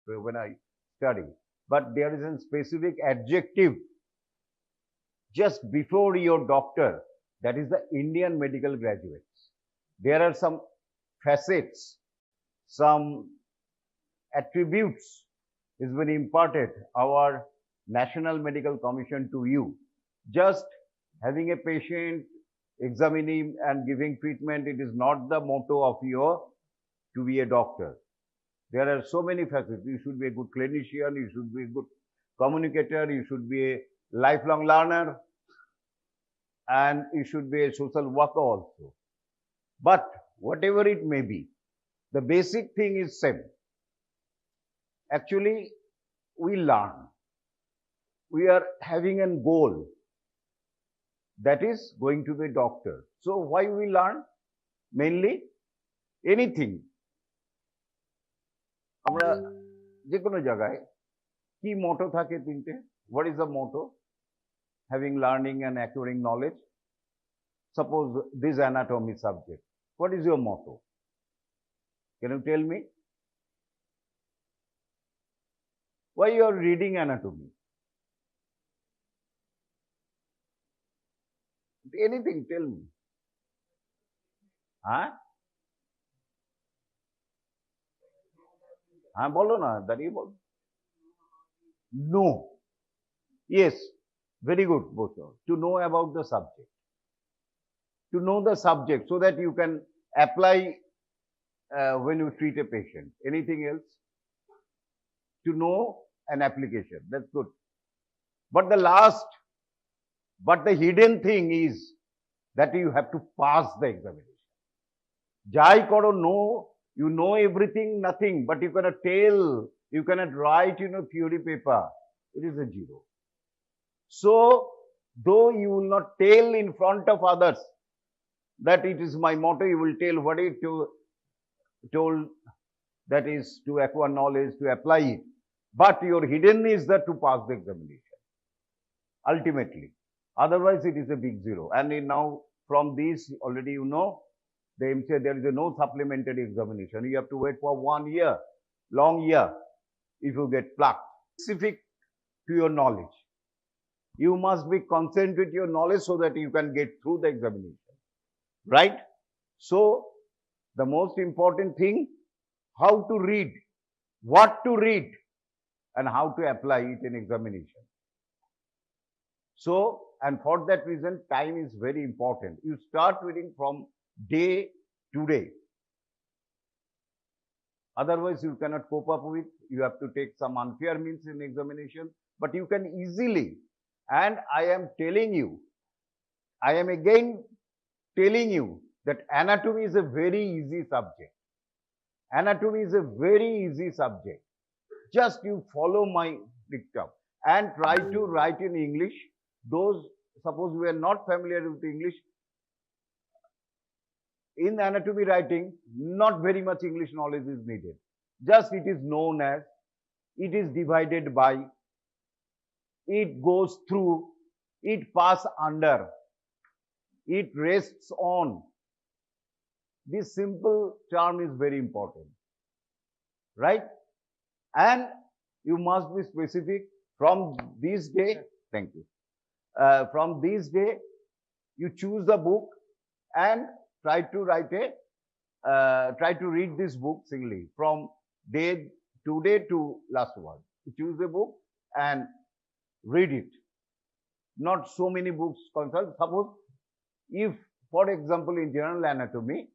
when I study. But there is a specific adjective just before your doctor, that is the Indian medical graduates. There are some facets, some attributes is been imparted our National Medical Commission to you. Just having a patient, examining and giving treatment, it is not the motto of your to be a doctor. There are so many facets. You should be a good clinician, you should be a good communicator, you should be a lifelong learner, and you should be a social worker also. But whatever it may be, the basic thing is same. Actually, we learn. We are having a goal, that is going to be a doctor. So why we learn? Mainly anything. আমরা যে কোনো জায়গায় কি motto থাকে তিনটে? What is the motto? Having learning and acquiring knowledge. Suppose this anatomy subject. What is your motto? Can you tell me? Why you are reading anatomy? Anything, tell me. Huh? हाँ बोलो ना, दादी बोलो. No. Yes, very good, both. To know about the subject. To know the subject so that you can apply when you treat a patient. Anything else? To know an application. That's good. But the hidden thing is that you have to pass the examination. Jai koro, no, you know everything, nothing, but you cannot tell, you cannot write, theory paper. It is a zero. So, though you will not tell in front of others that it is my motto, you will tell what it told, that is to acquire knowledge, to apply it. But your hidden is that to pass the examination, ultimately. Otherwise, it is a big zero. And now, from this, already you know, the MCA, there is no supplementary examination. You have to wait for 1 year, long year, if you get plucked. Specific to your knowledge. You must be concentrated your knowledge so that you can get through the examination. Right? So, the most important thing, how to read, what to read, and how to apply it in examination. So, and for that reason, time is very important. You start reading from day to day. Otherwise, you cannot cope up with. You have to take some unfair means in examination. But you can easily, and I am telling you, I am again telling you that anatomy is a very easy subject. Anatomy is a very easy subject. Just you follow my dictum and try to write in English. Those, suppose we are not familiar with English, in anatomy writing, not very much English knowledge is needed. Just it is known as, it is divided by, it goes through, it pass under, it rests on. This simple term is very important, right? And you must be specific from this day. Thank you. From this day, you choose the book and try to write try to read this book singly from today to last one. You choose a book and read it. Not so many books consult. Suppose if, for example, in general anatomy,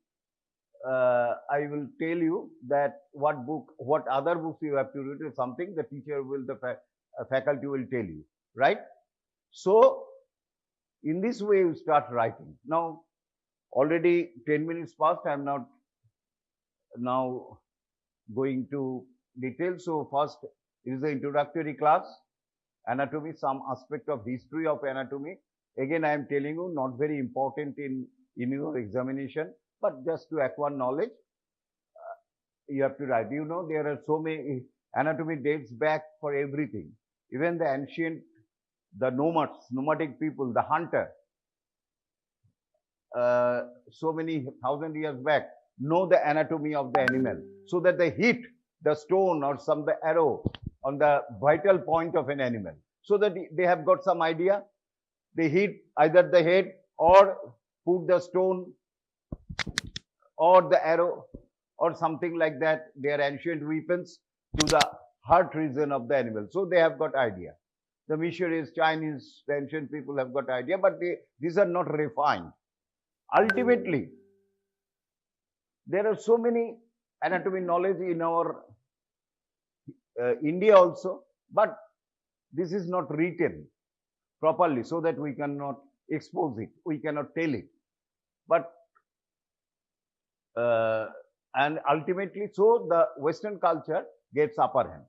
I will tell you that what other books you have to read is something the teacher will, the faculty will tell you, right? So, in this way, you start writing. Now, already 10 minutes passed. I am not now going to details. So, first, it is the introductory class, anatomy, some aspect of history of anatomy. Again, I am telling you, not very important in your examination, but just to acquire knowledge, you have to write. You know, there are so many, anatomy dates back for everything. Even the ancient, the nomadic people, the hunter, so many thousand years back, know the anatomy of the animal, so that the heat the stone or some the arrow on the vital point of an animal, so that they have got some idea. They hit either the head or put the stone or the arrow or something like that, their ancient weapons, to the heart region of the animal. So they have got idea. The missionaries, Chinese, the ancient people have got idea, but these are not refined. Ultimately, there are so many anatomy knowledge in our India also, but this is not written properly, so that we cannot expose it, we cannot tell it. But and ultimately, so the Western culture gets upper hand.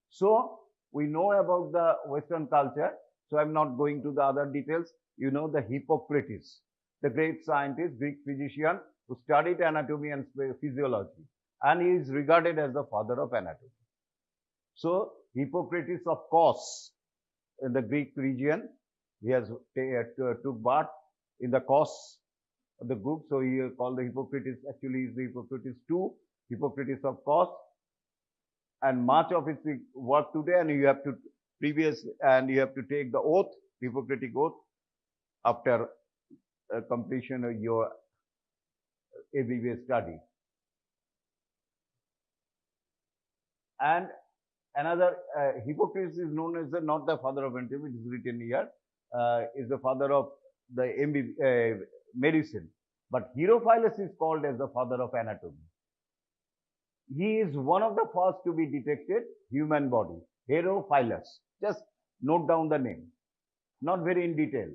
So we know about the Western culture. So I'm not going to the other details. You know the Hippocrates, the great scientist, Greek physician who studied anatomy and physiology, and he is regarded as the father of anatomy. So Hippocrates of Kos in the Greek region, he has took birth in the Kos of the book. So he called the Hippocrates, actually is the Hippocrates II, Hippocrates of Kos. And much of its work today, and you have to you have to take the oath, Hippocratic oath, after completion of your MBBS study. And another, Hippocrates is known as not the father of anatomy, it is written here, is the father of the medicine. But Herophilus is called as the father of anatomy. He is one of the first to be detected human body, Herophilus. Just note down the name, not very in detail.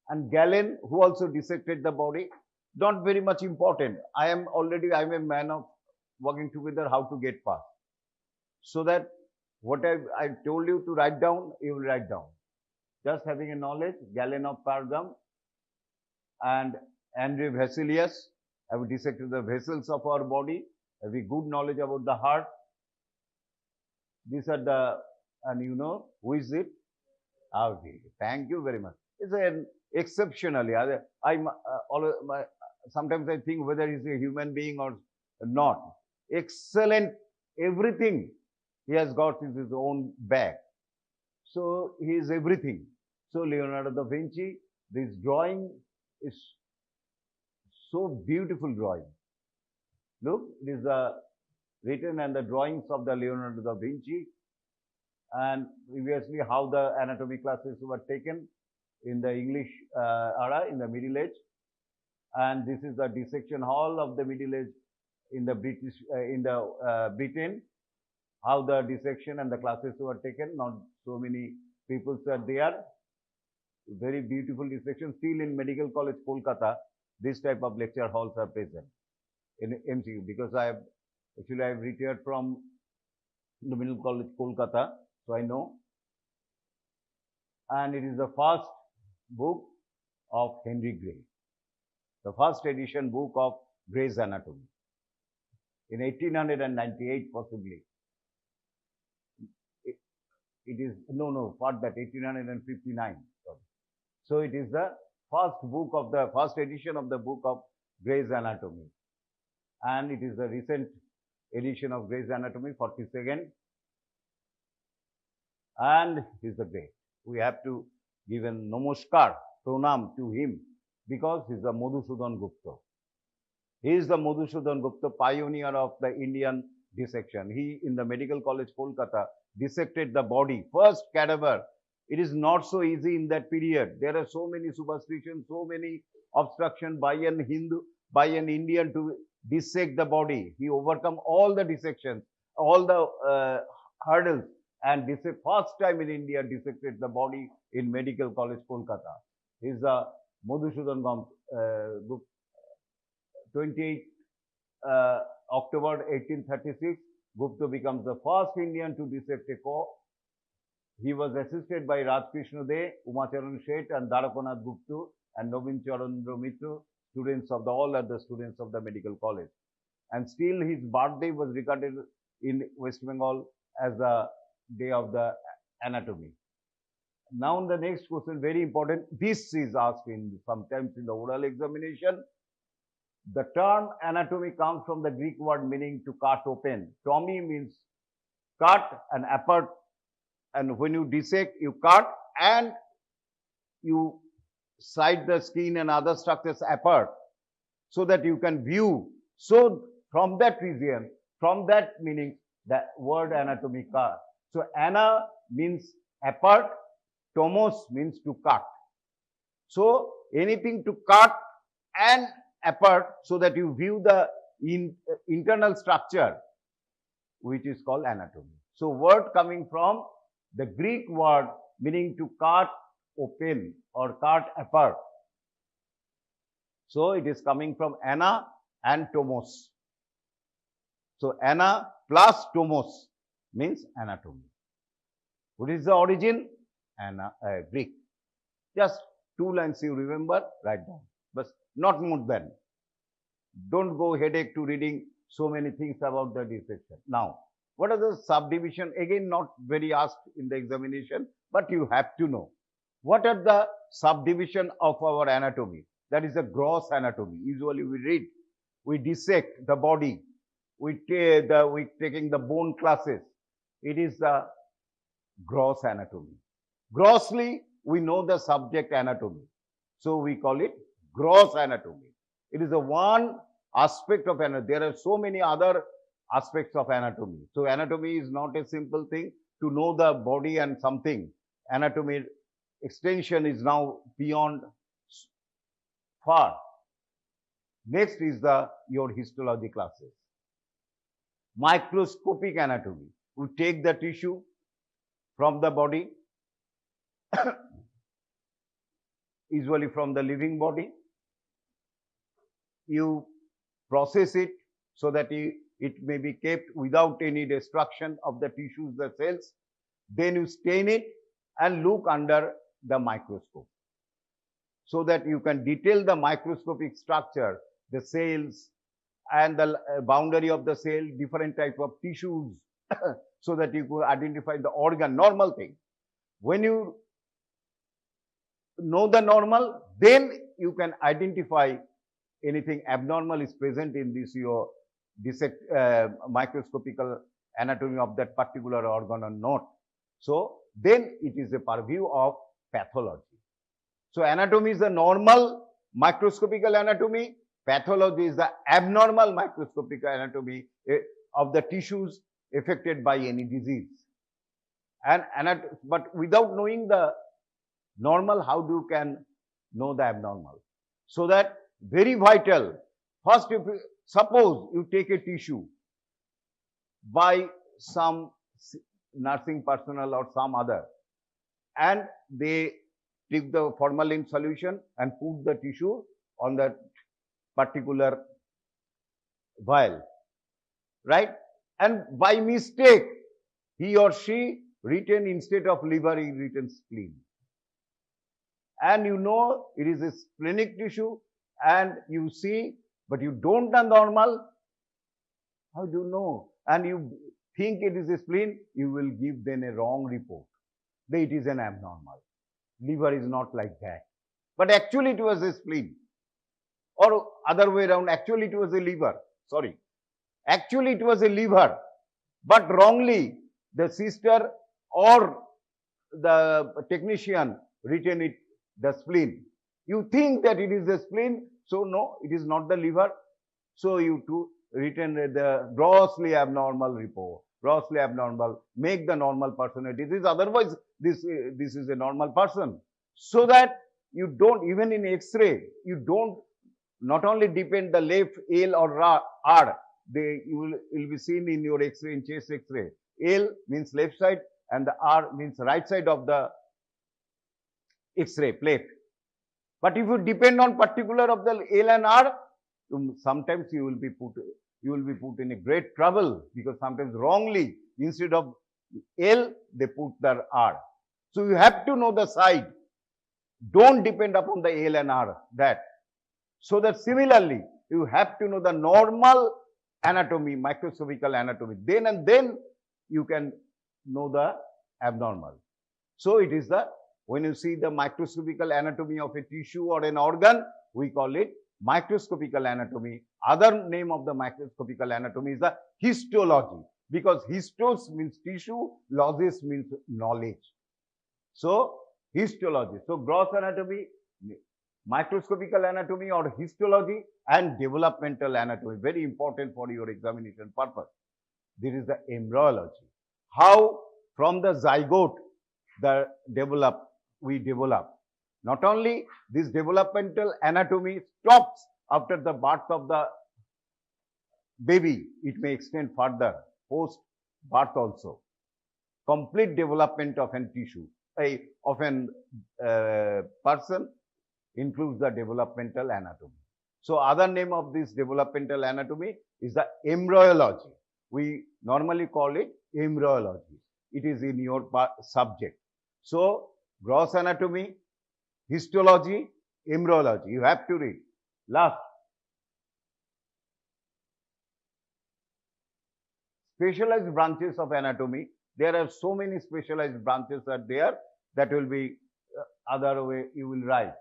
And Galen, who also dissected the body, not very much important. I'm a man of working together how to get past. So that what I told you to write down, you will write down. Just having a knowledge, Galen of Pergam and Andre Vesalius have dissected the vessels of our body, have a good knowledge about the heart. These are the, and you know, who is it? Abhijit. Thank you very much. It's an exceptionally, sometimes I think whether he's a human being or not. Excellent, everything he has got is his own bag. So he is everything. So Leonardo da Vinci, this drawing is so beautiful drawing. Look, it is written and the drawings of the Leonardo da Vinci, and previously how the anatomy classes were taken in the English era, in the Middle Age. And this is the dissection hall of the Middle Age in the British, Britain, how the dissection and the classes were taken. Not so many people are there. Very beautiful dissection. Still in Medical College, Kolkata, this type of lecture halls are present in MCU, because I have retired from the Medical College, Kolkata, so I know. And it is the first book of Henry Gray, the first edition book of Gray's Anatomy in 1898 possibly. It is, no, for that 1859, sorry. So it is the first edition of the book of Gray's Anatomy. And it is the recent edition of Gray's Anatomy, 42nd. And he is the great. We have to give a namaskar, pranam to him, because he is the Madhusudan Gupta. He is the Madhusudan Gupta, pioneer of the Indian dissection. He, in the Medical College, Kolkata, dissected the body, first cadaver. It is not so easy in that period. There are so many superstitions, so many obstruction by an Hindu, by an Indian to dissect the body. He overcome all the dissections, all the hurdles, and first time in India dissected the body in Medical College, Kolkata. He is the Madhusudan Gupta. 28 October 1836, Gupta becomes the first Indian to dissect a core. He was assisted by Rajkrishna De, Umacharan Sheth, and Darakonath Gupta, and Nobin Chandra Mitra, students of all are the students of the medical college. And still his birthday was regarded in West Bengal as the day of the anatomy. Now the next question, very important. This is asked in sometimes in the oral examination. The term anatomy comes from the Greek word meaning to cut open. Tomy means cut and apart, and when you dissect, you cut and you slide the skin and other structures apart so that you can view. So from that region, from that meaning, the word anatomy cut. So ana means apart, tomos means to cut. So anything to cut and apart so that you view the internal structure, which is called anatomy. So word coming from the Greek word meaning to cut open or cut apart. So it is coming from ana and tomos. So ana plus tomos means anatomy. What is the origin? Greek. Just 2 lines you remember, write down, but not more than. Don't go headache to reading so many things about the dissection. Now, what are the subdivision? Again, not very asked in the examination, but you have to know. What are the subdivision of our anatomy? That is the gross anatomy. Usually we read, we dissect the body, we taking the bone classes. It is the gross anatomy. Grossly, we know the subject anatomy. So we call it gross anatomy. It is the one aspect of anatomy. There are so many other aspects of anatomy. So anatomy is not a simple thing to know the body and something. Anatomy extension is now beyond far. Next is your histology classes. Microscopic anatomy. We take the tissue from the body, usually from the living body. You process it so that it may be kept without any destruction of the tissues, the cells. Then you stain it and look under the microscope so that you can detail the microscopic structure, the cells and the boundary of the cell, different type of tissues so that you could identify the organ, normal thing. When you know the normal, then you can identify anything abnormal is present in this your microscopical anatomy of that particular organ or not. So then it is a purview of pathology. So anatomy is the normal microscopical anatomy. Pathology is the abnormal microscopic anatomy of the tissues affected by any disease. But without knowing the normal, how do you can know the abnormal? So that very vital. First, if you, suppose you take a tissue by some nursing personnel or some other, and they take the formalin solution and put the tissue on that particular vial, right? And by mistake, he or she written instead of liver, he written spleen. And you know it is a splenic tissue, and you see, but you don't know normal. How do you know? And you think it is a spleen, you will give then a wrong report. That it is an abnormal. Liver is not like that. But actually it was a spleen. Or other way around, actually it was a liver. Sorry. Actually it was a liver. But wrongly, the sister or the technician written it the spleen. You think that it is the spleen, so no, it is not the liver. So you too written the grossly abnormal report. Grossly abnormal, make the normal person a disease. Otherwise, this is a normal person. So that you don't, even in X-ray, you don't not only depend the left L or R, you will be seen in your X-ray, in chest X-ray. L means left side and the R means right side of the X-ray plate. But if you depend on particular of the L and R, sometimes you will be put in a great trouble, because sometimes wrongly instead of L they put the R. So you have to know the side. Don't depend upon the L and R that. So that similarly you have to know the normal anatomy, microscopical anatomy. Then and then you can know the abnormal. So it is the, when you see the microscopical anatomy of a tissue or an organ, we call it microscopical anatomy. Other name of the microscopical anatomy is the histology, because histos means tissue, logis means knowledge. So histology. So gross anatomy, microscopical anatomy or histology, and developmental anatomy, very important for your examination purpose. There is the embryology. How from the zygote we develop. Not only this developmental anatomy stops after the birth of the baby, it may extend further post birth also. Complete development of an tissue, of an person includes the developmental anatomy. So other name of this developmental anatomy is the embryology. We normally call it embryology. It is in your subject. So gross anatomy, histology, embryology. You have to read. Last, specialized branches of anatomy. There are so many specialized branches are there, that will be other way you will write.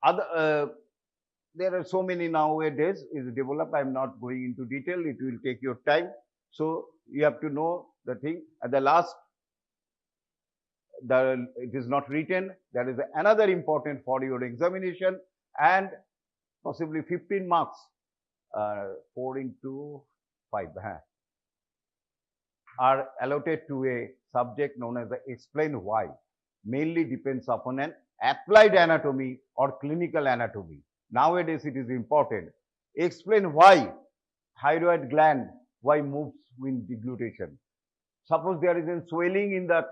There are so many nowadays is developed. I am not going into detail. It will take your time. So you have to know the thing. At the last, it is not written. That is another important for your examination, and possibly 15 marks. 4 into 5 are allotted to a subject known as the explain why. Mainly depends upon an applied anatomy or clinical anatomy. Nowadays it is important. Explain why thyroid gland, why moves with deglutition. Suppose there is a swelling in the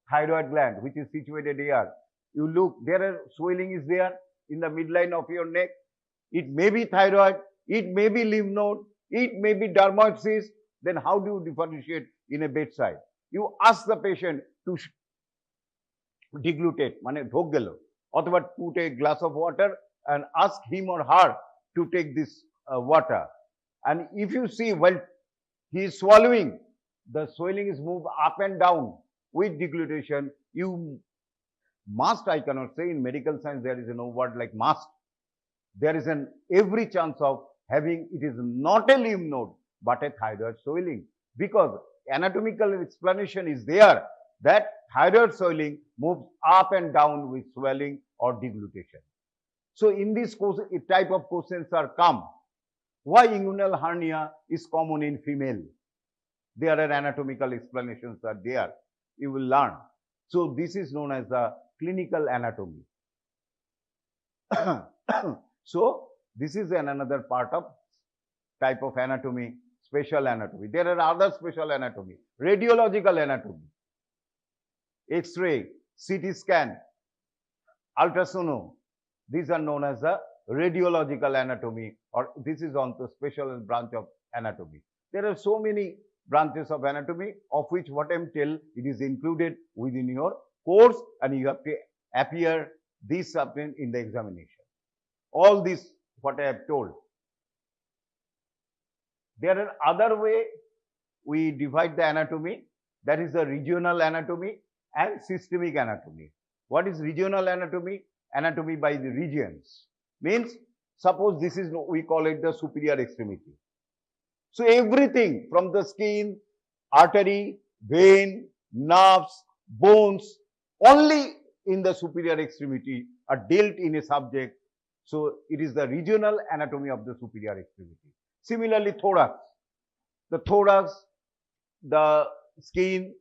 thyroid gland, which is situated here. You look, there are swelling is there in the midline of your neck. It may be thyroid, it may be lymph node, it may be dermoid cyst. Then how do you differentiate in a bedside? You ask the patient to deglutate, মানে ঢোক গেল, অথবা put a glass of water and ask him or her to take this water. And if you see while he is swallowing, the swelling is moved up and down with deglutition, you must, I cannot say, in medical science there is no word like must. There is an every chance of having, it is not a lymph node, but a thyroid swelling, because anatomical explanation is there that thyroid swelling moves up and down with swelling or deglutition. So in this type of questions are come. Why inguinal hernia is common in female? There are anatomical explanations are there. You will learn. So this is known as the clinical anatomy. So this is another part of type of anatomy, special anatomy. There are other special anatomy, radiological anatomy, X-ray, CT scan, ultrasono. These are known as the radiological anatomy, or this is on the special branch of anatomy. There are so many branches of anatomy, of which what I am tell, it is included within your course, and you have to appear this subject in the examination. All this what I have told. There are other way we divide the anatomy, that is the regional anatomy and systemic anatomy. What is regional anatomy? Anatomy by the regions. Means, suppose this is, we call it the superior extremity. So everything from the skin, artery, vein, nerves, bones, only in the superior extremity are dealt in a subject. So it is the regional anatomy of the superior extremity. Similarly, thorax. The thorax, the skin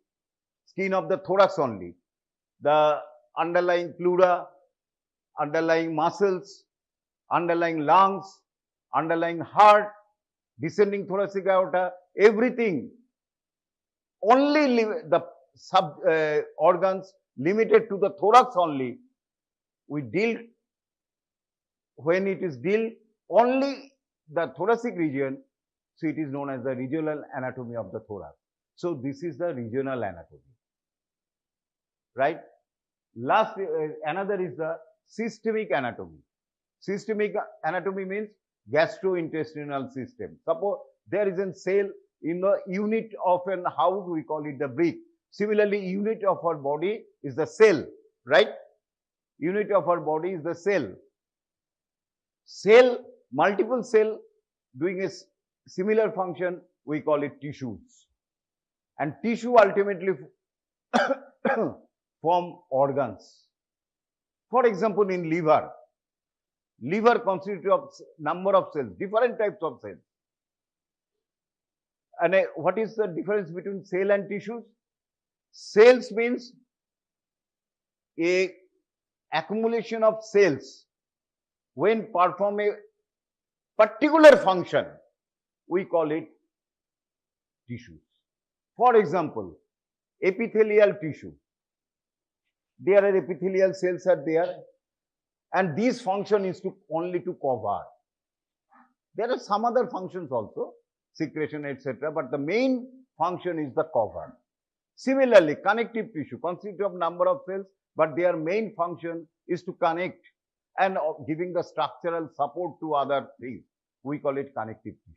of the thorax only, the underlying pleura, underlying muscles, underlying lungs, underlying heart, descending thoracic aorta, everything. Only the sub organs limited to the thorax only. We deal, when it is deal only the thoracic region, so it is known as the regional anatomy of the thorax. So this is the regional anatomy, right? Last, another is the systemic anatomy. Systemic anatomy means gastrointestinal system. Suppose there is a cell in the unit of an house, we call it the brick. Similarly, unit of our body is the cell, right? Unit of our body is the cell. Cell, multiple cell doing a similar function, we call it tissues. And tissue ultimately form organs. For example, in liver constitutes of number of cells, different types of cells. And what is the difference between cell and tissues? Cells means a accumulation of cells when perform a particular function, we call it tissues. For example, epithelial tissue. There are epithelial cells are there, and this function is only to cover. There are some other functions also, secretion, etc., but the main function is the cover. Similarly, connective tissue consists of number of cells, but their main function is to connect and giving the structural support to other things. We call it connective tissue.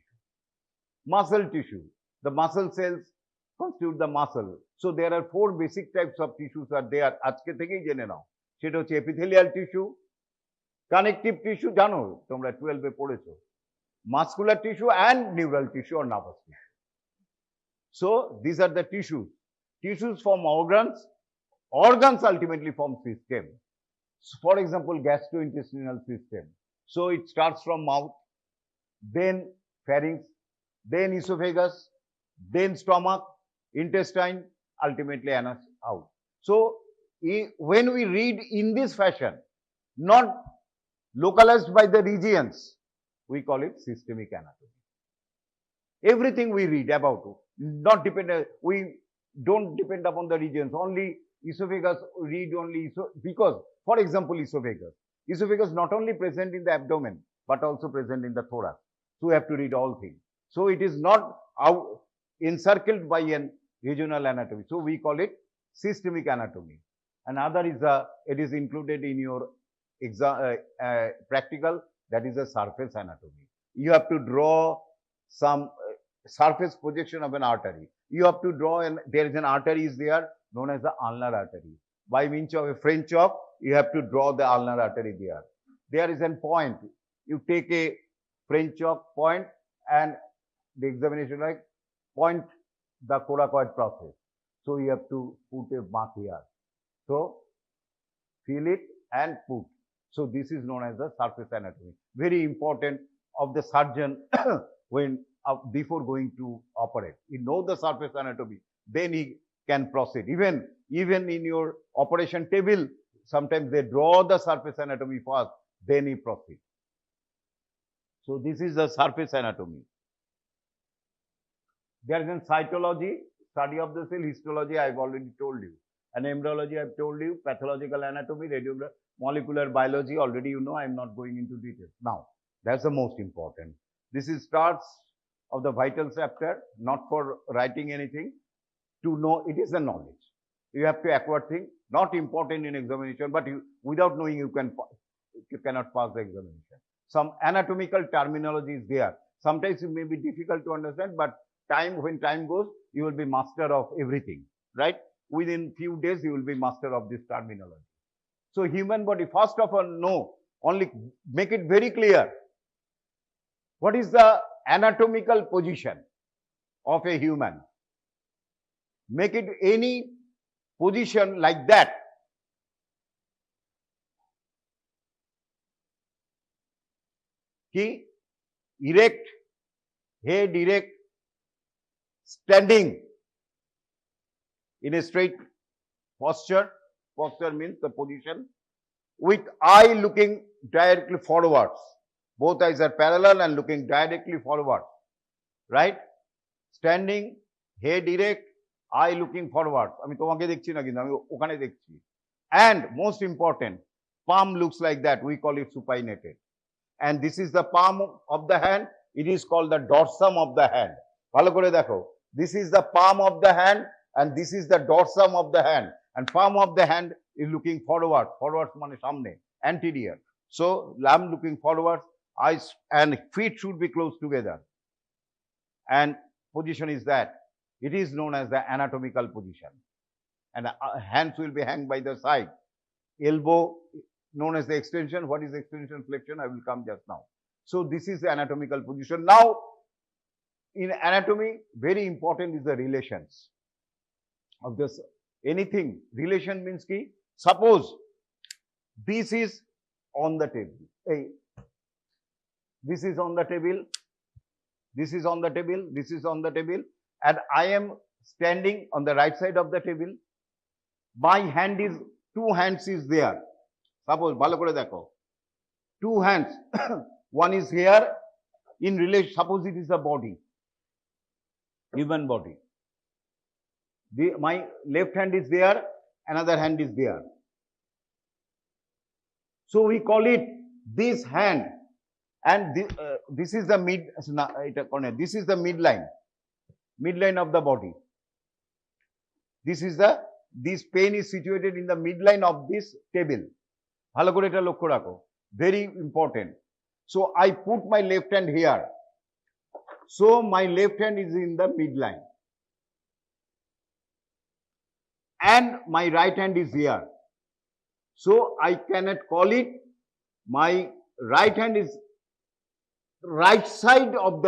Muscle tissue. The muscle cells constitute the muscle. So there are 4 basic types of tissues are there. আজকে থেকেই জেনে নাও। সেটা হচ্ছে epithelial tissue, connective tissue জানো তোমরা 12 এ পড়েছো, muscular tissue and neural tissue or nervous tissue. So these are the tissues. Tissues form organs. Organs ultimately form system. So for example, gastrointestinal system. So it starts from mouth, then pharynx, then esophagus, then stomach, intestine, ultimately anus out. So when we read in this fashion, not localized by the regions, we call it systemic anatomy. Everything we read about, not dependent, we don't depend upon the regions, only esophagus, read only, because, for example, esophagus not only present in the abdomen, but also present in the thorax. So we have to read all things. So it is not out encircled by an regional anatomy. So we call it systemic anatomy. Another is it is included in your practical, that is a surface anatomy. You have to draw some surface projection of an artery. You have to draw, and there is an artery is there known as the ulnar artery. By means of a French chalk, you have to draw the ulnar artery there. There is a point. You take a French chalk point, and the examination like point the coracoid process. So you have to put a mark here. So feel it and put. So this is known as the surface anatomy. Very important of the surgeon when before going to operate. He knows the surface anatomy, then he can proceed. Even in your operation table, sometimes they draw the surface anatomy first, then he proceed. So this is the surface anatomy. There is a cytology, study of the cell, histology, I have already told you. And embryology, I have told you, pathological anatomy, molecular biology, already you know, I am not going into details. Now, that's the most important. This is starts of the vital chapter, not for writing anything, to know it is a knowledge. You have to acquire things, not important in examination, but without knowing you cannot pass the examination. Some anatomical terminology is there. Sometimes it may be difficult to understand, but when time goes, you will be master of everything, right? Within few days, you will be master of this terminology. So human body, first of all, only make it very clear. What is the anatomical position of a human? Make it any position like that. Key, erect, head erect, standing in a straight posture. Posture means the position with eye looking directly forwards. Both eyes are parallel and looking directly forward, right? Standing, head erect, eye looking forward. আমি তোমাকে দেখছি না কিন্তু আমি ওখানে দেখছি. And most important, palm looks like that. We call it supinated. And this is the palm of the hand. It is called the dorsum of the hand. ভালো করে দেখো. This is the palm of the hand, and this is the dorsum of the hand. And palm of the hand is looking forward. Forward মানে সামনে, anterior. So lamb looking forward. Eyes and feet should be close together. And position is that. It is known as the anatomical position. And hands will be hanged by the side. Elbow known as the extension. What is extension, flexion? I will come just now. So this is the anatomical position. Now, in anatomy, very important is the relations of this. Anything, relation means ki, suppose this is on the table. Hey, this is on the table, this is on the table, this is on the table, and I am standing on the right side of the table. My hand is, two hands is there. Suppose, bhalo kore dekho. Two hands, one is here in relation, suppose it is a body, human body. My left hand is there, another hand is there. So we call it this hand, and this is the this is the midline of the body. This pen is situated in the midline of this table. Bhalo kore eta lokkho rakho. Very important. So I put my left hand here. So my left hand is in the midline. And my right hand is here. So I cannot call it, my right hand is right side of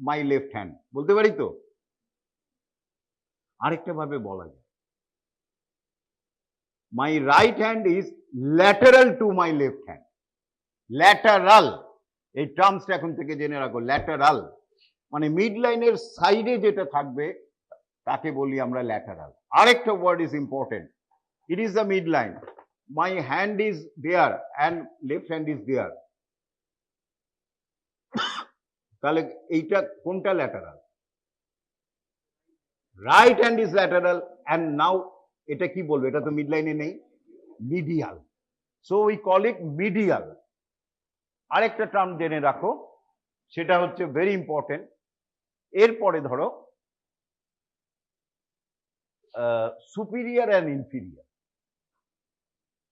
my left hand. বলতে পারি তো? আরেকটা ভাবে বলা যায়। My right hand is lateral to my left hand. Lateral. এই টার্মসটা এখন থেকে জেনে রাখো, lateral। মানে মিডলাইনের সাইডে যেটা থাকবে তাকে বলি আমরা ল্যাটারাল। আরেকটা word is important, it is the mid line. My hand is there and left hand is there, তাহলে এইটা কোনটা lateral? Right hand is lateral and now এটা কি বলবো, এটা তো মিড লাইনে নেই, medial. So we call it medial. আরেকটা টার্ম জেনে রাখো, সেটা হচ্ছে ভেরি ইম্পর্টেন্ট। এরপরে ধরো superior and inferior.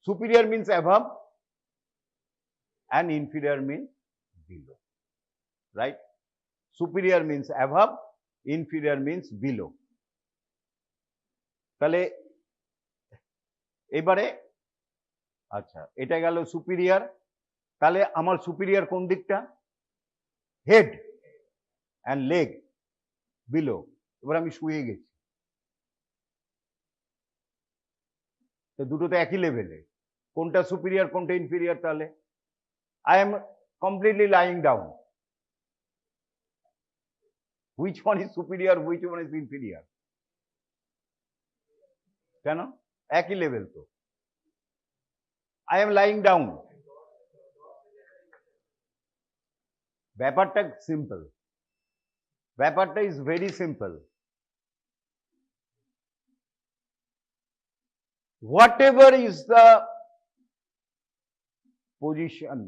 Superior means above and inferior means below, right? Superior means above, inferior means below. তাহলে এবারে আচ্ছা, এটা গেল সুপিরিয়র। তাহলে আমার সুপিরিয়র কোন দিকটা? Head and leg below. এবার আমি শুয়ে গেছি, দুটো তো একই লেভেলে, কোনটা সুপিরিয়র কোনটা ইনফিরিয়র? তাহলে I am completely lying down, which one is superior, which one is inferior? কেন? একই লেভেল তো। I am lying down. ব্যাপারটা সিম্পল, ব্যাপারটা is very simple. Whatever is the position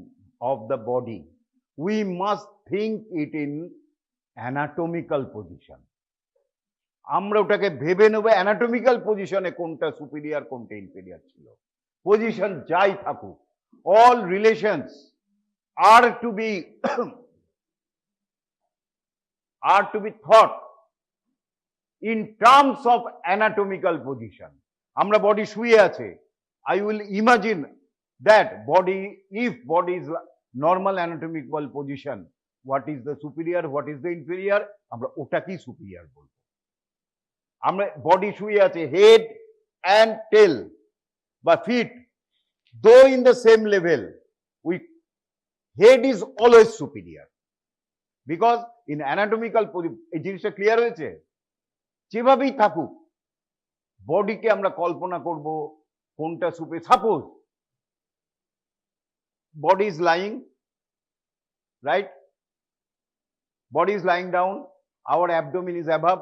of the body, we must think it in anatomical position. আমরা ওটাকে ভেবে নেব anatomical পজিশনে কোনটা সুপিরিয়র কোনটা ইনফিরিয়র ছিল। পজিশন যাই থাকুক, all relations are to be thought in terms of anatomical position. আমরা বডি শুয়ে আছে, I will imagine that body, if body is normal anatomical position, what is the superior, what is the inferior, আমরা ওটাকেই superior বলবো। আমরা body শুয়ে আছে, head and tail বা feet, though in the same level, head is always superior, because in anatomical এই জিনিসটা clear হয়েছে? যেভাবেই থাকুক, বডিকে আমরা কল্পনা করব কোনটা suppose body is lying, right? Body is lying down, our abdomen is above.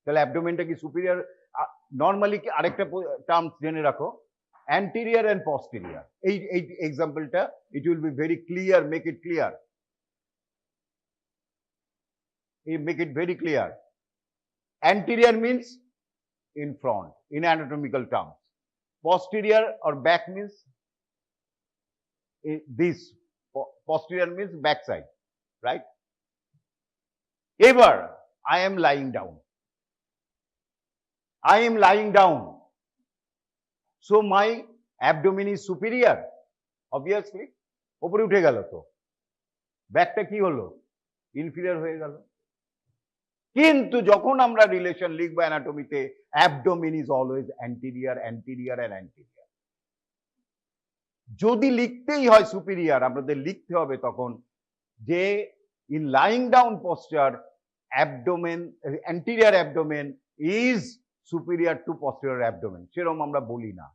তাহলে অ্যাবডোমেনটা কি সুপিরিয়র? নর্মালি কি আরেকটা টার্ম জেনে রাখো, অ্যান্টেরিয়র অ্যান্ড পস্টেরিয়র। এই এক্সাম্পলটা it will be very clear, make it clear, make it very clear. Anterior means in front in anatomical terms. Posterior or back means this. Posterior means back side, right? Ever I am lying down. I am lying down. So my abdomen is superior, obviously উপরে উঠে গেল, তো ব্যাকটা কি হলো, inferior হয়ে গেল। কিন্তু যখন আমরা রিলেশন লিখবো অ্যানাটমিতে, abdomen is always anterior, anterior and anterior. যদি লিখতেই হয় সুপিরিয়ার, আমাদের লিখতে হবে তখন যে in lying down posture abdomen, anterior abdomen is superior to posterior abdomen. সেরকম আমরা বলি না,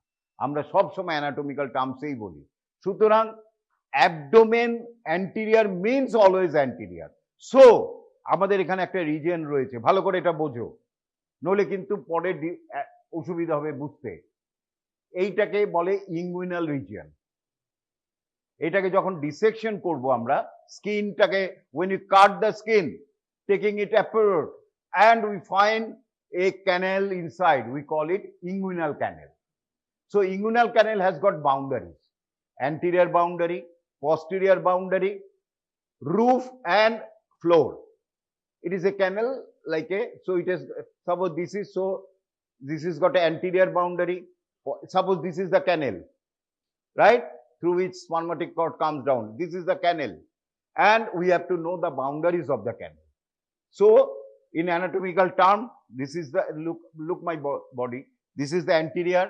আমরা সব সময় অ্যানাটমিক্যাল টার্মসেই বলি। সুতরাং abdomen anterior means always anterior. So আমাদের এখানে একটা রিজন রয়েছে, ভালো করে এটা বোঝো, নইলে কিন্তু পরে অসুবিধা হবে বুঝতে। এইটাকে বলে ইঙ্গুইনাল রিজিয়ন। এটাকে যখন ডিসেকশন করব আমরা স্কিনটাকে, when you cut the skin taking it apart and we find a canal inside, we call it inguinal canal. So inguinal canal has got boundaries, anterior boundary, posterior boundary, roof and floor. It is a canal like a, so it is, suppose this is, so this is got an anterior boundary, suppose this is the canal, right, through which spermatic cord comes down. This is the canal, and we have to know the boundaries of the canal. So in anatomical term, this is the, look my body, this is the anterior,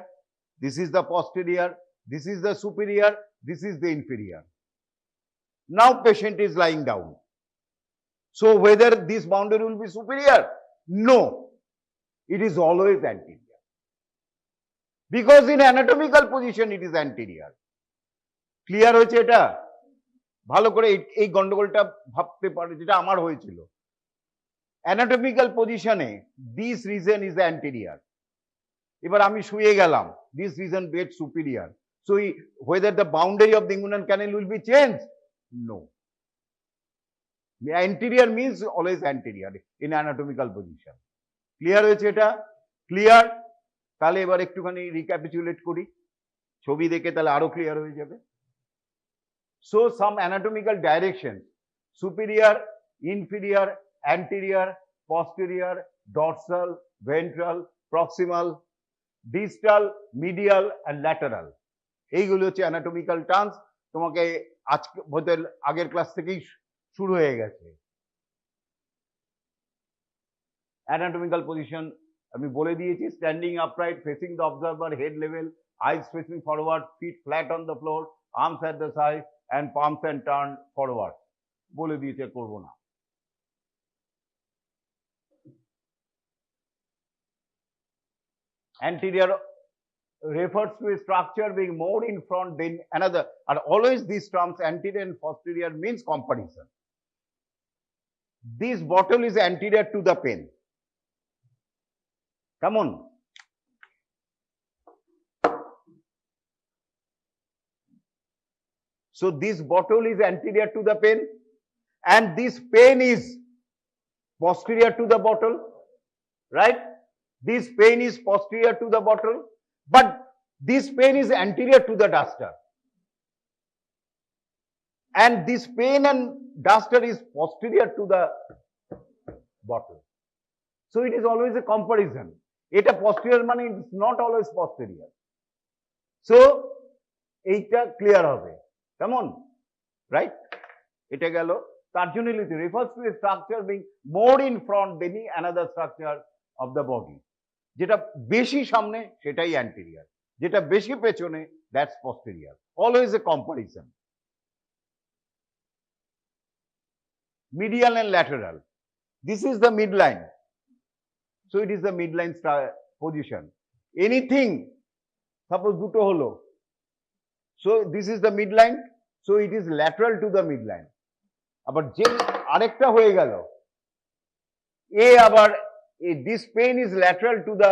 this is the posterior, this is the superior, this is the inferior. Now patient is lying down. So whether this boundary will be superior? No, it is always anterior, because in anatomical position it is anterior. Clear হয়েছে? এটা ভালো করে এই গন্ডগোলটা ভাবতে পারে, যেটা আমার হয়েছিল। অ্যানাটমিক্যাল পজিশনে দিস রিজন ইজ অ্যান্টেরিয়ার, এবার আমি শুয়ে গেলাম, this region get superior, so whether the boundary of the inguinal canal will be changed? No. Anterior means always anterior in anatomical position. Clear হয়েছে? এটা ক্লিয়ার? তাহলে এবার একটুখানি রিক্যাপিচুলেট করি, ছবি দেখে তাহলে আরো ক্লিয়ার হয়ে যাবে। So some anatomical directions: superior, inferior, anterior, posterior, dorsal, ventral, proximal, distal, medial and lateral. এইগুলো হচ্ছে anatomical terms। তোমাকে আজকে বোধহয় আগের ক্লাস থেকেই শুরু হয়ে গেছে। anatomical position আমি বলে দিয়েছি, standing upright, facing the observer, head level, eyes facing forward, feet flat on the floor, arms at the side and palms and turned forward. বলে দিয়েছে, করবো না। Anterior refers to a structure being more in front than another, and always these terms anterior and posterior means comparison. This bottle is anterior to the pen. Come on. So this bottle is anterior to the pen, and this pen is posterior to the bottle, right? This pen is posterior to the bottle, but this pen is anterior to the duster, and this pen and duster is posterior to the bottle. So it is always a comparison. Eta posterior মানে it is not always posterior. So এইটা clear হবে। Come on, right? এটা গেল। তার জন্য লিখতে refers to a structure being more in front than any another structure of the body. যেটা বেশি সামনে সেটাই anterior, যেটা বেশি পেছনে that's posterior. Always a comparison. Medial and lateral. This is the midline. So it is the midline position. Anything, suppose দুটো হলো, so this is the midline, so it is lateral to the midline. আবার যে আরেকটা হয়ে গেল, এ আবার this pen is lateral to the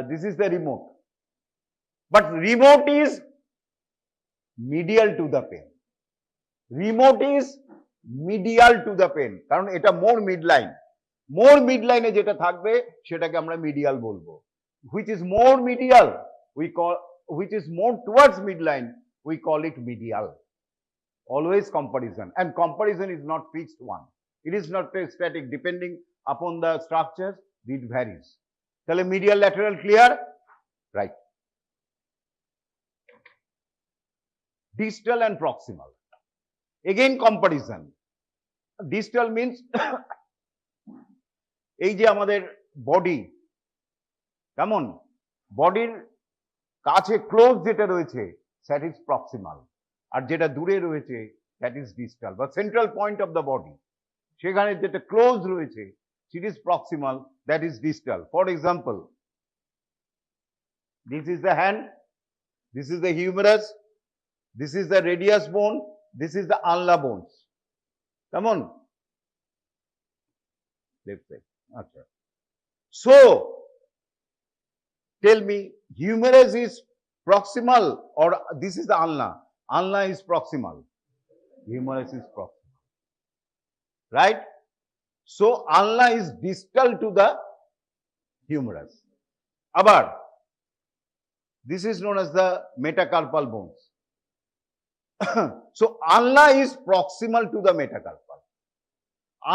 this is the remote, but remote is medial to the pen. Remote is medial to the pen, কারণ এটা more midline. More midline এ যেটা থাকবে সেটাকে আমরা medial বলবো। Which is more medial, we call, which is more towards midline, we call it medial. Always comparison, and comparison is not fixed one. It is not static, depending upon the structures, it varies. তাহলে medial lateral clear, right? distal and proximal. Again comparison. Distal means এই যে আমাদের body, কেমন বডির কাছে close যেটা রয়েছে that is proximal, আর যেটা দূরে রয়েছে দ্যাট ইজ ডিস্টাল বা central point of the body, সেখানে যেটা ক্লোজ রয়েছে it is proximal, that is distal. For example, this is the hand, this is the humerus, this is the radius bone, this is the ulna bones. Come on, left side. Okay. So tell me, humerus is proximal or this is the ulna? Ulna is proximal, humerus is proximal, right? So ulna is distal to the humerus. Abar this is known as the metacarpal bones. So ulna is proximal to the metacarpal.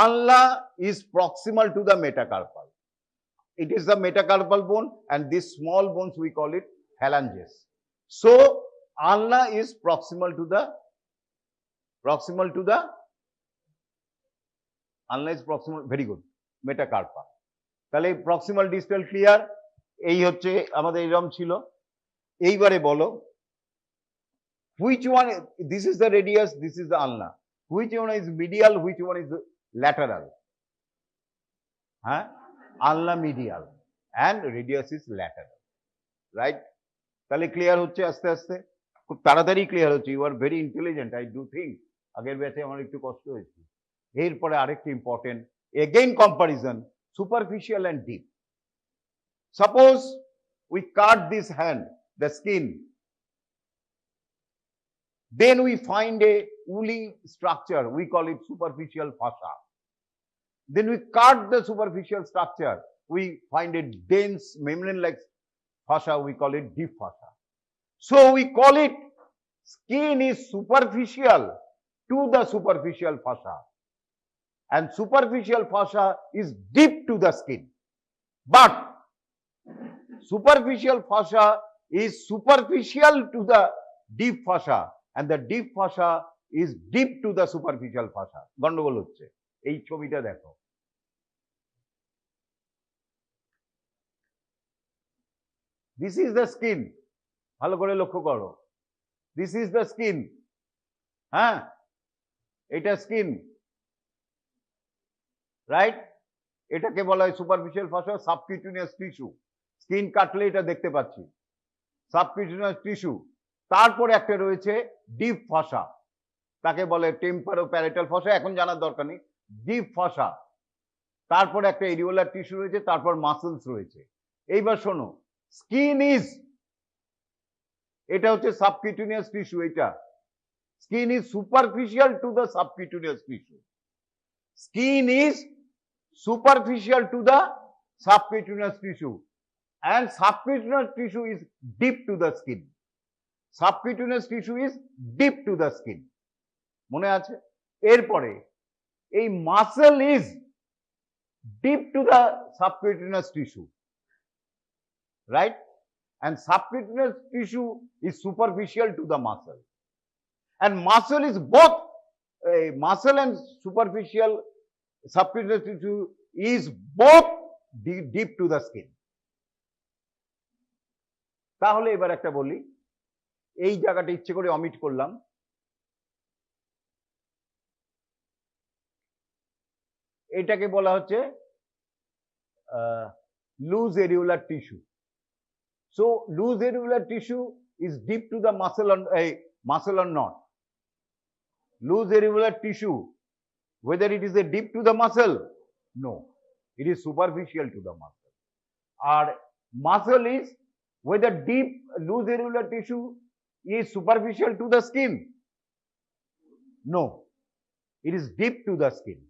Ulna is proximal to the metacarpal. It is the metacarpal bone, and these small bones we call it phalanges. So ulna is proximal to the ulna is proximal, very good, metacarpal. তাহলে proximal distal clear. এই হচ্ছে আমাদের এরকম ছিল. এইবারে বলো, which one, this is the radius, this is the ulna, which one is medial, which one is lateral? Ulna medial and radius is lateral, right? তাহলে clear হচ্ছে আস্তে আস্তে, খুব তাড়াতাড়ি ক্লিয়ার হচ্ছে. You are very intelligent, I do think. আগের ব্যাচে আমার একটু কষ্ট হয়েছে. এরপরে আরেকটি important, again comparison, superficial and deep. Suppose we cut this hand, the skin, then we find a woolly structure, we call it superficial fascia. Then we cut the superficial structure, we find a dense membrane like fascia, we call it deep fascia. So we call it skin is superficial to the superficial fascia, and superficial fascia is deep to the skin. But superficial fascia is superficial to the deep fascia, and the deep fascia is deep to the superficial fascia. গন্ডগোল হচ্ছে. এই ছবিটা দেখো, this is the skin, ভালো করে লক্ষ্য করো, this is the skin, হ্যাঁ এটা স্কিন, রাইট? এটাকে বলা হয় সুপারফিশিয়াল ফাসা, সাবকিউটেনিয়াস টিস্যু. স্কিন কাটলে এটা দেখতে পাচ্ছি, সাবকিউটেনিয়াস টিস্যু. তারপরে একটা রয়েছে ডিপ ফাসা, তাকে বলে টেম্পোরো প্যারাইটাল ফাসা, এখন জানার দরকার নেই. ডিপ ফাসা, তারপরে একটা এরিওলার টিস্যু রয়েছে, তারপর মাসলস রয়েছে. এইবার শোনো, স্কিন ইজ, এটা হচ্ছে সাবকিউটেনিয়াস টিস্যু, এটা skin is superficial to the subcutaneous tissue. Skin is superficial to the subcutaneous tissue, and subcutaneous tissue is deep to the skin. Subcutaneous tissue is deep to the skin. মনে আছে? এরপরে এই muscle is deep to the subcutaneous tissue, right? And subcutaneous tissue is superficial to the muscle, and muscle is both muscle and superficial subcutaneous tissue is both deep to the skin. তাহলে এবার একটা বলি, এই জায়গাটা ইচ্ছে করে omit করলাম. এটাকে বলা হচ্ছে loose areolar tissue. So loose areolar tissue is deep to the muscle or not? Loose areolar tissue, whether it is a deep to the muscle, no, it is superficial to the muscle. Or muscle is whether deep loose areolar tissue is superficial to the skin, no, it is deep to the skin,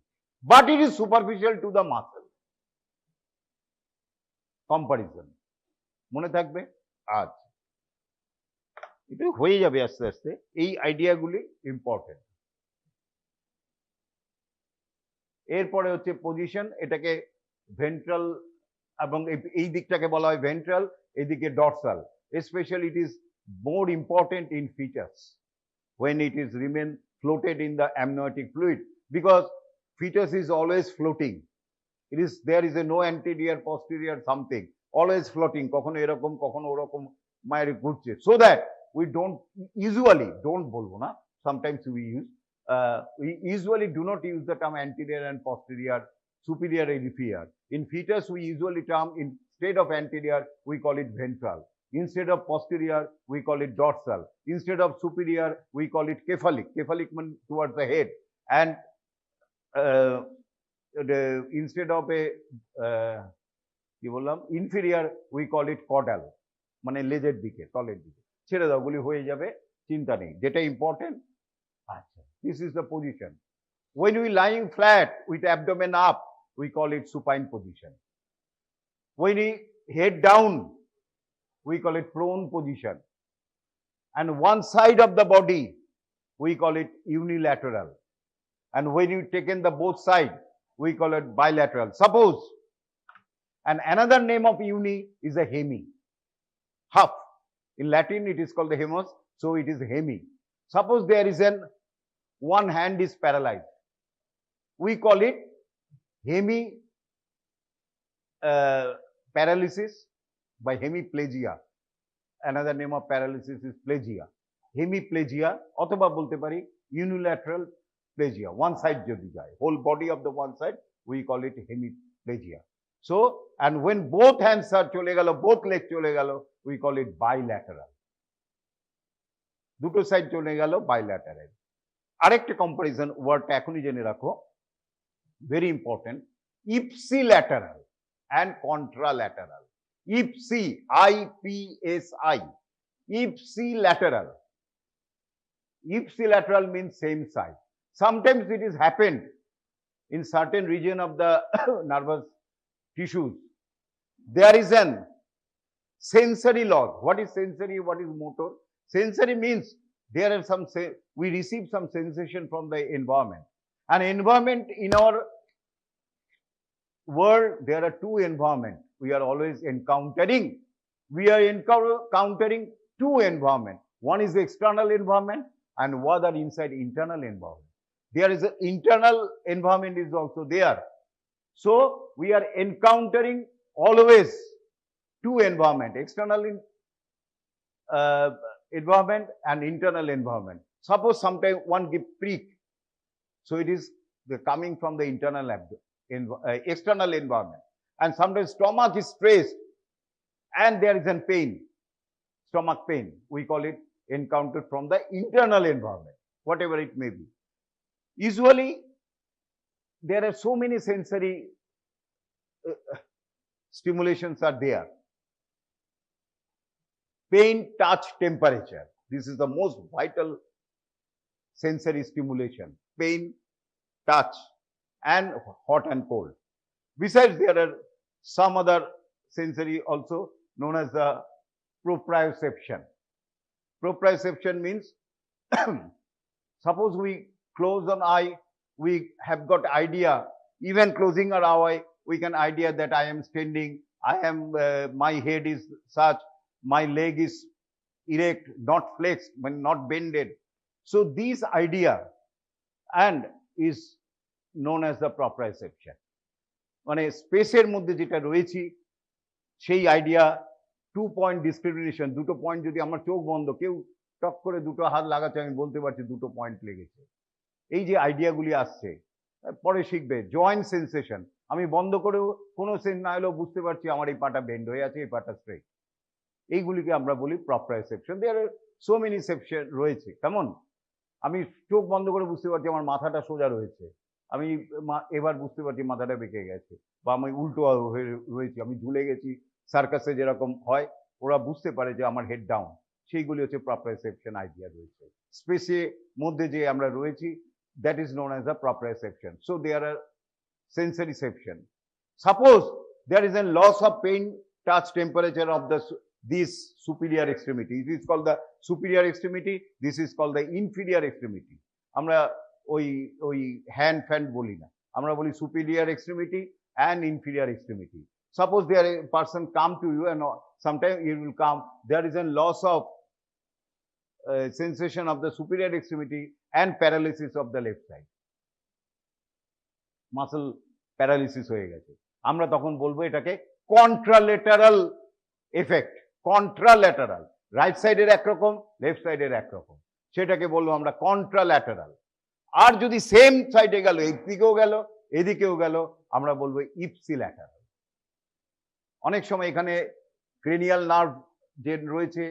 but it is superficial to the muscle. Comparison মনে থাকবে. আচ্ছা, এটা হয়ে যাবে আস্তে আস্তে. এই আইডিয়াগুলি important. এরপরে হচ্ছে পজিশন, এটাকে ভেন্ট্রাল এবং এই দিকটাকে বলা হয় ভেন্ট্রাল, এদিকে dorsal. Specially it is more important in foetus. when it is remain floated in the amniotic fluid, because fetus is always floating. There is a no anterior, posterior something, always floating, কখনো এরকম কখনো ওরকম মায়ের ঘুরছে, so that we don't বলবো না, sometimes we usually do not use the term anterior and posterior, superior and inferior. In fetus we usually term, instead of anterior we call it ventral, instead of posterior we call it dorsal, instead of superior we call it cephalic means towards the head, and instead of a inferior we call it caudal, মানে লেজের দিকে, তলের দিকে। ছেড়ে দাও, গুলি হয়ে যাবে, চিন্তা নেই। যেটা ইম্পর্টেন্ট, আচ্ছা, this is the position. When we lying flat with abdomen up, we call it supine position. When we head down, we call it prone position. And one side of the body, we call it unilateral. And when you taken the both side, we call it bilateral. Suppose, and another name of uni is a hemi, half. In Latin it is called the hemos, so it is hemi. Suppose there is one hand is paralyzed, we call it hemi paralysis by hemiplegia. Another name of paralysis is plegia, hemiplegia, অথবা বলতে পারি unilateral plegia, one side যদি যায়, whole body of the one side, we call it hemiplegia. So, and when both hands are চলে গেল, both legs চলে গেল, we call it bilateral. দুটো সাইড চলে গেল, bilateral. আরেকটা কম্পারিজন ওয়ার্ডটা এখনই জেনে রাখো, very important, ipsilateral and contralateral. Ipsi, IPSI, ipsilateral. Ipsilateral means same side. Sometimes it is happened in certain region of the nervous tissues. There is an sensory loss. What is sensory? What is motor? Sensory means there are some, we receive some sensation from the environment. An environment in our world, there are two environments we are always encountering. We are encountering two environments. One is the external environment and one are inside internal environment. There is an internal environment is also there. So we are encountering always two environment, external environment and internal environment. Suppose sometime one give prick, so it is coming from the internal external environment, and sometimes stomach is stressed and there is a pain, stomach pain, we call it encountered from the internal environment, whatever it may be. Usually there are so many sensory stimulations are there. Pain, touch, temperature. This is the most vital sensory stimulation. Pain, touch, and hot and cold. Besides, there are some other sensory also known as the proprioception. Proprioception means suppose we close an eye, we have got idea, even closing our eye, we can idea that I am standing, I am, my head is such, my leg is erect, not flexed, but not bended. So this idea and is known as the proprioception. মানে স্পেসের মধ্যে যেটা রয়েছে সেই idea, 2 point discrimination, দুটো point যদি আমার চোখ বন্ধ, কেউ টক করে দুটো হাত লাগাচ্ছে, আমি বলতে পারছি দুটো পয়েন্ট লেগেছে। এই যে আইডিয়াগুলি আসছে, পরে শিখবে। জয়েন্ট সেন্সেশন, আমি বন্ধ করেও কোনো সেন্স না হলেও বুঝতে পারছি আমার এই পাটা বেন্ড হয়ে আছে, এই পাটা স্ট্রেট। এইগুলিকে আমরা বলি প্রপ্রায়োসেপশন। দেয়ার আর সো মেনি সেপশন রয়েছে। কেমন, আমি চোখ বন্ধ করে বুঝতে পারছি আমার মাথাটা সোজা রয়েছে, আমি এবার বুঝতে পারছি মাথাটা বেঁকে গেছে, বা আমি উল্টো হয়ে রয়েছি, আমি ঝুলে গেছি, সার্কাসে যেরকম হয় ওরা বুঝতে পারে যে আমার হেড ডাউন, সেইগুলি হচ্ছে প্রপ্রায়োসেপশন আইডিয়া রয়েছে। স্পেসে মধ্যে যে আমরা রয়েছি, that is known as a proprioception. So there are sensoryception. Suppose there is a loss of pain, touch, temperature of this superior extremity. It is called the superior extremity. This is called the inferior extremity. আমরা ওই hand ফ্যান্ড বলি না, আমরা বলি superior extremity and inferior extremity. Suppose there a person come to you and sometime you will come, there is a loss of sensation of the superior extremity and paralysis of the left side. Muscle paralysis হয়ে গেছে, আমরা তখন বলবো এটাকে কন্ট্রালেটারাল effect. কন্ট্রালেটারাল, right সাইডের একরকম, left সাইডের একরকম, সেটাকে বলবো আমরা কন্ট্রাল্যাটারাল। আর যদি সেম সাইডে গেল, একদিকেও গেল এদিকেও গেল, আমরা বলবো ইপসিল্যাটারাল। অনেক সময় এখানে ক্রেনিয়াল নার্ভ যে রয়েছে,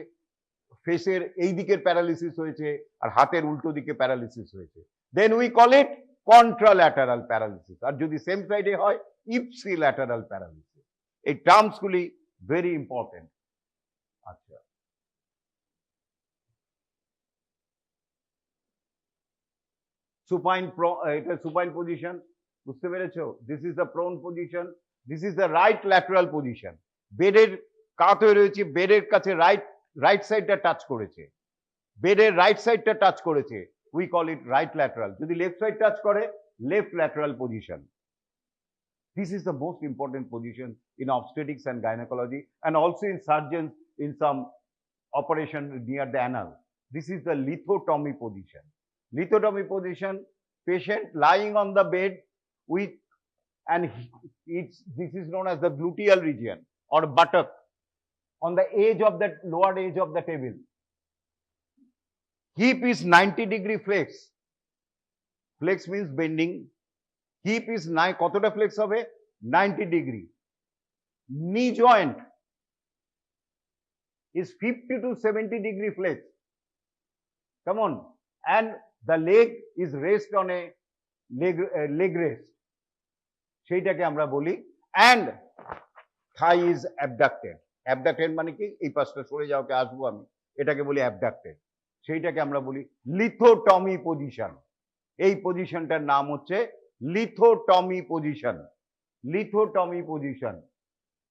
ফেসের এই দিকের প্যারালিসিস হয়েছে আর হাতের উল্টো দিকে প্যারালিসিস হয়েছে, then we call it contralateral paralysis. আর যদি সেম সাইডে হয়, ইপসিল্যাটারাল প্যারালিসিস। এই টার্মসগুলি ভেরি ইম্পর্টেন্ট। আচ্ছা, সুপাইন, এটা সুপাইন পজিশন, বুঝতে পেরেছো? This is the prone position, this is the right lateral position. বেডের কাত হয়ে রয়েছে, বেডের কাছে রাইট সাইডটা টাচ করেছে, বেডের রাইট সাইডটা টাচ করেছে, we call it right lateral. যদি লেফট সাইড টাচ করে, left lateral position. This is the most important position in obstetrics and gynecology, and also in surgeons in some operation near the anal. This is the lithotomy position. Lithotomy position, patient lying on the bed with, and this is known as the gluteal region or buttock on the edge of the lower edge of the table. Hip is 90-degree flex. Flex means bending. Hip is কতটা flakes হবে? 90 degree. Knee joint is 50 to 70 degree flex. Come on. And the leg is rest on a leg rest. সেইটাকে আমরা বলি, and thigh is abducted. Abducted মানে কি? এই পাশটা সরে যাওয়াকে আসবো আমি, এটাকে বলি abducted। সেইটাকে আমরা বলি লিথোটমি পজিশন। এই পজিশনটার নাম হচ্ছে lithotomy position. Lithotomy position.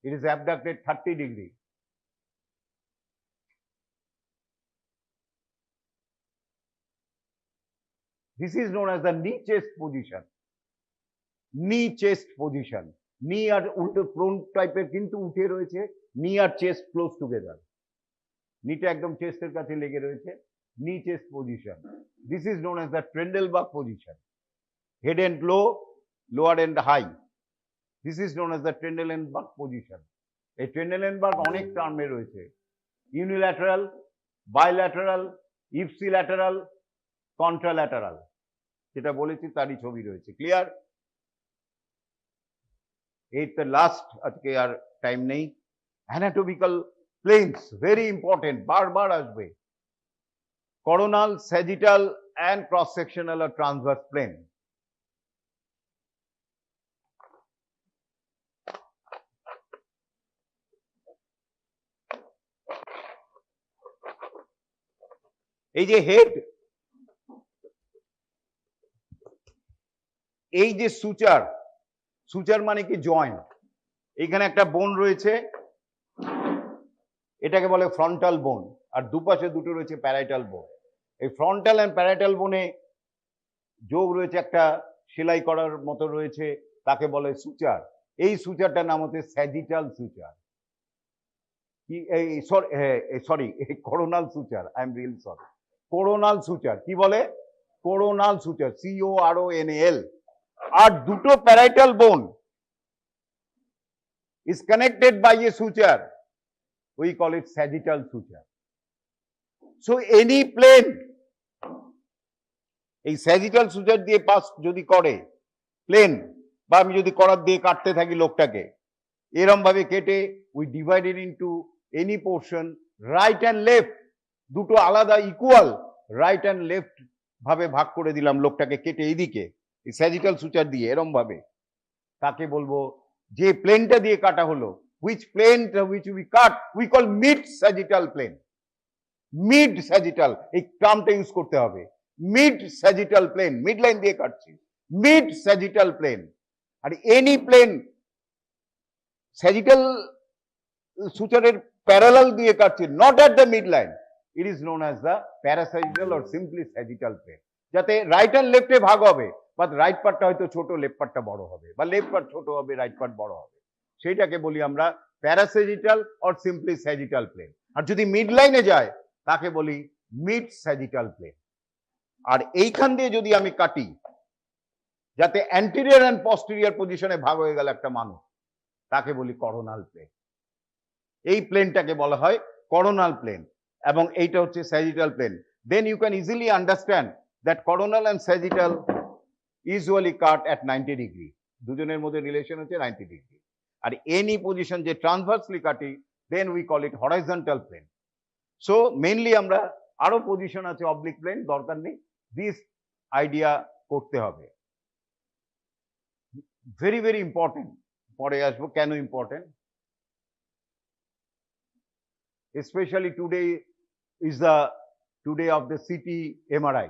It is abducted 30 degree. This is known as the knee chest position. Knee chest position. Knee আর উল্টো prone টাইপের কিন্তু উঠে রয়েছে, knee আর chest close together. নিটা একদম চেস্টের কাছে লেগে রয়েছে, knee chest position. This is known as the Trendelenburg position. Head end low, lower end high. This is known as the Trendelenburg position. এই Trendelenburg অনেক টার্মে রয়েছে, ইউনিল্যাটারাল, বাইল্যাটারাল, ইপসিল্যাটারাল, কন্ট্রাল্যাটারাল, যেটা বলেছি তারই ছবি রয়েছে। ক্লিয়ার? এই তো লাস্ট, আজকে আর টাইম নেই। অ্যানাটমিক্যাল প্লেনস ভেরি ইম্পর্টেন্ট, বারবার আসবে। Coronal, sagittal and cross sectional আর ট্রান্সভার্স প্লেন। এই যে হেড, এই যে সুচার, সুচার মানে কি? জয়েন্ট। এখানে একটা বোন রয়েছে, এটাকে বলে ফ্রন্টাল বোন, আর দুপাশে দুটো রয়েছে প্যারাইটাল বোন। এই ফ্রন্টাল এন্ড প্যারাইটাল বোনে যোগ রয়েছে, একটা সেলাই করার মতো রয়েছে, তাকে বলে সুচার। এই সুচারটার নাম হচ্ছে স্যাজিটাল সুচার। কি sorry, coronal suture, I am really sorry. Coronal suture কি বলে? কোরোনাল সুচার, CORONAL। আর দুটো প্যারাইটাল বোন is connected by a suture, we call it sagittal suture. So any plane এই sagittal suture দিয়ে পাস যদি করে প্লেন, বা আমি যদি করার দিয়ে কাটতে থাকি লোকটাকে, এরম ভাবে কেটে we divided into any portion, right and left, দুটো আলাদা ইকুয়াল রাইট অ্যান্ড লেফট ভাবে ভাগ করে দিলাম লোকটাকে কেটে এইদিকে, এই স্যাজিটাল সুচার দিয়ে এরম ভাবে, তাকে বলবো যে প্লেনটা দিয়ে কাটা হলো, which plane which we cut we call mid sagittal plane. Mid sagittal, এই টার্মটা ইউজ করতে হবে, mid sagittal plane, mid line দিয়ে কাটছি, mid sagittal plane। আর এনি প্লেন sagittal সুচারের প্যারালাল দিয়ে কাটছি, not at the midline, it is known as the parasagittal or simply sagittal plane। যাতে right and লেফটে ভাগ হবে, বাট রাইট পার্টটা হয়তো ছোট, লেফট পার্টটা বড় হবে, বা লেফট পার্ট ছোট হবে, রাইট পার্ট বড় হবে, সেইটাকে বলি আমরা প্যারাসেজিটাল অর সিম্পলি স্যাজিটাল প্লেন। আর যদি মিড লাইনে যায় তাকে বলি মিড স্যাজিটাল প্লেন। আর এইখান দিয়ে যদি আমি কাটি, যাতে অ্যান্টেরিয়র অ্যান্ড পস্টেরিয়র পজিশনে ভাগ হয়ে গেল একটা মানুষ, তাকে বলি করোনাল প্লেন। এই প্লেনটাকে বলা হয় করোনাল প্লেন, এবং এইটা হচ্ছে sagittal plane. Then you can easily understand that coronal and sagittal usually cut at 90 degree. দুজনের মধ্যে রিলেশন হচ্ছে 90 ডিগ্রি। আর এনি পজিশন যে ট্রান্সভার্সলি কাটি, then we call it horizontal plane. So mainly আমরা আরো পজিশন আছে অবলিক প্লেন, দরকার নেই, দিস আইডিয়া করতে হবে। ভেরি ভেরি ইম্পর্টেন্ট, পরে আসবো কেন important. Especially today is the today of the CT MRI.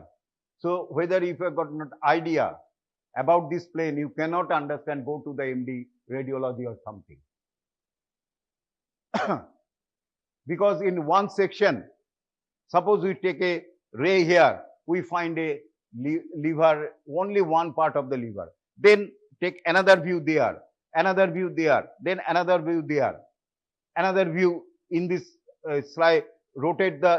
So whether if you have got an idea about this plane, you cannot understand, go to the MD radiology or something. Because in one section, suppose we take a ray here, we find a liver, only one part of the liver. Then take another view there, another view there, then another view there, another view in this slide, rotate the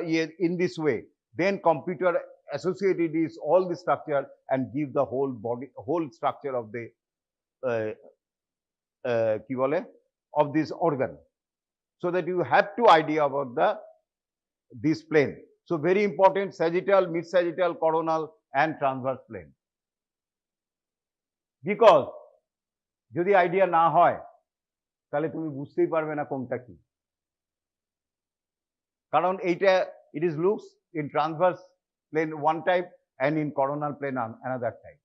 in this way. Then computer associated is all the structure and give the whole body, whole structure of the of this organ, so that you have to idea about this plane. So very important, sagittal, mid sagittal, coronal and transverse plane. Because যদি idea না হয় তাহলে তুমি বুঝতেই পারবে না কোনটা কি। কারণ এইটা it is looks in transverse plane one type and in coronal plane another type.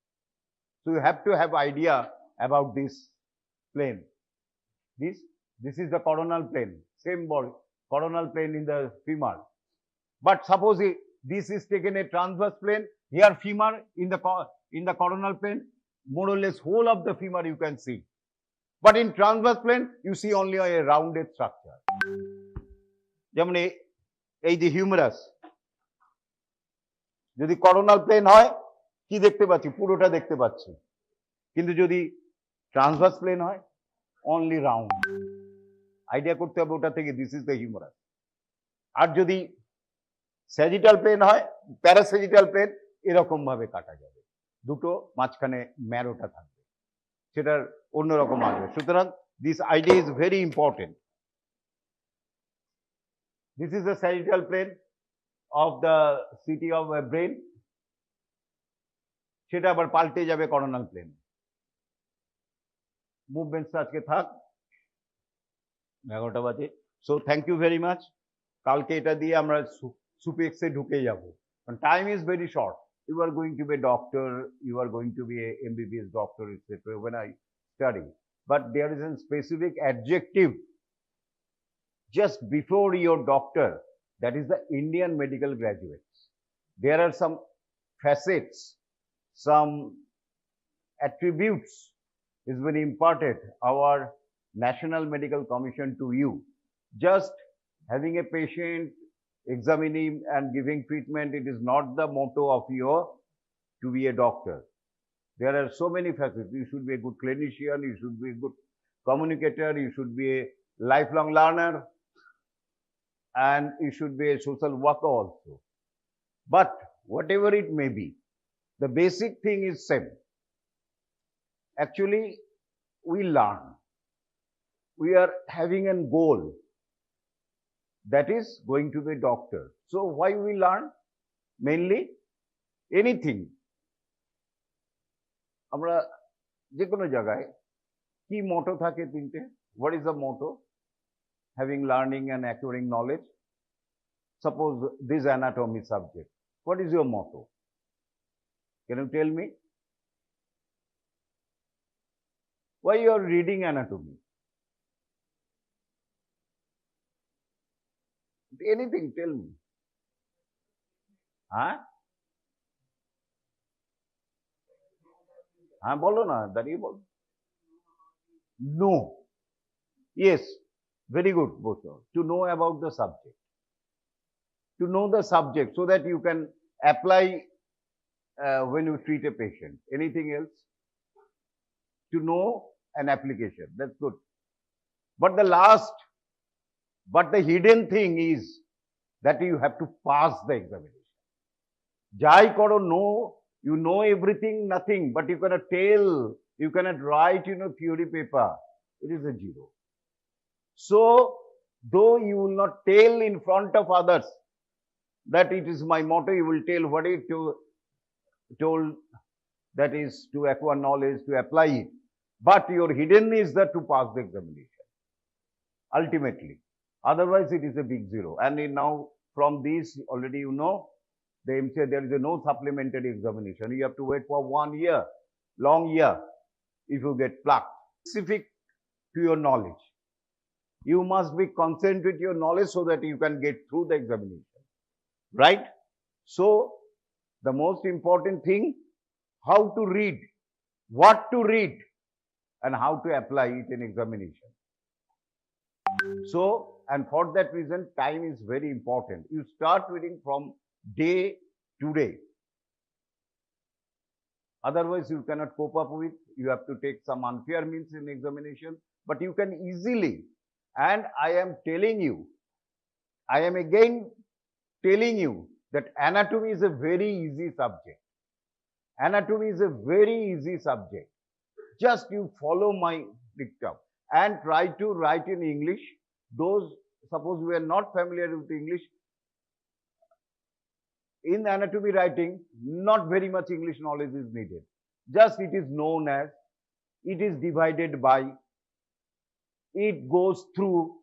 So you have to have idea about this plane. This is the coronal plane, same body, coronal plane in the femur. But suppose this is taken a transverse plane, here femur in the coronal plane, more or less whole of the femur you can see. But in transverse plane, you see only a rounded structure. যেমন এই যে humorous, যদি coronal plane হয় কি দেখতে পাচ্ছি, পুরোটা দেখতে পাচ্ছি, কিন্তু যদি ট্রান্সভার্স প্লেন হয় অনলি রাউন্ড। আইডিয়া করতে হবে ওটা থেকে দিস ইজ দ্য হিউমারাস। আর যদি স্যাজিটাল প্লেন হয়, প্যারাস্যাজিটাল প্লেন, এরকম ভাবে কাটা যাবে, দুটো মাঝখানে ম্যারোটা থাকবে, সেটার অন্যরকম আসবে। সুতরাং this idea is very important. This is the sagittal plane of the CT of a brain. সেটা আবার পাল্টে যাবে করোনাল প্লেন। মুভমেন্টস আজকে থাক, 11টা বাজে। So thank you very much. কালকে এটা দিয়ে আমরা সুপেক্সে ঢুকে যাব। Time is very short. You are going to be a doctor, you are going to be a MBBS doctor, etc. when I study. But there is a specific adjective just before your doctor, that is the Indian medical graduates. There are some facets, some attributes is been imparted our National Medical Commission to you. Just having a patient, examining and giving treatment, it is not the motto of your to be a doctor. There are so many facets. You should be a good clinician, you should be a good communicator, you should be a lifelong learner, and you should be a social worker also. But whatever it may be, the basic thing is same. Actually, we learn. We are having a goal, that is going to be a doctor. So why we learn? Mainly anything. আমরা যে কোনো জায়গায় কি মোটো থাকে তিনটে? What is the motto? Having learning and acquiring knowledge. Suppose this anatomy subject, what is your motto? Can you tell me? Why you are reading anatomy? Anything, tell me. হ্যাঁ বলো না, দাঁড়িয়ে বলো। No. Yes, very good, both. To know about the subject. To know the subject so that you can apply when you treat a patient. Anything else? To know an application. That's good. But the hidden thing is that you have to pass the examination. Jai koro, no, you know everything, nothing, but you cannot tell, you cannot write, theory paper. It is a 0. So, though you will not tell in front of others that it is my motto, you will tell what it told, that is to acquire knowledge, to apply it. But your hidden is that to pass the examination, ultimately. Otherwise, it is a big 0. And now, from this, already you know, the MCA, there is no supplementary examination. You have to wait for 1 year, long year, if you get plucked. Specific to your knowledge. You must be concentrated with your knowledge so that you can get through the examination. Right? So, the most important thing, how to read, what to read, and how to apply it in examination. So, and for that reason, time is very important. You start reading from day to day. Otherwise, you cannot cope up with. You have to take some unfair means in examination. But you can easily, and I am telling you, I am again telling you that anatomy is a very easy subject. Anatomy is a very easy subject. Just you follow my dictum and try to write in English. Those, suppose we are not familiar with English, in anatomy writing, not very much English knowledge is needed. Just it is known as, it is divided by, it goes through,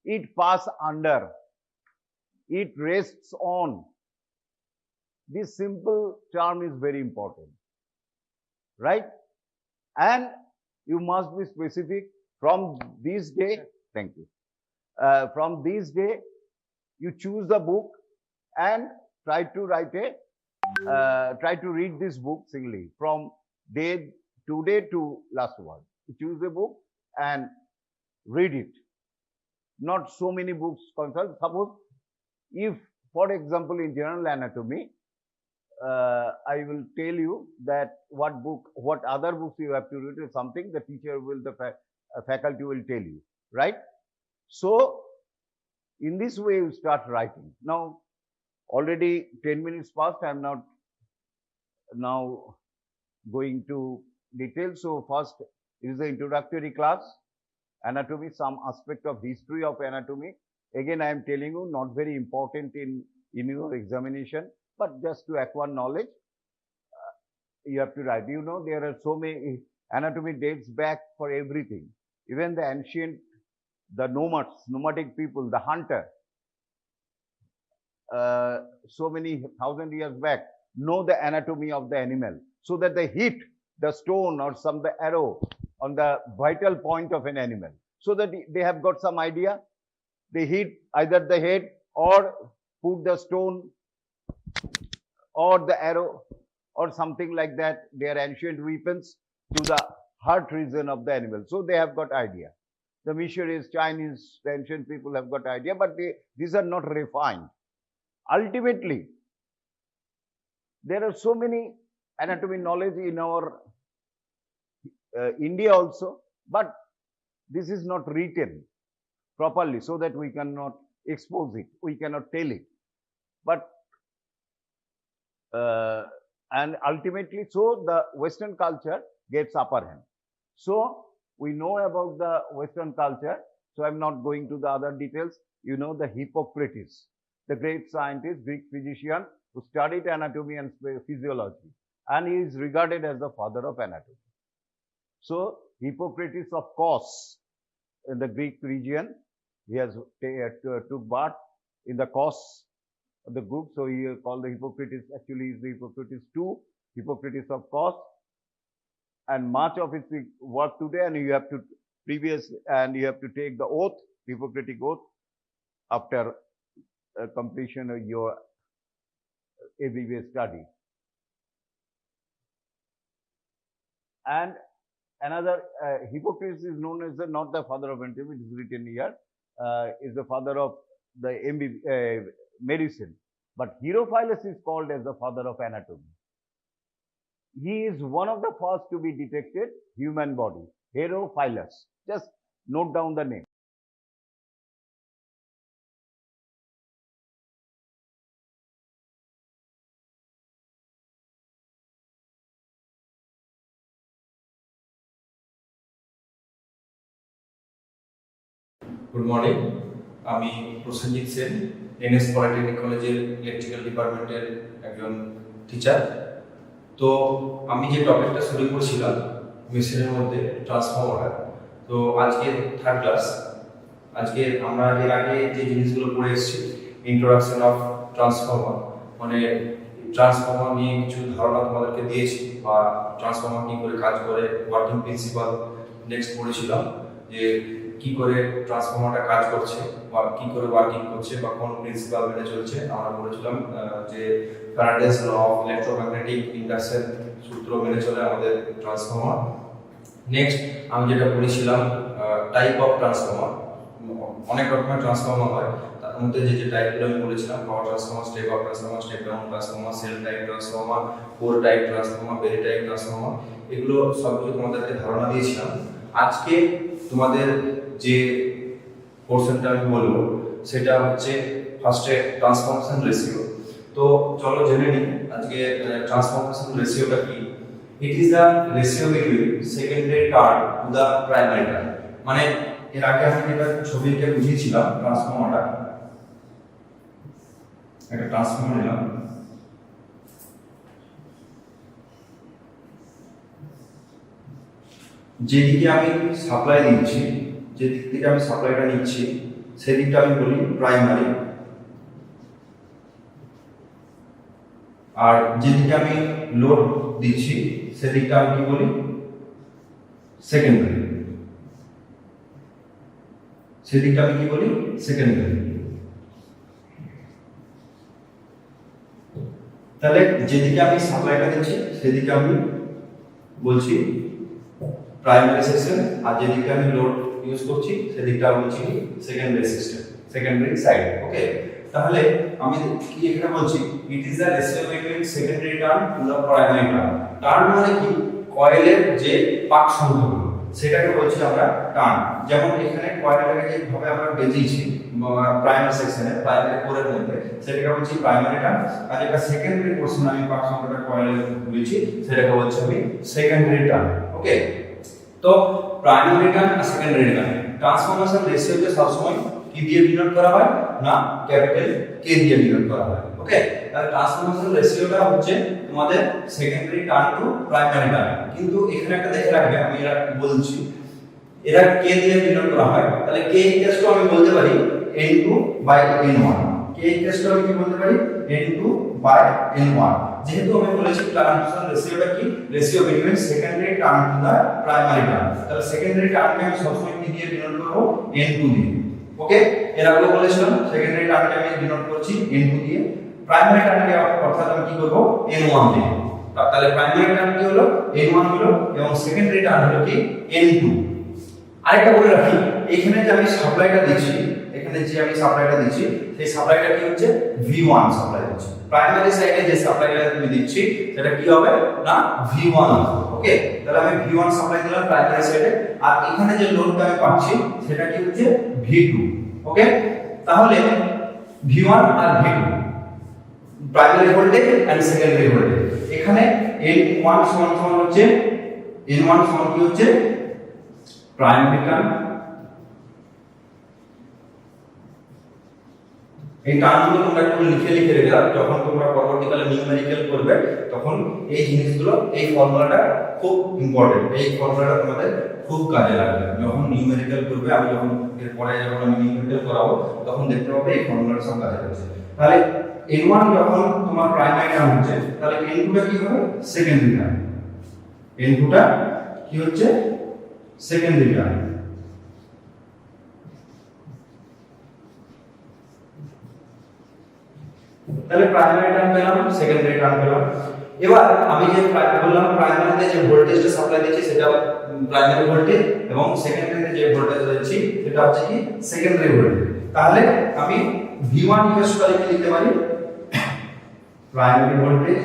it pass under, it rests on. This simple term is very important, right? And you must be specific from this day. Thank you. From this day, you choose the book and try to write try to read this book singly from today to last one. You choose a book and read it. Not so many books consult. Suppose if, for example, in general anatomy, I will tell you that what other books you have to read is something the teacher will, the faculty will tell you, right? So, in this way you start writing. Now, already 10 minutes passed, I am not now going to details. So, first is the introductory class, anatomy, some aspect of history of anatomy. Again, I am telling you, not very important in your examination, but just to acquire knowledge, you have to write. You know, there are so many, anatomy dates back for everything. Even the ancient, the nomads, nomadic people, the hunter, so many thousand years back, know the anatomy of the animal, so that they hit the stone or the arrow on the vital point of an animal, so that they have got some idea. They hit either the head or put the stone or the arrow or something like that, their ancient weapons, to the heart region of the animal. So they have got idea. The missionaries, Chinese, the ancient people have got idea, but these are not refined. Ultimately, there are so many anatomy knowledge in our India also, but this is not written properly so that we cannot expose it, we cannot tell it. But and ultimately, so the Western culture gets upper hand. So we know about the Western culture. So I'm not going to the other details. You know the Hippocrates, the great scientist, Greek physician who studied anatomy and physiology, and he is regarded as the father of anatomy. So Hippocrates of Kos in the Greek region, he has took birth in the Kos of the group. So he is called the Hippocrates. Actually, is the Hippocrates II, Hippocrates of Kos, and much of its work today. And you have to you have to take the oath, Hippocratic oath, after completion of your MBBS study. And another, Hippocrates is known as not the father of anatomy, it is written here, is the father of the medicine. But Herophilus is called as the father of anatomy. He is one of the first to be detected human body, Herophilus. Just note down the name. Good morning, আমি Prosenjit Sen, NS polytechnic কলেজের electrical ডিপার্টমেন্টের একজন teacher. তো আমি যে টপিকটা শুরু করেছিলাম মেশিনের মধ্যে ট্রান্সফর্মার, তো আজকে থার্ড ক্লাস। আজকে আমরা এর আগে যে জিনিসগুলো পড়ে এসেছি, ইন্ট্রোডাকশন অফ ট্রান্সফর্মার, মানে ট্রান্সফর্মার নিয়ে কিছু ধারণা তোমাদেরকে দিয়েছি, বা ট্রান্সফর্মার কী করে কাজ করে, ওয়ার্কিং প্রিন্সিপাল নেক্সট পড়েছিলাম, যে কি করে ট্রান্সফর্মারটা কাজ করছে বা কি করে ওয়ার্কিং করছে বা কোন প্রিন্সিপাল মেনে চলছে। আমরা বলেছিলাম যে Faraday's law of electromagnetic induction সূত্র মেনে চলে আমাদের ট্রান্সফর্মার। নেক্সট আমি যেটা পড়েছিলাম টাইপ অফ ট্রান্সফর্মার, অনেক রকমের ট্রান্সফর্মার হয়, তার মধ্যে যে টাইপগুলো আমি বলেছিলাম, power transformer, step up transformer, step down transformer, shell type transformer, core type transformer, berry type transformer, এগুলো সবগুলো তোমাদেরকে ধারণা দিয়েছিলাম। আজকে তোমাদের যে পোর্শনটা আমি বলবো সেটা হচ্ছে ফার্স্টে ট্রান্সফরমেশন রেশিও। তো চলো জেনে নিই আজকে ট্রান্সফরমেশন রেশিওটা কি। ইট is the ratio between secondary turn two the primary turn. মানে এর আগে আমি যেটা ছবিতে বুঝিয়েছিলাম, ট্রান্সফর্মারটা, একটা ট্রান্সফর্মার নিলাম, যেদিকে আমি সাপ্লাই দিচ্ছি, যে দিক থেকে আমি সাপ্লাইটা নিচ্ছি সেদিকটা আমি বলি প্রাইমারি, আর যেদিকে আমি লোড দিচ্ছি সেদিকটা আমি কি বলি সেকেন্ডারি, সেদিকটা আমি কি বলি সেকেন্ডারি। তাহলে যেদিকে আমি সাপ্লাইটা দিচ্ছি সেদিকে আমি বলছি প্রাইমারি সেকশন, আর যেদিকে আমি লোড ইউজ করছি সেদিকটা বলছি সেকেন্ডারি সিস্টেম, সেকেন্ডারি সাইড। ওকে, তাহলে আমি কি এখানে বলছি, ইট is the ratio between secondary turn two the primary turn. Turn মানে কি, কয়েলের যে পাক সংখ্যাগুলো সেটাকে বলছি আমরা টার্ন। যেমন এখানে কয়েলটাকে যেভাবে আমরা বেজিয়েছি প্রাইমারি সেকশনে, প্রাইমারি কোরের মধ্যে, সেটাকে বলছি প্রাইমারি টার্ন। আর যেটা সেকেন্ডারি পোরশন আমি পাক সংখ্যাটা কয়েলে বলছি সেটাকে বলছি আমি সেকেন্ডারি টার্ন। ওকে, তো প্রাইমারি টার্ন আর সেকেন্ডারি টার্ন ট্রান্সফরমেশন রেশিওকে সবসময় কি দিয়ে ডিনোট করা হয় না, ক্যাপিটাল কে দিয়ে ডিনোট করা হয়। ওকে, তাহলে ট্রান্সফরমেশন রেশিওটা হচ্ছে তোমাদের secondary turn to primary turn. কিন্তু এখানে একটা দেখে রাখবে, আমি এটা বলছি, এরা কে দিয়ে ডিনোট করা হয়। তাহলে কে ইকুয়াল টু আমি বলতে পারি n2 by n1। K equal to আমি কি বলতে পারি n2 বাই n1। যেহেতু আমি বলেছি ট্রান্সফরমেশন রেশিওটা কি, ratio between secondary turn to the primary turn. তাহলে সেকেন্ডারি টার্নকে আমি সবসময় কি দিয়ে ডিনোট করব, n2 দিয়ে। ওকে, এর আগে বলেছিলাম সেকেন্ডারি টার্নকে আমি ডিনোট করছি n2 দিয়ে, প্রাইমারি টার্নকে অর্থাৎ আমি কি করব n1 দিয়ে। তাহলে প্রাইমারি টার্ন কি হলো n1 হলো, এবং সেকেন্ডারি টার্ন হলো কি n2। আরেকটা বলে রাখি, এখানে যে আমি সাপ্লাইটা দিচ্ছি, এখানে যে আমি সাপ্লাইটা দিচ্ছি সেই সাপ্লাইটা কি হচ্ছে V1 সাপ্লাই দিচ্ছি। প্রাইমারি সাইডে যে সাপ্লাইটা আমি দিচ্ছি সেটা কি হবে না V1 হবে। ওকে, তাহলে আমি V1 সাপ্লাই দিলাম প্রাইমারি সাইডে, আর এখানে যে লোডটা আমি পাচ্ছি সেটা কি হচ্ছে V2। ওকে, তাহলে V1 আর V2 primary voltage and secondary voltage. এখানে N1 সমান সমান হচ্ছে N1 সমান কি হচ্ছে প্রাইমারি টার্ন। এই টার্মগুলো তোমরা একটু লিখে রেখে দাও, যখন তোমরা পরবর্তীকালে নিউমেরিক্যাল করবে তখন এই জিনিসগুলো, এই ফর্মুলাটা খুব ইম্পর্টেন্ট। এই ফর্মুলাটা তোমাদের খুব কাজে লাগবে যখন নিউমেরিক্যাল করবে। আমি যখন এরপরে যখন আমি নিউমেরিক্যাল করাবো তখন দেখতে পাবে এই ফর্মুলাটা সব কাজে লাগছে। তাহলে n1 যখন তোমার প্রাইমারি টার্ম হচ্ছে, তাহলে n2 টা কি হবে সেকেন্ডারি টার্ম। n2 টা কি হচ্ছে সেকেন্ডারি টার্ম। তাহলে প্রাইমারি টার্ম পেলাম, সেকেন্ডারি টার্ম পেলাম। এবার আমি যে বললাম প্রাইমারিতে যে ভোল্টেজটা সাপ্লাই দিচ্ছি সেটা প্রাইমারি ভোল্টেজ, এবং সেকেন্ডারিতে যে ভোল্টেজ দিচ্ছি সেটা হচ্ছে কি সেকেন্ডারি ভোল্টেজ। তাহলে আমি V1 ইকুয়াল টু লিখতে পারি প্রাইমারি ভোল্টেজ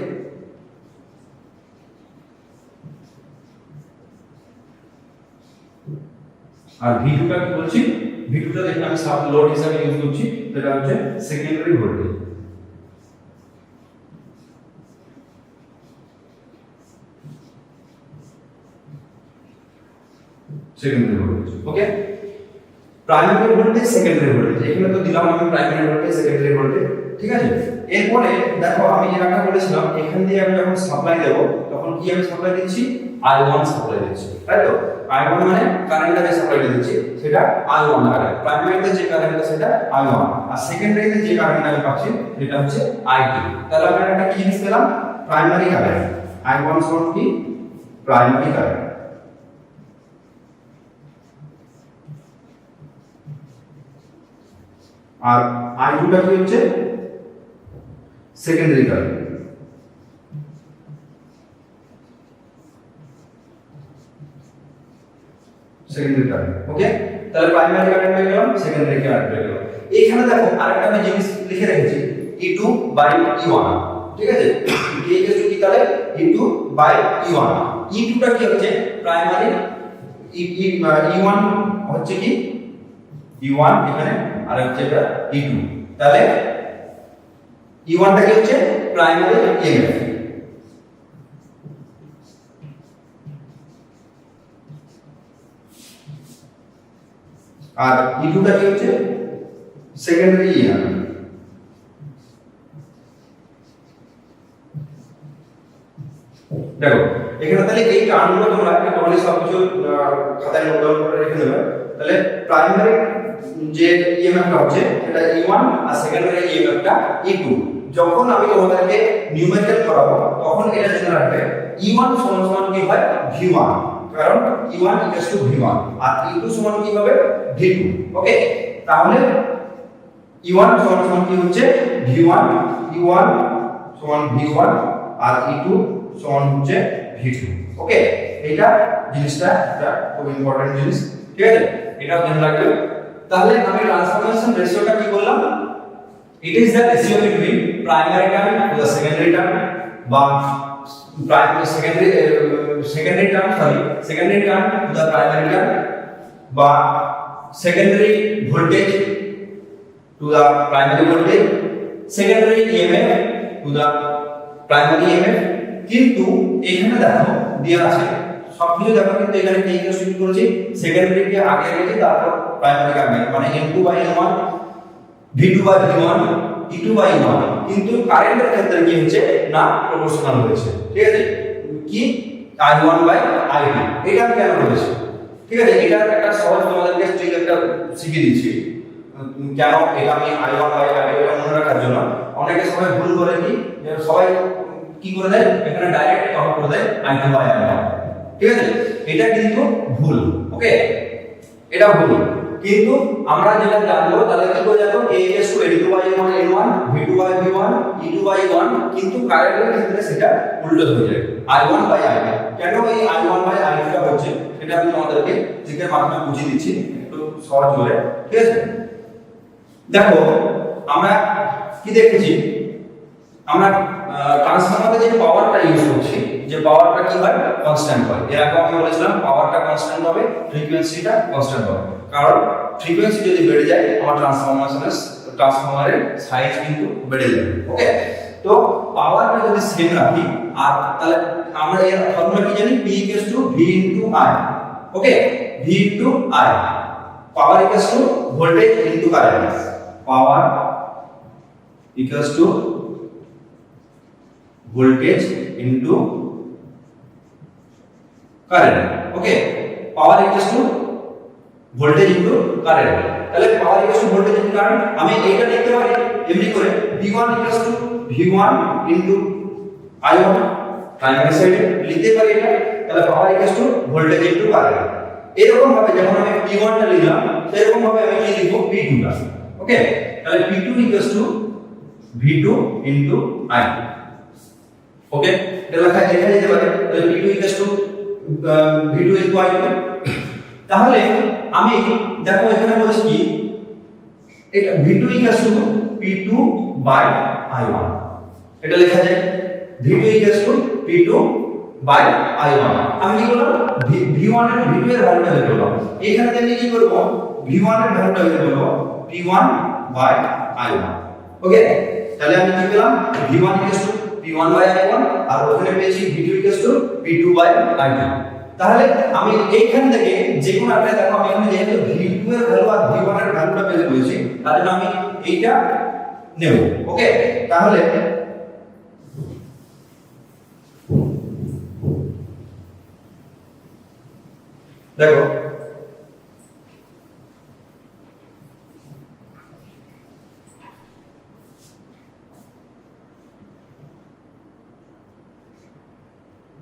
আর V2 টা কি বলছি, V2 টা দেখে আমি সাব লোড হিসাবে ইউজ করছি, সেটা হচ্ছে secondary voltage. Secondary voltage. Okay, primary voltage secondary voltage, এখানে তো দিলাম আমি প্রাইমারি ভোল্টেজ সেকেন্ডারি ভোল্টেজ, ঠিক আছে। এরপরে দেখো আমি এর আগে বলেছিলাম এখান দিয়ে আমি যখন সাপ্লাই দেব তখন কি আমি সাপ্লাই দিচ্ছি, I1 সাপ্লাই দিচ্ছি, তাই তো। I1 মানে কারেন্টটা যে সাপ্লাইটা দিচ্ছি সেটা I1 কারেন্ট, প্রাইমারিতে যে কারেন্টটা সেটা I1, আর সেকেন্ডারিতে যে কারেন্টটা আমি পাচ্ছি সেটা হচ্ছে I2। তাহলে আমরা একটা কি জিনিস পেলাম, প্রাইমারি কারেন্ট। I1 সমান কি, প্রাইমারি কারেন্ট, আর I2 টা কি হচ্ছে, সেকেন্ডারি কারেন্ট। সেকেন্ডারি কারেন্ট, ওকে। তাহলে প্রাইমারি কারেন্ট হয়ে গেল, সেকেন্ডারি কারেন্ট হয়ে গেল। এখানে দেখো আরেকটা আমি জিনিস লিখে রেখেছি, E2 বাই E1, ঠিক আছে। কি তাহলে E2 বাই E1, E2 টা কি হচ্ছে প্রাইমারি, E1 হচ্ছে কি E1 এখানে, আর হচ্ছে এটা E2। তাহলে E1 টা কি হচ্ছে প্রাইমারি EMF, আর E2 টা কি হচ্ছে সেকেন্ডারি EMF। দেখো এখানে তাহলে এই টার্মগুলো তোমরা একটুখানি সবকিছু খাতায় নোট ডাউন করে রেখে নেবে। তাহলে প্রাইমারি যে EMF টা হচ্ছে সেটা E1 আর সেকেন্ডারি EMF টা E2। যখন আমি তোমাদেরকে নিউমেরিক্যাল করাবো তখন এটা জেনে রাখবে E1 সমান সমান কি হয় V1, কারণ E1 V1, আর E2 সমান কি হবে V2, ওকে। তাহলে E1 সমান সমান কি হচ্ছে V1, E1 সমান V1 আর E2 সমান হচ্ছে V2, ওকে। এটা জিনিসটা এটা খুব ইম্পর্টেন্ট জিনিস, ঠিক আছে, এটা মনে রাখবে। তাহলে আমি ট্রান্সফরমেশন রেশিওটা কি বললাম, it is the ratio between primary term to the secondary term, বা secondary term to the primary term, বা secondary voltage to the primary voltage, secondary EMF to the primary EMF। কিন্তু এখানে দেখো দেয়া আছে সবকিছু দেখো, কিন্তু এখানে কি ইকুয়েশন করেছি, সেকেন্ডারি কে আগে রেখে তারপর প্রাইমারি কে আগে, মানে N2 by N1, V2 by V1, E2 by E1। কিন্তু কারেন্টের ক্ষেত্রে কি হচ্ছে না প্রপোর্শনাল হয়েছে, ঠিক আছে, কি I1 বাই I2। এটা আমি কেন বলেছি, ঠিক আছে, এটা একটা সহজ তোমাদেরকে ট্রিক একটা শিখিয়ে দিচ্ছি কেন এটা আমি I1 বাই I2 এটা মনে রাখার জন্য। অনেকে সবাই ভুল করে কি, সবাই কি করে দেয় এখানে ডাইরেক্ট কমন করে দেয় I2 বাই I1, ঠিক আছে, এটা কিন্তু ভুল, ওকে, এটা ভুল। কিন্তু আমরা যেটা জানবো তাহলে কি করে জানবো A N2 by N1, V2 by V1, E2 by E1, কিন্তু কারেন্টের ক্ষেত্রে সেটা উল্টো হয়ে যায় I1 বাই I2। কেন এই I1 বাই I2 টা হচ্ছে সেটা আমি তোমাদেরকে জিকের মাধ্যমে বুঝিয়ে দিচ্ছি একটু সহজ করে, ঠিক আছে। দেখো আমরা কি দেখেছি, আমরা ট্রান্সফরমারে যে পাওয়ারটা ইউজ করছি, যে পাওয়ারটা কি হয় কনস্ট্যান্ট হয়। এর আগে আমি বলেছিলাম পাওয়ারটা কনস্ট্যান্ট হবে, ফ্রিকোয়েন্সিটা কনস্ট্যান্ট হবে, কারণ ফ্রিকোয়েন্সি যদি বেড়ে যায় আমার ট্রান্সফরমারের সাইজ কিন্তু বেড়ে যাবে, ওকে। তো পাওয়ারটা যদি সেম রাখি, আর তাহলে আমরা এর ফর্মুলা কি জানি, P V I, okay, V I, power voltage into current, power voltage into current, okay. Power voltage into current, তাহলে পাওয়ার voltage into current আমি এইটা লিখতে পারি এমনি করে V1 V1 into I1, primary সাইডে লিখতে পারি এটা। তাহলে পাওয়ার voltage into current, এরকম ভাবে যখন আমি P1 টা লিখলাম সেরকম ভাবে আমি কি লিখব P2 টা, ওকে। তাহলে P2 V2 into I, ওকে। এটা লেখা যেতে পারে P2 V2 into I2। তাহলে আমি দেখো এখানে বলছি কি এটা V2 P2 বাই I1, এটা লেখা যায় V2 P2 বাই I1। আমি কি করলাম V1 এর V2 এর ভ্যালুটা বের করলাম, এখানে আমি কি করব V1 এর ভ্যালুটা বের করব P1 বাই I1, ওকে। তাহলে আমি কি পেলাম V1 P1 বাই I1, আর ওখানে পেয়েছি V2 P2 বাই I2, তাহলে আমি এইখান থেকে যে কোনো একটা দেখো আমি এখানে যেহেতু V2 এর ভ্যালু আর V1 এর ভ্যালুটা বের করেছি তার জন্য আমি এইটা নেব ওকে তাহলে দেখো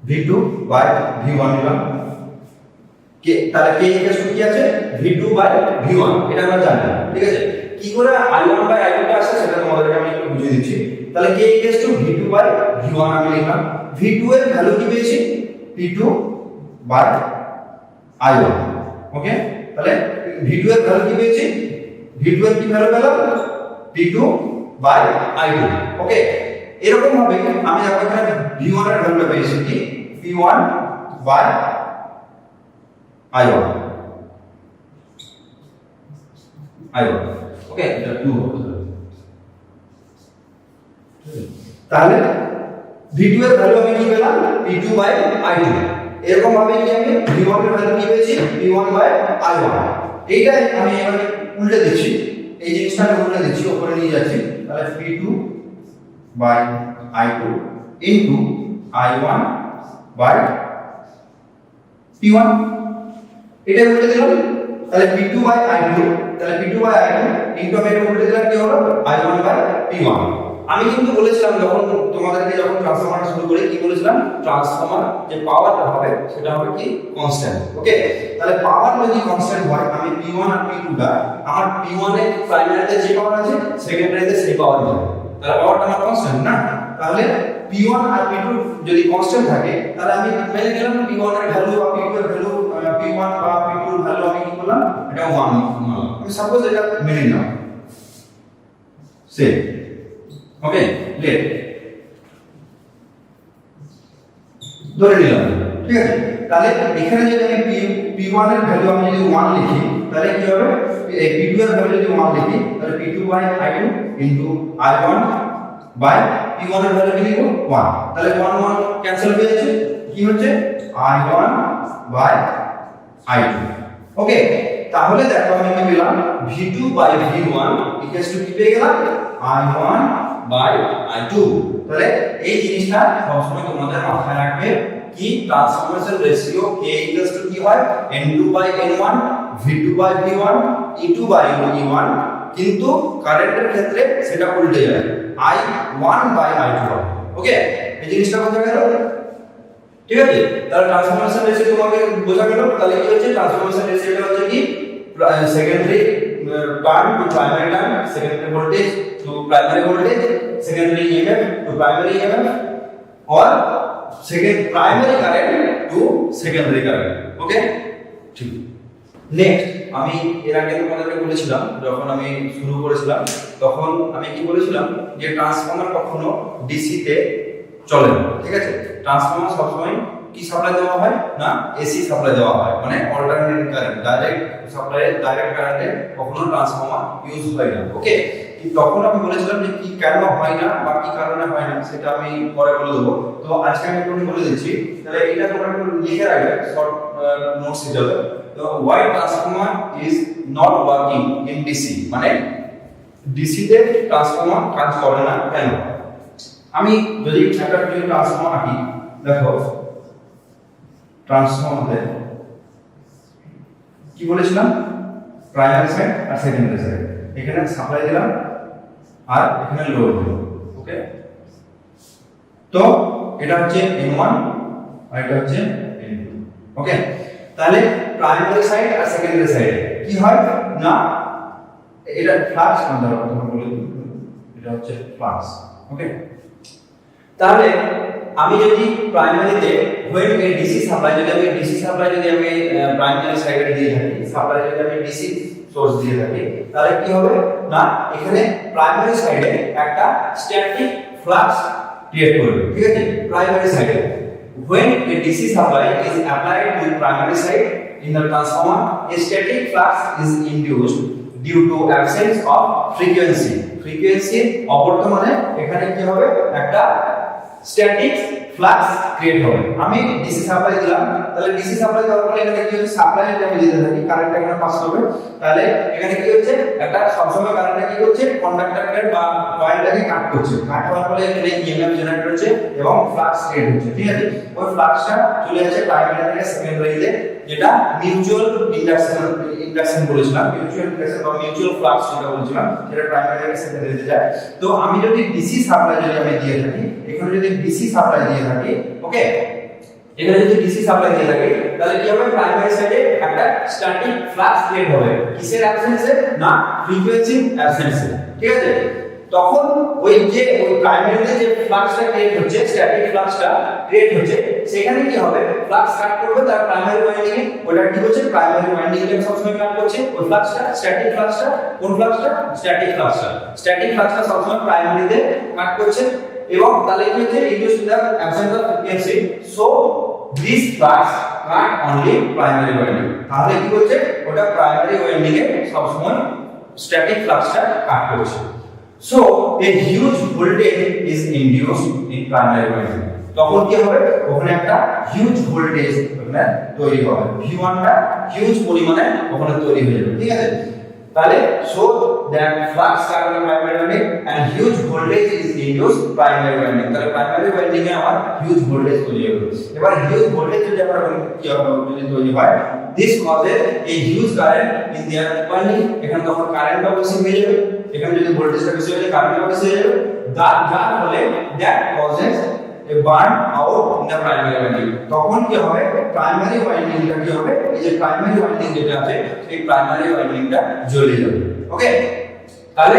V2 by V1 নিলাম কে তাহলে কে ইকুয়াল টু কি আছে V2 by V1 এটা আমরা জানি ঠিক আছে কি করে I1 by I2 টা আসে সেটা তোমাদেরকে আমি একটু বুঝিয়ে দিচ্ছি তাহলে K equal to V2 by V1 আমি লিখলাম V2 এর ভ্যালু কি পেয়েছি P2 by I1 ওকে তাহলে V2 এর ভ্যালু কি পেয়েছি V2 এর কি ভ্যালু পেলাম P2 by I2 ওকে এরকম ভাবে আমি দেখো এখানে V1 এর ভ্যালুটা পেয়েছি কি P1 by I1 ওকে এটা 2 হবে তাহলে V2 এর ভ্যালু আমি কি পেলাম P2 by I2 এরকম ভাবে কি আমি V1 এর ভ্যালু কি পেয়েছি P1 by I1 এইটাই আমি এবারে উল্টে দিচ্ছি এই জিনিসটা আমি উল্টে দিচ্ছি উপরে নিয়ে যাচ্ছি তাহলে P2 by I2 into I1 by P1 এটা উল্টে দিলাম তাহলে P2 by I2 তাহলে P2 by I2 into আমি এটা উল্টে দিলাম কি হলো I1 by P1 আমি কিন্তু বলেছিলাম যখন তোমাদেরকে যখন ট্রান্সফরমার শুরু করে কি বলেছিলাম ট্রান্সফরমার যে পাওয়ারটা হবে সেটা হবে কি কনস্ট্যান্ট ওকে তাহলে পাওয়ার যদি কনস্ট্যান্ট হয় আমি P1 আর P2 টা আমার P1 এর প্রাইমারিতে যে পাওয়ার আছে সেকেন্ডারিতে সেই পাওয়ার হবে তাহলে পাওয়ারটা আমার কনস্ট্যান্ট না তাহলে P1 আর P2 যদি কনস্ট্যান্ট থাকে তাহলে আমি মেনে নিলাম P1 এর ভ্যালু বা P2 এর ভ্যালু P1 বা P2 এর ভ্যালু আমি কি করলাম এটা 1 আমি সাপোজ এটা মেনে নিলাম সেম ওকে লেট ধরে নিলাম ঠিক আছে তাহলে এখানে যদি আমি P1 এর ভ্যালু আমি যদি 1 লিখি তাহলে কি হবে P2 এর ভ্যালু যদি 1 লিখি তাহলে P2 by I2 into I1 by P1 এর ভ্যালু কি লিখব 1 তাহলে 1 1 ক্যান্সেল হয়ে যাচ্ছে কি হচ্ছে I1 by I2 ওকে তাহলে দেখো আমি কি পেলাম V2 by V1 equals to কি পেয়ে গেলাম I1 by I2 তাহলে এই জিনিসটা সবসময় তোমাদের মাথায় রাখবে কি transformation ratio K equals to কি হয় N2 by N1 V2 by V1 E2 by E1 কিন্তু কারেন্টের ক্ষেত্রে সেটা উল্টে যায় I1 by I2 হবে ওকে এই জিনিসটা বোঝা গেল ঠিক আছে তাহলে ট্রান্সফরমেশন রেশিও তোমাকে বোঝা গেল তাহলে কি হচ্ছে ট্রান্সফরমেশন রেশিওটা হচ্ছে কি secondary turn to primary turn secondary voltage to primary voltage secondary EMF to primary EMF और second primary current to secondary current okay ঠিক নেক্সট আমি এর আগে তোমাদেরকে বলেছিলাম যখন আমি শুরু করেছিলাম তখন আমি কি বলেছিলাম যে ট্রান্সফরমার কখনো ডিসি তে চলে না ঠিক আছে ট্রান্সফরমার সবসময় কি সাপ্লাই দেওয়া হয় না এসি সাপ্লাই দেওয়া হয় মানে alternating current direct supply direct কারেন্টে কখনো ট্রান্সফরমার ইউজ হয় না ওকে তখন আমি বলেছিলাম যে কি কেন হয় না বা কি কারণে হয় না সেটা আমি পরে বলে দেবো তো আজকে আমি একটু বলে দিচ্ছি তাহলে এটা তোমরা একটু লিখে রাখবে শর্ট নোটস হিসেবে তো why transformer is not working in DC মানে DC তে ট্রান্সফরমার কাজ করে না কেন আমি যদি একটা ট্রান্সফরমার আঁকি দেখো ট্রান্সফরমারে কি বলেছিলাম প্রাইমারি সাইড আর সেকেন্ডারি সাইড এখানে সাপ্লাই দিলাম আর এখানে লোড দিলাম ওকে তো এটা হচ্ছে N1 আর এটা হচ্ছে N2 ওকে তাহলে প্রাইমারি সাইড আর সেকেন্ডারি সাইড কি হয় না এটা ফ্লাক্স আমরা বলে দিই এটা হচ্ছে ফ্লাক্স ওকে তাহলে আমি যদি প্রাইমারিতে when a DC সাপ্লাই যদি আমি প্রাইমারি সাইডে দিয়ে থাকি সাপ্লাই যদি আমি DC সোর্স দিয়ে থাকি তাহলে কি হবে না এখানে প্রাইমারি সাইডে একটা স্ট্যাটিক ফ্লাক্স ক্রিয়েট করবে ঠিক আছে প্রাইমারি সাইডে when a DC supply is applied to primary side in the transformer a static flux is induced due to absence of frequency অবর্তমানে এখানে কি হবে একটা স্ট্যাটিক ফ্লাক্স ক্রিয়েট হবে। আমি ডিসি সাপ্লাই দিলাম, তাহলে ডিসি সাপ্লাই দেওয়ার পরে এখানে কি হচ্ছে, সাপ্লাই যদি আমি দিতে থাকি কারেন্টটা এখানে পাস হবে, তাহলে এখানে কি হচ্ছে, একটা সবসময় কারেন্টটা কি হচ্ছে, কন্ডাক্টরকে বা কয়েলটাকে কাট করছে, কাট হওয়ার ফলে এখানে ইএমএফ জেনারেট হচ্ছে এবং ফ্লাক্স ক্রিয়েট হচ্ছে। ঠিক আছে, ওই ফ্লাক্সটা চলে যাচ্ছে প্রাইমারি থেকে সেকেন্ডারিতে, যেটা মিউচুয়াল ইন্ডাকশন বলেছিলাম, মিউচুয়াল ইন্ডাকশন বা মিউচুয়াল ফ্লাক্স যেটা বলেছিলাম, সেটা প্রাইমারি থেকে সেকেন্ডারিতে যায়। তো আমি যদি ডিসি সাপ্লাই যদি আমি দিয়ে থাকি, এখানে যদি ডিসি সাপ্লাই দিয়ে থাকি, ওকে, এখানে যদি ডিসি সাপ্লাই দিয়ে থাকি, তাহলে কি হবে, প্রাইমারি সাইডে একটা স্ট্যাটিক ফ্লাক্স ক্রিয়েট হবে, কিসের অ্যাবসেন্সে, না ফ্রিকোয়েন্সি অ্যাবসেন্সে। ঠিক আছে, তখন ওই প্রাইমারিতে যে ফ্লাক্সটা ক্রিয়েট হচ্ছে, স্ট্যাটিক ফ্লাক্সটা ক্রিয়েট হচ্ছে, সেখানে কি হবে, ফ্লাক্স কাট করবে তার প্রাইমারি ওয়াইন্ডিং এ, ওটা কি হচ্ছে, প্রাইমারি ওয়াইন্ডিং এ সবসময় কাট করছে ওই ফ্লাক্সটা, স্ট্যাটিক ফ্লাক্সটা, কোন ফ্লাক্সটা, স্ট্যাটিক ফ্লাক্সটা, স্ট্যাটিক ফ্লাক্সটা সবসময় প্রাইমারিতে কাট করছে, এবং তাহলে কি হচ্ছে, induce to the absence of frequency, so this flux cut only primary winding. তাহলে কি হচ্ছে, ওটা প্রাইমারি ওয়াইন্ডিং এ সবসময় স্ট্যাটিক ফ্লাক্সটা কাট করছে। So a huge voltage is induced in primary winding. তখন কি হবে, ওখানে একটা হিউজ ভোল্টেজ ওখানে তৈরি হবে, V1 টা হিউজ পরিমাণে ওখানে তৈরি হয়ে যাবে। ঠিক আছে, তাহলে so that flux current in primary winding and huge voltage is induced primary winding, তাহলে প্রাইমারি ওয়াইন্ডিং এ আমার হিউজ ভোল্টেজ তৈরি হবে। এবার হিউজ ভোল্টেজ যদি আমার কি হবে, যদি তৈরি হয়, this causes a huge current in their winding, এখানে তখন কারেন্টটা বেশি হয়ে যাবে, এখানে যদি ভোল্টেজটা বেশি হয়ে যায়, কারেন্টটা বেশি হয়ে যাবে, যার ফলে that causes a burn out in the primary winding। তখন কি হবে, প্রাইমারি ওয়াইন্ডিংটা কি হবে, এই যে প্রাইমারি ওয়াইন্ডিং যেটা আছে, সেই প্রাইমারি ওয়াইন্ডিংটা জ্বলে যাবে। ওকে, তাহলে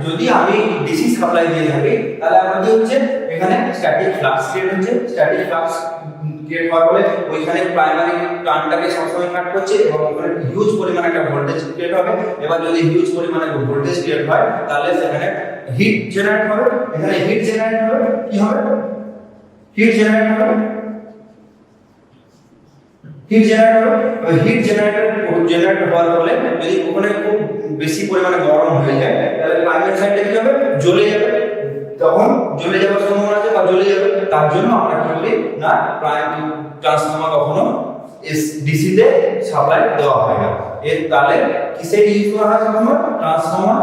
যদি আমি ডিসি সাপ্লাই দিয়ে থাকি, তাহলে আমার কি হচ্ছে, এখানে স্ট্যাটিক ফ্লাক্স ক্রিয়েট হচ্ছে, স্ট্যাটিক ফ্লাক্স ক্রিয়েট হওয়ার ফলে ওইখানে প্রাইমারি টার্নটাকে সবসময় কাট করছে এবং ওখানে হিউজ পরিমাণে একটা ভোল্টেজ ক্রিয়েট হবে। এবার যদি হিউজ পরিমাণে ভোল্টেজ ক্রিয়েট হয়, তাহলে সেখানে হিট জেনারেট হবে, এখানে হিট জেনারেট হবে, কি হবে, হিট জেনারেট হবে, হিট জেনারেট হবে, হিট জেনারেট হওয়ার ফলে যদি ওখানে খুব বেশি পরিমাণে গরম হয়ে যায়, তাহলে প্রাইমারি সাইডটা কি হবে, জ্বলে যাবে, তখন জ্বলে যাওয়ার সম্ভাবনা আছে বা জ্বলে যাবে। তার জন্য আমরা কি বলি, না প্রাইমারি ট্রান্সফরমার কখনো ডিসি তে সাপ্লাই দেওয়া হয় না। এর তাহলে কিসে ইউজ করা হয়, transformer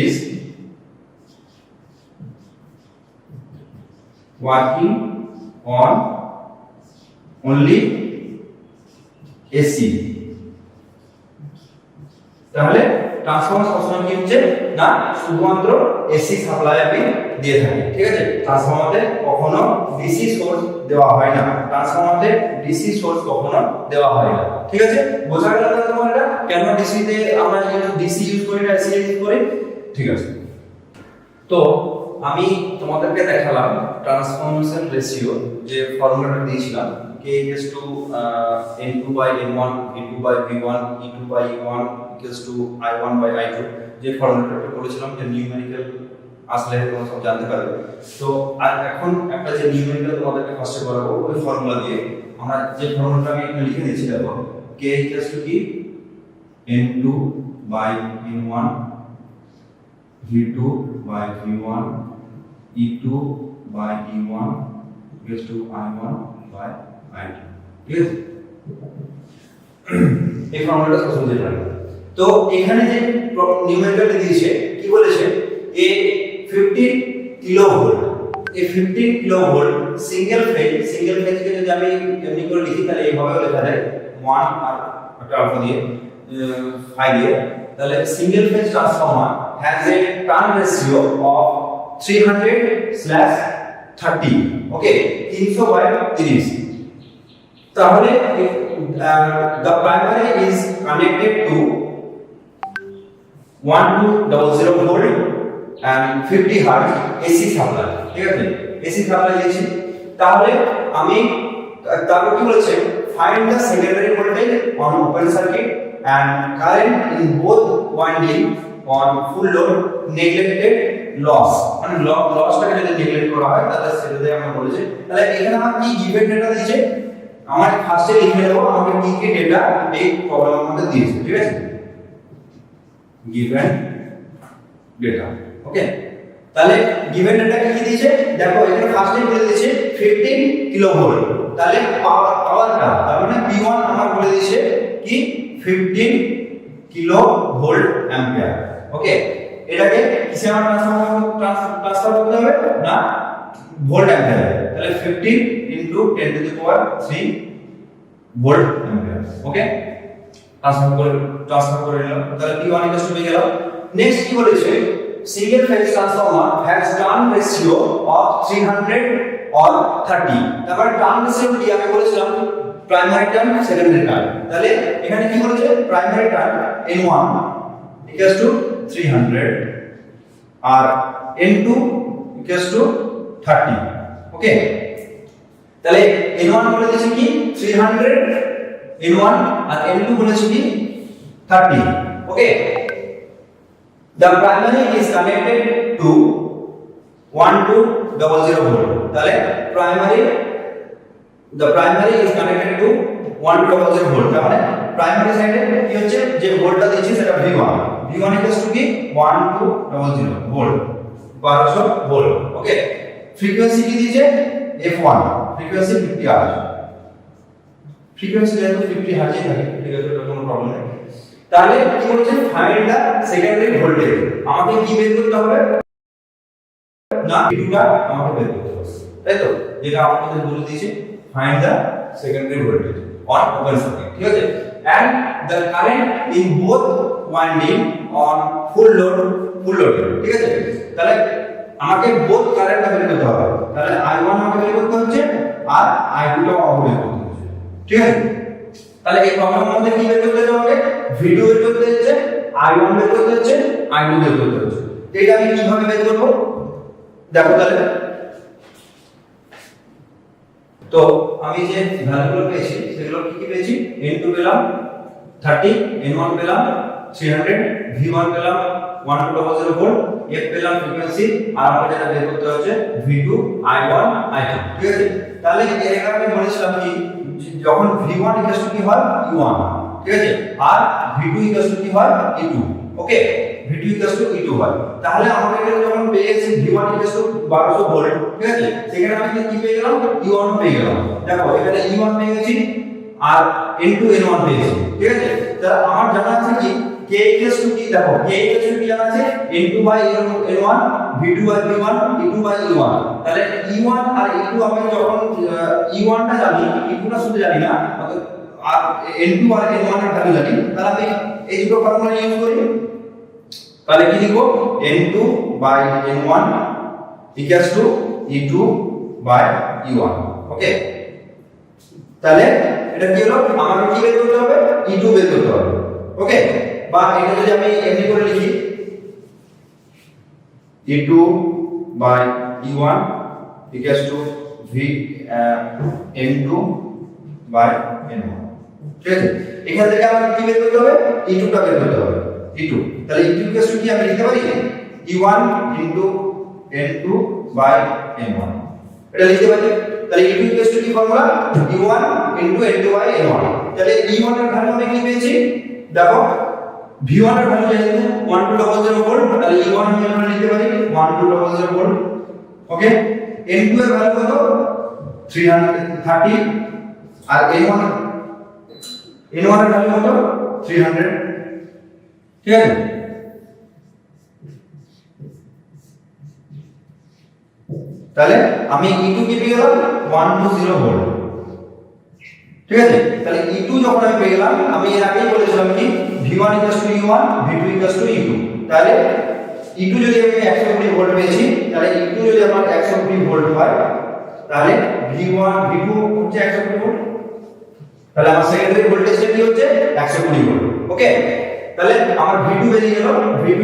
is working on only AC। তাহলে ট্রান্সফরমার সবসময় কি হচ্ছে, না শুধুমাত্র এসি সাপ্লাই আমি দিয়ে থাকি। ঠিক আছে, ট্রান্সফরমারে কখনো ডিসি সোর্স দেওয়া হয় না, ট্রান্সফরমারে ডিসি সোর্স কখনো দেওয়া হয় না। ঠিক আছে, বোঝা গেল না তোমার এটা, কেন ডিসি তে আমরা ডিসি ইউজ করি না এসি ইউজ করি? ঠিক আছে, তো আমি তোমাদেরকে দেখালাম ট্রান্সফরমেশন রেশিও, যে ফর্মুলাটা দিয়েছিলাম, K is to N2 by N1, V2 by V1, E2 by E1 equals to I1 by I2, যে ফর্মুলাটা বলেছিলাম, যে নিউমেরিক্যাল আসলে তোমরা সব জানতে পারবে। তো আর এখন একটা যে নিউমেরিক্যাল তোমাদেরকে ফার্স্টে করাবো, ওই ফর্মুলা দিয়ে আমরা যে ফর্মুলাটা আমি এখানে লিখে দিয়েছি, দেখো K equals to কি, N2 by N1, V2 by V1, E2 by E1 equals to I1 by I2। ঠিক আছে, এই ফর্মুলাটা সহজে জানা। তো এখানে যে নিউমেরিক্যালটা দিয়েছে, কি বলেছে, এ 15 কিলোভোল্ট, এই 15 কিলোভোল্ট সিঙ্গেল ফেজকে যদি আমি এমনি করে লিখি, তাহলে এইভাবে লেখা যায় 1 আর একটা আলফা দিয়ে 5 দিয়ে, তাহলে single phase transformer has a turn ratio of 300/30। ওকে, 300/30। তাহলে the primary is connected to 1200 volt and 50 hertz AC supply. ঠিক আছে, AC সাপ্লাই দিয়েছি। তাহলে আমি তারপর কি বলেছে, find the secondary voltage on open circuit and current in both winding on full load neglected loss, মানে লসটাকে যদি নেগলেক্ট করা হয়, তাহলে সেটাতে আমরা বলেছি। তাহলে এখানে আমার কি গিভেন ডেটা দিয়েছে, আমার ফার্স্টে লিখে দেব আমাকে কি কি ডেটা এই প্রবলেমের মধ্যে দিয়েছে। ঠিক আছে, given data ওকে তাহলে given data কি দিয়েছে দেখো এখানে ফার্স্টে বলে দিয়েছে 15 কিলোভোল্ট তাহলে পাওয়ারটা তার মানে P1 আমার বলে দিয়েছে কি 15 কিলোভোল্ট অ্যাম্পিয়ার ওকে এটাকে কিসে আমরা ট্রান্সফার করতে হবে না ভোল্ট অ্যাম্পিয়ার তাহলে 15 into 10 to the power 3 volt ampere okay transfer করে নিলাম তাহলে P1 ইকুয়াল টু গেল নেক্সট কি বলেছে single phase transformer has turn ratio of 300 or 30 তারপর turn ratio কি আমি বলেছিলাম প্রাইমারি টার্ম সেকেন্ডারি টার্ম তাহলে এখানে কি বলেছে primary term n1 equals to 300 আর n2 equals to 30 ওকে তাহলে n1 বলে দিয়েছে কি 300 n1 আর n2 বলেছে কি 30 ওকে the primary is connected to 1200 volt তাহলে the primary is connected to 1200 volt তার মানে প্রাইমারি সাইডে কি হচ্ছে যে ভোল্টটা দিয়েছি সেটা V1 V1 ইকুয়ালস টু কি 1200 ভোল্ট 1200 ভোল্ট ওকে ফ্রিকোয়েন্সি কি দিয়েছে F1 ফ্রিকোয়েন্সি 50 হার্জ ফ্রিকোয়েন্সি যেহেতু 50 হার্জে থাকে ঠিক আছে এটা কোনো প্রবলেম নেই তাহলে কি বলছে ফাইন্ড দা সেকেন্ডারি ভোল্টেজ আমাকে কি বের করতে হবে না V2টা আমাকে বের করতে হবে তাই তো যেটা আমাদের বলে দিয়েছে find the secondary voltage on open circuit ঠিক আছে and the current in both winding on full load ঠিক আছে তাহলে আমাকে both কারেন্ট বের করতে হবে তাহলে I1 আমাকে বের করতে হচ্ছে আর I2 টা আমাকে বের করতে হচ্ছে ঠিক আছে তাহলে এই প্রবলেমের মধ্যে কি বের করতে হবে V2 বের করতে হচ্ছে I1 বের করতে হচ্ছে I2 বের করতে হচ্ছে এটা আমি কিভাবে বের করব দেখো তাহলে তো আমি যে ভ্যালুগুলো পেয়েছি সেগুলো কি কি পেয়েছি n2 পেলাম 30 n1 পেলাম 300 v1 পেলাম 1200 ভোল্ট f পেলাম ফ্রিকোয়েন্সি আর আমাকে যেটা বের করতে হচ্ছে v2 i1 i2 ঠিক আছে তাহলে এর আগে আমি বলেছিলাম কি যখন v1 কি হয় e1 ঠিক আছে আর v2 কি হয় e2 ওকে v2 e2 হয় তাহলে আমাকে এখানে যখন পেয়েছি v1 1200 ভোল্ট ঠিক আছে সেখানে আমি কি পেয়ে গেলাম e1 পেয়ে গেলাম দেখো এখানে e1 পেয়ে গেছি আর n2 n1 পেয়েছি ঠিক আছে তাহলে আমার জানা আছে কি k কি দেখো k কি জানা আছে n2/n1 v2/v1 e2/e1 তাহলে e1 আর e2 আমি যখন e1 টা জানি e2 টা শুধু জানি না আর n2 আর n1 এর ভ্যালু জানি তাহলে আমি এই দুটো ফর্মুলা ইউজ করি তাহলে কি লিখব n2/n1 e2/e1 ওকে তাহলে এটা কি হলো আমাকে কি বের করতে হবে e2 বের করতে হবে ওকে বা এটা যদি আমি এমনি করে লিখি e2/e1 v n2/n1 ঠিক আছে এখান থেকে আমাকে কি বের করতে হবে e2 টা বের করতে হবে e2 তাহলে e2 কি আমি লিখতে পারি e1 n2/n1 এটা লিখতে পারি তাহলে e2 কি ফর্মুলা e1 n2/n1 তাহলে e1 এর ভ্যালু আমি কি পেয়েছি দেখো v1 এর ভ্যালু যেহেতু 1200 ভোল্ট তাহলে e1 আমি লিখতে পারি 1200 ভোল্ট ওকে n2 এর ভ্যালু কত 330 আর n1 এর ভ্যালু কত 300 ঠিক আছে তাহলে আমি e2 কে পেয়ে গেলাম 120 ভোল্ট ঠিক আছে তাহলে e2 যখন আমি পেয়ে গেলাম আমি এর আগেই বলেছিলাম কি v1 e1 v2 e2 তাহলে e2 যদি আমি 120 ভোল্ট পেয়েছি তাহলে e2 যদি আমার 120 ভোল্ট হয় তাহলে v2 হচ্ছে 120 ভোল্ট তাহলে আমার সেকেন্ডারি ভোল্টেজটা কি হচ্ছে 120 ভোল্ট ওকে তাহলে আমার v2 বেরিয়ে গেল v2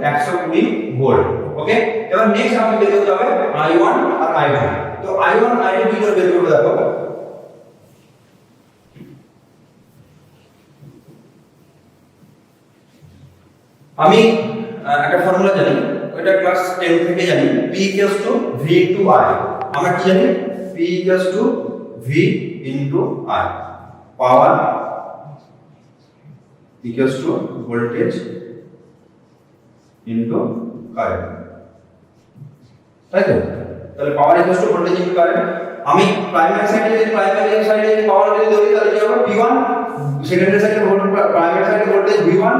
120 ভোল্ট ওকে এবার নেক্সট আমাকে বের করতে হবে i1 আর i2 তো i1 i2 কি করে বের করব দেখো আমি একটা ফর্মুলা জানি ওটা ক্লাস 10 থেকে জানি p v * i আমরা কি জানি p v * i power voltage into current, তাই তো? তাহলে পাওয়ার equal to voltage into current. আমি প্রাইমারি সাইডে পাওয়ার যদি ধরি তাহলে কি হবে V1, সেকেন্ডারি সাইডে প্রাইমারি সাইডে ভোল্টেজ V1,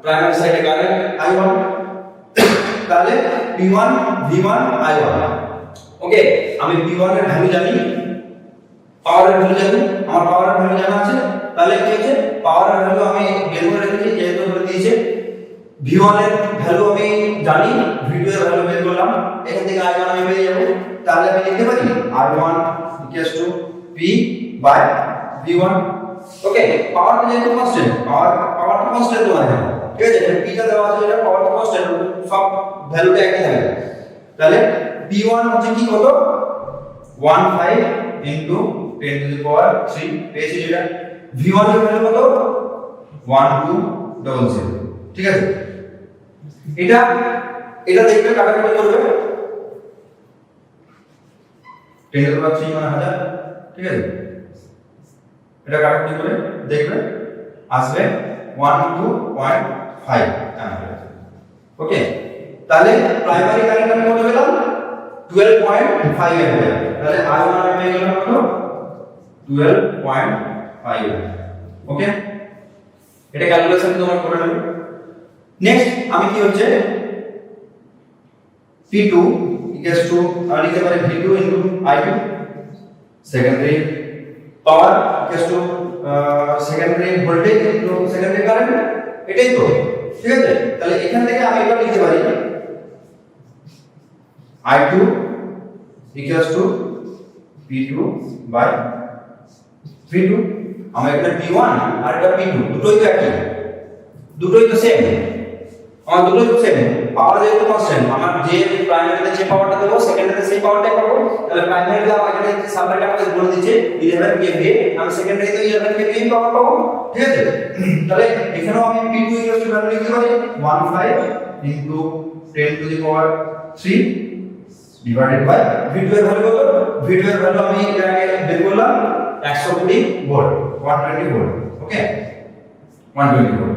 প্রাইমারি সাইডে কারেন্ট I1, তাহলে P1 V1 I1। ওকে, আমি P1 এর ভ্যালু জানি, পাওয়ারের ভ্যালু জানি, আমার পাওয়ারের ভ্যালু জানা আছে, তাহলে কি হচ্ছে পাওয়ারের ভ্যালু আমি বের করে রেখেছি, যেহেতু বলে দিয়েছে V1 এর ভ্যালু আমি জানি, V2 এর ভ্যালু বের করলাম, এখান থেকে I1 আমি পেয়ে যাব। তাহলে আমি লিখতে পারি I1 P বাই V1। ওকে, পাওয়ার যেহেতু কনস্ট্যান্ট, পাওয়ার কনস্ট্যান্ট তো আছে, ঠিক আছে? P টা দেওয়া আছে, এটা পাওয়ার কনস্ট্যান্ট, সব ভ্যালুটা একই থাকে। তাহলে P1 হচ্ছে কি কত 15 ইনটু 10 টু দি পাওয়ার 3 পেয়েছি, যেটা V1 এর ভ্যালু কত 1200, ঠিক আছে? এটা দেখবে কাটাকাটি করবে 10 টু দি পাওয়ার 3 মানে 1000, ঠিক আছে? এটা কাটাকাটি করে দেখবে আসবে 12.5 অ্যাম্পিয়ার। ওকে, তাহলে প্রাইমারি কারেন্ট আমি কত পেলাম 12.5 অ্যাম্পিয়ার। তাহলে I1 আমি পেয়ে গেলাম কত 12.5। ওকে, এটা ক্যালকুলেশন তোমরা করে নেবে। নেক্সট আমি কি হচ্ছে P2 ইকুয়ালস টু আমি লিখতে পারি V2 into I2, secondary power equals to secondary voltage into secondary current, এটাই তো, ঠিক আছে? তাহলে এখান থেকে আমি এটা লিখতে পারি I2 equals to P2 by V2। আমার এটা P1 আর এটা P2, দুটোই তো একই, দুটোই তো সেম, আমার দুটোই তো সেম। পাওয়ার যেহেতু কনস্ট্যান্ট, আমার যে প্রাইমারিতে যে পাওয়ারটা দেবো সেকেন্ডারিতে সেই পাওয়ারটাই পাবো। তাহলে প্রাইমারিতে আমার এখানে সাপ্লাইটা আমাকে বলে দিচ্ছে 11 kVA, আমি সেকেন্ডারিতে 11 kVA পাওয়ার পাবো, ঠিক আছে? তাহলে এখানেও আমি P2 ইকুয়াল টু ভ্যালু লিখতে পারি 15 into 10 to the power 3 divided by V2 এর ভ্যালু কত, V2 এর ভ্যালু আমি এর আগে বের করলাম 120 ভোল্ট, 120 ভোল্ট। ওকে, 120 ভোল্ট।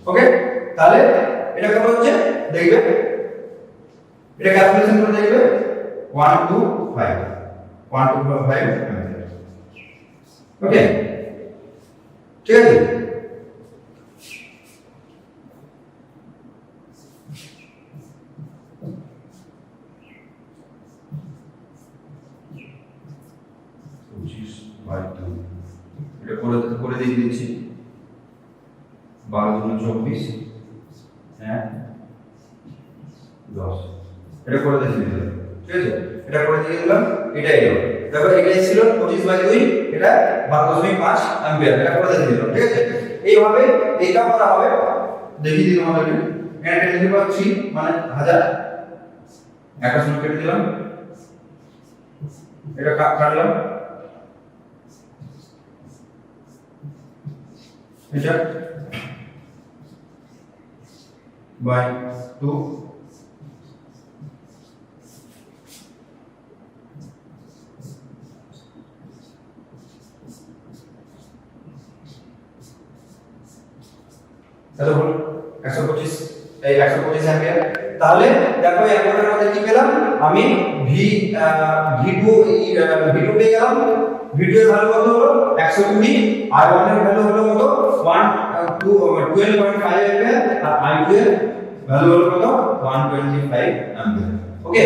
ওকে, তাহলে এটা কত হচ্ছে দেখবে, এটা ক্যালকুলেশন করে দেখবে 125 অ্যাম্পিয়ার। ওকে, ঠিক আছে? এটা করে দিয়ে দিচ্ছি 12 × 24 হ্যাঁ 10, এটা করে দিয়ে দিলাম, ঠিক আছে? এটা করে দিয়ে দিলাম, এটা এলো, দেখো এটা ছিল 25/2, এটা 12.5 অ্যাম্পিয়ার, এটা করে দিয়ে দিলাম, ঠিক আছে? এইভাবে এটা করা হবে, দেখিয়ে দিই তোমাদেরকে। এটা 10 টু দি পাওয়ার 3 মানে 1000, একটা শূন্য কেটে দিলাম, এটা কাটলাম, এটা বাই 2, এত হলো 125, এই 125 অ্যাম্পিয়ার। তাহলে দেখো এর মধ্যে কি পেলাম আমি V2 পেয়ে গেলাম। V2 এর ভ্যালু কত হলো 120, I1 এর ভ্যালু হলো কত 12.5 অ্যাম্পিয়ার, আর I2 এর ভ্যালু হলো কত 125 অ্যাম্পিয়ার। ওকে,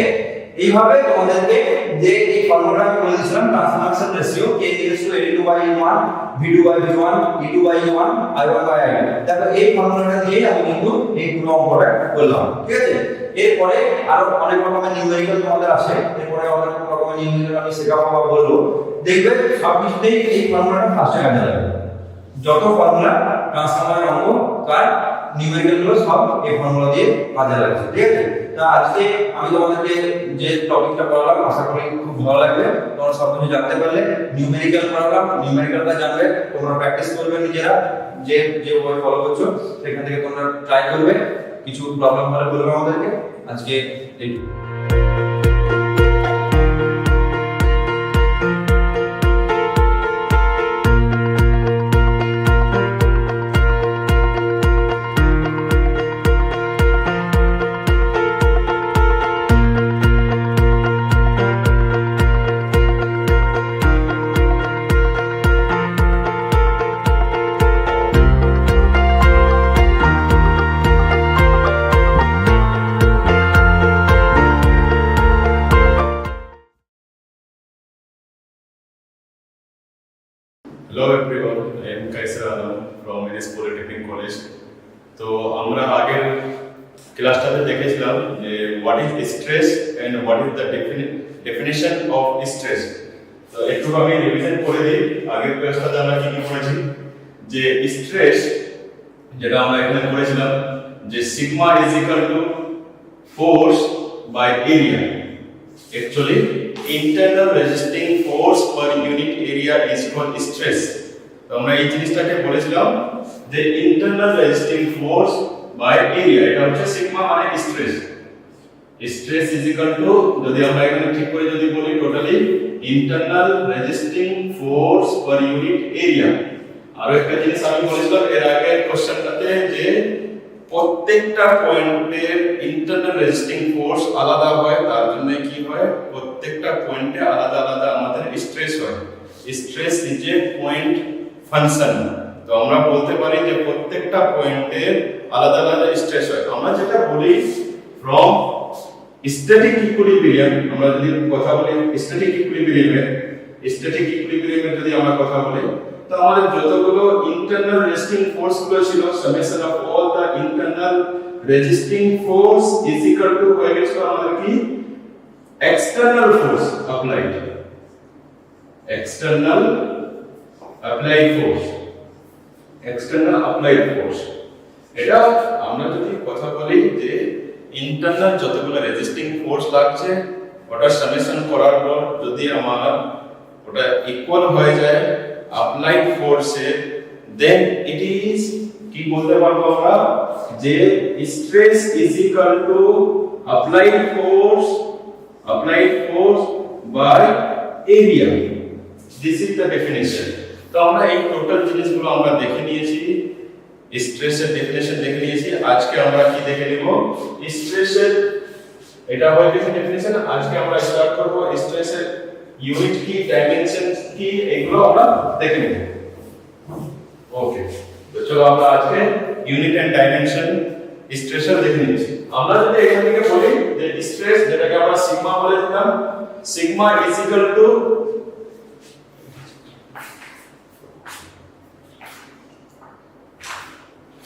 এইভাবে তোমাদেরকে যে এই ফর্মুলাটা আমি বলে দিয়েছিলাম transformation ratio K =AD2/N1, V2/V1, E2/E1, I1/I2, দেখো এই ফর্মুলাটা দিয়ে আমি কিন্তু এই পুরো অঙ্কটা করলাম, ঠিক আছে? এরপরে আরো অনেক রকমের নিউমেরিক্যাল তোমাদের আসে, এরপরে অনেক রকমের নিউমেরিক্যাল আমি শেখাবো বা বলবো, দেখবে সবকিছুতেই এই ফর্মুলাটা ফার্স্টে কাজে লাগবে। যত ফর্মুলা ট্রান্সফরমারের অঙ্ক তার নিউমেরিক্যাল গুলো সব এই ফর্মুলা দিয়ে কাজে লাগছে, ঠিক আছে? তা আজকে আমি তোমাদেরকে যে টপিকটা পড়ালাম আশা করি খুব ভালো লাগবে, তোমরা সব কিছু জানতে পারলে। নিউমেরিক্যাল পড়ালাম, নিউমেরিক্যালটা জানবে, তোমরা প্র্যাকটিস করবে নিজেরা, যে বই ফলো করছো সেখান থেকে তোমরা ট্রাই করবে, কিছু প্রবলেম হলে বলবে আমাদেরকে। আজকে এই Hello everyone, I am Qaiser from this Polytechnic College. তো আমরা আগের ক্লাসটাতে দেখেছিলাম যে what is stress and what is the definition of stress. তো একটু আমি রিভিশন করে দিই। আগের ক্লাসটাতে আমরা কি কি পড়েছি, যে স্ট্রেস যেটা আমরা এখানে পড়েছিলাম যে sigma is equal to force by area. Actually, internal resisting force per unit area is called stress. তো আমরা এই জিনিসটাকে বলেছিলাম যে internal resisting force by area, এটা হচ্ছে সিগমা মানে stress. Stress is equal two, যদি আমরা এখানে ঠিক করে যদি বলি totally internal resisting force per unit area। আর একটা জিনিস আমি বলেছিলাম এর আগের কোশ্চেনটাতে যে প্রত্যেকটা পয়েন্টের ইন্টারনাল রেজিস্টিং ফোর্স আলাদা হয়, তার জন্য কি হয় প্রত্যেকটা পয়েন্টে আলাদা আলাদা আমাদের স্ট্রেস হয়। Stress is A point function. তো আমরা বলতে পারি যে প্রত্যেকটা পয়েন্টের আলাদা আলাদা স্ট্রেস হয়। আমরা যেটা বলি ফ্রম স্ট্যাটিক ইকুইলিব্রিয়াম, আমরা যদি কথা বলি স্ট্যাটিক ইকুইলিব্রিয়ামের যদি আমরা কথা বলি, তো আমাদের যতগুলো ইন্টারনাল রেজিস্টিং ফোর্স গুলো ছিল, summation of all the internal resisting force is equal to হয়ে গেছিল আমাদের কি external force applied. External applied force, এটা আমরা যদি কথা বলি যে ইন্টারনাল যতগুলো রেজিস্টিং ফোর্স লাগছে ওটা সামেশন করার পর যদি আমার ওটা ইকুয়াল হয়ে যায় applied force, then it is কি বলতে পারবো আমরা যে stress is equal to applied force by area. This is the definition. তো আমরা এই টোটাল জিনিসগুলো আমরা দেখে নিয়েছি, স্ট্রেসের ডেফিনিশন দেখে নিয়েছি। আজকে আমরা কি দেখে নিব, স্ট্রেসের এটা হয়ে গেছে ডেফিনিশন। আজকে আমরা স্টার্ট করব স্ট্রেসের ইউনিট কি, ডাইমেনশন কি, এগুলো আমরা দেখে নেব। ওকে, তো চলো আমরা আজকে ইউনিট এন্ড ডাইমেনশন স্ট্রেসের দেখে নিচ্ছি। আমরা যদি এখান থেকে বলি যে স্ট্রেস, যেটাকে আমরা সিগমা বলে দিলাম, সিগমা ইজ ইকুয়াল টু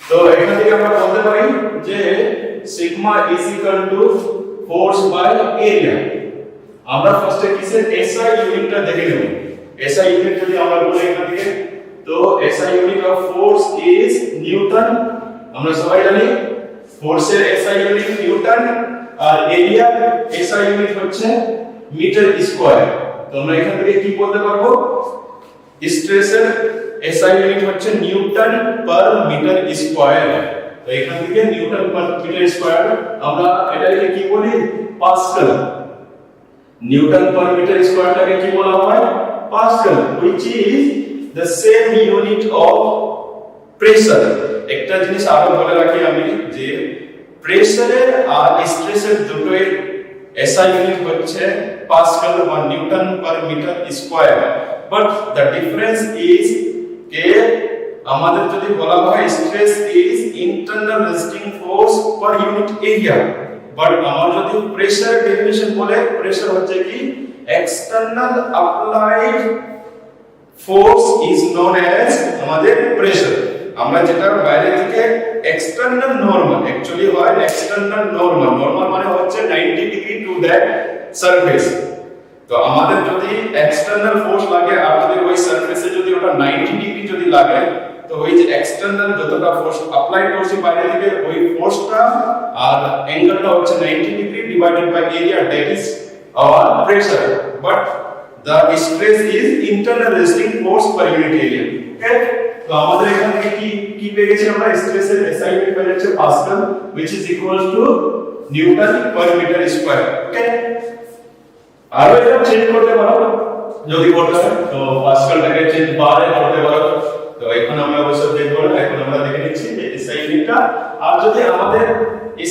তো এখান থেকে আমরা বলতে পারি যে sigma is equal to force by area. আমরা ফার্স্টে কিসের এসআই ইউনিটটা দেখে নেব। এসআই ইউনিট যদি আমরা বলি এখান থেকে, তো SI unit of force is Newton. আমরা সবাই জানি ফোর্সের এসআই ইউনিট নিউটন, আর এরিয়া এসআই ইউনিট হচ্ছে মিটার স্কয়ার। তো আমরা এখান থেকে কি বলতে পারবো, স্ট্রেসের এসআই ইউনিট হচ্ছে নিউটন পার মিটার স্কয়ার। তো এখান থেকে নিউটন পার মিটার স্কয়ার আমরা এটাকে কি বলি, পাস্কাল। নিউটন পার মিটার স্কয়ারটাকে কি বলা হয়, Pascal, which is the same unit of pressure। একটা জিনিস আরো বলে রাখি আমি যে প্রেসারের আর স্ট্রেসের দুটোই এসআই ইউনিট হচ্ছে পাস্কাল বা newton per metre square, but the difference is কে আমাদের যদি বলা হয় stress is internal resisting force per unit area, but আমার যদি প্রেসার ডেফিনিশন বলে, প্রেসার হচ্ছে কি external applied force is known as আমাদের প্রেসার। আমরা যেটা বাইরে থেকে এক্সটার্নাল নরমাল, অ্যাকচুয়ালি হয় এক্সটার্নাল নরমাল। নরমাল মানে হচ্ছে 90 ডিগ্রি টু দ্যাট সারফেস। তো আমাদের যদি এক্সটার্নাল ফোর্স লাগে আর যদি ওই সারফেসে যদি ওটা 90 ডিগ্রি যদি লাগে, তো ওই যে এক্সটার্নাল যতটা ফোর্স অ্যাপ্লাই করছি বাইরে থেকে, ওই ফোর্সটা আর অ্যাঙ্গেলটা হচ্ছে 90 degree divided by area, that is our pressure. But the stress is internal resisting force per unit area. Okay, তো আমাদের এখান থেকে কি পেয়ে গেছি আমরা, স্ট্রেসের এসআই ইউনিট পেয়ে যাচ্ছে pascal, which is equals to newton per metre square. Okay, আর এটা চেঞ্জ করতে পারো যদি করতে হয়, তো পাস্কালটাকে চেঞ্জ বারে করতে পারো। তো এখন আমরা অবশ্যই দেখব না, এখন আমরা দেখে নিচ্ছি যে এসআই ইউনিটটা। আর যদি আমাদের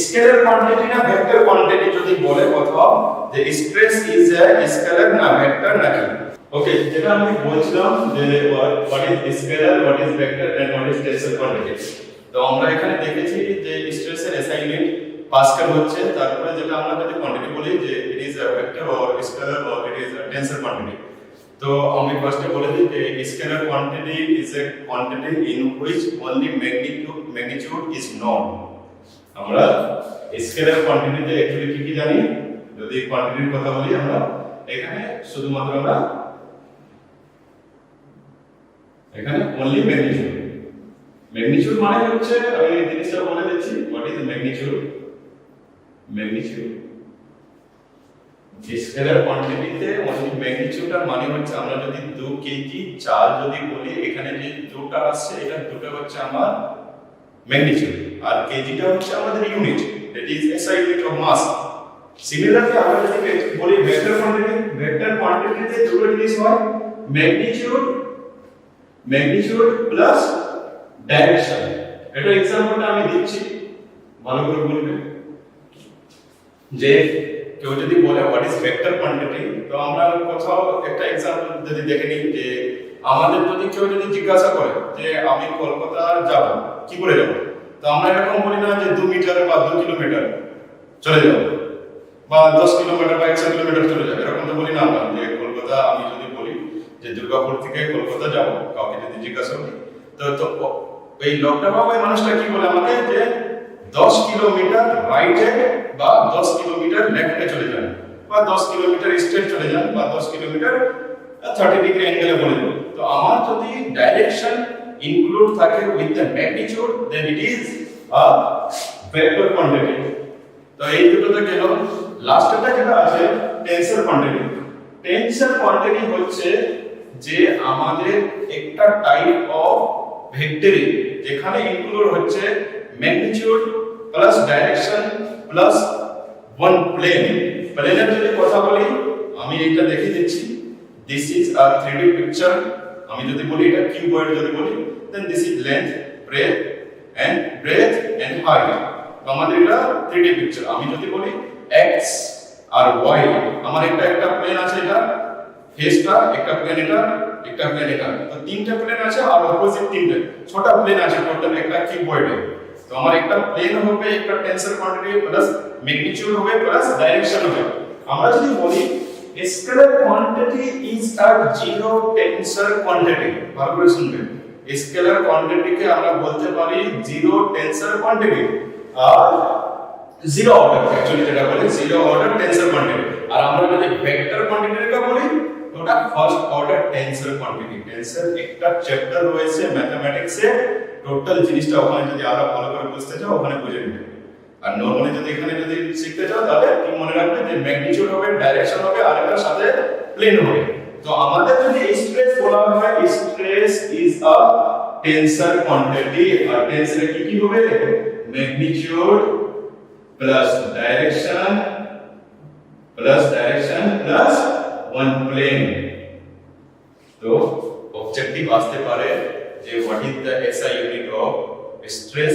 স্কেলার কোয়ান্টিটি না ভেক্টর কোয়ান্টিটি যদি বলে কোথাও যে স্ট্রেস ইজ এ স্কেলার না ভেক্টর নাকি। ওকে, যেটা আমি বলছিলাম যে what is scalar, what is vector and what is tensor quantity. তো আমরা এখানে দেখেছি যে স্ট্রেসের এসআই ইউনিট পাস্কাল হচ্ছে, তারপরে যেটা আমরা যদি কোয়ান্টিটি বলি যে it is a vector or scalar or it is a tensor quantity. তো আমি ফার্স্টে বলে দিই যে scalar quantity is a quantity in which only magnitude is known. আমরা স্কেলার কোয়ান্টিটিতে অ্যাকচুয়ালি কি কি জানি, যদি কোয়ান্টিটির কথা বলি আমরা এখানে শুধুমাত্র আমরা এখানে অনলি ম্যাগনিটিউড। ম্যাগনিটিউড মানে হচ্ছে, আমি জিনিসটা বলে দিচ্ছি, what is magnitude. Magnitude scalar কোয়ান্টিটিতে অনলি ম্যাগনিটিউডটার মানে হচ্ছে আমরা যদি 2 কেজি চাল যদি বলি, এখানে যে দুটো আসছে এটা দুটো হচ্ছে আমার ম্যাগনিটিউড, আর কেজিটা হচ্ছে আমাদের unit, that is SI unit of mass. Similarly আমরা যদি বলি ভেক্টর কোয়ান্টিটিতে দুটো জিনিস হয়, ম্যাগনিটিউড প্লাস ডাইরেকশন। এটা এক্সাম্পলটা আমি দিচ্ছি, ভালো করে বলবেন। যে কেউ যদি বলে হোয়াট ইজ ভেক্টর কোয়ান্টিটি, তো আমরা কোথাও একটা এক্সাম্পল যদি দেখে নিই, যে আমাদের যদি কেউ যদি জিজ্ঞাসা করে যে আমি কলকাতা যাব, কি করে যাব, তো আমরা এরকম বলি না যে 2 মিটার বা 2 কিলোমিটার চলে যাব, বা 10 কিলোমিটার বা 100 কিলোমিটার চলে যাব, এরকম তো বলি না আমরা। যে কলকাতা আমি যদি বলি যে দুর্গাপুর থেকে কলকাতা যাব, কাউকে যদি জিজ্ঞাসা করি, তো এই লোকটা বা ওই মানুষটা কি বলে আমাকে, যে 10 কিলোমিটার রাইটে বা 10 কিলোমিটার লেফটে চলে যান, বা 10 কিলোমিটার স্ট্রেট চলে যান, বা 10 কিলোমিটার 30 ডিগ্রি অ্যাঙ্গেলে বলে দেব। তো আমার যদি ডাইরেকশন ইনক্লুড থাকে with the magnitude, then it is a vector quantity. তো এই দুটোতে গেল। লাস্টটা যেটা আছে টেন্সর কোয়ান্টিটি। টেন্সর কোয়ান্টিটি হচ্ছে যে আমাদের একটা টাইপ অফ ভেক্টরি যেখানে ইনক্লুড হচ্ছে magnitude plus direction plus one plane. প্লেনের যদি কথা বলি, আমি এটা দেখিয়ে দিচ্ছি। This is a 3D picture. আমি যদি বলি এটা কিউবয়েড যদি বলি, then this is length, breadth and height. আমাদের এটা 3D পিকচার। আমি যদি বলি x আর y, আমার একটা প্লেন আছে, এটা ফেসটা একটা প্লেন, একটা প্লেন এটা, তো তিনটা প্লেন আছে, আর অপোজিট তিনটা ছোট প্লেন আছে টোটাল একটা কিউবয়েডে। তো আমার একটা প্লেন হবে, একটা টেন্সর কোয়ান্টিটি প্লাস ম্যাগনিটিউড হবে প্লাস ডাইরেকশন হবে। আমরা যদি বলি scalar quantity is a zero tensor quantity, ভালো করে শুনবেন। স্কেলার কোয়ান্টিটিকে আমরা বলতে পারি জিরো টেন্সর কোয়ান্টিটি, আর জিরো অর্ডার, অ্যাকচুয়ালি যেটা বলে জিরো অর্ডার টেন্সর কোয়ান্টিটি। আর আমরা যদি ভেক্টর কোয়ান্টিটিকে বলি, ওটা first order tensor quantity. Tensor একটা চ্যাপ্টার রয়েছে ম্যাথমেটিক্সে, টোটাল জিনিসটা ওখানে যদি আমরা ভালো করে বুঝতে চাও ওখানে বুঝে নিতে। আর নরমালি যদি এখানে যদি শিখতে চাও, তাহলে কি মনে রাখবে যে ম্যাগনিটিউড হবে, ডাইরেকশন হবে, আর এটার সাথে প্লেন হবে। তো আমাদের যদি স্ট্রেস বলা হয়, stress is a tensor quantity. আর টেন্সরে কি কি হবে, magnitude plus direction plus one plane. তো অবজেক্টিভ আসতে পারে যে what is the SI unit of stress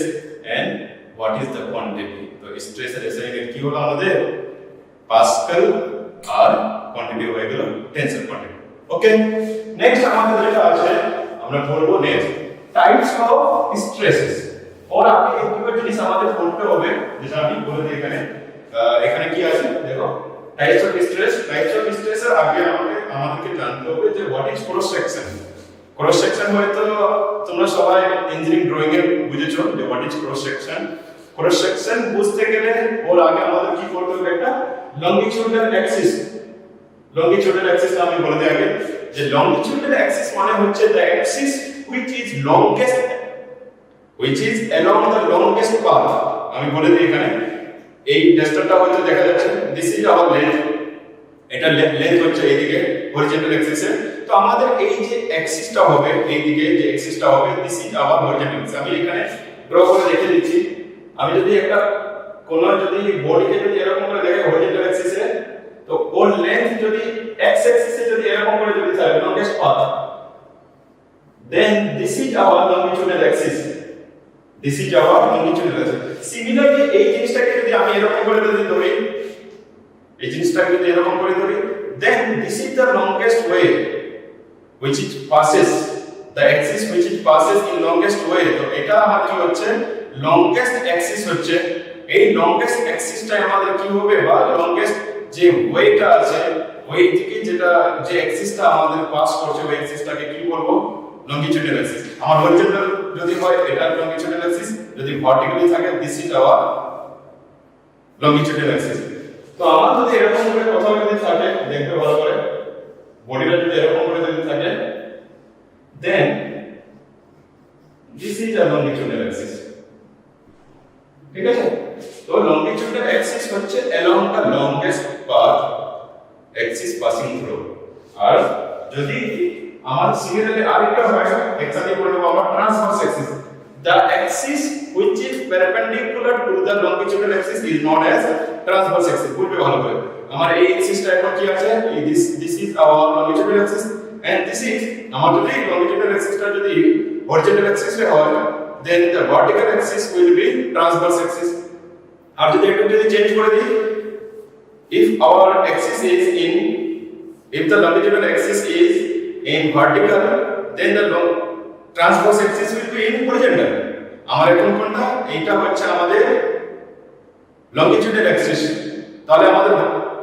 and what is the quantity. তো স্ট্রেস এর এসআই ইউনিট কি হলো আমাদের পাস্কাল, আর কোয়ান্টিটি হয়ে গেল টেন্সর কোয়ান্টিটি। ওকে, নেক্সট আমাদের যেটা আছে আমরা পড়বো নেক্সট টাইপস অফ স্ট্রেসেস। और আগে এই দুটো জিনিস আমাদের পড়তে হবে, যেটা আমি বলে দিই এখানে কি আছে দেখো, types of stress. Types of স্ট্রেসের আগে আমাদেরকে জানতে হবে যে what is cross section. Cross section হয়তো তোমরা সবাই ইঞ্জিনিয়ারিং ড্রয়িং এ বুঝেছো যে what is cross section. Cross section বুঝতে গেলে ওর আগে আমাদের কি করতে হবে, একটা লংগিটিউডাল অ্যাক্সিস। লংগিটিউডাল অ্যাক্সিস আমি বলে দিই আগে, যে লংগিটিউডাল অ্যাক্সিস মানে হচ্ছে the Axis which is along the longest path। আমি বলে দিই এখানে এই ডেস্টারটা হয়তো দেখা যাচ্ছে, দিস ইজ আওয়ার লেন্থ, এটা লেন্থ হচ্ছে এইদিকে হরিজন্টাল অ্যাক্সিসে। তো আমাদের এই যে অ্যাক্সিসটা হবে, এইদিকে যে অ্যাক্সিসটা হবে, this is our horizontal Axis. আমি এখানে ড্র করে রেখে দিচ্ছি। আমি যদি একটা কোন যদি বডিকে যদি এরকম করে দেখাই হরিজন্টাল অ্যাক্সিসে, তো ওর লেন্থ যদি এক্স অ্যাক্সিসে যদি এরকম করে যদি থাকে longest path, then this is our longitudinal axis. This is our longitudinal axis. Similarly এই জিনিসটাকে যদি আমি এরকম করে যদি ধরি, এই জিনিসটাকে যদি এরকম করে ধরি, then this is the longest way which it passes, the axis which it passes in longest way। তো এটা আমার কি হচ্ছে, longest axis হচ্ছে। এই longest axisটা আমাদের কি হবে, বা longest যে ওয়েটা আছে ওই দিকে যেটা যে অ্যাক্সিসটা আমাদের পাস করছে ওই অ্যাক্সিসটাকে কি বলবো লঙ্গিটিউডাল অ্যাক্সিস আমার হরিজন্টাল যদি হয় এটা লঙ্গিটিউডাল অ্যাক্সিস যদি ভার্টিক্যালি থাকে দিস ইজ আওয়ার লঙ্গিটিউডাল অ্যাক্সিস তো আমার যদি এরকম করে কথা যদি থাকে দেখবে ভালো করে বডিটা যদি এরকম করে যদি থাকে দেন দিস ইজ আ লঙ্গিটিউডাল অ্যাক্সিস ঠিক আছে তো লঙ্গিটিউডাল অ্যাক্সিস হচ্ছে along the longest path axis passing through আর যদি আমার সিমিলারলি আরেকটা হয় একসাথে বলবো আমরা transverse Axis the axis which is perpendicular to the longitudinal axis is known as transverse axis বলবে ভালো করে আমার এই অ্যাক্সিসটা এখন কি আছে this is our longitudinal axis and this is আমার যদি longitudinal axisটা যদি horizontal axis এ হয় then the vertical axis will be transverse axis আর যদি একটু যদি চেঞ্জ করে দিই if our axis is in if the longitudinal axis is in vertical then the transverse axis will be in horizontal আমার এখন কোনটা এইটা হচ্ছে আমাদের longitudinal axis তাহলে আমাদের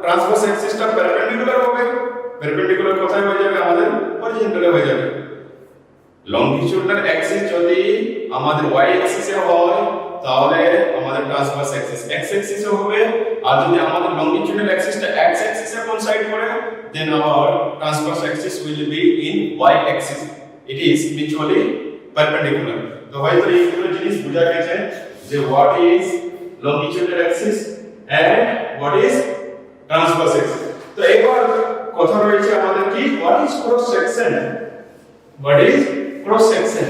transverse axisটা perpendicular হবে perpendicular কোথায় হয়ে যাবে আমাদের horizontal হয়ে যাবে longitudinal axis যদি আমাদের y axis এ হয় তাহলে আমাদের ট্রান্সভার্স অ্যাক্সিস x axis এ হবে আর যদি আমাদের লঙ্গিটিউডাল অ্যাক্সিসটা x axis এ কোইনসাইড করে then our transverse axis will be in y axis it is mutually perpendicular তো হয়তো এইগুলো জিনিস বোঝা গেছে যে what is longitudinal axis and what is transverse axis তো এবার কথা রয়েছে আমাদের কি what is cross section what is cross section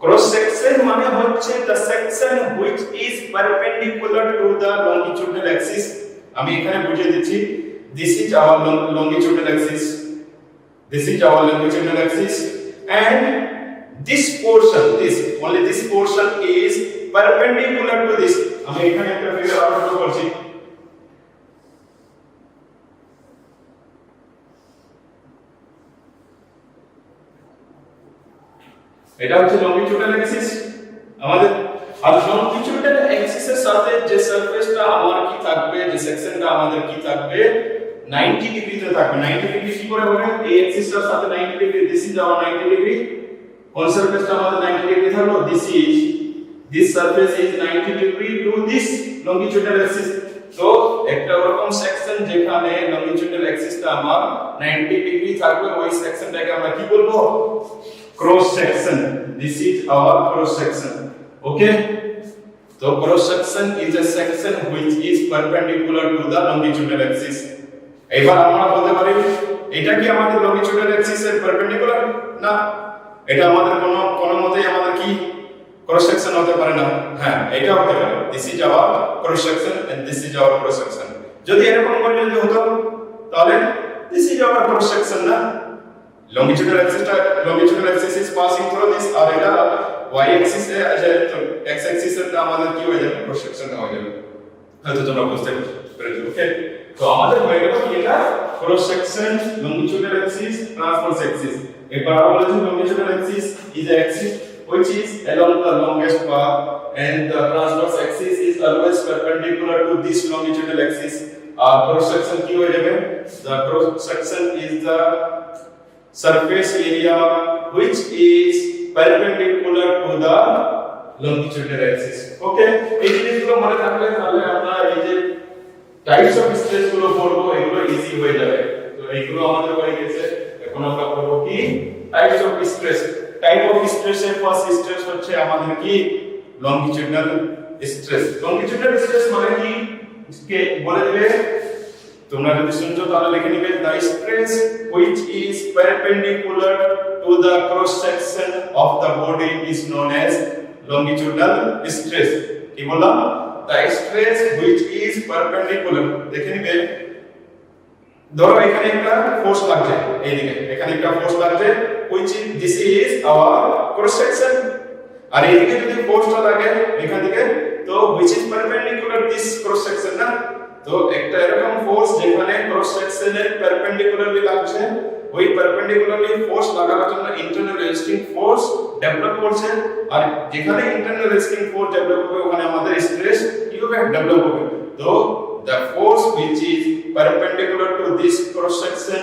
cross section মানে হচ্ছে the section which is perpendicular to the longitudinal axis আমি এখানে বুঝিয়ে দিচ্ছি this is our longitudinal axis this is our longitudinal axis and this portion this only this portion is perpendicular to this আমি এখানে একটা figure out করছি এটা হচ্ছে লঙ্গিটিউডাল অ্যাক্সিস আমাদের আর লঙ্গিটিউডাল অ্যাক্সিসের সাথে যে সারফেসটা আমার কি থাকবে যে সেকশনটা আমাদের কি থাকবে 90 ডিগ্রিতে থাকবে 90 ডিগ্রি কি করে হবে এই অ্যাক্সিসটার সাথে 90 degree this is our 90 degree কোন সারফেসটা আমাদের 90 ডিগ্রি থাকলো this surface is 90 degree to this longitudinal axis তো একটা ওরকম সেকশন যেখানে লঙ্গিটিউডাল অ্যাক্সিসটা আমার 90 ডিগ্রি থাকবে ওই সেকশনটাকে আমরা কি বলবো cross section this is our cross section okay so cross section is a section which is perpendicular to the longitudinal axis এবার আমরা বলতে পারি এটা কি আমাদের longitudinal axis এর perpendicular না এটা আমাদের কোন মতেই আমাদের কি cross section হতে পারে না হ্যাঁ এটা হতে পারে this is our cross section and this is our cross section যদি এরকম করে যদি হতো তাহলে this is our cross section না longitudinal axis is passing through this আর এটা y axis এ x axis এর আমাদের কি হয়ে যাবে cross section হয়ে যাবে হয়তো তোমরা বুঝতে পেরেছো ওকে তো আমাদের হয়ে গেল কি এটা cross section longitudinal axis transverse axis এই parabolic longitudinal axis is the axis which is along the longest path and the transverse axis is always perpendicular to this longitudinal axis cross section কি হয়ে যাবে the cross section is the surface area which is perpendicular to the longitudinal axis okay এই জিনিসগুলো মনে রাখলে তাহলে আমরা এই যে টাইপস অফ স্ট্রেস গুলো পড়বো এগুলো ইজি হয়ে যাবে তো এইগুলো আমাদের হয়ে গেছে এখন আমরা পড়বো কি types of stress type of stress এর ফার্স্ট স্ট্রেস হচ্ছে আমাদের কি লঙ্গিটিউডাল স্ট্রেস লঙ্গিটিউডাল স্ট্রেস মানে কি কে বলে দিলে তোমরা যদি শুনছো তাহলে লিখে নিবে the stress which is perpendicular to the cross section of the body is known as longitudinal stress কি বললাম the stress which is perpendicular দেখে নিবে ধরো এখানে একটা ফোর্স লাগছে এইদিকে এখানে একটা ফোর্স লাগছে which is this is our cross section আর এইদিকে যদি ফোর্সটা লাগে এখান থেকে তো which is perpendicular this cross section না তো একটা এরকম ফোর্স যেখানে ক্রস সেকশনের পারপেন্ডিকুলারলি লাগছে ওই পারপেন্ডিকুলারলি ফোর্স লাগানোর জন্য ইন্টারনাল রেজিস্টিং ফোর্স ডেভেলপ করছে আর যেখানে ইন্টারনাল রেজিস্টিং ফোর্স ডেভেলপ হবে ওখানে আমাদের স্ট্রেস কি হবে ডেভেলপ হবে তো the force which is perpendicular to this cross section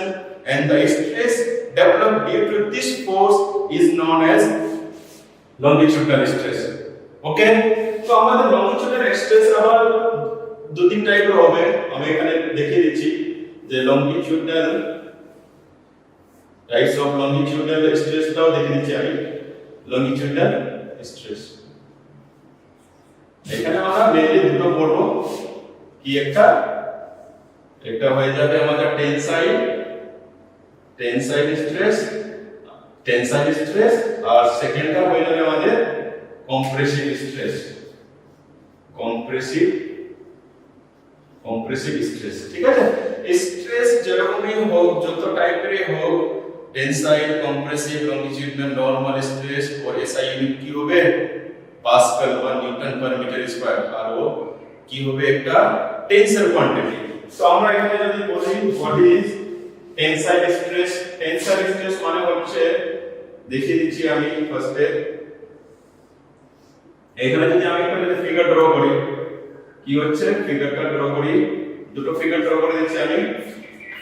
and the stress developed due to this force is known as longitudinal stress. Okay, তো আমাদের longitudinal stress আবার দু তিন টাইপের হবে, আমি এখানে দেখিয়ে দিচ্ছি যে longitudinal types of longitudinal stress টাও দেখিয়ে দিচ্ছি আমি। longitudinal stress এখানে আমরা মেইনলি দুটো পড়বো, কি একটা হয়ে যাবে আমাদের টেনসাইল স্ট্রেস আর সেকেন্ডটা হয়ে যাবে আমাদের কম্প্রেসিভ স্ট্রেস। ঠিক আছে, স্ট্রেস যেরকমই হোক, যত টাইপেরই হোক, টেনসাইল, কম্প্রেসিভ, লংজিটিউডিনাল, নরমাল স্ট্রেস और এসআই ইউনিট কি হবে পাস্কাল বা নিউটন পার মিটার স্কয়ার, আর ও কি হবে একটা টেনসর কোয়ান্টিটি। তো আমরা এখানে যদি বলি হোয়াট ইজ টেনসাইল স্ট্রেস মানে হচ্ছে, দেখিয়ে দিচ্ছি আমি ফার্স্টে। এখানে যদি আমি একটা ফিগার ড্র করি, কি হচ্ছে ফিগারটা ড্র করি, দুটো ফিগার ড্র করে দিচ্ছি আমি,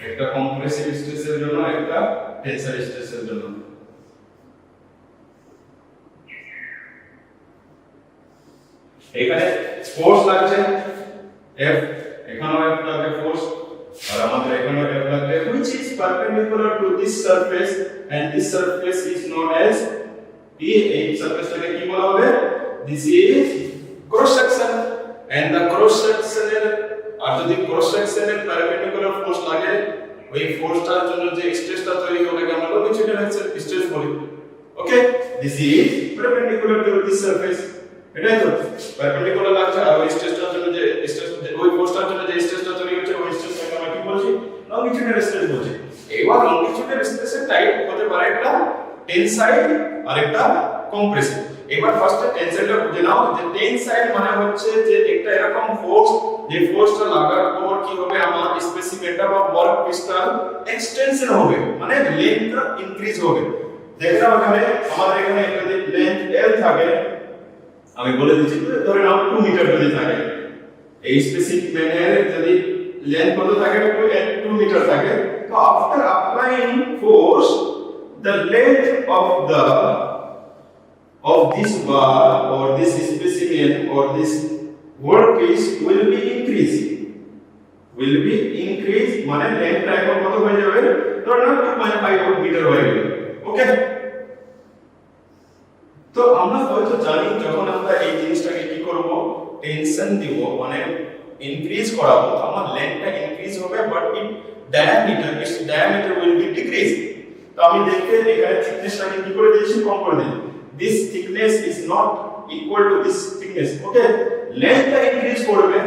একটা কম্প্রেসিভ স্ট্রেসের জন্য, একটা টেনসাইল স্ট্রেসের জন্য। এখানে ফোর্স লাগছে F, এখানেও F লাগছে ফোর্স, আর আমাদের এখানেও F লাগছে, which is perpendicular to this surface and this surface is known as P. এই সারফেসটাকে কি বলা হবে? This is cross section and the cross section এর, আর যদি cross section এর perpendicular force লাগে, ওই ফোর্সটার জন্য যে স্ট্রেসটা তৈরি হবে ওটাকে আমরা longitudinal স্ট্রেস বলি। ওকে, this is perpendicular to this surface, এটাই তো পারপেন্ডিকুলার লাগছে, আর ওই স্ট্রেসটার জন্য যে স্ট্রেস, ওই ফোর্সটার জন্য যে স্ট্রেসটা তৈরি হচ্ছে, ওই স্ট্রেসটাকে আমরা কি বলছি? লংজিটিউডিনাল স্ট্রেস বলছি। এবার লংজিটিউডিনাল স্ট্রেসের টাইপ হতে পারে একটা টেনসাইল আর একটা কম্প্রেসিভ। এবার ফার্স্টে টেনসাইলটা বুঝে নাও, যে টেনসাইল মানে হচ্ছে যে একটা এরকম ফোর্স, যে ফোর্সটা লাগার পর কি হবে, আমার স্পেসিমেনটা বা বল পিসটা এক্সটেনশন হবে, মানে লেন্থটা ইনক্রিজ হবে। দেখো এখানে আমাদের এখানে যদি লেন্থ L থাকে, আমি বলে দিচ্ছি, ধরে নাও 2 মিটার যদি থাকে, এই স্পেসিমেনের যদি লেন্থ কত থাকে, 2 মিটার থাকে, তো after applying force the length of this bar or this specimen or this workpiece will be increased, মানে লেন্থটা এখন কত হয়ে যাবে, ধরে নাও 2.5 মিটার হয়ে গেল। ওকে, তো আমরা হয়তো জানি যখন আমরা এই জিনিসটাকে কি করব, টেনশন দিব, মানে ইনক্রিজ করাবো, আমার লেন্থটা ইনক্রিজ হবে, but it diameter will be decrease. তো আমি দেখতে এখানে থিকনেসটাকে কি করে দিয়েছি, কম করে দিই, this thickness is not equal to this thickness. Okay, লেন্থটা ইনক্রিজ করবে,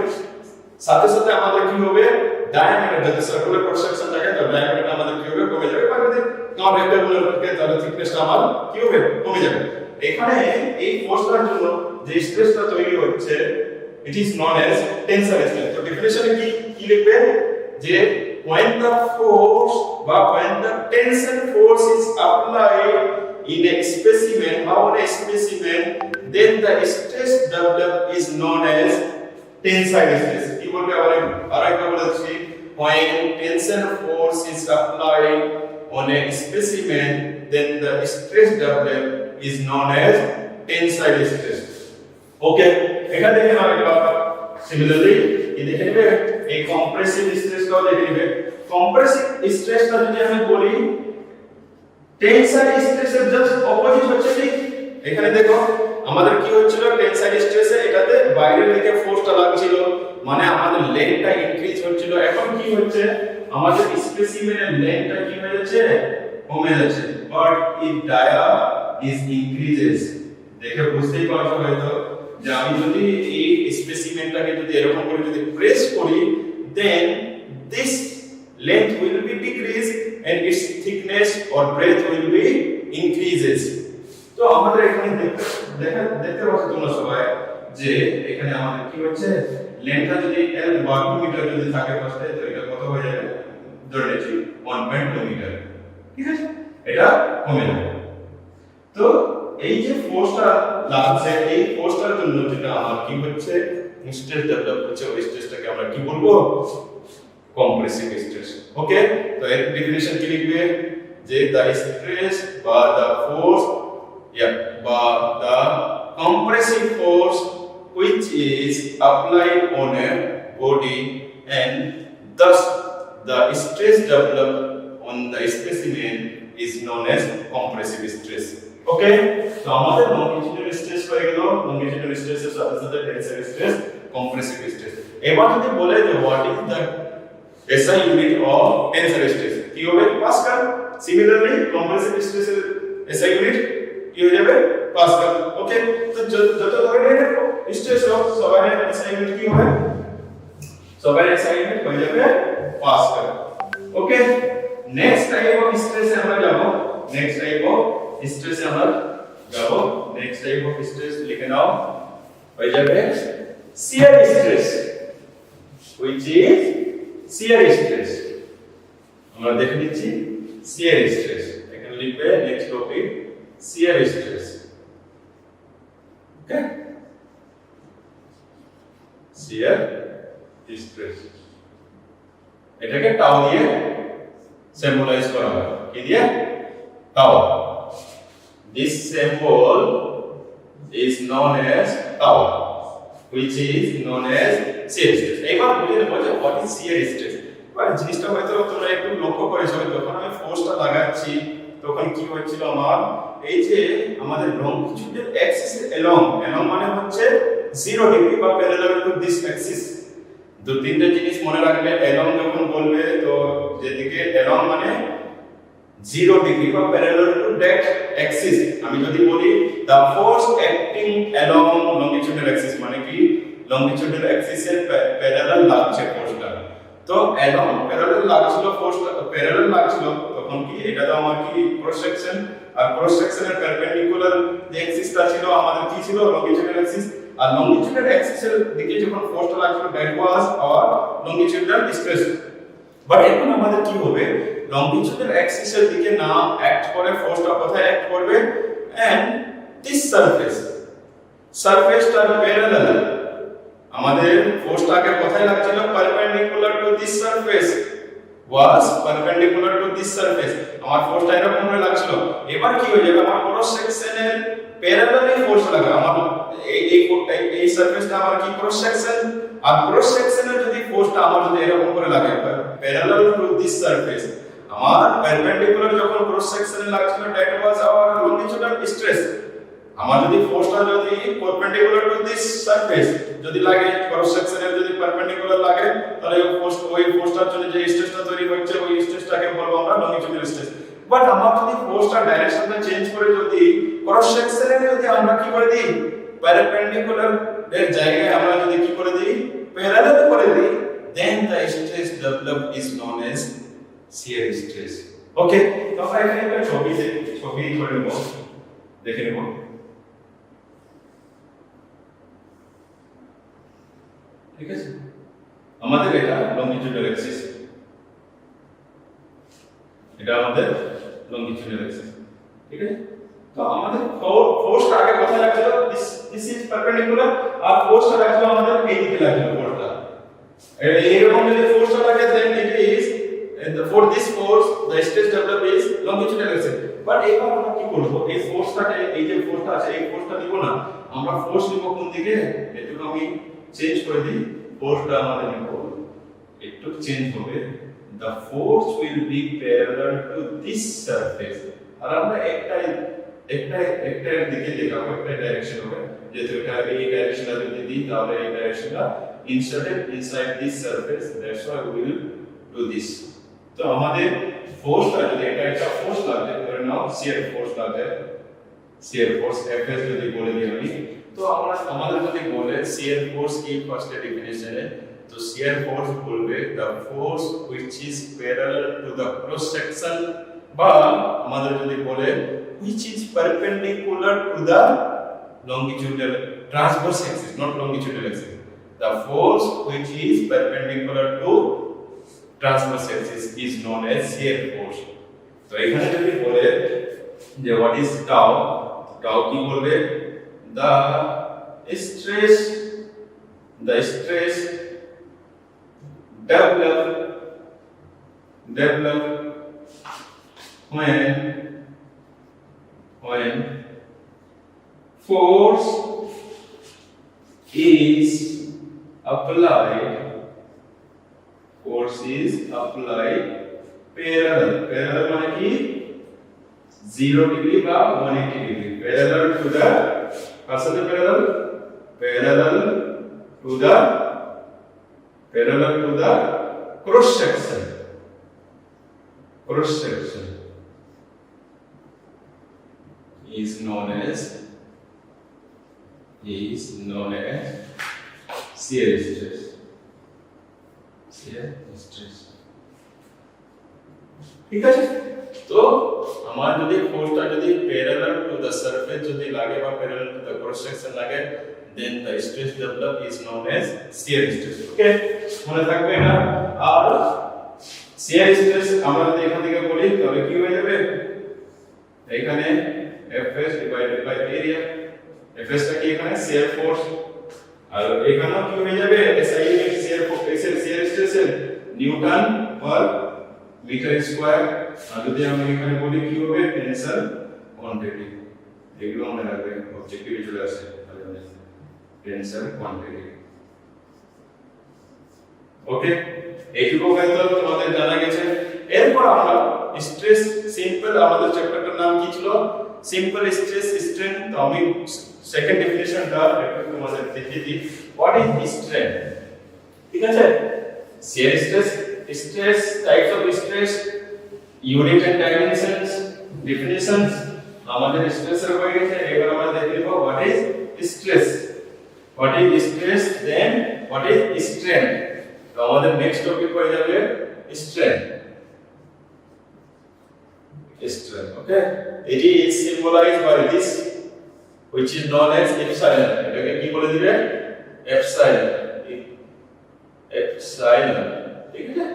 সাথে সাথে আমাদের কি হবে, ডায়ামিটার, যদি সার্কুলার ক্রস সেকশন থাকে তাহলে ডায়ামিটারটা আমাদের কি হবে, কমে যাবে, মানে যদি নন রেক্টাঙ্গুলার থাকে তাহলে থিকনেসটা আমার কি হবে, কমে যাবে। এখানে এই ফোর্সটার জন্য যে স্ট্রেসটা তৈরি হচ্ছে, it is known as tensile stress. তো ডেফিনিশনে কি লিখবে, যে when the force বা when the tension force is applied in a specimen or a specimen, then the stress developed is known as tensile stress. কি বলবে আরেকবার বলছি, when tension force is applied on a specimen, then the stress developed is known as tensile stress. Okay, এখানে দেখেন আরেকবার similarly এই দেখে নেবে, এই কম্প্রেসিভ স্ট্রেসটাও দেখে নেবে। কম্প্রেসিভ স্ট্রেসটা যদি আমি বলি, টেনসাইল স্ট্রেসের জাস্ট অপোজিট হচ্ছে ঠিক। এখানে দেখো আমাদের কি হচ্ছিল, টেনসাইল স্ট্রেসে এটাতে বাইরের দিকে ফোর্সটা লাগছিল, মানে আমাদের লেন্থটা ইনক্রিজ হচ্ছিল। এখন কি হচ্ছে, আমাদের স্পেসিমেনের লেন্থটা কি হয়ে যাচ্ছে, কমে যাচ্ছে, but it dia is increases. দেখে বুঝতেই পারছো হয়তো যে আমি যদি এই স্পেসিমেনটাকে যদি এরকম করে যদি প্রেস করি, then this length will be decreased and its thickness or breadth will be increases. তো আমাদের এখানে দেখতে পাচ্ছ তোমরা সবাই যে এখানে আমাদের কি হচ্ছে, লেন্থটা যদি L বা 2 মিটার যদি থাকে ফার্স্টে, তো এটা কত হয়ে যাবে, ধরে নিচ্ছি 1.2 মিটার। ঠিক আছে, এটা কমে যাবে। তো এই যে ফোর্সটা লাগছে, এই ফোর্সটার জন্য যেটা আমার কি হচ্ছে, স্ট্রেস ডেভেলপ হচ্ছে ওই স্ট্রেসটাকে আমরা কি বলবো কম্প্রেসিভ স্ট্রেস ওকে তো এর ডেফিনিশন কি লিখবে যে দ্য স্ট্রেস বা দ্য ফোর্স বা the compressive force which is applied on a body and thus the stress developed on the specimen is known as compressive stress okay so আমাদের longitudinal stress হয়ে গেল longitudinal stress এর সাথে সাথে tensile stress compressive stress এবার যদি বলে যে what is the SI unit of tensile stress কি হবে পাস্কাল similarly compressive stress এর SI unit কি হয়ে যাবে পাস্কাল ওকে তো যত ধরনের স্ট্রেস হোক সবার SI unit কি হবে সবার SI unit হয়ে যাবে Pascal okay next type of stress আমরা যাব নেক্সট টাইপ অফ স্ট্রেস আমরা যাব নেক্সট টাইপ অফ স্ট্রেস লিখে নাও হয়ে যাবে shear stress which is shear stress আমরা দেখে নিচ্ছি শিয়ার স্ট্রেস এখানে লিখবে নেক্সট টপিক শিয়ার স্ট্রেস ওকে শিয়ার স্ট্রেস এটাকে টাউ দিয়ে symbolize করা হয় কি দিয়ে tau this symbol is known as tau which is known as shear stress এবার বুঝে নেব যে what is shear stress বা জিনিসটা হয়তো তোমরা একটু লক্ষ্য করেছো যখন আমি ফোর্সটা লাগাচ্ছি তখন কি হচ্ছিল আমার এই যে আমাদের লংজিটিউডাল অ্যাক্সিস along মানে হচ্ছে 0 ডিগ্রি বা প্যারালাল টু দিস অ্যাক্সিস দু তিনটা জিনিস মনে রাখবে along যখন বলবে তো যেদিকে along মানে 0 ডিগ্রি বা প্যারালাল টু দ্যাট অ্যাক্সিস আমি যদি বলি the force acting along longitudinal axis মানে কি longitudinal axis এর প্যারালাল লাগছে ফোর্সটা তো along প্যারালাল লাগছিল ফোর্সটা প্যারালাল লাগছিল তখন কি এটা তো আমার কি ক্রস সেকশন আর ক্রস সেকশনের পারপেন্ডিকুলার যে অ্যাক্সিসটা ছিল আমাদের কি ছিল longitudinal axis আর longitudinal axis এর দিকে যখন ফোর্সটা লাগছিল that was our longitudinal stress but এখন আমাদের কি হবে longitudinal axis এর দিকে না অ্যাক্ট করে ফোর্সটা কোথায় অ্যাক্ট করবে এন্ড দিস সারফেসটার প্যারালাল আমাদের ফোর্সটাকে কোথায় লাগছিল perpendicular to this surface was perpendicular to this surface আমার ফোর্সটা এরকম ভাবে লাগছিল এবার কি হয়ে যাবে আমার ক্রস সেকশনের প্যারালালি ফোর্স লাগা আমার এই সারফেসটা আমার কি ক্রস সেকশন আর ক্রস সেকশনের যদি ফোর্সটা আমার যদি এরকম করে লাগে প্যারালাল টু দিস সারফেস আমার পারপেন্ডিকুলার যখন ক্রস সেকশনে লাগছিল দ্যাট ওয়াজ আওয়ার লংজিটিউডাল স্ট্রেস আমার যদি ফোর্সটা যদি পারপেন্ডিকুলার টু দিস সারফেস যদি লাগে ক্রস সেকশনের যদি পারপেন্ডিকুলার লাগে তাহলে ওই ফোর্সটার জন্য যে স্ট্রেসটা তৈরি হচ্ছে ওই স্ট্রেসটাকে বলবো আমরা লংজিটিউডাল স্ট্রেস বাট আমার যদি ফোর্সটা ডাইরেকশনটা চেঞ্জ করে যদি ক্রস সেকশনে যদি আমরা কি করে দিই পারপেন্ডিকুলার এর জায়গায় আমরা যদি কি করে দিই প্যারালাল করে দিই then the stress developed is known as shear stress okay তো আমরা এখানে একটা ছবি ধরে নেব দেখে নেব ঠিক আছে আমাদের এটা লংজিটিউডাল অ্যাক্সিস এটা আমাদের লংজিটিউডাল অ্যাক্সিস ঠিক আছে তো আমাদের ফোর্সটা আগে কোথায় লাগছিল দিস ইজ পারপেন্ডিকুলার আর ফোর্সটা লাগছিল আমাদের এই দিকে লাগছিল ফোর্সটা এইরকম যদি ফোর্সটা লাগে then it is for this force the stress developed is longitudinal axis বাট এবার আমরা কি করব এই ফোর্সটাকে এই যে ফোর্সটা আছে এই ফোর্সটা নিব না আমরা ফোর্স নিব কোন দিকে একটু আমি চেঞ্জ করে দিই ফোর্সটা আমাদের নিব একটু চেঞ্জ হবে the force will be parallel to this surface আর আমরা একটা দিকে দেখাবো একটা ডাইরেকশন হবে যেহেতু এটা এই ডাইরেকশনটা যদি দিই তাহলে এই ডাইরেকশনটা inserted inside this surface that's why we will do this তো আমাদের ফোর্সটা যদি এটা একটা ফোর্স লাগে ধরে নাও শিয়ার ফোর্স লাগে শিয়ার ফোর্স এফএস যদি বলে দিই আমি তো আমাদের যদি বলে শিয়ার ফোর্স কি ফার্স্ট ডেফিনিশনে তো শিয়ার ফোর্স বলবে the force which is parallel to the cross section বা আমাদের যদি বলে which is perpendicular to the longitudinal transverse axis not longitudinal axis the force which is perpendicular to transverse axis is known as shear force তো এখানে যদি বলে যে what is tau কি বলবে the stress the stress develop when force is applied parallel মানে কি 0 degree বা 180 degree parallel to the parallel to the cross section is known as shear stress ঠিক আছে তো আমার যদি ফোর্সটা যদি প্যারালাল টু দ্য সারফেস যদি লাগে বা parallel to the cross section লাগে then the stress develop is known as shear stress okay মনে থাকবে না আর শিয়ার স্ট্রেস আমরা যদি এখান থেকে বলি তাহলে কি হয়ে যাবে এখানে Fs divided by area Fs টা কি এখানে শিয়ার ফোর্স আর এখানেও কি হয়ে যাবে SI unit shear force shear stress newton per metre square আর যদি আমরা এখানে বলি কি হবে টেনসাইল কোয়ান্টিটি এগুলো মনে রাখবে অবজেক্টিভে চলে আসে তাহলে টেনসাইল কোয়ান্টিটি ওকে এইটুকু হয়তো তোমাদের জানা গেছে এরপর আমরা স্ট্রেস সিম্পল আমাদের চ্যাপ্টারটার নাম কি ছিল সিম্পল স্ট্রেস স্ট্রেন তো আমি সেকেন্ড ডেফিনিশনটা একটু তোমাদের দেখিয়ে দিই হোয়াট ইজ স্ট্রেন ঠিক আছে শিয়ার stress types of stress unit and dimensions definitions আমাদের stress এর হয়ে গেছে এবার আমরা দেখে নেব what is stress then what is strain তো আমাদের নেক্সট টপিক হয়ে যাবে strain okay it is symbolized by this which is known as epsilon এটাকে কি বলে দিবে epsilon ঠিক আছে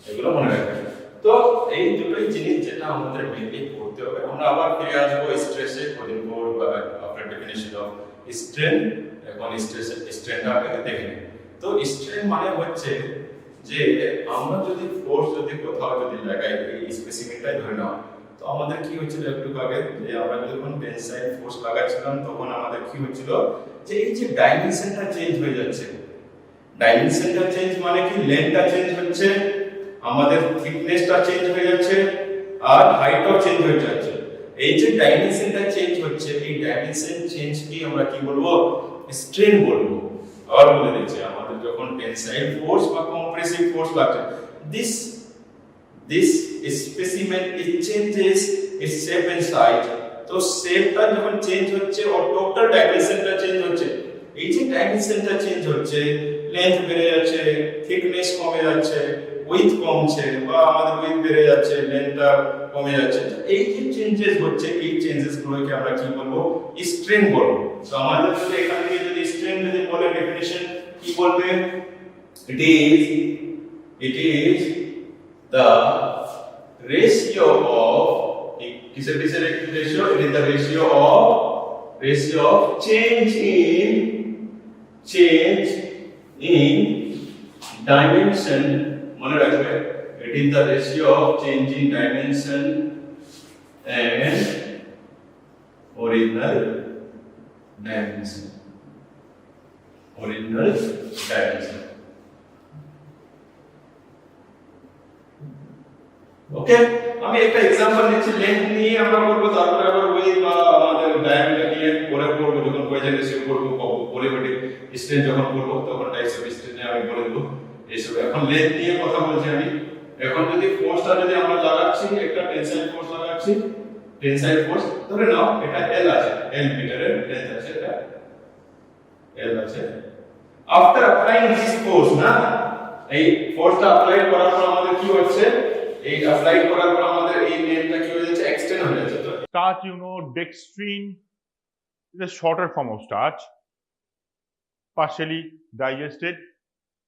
এগুলো মনে রাখবেন তো এই দুটোই জিনিস যেটা আমাদের মেইনলি পড়তে হবে আমরা আবার ফিরে আসবো স্ট্রেসে কদিন পর বা আফটার ডেফিনিশন অফ স্ট্রেন এখন স্ট্রেনটা আগে দেখে নিই তো স্ট্রেন মানে হচ্ছে যে আমরা যদি ফোর্স যদি কোথাও যদি লাগাই এই স্পেসিফিকটাই ধরে নাও তো আমাদের কি হচ্ছিল একটু আগে যে আমরা যখন টেনসাইল ফোর্স লাগাচ্ছিলাম তখন আমাদের কি হচ্ছিল যে এই যে ডাইমেনশনটা চেঞ্জ হয়ে যাচ্ছে ডাইমেনশনটা চেঞ্জ মানে কি লেন্থটা চেঞ্জ হচ্ছে আমাদের থিকনেসটা চেঞ্জ হয়ে যাচ্ছে আর হাইটও চেঞ্জ হয়ে যাচ্ছে এই যে ডাইমেনশনটা চেঞ্জ হচ্ছে এই ডাইমেনশন চেঞ্জ কি আমরা কি বলবো স্ট্রেন বলবো আর বলে দিচ্ছি আমাদের যখন টেনসাইল ফোর্স বা কম্প্রেসিভ ফোর্স লাগছে this specimen it changes its shape and size তো শেপটা যখন চেঞ্জ হচ্ছে আর টোটাল ডাইমেনশনটা চেঞ্জ হচ্ছে এই যে ডাইমেনশনটা চেঞ্জ হচ্ছে লেন্থ বেড়ে যাচ্ছে থিকনেস কমে যাচ্ছে উইডথ কমছে বা আমাদের উইডথ বেড়ে যাচ্ছে লেন্থটা কমে যাচ্ছে এই যে চেঞ্জেস হচ্ছে এই চেঞ্জেস গুলোকে আমরা কি বলবো স্ট্রেন বলবো তো আমাদের যদি এখান থেকে যদি স্ট্রেন যদি বলে ডেফিনিশন কি বলবে it is the ratio of কিসের ratio it is the ratio of change in dimension মনে রাখবে it is the ratio of change in dimension and original dimension ওকে আমি একটা एग्जांपल নিচ্ছি লেন্থ নিয়ে আমরা করব তারপরে আবার ওই আমাদের ডায়ামিটার নিয়ে পরে করব যখন কয়েজার রেশিও করব পলিমেটিক স্ট্রেন যখন করব তখন টাইপস অফ স্ট্রেন আমি বলে দেব এইসব এখন লেন্থ নিয়ে কথা বলছি আমি এখন যদি ফোর্সটা যদি আমরা লাগাচ্ছি একটা টেনসাইল ফোর্স লাগাচ্ছি টেনসাইল ফোর্স ধরে নাও এটা L আছে L মিটারের লেন্থ আছে এটা L আছে আফটার অ্যাপ্লাইং দিস ফোর্স না এই ফোর্সটা অ্যাপ্লাই করার পর আমাদের কি হচ্ছে এই অ্যাপ্লাই করার পর আমাদের এই লেন্থটা কি হয়ে যাচ্ছে এক্সটেন্ড হয়ে যাচ্ছে তো starch, dextrine is a shorter form of starch, partially digested.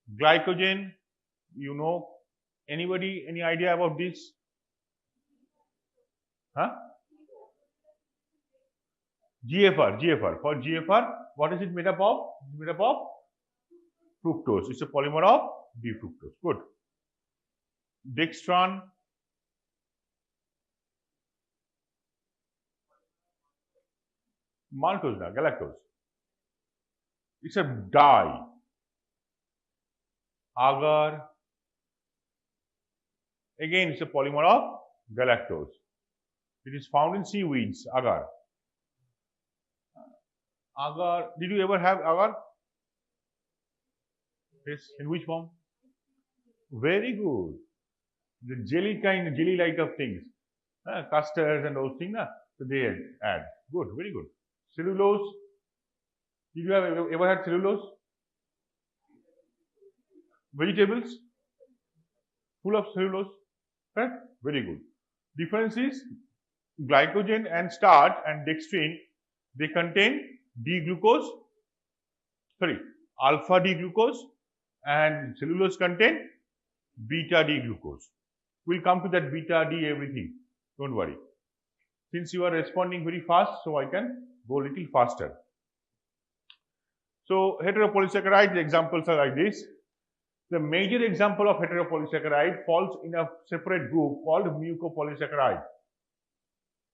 Glycogen, anybody, any idea about this? Huh? GFR. For GFR, what is it made up of? It's made up of fructose. It's a polymer of D-fructose. Good. Dextran. Maltose, galactose. It's a dye. Agar. Again, it's a polymer of galactose. It is found in seaweeds, agar. Agar, did you ever have agar? Yes, in which form? Very good. The jelly kind, jelly-like of things. Custards and those things, so they add. Good, very good. Cellulose. Did you have ever had cellulose? Vegetables? Full of cellulose. Right? Very good. Difference is glycogen and starch and dextrin, they contain D-glucose, sorry, alpha D-glucose, and cellulose contain beta D-glucose. We'll come to that beta D everything. Don't worry. Since you are responding very fast, so I can go a little faster. So heteropolysaccharide examples are like this. The major example of heteropolysaccharide falls in a separate group called mucopolysaccharide,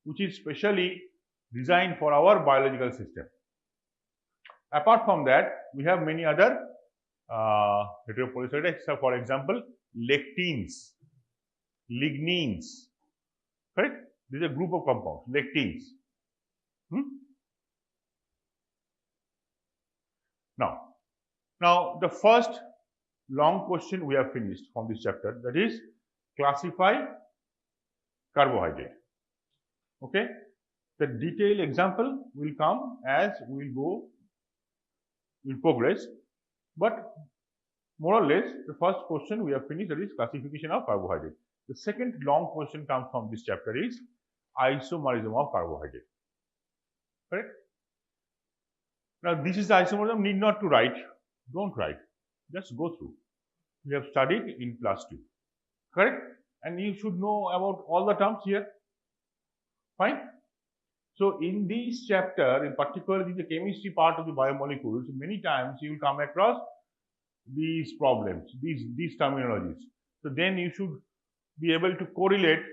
which is specially designed for our biological system. Apart from that, we have many other heteropolysaccharides. So for example, lectins, lignins, correct? This is a group of compounds, lectins. Now the first long question we have finished from this chapter, that is classify carbohydrate. Okay, the detailed example will come as we will progress, but more or less the first question we have finished, that is classification of carbohydrate. The second long question comes from this chapter is isomerism of carbohydrate. Correct? Now this is the isomerism, need not to write, don't write, just go through. We have studied in class 2, correct? And you should know about all the terms here. Fine. So in this chapter, in particular in the chemistry part of the biomolecules, many times you will come across these problems, these terminologies. So then you should be able to correlate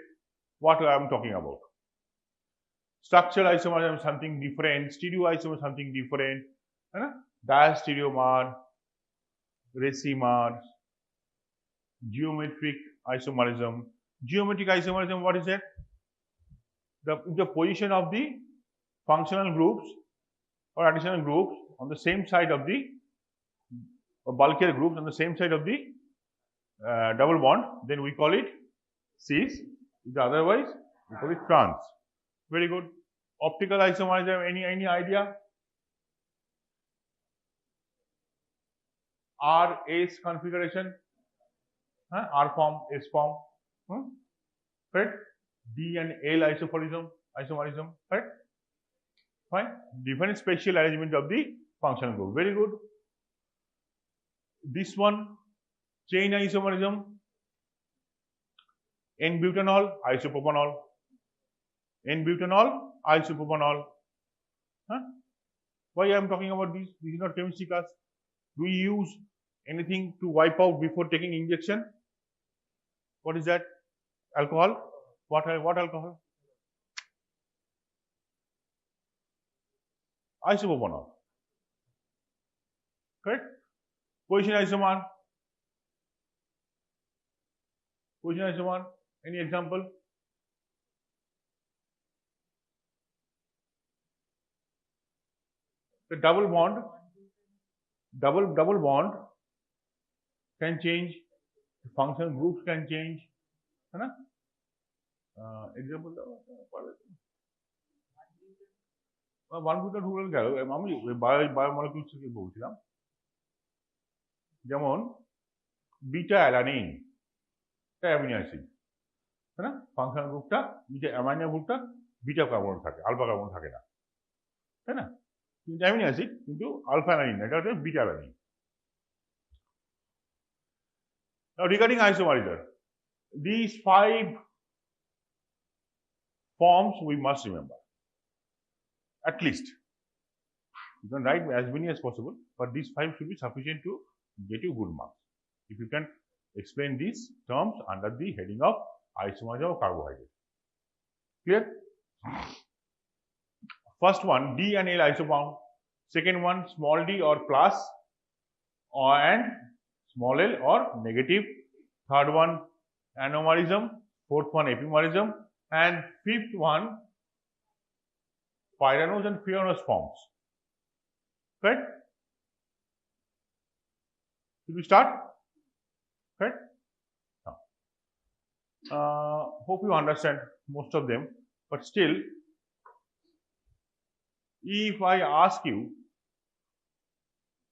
what I am talking about. Structural isomerism is something different, stereoisomer is something different, diastereomer, racemers, geometric isomerism. Geometric isomerism, what is that? The position of the functional groups or additional groups on the same side of the bulkier groups on the same side of the double bond, then we call it cis. Otherwise, we call it trans. Very good. Optical isomerism, any idea? R-S configuration, R form, S form, correct? D and L isomerism, correct? Fine. Different spatial arrangement of the functional group. Very good. This one, chain isomerism, N-butanol, isopropanol, N-butanol, isopropanol. Why I am talking about this? This is not chemistry class. Do we use anything to wipe out before taking injection? What is that? Alcohol? What alcohol? Isopropanol. Correct? Position isomer. Position isomer. Any example? The double bond can change. The functional groups can change. Example, one butan who will go. আমি biomolecules থেকে বলছিলাম, যেমন beta alanine, এটা amino acid, তাই না? Functional গ্রুপটা beta amino গ্রুপটা beta carbon থাকে, আলফা কার্বন থাকে না, তাই না? কিন্তু অ্যামিনো অ্যাসিড কিন্তু আলফা অ্যালানিন, এটা হচ্ছে beta alanine. Now regarding isomerism, these 5 forms we must remember. At least you can write as many as possible, but these 5 should be sufficient to get you good marks. If you can explain these terms under the heading of isomerism of carbohydrate. Clear? First one, D and L isobound. Second one, small d or plus, and small l or negative. Third one, anomerism. Fourth one, epimerism. And fifth one, pyranose and furanose forms. Correct? Should we start? Correct? Hope you understand most of them, but still, if I ask you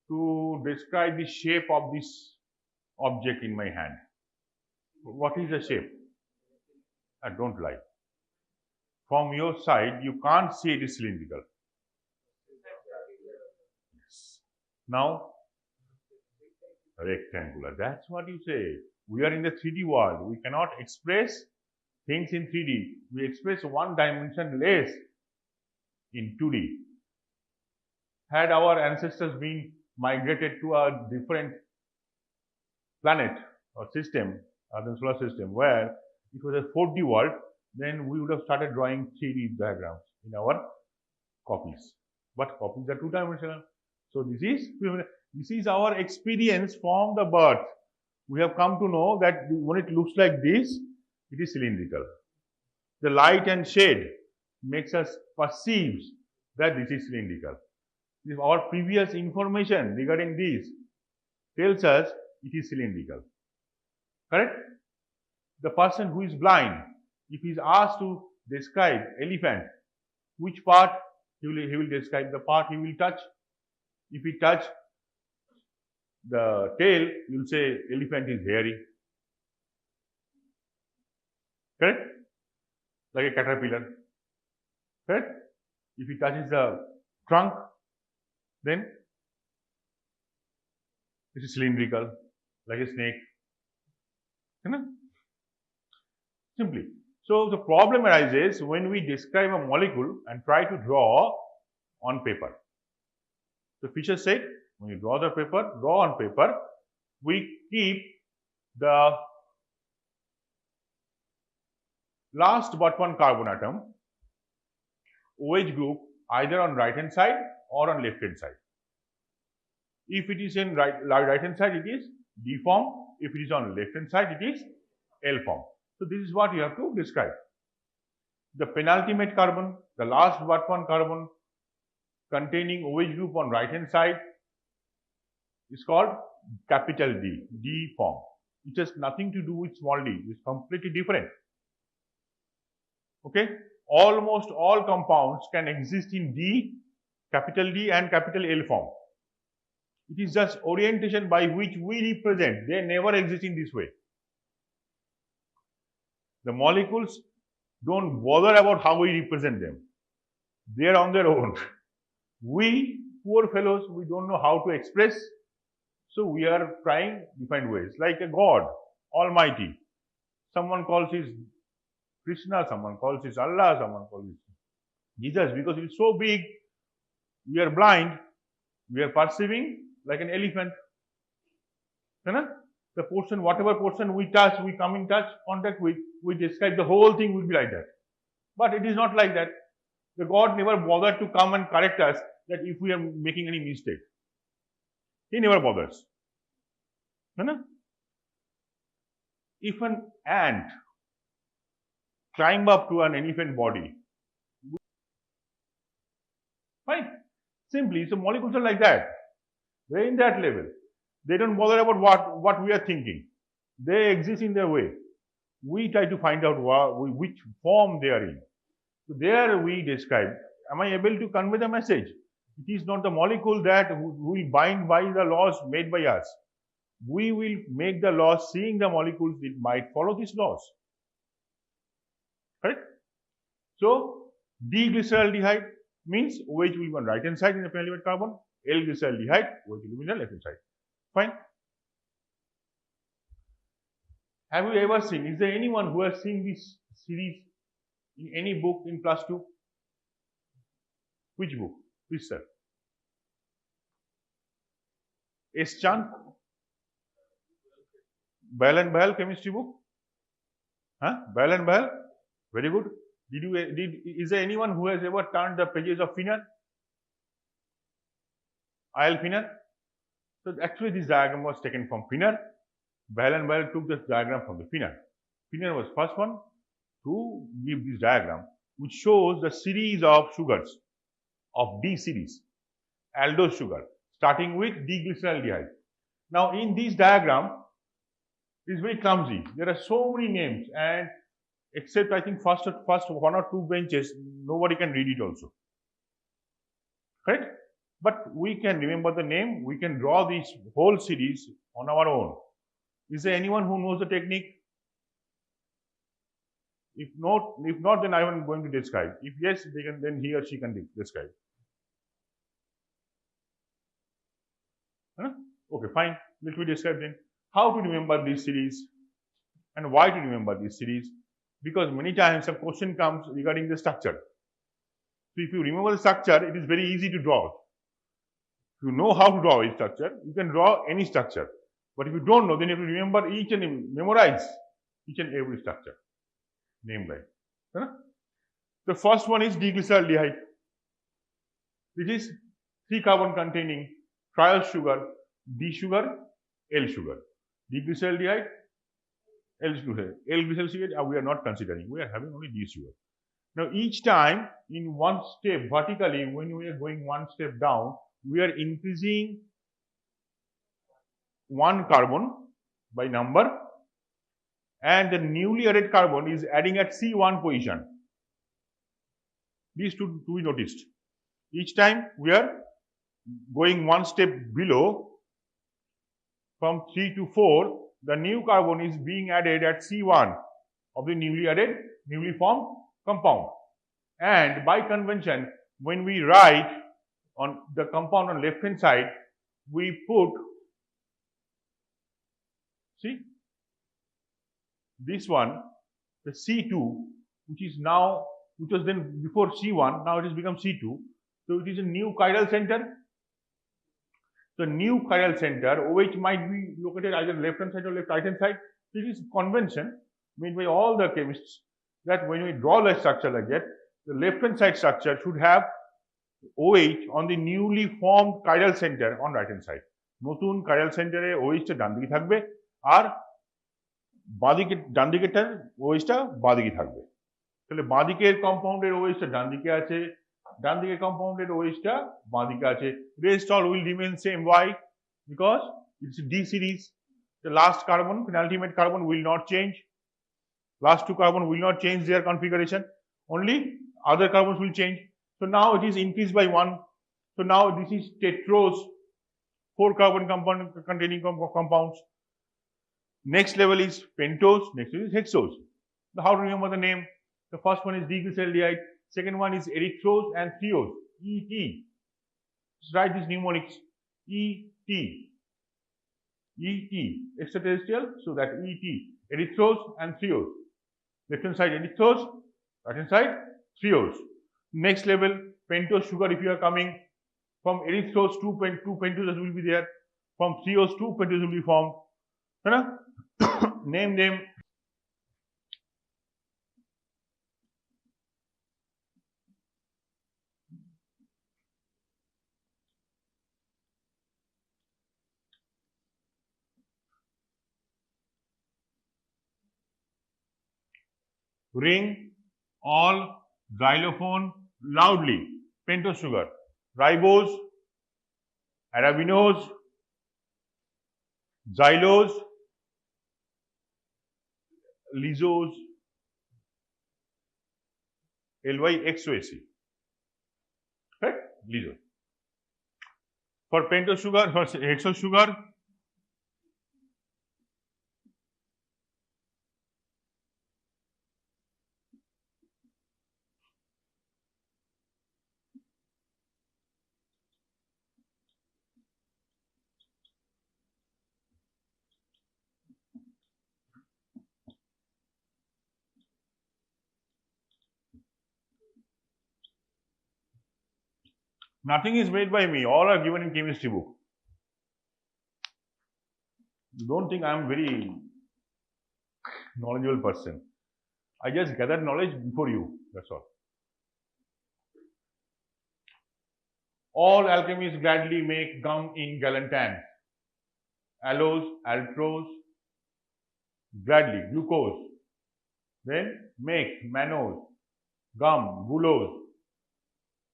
to describe the shape of this object in my hand, what is the shape? Don't lie. From your side, you can't see it is cylindrical. Yes. Now, rectangular. That's what you say. We are in the 3D world. We cannot express things in 3D. We express one dimension less in 2D. Had our ancestors been migrated to a different planet or system other than solar system where it was a 4D world, then we would have started drawing 3D diagrams in our copies. But copies are two-dimensional. So this is our experience from the birth. We have come to know that when it looks like this, it is cylindrical. The light and shade makes us perceive that this is cylindrical. If our previous information regarding this tells us it is cylindrical. Correct? The person who is blind, if he is asked to describe elephant, which part he will describe? The part he will touch. If he touch the tail, you will say elephant is hairy. Correct? Like a caterpillar. Correct? If he touches the trunk, then it is cylindrical, like a snake. Simply. So, the problem arises when we describe a molecule and try to draw on paper. So, Fisher said, when you draw on paper, we keep the last but one carbon atom, OH group, either on right hand side or on left hand side. If it is in right hand side, it is D form. If it is on left hand side, it is L form. So, this is what you have to describe. The penultimate carbon, the last but one carbon containing OH group on right hand side is called capital D, D form. It has nothing to do with small d, it is completely different. Okay? Almost all compounds can exist in D, capital D and capital L form. It is just orientation by which we represent. They never exist in this way. The molecules don't bother about how we represent them. They are on their own. We, poor fellows, we don't know how to express. So, we are trying different ways. Like a God, Almighty. Someone calls his Krishna, someone calls his Allah, someone calls his Jesus. Because it is so big, we are blind, we are perceiving like an elephant. The portion, whatever portion we touch, we come in contact with, we describe the whole thing will be like that. But it is not like that. The God never bothered to come and correct us that if we are making any mistake. He never bothers. If an ant climb up to an elephant body, fine. Simply, so molecules are like that. They are in that level. They don't bother about what we are thinking. They exist in their way. We try to find out which form they are in. So there we describe, am I able to convey the message? It is not the molecule that will bind by the laws made by us. We will make the laws, seeing the molecules, it might follow these laws. Correct? So, D-glyceraldehyde means OH will be on right hand side in the penultimate carbon, L-glyceraldehyde, OH will be in the left hand side. Fine. Have you ever seen, is there anyone who has seen this series in any book in class 2? Which book? Which sir? S. Chand? Bell and Bell chemistry book? Huh? Bell and Bell? Very good. Is there anyone who has ever turned the pages of Finner? IL Finner? So actually this diagram was taken from Finner. Bell and Bell took this diagram from the Finner. Finner was first one to give this diagram, which shows the series of sugars of D series, aldose sugar, starting with D-glyceraldehyde. Now in this diagram, it is very clumsy. There are so many names, and except I think first one or two benches, nobody can read it also. Right? But we can remember the name, we can draw this whole series on our own. Is there anyone who knows the technique? If not, then I am going to describe. If yes, then he or she can describe. Huh? Okay, fine. Let me describe then. How to remember this series and why to remember this series? Because many times a question comes regarding the structure. So if you remember the structure, it is very easy to draw. If you know how to draw a structure, you can draw any structure. But if you don't know, then you have to remember each and memorize each and every structure. Name like. Huh? The first one is D-glyceraldehyde. It is 3 carbon containing trial sugar, D sugar, L sugar. D-glyceraldehyde, L-glyceraldehyde we are not considering. We are having only D sugar. Now each time in one step vertically, when we are going one step down, we are increasing 1 carbon by number, and the newly added carbon is adding at C1 position. These two to be noticed. Each time we are going one step below, from 3 to 4, the new carbon is being added at C1 of the newly formed compound. And by convention, when we write on the compound on left hand side, we put, see, this one, the C2, which was then before C1, now it has become C2. So it is a new chiral center. The new chiral center, OH might be located either left hand side or right hand side. It is convention made by all the chemists that when we draw a structure like that, the left hand side structure should have OH on the newly formed chiral center on right hand side. Notun chiral center e OH ta ডান দিকে থাকবে আর বাঁদিকে ডান দিকেটার OH টা বাঁদিকে থাকবে। তাহলে বাঁদিকের কম্পাউন্ডের OH টা ডান দিকে আছে, ডান দিকের কম্পাউন্ডের OH টা বাঁদিকে আছে। Rest all will remain same. Why? Because it's D series. The last carbon, penultimate carbon will not change. Last 2 carbon will not change their configuration. Only other carbons will change. So now it is increased by 1. So now this is tetrose, 4 carbon compound containing compounds. Next level is pentose, next is hexose. So how to remember the name? The first one is D-glyceraldehyde, second one is erythrose and threose, ET. Just write these mnemonics, ET, ET, extraterrestrial, so that ET, erythrose and threose. Left hand side erythrose, right hand side threose. Next level, pentose sugar, if you are coming from erythrose, 2 pentoses will be there. From threose, 2 pentoses will be formed. Name them. Ring all xylophone loudly. Pentose sugar, ribose, arabinose, xylose, lysose, LYXOAC. Right? Lysose. For pentose sugar, for hexose sugar, nothing is made by me, all are given in chemistry book. Don't think I am very knowledgeable person. I just gathered knowledge before you, that's all. All alchemists gladly make gum in gallon tanks. Aloes, altrose, gladly, glucose. Then make mannose, gum, glucose,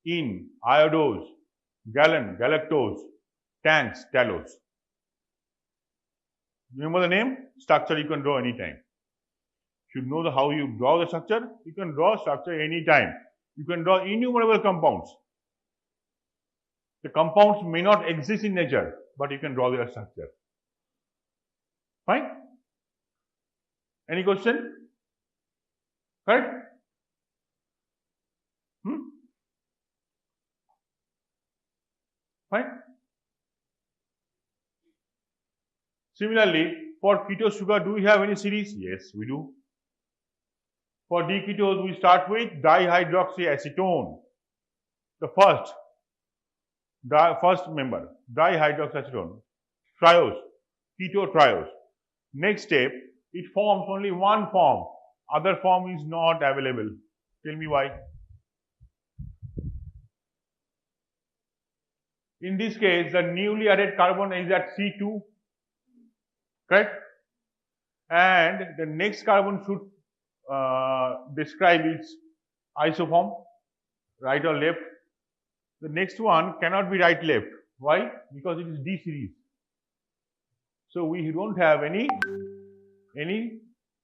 in, iodose, gallon, galactose, tanks, talose. Remember the name? Structure you can draw anytime. If you know how you draw the structure, you can draw structure anytime. You can draw innumerable compounds. The compounds may not exist in nature, but you can draw their structure. Fine? Any question? Correct? Fine? Similarly, for keto sugar, do we have any series? Yes, we do. For D-ketose, we start with dihydroxyacetone. The first member, dihydroxyacetone, triose, keto triose. Next step, it forms only one form. Other form is not available. Tell me why. In this case, the newly added carbon is at C2, correct? And the next carbon should describe its isoform, right or left. The next one cannot be right left. Why? Because it is D series. So we don't have any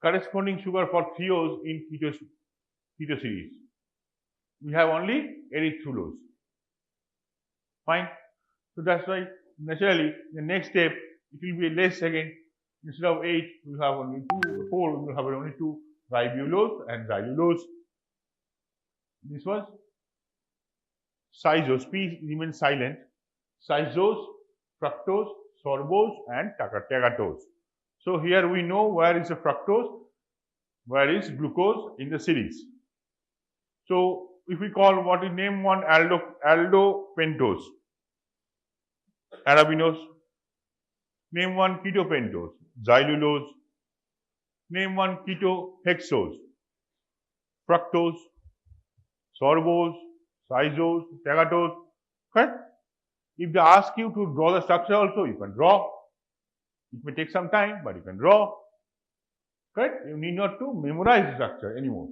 corresponding sugar for thiose in keto series. We have only erythrulose. Fine. So that's why naturally the next step it will be less again. Instead of 8, we will have only 2, 4, we will have only 2, ribulose and xylulose. This was Cysose, P remains silent. Cysose, fructose, sorbose and tagatose. So here we know where is the fructose, where is glucose in the series. So if we call what we name one aldopentose, arabinose, name one ketopentose, xylulose, name one ketohexose, fructose, sorbose, cysose, tagatose, correct? If they ask you to draw the structure also, you can draw. It may take some time, but you can draw. Correct? You need not to memorize the structure anymore.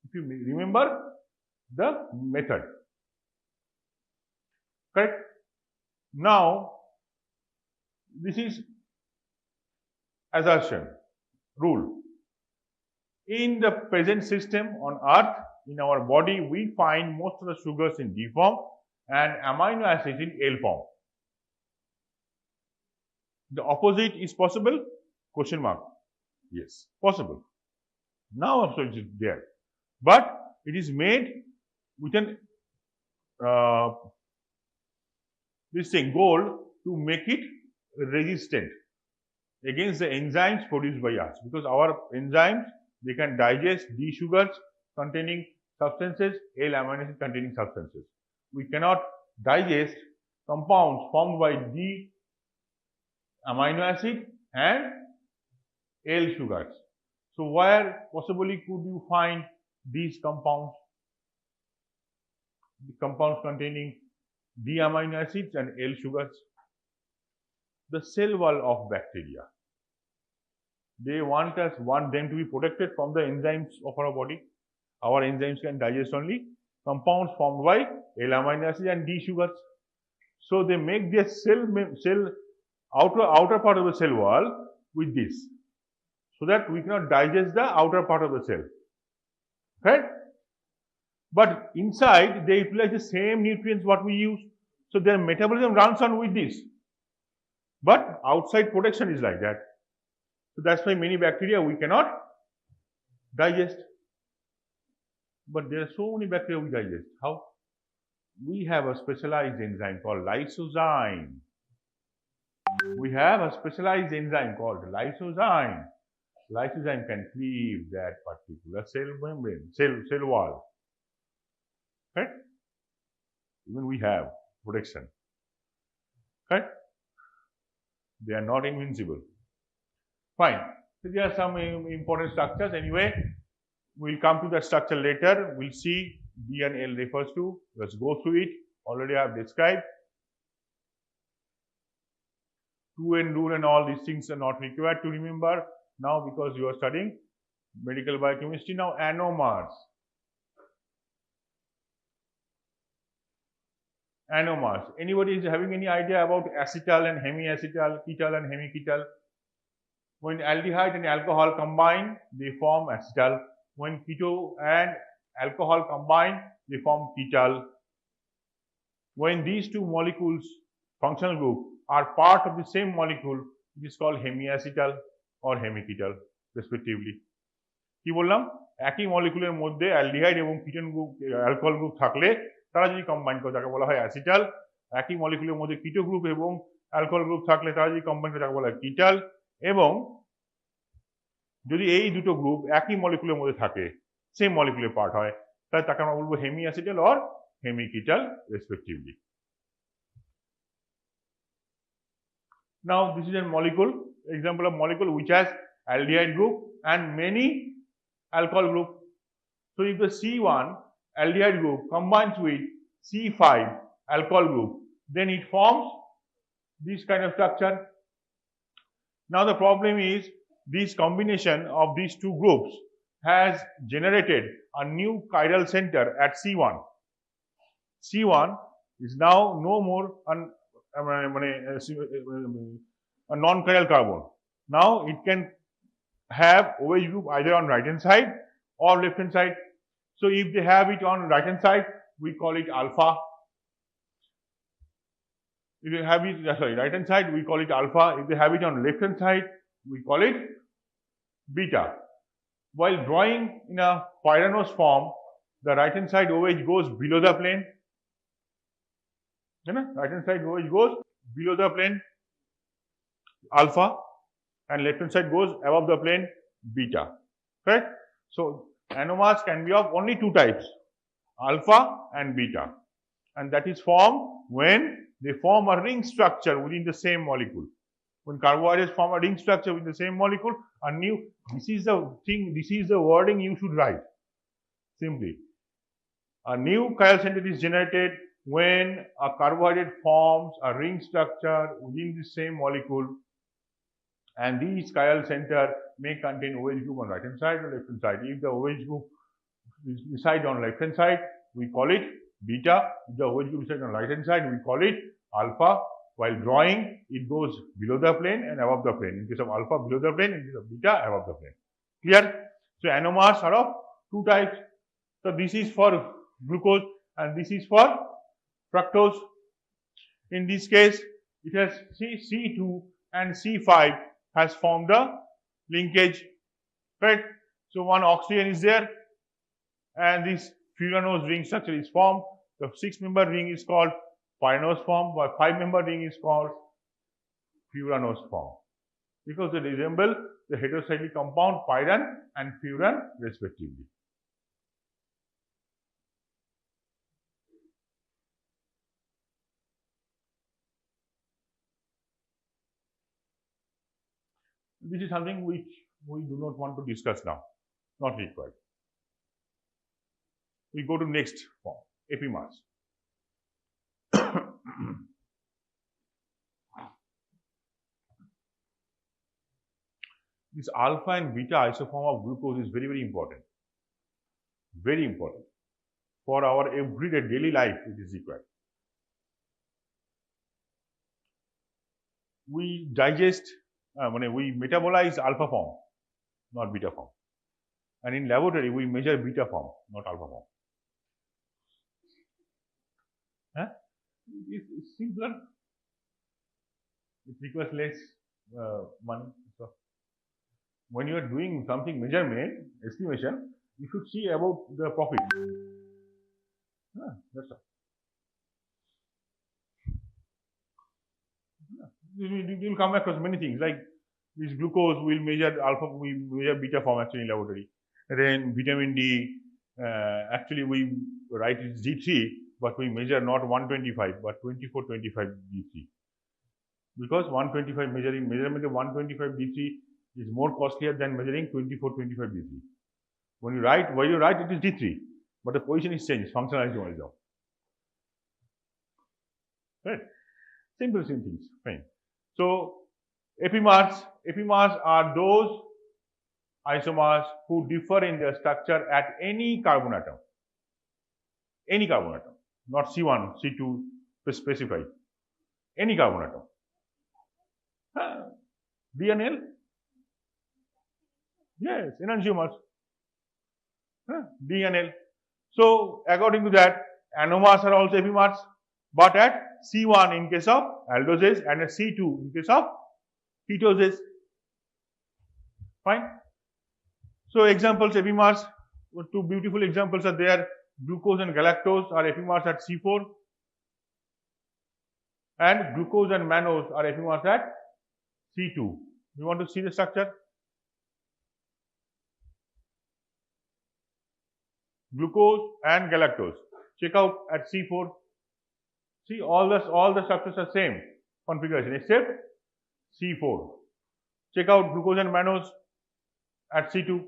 If you remember the method. Correct? Now, this is assertion, rule. In the present system on earth, in our body, we find most of the sugars in D form and amino acids in L form. The opposite is possible? Question mark. Yes, possible. Now also it is there. But it is made with an goal to make it resistant against the enzymes produced by us. Because our enzymes, they can digest D sugars containing substances, L amino acid containing substances. We cannot digest compounds formed by D amino acid and L sugars. So where possibly could you find these compounds? The compounds containing D amino acids and L sugars. The cell wall of bacteria. They want them to be protected from the enzymes of our body. Our enzymes can digest only compounds formed by L amino acid and D sugars. So they make their outer part of the cell wall with this, so that we cannot digest the outer part of the cell. Right? But inside they utilize the same nutrients what we use. So their metabolism runs on with this. But outside protection is like that. So that's why many bacteria we cannot digest. But there are so many bacteria we digest. How? We have a specialized enzyme called lysozyme. We have a specialized enzyme called lysozyme. Lysozyme can cleave that particular cell membrane, cell wall. Right? Even we have protection. Right? They are not invincible. Fine. So there are some important structures. Anyway, we'll come to that structure later. We'll see D and L refers to. Let's go through it. Already I have described. To and rule and all these things are not required to remember now because you are studying medical biochemistry. Now anomers. Anomers. Anybody is having any idea about acetal and hemiacetal, ketal and hemiketal? When aldehyde and alcohol combine, they form acetal. When keto and alcohol combine, they form ketal. When these two molecules, functional group, are part of the same molecule, it is called hemiacetal or hemiketal respectively. কি বললাম একই মলিকুলের মধ্যে aldehyde এবং ketone group alcohol group থাকলে তারা যদি combine করে তাকে বলা হয় অ্যাসিটাল। একই মলিকুলের মধ্যে কিটো গ্রুপ এবং অ্যালকোহল গ্রুপ থাকলে তারা যদি কম্বাইন করে তাকে বলা হয় কিটাল। এবং যদি এই দুটো গ্রুপ একই মলিকুলের মধ্যে থাকে সেম মলিকুলের পার্ট হয় তাহলে তাকে আমরা বলবো hemiacetal or hemiketal respectively. Now this is a molecule, example of molecule which has aldehyde group and many alcohol group. So if the C1 aldehyde group combines with C5 alcohol group, then it forms this kind of structure. Now the problem is this combination of these two groups has generated a new chiral center at C1. C1 is now no more a non-chiral carbon. Now it can have OH group either on right hand side or left hand side. So if they have it on right hand side, we call it alpha. If they have it, right hand side, we call it alpha. If they have it on left hand side, we call it beta. While drawing in a pyranose form, the right hand side OH goes below the plane. Right hand side OH goes below the plane alpha and left hand side goes above the plane beta. Correct? So anomers can be of only two types, alpha and beta, and that is formed when they form a ring structure within the same molecule. When carbohydrates form a ring structure within the same molecule, a new, this is the thing, this is the wording you should write simply. A new chiral center is generated when a carbohydrate forms a ring structure within the same molecule, and these chiral center may contain OH group on right hand side or left hand side. If the OH group reside on left hand side, we call it beta. If the OH group reside on right hand side, we call it alpha. While drawing, it goes below the plane and above the plane. In case of alpha, below the plane. In case of beta, above the plane. Clear? So anomers are of two types. So this is for glucose and this is for fructose. In this case, it has C2 and C5 has formed a linkage, right? So one oxygen is there and this furanose ring structure is formed. The 6-member ring is called pyranose form, while 5-member ring is called furanose form because they resemble the heterocyclic compound pyran and furan respectively. This is something which we do not want to discuss now, not required. We go to next form, epimers. This alpha and beta isoform of glucose is very, very important. Very important. For our everyday daily life, it is required. We digest, we metabolize alpha form, not beta form. And in laboratory, we measure beta form, not alpha form. It's simpler. It requires less money. So when you are doing something measurement, estimation, you should see about the profit. That's all. You will come across many things like this glucose, we'll measure alpha, we measure beta form actually in laboratory. And then vitamin D, actually we write it D3, but we measure not 125 but 2425 D3. Because 125 measurement of 125 D3 is more costlier than measuring 24-25 D3. When you write, it is D3, but the position is changed, functional isomerism. Right? Simple things. Fine. So epimers are those isomers who differ in their structure at any carbon atom. Any carbon atom, not C1, C2 specified. Any carbon atom. D and L? Yes, enantiomers. D and L. So according to that, anomers are also epimers, but at C1 in case of aldoses and at C2 in case of ketoses. Fine. So examples, epimers, two beautiful examples are there. Glucose and galactose are epimers at C4, and glucose and mannose are epimers at C2. You want to see the structure? Glucose and galactose. Check out at C4. See, all the structures are same configuration except C4. Check out glucose and mannose at C2.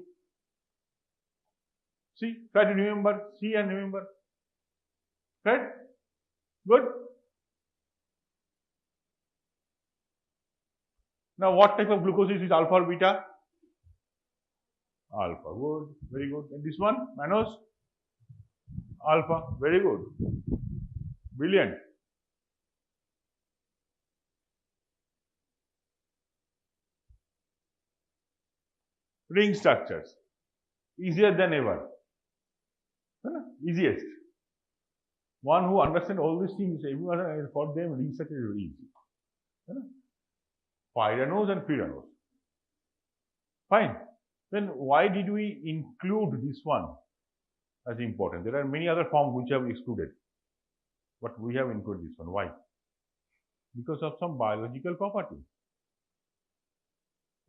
See, try to remember, see and remember. Right? Good. Now, what type of glucose is alpha or beta? Alpha. Good. Very good. And this one, mannose? Alpha. Very good. Brilliant. Ring structures. Easier than ever. Easiest. One who understands all these things, everyone, for them, ring structure is very easy. Pyranose and pyranose. Fine. Then why did we include this one as important? There are many other forms which have excluded, but we have included this one. Why? Because of some biological property.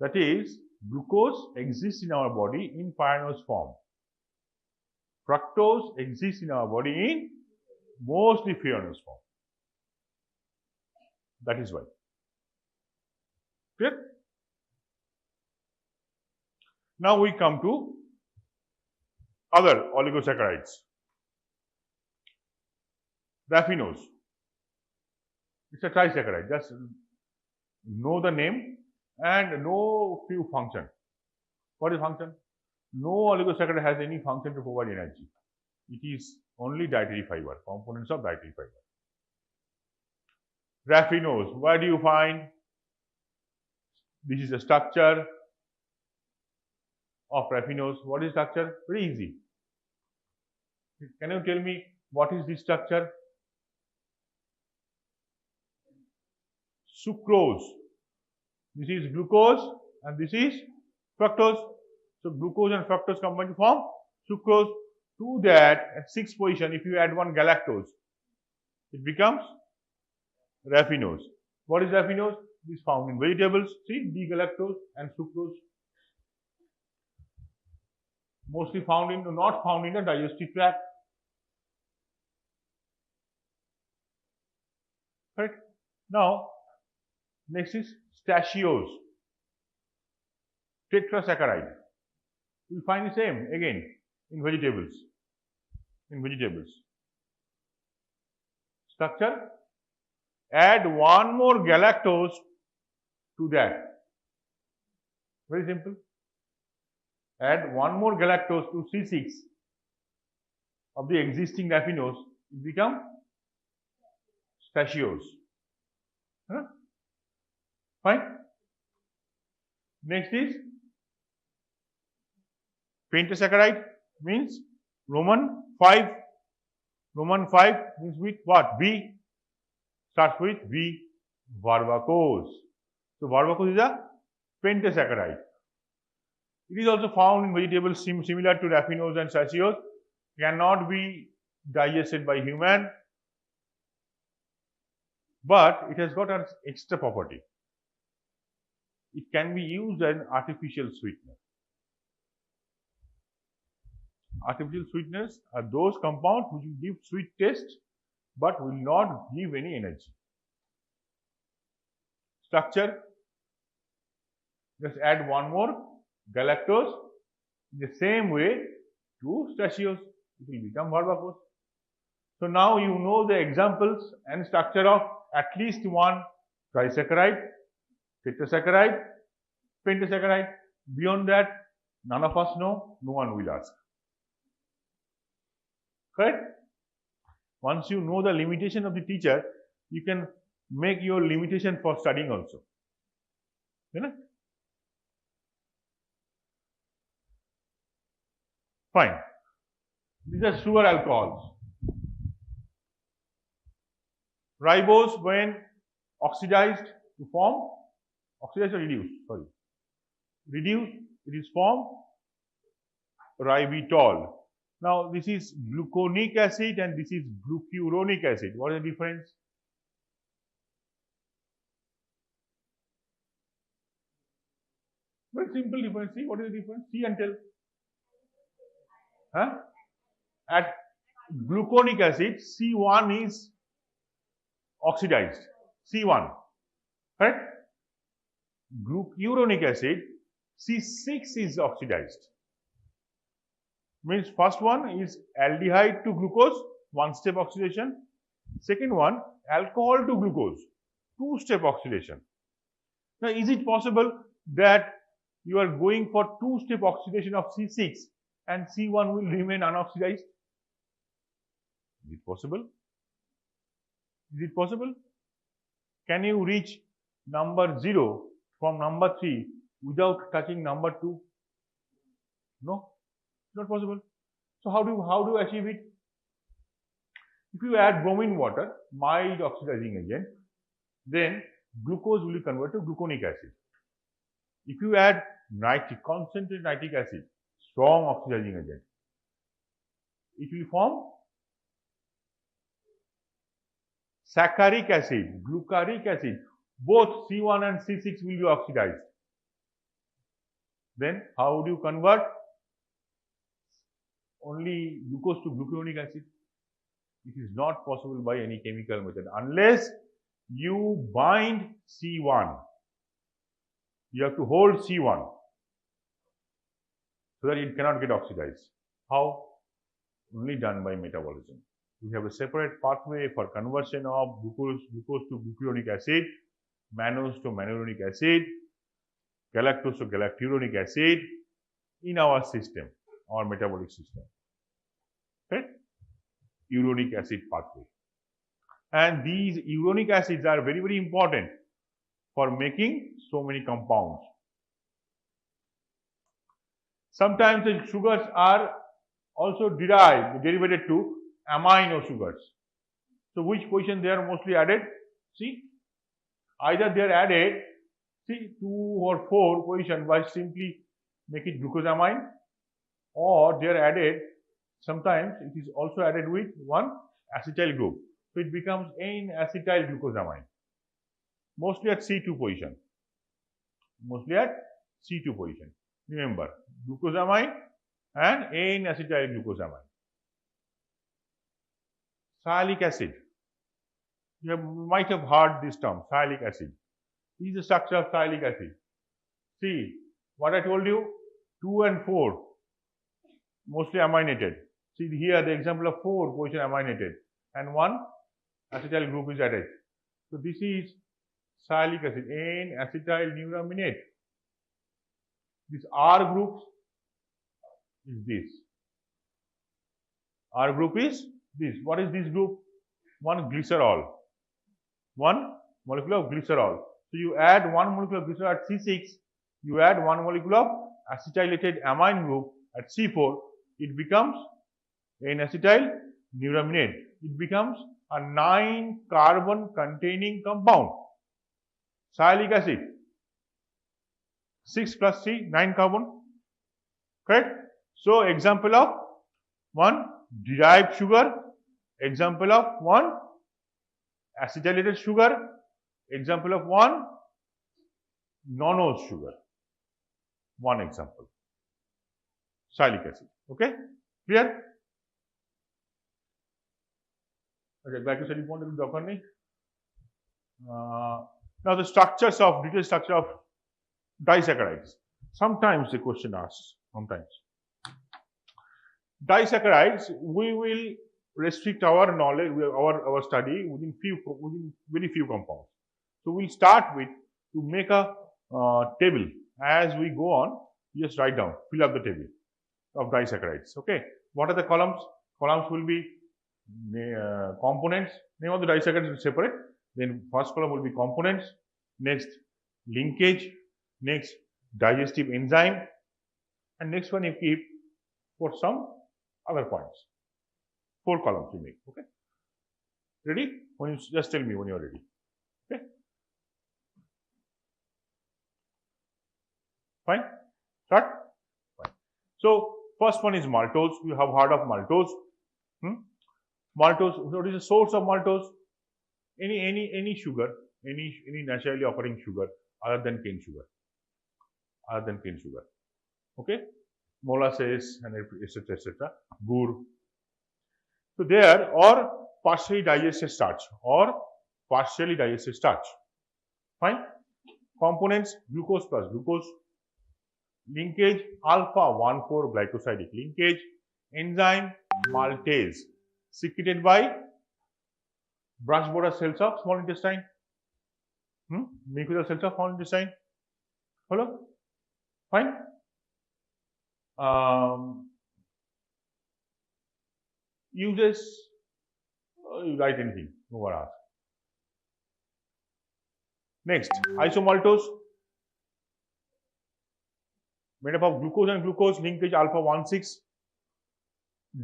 That is, glucose exists in our body in pyranose form. Fructose exists in our body in mostly pyranose form. That is why. Clear? Now we come to other oligosaccharides. Raffinose. It's a trisaccharide. Just know the name and know few function. What is function? No oligosaccharide has any function to provide energy. It is only dietary fiber, components of dietary fiber. Raffinose, where do you find? This is the structure of raffinose. What is structure? Very easy. Can you tell me what is this structure? Sucrose. This is glucose and this is fructose. So glucose and fructose combine to form sucrose. To that, at 6th position, if you add one galactose, it becomes raffinose. What is raffinose? It is found in vegetables. See, D-galactose and sucrose. Mostly not found in the digestive tract. Correct? Now, next is stachiols. Tetrasaccharide. We find the same again in vegetables. Structure. Add one more galactose to that. Very simple. Add one more galactose to C6 of the existing raffinose. It becomes stachiols. Fine. Next is pentasaccharide, means Roman 5. Roman 5 means with what? B. Starts with V. Verbacose. So verbacose is a pentasaccharide. It is also found in vegetables similar to raffinose and stachiols. Cannot be digested by human, but it has got an extra property. It can be used as an artificial sweetener. Artificial sweeteners are those compounds which will give sweet taste but will not give any energy. Structure. Just add one more galactose in the same way to stachiols. It will become verbacose. So now you know the examples and structure of at least one trisaccharide, tetrasaccharide, pentasaccharide. Beyond that, none of us know, no one will ask. Correct? Once you know the limitation of the teacher, you can make your limitation for studying also. You know? Fine. These are sugar alcohols. Ribose, when oxidized to form, oxidized or reduced, sorry. Reduced, it is formed ribitol. Now, this is gluconic acid and this is glucuronic acid. What is the difference? Very simple difference. See, what is the difference? See and tell. Huh? At gluconic acid, C1 is oxidized. C1. Correct? Glucuronic acid, C6 is oxidized. Means first one is aldehyde to glucose, one-step oxidation. Second one, alcohol to glucose, two-step oxidation. Now, is it possible that you are going for two-step oxidation of C6 and C1 will remain unoxidized? Is it possible? Is it possible? Can you reach number 0 from number 3 without touching number 2? No, it's not possible. So how do you achieve it? If you add bromine water, mild oxidizing agent, then glucose will be converted to gluconic acid. If you add concentrated nitric acid, strong oxidizing agent, it will form saccaric acid, glucaric acid. Both C1 and C6 will be oxidized. Then how do you convert only glucose to glucuronic acid? It is not possible by any chemical method unless you bind C1. You have to hold C1 so that it cannot get oxidized. How? Only done by metabolism. We have a separate pathway for conversion of glucose to glucuronic acid, mannose to mannuronic acid, galactose to galacturonic acid in our system, our metabolic system. Okay? Uronic acid pathway. And these uronic acids are very, very important for making so many compounds. Sometimes the sugars are also derivated to amino sugars. So which position they are mostly added? See, either they are added, see, 2 or 4 position by simply make it glucosamine, or they are added, sometimes it is also added with one acetyl group. So it becomes N-acetyl glucosamine. Mostly at C2 position. Mostly at C2 position. Remember, glucosamine and N-acetyl glucosamine. Sialic acid. You might have heard this term, sialic acid. This is the structure of sialic acid. See, what I told you, 2 and 4, mostly amminated. See here the example of 4 position amminated and 1 acetyl group is added. So this is sialic acid, N-acetyl neuraminate. This R group is this. R group is this. What is this group? One glycerol. One molecule of glycerol. So you add one molecule of glycerol at C6, you add one molecule of acetylated amine group at C4, it becomes N-acetyl neuraminate. It becomes a 9 carbon containing compound. Sialic acid. 6 plus C, 9 carbon. Correct? So example of one derived sugar, example of one acetylated sugar, example of one nonose sugar. One example. Sialic acid. Okay? Clear? Okay, glycosyl bond will occur. Now the structures of, detailed structure of Disaccharides. Sometimes the question asks, sometimes. Disaccharides, we will restrict our knowledge, our study within very few compounds. So we'll start with, to make a table as we go on, just write down, fill up the table of disaccharides. Okay, what are the columns? Columns will be components. Name of the disaccharides is separate. Then first column will be components. Next, linkage. Next, digestive enzyme. And next one you keep for some other points. 4 columns you make. Okay. Ready? When you just tell me when you are ready. Okay. Fine. Start. Fine. So first one is maltose. You have heard of maltose. Maltose. What is the source of maltose? Any sugar, any naturally occurring sugar other than cane sugar. Other than cane sugar. Okay. Molasses and etc. etc. Gur. So there, or partially digested starch, or partially digested starch. Fine. Components: glucose plus glucose. Linkage: alpha 1,4 glycosidic linkage. Enzyme: maltase, secreted by brush border cells of small intestine. Mucosal cells of small intestine. Follow? Fine. Uses, you write anything, no one asks. Next, isomaltose, made up of glucose and glucose, linkage alpha 1,6,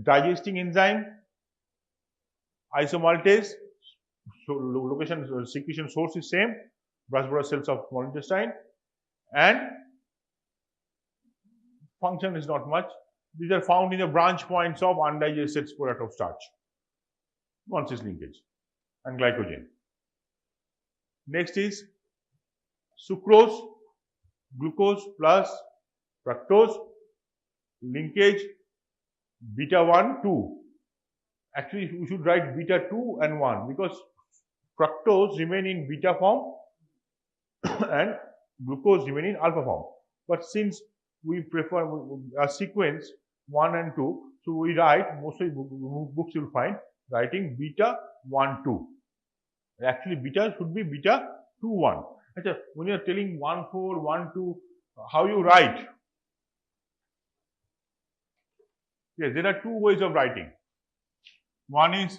digesting enzyme, isomaltase, so location, secretion source is same, brush border cells of small intestine, and function is not much. These are found in the branch points of undigested sporate of starch. One is linkage and glycogen. Next is sucrose, glucose plus fructose, linkage beta 1, 2. Actually, we should write beta 2 and 1 because fructose remain in beta form and glucose remain in alpha form. But since we prefer a sequence 1 and 2, so we write, mostly books you will find writing beta 1, 2. Actually, beta should be beta 2, 1. When you are telling 1, 4, 1, 2, how you write? Yes, there are 2 ways of writing. One is,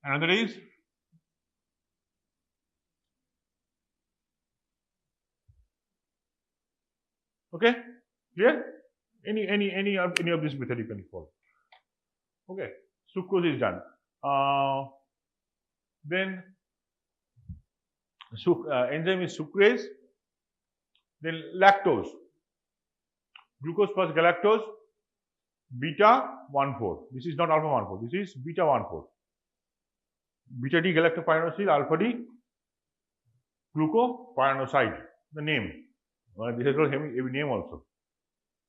another is, okay, clear? Any of this method you can follow. Okay, sucrose is done. Then enzyme is sucrase. Then lactose, glucose plus galactose, beta 1,4. This is not alpha 1,4. This is beta 1,4. Beta D galactopyranoside, alpha D glucopyranoside. The name. This is called every name also.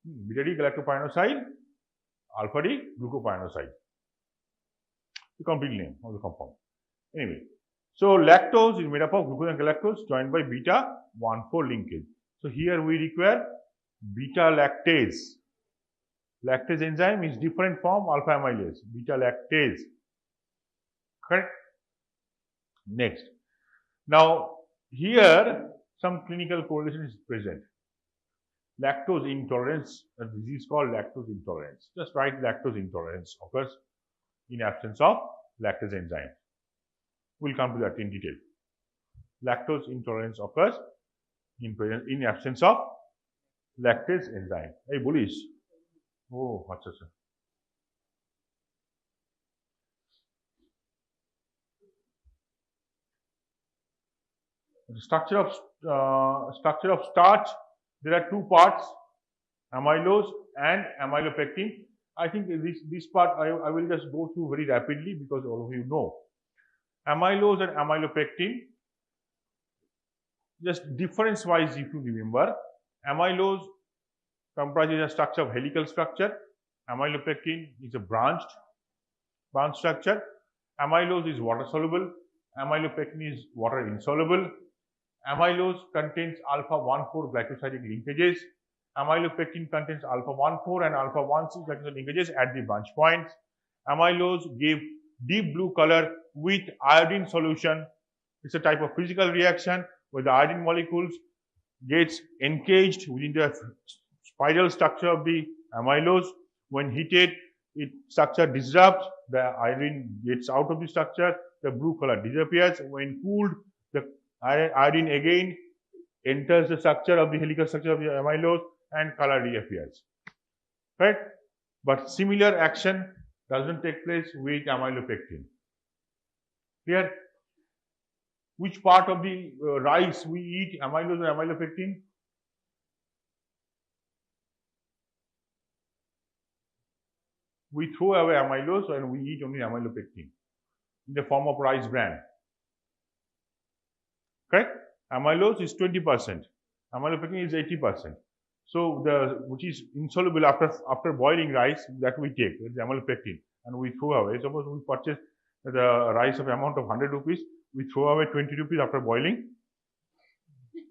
Beta D galactopyranoside, alpha D glucopyranoside. The complete name of the compound. Anyway, so lactose is made up of glucose and galactose joined by beta 1,4 linkage. So here we require beta lactase. Lactase enzyme is different from alpha amylase. Beta lactase. Correct? Next. Now here some clinical correlation is present. Lactose intolerance, a disease called lactose intolerance. Just write lactose intolerance occurs in absence of lactase enzyme. We'll come to that in detail. Lactose intolerance occurs in absence of lactase enzyme. Hey, bullish. Oh, what's this? The structure of starch. There are 2 parts, amylose and amylopectin. I think this part I will just go through very rapidly because all of you know. Amylose and amylopectin, just difference wise if you remember, amylose comprises a structure of helical structure, amylopectin is a branched structure. Amylose is water soluble, Amylopectin is water insoluble. Amylose contains alpha-1,4 glycosidic linkages. Amylopectin contains alpha-1,4 and alpha-1,6 glycosidic linkages at the branch points. Amylose give deep blue color with iodine solution. It's a type of physical reaction where the iodine molecules gets encaged within the spiral structure of the amylose. When heated, its structure disrupts, the iodine gets out of the structure, the blue color disappears. When cooled, the iodine again enters the structure of the helical structure of the amylose and color reappears. Right? But similar action doesn't take place with amylopectin. Clear? Which part of the rice we eat, amylose or amylopectin? We throw away amylose and we eat only amylopectin in the form of rice bran. Correct? Amylose is 20%, amylopectin is 80%. So which is insoluble after boiling rice that we take, it's amylopectin, and we throw away. Suppose we purchase the rice of amount of 100 rupees, we throw away 20 rupees after boiling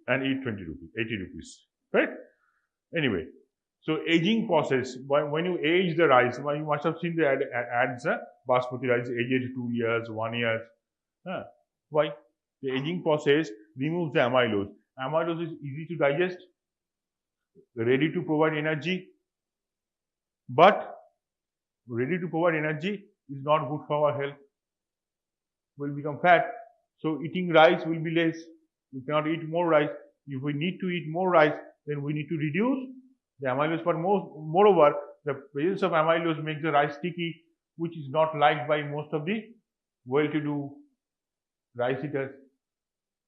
and eat 20 rupees, 80 rupees. Right? Anyway, so aging process, when you age the rice, you must have seen the ads, basmati rice aged 2 years, 1 year. Why? The aging process removes the amylose. Amylose is easy to digest, ready to provide energy, but ready to provide energy is not good for our health. We'll become fat. So eating rice will be less. We cannot eat more rice. If we need to eat more rice, then we need to reduce the amylose. But moreover, the presence of amylose makes the rice sticky, which is not liked by most of the well-to-do rice eaters.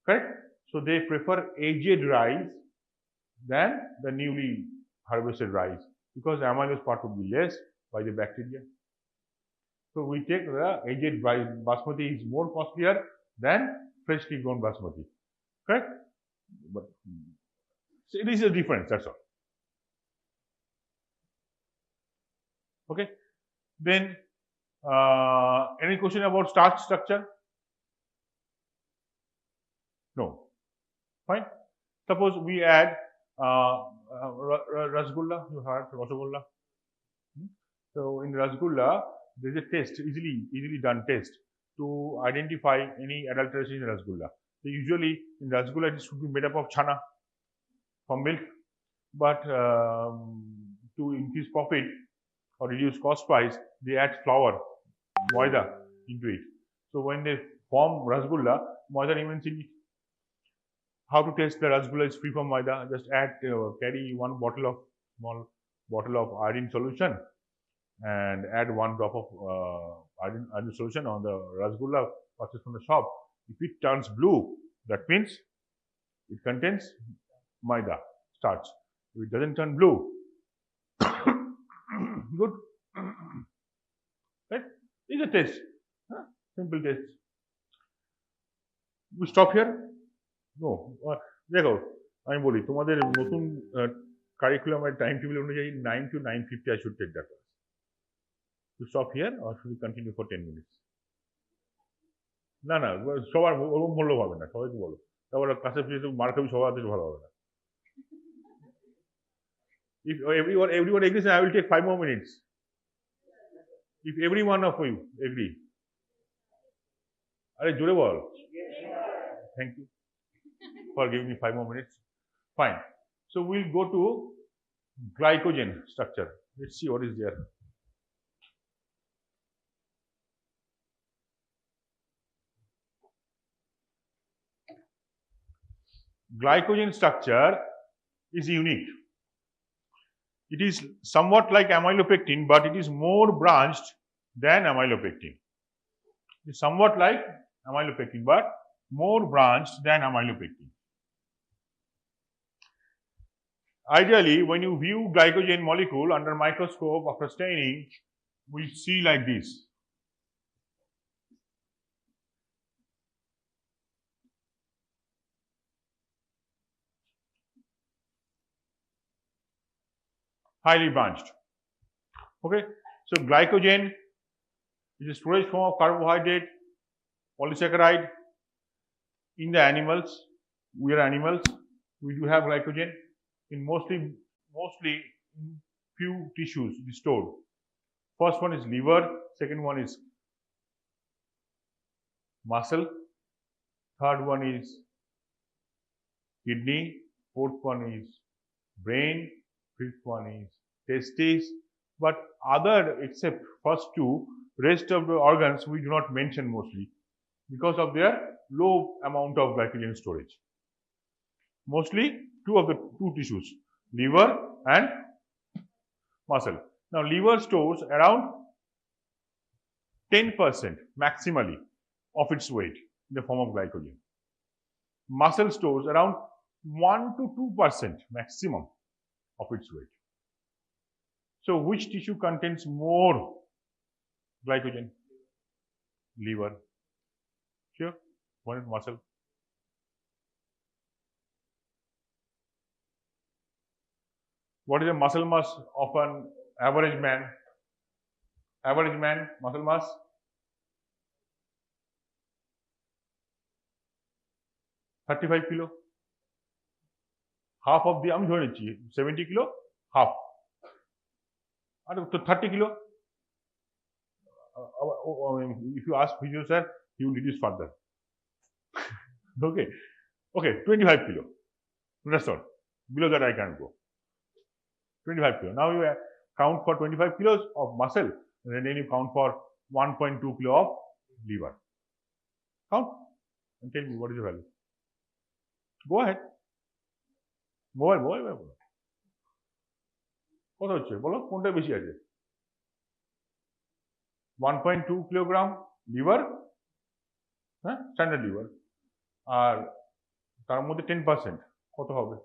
Correct? So they prefer aged rice than the newly harvested rice because the amylose part would be less by the bacteria. So we take the aged rice. Basmati is more costlier than freshly grown basmati. Correct? But so this is a difference, that's all. Okay. Then any question about starch structure? No. Fine. Suppose we add rasgulla. You heard rasgulla. So in rasgulla, there is a test, easily done test to identify any adulteration in rasgulla. So usually in rasgulla it should be made up of chana from milk, but to increase profit or reduce cost price, they add flour, maida into it. So when they form rasgulla, maida remains in it. How to test the rasgulla is free from maida? Just carry one small bottle of iodine solution and add 1 drop of iodine solution on the rasgulla purchased from the shop. If it turns blue, that means it contains maida, starch. If it doesn't turn blue, good. Right? It's a test. Simple test. We stop here? No. দেখো আমি বলি তোমাদের নতুন কারিকুলামের time table অনুযায়ী 9 to 9:50 I should take that class. To stop here or should we continue for 10 minutes? না সবার ওরকম বললেও হবে না, সবাইকে বলো। তারপরে ক্লাসে ফিরে মার খাবি, সবার হাতে ভালো হবে না। If everyone agrees, I will take 5 more minutes. If every one of you agree. আরে জোরে বল। Thank you for giving me 5 more minutes. Fine. So we'll go to glycogen structure. Let's see what is there. Glycogen structure is unique. It is somewhat like amylopectin, but it is more branched than amylopectin. It is somewhat like amylopectin, but more branched than amylopectin. Ideally, when you view glycogen molecule under microscope after staining, we see like this. Highly branched. Okay, so glycogen is a storage form of carbohydrate, polysaccharide, In the animals, we are animals. We do have glycogen in mostly in few tissues stored. First one is liver, second one is muscle, third one is kidney, fourth one is brain, fifth one is testes. But other, except first two, rest of the organs we do not mention mostly because of their low amount of glycogen storage. Mostly two tissues, liver and muscle. Now liver stores around 10% maximally of its weight in the form of glycogen. Muscle stores around 1 to 2% maximum of its weight. So which tissue contains more glycogen? Liver. Sure? One is muscle. What is the muscle mass of an average man? Average man, muscle mass? $35 kilo. Half of the, I'm going to 70 kilo, half. And 30 kilo. If you ask physio sir, he will reduce further. Okay. Okay, 25 kilo. That's all. Below that I can't go. 25 kilo. Now you count for 25 kilos of muscle, and then you count for 1.2 kilo of liver. Count and tell me what is the value. Go ahead. Mobile. কত হচ্ছে বলো কোনটা বেশি আছে 1.2 kilogram liver হ্যাঁ standard liver আর তার মধ্যে 10% কত হবে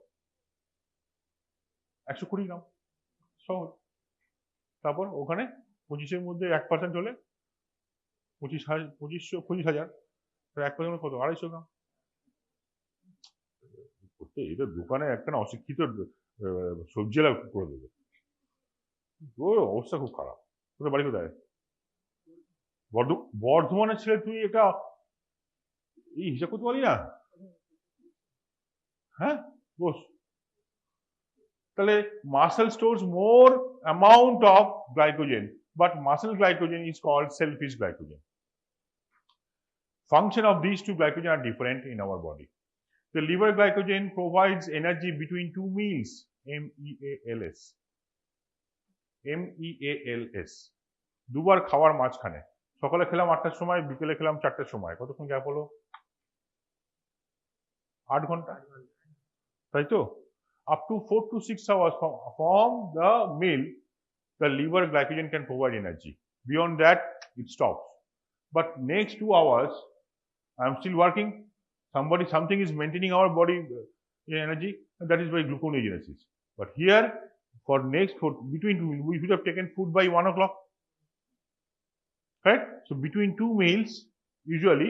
120 গ্রাম সহজ তারপর ওখানে 25 এর মধ্যে 1% হলে 25,000 1% কত 250 গ্রাম এটা দোকানে একটা অশিক্ষিত সবজিওয়ালা করে দেবে ওর অবস্থা খুব খারাপ তোদের বাড়ি কোথায় বর্ধমানের ছেলে তুই এটা এই হিসাব করতে পারি না হ্যাঁ বস তাহলে muscle stores more amount of glycogen but muscle glycogen is called selfish glycogen. Function of these two glycogen are different in our body. The liver glycogen provides energy between two meals. MEALS দুবার খাওয়ার মাঝখানে সকালে খেলাম 8টার সময় বিকেলে খেলাম 4টার সময় কতক্ষণ গ্যাপ হলো 8 ঘন্টা তাই তো up to 4 to 6 hours from the meal the liver glycogen can provide energy beyond that it stops but next 2 hours I am still working something is maintaining our body energy and that is by gluconeogenesis but here for next between two we should have taken food by 1 o'clock right so between two meals usually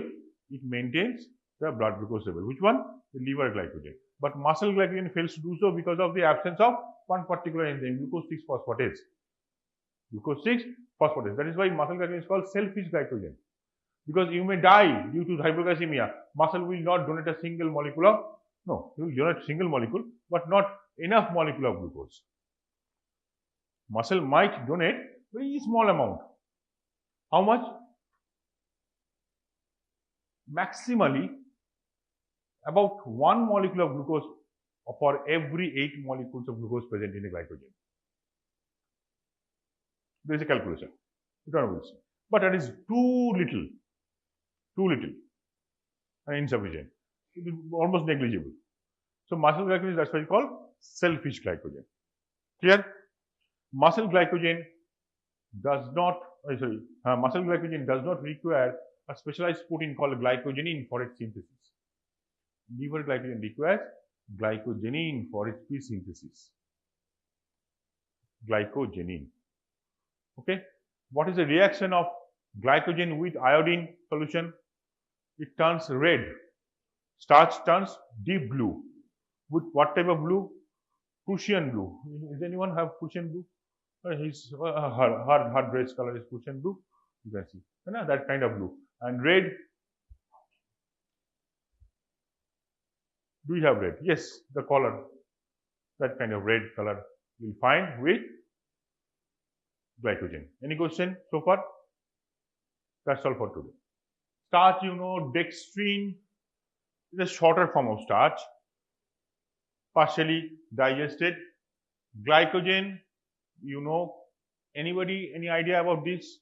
it maintains the blood glucose level which one the liver glycogen but muscle glycogen fails to do so because of the absence of one particular enzyme glucose 6 phosphatase that is why muscle glycogen is called selfish glycogen because you may die due to hypoglycemia muscle will not donate a single molecule of it will donate single molecule but not enough molecule of glucose muscle might donate very small amount how much maximally about 1 molecule of glucose for every 8 molecules of glucose present in a glycogen. There is a calculation. But that is too little and insufficient. It is almost negligible. So muscle glycogen is that's why it's called selfish glycogen. Clear? Muscle glycogen does not require a specialized protein called glycogenin for its synthesis. Liver glycogen requires glycogenin for its synthesis. Glycogenin. Okay. What is the reaction of glycogen with iodine solution? It turns red. Starch turns deep blue. With what type of blue? Prussian blue. Does anyone have Prussian blue? Her dress color is Prussian blue. You can see that kind of blue. And red Do you have red? Yes, the color, that kind of red color you'll find with glycogen. Any question so far? That's all for today. Starch, you know, dextrine is a shorter form of starch, partially digested. Glycogen, you know, anybody, any idea about this?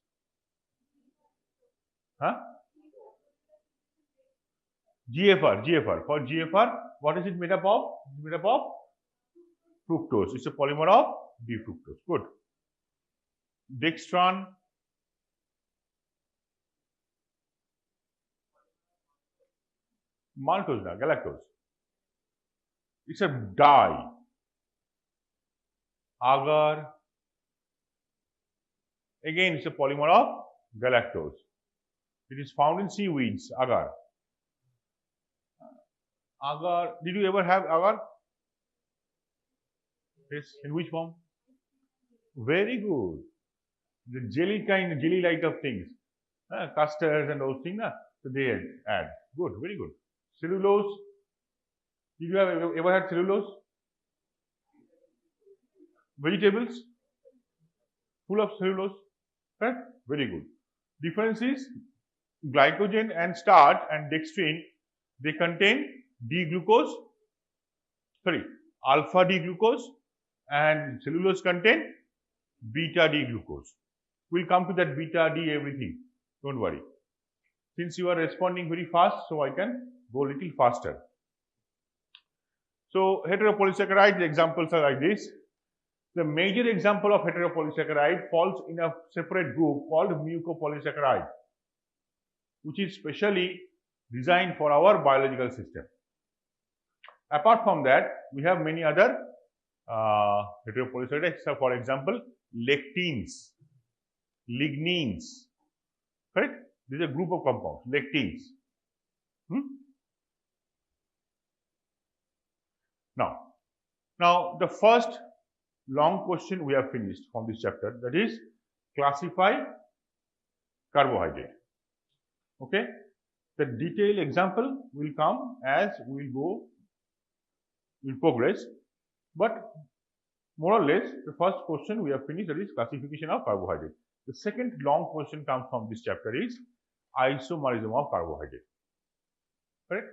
Huh? GFR. For GFR, what is it made up of? It's made up of fructose. It's a polymer of D-fructose. Good. Dextran, maltose, galactose. It's a dye. Agar, again, it's a polymer of galactose. It is found in seaweeds, agar. Agar, did you ever have agar? Yes, in which form? Very good. The jelly kind, jelly-like of things, custards and those things, so they add. Good, very good. Cellulose, did you have ever had cellulose? Vegetables, full of cellulose, right? Very good. Difference is glycogen and starch and dextrine, they contain alpha D glucose, and cellulose contain beta D glucose. We'll come to that beta D everything. Don't worry. Since you are responding very fast, so I can go a little faster. So heteropolysaccharide examples are like this. The major example of heteropolysaccharide falls in a separate group called mucopolysaccharide, which is specially designed for our biological system. Apart from that, we have many other heteropolysaccharides. So for example, lectins, lignins, correct? This is a group of compounds, lectins. Now the first long question we have finished from this chapter, that is classify carbohydrate. Okay, the detailed example will come as we will progress, but more or less the first question we have finished, that is classification of carbohydrate. The second long question comes from this chapter is isomerism of carbohydrate. Correct?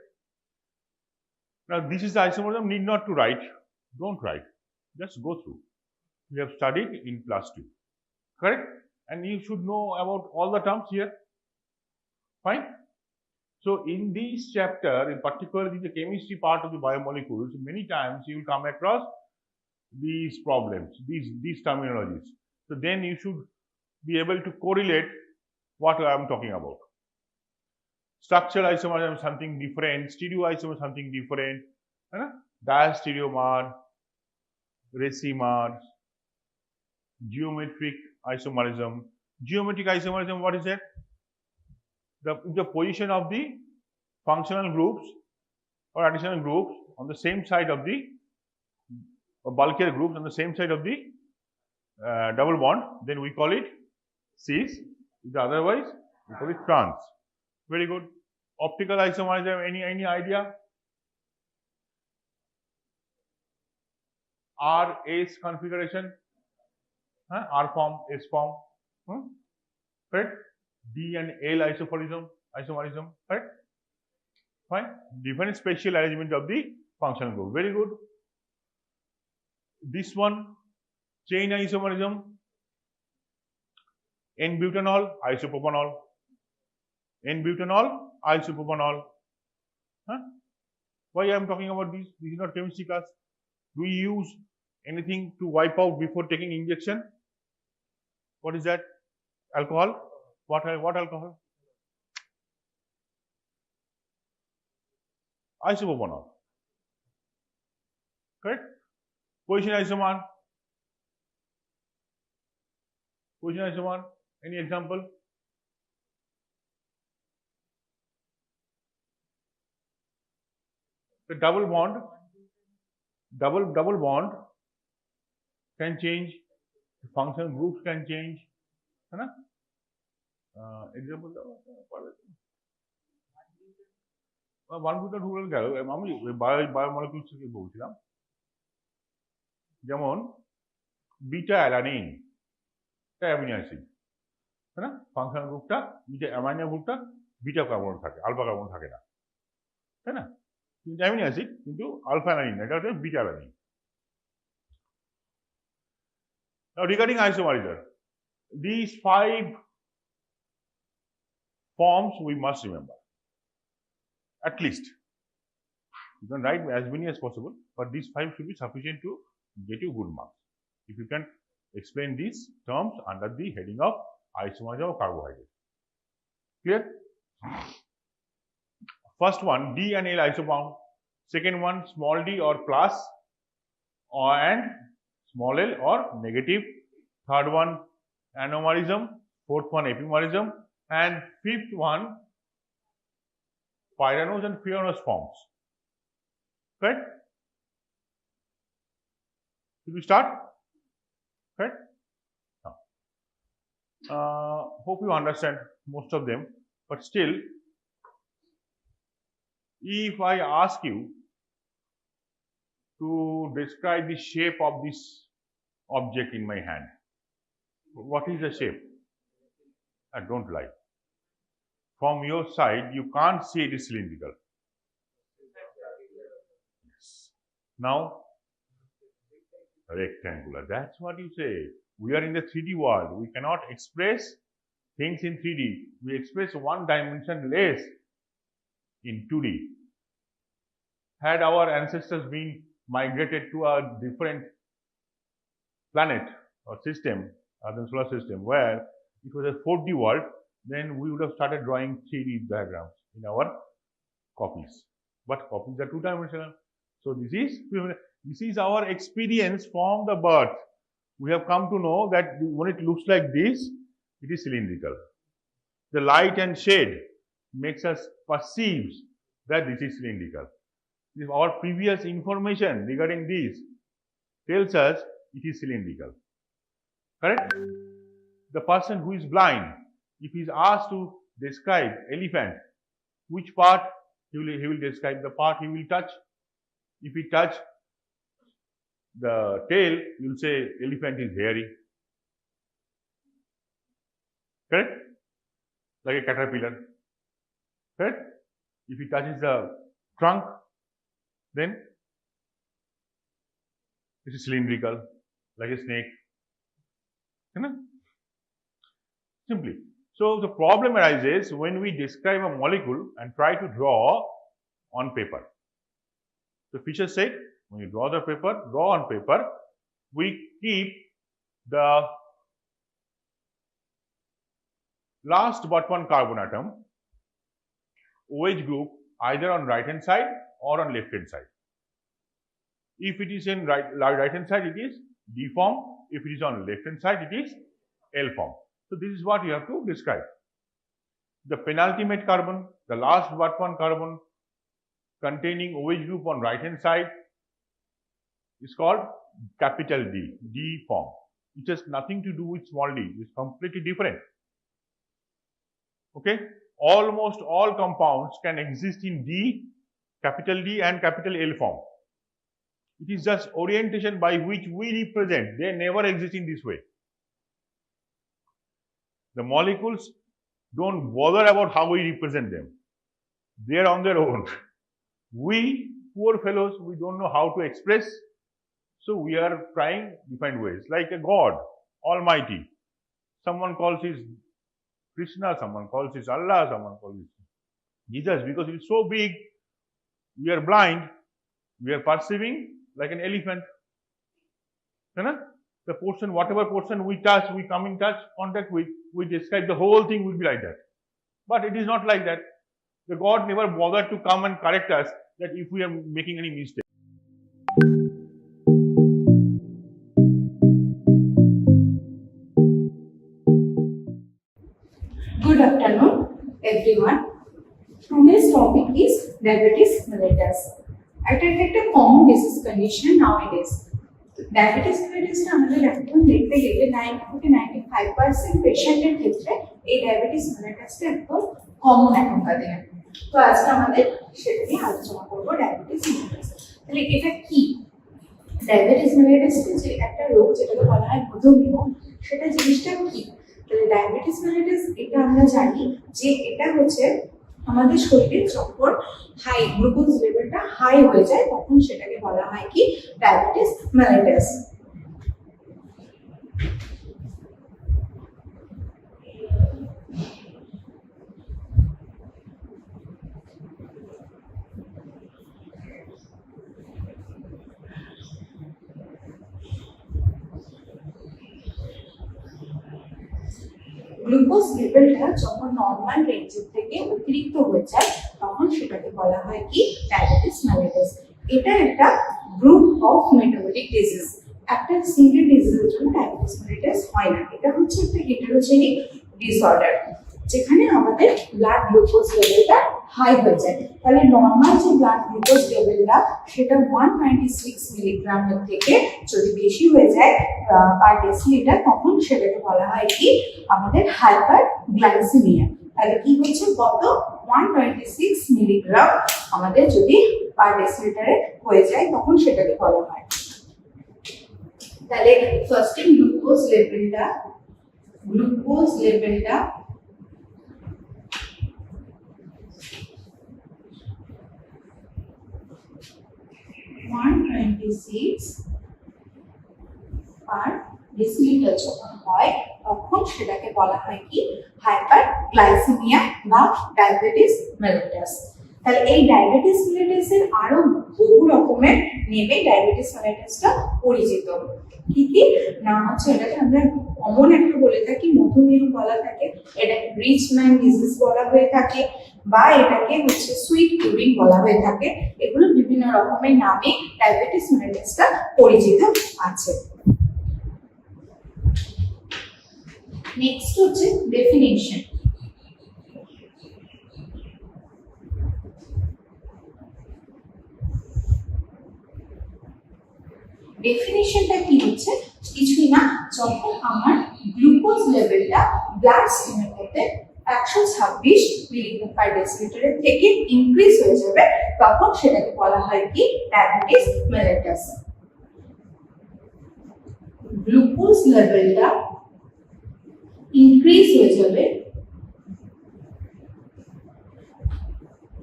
Now this is the isomerism, need not to write, don't write, just go through. We have studied in class 2, correct? And you should know about all the terms here. Fine. So in this chapter, in particular in the chemistry part of the biomolecules, many times you will come across these problems, these terminologies. So then you should be able to correlate what I am talking about. Structural isomerism is something different, stereoisomer is something different, diastereomer, racemers, geometric isomerism. Geometric isomerism, what is that? The position of the functional groups or additional groups on the same side of the bulkier groups on the same side of the double bond, then we call it cis. Otherwise, we call it trans. Very good. Optical isomerism, any idea? R, S configuration, R form, S form, correct? D and L isomerism, correct? Fine. Different spatial arrangement of the functional group. Very good. This one, chain isomerism, N-butanol, isopropanol, N-butanol, isopropanol. Why I am talking about this? This is not chemistry class. Do you use anything to wipe out before taking injection? What is that? Alcohol? What alcohol? Isopropanol. Correct? Position isomer. Position isomer. Any example? The double bond can change. The functional groups can change. Example. One বুটা rural গেল, আমি biomolecules থেকে বলছিলাম, যেমন beta alanine, এটা amino acid, তাই না? Functional গ্রুপটা বিটা, অ্যামাইনো গ্রুপটা বিটা কার্বন থাকে, আলফা কার্বন থাকে না, তাই না? কিন্তু অ্যামিনো অ্যাসিড, কিন্তু আলফা অ্যালানিন, এটা হচ্ছে beta alanine. Now regarding isomerism, these 5 forms we must remember. At least you can write as many as possible, but these 5 should be sufficient to get you good marks if you can explain these terms under the heading of isomerism of carbohydrate. Clear? First one, D and L isobound. Second one, small d or plus, and small l or negative. Third one, anomerism. Fourth one, epimerism. And fifth one, pyranose and furanose forms. Right? Should we start? Right? Now, hope you understand most of them, but still, if I ask you to describe the shape of this object in my hand, what is the shape? Don't lie. From your side, you can't see it is cylindrical. Yes. Now, rectangular. That's what you say. We are in the 3D world. We cannot express things in 3D. We express one dimension less in 2D. Had our ancestors been migrated to a different planet or system, other than solar system, where it was a 4D world, then we would have started drawing 3D diagrams in our copies. But copies are 2-dimensional. So this is our experience from the birth. We have come to know that when it looks like this, it is cylindrical. The light and shade makes us perceive that this is cylindrical. If our previous information regarding this tells us it is cylindrical. Correct? The person who is blind, if he is asked to describe elephant, which part he will describe? The part he will touch. If he touch the tail, you will say elephant is hairy. Correct? Like a caterpillar. Correct? If he touches the trunk, then it is cylindrical, like a snake. Simply. So the problem arises when we describe a molecule and try to draw on paper. So Fisher said, when you draw on paper, we keep the last but one carbon atom OH group either on right hand side or on left hand side. If it is in right hand side, it is D form. If it is on left hand side, it is L form. So this is what you have to describe. The penultimate carbon, the last but one carbon containing OH group on right hand side is called capital D, D form. It has nothing to do with small d. It is completely different. Okay? Almost all compounds can exist in D, capital D and capital L form. It is just orientation by which we represent. They never exist in this way. The molecules don't bother about how we represent them. They are on their own. We, poor fellows, we don't know how to express. So we are trying different ways. Like a God, Almighty. Someone calls his Krishna, someone calls his Allah, someone calls his Jesus. Because it is so big, we are blind, we are perceiving like an elephant. The portion, whatever portion we touch, we come in contact with, we describe the whole thing will be like that. But it is not like that. The God never bothered to come and correct us that if we are making any mistake. Good afternoon, everyone. Today's topic is diabetes mellitus. It is a common disease condition nowadays. Diabetes mellitus আমাদের এখন দেখতে গেলে 90 থেকে 95% পেশেন্টের ক্ষেত্রে এই diabetes মেলিটাসটা একদম common এখনকার দিনে। তো আজকে আমাদের সেটা নিয়ে আলোচনা করবো, ডায়াবেটিস মেলিটাস। তাহলে এটা কি? ডায়াবেটিস মেলিটাস যে একটা রোগ যেটাকে বলা হয় মধুমেহ, সেটা জিনিসটা কি? তাহলে ডায়াবেটিস মেলিটাস এটা আমরা জানি যে এটা হচ্ছে আমাদের শরীরে যখন হাই গ্লুকোজ লেভেলটা হাই হয়ে যায় তখন সেটাকে বলা হয় কি ডায়াবেটিস মেলিটাস। গ্লুকোজ লেভেলটা যখন নর্মাল রেঞ্জের থেকে অতিরিক্ত হয়ে যায় তখন সেটাকে বলা হয় কি ডায়াবেটিস মেলিটাস। এটা একটা গ্রুপ অফ মেটাবলিক ডিজিজ। একটা সিঙ্গেল ডিজিজের জন্য ডায়াবেটিস মেলিটাস হয় না, এটা হচ্ছে একটা হেটেরোজেনিক ডিসঅর্ডার যেখানে আমাদের ব্লাড গ্লুকোজ লেভেলটা হাই হয়ে যায়। তাহলে নর্মাল যে ব্লাড গ্লুকোজ লেভেলটা সেটা 196 মিলিগ্রামের থেকে যদি বেশি হয়ে যায় পার ডেসিলিটার তখন সেটাকে বলা হয় কি আমাদের হাইপার গ্লাইসেমিয়া। তাহলে কি হচ্ছে কত 126 মিলিগ্রাম আমাদের যদি পার ডেসিলিটারে হয়ে যায় তখন সেটাকে বলা হয়। তাহলে ফার্স্ট গ্লুকোজ লেভেলটা 126 পার ডেসিলিটার যখন হয় তখন সেটাকে বলা হয় কি হাইপার গ্লাইসেমিয়া বা ডায়াবেটিস মেলিটাস। তাহলে এই ডায়াবেটিস মেলিটাসের আরো বহু রকমের নেমে ডায়াবেটিস মেলিটাসটা পরিচিত। কি কি নাম হচ্ছে? এটাকে আমরা কমন একটা বলে থাকি মধুমেহ বলা থাকে, এটাকে রিচ ম্যান ডিজিজ বলা হয়ে থাকে, বা এটাকে হচ্ছে সুইট কিউরিং বলা হয়ে থাকে। এগুলো বিভিন্ন রকমের নামে ডায়াবেটিস মেলিটাসটা পরিচিত আছে। নেক্সট হচ্ছে ডেফিনেশন। ডেফিনেশনটা কি হচ্ছে? কিছুই না, যখন আমার গ্লুকোজ লেভেলটা ব্লাড স্ট্রিমের মধ্যে 126 মিলিগ্রাম পার ডেসিলিটারের থেকে ইনক্রিজ হয়ে যাবে তখন সেটাকে বলা হয় কি ডায়াবেটিস মেলিটাস। গ্লুকোজ লেভেলটা ইনক্রিজ হয়ে যাবে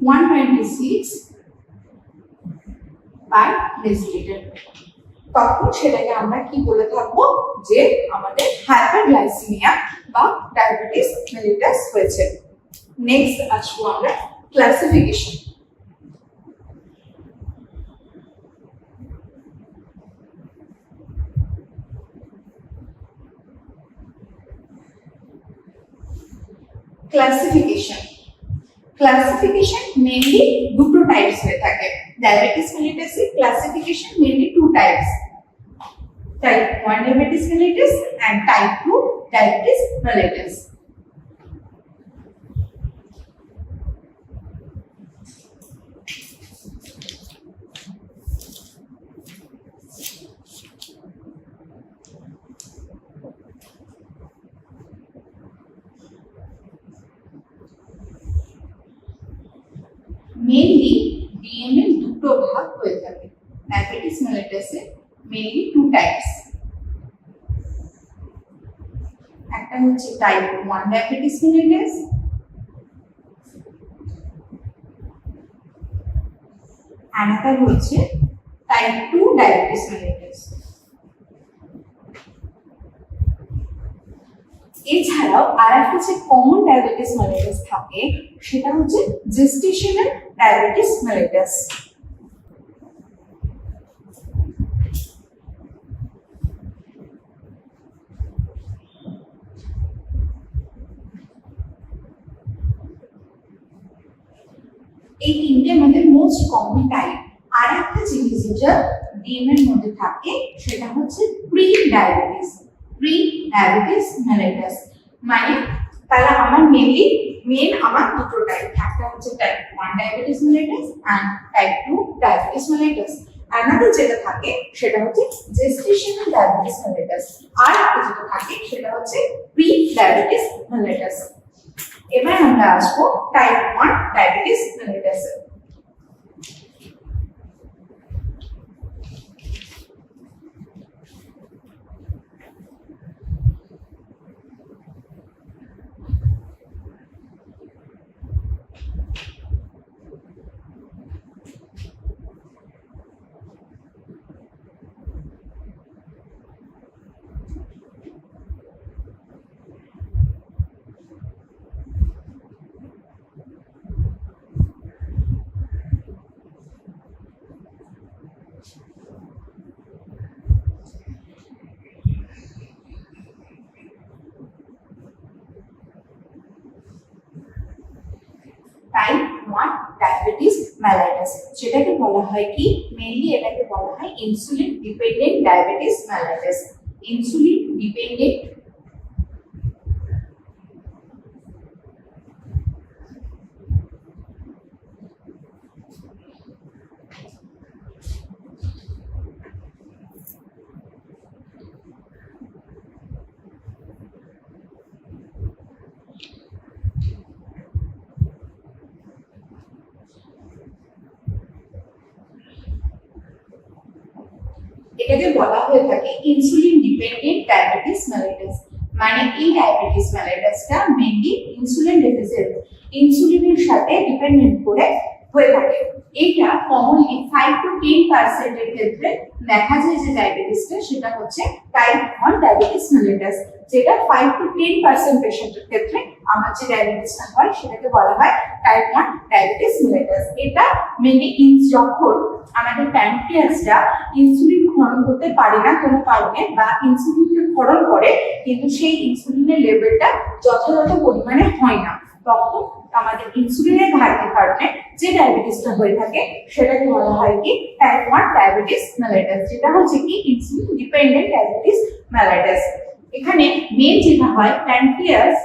126 পার ডেসিলিটার তখন সেটাকে আমরা কি বলে থাকবো যে আমাদের হাইপারগ্লাইসেমিয়া বা ডায়াবেটিস মেলিটাস হয়েছে। নেক্সট আসবো আমরা ক্লাসিফিকেশন। ক্লাসিফিকেশন মেইনলি দুটো টাইপস হয়ে থাকে। ডায়াবেটিস মেলিটাসের classification mainly two types, type 1 diabetes mellitus and type 2 diabetes mellitus. Mainly DNA দুটো ভাগ হয়ে থাকে। ডায়াবেটিস মেলিটাসে মেইনলি টু টাইপস, একটা হচ্ছে টাইপ 1 ডায়াবেটিস মেলিটাস আর একটা হচ্ছে টাইপ 2 ডায়াবেটিস মেলিটাস। এছাড়াও আর একটা যে কমন ডায়াবেটিস মেলিটাস থাকে সেটা হচ্ছে জেস্টেশনাল ডায়াবেটিস মেলিটাস। এই তিনটে আমাদের মোস্ট কমন টাইপ। আর একটা জিনিস যেটা ডিএনএ এর মধ্যে থাকে সেটা হচ্ছে প্রি ডায়াবেটিস মেলিটাস। মানে তাহলে আমার মেন আমার দুটো টাইপ, একটা হচ্ছে type 1 diabetes mellitus and type 2 diabetes mellitus. Another যেটা থাকে সেটা হচ্ছে জেস্টেশনাল ডায়াবেটিস মেলিটাস, আর একটা যেটা থাকে সেটা হচ্ছে প্রি ডায়াবেটিস মেলিটাস। এবার আমরা আসবো type 1 diabetes mellitus. Type 1 diabetes mellitus, যেটাকে বলা হয় কি মেইনলি এটাকে বলা হয় insulin dependent diabetes mellitus. Insulin dependent এটাকে বলা হয়ে থাকে ইনসুলিন ডিপেন্ডেন্ট ডায়াবেটিস মেলিটাস। মানে এই ডায়াবেটিস মেলিটাসটা মেইনলি ইনসুলিন ডেফিসিয়েন্ট, ইনসুলিনের সাথে ডিপেন্ডেন্ট করে হয়ে থাকে। এটা কমনলি 5 to 10% এর ক্ষেত্রে দেখা যায় যে ডায়াবেটিসটা সেটা হচ্ছে টাইপ 1 ডায়াবেটিস মেলিটাস, যেটা 5 to 10% পেশেন্টের ক্ষেত্রে আমার যে ডায়াবেটিসটা হয় সেটাকে বলা হয় টাইপ 1 ডায়াবেটিস মেলিটাস। এটা মেইনলি যখন আমাদের প্যানক্রিয়াসটা ইনসুলিন ক্ষরণ করতে পারে না কোনো কারণে, বা ইনসুলিনকে ক্ষরণ করে কিন্তু সেই ইনসুলিনের লেভেলটা যথাযথ পরিমাণে হয় না, তখন আমাদের ইনসুলিনের ঘাটতির কারণে যে ডায়াবেটিসটা হয়ে থাকে সেটাকে বলা হয় কি টাইপ 1 ডায়াবেটিস মেলিটাস, যেটা হচ্ছে কি ইনসুলিন ডিপেন্ডেন্ট ডায়াবেটিস মেলিটাস। এখানে মেইন যেটা হয় প্যানক্রিয়াস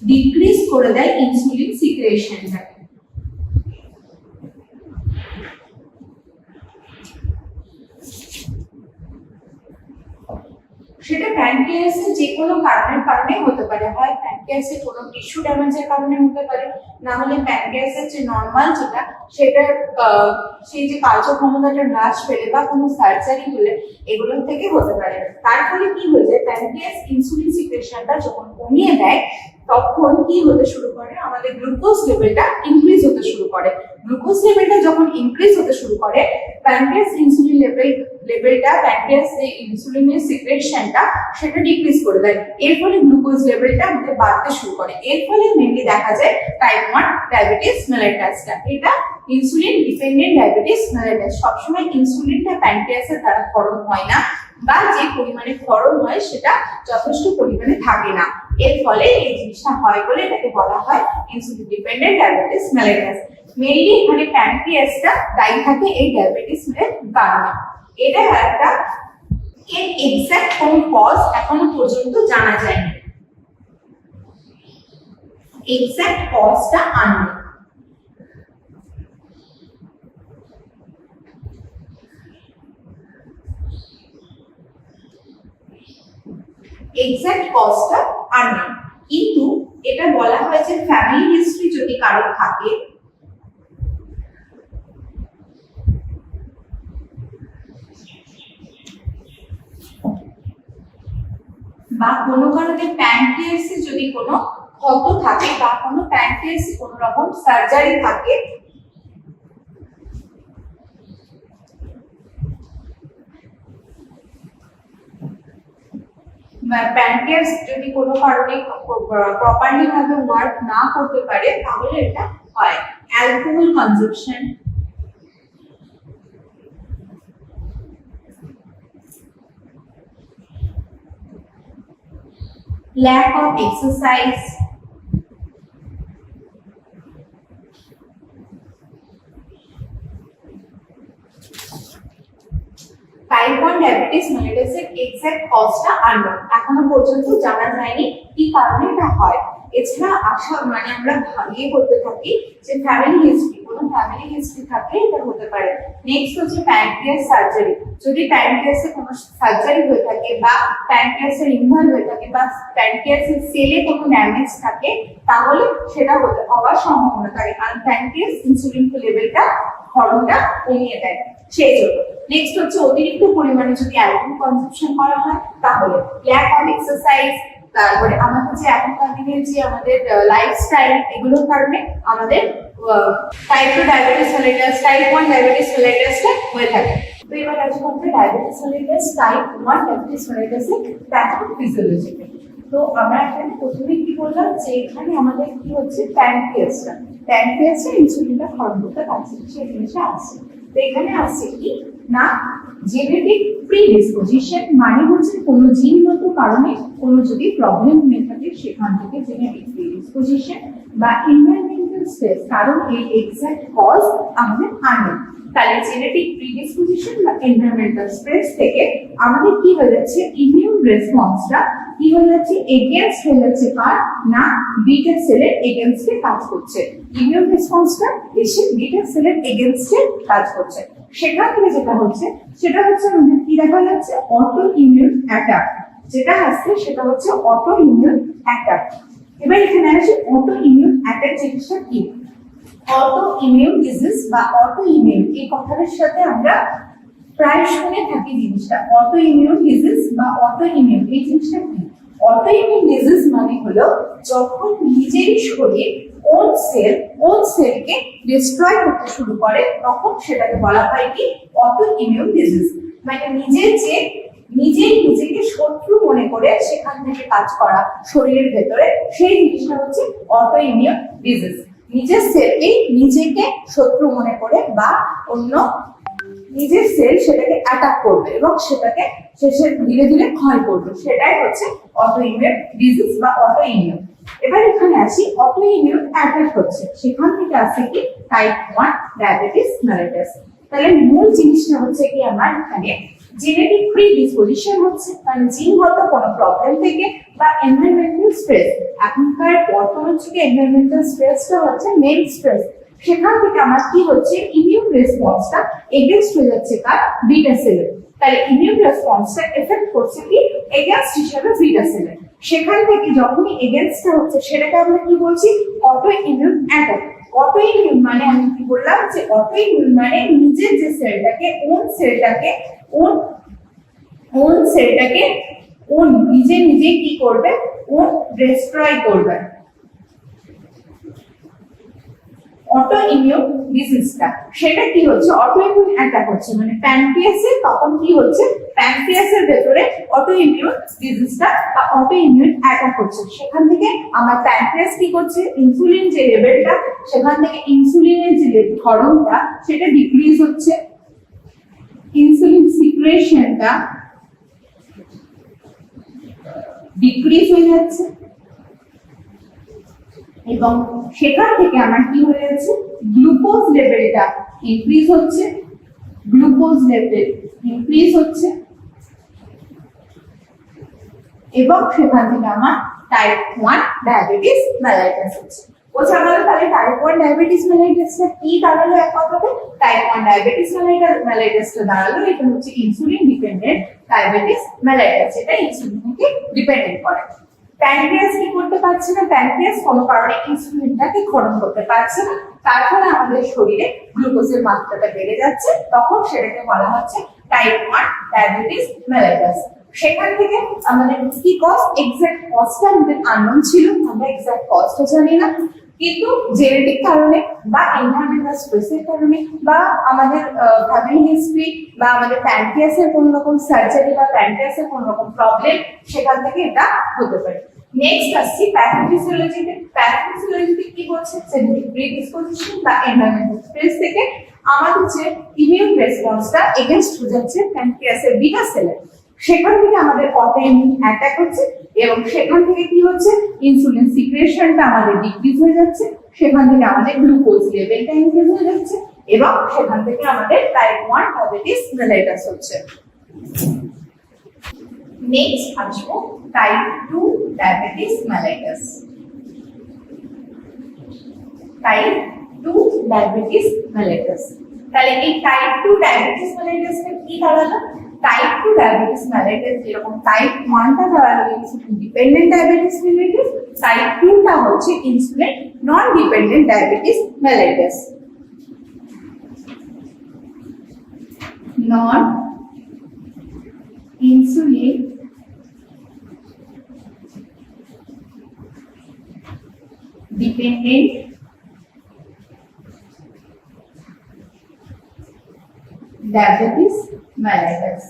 ডিক্রিজ করে দেয় ইনসুলিন সিক্রেশনটা। সেটা প্যানক্রিয়াসের যে কোনো কারণের কারণে হতে পারে, হয় প্যানক্রিয়াসের কোনো টিস্যু ড্যামেজের কারণে হতে পারে, না হলে প্যানক্রিয়াসের যে নরমাল যেটা সেটার সেই যে কার্যক্ষমতাটা হ্রাস পেলে বা কোনো সার্জারি হলে এগুলো থেকে হতে পারে। তার ফলে কি হয়ে যায় প্যানক্রিয়াস ইনসুলিন সিক্রেশনটা যখন কমিয়ে দেয় তখন কি হতে শুরু করে আমাদের গ্লুকোজ লেভেলটা ইনক্রিজ হতে শুরু করে। গ্লুকোজ লেভেলটা যখন ইনক্রিজ হতে শুরু করে প্যানক্রিয়াস ইনসুলিন লেভেলটা প্যানক্রিয়াস যে ইনসুলিনের সিক্রেশনটা সেটা ডিক্রিজ করে দেয়। এর ফলে গ্লুকোজ লেভেলটা আমাদের বাড়তে শুরু করে। এর ফলে মেইনলি দেখা যায় টাইপ 1 ডায়াবেটিস মেলিটাসটা। এটা ইনসুলিন ডিপেন্ডেন্ট ডায়াবেটিস মেলিটাস। সবসময় ইনসুলিনটা প্যানক্রিয়াসের দ্বারা ক্ষরণ হয় না, বা যে পরিমাণে ক্ষরণ হয় সেটা যথেষ্ট পরিমাণে থাকে না। এর ফলে এই জিনিসটা হয় বলে এটাকে বলা হয় insulin dependent diabetes mellitus. Mainly এখানে প্যানক্রিয়াসটা দায়ী থাকে এই ডায়াবেটিস এর কারণে। এটা একটা এর এক্সাক্ট কোন কজ এখনো পর্যন্ত জানা যায়নি, এক্সাক্ট কজটা আননোন। এক্সাক্ট কজটা আননোন, কিন্তু এটা বলা হয় যে ফ্যামিলি হিস্ট্রি যদি কারো থাকে বা কোনো কারণে প্যানক্রিয়াসে যদি কোনো ক্ষত থাকে বা কোনো প্যানক্রিয়াসে কোনো রকম সার্জারি থাকে, প্যানক্রিয়াস যদি কোনো কারণে প্রপারলি ভাবে ওয়ার্ক না করতে পারে তাহলে এটা হয় alcohol consumption, lack of exercise, type 1 diabetes মেলিটাসের এক্সাক্ট কজটা আননোন, এখনো পর্যন্ত জানা যায়নি কি কারণে এটা হয়। এছাড়া আশা মানে আমরা ইয়ে করতে থাকি যে ফ্যামিলি হিস্ট্রি, কোনো ফ্যামিলি হিস্ট্রি থাকলে এটা হতে পারে। নেক্সট হচ্ছে প্যানক্রিয়াস সার্জারি, যদি প্যানক্রিয়াসে কোনো সার্জারি হয়ে থাকে বা প্যানক্রিয়াসের ইনভলভ হয়ে থাকে বা প্যানক্রিয়াসের সেলে কোনো ড্যামেজ থাকে তাহলে সেটা হওয়ার সম্ভাবনা থাকে, কারণ প্যানক্রিয়াস ইনসুলিন লেভেলটা হরমোনটা কমিয়ে দেয় সেই জন্য। নেক্সট হচ্ছে অতিরিক্ত পরিমাণে যদি অ্যালকোহল কনজাম্পশন করা হয় তাহলে, ল্যাক অফ এক্সারসাইজ, তারপরে আমাদের যে এখনকার দিনের যে আমাদের লাইফস্টাইল, এগুলোর কারণে আমাদের type 2 diabetes mellitus, type 1 diabetes মেলিটাসটা হয়ে থাকে। তো এবার আসবো আমরা ডায়াবেটিস মেলিটাস, টাইপ 1 ডায়াবেটিস মেলিটাসের প্যাথোফিজিওলজি। তো আমরা এখানে প্রথমে কি বললাম যে এখানে আমাদের কি হচ্ছে প্যানক্রিয়াসে ইনসুলিনটা ক্ষরণ করতে পারছে, সেই জিনিসটা আসছে। তো এখানে আসছে কি না জেনেটিক প্রিডিসপোজিশন, মানে হচ্ছে কোনো জিনগত কারণে কোনো যদি প্রবলেম হয়ে থাকে সেখান থেকে জেনেটিক প্রিডিসপোজিশন বা এনভায়রনমেন্টাল স্ট্রেস, কারণ এই এক্সাক্ট কজ আমাদের আননোন। তাহলে জেনেটিক প্রিডিসপোজিশন বা এনভায়রনমেন্টাল স্ট্রেস থেকে আমাদের কি হয়ে যাচ্ছে ইমিউন রেসপন্সটা কি হয়ে যাচ্ছে এগেইনস্ট হয়ে যাচ্ছে কার না বিটা সেলের এগেইনস্টে কাজ করছে। ইমিউন রেসপন্সটা এসে বিটা সেলের এগেইনস্টে কাজ করছে। সেখান থেকে যেটা হচ্ছে সেটা হচ্ছে আমাদের কি দেখা যাচ্ছে অটো ইমিউন অ্যাটাক, যেটা আসছে সেটা হচ্ছে অটো ইমিউন অ্যাটাক। এবার এখানে আসে অটো ইমিউন অ্যাটাক জিনিসটা কি। অটো ইমিউন ডিজিজ বা অটো ইমিউন এই কথাটার সাথে আমরা প্রায় শুনে থাকি জিনিসটা। অটো ইমিউন ডিজিজ বা অটো ইমিউন এই জিনিসটা কি? অটো ইমিউন ডিজিজ মানে হলো যখন নিজেরই শরীর ওন সেলকে ডিস্ট্রয় করতে শুরু করে তখন সেটাকে বলা হয় কি অটো ইমিউন ডিজিজ। মানে নিজেকে শত্রু মনে করে সেখান থেকে কাজ করা শরীরের ভেতরে, সেই জিনিসটা হচ্ছে অটো ইমিউন ডিজিজ। নিজের সেলকে নিজেকে শত্রু মনে করে বা অন্য নিজের সেল সেটাকে অ্যাটাক করবে এবং সেটাকে শেষে ধীরে ধীরে ক্ষয় করবে, সেটাই হচ্ছে অটো ইমিউন ডিজিজ বা অটো ইমিউন। এবার এখানে আসি অটো ইমিউন অ্যাটাক হচ্ছে, সেখান থেকে আসে কি টাইপ 1 ডায়াবেটিস মেলিটাস। তাহলে মূল জিনিসটা হচ্ছে কি আমার এখানে জেনেটিক প্রিডিসপোজিশন হচ্ছে, মানে জিনগত কোনো প্রবলেম থেকে বা এনভায়রনমেন্টাল স্ট্রেস। এখনকার বর্তমান যুগে এনভায়রনমেন্টাল স্ট্রেসটা হচ্ছে মেইন স্ট্রেস, সেখান থেকে আমার কি হচ্ছে ইমিউন রেসপন্সটা এগেইনস্ট হয়ে যাচ্ছে কার বিটা সেলের। তাহলে ইমিউন রেসপন্সটা এফেক্ট করছে কি এগেইনস্ট হিসেবে বিটা সেলের। সেখান থেকে যখনই এগেইনস্টটা হচ্ছে সেটাকে আমরা কি বলছি auto immune attack. Auto immune মানে আমি কি বললাম যে অটো ইমিউন মানে নিজের যে সেলটাকে নিজে কি করবে ডিস্ট্রয় করবে। অটো ইমিউন ডিজিজটা সেটা কি হচ্ছে অটো ইমিউন অ্যাটাক হচ্ছে, মানে প্যানক্রিয়াসে তখন কি হচ্ছে প্যানক্রিয়াসের ভেতরে অটো ইমিউন ডিজিজটা বা অটো ইমিউন অ্যাটাক হচ্ছে। সেখান থেকে আমার প্যানক্রিয়াস কি করছে ইনসুলিন যে লেভেলটা সেখান থেকে ইনসুলিনের যে ধরনটা সেটা ডিক্রিজ হচ্ছে, ইনসুলিন সিক্রেশনটা ডিক্রিজ হয়ে যাচ্ছে এবং সেখান থেকে আমার কি হয়ে যাচ্ছে গ্লুকোজ লেভেলটা ইনক্রিজ হচ্ছে, এবং সেখান থেকে আমার টাইপ 1 ডায়াবেটিস মেলিটাস হচ্ছে। বোঝা গেল তাহলে টাইপ 1 ডায়াবেটিস মেলিটাসটা কি দাঁড়ালো এক কথাতে টাইপ 1 ডায়াবেটিস মেলিটাসটা দাঁড়ালো এটা হচ্ছে ইনসুলিন ডিপেন্ডেন্ট ডায়াবেটিস মেলিটাস, এটা ইনসুলিনকে ডিপেন্ডেন্ট করে। প্যানক্রিয়াস কি করতে পারছে না, প্যানক্রিয়াস কোনো কারণে ইনসুলিনটাকে ক্ষরণ করতে পারছে না, তার ফলে আমাদের শরীরে গ্লুকোজের মাত্রাটা বেড়ে যাচ্ছে, তখন সেটাকে বলা হচ্ছে টাইপ 1 ডায়াবেটিস মেলিটাস। সেখান থেকে আমাদের কি কজ এক্সাক্ট কজটা আমাদের আননোন ছিল, আমরা এক্সাক্ট কজটা জানি না, কিন্তু জেনেটিক কারণে বা এনভায়রনমেন্টাল স্ট্রেসের কারণে বা আমাদের ফ্যামিলি হিস্ট্রি বা আমাদের প্যানক্রিয়াসের কোনো রকম সার্জারি বা প্যানক্রিয়াসের কোনো রকম প্রবলেম সেখান থেকে এটা হতে পারে। নেক্সট আসছি প্যাথোফিজিওলজিতে। প্যাথোফিজিওলজিতে কি বলছে জেনেটিক প্রিডিসপোজিশন বা এনভায়রনমেন্টাল স্ট্রেস থেকে আমাদের যে ইমিউন রেসপন্সটা এগেইনস্ট হয়ে যাচ্ছে প্যানক্রিয়াসের বিটা সেলের, সেখান থেকে আমাদের অটো ইমিউন অ্যাটাক হচ্ছে এবং সেখান থেকে কি হচ্ছে ইনসুলিন সিক্রেশনটা আমাদের ডিক্রিজ হয়ে যাচ্ছে, সেখান থেকে আমাদের গ্লুকোজ লেভেলটা ইনক্রিজ হয়ে যাচ্ছে এবং সেখান থেকে আমাদের টাইপ 1 ডায়াবেটিস মেলিটাস হচ্ছে। নেক্সট আসবো type 2 diabetes mellitus. Type 2 diabetes mellitus. তাহলে এই টাইপ 2 ডায়াবেটিস মেলিটাসটা কি দাঁড়ালো? টাইপ 2 ডায়াবেটিস মেলিটাস যেরকম টাইপ 1 টা দাঁড়ালো insulin dependent diabetes mellitus, type 2 টা হচ্ছে insulin non dependent diabetes mellitus. নন insulin dependent diabetes mellitus।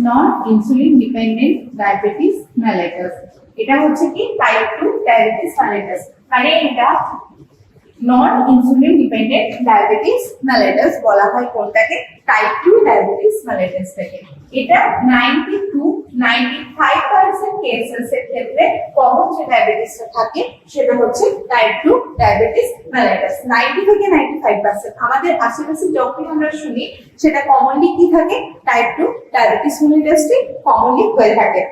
নন ইনসুলিন ডিপেন্ডেন্ট ডায়াবেটিস মেলিটাস এটা হচ্ছে কি টাইপ 2 ডায়াবেটিস মেলিটাস। মানে এটা নন ইনসুলিন ডিপেন্ডেন্ট ডায়াবেটিস মেলিটাস বলা হয় কোনটাকে? টাইপ 2 ডায়াবেটিস মেলিটাস থেকে। এটা 92-95% কেসেস এর ক্ষেত্রে কমন যে ডায়াবেটিসটা থাকে সেটা হচ্ছে টাইপ 2 ডায়াবেটিস মেলিটাস। 90 থেকে 95% আমাদের আশেপাশে যখন আমরা শুনি সেটা কমনলি কি থাকে? টাইপ 2 ডায়াবেটিস মেলিটাসটি কমনলি হয়ে থাকে।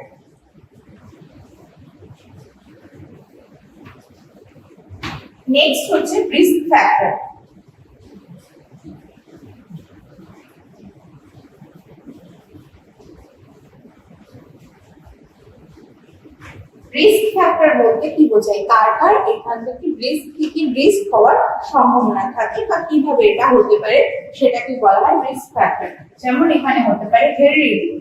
নেক্সট হচ্ছে রিস্ক ফ্যাক্টর। রিস্ক ফ্যাক্টর বলতে কি বোঝায়? কার কার এখান থেকে রিস্ক হওয়ার সম্ভাবনা থাকে বা কিভাবে এটা হতে পারে সেটাকে বলা হয় রিস্ক ফ্যাক্টর। যেমন এখানে হতে পারে হেরিডিটি,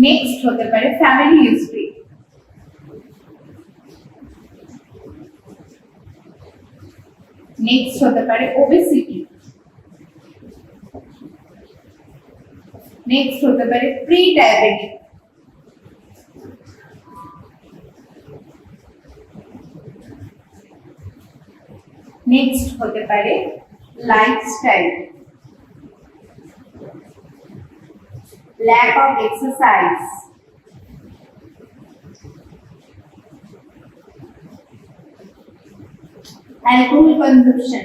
নেক্সট হতে পারে ফ্যামিলি হিস্ট্রি, নেক্সট হতে পারে ওবেসিটি, নেক্সট হতে পারে প্রি ডায়াবেটিক, নেক্সট হতে পারে lifestyle, lack of exercise, alcohol consumption,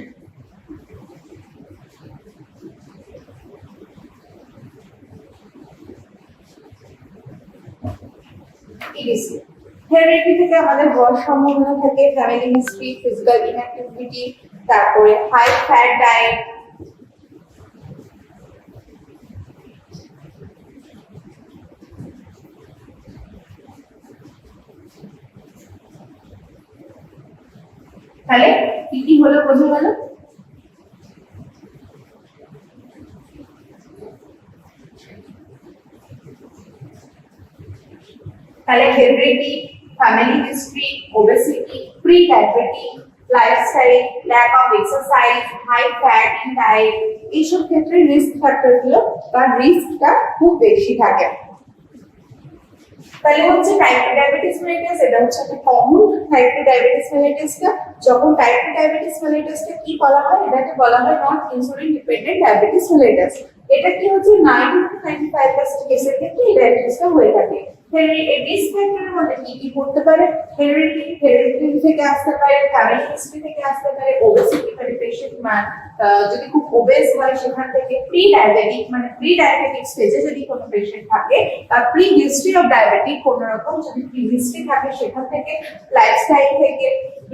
heredity থেকে আমাদের হওয়ার সম্ভাবনা থাকে ফ্যামিলি হিস্ট্রি, ফিজিক্যাল ইনঅ্যাক্টিভিটি, তারপরে হাই ফ্যাট ডায়েট, তাহলে কি কি হলো বোঝা গেল? তাহলে heredity, family history, obesity, pre diabetic, lifestyle, lack of exercise, high fat in diet, এইসব ক্ষেত্রে রিস্ক ফ্যাক্টর গুলো বা রিস্কটা খুব বেশি থাকে। তাহলে হচ্ছে টাইপ 2 ডায়াবেটিস মেলিটাস, এটা হচ্ছে একটা কমন টাইপ 2 ডায়াবেটিস মেলিটাসটা। যখন টাইপ 2 ডায়াবেটিস মেলিটাসটা কি বলা হয়? এটাকে বলা হয় নন ইনসুলিন ডিপেন্ডেন্ট ডায়াবেটিস মেলিটাস। এটা কি হচ্ছে 90-95% কেসের ক্ষেত্রে এই ডায়াবেটিসটা হয়ে থাকে। রিস্ক ফ্যাক্টরের মধ্যে কি কি করতে পারে? হেরিডিটি থেকে আসতে পারে, ফ্যামিলি হিস্ট্রি থেকে আসতে পারে, ওবেসিটি মানে পেশেন্ট যদি খুব ওবেস হয় সেখান থেকে, প্রি ডায়াবেটিক মানে প্রি ডায়াবেটিক স্টেজে যদি কোনো পেশেন্ট থাকে, বা প্রি হিস্ট্রি অফ ডায়াবেটিক কোনো রকম যদি প্রি হিস্ট্রি থাকে সেখান থেকে, লাইফস্টাইল থেকে,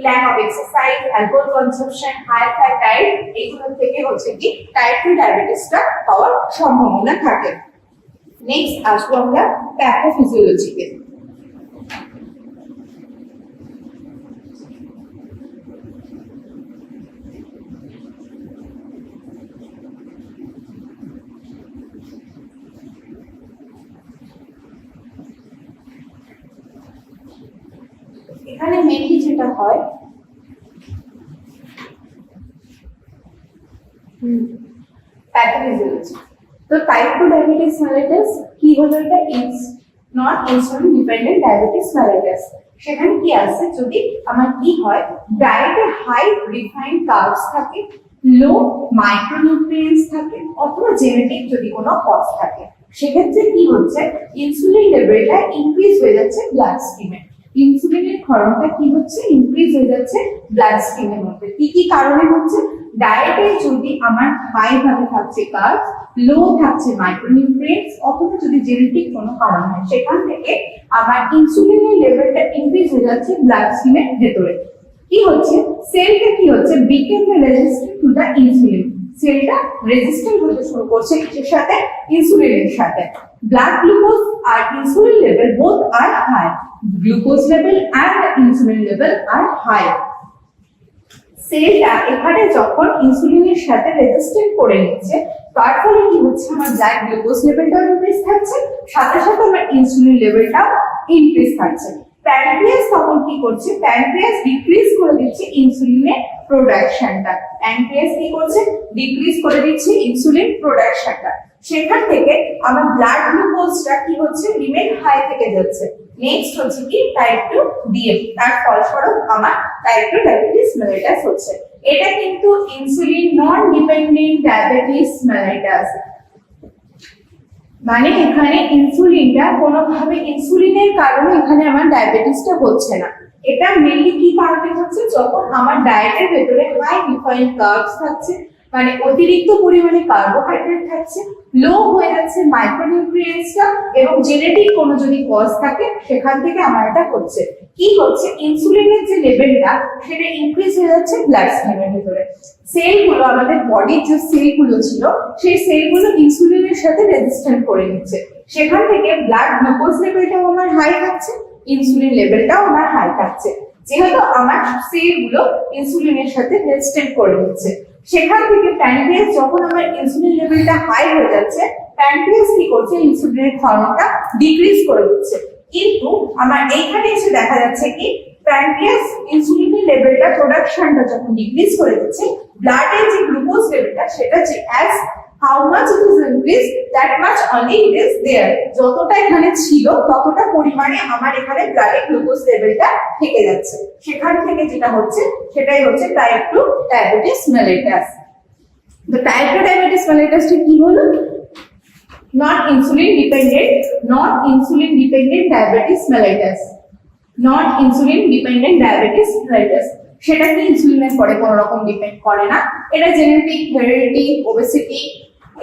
lack of exercise, alcohol consumption, high fat diet, এইগুলো থেকে হচ্ছে কি টাইপ 2 ডায়াবেটিসটা হওয়ার সম্ভাবনা থাকে। নেক্সট আসবো আমরা প্যাথোফিজিওলজিতে। এখানে মেইনলি যেটা হয় প্যাথোফিজিওলজি। তো টাইপ 2 ডায়াবেটিস মেলিটাস কি হলো? এটা not insulin dependent diabetes mellitus. সেখানে কি আছে? যদি আমার কি হয়, ডায়েটে হাই রিফাইন্ড কার্বস থাকে, লো মাইক্রোনিউট্রিয়েন্টস থাকে, অথবা জেনেটিক যদি কোনো কজ থাকে, সেক্ষেত্রে কি হচ্ছে ইনসুলিন লেভেলটা ইনক্রিজ হয়ে যাচ্ছে ব্লাড স্ট্রিমে। ইনসুলিনের ক্ষরণটা কি হচ্ছে, ইনক্রিজ হয়ে যাচ্ছে ব্লাড স্ট্রিমের মধ্যে। কি কি কারণে হচ্ছে, ডায়েটে যদি আমার হাই ভাবে থাকছে কার্বস, লো থাকছে মাইক্রোনিউট্রিয়েন্টস, অথবা যদি জেনেটিক কোনো কারণ হয়, সেখান থেকে আমার ইনসুলিনের লেভেলটা ইনক্রিজ হয়ে যাচ্ছে ব্লাড স্ট্রিমের ভেতরে। কি হচ্ছে, সেলটা কি হচ্ছে, become resistant to the insulin, সেলটা রেজিস্ট্যান্ট হতে শুরু করছে কিসের সাথে, ইনসুলিনের সাথে। ব্লাড গ্লুকোজ আর insulin level both are high, glucose level and insulin level are high. সেলটা এখানে যখন ইনসুলিনের সাথে রেজিস্ট্যান্ট করে নিচ্ছে, তার ফলে কি হচ্ছে, আমার ব্লাড গ্লুকোজ লেভেলটাও ইনক্রিজ থাকছে, সাথে সাথে আমার ইনসুলিন লেভেলটাও ইনক্রিজ থাকছে। প্যানক্রিয়াস তখন কি করছে, প্যানক্রিয়াস ডিক্রিজ করে দিচ্ছে ইনসুলিনের প্রোডাকশনটা, প্যানক্রিয়াস কি করছে, ডিক্রিজ করে দিচ্ছে ইনসুলিন প্রোডাকশনটা। সেখান থেকে আমার ব্লাড গ্লুকোজটা কি হচ্ছে, রিমেন হাই থেকে যাচ্ছে। নেক্সট হচ্ছে কি, টাইপ 2 ডিএম, তার ফলস্বরূপ আমার টাইপ 2 ডায়াবেটিস মেলিটাস হচ্ছে। এটা কিন্তু insulin non dependent diabetes mellitus, মানে এখানে ইনসুলিনটা কোনোভাবে, ইনসুলিনের কারণে এখানে আমার ডায়াবেটিসটা হচ্ছে না। এটা মেইনলি কি কারণে হচ্ছে, যখন আমার ডায়েটের ভেতরে হাই রিফাইন্ড কার্বস থাকছে, মানে অতিরিক্ত পরিমাণে কার্বোহাইড্রেট থাকছে, লো হয়ে যাচ্ছে মাইক্রোনিউট্রিয়েন্টসটা, এবং জেনেটিক কোনো যদি কজ থাকে সেখান থেকে আমার এটা হচ্ছে। কি হচ্ছে, ইনসুলিনের যে লেভেলটা সেটা ইনক্রিজ হয়ে যাচ্ছে ব্লাড স্ট্রিমের ভিতরে। সেলগুলো, আমাদের বডির যে সেলগুলো ছিল, সেই সেলগুলো ইনসুলিনের সাথে রেজিস্ট্যান্ট করে নিচ্ছে, সেখান থেকে ব্লাড গ্লুকোজ লেভেলটাও আমার হাই থাকছে, ইনসুলিন লেভেলটাও আমার হাই থাকছে, যেহেতু আমার সেলগুলো ইনসুলিনের সাথে রেজিস্ট্যান্ট করে নিচ্ছে। সেখান থেকে প্যানক্রিয়াস যখন আমার ইনসুলিন লেভেলটা হাই হয়ে যাচ্ছে, প্যানক্রিয়াস কি করছে, ইনসুলিনের ক্ষরণটা ডিক্রিজ করে দিচ্ছে। কিন্তু আমার এইখানে এসে দেখা যাচ্ছে কি, প্যানক্রিয়াস ইনসুলিনের লেভেলটা, প্রোডাকশনটা যখন ডিক্রিজ করে দিচ্ছে, ব্লাডের যে গ্লুকোজ লেভেলটা সেটা যে as how much it is increased, that much only it is there, যতটা এখানে ছিল ততটা পরিমাণে আমার এখানে ব্লাডে গ্লুকোজ লেভেলটা থেকে যাচ্ছে। সেখান থেকে যেটা হচ্ছে সেটাই হচ্ছে টাইপ 2 ডায়াবেটিস মেলিটাস। তো টাইপ 2 ডায়াবেটিস মেলিটাসটা কি হলো, not insulin dependent diabetes mellitus, not insulin dependent diabetes mellitus। সেটা কি, ইনসুলিনের পরে কোনো রকম ডিপেন্ড করে না, এটা জেনেটিক, হেরিডিটি, ওবেসিটি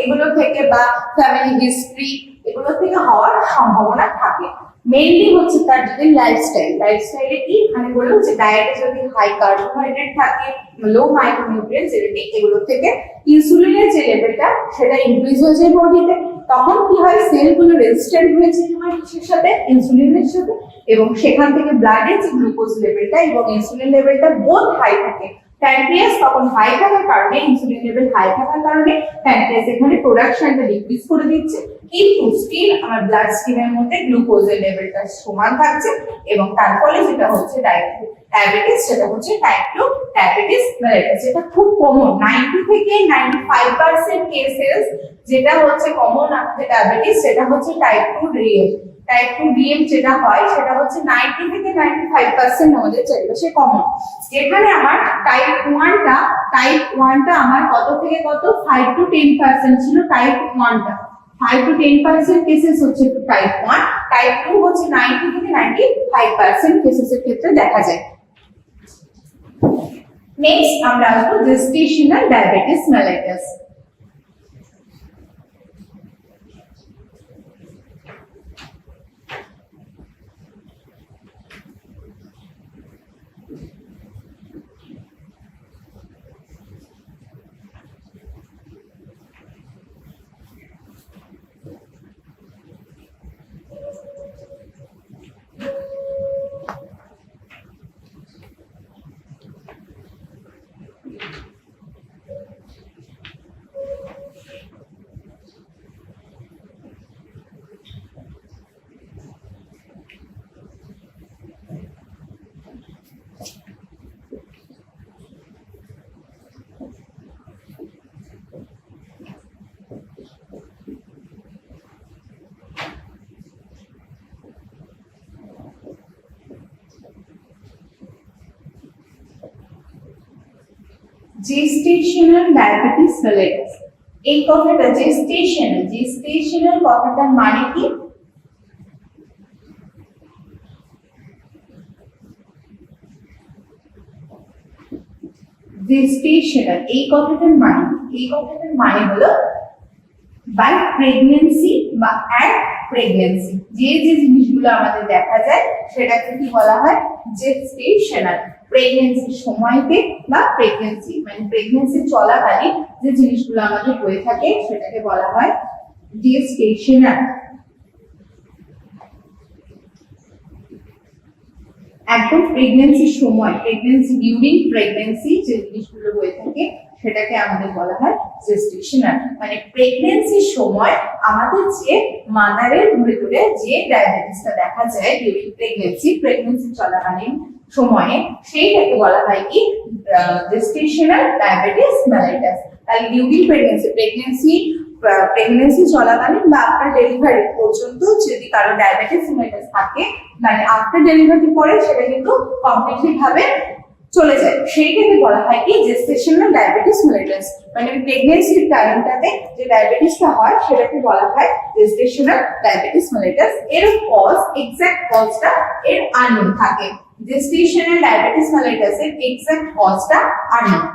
এগুলো থেকে বা ফ্যামিলি হিস্ট্রি এগুলো থেকে হওয়ার সম্ভাবনা থাকে। মেইনলি হচ্ছে তার যদি লাইফস্টাইলে কি, মানে বললাম যে ডায়েটে যদি হাই কার্বোহাইড্রেট থাকে, লো মাইক্রোনিউট্রিয়েন্টস, জেনেটিক, এগুলো থেকে ইনসুলিনের যে লেভেলটা সেটা ইনক্রিজ হয়ে যায় বডিতে, তখন কি হয়, সেলগুলো রেজিস্ট্যান্ট হয়েছে আমার কিছুর সাথে, ইনসুলিনের সাথে, এবং সেখান থেকে ব্লাডের যে গ্লুকোজ লেভেলটা এবং ইনসুলিন লেভেলটা বোথ হাই থাকে। প্যানক্রিয়াস তখন হাই থাকার কারণে, ইনসুলিন লেভেল হাই থাকার কারণে প্যানক্রিয়াস এখানে প্রোডাকশনটা ডিক্রিজ করে দিচ্ছে, কিন্তু স্টিল আমার ব্লাড স্ট্রিমের মধ্যে গ্লুকোজের লেভেলটা সমান থাকছে, এবং তার ফলে যেটা হচ্ছে ডায়াবেটিস, সেটা হচ্ছে টাইপ 2 ডায়াবেটিস মেলিটাস। এটা খুব কমন, 90 থেকে 95% কেসেস যেটা হচ্ছে কমন আমাদের ডায়াবেটিস, সেটা হচ্ছে টাইপ 2 ডিএম। টাইপ 2 ডিএম যেটা হয় সেটা হচ্ছে 90 থেকে 95% আমাদের চারিপাশে কমন। যেখানে আমার টাইপ 1টা আমার কত থেকে কত, 5 to 10% ছিল টাইপ 1টা, 5 to 10% কেসেস হচ্ছে টাইপ 1, টাইপ 2 হচ্ছে 90 থেকে 95% কেসেসের ক্ষেত্রে দেখা যায়। নেক্সট আমরা আসবো gestational diabetes mellitus. Gestational diabetes mellitus, এই কথাটা gestational কথাটার মানে কি, গেস্টেশনাল এই কথাটার মানে হলো বাই প্রেগন্যান্সি বা অ্যাট প্রেগন্যান্সি যে জিনিসগুলো আমাদের দেখা যায় সেটাকে কি বলা হয় গেস্টেশনাল প্রেগন্যান্সির সময়তে বা প্রেগন্যান্সি মানে প্রেগন্যান্সি চলাকালীন যে জিনিসগুলো আমাদের হয়ে থাকে সেটাকে বলা হয় গেস্টেশনাল। একদম প্রেগন্যান্সির সময় প্রেগন্যান্সি ডিউরিং প্রেগন্যান্সি যে জিনিসগুলো হয়ে থাকে সেটাকে আমাদের বলা হয় জেস্টেশনাল। মানে প্রেগন্যান্সির সময় আমাদের যে মাদারের ভেতরে যে ডায়াবেটিসটা দেখা যায় ডিউরিং প্রেগন্যান্সি চলাকালীন সময়ে সেইটাকে বলা হয় কি জেস্টেশনাল ডায়াবেটিস মেলিটাস। তাহলে ডিউরিং প্রেগন্যান্সি চলাকালীন বা আফটার ডেলিভারি পর্যন্ত যদি কারো ডায়াবেটিস মেলিটাস থাকে মানে আফটার ডেলিভারি পরে সেটা কিন্তু কমপ্লিটলি ভাবে চলে যায় সেইটাকে বলা হয় কি জেস্টেশনাল ডায়াবেটিস মেলিটাস। মানে প্রেগন্যান্সির টাইমটাতে যে ডায়াবেটিসটা হয় সেটাকে বলা হয় জেস্টেশনাল ডায়াবেটিস মেলিটাস। এর কজ এক্সাক্ট কজটা এর আননোন থাকে। জেস্টেশনাল ডায়াবেটিস মেলিটাস এর এক্সাক্ট কজটা আননোন।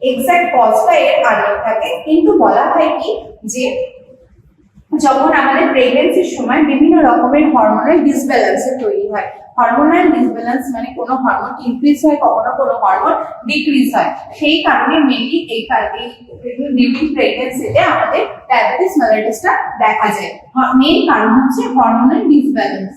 এক্সাক্ট কজটা এর আননোন থাকে কিন্তু বলা হয় কি যে যখন আমাদের প্রেগন্যান্সির সময় বিভিন্ন রকমের হরমোনাল ডিসব্যালেন্সের তৈরি হয়। হরমোনাল ডিসব্যালেন্স মানে কোনো হরমোন ইনক্রিজ হয় কখনো কোনো হরমোন ডিক্রিজ হয় সেই কারণে মেইনলি এই ডিউরিং প্রেগন্যান্সিতে আমাদের ডায়াবেটিস মেলিটাসটা দেখা যায়। মেইন কারণ হচ্ছে hormonal disbalance.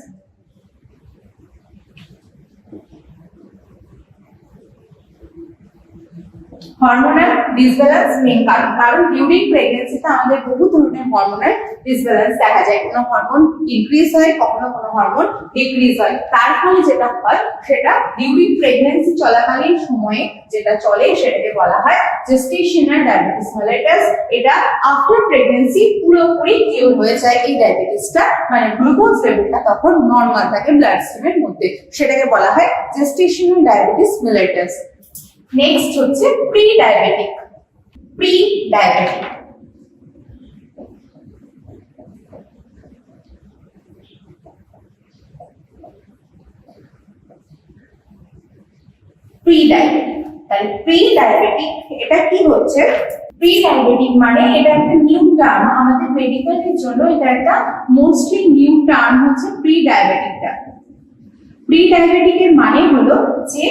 Hormonal disbalance main কারণ ডিউরিং প্রেগন্যান্সিতে আমাদের বহু ধরনের হরমোনাল ডিসব্যালেন্স দেখা যায়। কোনো হরমোন ইনক্রিজ হয় কখনো কোনো হরমোন ডিক্রিজ হয়। তার ফলে যেটা হয় সেটা ডিউরিং প্রেগন্যান্সি চলাকালীন সময়ে যেটা চলে সেটাকে বলা হয় জেস্টেশনাল ডায়াবেটিস মেলিটাস। এটা আফটার প্রেগন্যান্সি পুরোপুরি কিউর হয়ে যায় এই ডায়াবেটিসটা মানে গ্লুকোজ লেভেলটা তখন নরমাল থাকে ব্লাড স্ট্রিমের মধ্যে সেটাকে বলা হয় জেস্টেশনাল ডায়াবেটিস মেলিটাস। নেক্সট হচ্ছে প্রি ডায়াবেটিক। প্রি ডায়াবেটিক তাহলে প্রি ডায়াবেটিক এটা কি হচ্ছে? প্রি ডায়াবেটিক মানে এটা একটা নিউ টার্ম আমাদের মেডিকেলের জন্য। এটা একটা মোস্টলি নিউ টার্ম হচ্ছে প্রি ডায়াবেটিকটা। প্রি ডায়াবেটিকের মানে হলো যে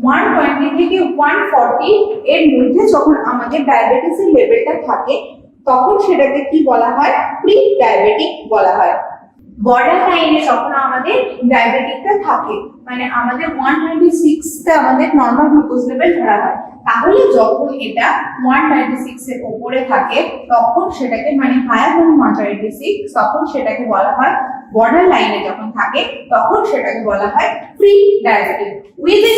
120 থেকে 140 এর মধ্যে যখন আমাদের ডায়াবেটিসের লেভেলটা থাকে তখন সেটাকে কি বলা হয় প্রি ডায়াবেটিক বলা হয়। বর্ডার লাইনে যখন আমাদের ডায়াবেটিকটা থাকে মানে আমাদের 126 তে আমাদের নরমাল গ্লুকোজ লেভেল ধরা হয় তাহলে যখন এটা 196 এর উপরে থাকে তখন সেটাকে মানে হায়ার দ্যান 126 তখন সেটাকে বলা হয় বর্ডার লাইনে যখন থাকে তখন সেটাকে বলা হয় প্রি ডায়াবেটিক। উইদিন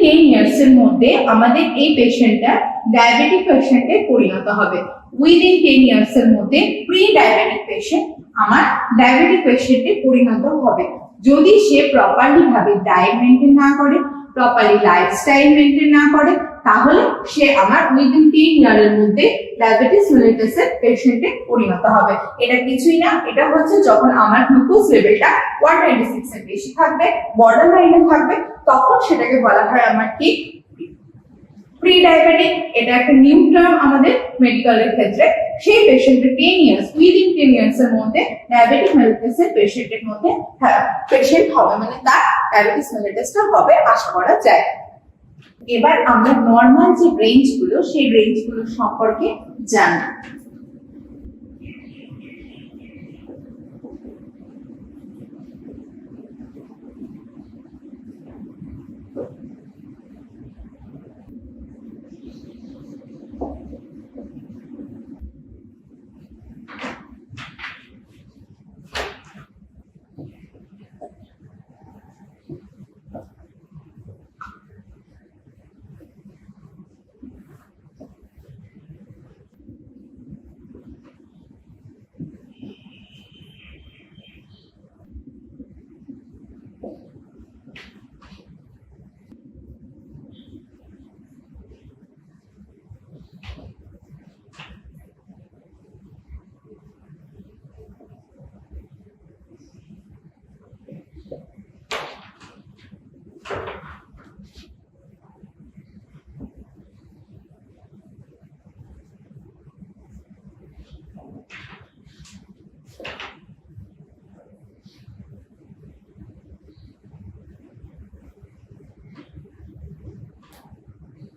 10 ইয়ার্স এর মধ্যে আমাদের এই পেশেন্টটা ডায়াবেটিক পেশেন্টে পরিণত হবে। উইদিন 10 ইয়ার্স এর মধ্যে প্রি ডায়াবেটিক পেশেন্ট আমার ডায়াবেটিক পেশেন্টে পরিণত হবে যদি সে প্রপারলি ভাবে ডায়েট মেইনটেইন না করে প্রপারলি লাইফস্টাইল মেইনটেইন না করে তাহলে সে আমার উইদিন 10 ইয়ারের মধ্যে ডায়াবেটিস মেলিটাসের পেশেন্টে পরিণত হবে। এটা কিছুই না, এটা হচ্ছে যখন আমার গ্লুকোজ লেভেলটা 196 এর বেশি থাকবে বর্ডার লাইনে থাকবে তখন সেটাকে বলা হয় আমার কি প্রি ডায়াবেটিক। এটা একটা নিউ টার্ম আমাদের মেডিকেলের ক্ষেত্রে। সেই পেশেন্টের 10 ইয়ার্স উইদিন 10 ইয়ার্স এর মধ্যে ডায়াবেটিক মেলিটাসের পেশেন্টের মধ্যে পেশেন্ট হবে মানে তার ডায়াবেটিস মেলিটাসটা হবে আশা করা যায়। এবার আমরা নরমাল যে রেঞ্জগুলো সেই রেঞ্জগুলো সম্পর্কে জানব।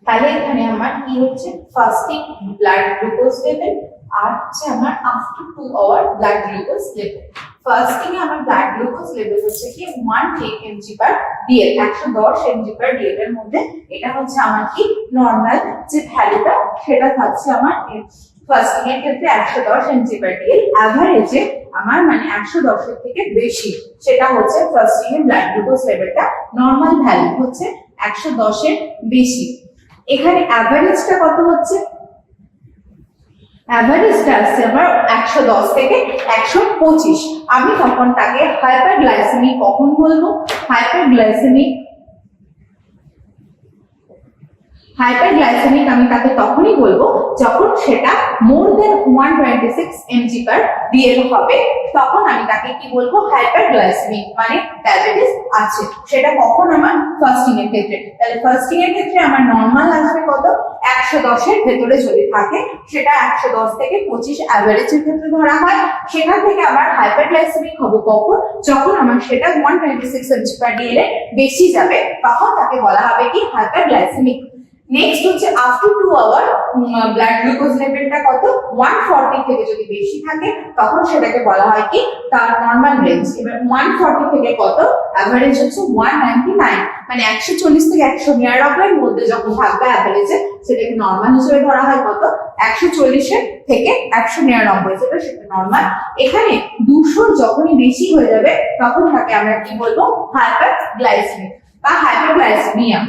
তাহলে এখানে আমার কি হচ্ছে ফাস্টিং ব্লাড গ্লুকোজ লেভেল আর হচ্ছে আমার after 2 hour blood glucose level. Fasting এ আমার ব্লাড গ্লুকোজ লেভেল হচ্ছে কি 110 mg/dl, 110 mg/dl এর মধ্যে এটা হচ্ছে আমার কি নরমাল যে ভ্যালুটা সেটা থাকছে আমার ফাস্টিং এর ক্ষেত্রে 110 mg/dl। এভারেজে আমার মানে 110 এর থেকে বেশি সেটা হচ্ছে ফাস্টিং এর ব্লাড গ্লুকোজ লেভেলটা, নরমাল ভ্যালু হচ্ছে 110 এর বেশি। এখানে অ্যাভারেজটা কত হচ্ছে, অ্যাভারেজটা আসছে আমার 110 থেকে 125। আমি তখন তাকে হাইপারগ্লাইসেমিক কখন বলবো, হাইপারগ্লাইসেমিক আমি তাকে তখনই বলবো যখন সেটা মোর দেন 126 mg/dl হবে, তখন আমি তাকে কি বলবো হাইপারগ্লাইসেমিক মানে ডায়াবেটিস আছে। সেটা কখন আমার ফাস্টিং এর ক্ষেত্রে, তাহলে ফাস্টিং এর ক্ষেত্রে আমার নরমাল আসবে কত 110 এর ভেতরে যদি থাকে সেটা 110 থেকে 25 অ্যাভারেজের ক্ষেত্রে ধরা হয়। সেখান থেকে আবার হাইপারগ্লাইসেমিক হবে কখন, যখন আমার সেটা 126 mg/dl এর বেশি যাবে, তখন তাকে বলা হবে কি হাইপারগ্লাইসেমিক। নেক্সট হচ্ছে আফটার 2 আওয়ার ব্লাড গ্লুকোজ লেভেলটা কত 140 থেকে যদি বেশি থাকে তখন সেটাকে বলা হয় কি তার নরমাল রেঞ্জ। এবার 140 থেকে কত এভারেজ হচ্ছে 199, মানে 140 থেকে 199 এর মধ্যে যখন থাকবে এভারেজে সেটাকে নরমাল হিসেবে ধরা হয় কত 140 এর থেকে 199, সেটা নরমাল। এখানে 200 যখনই বেশি হয়ে যাবে তখন তাকে আমরা কি বলবো হাইপারগ্লাইসেমিক বা হাইপোগ্লাইসেমিয়া।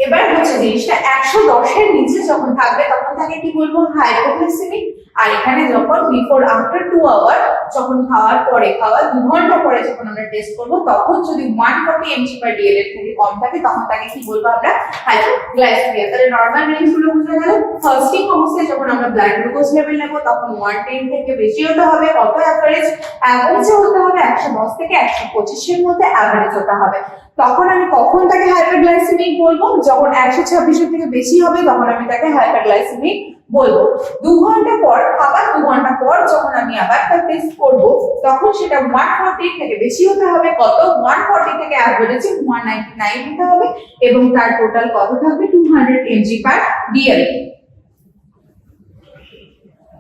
এবার হচ্ছে জিনিসটা 110 এর নিচে যখন থাকবে তখন তাকে কি বলবো হাইপোগ্লাইসেমিক। আর এখানে যখন বিফোর আফটার 2 আওয়ার যখন খাওয়ার পরে, খাওয়ার 2 ঘন্টা পরে যখন আমরা টেস্ট করব তখন যদি 140 mg/dl এর থেকে কম থাকে তখন তাকে কি বলবো আমরা হাইপোগ্লাইসেমিয়া। তাহলে নরমাল রেঞ্জ গুলো বোঝা গেল। ফাস্টিং অবস্থায় যখন আমরা ব্লাড গ্লুকোজ লেভেল নেব তখন 110 থেকে বেশি হতে হবে, কত অ্যাভারেজ, অ্যাভারেজে হতে হবে 110 থেকে 125 এর মধ্যে অ্যাভারেজ হতে হবে। তখন আমি কখন তাকে হাইপারগ্লাইসেমিক বলবো, যখন 126 এর থেকে বেশি হবে তখন আমি তাকে হাইপারগ্লাইসেমিক বলবো। 2 ঘন্টা পর, আবার 2 ঘন্টা পর যখন আমি আবার তার টেস্ট করব তখন সেটা 140 থেকে বেশি হতে হবে, কত 140 থেকে অ্যাভারেজে 199 হতে হবে এবং তার টোটাল কত থাকবে 200 mg/dl।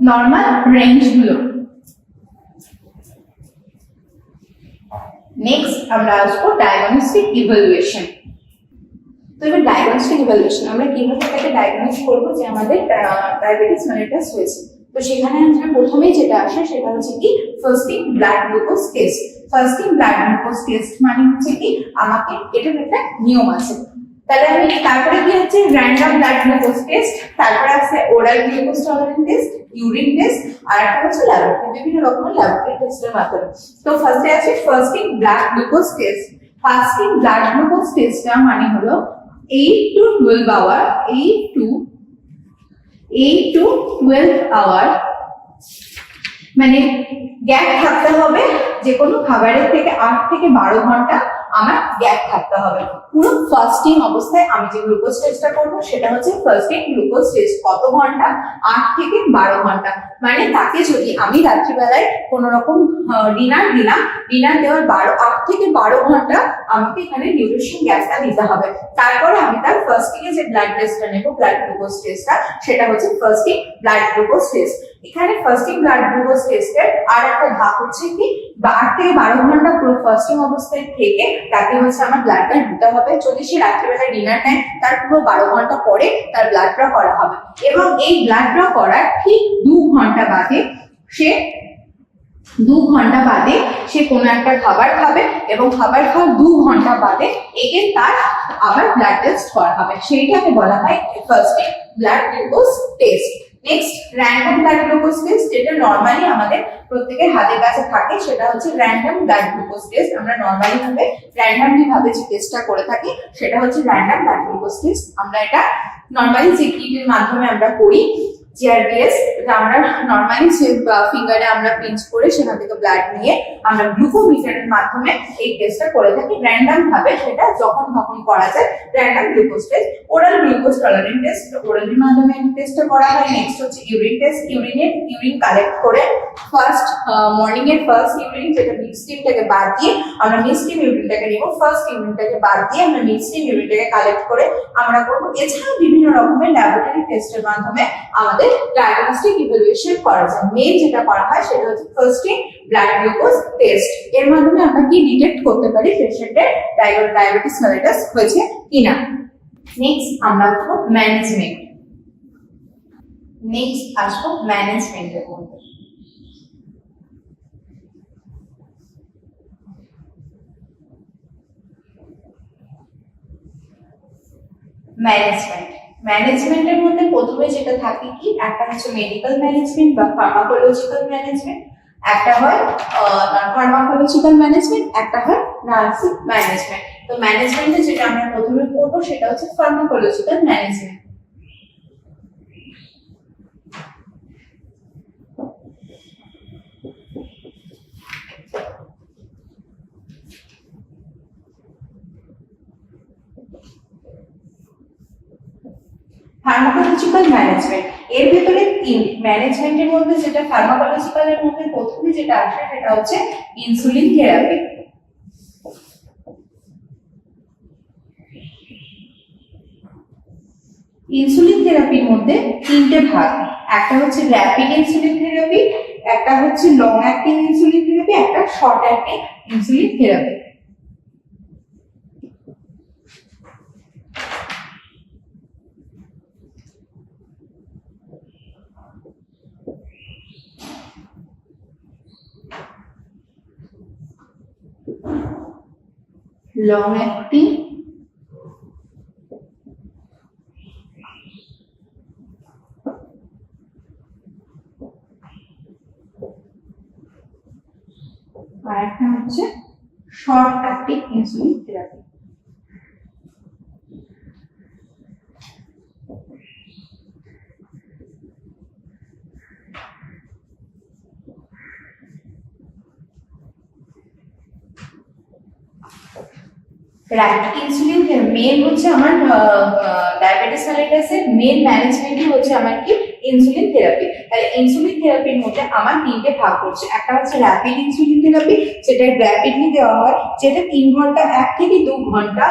নরমাল রেঞ্জ গুলো। নেক্সট আমরা আসবো ডায়াগনস্টিক ইভালুয়েশন। তো এবার ডায়াগনস্টিক ইভালুয়েশন আমরা কিভাবে তাকে ডায়াগনোজ করব যে আমাদের ডায়াবেটিস মেলিটাস হয়েছে। তো সেখানে আমরা প্রথমেই যেটা আসে সেটা হচ্ছে কি fasting blood glucose test. Fasting blood glucose test মানে হচ্ছে কি আমাকে এটার একটা নিয়ম আছে। তাহলে আমি তারপরে কি হচ্ছে র্যান্ডম ব্লাড গ্লুকোজ টেস্ট, তারপরে আছে oral glucose tolerance test, urine test, আর একটা হচ্ছে ল্যাবরেটরি, বিভিন্ন রকমের ল্যাবরেটরি টেস্টের মাধ্যমে। তো ফার্স্টে আছে fasting blood glucose test. Fasting blood glucose টেস্টটা মানে হলো 8 to 12 আওয়ার, 8 to 12 আওয়ার মানে গ্যাপ থাকতে হবে, যে কোনো খাবারের থেকে 8 থেকে 12 ঘন্টা আমার গ্যাপ থাকতে হবে। পুরো ফাস্টিং অবস্থায় আমি যে গ্লুকোজ টেস্টটা করব সেটা হচ্ছে ফাস্টিং গ্লুকোজ টেস্ট। কত ঘন্টা, 8 থেকে 12 ঘন্টা। মানে তাকে যদি আমি রাত্রিবেলায় কোন রকম ডিনার দিলাম, ডিনার দেওয়ার 8 থেকে 12 ঘন্টা আমাকে এখানে নিউট্রিশন গ্যাপটা দিতে হবে। তারপরে আমি তার ফাস্টিং এ যে ব্লাড টেস্টটা নেব, ব্লাড গ্লুকোজ টেস্টটা, সেটা হচ্ছে ফাস্টিং ব্লাড গ্লুকোজ টেস্ট। এখানে ফাস্টিং ব্লাড গ্লুকোজ টেস্টের আর একটা ধাপ হচ্ছে কি 8 থেকে 12 ঘন্টা পুরো ফাস্টিং অবস্থায় থেকে তাকে হচ্ছে আমার ব্লাডটা দিতে হবে। যদি সে রাত্রিবেলায় ডিনার নেয় তার পুরো 12 ঘন্টা পরে তার ব্লাড ড্র করা হবে এবং এই ব্লাড ড্র করার ঠিক 2 ঘন্টা বাদে সে কোনো একটা খাবার খাবে এবং খাবার খাওয়ার 2 ঘন্টা বাদে এগেন তার আবার ব্লাড টেস্ট করা হবে। সেইটাকে বলা হয় fasting blood glucose test. Next random blood glucose test, যেটা নরমালি আমাদের প্রত্যেকের হাতের কাছে থাকে, সেটা হচ্ছে র্যান্ডম ব্লাড গ্লুকোজ টেস্ট। আমরা নরমালি ভাবে র্যান্ডমলি ভাবে যে টেস্টটা করে থাকি সেটা হচ্ছে র্যান্ডম ব্লাড গ্লুকোজ টেস্ট। আমরা এটা নরমালি যে কিটের মাধ্যমে আমরা করি। জিআরবিএস, আমরা নরমালি যে ফিঙ্গারে আমরা পিঞ্চ করে সেখান থেকে ব্লাড নিয়ে আমরা গ্লুকোমিটারের মাধ্যমে এই টেস্টটা করে থাকি র্যান্ডম ভাবে, সেটা যখন তখন করা যায়। Random glucose test, oral glucose tolerance test, ওরালের মাধ্যমে টেস্টটা করা হয়। নেক্সট হচ্ছে ইউরিন টেস্ট, ইউরিন কালেক্ট করে ফার্স্ট মর্নিং এর ফার্স্ট ইউরিন, যেটা মিক্সড স্টিমটাকে বাদ দিয়ে আমরা মিক্সড স্টিম ইউরিনটাকে নিব, ফার্স্ট ইউরিনটাকে বাদ দিয়ে আমরা মিক্সড স্টিম ইউরিনটাকে কালেক্ট করে আমরা করব। এছাড়া বিভিন্ন রকমের ল্যাবরেটরি টেস্টের মাধ্যমে আমাদের ডায়াগনস্টিক ইভ্যালুয়েশন করা যায়। মেইন যেটা করা হয় সেটা হচ্ছে ফার্স্ট ব্লাড গ্লুকোজ টেস্ট, এর মাধ্যমে আমরা কি ডিটেক্ট করতে পারি পেশেন্টের ডায়াবেটিস মেলিটাস হয়েছে কিনা। নেক্সট আমরা আসবো ম্যানেজমেন্ট। নেক্সট আসবো ম্যানেজমেন্টের মধ্যে। ম্যানেজমেন্টের মধ্যে প্রথমে যেটা থাকে কি, একটা হচ্ছে মেডিকেল ম্যানেজমেন্ট বা ফার্মাকোলজিক্যাল ম্যানেজমেন্ট, একটা হয় ফার্মাকোলজিক্যাল ম্যানেজমেন্ট, একটা হয় নার্সিং ম্যানেজমেন্ট। তো ম্যানেজমেন্টে যেটা আমরা প্রথমে পড়বো সেটা হচ্ছে ফার্মাকোলজিক্যাল ম্যানেজমেন্ট। ফার্মাকোলজিক্যাল ম্যানেজমেন্ট, এর ভিতরে তিন ম্যানেজমেন্টের মধ্যে যেটা ফার্মাকোলজিক্যালের মধ্যে প্রথমে যেটা আসে সেটা হচ্ছে ইনসুলিন থেরাপি। ইনসুলিন থেরাপির মধ্যে তিনটে ভাগ, একটা হচ্ছে র্যাপিড ইনসুলিন থেরাপি, একটা হচ্ছে লং অ্যাক্টিং ইনসুলিন থেরাপি, একটা short acting insulin therapy. long acting আর একটা হচ্ছে short acting insulin therapy. Rapid insulin মেন হচ্ছে আমার ডায়াবেটিস মেলিটাসের মেন ম্যানেজমেন্টই হচ্ছে আমার কি ইনসুলিন থেরাপি। তাহলে ইনসুলিন থেরাপির মধ্যে আমার তিনটে ভাগ করছে, একটা হচ্ছে র্যাপিড ইনসুলিন থেরাপি, যেটা র্যাপিডলি দেওয়া হয়, যেটা 3 ঘন্টা 1 থেকে 2 ঘন্টা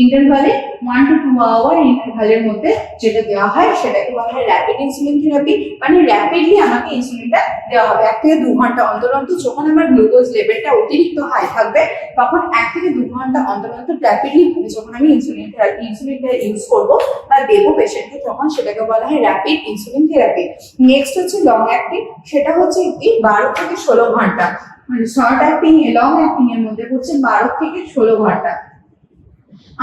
ইন্টারভালে 1 to 2 আওয়ার ইন্টারভালের মধ্যে যেটা দেওয়া হয় সেটাকে বলা হয় র্যাপিড ইনসুলিন থেরাপি। মানে র্যাপিডলি আমাকে ইনসুলিনটা দেওয়া হবে 1 থেকে 2 ঘন্টা অন্তর অন্তর। যখন আমার গ্লুকোজ লেভেলটা অতিরিক্ত হাই থাকবে তখন 1 থেকে 2 ঘন্টা অন্তর অন্তর র্যাপিডলি যখন আমি ইনসুলিনটা ইউজ করব বা দেবো পেশেন্টকে, তখন সেটাকে বলা হয় র্যাপিড ইনসুলিন থেরাপি। নেক্সট হচ্ছে লং অ্যাক্টিং, সেটা হচ্ছে কি 12 থেকে 16 ঘন্টা, মানে শর্ট অ্যাক্টিং লং অ্যাক্টিং এর মধ্যে হচ্ছে 12 থেকে 16 ঘন্টা।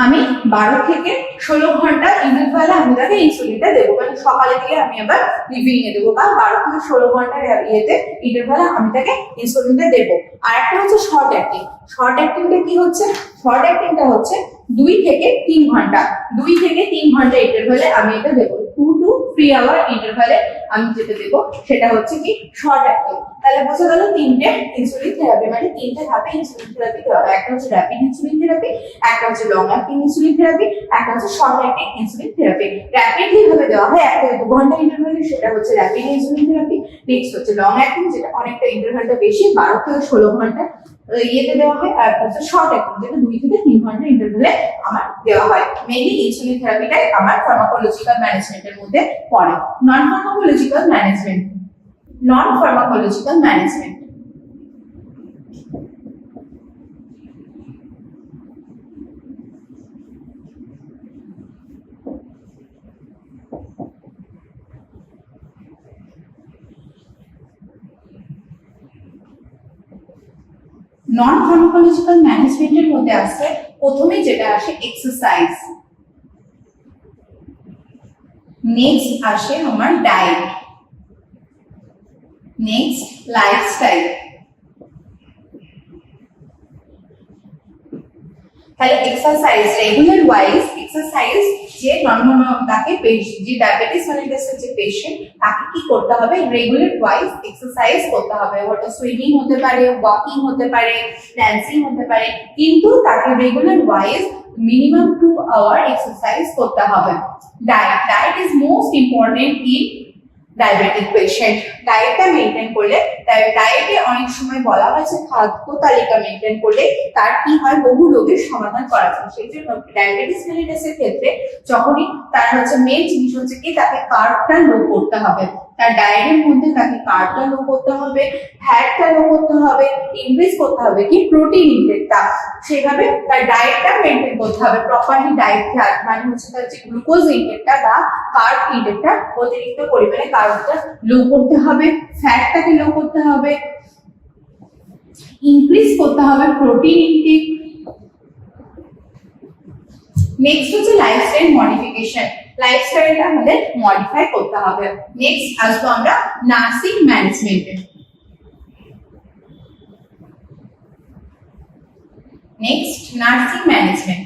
আমি 12 থেকে 16 ঘন্টা ইন্টারভালে আমি তাকে ইনসুলিনটা দেবো, মানে সকালে দিয়ে আমি আবার ইভিনিং এ দেবো, বা 12 থেকে 16 ঘন্টার ইয়েতে ইন্টারভালে আমি তাকে ইনসুলিনটা দেবো। আর একটা হচ্ছে শর্ট অ্যাক্টিং। শর্ট অ্যাক্টিংটা কি হচ্ছে, শর্ট অ্যাক্টিংটা হচ্ছে 2 থেকে 3 ঘন্টা, 2 থেকে 3 ঘন্টা ইন্টারভালে আমি এটা দেবো। 2 to 3 আওয়ার ইন্টারভালে আমি যেটা দেবো সেটা হচ্ছে কি শর্ট অ্যাক্টিং। তাহলে বোঝা গেল তিনটে ইনসুলিন থেরাপি, মানে তিনটে ধাপে ইনসুলিন থেরাপি দেওয়া হয়। একটা হচ্ছে র্যাপিড ইনসুলিন থেরাপি, একটা হচ্ছে লং অ্যাক্টিং ইনসুলিন থেরাপি, একটা হচ্ছে short acting insulin therapy. Rapidly ভাবে দেওয়া হয় 1 থেকে 2 ঘন্টা ইন্টারভালে, সেটা হচ্ছে র্যাপিড ইনসুলিন থেরাপি। নেক্সট হচ্ছে লং অ্যাক্টিং, যেটা অনেকটা ইন্টারভালটা বেশি, 12 থেকে 16 ঘন্টা ইয়েতে দেওয়া হয়। আর হচ্ছে শর্ট অ্যাক্টিং, যেটা 2 থেকে 3 ঘন্টা ইন্টারভালে আমার দেওয়া হয়। মেইনলি ইনসুলিন থেরাপিটাই আমার ফার্মাকোলজিক্যাল ম্যানেজমেন্টের মধ্যে পড়ে। নন ফার্মাকোলজিক্যাল ম্যানেজমেন্ট, নন ফার্মাকোলজিক্যাল ম্যানেজমেন্ট নন ফার্মাকোলজিক্যাল ম্যানেজমেন্টের মধ্যে আসছে প্রথমে যেটা আসে এক্সারসাইজ, নেক্সট আসে আমার ডায়েট, নেক্সট লাইফস্টাইল। তাহলে এক্সারসাইজ রেগুলার ওয়াইজ এক্সারসাইজ যে তাকে যে ডায়াবেটিস মেলিটাসের যে পেশেন্ট তাকে কি করতে হবে, রেগুলার ওয়াইজ এক্সারসাইজ করতে হবে। ওটা সুইমিং হতে পারে, ওয়াকিং হতে পারে, ড্যান্সিং হতে পারে, কিন্তু তাকে regular wise minimum 2 hour exercise করতে হবে। Diet is most important in diabetic patient. ডায়েটটা মেনটেন করলে, ডায়েটে অনেক সময় বলা হয় যে খাদ্য তালিকা মেনটেন করলে তার কি হয়, বহু রোগের সমাধান করা যায়। সেই জন্য ডায়াবেটিস মেলিটাসের ক্ষেত্রে যখনই তার মেন জিনিস হচ্ছে কি, তাকে কার্বটা লো করতে হবে। তার ডায়েটের মধ্যে তাকে কার্বটা লো করতে হবে, ফ্যাটটা লো করতে হবে, ইনক্রিজ করতে হবে কি প্রোটিন ইনটেকটা। সেভাবে তার ডায়েটটা মেনটেন করতে হবে, প্রপারলি ডায়েট চার্ট মানে হচ্ছে তার যে গ্লুকোজ ইনটেকটা বা কার্ব ইনটেকটা অতিরিক্ত পরিমাণে কার্বটা লো করতে হবে, ফ্যাটটাকে লো করতে হবে, ইনক্রিজ করতে হবে প্রোটিন ইনটেক। নেক্সট হচ্ছে লাইফস্টাইল মডিফিকেশন, লাইফস্টাইলটা আমাদের মডিফাই করতে হবে। নেক্সট আসবো আমরা নার্সিং ম্যানেজমেন্টে। Next nursing management.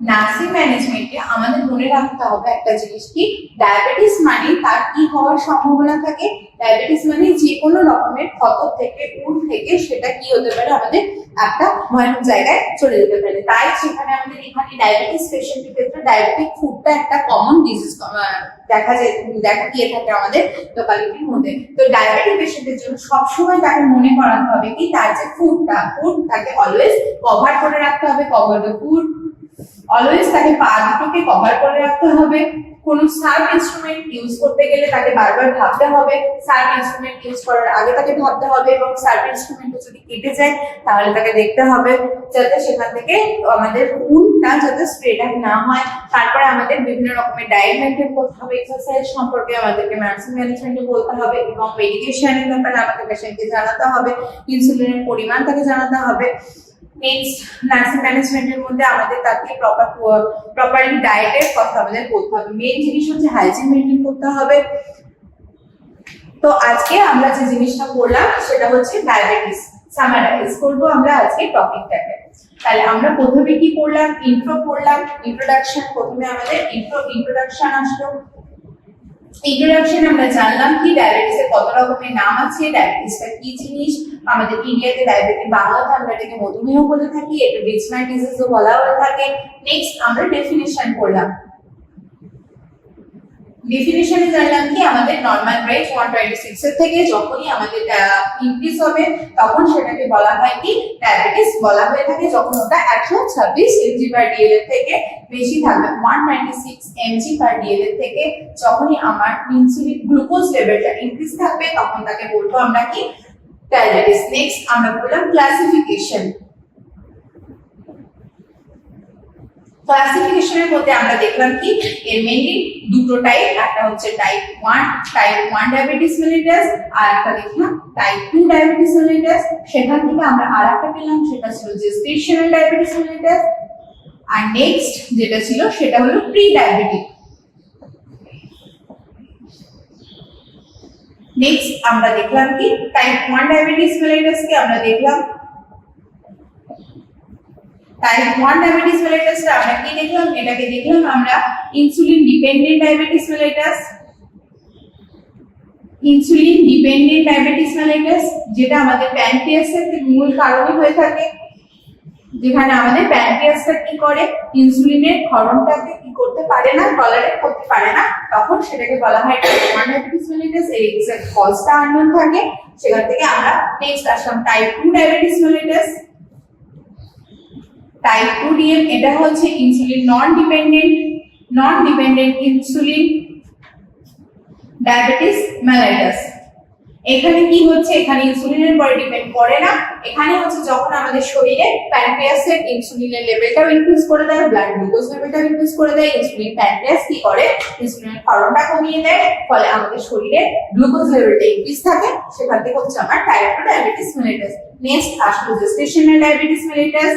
নার্সিং ম্যানেজমেন্টে আমাদের মনে রাখতে হবে একটা জিনিস কি, ডায়াবেটিস মানে তার কি হওয়ার সম্ভাবনা থাকে, ডায়াবেটিস মানে যে কোনো রকমের ক্ষত থেকে উড থেকে সেটা কি হতে পারে, আমাদের একটা ভয়ানক জায়গায় চলে যেতে পারে। তাই সেখানে আমাদের এখানে ডায়াবেটিস পেশেন্টের ক্ষেত্রে ডায়াবেটিক ফুডটা একটা কমন ডিজিজ দেখা দিয়ে থাকে আমাদের লোকালিটির মধ্যে। তো ডায়াবেটিক পেশেন্টের জন্য সবসময় তাকে মনে করাতে হবে কি, তার যে ফুড তাকে অলওয়েজ কভার করে রাখতে হবে, কভার দ্য ফুড। অলওয়েজ তাকে পা দুটোকে কভার করে রাখতে হবে। কোন সার্ভ ইনস্ট্রুমেন্ট ইউজ করতে গেলে তাকে বারবার ভাবতে হবে, সার্ভ ইনস্ট্রুমেন্ট ইউজ করার আগে তাকে ভাবতে হবে, এবং সার্ভ ইনস্ট্রুমেন্টটা যদি কেটে যায় তাহলে তাকে দেখতে হবে যাতে সেখান থেকে আমাদের খুনটা যাতে স্প্রেড আউট না হয়। তারপরে আমাদের বিভিন্ন রকমের ডায়েট মেনটেন করতে হবে, এক্সারসাইজ সম্পর্কে আমাদেরকে নার্সিং ম্যানেজমেন্টে বলতে হবে, এবং মেডিকেশনের ব্যাপারে আমাদের পেশেন্টকে জানাতে হবে, ইনসুলিনের পরিমাণ তাকে জানাতে হবে। নেক্সট নার্সিং ম্যানেজমেন্টের মধ্যে আমাদের তাকে প্রপারলি ডায়েটের কথা আমাদের বলতে হবে। মেইন জিনিস হচ্ছে হাইজিন মেনটেন করতে হবে। তো আজকে আমরা যে জিনিসটা পড়লাম সেটা হচ্ছে ডায়াবেটিস। সামারাইজ করব আমরা আজকে টপিকটাকে। তাহলে আমরা প্রথমে কি পড়লাম, ইন্ট্রো পড়লাম, ইন্ট্রোডাকশন। প্রথমে আমাদের ইন্ট্রোডাকশন আসলো। ইন্ট্রোডাকশন আমরা জানলাম কি ডায়াবেটিসের কত রকমের নাম আছে, ডায়াবেটিসটা কি জিনিস, আমাদের ইন্ডিয়াতে ডায়াবেটিস, বাংলাতে আমরা এটাকে মধুমেহ বলে থাকি, এটা রিচ ম্যান ডিজিজও বলা হয়ে থাকে। নেক্সট আমরা ডেফিনিশন পড়লাম। ডেফিনিশনে জানলাম কি আমাদের নরমাল রেঞ্জ 126 এর থেকে যখনই আমাদের ইনক্রিজ হবে তখন সেটাকে বলা হয় কি ডায়াবেটিস বলা হয়ে থাকে, যখন ওটা 126 mg/dl এর থেকে বেশি থাকবে, 196 mg/dl এর থেকে যখনই আমার ইনসুলিন গ্লুকোজ লেভেলটা ইনক্রিজ থাকবে তখন তাকে বলবো আমরা কি ডায়াবেটিস। নেক্সট আমরা বললাম ক্লাসিফিকেশন। ক্লাসিফিকেশনের মধ্যে আমরা দেখলাম কি এর মেইনলি দুটো টাইপ, একটা হচ্ছে টাইপ 1 ডায়াবেটিস মেলিটাস, আর একটা দেখলাম টাইপ 2 ডায়াবেটিস মেলিটাস। সেখান থেকে আমরা আরেকটা পেলাম, সেটা ছিল জেস্টেশনাল ডায়াবেটিস মেলিটাস। আর নেক্সট যেটা ছিল সেটা হলো প্রি ডায়াবেটিক। নেক্সট আমরা দেখলাম কি টাইপ 1 ডায়াবেটিস মেলিটাস কে আমরা দেখলাম, টাইপ 1 ডায়াবেটিস মেলিটাসটা আমরা কি দেখলাম, এটাকে দেখলাম আমরা insulin dependent diabetes mellitus. Insulin dependent diabetes mellitus যেটা আমাদের প্যানক্রিয়াসের মূল কারণে হয়ে থাকে, যেখানে আমাদের প্যানক্রিয়াসটা কি করে ইনসুলিনের ক্ষরণটাকে কি করতে পারে না, টলারেট করতে পারে না, তখন সেটাকে বলা হয় টাইপ 1 ডায়াবেটিস মেলিটাস। এর এক্সাক্ট কজটা আননোন থাকে। সেখান থেকে আমরা নেক্সট আসলাম type 2 diabetes mellitus. Type 2 DM এটা হচ্ছে insulin non dependent insulin diabetes mellitus. এখানে কি হচ্ছে, এখানে ইনসুলিনের উপর ডিপেন্ড করে না, এখানে হচ্ছে যখন আমাদের শরীরে প্যানক্রিয়াসের ইনসুলিনের লেভেলটাও ইনক্রিজ করে দেয়, ব্লাড গ্লুকোজ লেভেলটাও ইনক্রিজ করে দেয়, ইনসুলিন প্যানক্রিয়াস কি করে ইনসুলিনের ক্ষরণটা কমিয়ে দেয়, ফলে আমাদের শরীরে গ্লুকোজ লেভেলটা ইনক্রিজ থাকে। সেখান থেকে হচ্ছে আমার টাইপ 2 ডায়াবেটিস মেলিটাস। নেক্সট আসলো gestational diabetes mellitus.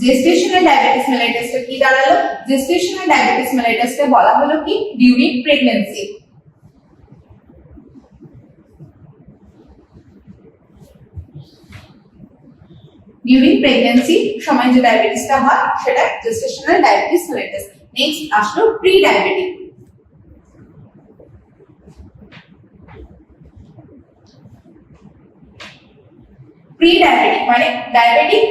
Gestational diabetes মেলিটাসটা কি দাঁড়ালো? জেস্টেশনাল ডায়াবেটিস মেলিটাসকে বলা হলো কি ডিউরিং প্রেগন্যান্সি। ডিউরিং প্রেগন্যান্সি সময় যে ডায়াবেটিসটা হয় সেটা জেস্টেশনাল ডায়াবেটিস মেলিটাস। নেক্সট আসলো প্রি ডায়াবেটিক। প্রি ডায়াবেটিক মানে ডায়াবেটিক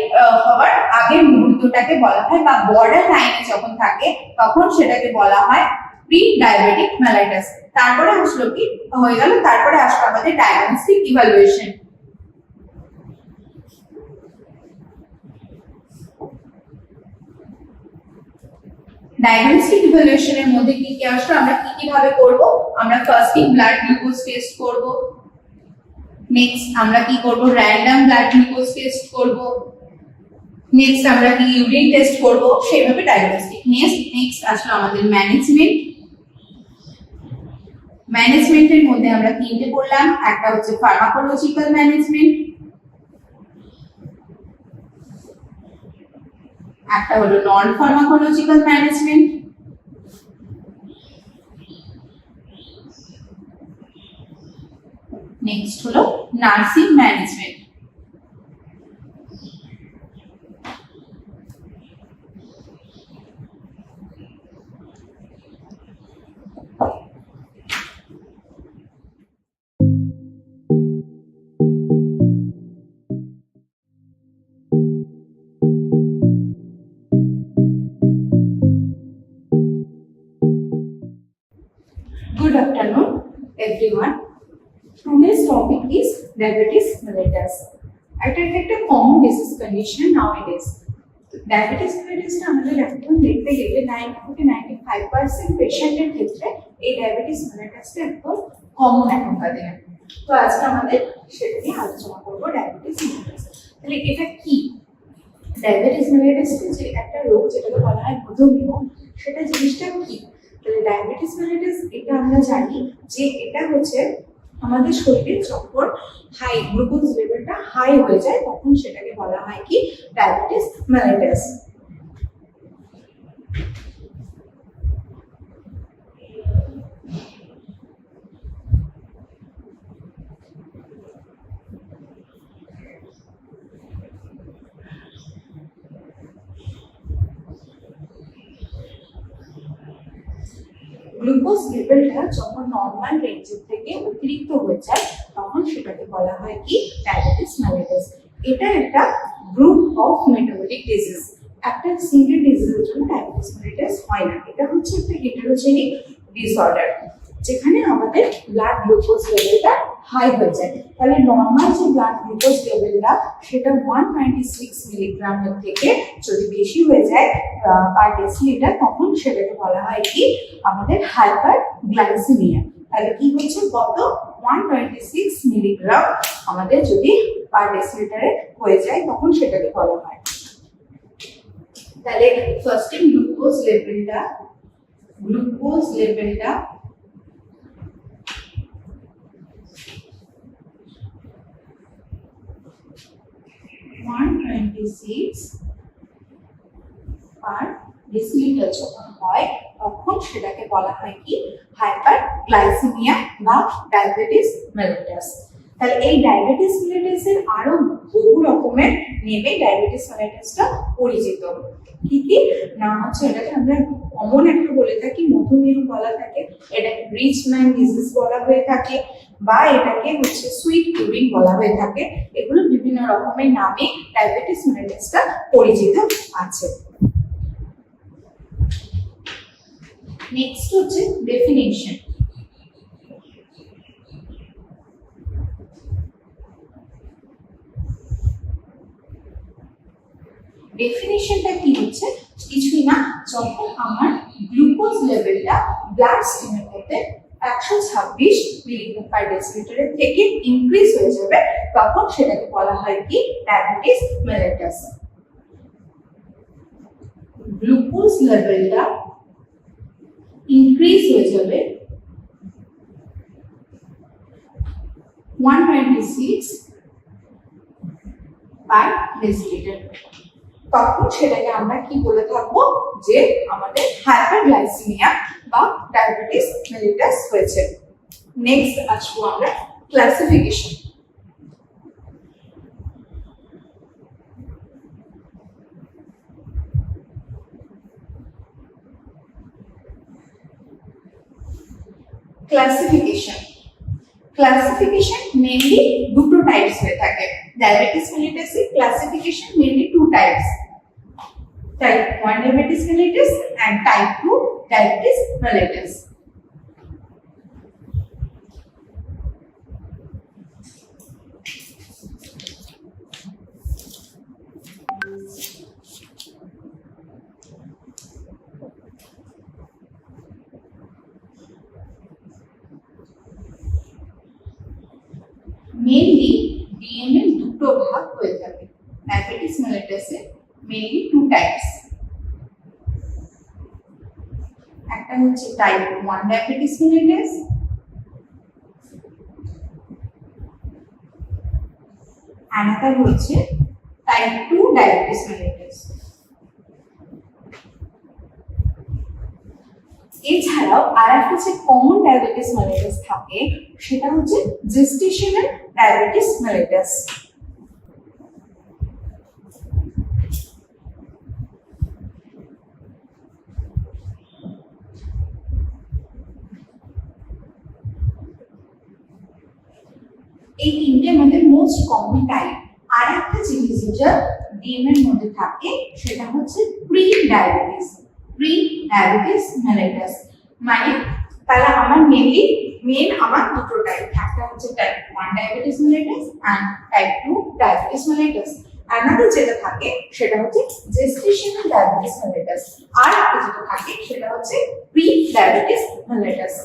হওয়ার আগের মুহূর্তটাকে বলা হয় বা বর্ডার লাইনে যখন থাকে তখন সেটাকে বলা হয় প্রি ডায়াবেটিক মেলিটাস। তারপরে আসলো কি হয়ে গেল, তারপরে আসলো আমাদের ডায়াগনস্টিক ইভালুয়েশন। ডায়াগনস্টিক ইভালুয়েশনের মধ্যে কি কি আসলো, আমরা কি কি ভাবে করব? আমরা ফার্স্টলি ব্লাড গ্লুকোজ টেস্ট করব, নেক্সট আমরা কি করব র‍্যান্ডম ব্লাড গ্লুকোজ টেস্ট করব, নেক্সট আমরা কি ইউরিন টেস্ট করব, সেইভাবে ডায়াগনস্টিক। নেক্সট আসলো আমাদের ম্যানেজমেন্ট। ম্যানেজমেন্টের মধ্যে আমরা তিনটে পড়লাম, একটা হচ্ছে ফার্মাকোলজিক্যাল ম্যানেজমেন্ট, একটা হলো নন ফার্মাকোলজিক্যাল ম্যানেজমেন্ট, নেক্সট হলো nursing management. Good afternoon, everyone. Today's topic is diabetes mellitus. It is a common disease condition nowadays. Diabetes mellitus আমাদের এখন দেখতে গেলে 90 থেকে 95% পেশেন্টের ক্ষেত্রে এই ডায়াবেটিস মেলিটাসটা একদম কমন এখনকার দিনে। তো আজকে আমাদের সেটা নিয়ে আলোচনা করব, ডায়াবেটিস মেলিটাস। তাহলে এটা কি? ডায়াবেটিস মেলিটাস যে একটা রোগ যেটাকে বলা হয় মধুমেহ, সেটা জিনিসটা কি? তাহলে ডায়াবেটিস মেলিটাস এটা আমরা জানি যে এটা হচ্ছে আমাদের শরীরে যখন হাই গ্লুকোজ লেভেলটা হাই হয়ে যায় তখন সেটাকে বলা হয় কি ডায়াবেটিস মেলিটাস। গ্লুকোজ লেভেলটা যখন নরমাল রেঞ্জের থেকে অতিরিক্ত হয়ে যায় তখন সেটাকে বলা হয় কি ডায়াবেটিস মেলিটাস। এটা একটা গ্রুপ অফ মেটাবলিক ডিজিজ। একটা সিঙ্গেল ডিজিজের জন্য ডায়াবেটিস মেলিটাস হয় না, এটা হচ্ছে একটা হেটেরোজেনিক ডিসঅর্ডার যেখানে আমাদের ব্লাড গ্লুকোজ লেভেলটা হাই হয়ে যায়। তাহলে নরমাল যে ব্লাড গ্লুকোজ লেভেলটা সেটা 196 মিলিগ্রামের থেকে যদি বেশি হয়ে যায় পার ডেসিলিটার তখন সেটাকে বলা হয় কি আমাদের হাইপার গ্লাইসেমিয়া। তাহলে কি হচ্ছে কত 126 মিলিগ্রাম আমাদের যদি পার ডেসিলিটারে হয়ে যায় তখন সেটাকে বলা হয়। তাহলে ফার্স্টে গ্লুকোজ লেভেলটা 126 পার ডেসিলিটার যখন হয় তখন সেটাকে বলা হয় কি হাইপার গ্লাইসেমিয়া বা ডায়াবেটিস মেলিটাস। তাহলে এই ডায়াবেটিস মেলিটাসের আরো বহু রকমের নেমে ডায়াবেটিস মেলিটাসটা পরিচিত। কি কি নাম হচ্ছে? এটাকে আমরা কমন একটা বলে থাকি মধুমেহ বলা থাকে, এটাকে রিচ ম্যান ডিজিজ বলা হয়ে থাকে, বা এটাকে হচ্ছে সুইট ইউরিন বলা হয়ে থাকে। এগুলো বিভিন্ন রকমের নামে ডায়াবেটিস মেলিটাসটা পরিচিত আছে। নেক্সট হচ্ছে ডেফিনেশন। ডেফিনেশনটা কি হচ্ছে? কিছুই না, যখন আমার গ্লুকোজ লেভেলটা ব্লাড স্ট্রিমের মধ্যে 126 মিলিগ্রাম পার ডেসিলিটারের থেকে ইনক্রিজ হয়ে যাবে তখন সেটাকে বলা হয় কি ডায়াবেটিস মেলিটাস। গ্লুকোজ লেভেলটা ইনক্রিজ হয়ে যাবে 126 পার ডেসিলিটার তখন সেটাকে আমরা কি বলে থাকবো যে আমাদের হাইপারগ্লাইসেমিয়া বা ডায়াবেটিস মেলিটাস হয়েছে। নেক্সট আসবো আমরা ক্লাসিফিকেশন। ক্লাসিফিকেশন মেইনলি দুটো টাইপস হয়ে থাকে। ডায়াবেটিস মেলিটাসে classification mainly two types, type 1 diabetes mellitus and type 2 diabetes mellitus. Mainly DNA দুটো ভাগ হয়ে থাকে। ডায়াবেটিস মেলিটাসে মেইনলি টু টাইপস, একটা হচ্ছে টাইপ 1 ডায়াবেটিস মেলিটাস, আরেকটা হচ্ছে টাইপ 2 ডায়াবেটিস মেলিটাস। এছাড়াও আরেকটা যে কমন ডায়াবেটিস মেলিটাস থাকে সেটা হচ্ছে জেস্টেশনাল ডায়াবেটিস মেলিটাস। এই তিনটে আমাদের মোস্ট কমন টাইপ। আর একটা জিনিস যেটা ডিএনএ এর মধ্যে থাকে সেটা হচ্ছে প্রি ডায়াবেটিস মেলিটাস। মানে তাহলে আমার মেন আমার দুটো টাইপ, একটা হচ্ছে type 1 diabetes mellitus and type 2 diabetes mellitus. আরেকটা যেটা থাকে সেটা হচ্ছে জেস্টেশনাল ডায়াবেটিস মেলিটাস, আর একটা যেটা থাকে সেটা হচ্ছে প্রি ডায়াবেটিস মেলিটাস।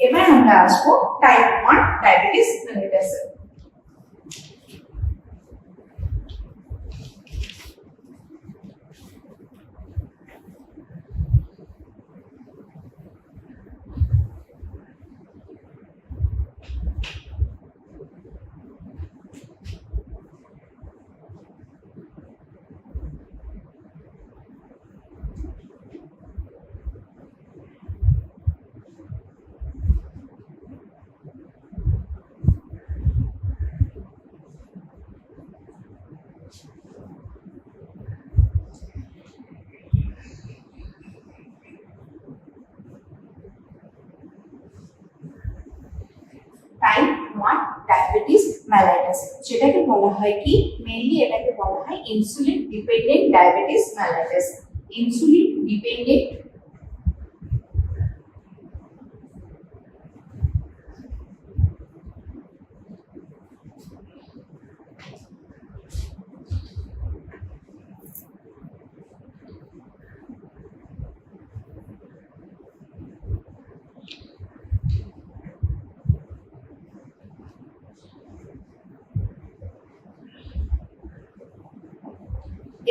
এবার আমরা আসবো type 1 diabetes mellitus. Type 1 diabetes mellitus যেটাকে বলা হয় কি, মেইনলি এটাকে বলা হয় insulin dependent diabetes mellitus. Insulin dependent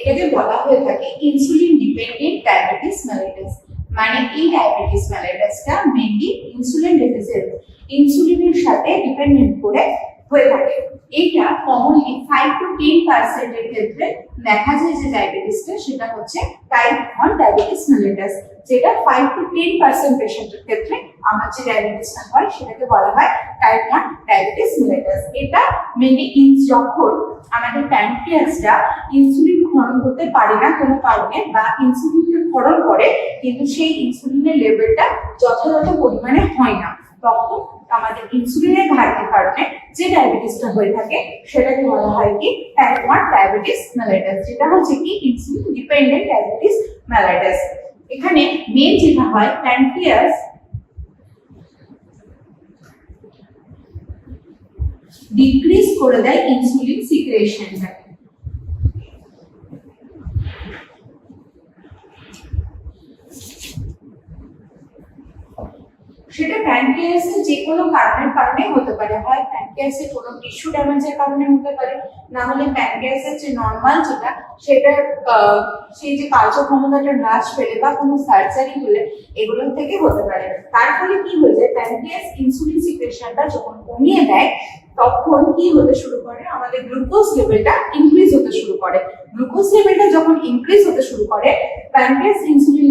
এটাকে বলা হয়ে থাকে ইনসুলিন ডিপেন্ডেন্ট ডায়াবেটিস মেলিটাস। মানে এই ডায়াবেটিস মেলিটাসটা মেইনলি ইনসুলিন ডেফিসিয়েন্ট, ইনসুলিনের সাথে ডিপেন্ডেন্ট করে হয়ে থাকে। এটা কমনলি 5 to 10% এর ক্ষেত্রে দেখা যায় যে ডায়াবেটিসটা সেটা হচ্ছে টাইপ 1 ডায়াবেটিস মেলিটাস, যেটা 5 to 10% পেশেন্টের ক্ষেত্রে আমার যে ডায়াবেটিসটা হয় সেটাকে বলা হয় টাইপ 1 ডায়াবেটিস মেলিটাস। এটা মেইনলি যখন আমাদের প্যানক্রিয়াসটা ইনসুলিন ক্ষরণ করতে পারে না কোনো কারণে, বা ইনসুলিনকে ক্ষরণ করে কিন্তু সেই ইনসুলিনের লেভেলটা যথাযথ পরিমাণে হয় না, তখন আমাদের ইনসুলিনের ঘাটতির কারণে যে ডায়াবেটিসটা হয়ে থাকে সেটাকে বলা হয় কি টাইপ 1 ডায়াবেটিস মেলিটাস, যেটা হচ্ছে কি ইনসুলিন ডিপেন্ডেন্ট ডায়াবেটিস মেলিটাস। এখানে মেইন যেটা হয় প্যানক্রিয়াস ডিক্রিজ করে দেয় ইনসুলিন সিক্রেশনটাকে। সেটা প্যানক্রিয়াসের যে কোনো কারণে হতে পারে, হয় প্যানক্রিয়াসের কোনো টিস্যু ড্যামেজের কারণে হতে পারে, না হলে প্যানক্রিয়াসের যে নরমাল যেটা সেটা সেই যে কার্যক্ষমতাটা হ্রাস পেলে বা কোনো সার্জারি হলে এগুলো থেকে হতে পারে। তার ফলে কি হয়ে যায়, প্যানক্রিয়াস ইনসুলিন সিক্রেশনটা যখন কমিয়ে দেয় তখন কি হতে শুরু করে, আমাদের গ্লুকোজ লেভেলটা ইনক্রিজ হতে শুরু করে। গ্লুকোজ লেভেলটা যখন ইনক্রিজ হতে শুরু করে, প্যানক্রিয়াস ইনসুলিন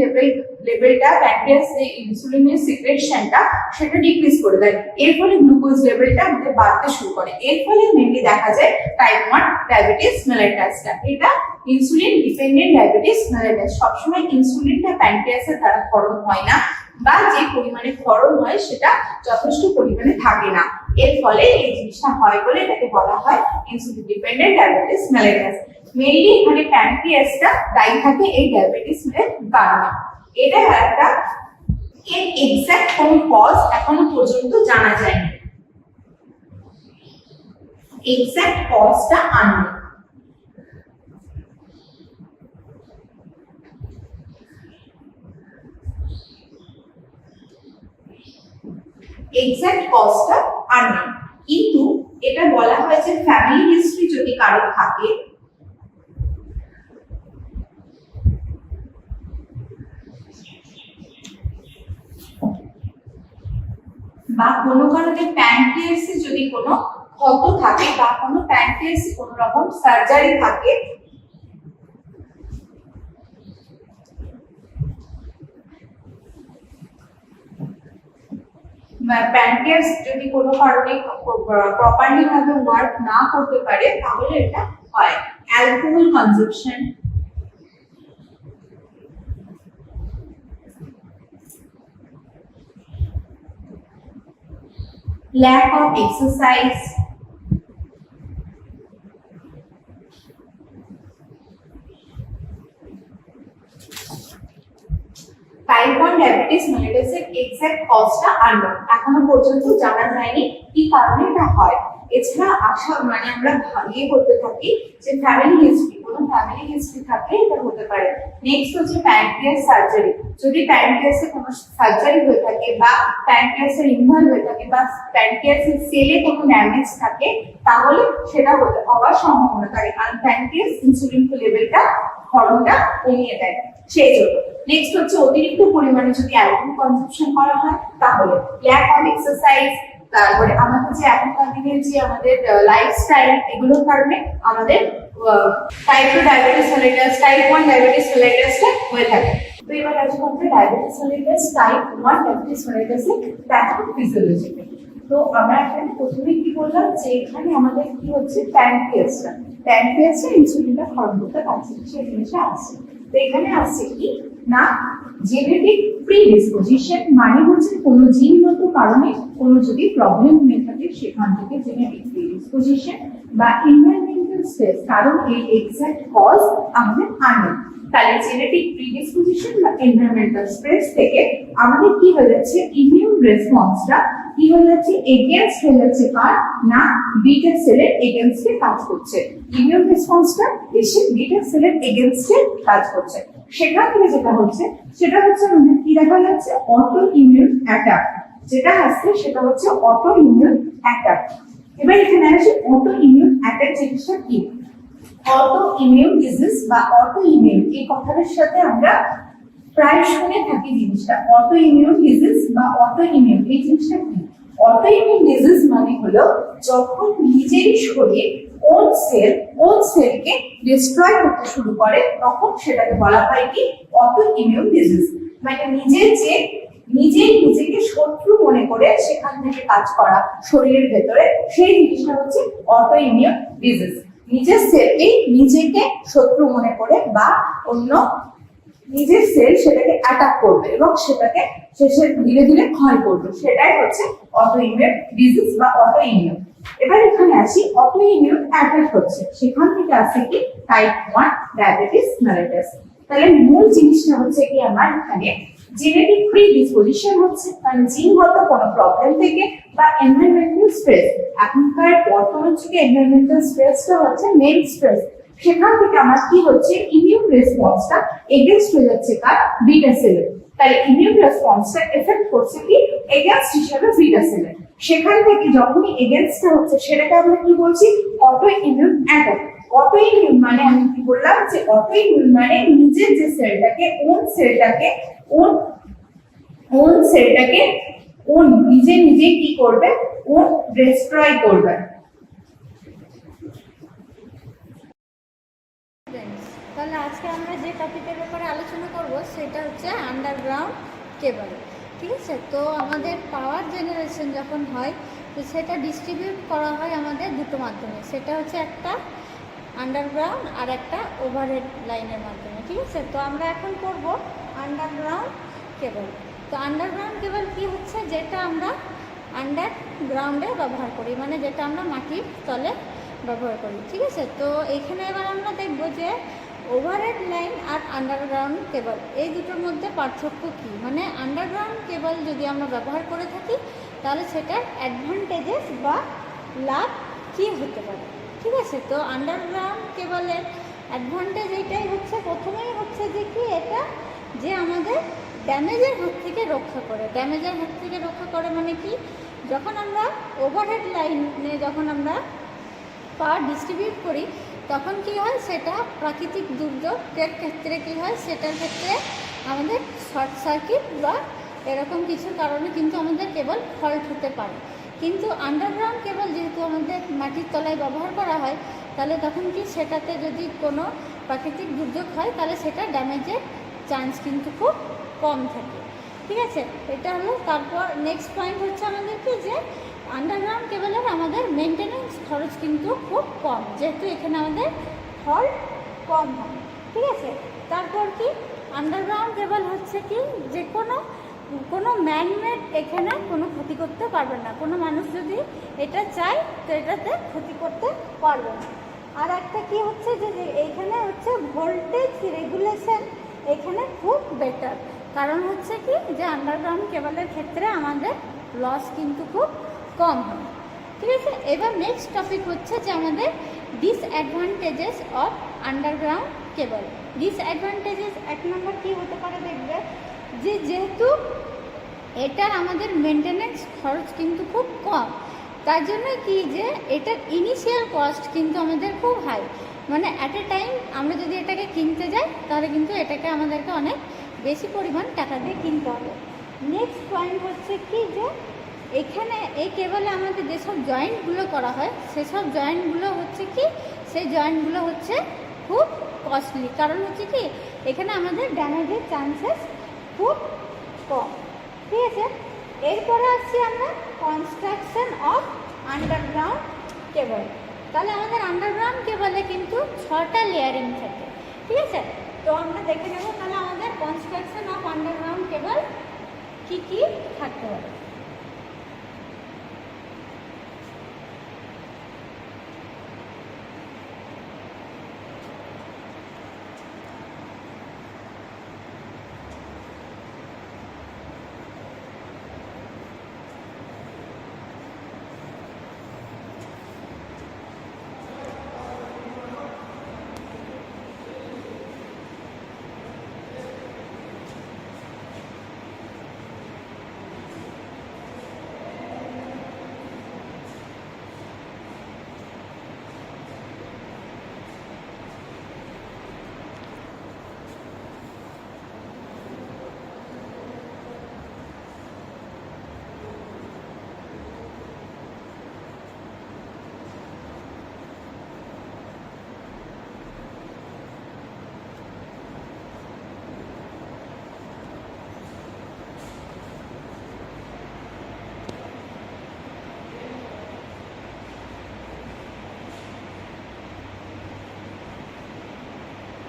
লেভেলটা প্যানক্রিয়াস যে ইনসুলিনের সিক্রেশনটা সেটা ডিক্রিজ করে দেয়। এর ফলে গ্লুকোজ লেভেলটা আমাদের বাড়তে শুরু করে। এর ফলে মেনলি দেখা যায় টাইপ 1 ডায়াবেটিস মেলিটাসটা। এটা ইনসুলিন ডিপেন্ডেন্ট ডায়াবেটিস মেলিটাস। সবসময় ইনসুলিনটা প্যানক্রিয়াসের দ্বারা ক্ষরণ হয় না, বা যে পরিমাণে ক্ষরণ হয় সেটা যথেষ্ট পরিমাণে থাকে না। এর ফলে এই জিনিসটা হয় বলে এটাকে বলা হয় insulin dependent diabetes mellitus. Mainly এখানে প্যানক্রিয়াসটা দায়ী থাকে এই ডায়াবেটিস এর কারণে। এটা একটা এর এক্সাক্ট কোন কজ এখনো পর্যন্ত জানা যায়নি, এক্সাক্ট কজটা আননোন। এক্সাক্ট কজটা আননোন, কিন্তু এটা বলা হয় যে ফ্যামিলি হিস্ট্রি যদি কারো থাকে, বা কোনো কারণে প্যানক্রিয়াসে যদি কোনো ক্ষত থাকে, বা কোনো প্যানক্রিয়াসে কোনো রকম সার্জারি থাকে, প্যানক্রিয়াস যদি কোনো কারণে প্রপারলি ভাবে ওয়ার্ক না করতে পারে, তাহলে এটা হয় alcohol consumption, lack of exercise, type 1 diabetes মেলিটাসের এক্সাক্ট কজটা আননোন, এখনো পর্যন্ত জানা যায়নি কি কারণে এটা হয়। এছাড়া আশা মানে আমরা ভাবিয়ে করতে থাকি যে ফ্যামিলি হিস্ট্রি, কোনো ফ্যামিলি হিস্ট্রি থাকলে এটা হতে পারে। নেক্সট হচ্ছে প্যানক্রিয়াস সার্জারি। যদি প্যানক্রিয়াসে কোনো সার্জারি হয়ে থাকে, বা প্যানক্রিয়াসের ইনভলভ হয়ে থাকে, বা প্যানক্রিয়াসের সেলে কোনো ড্যামেজ থাকে, তাহলে সেটা হওয়ার সম্ভাবনা থাকে, কারণ প্যানক্রিয়াস ইনসুলিন লেভেলটা ক্ষরণটা কমিয়ে দেয় সেই জন্য। নেক্সট হচ্ছে অতিরিক্ত পরিমাণে যদি অ্যালকোহল কনজাম্পশন করা হয়, তাহলে ল্যাক অফ এক্সারসাইজ, তারপরে আমাদের যে এখনকার দিনের যে আমাদের লাইফস্টাইল, এগুলোর কারণে আমাদের type 2 diabetes mellitus, type 1 diabetes মেলিটাসটা হয়ে থাকে। তো এবার আসবো আমরা ডায়াবেটিস মেলিটাস, টাইপ 1 ডায়াবেটিস মেলিটাসের প্যাথোফিজিওলজি। তো আমরা এখানে প্রথমে কি বললাম যে এখানে আমাদের কি হচ্ছে, প্যানক্রিয়াসে ইনসুলিনটা ক্ষরণ করতে পারছে, সেই জিনিসটা আসছে। তো এখানে আসছে কি না, জেনেটিক প্রিডিসপোজিশন, মানে হচ্ছে কোনো জিনগত কারণে কোনো যদি প্রবলেম হয়ে থাকে, সেখান থেকে জেনেটিক প্রিডিসপোজিশন বা এনভায়রনমেন্টাল স্ট্রেস, কারণ এই এক্সাক্ট কজ আমাদের আননোন। তাহলে জেনেটিক প্রিডিসপোজিশন বা এনভায়রনমেন্টাল স্ট্রেস থেকে আমাদের কি হয়ে যাচ্ছে, ইমিউন রেসপন্সটা কি হয়ে যাচ্ছে, এগেইনস্ট হয়ে যাচ্ছে কার না, বিটা সেলের এগেইনস্টে কাজ করছে। ইমিউন রেসপন্সটা এসে বিটা সেলের এগেইনস্টে কাজ করছে। সেখান থেকে যেটা হচ্ছে সেটা হচ্ছে আমাদের কি দেখা যাচ্ছে, অটো ইমিউন অ্যাটাক। যেটা আসছে সেটা হচ্ছে অটো ইমিউন অ্যাটাক। এবার এখানে আসে অটো ইমিউন অ্যাটাক জিনিসটা কি। অটো ইমিউন ডিজিজ বা অটো ইমিউন, এই কথাটার সাথে আমরা প্রায় শুনে থাকি জিনিসটা। অটো ইমিউন ডিজিজ বা অটো ইমিউন, এই জিনিসটা কি? অটো ইমিউন ডিজিজ মানে হলো যখন নিজের শরীর ওন সেলকে ডিস্ট্রয় করতে শুরু করে, তখন সেটাকে বলা হয় কি, অটো ইমিউন ডিজিজ। মানে নিজেকে শত্রু মনে করে সেখান থেকে কাজ করা শরীরের ভেতরে, সেই জিনিসটা হচ্ছে অটো ইমিউন ডিজিজ। নিজের সেলকে নিজেকে শত্রু মনে করে বা অন্য নিজের সেল সেটাকে অ্যাটাক করবে এবং সেটাকে শেষে ধীরে ধীরে ক্ষয় করবে, সেটাই হচ্ছে অটো ইমিউন ডিজিজ বা অটো ইমিউন। এবার এখানে আসি, অটো ইমিউন অ্যাটাক হচ্ছে, সেখান থেকে আসে কি টাইপ 1 ডায়াবেটিস মেলিটাস। তাহলে মূল জিনিসটা হচ্ছে কি, আমার এখানে জেনেটিক প্রিডিসপোজিশন হচ্ছে, মানে জিনগত কোনো প্রবলেম থেকে বা এনভায়রনমেন্টাল স্ট্রেস। এখনকার বর্তমান যুগে এনভায়রনমেন্টাল স্ট্রেসটা হচ্ছে মেইন স্ট্রেস। সেখান থেকে আমার কি হচ্ছে, ইমিউন রেসপন্সটা এগেইনস্ট হয়ে যাচ্ছে কার, বিটা সেলের। তাহলে ইমিউন রেসপন্সটা এফেক্ট করছে কি, এগেইনস্ট হিসেবে বিটা সেলের। সেখান থেকে যখনই এগেইনস্টটা হচ্ছে, সেটাকে আমরা কি বলছি, auto immune attack. Auto immune মানে আমি কি বললাম যে অটো ইমিউন মানে নিজের যে সেলটাকে নিজে কি করবে, ডিস্ট্রয় করবে। তাহলে আজকে আমরা যে টপিকের ব্যাপারে আলোচনা করব সেটা হচ্ছে আন্ডারগ্রাউন্ড কেবল। ঠিক আছে, তো আমাদের পাওয়ার জেনারেশন যখন হয় তো সেটা ডিস্ট্রিবিউট করা হয় আমাদের দুটো মাধ্যমে, সেটা হচ্ছে একটা আন্ডারগ্রাউন্ড আর একটা ওভারহেড লাইনের মাধ্যমে। ঠিক আছে, তো আমরা এখন করব আন্ডারগ্রাউন্ড কেবল। তো আন্ডারগ্রাউন্ড কেবল কি হচ্ছে, যেটা আমরা আন্ডারগ্রাউন্ডে ব্যবহার করি, মানে যেটা আমরা মাটির তলে ব্যবহার করি। ঠিক আছে, তো এখানে এবার আমরা দেখব যে ওভারহেড লাইন আর আন্ডারগ্রাউন্ড কেবল এই দুটোর মধ্যে পার্থক্য কী, মানে আন্ডারগ্রাউন্ড কেবল যদি আমরা ব্যবহার করে থাকি তাহলে সেটার অ্যাডভান্টেজেস বা লাভ কী হতে পারে। ঠিক আছে, তো আন্ডারগ্রাউন্ড কেবলের অ্যাডভান্টেজ এইটাই হচ্ছে, প্রথমেই হচ্ছে যে কি এটা যে আমাদের ড্যামেজের হাত থেকে রক্ষা করে। ড্যামেজের হাত থেকে রক্ষা করে মানে কি, যখন আমরা ওভারহেড লাইনে যখন আমরা পাওয়ার ডিস্ট্রিবিউট করি তখন কি হয়, সেটা প্রাকৃতিক দুর্যোগের ক্ষেত্রে কি হয়, সেটার ক্ষেত্রে আমাদের শর্ট সার্কিট বা এরকম কিছু কারণে কিন্তু আমাদের কেবল ফল্ট হতে পারে। কিন্তু আন্ডারগ্রাউন্ড কেবল যেহেতু আমাদের মাটির তলায় ব্যবহার করা হয় তাহলে তখন কি সেটাতে যদি কোনো প্রাকৃতিক দুর্যোগ হয় তাহলে সেটা ড্যামেজের চান্স কিন্তু খুব কম থাকে। ঠিক আছে, এটা হলো। তারপর নেক্সট পয়েন্ট হচ্ছে আমাদের কি, যে আন্ডারগ্রাউন্ড কেবলের আমাদের মেনটেন্যান্স খরচ কিন্তু খুব কম, যেহেতু এখানে আমাদের ফল্ট কম হয়। ঠিক আছে, তারপর কি আন্ডারগ্রাউন্ড কেবল হচ্ছে কি, যে কোনো ম্যানমেড এখানে কোনো ক্ষতি করতে পারবে না, কোনো মানুষ যদি এটা চায় তো এটাতে ক্ষতি করতে পারবে না। আর একটা কি হচ্ছে যে এইখানে হচ্ছে ভোল্টেজ রেগুলেশন এখানে খুব বেটার, কারণ হচ্ছে কি যে আন্ডারগ্রাউন্ড কেবলের ক্ষেত্রে আমাদের লস কিন্তু খুব কম হয়। ঠিক আছে, এবার নেক্সট টপিক হচ্ছে যে আমাদের disadvantages of underground cable. Disadvantages এক নম্বর কী হতে পারে, দেখবে যে যেহেতু এটার আমাদের মেনটেন্যান্স খরচ কিন্তু খুব কম, তার জন্য কি যে এটার ইনিশিয়াল কস্ট কিন্তু আমাদের খুব হাই, মানে অ্যাট এ টাইম আমরা যদি এটাকে কিনতে যাই তাহলে কিন্তু এটাকে আমাদেরকে অনেক বেশি পরিমাণ টাকা দিয়ে কিনতে হবে। নেক্সট পয়েন্ট হচ্ছে কি, যে এখানে এই কেবলে আমাদের যেসব জয়েন্টগুলো করা হয় সেসব জয়েন্টগুলো হচ্ছে কি, সেই জয়েন্টগুলো হচ্ছে খুব কস্টলি, কারণ হচ্ছে কি এখানে আমাদের ড্যামেজের চান্সেস খুব কম। ঠিক আছে, এরপরে আসছি আমরা কনস্ট্রাকশন অফ আন্ডারগ্রাউন্ড কেবল। তাহলে আমাদের আন্ডারগ্রাউন্ড কেবলে কিন্তু 6টা লেয়ারিং থাকে। ঠিক আছে, তো আমরা দেখে নেব তাহলে আমাদের কনস্ট্রাকশন অফ আন্ডারগ্রাউন্ড কেবল কী কী থাকতে পারে।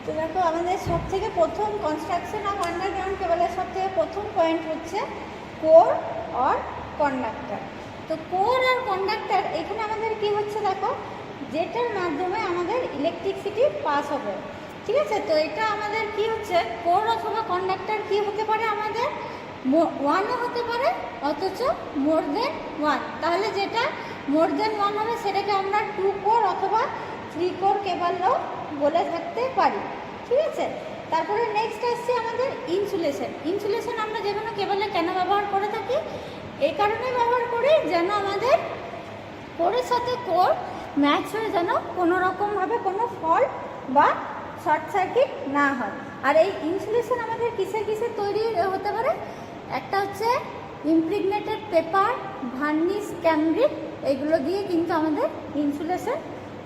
তো দেখো আমাদের সব থেকে প্রথম কনস্ট্রাকশন অফ আন্ডারগ্রাউন্ড কেবলের সব থেকে প্রথম পয়েন্ট হচ্ছে কোর আর কন্ডাক্টর। তো কোর আর কন্ডাক্টর এখানে আমাদের কি হচ্ছে, দেখো যেটার মাধ্যমে আমাদের ইলেকট্রিসিটি পাস হবে। ঠিক আছে, তো এটা আমাদের কি হচ্ছে, কোর অথবা কন্ডাক্টর কি হতে পারে, আমাদের 1ও হতে পারে অথচ মোর দেন 1। তাহলে যেটা মোর দেন 1 হবে সেটাকে আমরা 2 কোর অথবা 3 কোর কেবলও বলে থাকতে পারি। ঠিক আছে, তারপরে নেক্সট আসছে আমাদের ইনসুলেশন। ইনসুলেশন আমরা যে কোনো কেবলে কেন ব্যবহার করে থাকি, এই কারণে ব্যবহার করি যেন আমাদের কোরের সাথে কোর ম্যাচ হয়ে যেন কোনো রকমভাবে কোনো ফল্ট বা শর্ট সার্কিট না হয়। আর এই ইনসুলেশন আমাদের কিসের কিসের তৈরি হতে পারে, একটা হচ্ছে ইমপ্রিগনেটেড পেপার, ভার্নিশ, ক্যামব্রিক, এগুলো দিয়ে কিন্তু আমাদের ইনসুলেশন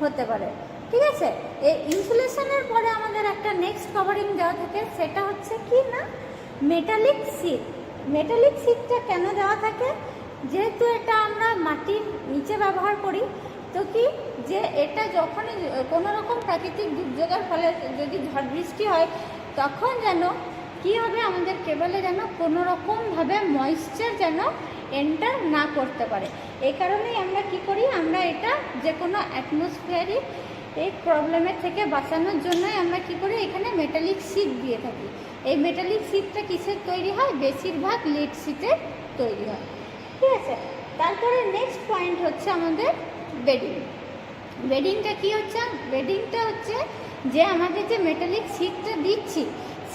হতে পারে। ঠিক আছে। এই ইনসুলেশনের পরে আমাদের একটা নেক্সট কভারিং দেওয়া থাকে, সেটা হচ্ছে কি না মেটালিক সিট। মেটালিক সিটটা কেন দেওয়া থাকে, যেহেতু এটা আমরা মাটির নিচে ব্যবহার করি, তো কি যে এটা যখনই কোনো রকম প্রাকৃতিক দুর্যোগের ফলে যদি ঝড় বৃষ্টি হয়, তখন যেন কী হবে আমাদের কেবলে যেন কোনো রকমভাবে ময়েশ্চার যেন এন্টার না করতে পারে। এই কারণেই আমরা কি করি, আমরা এটা যে কোনো অ্যাটমসফিয়ারিক এই প্রবলেমের থেকে বাঁচানোর জন্যই আমরা কি করি, এখানে মেটালিক সিট দিয়ে থাকি। এই মেটালিক সিটটা কিসের তৈরি হয়, বেশিরভাগ লিড সিটের তৈরি হয়, ঠিক আছে। তারপরে নেক্সট পয়েন্ট হচ্ছে আমাদের বেডিং। বেডিংটা কি হচ্ছে, বেডিংটা হচ্ছে যে আমাদের যে মেটালিক সিটটা দিচ্ছি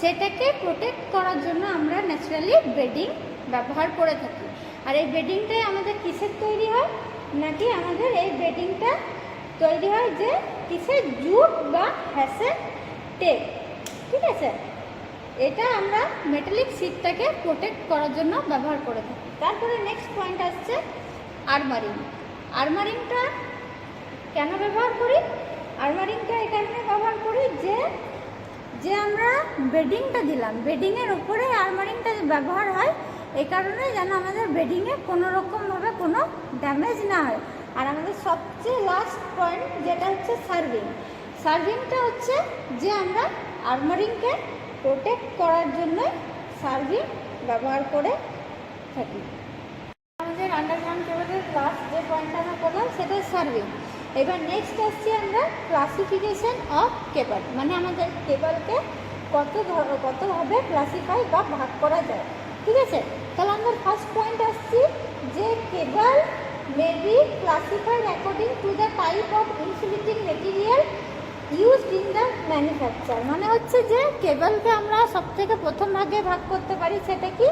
সেটাকে প্রোটেক্ট করার জন্য আমরা ন্যাচারালি বেডিং ব্যবহার করে থাকি। আর এই বেডিংটাই আমাদের কিসের তৈরি হয়, নাকি আমাদের এই বেডিংটা তৈরি হয় যে কিসের জুট বা হ্যাসের টেপ, ঠিক আছে। এটা আমরা মেটালিক সিটটাকে প্রোটেক্ট করার জন্য ব্যবহার করে থাকি। তারপরে নেক্সট পয়েন্ট আসছে আর্মারিং। আর্মারিংটা কেন ব্যবহার করি, আর্মারিংটা এই কারণে ব্যবহার করি যে আমরা বেডিংটা দিলাম, বেডিংয়ের উপরে আর্মারিংটা ব্যবহার হয় এই কারণে যেন আমাদের বেডিংয়ে কোনো রকমভাবে কোনো ড্যামেজ না হয়। আর আমাদের সবচেয়ে লাস্ট পয়েন্ট যেটা হচ্ছে সার্ভিং। সার্ভিংটা হচ্ছে যে আমরা আর্মারিংকে প্রোটেক্ট করার জন্য সার্ভিং ব্যবহার করে থাকি। আমাদের আন্ডারগ্রাউন্ড কেবলের লাস্ট যে পয়েন্টটা আমরা করলাম সেটা সার্ভিং। এবার নেক্সট আসছি আমরা ক্লাসিফিকেশন অফ কেবল, মানে আমাদের কেবলকে কতভাবে ক্লাসিফাই বা ভাগ করা যায়, ঠিক আছে। তাহলে আমরা ফার্স্ট পয়েন্ট আসছি যে cable may be classified according to the type of insulating material used in the manufacture. মানে হচ্ছে যে কেবলকে আমরা সবথেকে প্রথম ভাগে ভাগ করতে পারি, সেটা কি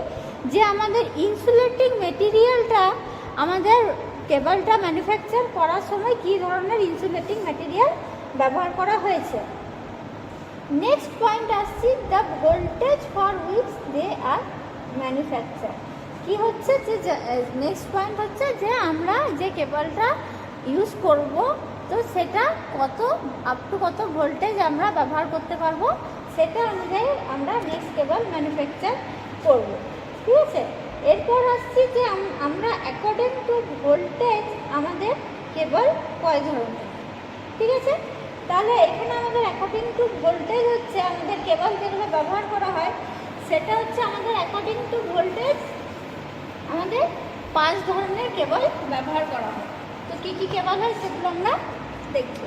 যে আমাদের ইনসুলেটিং মেটেরিয়ালটা আমাদের কেবলটা ম্যানুফ্যাকচার করার সময় কী ধরনের ইনসুলেটিং ম্যাটেরিয়াল ব্যবহার করা হয়েছে। নেক্সট পয়েন্ট আসছি the voltage for which they are manufacture. কি হচ্ছে যে নেক্সট পয়েন্ট হচ্ছে যে আমরা যে কেবলটা ইউজ করব তো সেটা আপ টু কত ভোল্টেজ আমরা ব্যবহার করতে পারবো, সেটা অনুযায়ী আমরা নেক্সট কেবল ম্যানুফ্যাকচার করব, ঠিক আছে। এরপর আসছি যে আমরা অ্যাকর্ডিং টু ভোল্টেজ আমাদের কেবল কয় ধরনের, ঠিক আছে। তাহলে এখানে আমাদের অ্যাকর্ডিং টু ভোল্টেজ হচ্ছে আমাদের কেবল যেগুলো ব্যবহার করা হয় সেটা হচ্ছে আমাদের অ্যাকর্ডিং টু ভোল্টেজ আমাদের 5 ধরনের কেবল ব্যবহার করা হয়। তো কী কী কেবল হয় সেগুলো আমরা দেখব।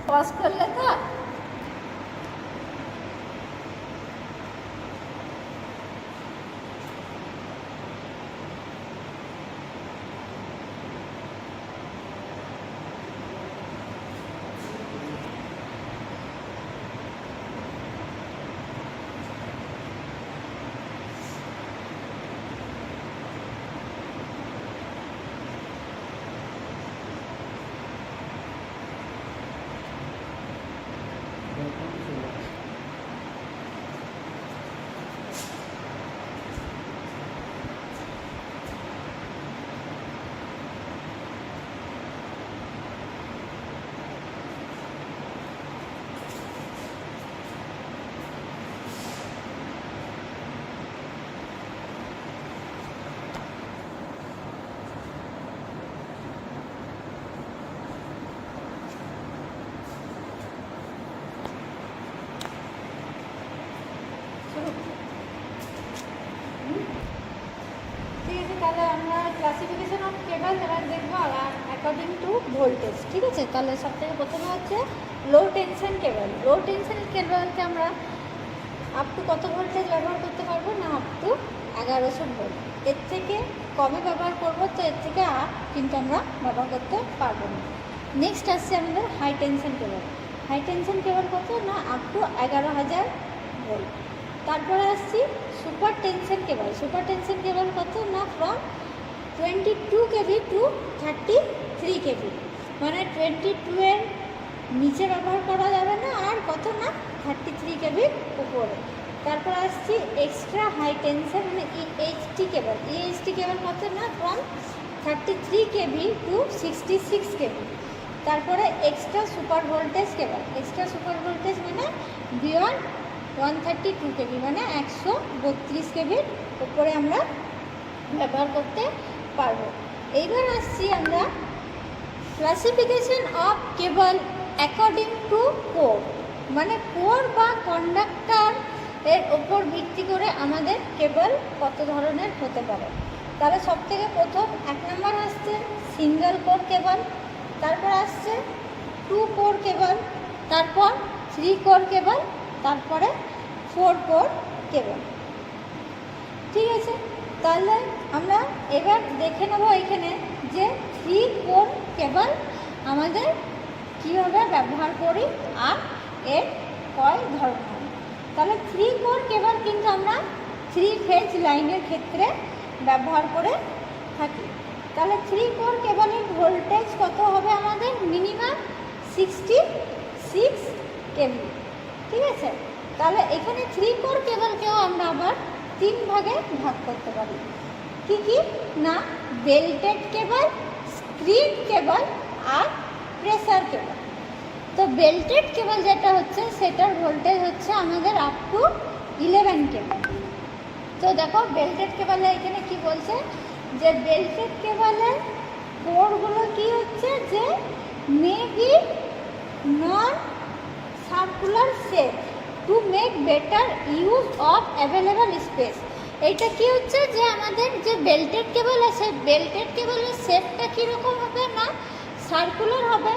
पॉज कर लेता। তাহলে আমরা ক্লাসিফিকেশন অফ কেবল এবার দেখবো অ্যাকর্ডিং টু ভোল্টেজ, ঠিক আছে। তাহলে সব থেকে প্রথমে হচ্ছে লো টেনশন কেবল। লো টেনশন কেবলকে আমরা আপ টু কত ভোল্টেজ ব্যবহার করতে পারবো না, আপ টু 1100 ভোল্ট। এর থেকে কমে ব্যবহার করবো, তো এর থেকে আপ কিন্তু আমরা ব্যবহার করতে পারবো না। নেক্সট আসছে আমাদের হাই টেনশন কেবল। হাই টেনশন কেবল কত না, আপ টু 11,000 ভোল্ট। তারপরে আসছি সুপার টেনশন কেবল। সুপার টেনশন কেবল কত না, ফ্রম 22 কেভি টু 33 কেভি, মানে 22 এর নিচে ব্যবহার করা যাবে না, আর কত না 33 কেভির উপরে। তারপর আসছি এক্সট্রা হাই টেনশন মানে ইএইচটি কেবল। ইএইচটি কেবল কত না, ফ্রম 33 কেভি টু 66 কেভি। তারপরে এক্সট্রা সুপার ভোল্টেজ কেবল। এক্সট্রা সুপার ভোল্টেজ মানে বিয়ন্ড 132 কেভি, মানে 132 কেভির উপরে আমরা ব্যবহার করতে পারবো। এইবার আসছি আমরা classification of cable according to core, মানে কোর বা কন্ডাক্টর এর ওপর ভিত্তি করে আমাদের কেবল কত ধরনের হতে পারে। তাহলে সব থেকে প্রথম 1 নম্বর আসছে সিঙ্গেল কোর কেবল, তারপর আসছে 2 কোর কেবল, তারপর 3 কোর কেবল, তারপরে 4 কোর কেবল। ঠিক আছে, তাহলে আমরা এবার দেখে নেব এখানে যে 3 কোর কেবল আমাদের কীভাবে ব্যবহার করি আর এর কয় ধরনের। তাহলে 3 কোর কেবল কিন্তু আমরা 3 ফেজ লাইনের ক্ষেত্রে ব্যবহার করে থাকি। তাহলে 3 কোর কেবলের ভোল্টেজ কত হবে আমাদের, মিনিমাম 66 কেভি। ঠিক আছে, তাহলে এখানে 3 কোর কেবলকেও আমরা আবার 3 ভাগে ভাগ করতে পারি। কি কি না, বেল্টেড কেবল, স্ক্রিন কেবল আর প্রেসার কেবল। তো বেল্টেড কেবল যেটা হচ্ছে সেটার ভোল্টেজ হচ্ছে আমাদের আপ টু 11 কেবল। তো দেখো বেল্টেড কেবলে এখানে কি বলছে যে বেল্টেড কেবলের কোরগুলো কি হচ্ছে যে may be non circular shape to make better use of available space. এইটা কি হচ্ছে যে আমাদের যে বেল্টেড কেবল আছে, বেল্টেড কেবলের শেপটা কীরকম হবে না, সার্কুলার হবে।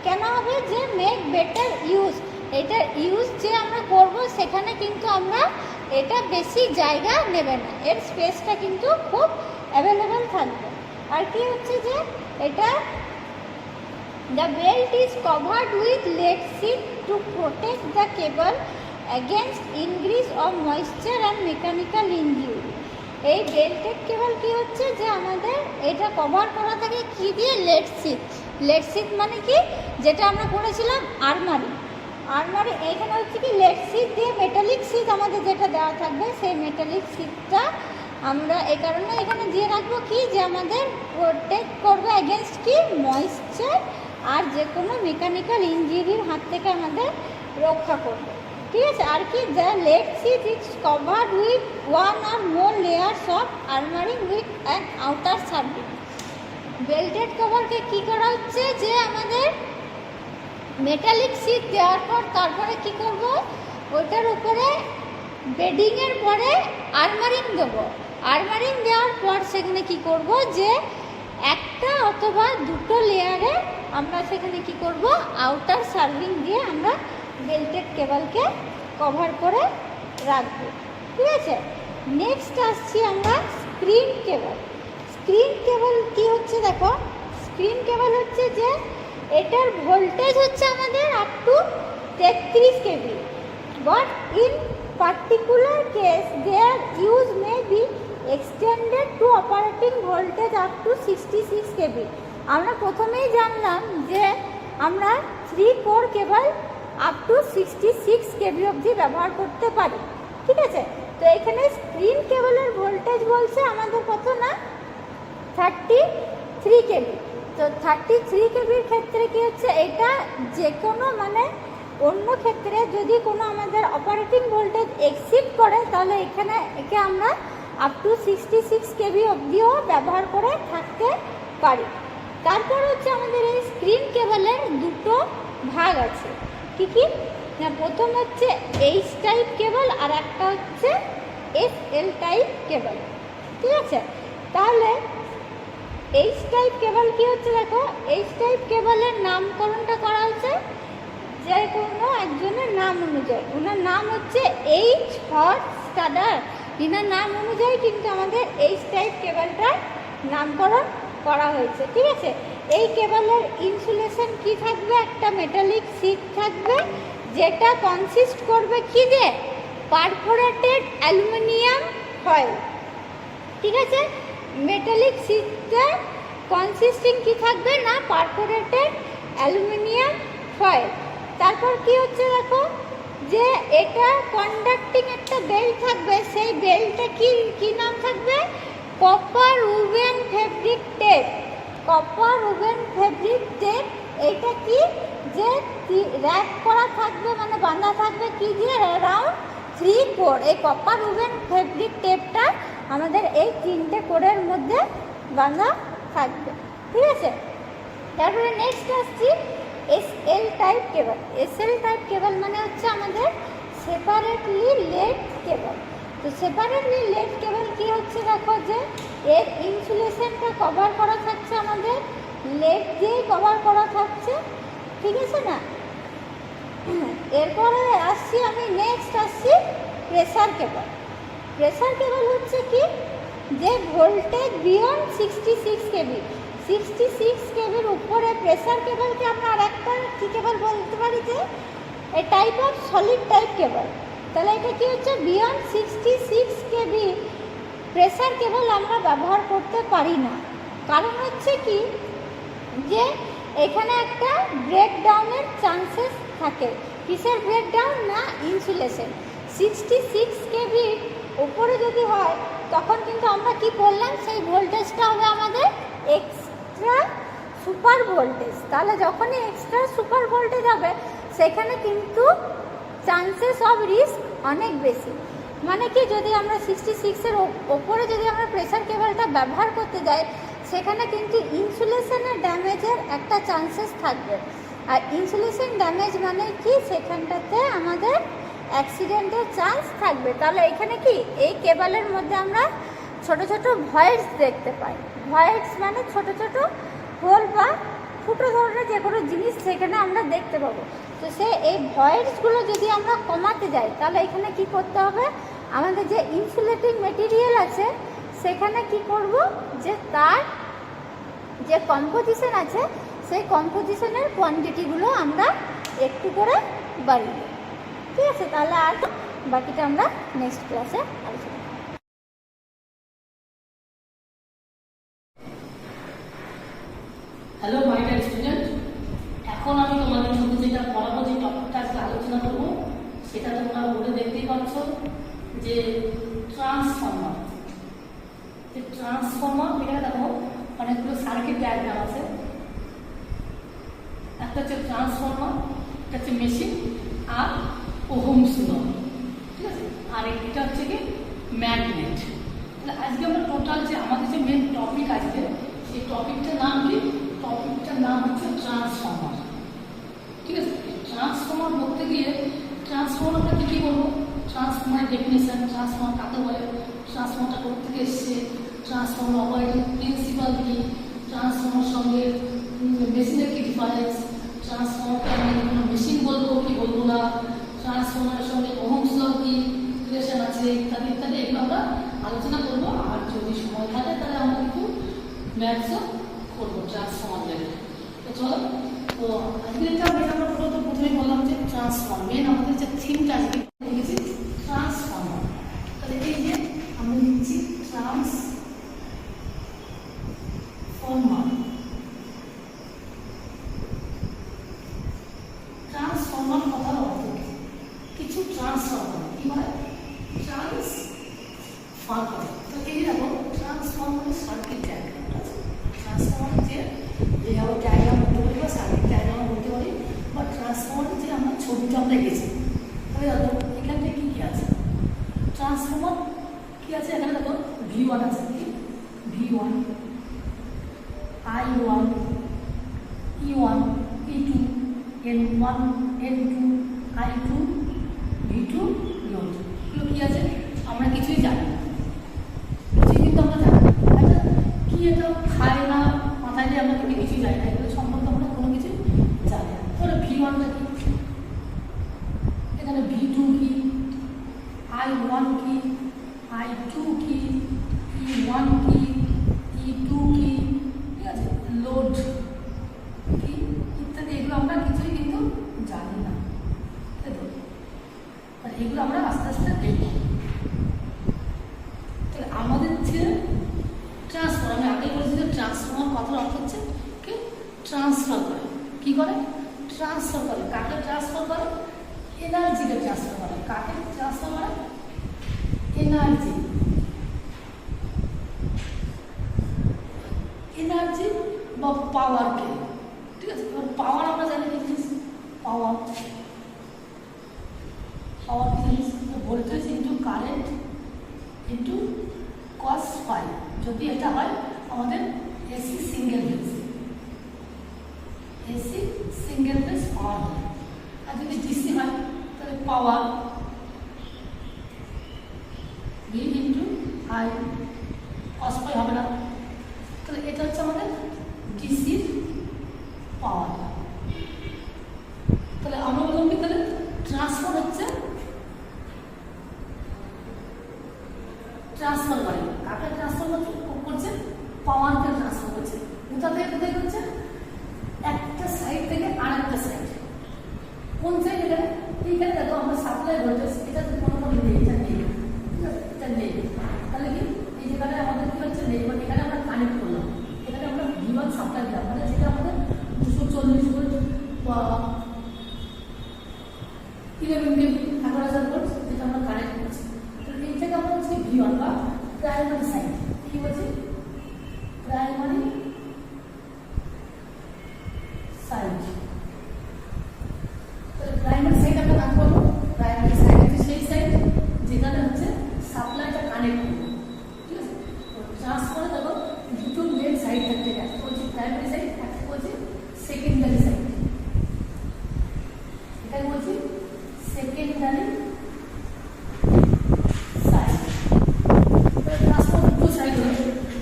কেন হবে, যে মেক বেটার ইউজ, এটার ইউজ যে আমরা করব সেখানে কিন্তু আমরা এটা বেশি জায়গা নেবে না, এর স্পেসটা কিন্তু খুব অ্যাভেলেবল থাকবে। আর কি হচ্ছে যে এটা the belt is covered with lead sheet to protect the cable against ingress of moisture and mechanical injury. এই বেল্টেড কেবল কি হচ্ছে যে আমাদের এটা কভার করা থাকে কি দিয়ে, লেড শিট। লেড শিট মানে কি, যেটা আমরা পড়েছিলাম আর্মারি। আর্মারি এইখানে হচ্ছে কি লেড শিট দিয়ে মেটালিক শিট আমাদের যেটা দেওয়া থাকবে, সেই মেটালিক শিটটা আমরা এই কারণে এখানে দিয়ে রাখবো কি, যে আমাদের প্রোটেক্ট করবে এগেনস্ট কি, ময়েশ্চার আর যে কোনো মেকানিক্যাল ইঞ্জুরির হাত থেকে আমাদের রক্ষা করবে। ঠিক আছে, আর কি, the lead sheet is covered with 1 or more layers of armouring with an outer surface. Belted কভারকে কি করা হচ্ছে যে আমাদের মেটালিক শিট দেওয়ার পর তারপরে কি করব, ওইটার উপরে বেডিংয়ের পরে আর্মারিং দেবো। আর্মারিং দেওয়ার পর সেখানে কি করব, যে একটা অথবা 2টো লেয়ারে আমরা সেখানে কি করব, আউটার সার্ভিং দিয়ে আমরা বেল্টেড কেবলকে কভার করে রাখবো। ঠিক আছে, নেক্সট আসছি আমরা স্ক্রিন কেবল। স্ক্রিন কেবল কি হচ্ছে দেখো, স্ক্রিন কেবল হচ্ছে যে এটার ভোল্টেজ হচ্ছে আমাদের up to 33 KV, but in particular case their use may be extended to operating voltage up to 66 KV. আমরা প্রথমেই জানলাম যে আমরা 3 core cable up to 66 KV অবধি ব্যবহার করতে পারি। ঠিক আছে, তো এখানে স্ক্রিন কেবলের ভোল্টেজ বলছে আমাদের কত না, 33 কেভি। তো 33 কেভির ক্ষেত্রে কি হচ্ছে, এটা যে কোনো মানে অন্য ক্ষেত্রে যদি কোনো আমাদের অপারেটিং ভোল্টেজ এক্সিড করে তাহলে এখানে একে আমরা আপ টু 66 কেভি অবধিও ব্যবহার করে থাকতে পারি। তারপর হচ্ছে আমাদের এই স্ক্রিন কেবলের 2টো ভাগ আছে। কি কি না, প্রথম হচ্ছে এইচ টাইপ কেবল আর একটা হচ্ছে এসএল টাইপ কেবল। ঠিক আছে, তাহলে এইচ টাইপ কেবল কি হচ্ছে দেখো, এইচ টাইপ কেবলের নামকরণটা করা হচ্ছে যে কোনো একজনের নাম অনুযায়ী, ওনার নাম হচ্ছে এইচ হট স্টাডার, এনার নাম অনুযায়ী কিন্তু আমাদের এইচ টাইপ কেবলটার নামকরণ করা হয়েছে। ঠিক আছে, এই কেবলের ইনসুলেশন কি থাকবে, একটা মেটালিক শীট থাকবে যেটা কনসিস্ট করবে কি যে পারফোরেটেড অ্যালুমিনিয়াম ফয়েল। ঠিক আছে, মেটালিক শীটটা কনসিস্টিং কি থাকবে না পারফোরেটেড অ্যালুমিনিয়াম ফয়েল। তারপর কি হচ্ছে দেখো যে এটা কন্ডাক্টিং একটা বেল্ট থাকবে, সেই বেল্টটা কি নাম থাকবে, copper woven fabric tape. Copper woven fabric tape এইটা কি যে র্যাপ করা থাকবে মানে বাঁধা থাকবে কি যে অ্যারাউন্ড 3 কোর। এই কপার উভেন ফেব্রিক টেপটা আমাদের এই 3টে কোরের মধ্যে বাঁধা থাকবে। ঠিক আছে, তারপরে নেক্সট আসছি এসএল টাইপ কেবল। এসএল টাইপ কেবল মানে হচ্ছে আমাদের সেপারেটলি লেড কেবল। তো সেপারেটলি লেড কেবল কি হচ্ছে দেখো যে এর ইনসুলেশনটা কভার করা থাকছে আমাদের লেড দিয়ে কভার করা থাকছে। ঠিক আছে না, এরপরে আসছি আমি নেক্সট আসছি প্রেসার কেবল। প্রেসার কেবল হচ্ছে কি যে ভোল্টেজ বিয়ন্ড 66 কেভি, 66 কেভির উপরে প্রেসার কেবলকে আমরা আর একটা কী কেবল বলতে পারি যে এ টাইপ অফ সলিড টাইপ কেবল। তাহলে এটা কি হচ্ছে বিয়ন্ড 66 কেভি প্রেসার কেবল আমরা ব্যবহার করতে পারি না। কারণ হচ্ছে কি যে এখানে একটা ব্রেকডাউনের চান্সেস থাকে। কিসের ব্রেকডাউন না ইনসুলেশন। 66 কেভির উপরে যদি হয় তখন কিন্তু আমরা কি করলাম সেই ভোল্টেজটা হবে আমাদের এক্সট্রা সুপার ভোল্টেজ। তাহলে যখনই এক্সট্রা সুপার ভোল্টেজ হবে সেখানে কিন্তু চান্সেস অফ রিস্ক অনেক বেশি। মানে কি যদি আমরা 66-এর ওপরে যদি আমরা প্রেসার কেবলটা ব্যবহার করতে যাই সেখানে কিন্তু ইনসুলেশনের ড্যামেজের একটা চান্সেস থাকবে। আর ইনসুলেশন ড্যামেজ মানে কি সেখানটাতে আমাদের অ্যাক্সিডেন্টের চান্স থাকবে। তাহলে এখানে কি এই কেবলের মধ্যে আমরা ছোট ছোট ভয়েডস দেখতে পাই। ভয়েডস মানে ছোট ছোট হোল বা ফুটো ধরনের যে কোনো জিনিস সেখানে আমরা দেখতে পাবো। তো এই ভয়েডসগুলো যদি আমরা কমাতে যাই তাহলে এখানে কি করতে হবে, আমাদের যে ইনসুলেটিং মেটেরিয়াল আছে সেখানে কি করব যে তার যে কম্পোজিশন আছে সেই কম্পোজিশনের কোয়ান্টিটিগুলো আমরা একটু করে বাড়িয়ে দেব। ঠিক আছে, তাহলে আর বাকিটা আমরা নেক্সট ক্লাসে আলোচনা করব। হ্যালো মাই ডিয়ার স্টুডেন্ট, এখন আমি তোমাদের সাথে যেটা পড়াবো যে টপিকটা আজকে আলোচনা করবো সেটা তোমরা বোর্ডে দেখতেই পাচ্ছ যে ট্রান্সফর্মার। যে ট্রান্সফর্মার এখানে দেখো অনেকগুলো সার্কিট ডায়াগ্রাম আছে। একটা হচ্ছে ট্রান্সফর্মার, একটা হচ্ছে মেশিন আর ওহমস ল। ঠিক আছে, আর এটা হচ্ছে কি ম্যাগনেট। তাহলে আজকে আমরা টোটাল যে আমাদের যে মেন টপিক আজকে এই টপিকটার নাম কি, টপিকটার নাম হচ্ছে ট্রান্সফর্মার। ঠিক আছে, ট্রান্সফর্মার বলতে গিয়ে ট্রান্সফর্মার আমরা কী বলবো, ট্রান্সফর্মারের ডেফিনেশন, ট্রান্সফর্মার কাকে বলে, ট্রান্সফর্মারটা করতে গিয়ে এসছে, ট্রান্সফর্মার অপারেটিং প্রিন্সিপাল কি, ট্রান্সফর্মার সঙ্গে মেশিনের কি ডিফারেন্স, ট্রান্সফর্মারকে আমরা কোনো মেশিন বলবো কি বলবো না, ট্রান্সফর্মারের সঙ্গে ওহমস ল কি রিলেশন আছে ইত্যাদি ইত্যাদি এগুলো আমরা আলোচনা করবো। আর যদি সময় থাকে তাহলে আমরা কিন্তু ম্যাথসও করবো ট্রান্সফর্মার লেগে। তো চলো, তো আজকে আমরা প্রথমেই বললাম যে ট্রান্সফর্মার মেন আমাদের যে থিমটা আজকে লিখেছি ট্রান্সফর্মার। তাহলে এই যে আমরা লিখছি ট্রান্সফর্মার। ট্রান্সফর্মার কথার অর্থ কিছু ট্রান্সফার করে, কি হয় ট্রান্সফার করে। তো এই দেখো ট্রান্সফর্মারের সার্কিট ডায়াগ্রাম আছে। ট্রান্সফর্মার যে যেভাবে ডায়াগ্রাম বলতে পারি বা সার্কিট ডায়াগ্রাম বলতে পারি বা ট্রান্সফর্মারের যে আমরা ছবিটা আমরা এঁকেছি। তাহলে দেখো এখানে কী কী আছে, ট্রান্সফর্মার কী আছে এখানে দেখো V1 আছে, কি V1, I1, E1, E2, N1, N2, I2, V2, V1 এগুলো কী আছে আমরা কিছুই জানি না, কিছুই কিন্তু আমরা জানি না। আচ্ছা কী এটা খায় না মাথায় দিয়ে আমরা কিন্তু কিছুই জানি না, এগুলো সম্পর্কে আমরা কোনো কিছু জানি না। তাহলে V1টা কি, I1 কি, I2 কি, E1 কি, E2 কি, ঠিক আছে, লোড কি ইত্যাদি, এগুলো আমরা কিছুই কিন্তু জানি না, তাই তো? আর এগুলো আমরা আস্তে আস্তে দেখব। তাহলে আমাদের যে ট্রান্সফার, আমি আগে বলছি যে ট্রান্সফর্মার কথার অর্থ হচ্ছে কি, ট্রান্সফার করে। কি করে? ট্রান্সফার করে। কাকে ট্রান্সফার করে? এনার্জিকে ট্রান্সফার করে। কাকে ট্রান্সফার করে? এনার্জি। এনার্জি বা পাওয়ারকে, ঠিক আছে? এবার পাওয়ার আমরা জানি কি জিনিস? পাওয়ার, পাওয়ার কি জিনিস? Voltage into current into cos phi, যদি এটা হয় আমাদের AC single phase, AC single phase power হয়। আর যদি ডিসি হয় তাহলে power V into I, cos phi হবে না। তাহলে এটা হচ্ছে আমাদের ডিসির পাওয়ার। তাহলে আমরা বললাম কি, তাহলে ট্রান্সফার হচ্ছে, ট্রান্সফার করে। কাকে ট্রান্সফার করছে? পাওয়ারকে ট্রান্সফার করছে। কোথা থেকে কোথায় করছে? একটা সাইড থেকে আরেকটা সাইড। কোন সাইড? এখানে, এইখানে দেখো আমরা সাপ্লাই ভোল্টেজ, এটা তো কোনো নেই, এটা নেই, ঠিক আছে, এটা নেই। তাহলে কি এই যেখানে আমাদের কি হচ্ছে নেই, বাট এখানে আমরা কানেক্ট করলাম, এখানে আমরা V1 সাপ্লাই দিলাম, মানে যেটা আমাদের 240 ভোল্ট বা 11 কেভি 11,000 ভোল্ট, যেটা আমরা কানেক্ট করছি। তাহলে এই থেকে আমরা হচ্ছে V1 বা প্রাইমারি সাইড, কি বলছি? Primary side. তাহলে প্রাইমারি সাইড আমরা কাজ করবো। প্রাইমারি সাইড হচ্ছে সেই সাইড যেখানে হচ্ছে সাপ্লাইটা কানেক্ট করবো, ঠিক আছে? ট্রান্সফারে দেখো দুটো মেন সাইড থাকতে, একটা হচ্ছে প্রাইমারি সাইড, একটা হচ্ছে সেকেন্ডারি সাইড। এখানে বলছি সেকেন্ডারি সাইড। ট্রান্সফার দুটো সাইড হলো,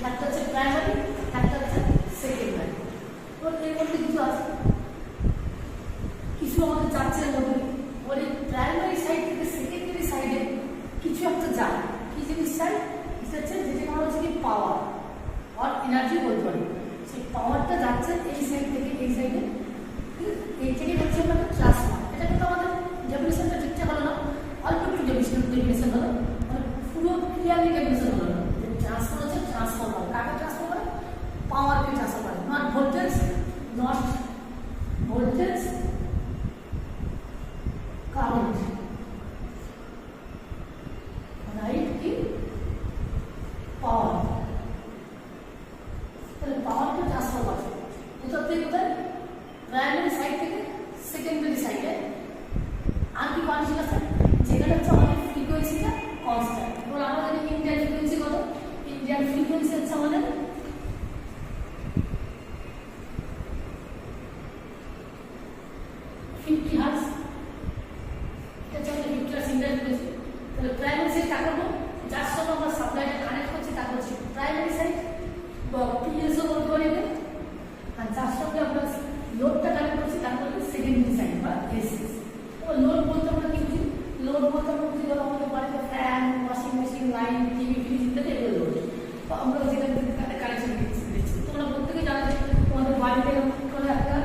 একটা হচ্ছে প্রাইমারি, একটা হচ্ছে সেকেন্ডারি। তো এর মধ্যে কিছু আছে, কিছু আমাদের যাচ্ছে এর মধ্যে, বলি প্রাইমারি সাইড থেকে সেকেন্ডারি সাইডে কিছু একটা যায়। কি জিনিস চাই? এটা হচ্ছে যেটা আমরা হচ্ছে কি পাওয়ার আর এনার্জি বলতে পারি। সেই পাওয়ারটা যাচ্ছে এই সাইড থেকে এই সাইডে, এই থেকে হচ্ছে আমাদের ট্রান্সফার। এটা কিন্তু আমাদের ডেফিনেশনটা ঠিকঠাক হলো না, অল্প একটু ডেফিনেশন হলো, মানে পুরো ক্লিয়ারলি ডেফিনেশন হলো না। ট্রান্সফার হচ্ছে ট্রান্সফর্মার। কাকে ট্রান্সফার করে? পাওয়ারকে ট্রান্সফার করে, not voltage, not voltage, current, right? কি পাওয়ার। তাহলে পাওয়ারকে ট্রান্সফার করে কোথা থেকে কোথায়? প্রাইমারি সাইড থেকে সেকেন্ডারি সাইডে। আর কি কন্ডিশন আছে? যেখানে হচ্ছে আমাদের ফ্রিকোয়েন্সিটা কনস্ট্যান্ট। এবার আমরা জানি ইন্ডিয়ান ফ্রিকোয়েন্সি কত? ইন্ডিয়ান ফ্রিকোয়েন্সি হচ্ছে আমাদের 50 হার্টজ। এটা হচ্ছে আমাদের 50 হার্টজ ইন্ডিয়ান ফ্রিকোয়েন্সি। তাহলে প্রাইমারি সাইড কাকে বলবো? যার সঙ্গে আমরা সাপ্লাইটা কানেক্ট করছি তাকে হচ্ছে প্রাইমারি সাইড বা পিএসও বলতে পারি। আর যার সঙ্গে আমরা লোডটা কানেক্ট করছি তাকে বলবো সেকেন্ডারি সাইড বা এসি। এবার লোড বলতে আমরা কি বুঝি? লোড বলতে আমরা বুঝি ধরো আমাদের বাড়িতে fan, washing machine, line, TV, fridge ইত্যাদি এগুলো লোড। তো আমরা যেখানে কানেকশন দিচ্ছি, তোমরা প্রত্যেকে জানো যে তোমাদের বাড়িতে করে একটা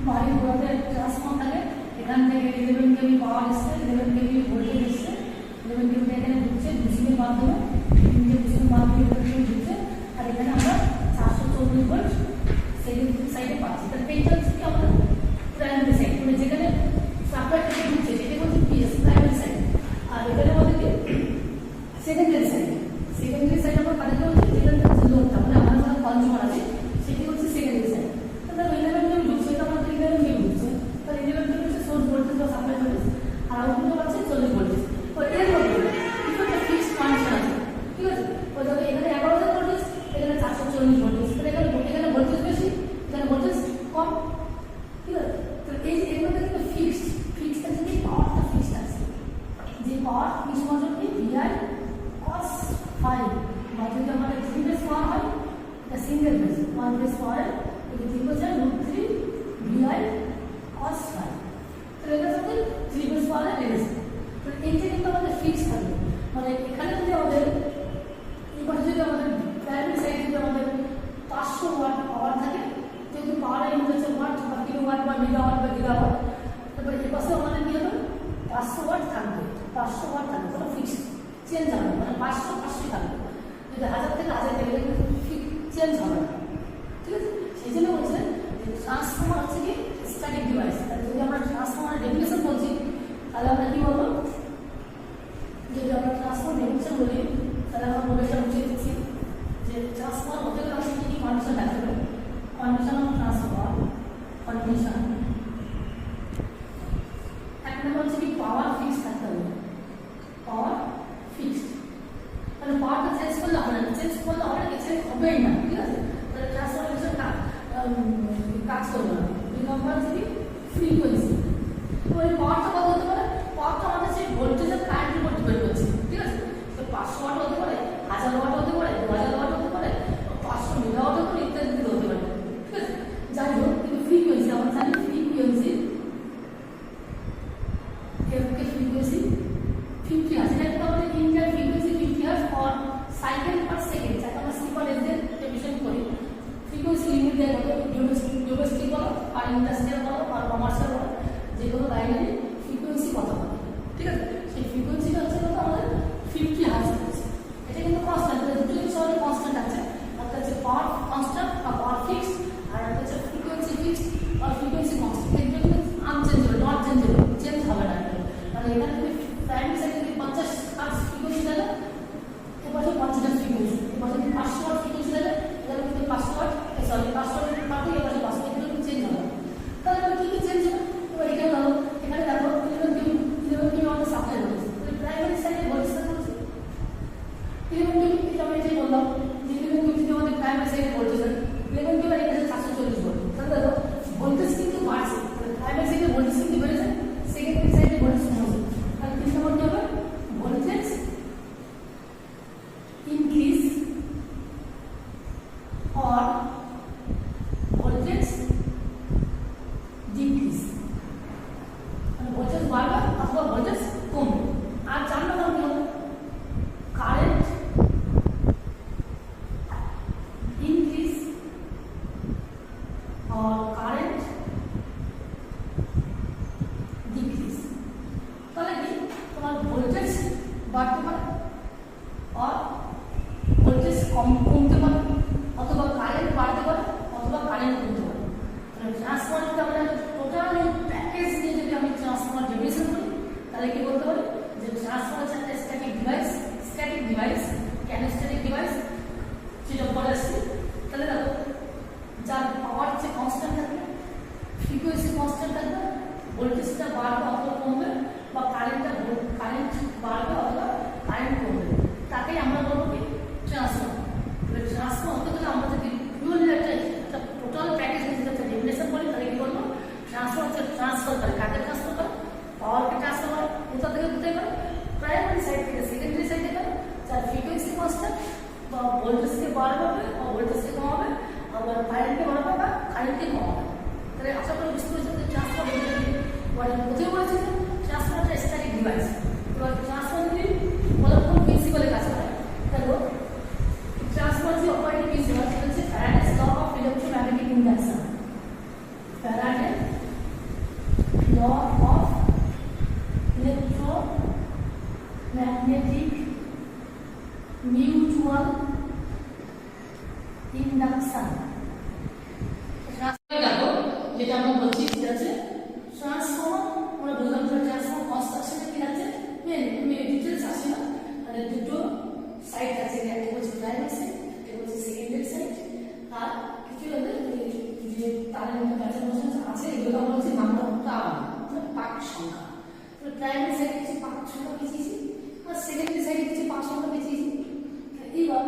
বাড়ির ঘরে ট্রান্সফর্মার থাকে, এখান থেকে 11 কেভি পাওয়ার এসছে, 11 কেভি ভোল্টেজ এসছে, 11 কেভি এখানে ঢুকছে ডিসির মাধ্যমে, ডিসির মাধ্যমে ঢুকছে, আর এখানে আমরা 440 ভোল্ট সেকেন্ডারি সাইডে পাচ্ছি। তাহলে এইটা হচ্ছে কি আমাদের প্রাইমারি সাইড, মানে যেখানে সাপ্লাই থেকে ঢুকছে সেটা হচ্ছে পিএস প্রাইমারি সাইড। আর এখানে আমাদের কি সেকেন্ডারি সাইড। সেকেন্ডারি সাইড আমরা কানেক্ট করছি যেখানে হচ্ছে লোডটা, মানে আমাদের যারা কনজিউমার আছে সেটি হচ্ছে সেকেন্ডারি সাইড। তাহলে 11 কেভি ঢুকছে, এটা আমাদের 11 কেভি ঢুকছে, তাহলে 11 কেভি হচ্ছে সোর্স ভোল্টেজ বা সাপ্লাই ভোল্টেজ, আর আউটপুটে পাচ্ছে 40 ভোল্টেজ। তো এর মধ্যে কিছু একটা ফিক্সড কন্ডিশন আছে, ঠিক আছে? তো যখন এখানে 11,000 ভোল্টেজ, এখানে 440 ভোল্টেজ, তাহলে এখানে ভোল্টেজ বেশি, এখানে ভোল্টেজ কম, ঠিক আছে? তো এই যে এর মধ্যে কিন্তু ফিক্সড আছে, যে পাওয়ারটা ফিক্সড আছে, যে পাওয়ার ফিক্সড মানে কি VI cos phi, বা যদি আমাদের 3 বেস পাওয়ার হয় এটা সিঙ্গেল বেস, 1 বেস পাওয়ার এটা ঠিক হচ্ছে √3 VI cos phi। তো এটা হচ্ছে 3 বেস পাওয়ার রেস। তো এইটা কিন্তু আমাদের ফিক্সড থাকবে। মানে এখানে যদি আমাদের এবারে যদি আমাদের প্রাইমারি সাইডে যদি আমাদের 500 ওয়াট পাওয়ার থাকে, যেহেতু পাওয়ার ইউনিট হচ্ছে ওয়াট বা কিলোওয়াট বা মেগাওয়াট বা গিগাওয়াট, তারপরে এই পাশে আমাদের কি হবে 500 ওয়াট থাকবে, 500 ওয়াট থাকবে, কোনো ফিক্সড চেঞ্জ হবে না, মানে 500 থাকবে। যদি 1000 থেকে 1000 থেকে চেঞ্জ হবে না, ঠিক আছে? সেই জন্য বলছেন যে ট্রান্সফর্মার হচ্ছে কি স্ট্যাটিক ডিভাইস। যদি আমরা ট্রান্সফর্মারের ডেফিনেশন বলছি তাহলে আমরা কি বলবো? যদি আমরা ট্রান্সফর্মার ডেফিনেশন বলি তাহলে আমরা মোবাইলটা বুঝিয়ে দিচ্ছি যে ট্রান্সফর্মার হতে গেলে আমাদের কি কন্ডিশন থাকতে হবে। কন্ডিশন অফ ট্রান্সফর্মার, কন্ডিশন এক নম্বর হচ্ছে কি পাওয়ার ফিক্স থাকতে হবে, পাওয়ার ফিক্সড। তাহলে পাওয়ারটা চেঞ্জ করলে হবে না, চেঞ্জ করলে হবে না, চেঞ্জ হবেই না, ঠিক আছে? তাহলে ট্রান্সফরমেশন কাজ করবে না। দুই নম্বর হচ্ছে কি ফ্রিকোয়েন্সি। তো এই পাওয়ারটা কত হতে পারে? পাওয়ারটা আমাদের সেই ভোল্টেজের কারেন্টের উপর ডিপেন্ড করছে, ঠিক আছে? তো 500 ওয়াট হতে পারে, 1000 ওয়াট হতে পারে, 2000 ওয়াট হতে পারে, 500 মেগাওয়াট হতে পারে, ইত্যাদি হতে পারে, ঠিক আছে? যাই হোক, কিন্তু ফ্রিকোয়েন্সি আমরা জানি ফ্রিকোয়েন্সি frequency 50 Hz. এটা আমাদের inter frequency 50 Hz or cycle per second, যাকে আমরা সিম্পল এর দিয়ে ডেফিনেশন করি। ফ্রিকোয়েন্সি লিমিট দেওয়া হবে ডোমেস্টিক বলো আর ইন্ডাস্ট্রিয়াল বলো আর কমার্শিয়াল বলো, যে কোনো লাইনে ফ্রিকোয়েন্সি কত হবে, ঠিক আছে? সেই ফ্রিকোয়েন্সিটা হচ্ছে কত আমাদের 50 Hz আছে। এটা কিন্তু কনস্ট্যান্ট, দুটো কিছু আমাদের কনস্ট্যান্ট আছে, একটা হচ্ছে পাওয়ার কনস্ট্যান্ট বা পাওয়ার ফিক্সড, আর একটা হচ্ছে ফ্রিকোয়েন্সি ফিক্সড আর ফ্রিকোয়েন্সি কনস্ট্যান্ট। এটা কিন্তু আনচেঞ্জেবল, নট চেঞ্জেবল, চেঞ্জ হবে না। মানে এখানে যদি প্রাইমারি সাইডে যদি 50 Hz ফ্রিকোয়েন্সি থাকে, এবার 50 Hz ফ্রিকোয়েন্সি, এবার যদি 500 ওয়াট ফ্রিকোয়েন্সি থাকে, তাহলে কিন্তু 500 ওয়াট, সরি 500 ওয়াট পাবে, এবার 500 ওয়াট কিন্তু চেঞ্জ হবে। তাহলে এবার কি চেঞ্জ হবে? এবার এখানে ধরো, এখানে দেখো 11 কিলো আমাদের সাপ্লাই হচ্ছে, তাহলে প্রাইমারি সাইডে ভোল্টেজ হচ্ছে 11 কিলো। এটা আমি যে বললাম যে 11 কিলো যদি আমাদের প্রাইমারি সাইডে ভোল্টেজ হয়, 11 কিলো আর এখানে 440 ভোল্ট, তাহলে দেখো ভোল্টেজ কিন্তু বাড়ছে, প্রাইমারি সাইডে ভোল্টেজ কিন্তু বেড়েছে, সেকেন্ডারি সাইডে ভোল্টেজ কমছে। তাহলে তিন নম্বর কি হবে? Voltage increase or voltage decrease, মানে ভোল্টেজ বাড়বে অথবা ভোল্টেজ কমবে। আর 4 নম্বর কি হবে? Current increase or current decrease. তাহলে কি তোমার ভোল্টেজ বাড়তে পারে আর ভোল্টেজ কমতে পারে, অথবা কারেন্ট বাড়তে পারে অথবা কারেন্ট কমতে পারে। তাহলে ট্রান্সফরমারটা আমরা টোটাল প্যাকেজ নিয়ে যদি আমি ট্রান্সফরমার ডেফিনেশন করি, তাহলে কি বলতে পারি যে ট্রান্সফরমার হচ্ছে একটা স্ট্যাটিক ডিভাইস, কেন স্ট্যাটিক ডিভাইস সেটা বলে আসছি। তাহলে দেখো যার পাওয়ার হচ্ছে কনস্ট্যান্ট থাকবে, ফ্রিকোয়েন্সি কনস্ট্যান্ট থাকবে, ভোল্টেজটা বাড়বে অথবা কমবে, বা কারেন্ট বাড়বে অথবা কারেন্ট কমবে, তাকেই আমরা বলবো কি ট্রান্সফর্মার। ট্রান্সফর্মার হতে গেলে আমরা যদি পিওরলি একটা টোটাল প্যাকেজ যেটা ডেফিনেশন বলি, তাহলে কি বলবো? ট্রান্সফার হচ্ছে ট্রান্সফার করে, কাকে ট্রান্সফার করে? পাওয়ারকে ট্রান্সফার করে, কোথা থেকে কোথায় করে? প্রাইমারি সাইড থেকে সেকেন্ডারি সাইডে করে, যার ফ্রিকোয়েন্সি কনস্ট্যান্ট বা ভোল্টেজকে বাড়াবে বা ভোল্টেজকে কমাবে, আবার কারেন্টকে বাড়াবে বা কারেন্টকে কমাবে। তাহলে আশা করি বুঝতে পেরেছি যে ট্রান্সফার কোথায় বলেছে যে ট্রান্সফারটা স্ট্যাটিক ডিভাইস। এবার ট্রান্সফার যদি বলো কোন প্রিন্সিপালে কাজ করে, দেখো ট্রান্সফার যে অপারেটিং প্রিন্সিপাল সেটা হচ্ছে Faraday's law of electromagnetic induction. Faraday's law of electromagnetic mutual induction. দেখো যেটা আমরা বলছি সেটা হচ্ছে ট্রান্সফর্মার, আমরা বললাম যে ট্রান্সফর্মার কনস্ট্রাকশনে কি আছে মেন ডিটেইলস আছে না, মানে দুটো সাইড আছে, একটা হচ্ছে প্রাইমারি সাইড, একটা হচ্ছে সেকেন্ডারি সাইড, আর কিছু যে তারের মধ্যে ব্যাটারি বসানো আছে এগুলো আমরা হচ্ছে নামটা পাক সংখ্যা। তাহলে প্রাইমারি সাইডে কিছু পাক সংখ্যা পেয়েছি আর সেকেন্ডারি সাইডে কিছু পাক সংখ্যা পেয়েছি। এইবার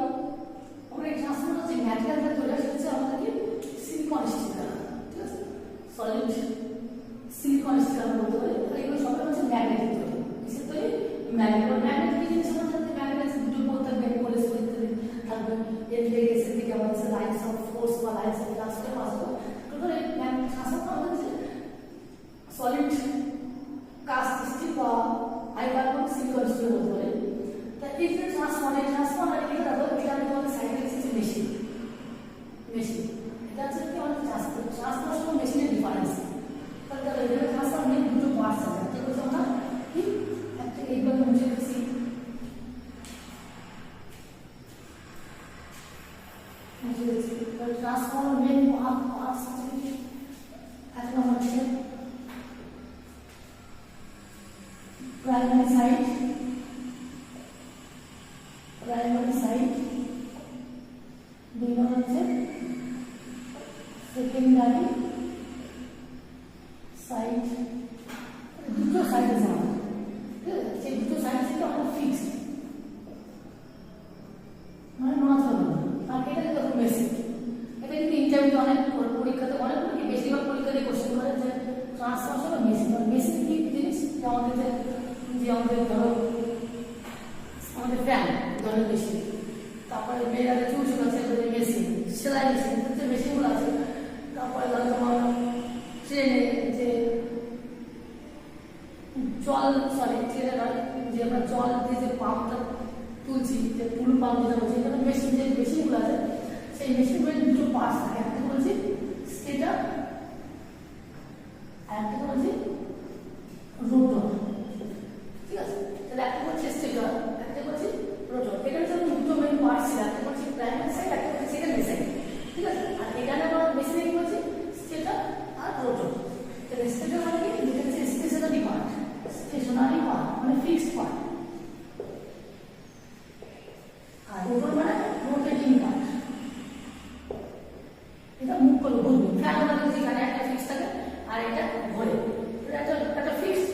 আমরা এই ট্রান্সফর্মার যে ম্যাটেরিয়ালটা তৈরি হয় সেটা হচ্ছে আমাদেরকে সিলিকন স্টিল, ঠিক আছে? সলিড সিলিকন স্টিল আমরা বলতে পারি। তাহলে এগুলো সবটা হচ্ছে ম্যাগনেটিক তৈরি, কিসের তৈরি? ম্যাগনেট কি জিনিস আমাদের সাথে ম্যাগনেট দুটো পোল থাকবে, পোলের ইত্যাদি থাকবে, এর থেকে এসে থেকে আমাদের লাইনস অফ ফোর্স বা লাইনস অফ ট্রান্সফার আসবে। টোটাল এই ট্রান্সফার হচ্ছে সলিড কাস্ট স্টিল বা হাই কার্বন সিলিকন স্টিল বলতে পারি। প্রাইমারি সাইড, 2 নম্বর হচ্ছে সেকেন্ডারি সাইড। দুটো সাইড আছে আমাদের, ঠিক আছে? সেই দুটো সাইড থেকে আমরা ফিক্সড মানে নট হবে। আর এটা কিন্তু বেসিক, এটা কিন্তু ইন্টারভিউ অনেক পরীক্ষাতে অনেক বেশিরভাগ পরীক্ষাতে কোশ্চেন করে যে ট্রান্সফার বা মেশিন। মেশিন কি জিনিস? যে আমাদের ধরো আমাদের ফ্যান ধরনের মেশিন, তারপরে মেয়েরা চুল শুকাচ্ছে মেশিন, সেলাই মেশিন, যে মেশিনগুলো আছে। তারপরে ধরো তোমার ট্রেনে যে জল, সরি ট্রেনে নয়, যে আমরা জল দিয়ে যে পাম্পটা তুলছি, যে টুল পাম্প যেটা বলছি, এখানে মেশিন যে মেশিনগুলো আছে সেই মেশিনগুলো দুটো পার্টস থাকে। একটা বলছি স্টেটার, আর একটা বলছি রোটর, ঠিক আছে? তাহলে একটা বলছি স্টেটার, একটা বলছি রোটর। এখানে তো দুটো মেইন পার্টস ছিল, একটা বলছি প্রাইমারি সাইড, একটা বলছি সেকেন্ডারি সাইড, ঠিক আছে? আর এখানে আমরা মেশিনে কি বলছি স্টেটার আর রোটর। তাহলে স্টেটার মানে কি? এটা হচ্ছে স্টেশনারি পার্ট, স্টেশনারি পার্ট মানে ফিক্সড পার্ট। আর রোটর মানে রোটেটিং পার্ট, এটা মুভ করে ঘুরবে। ফ্যান মানে যেখানে একটা ফিক্স থাকে আর এটা ঘোরে, একটা ফিক্সড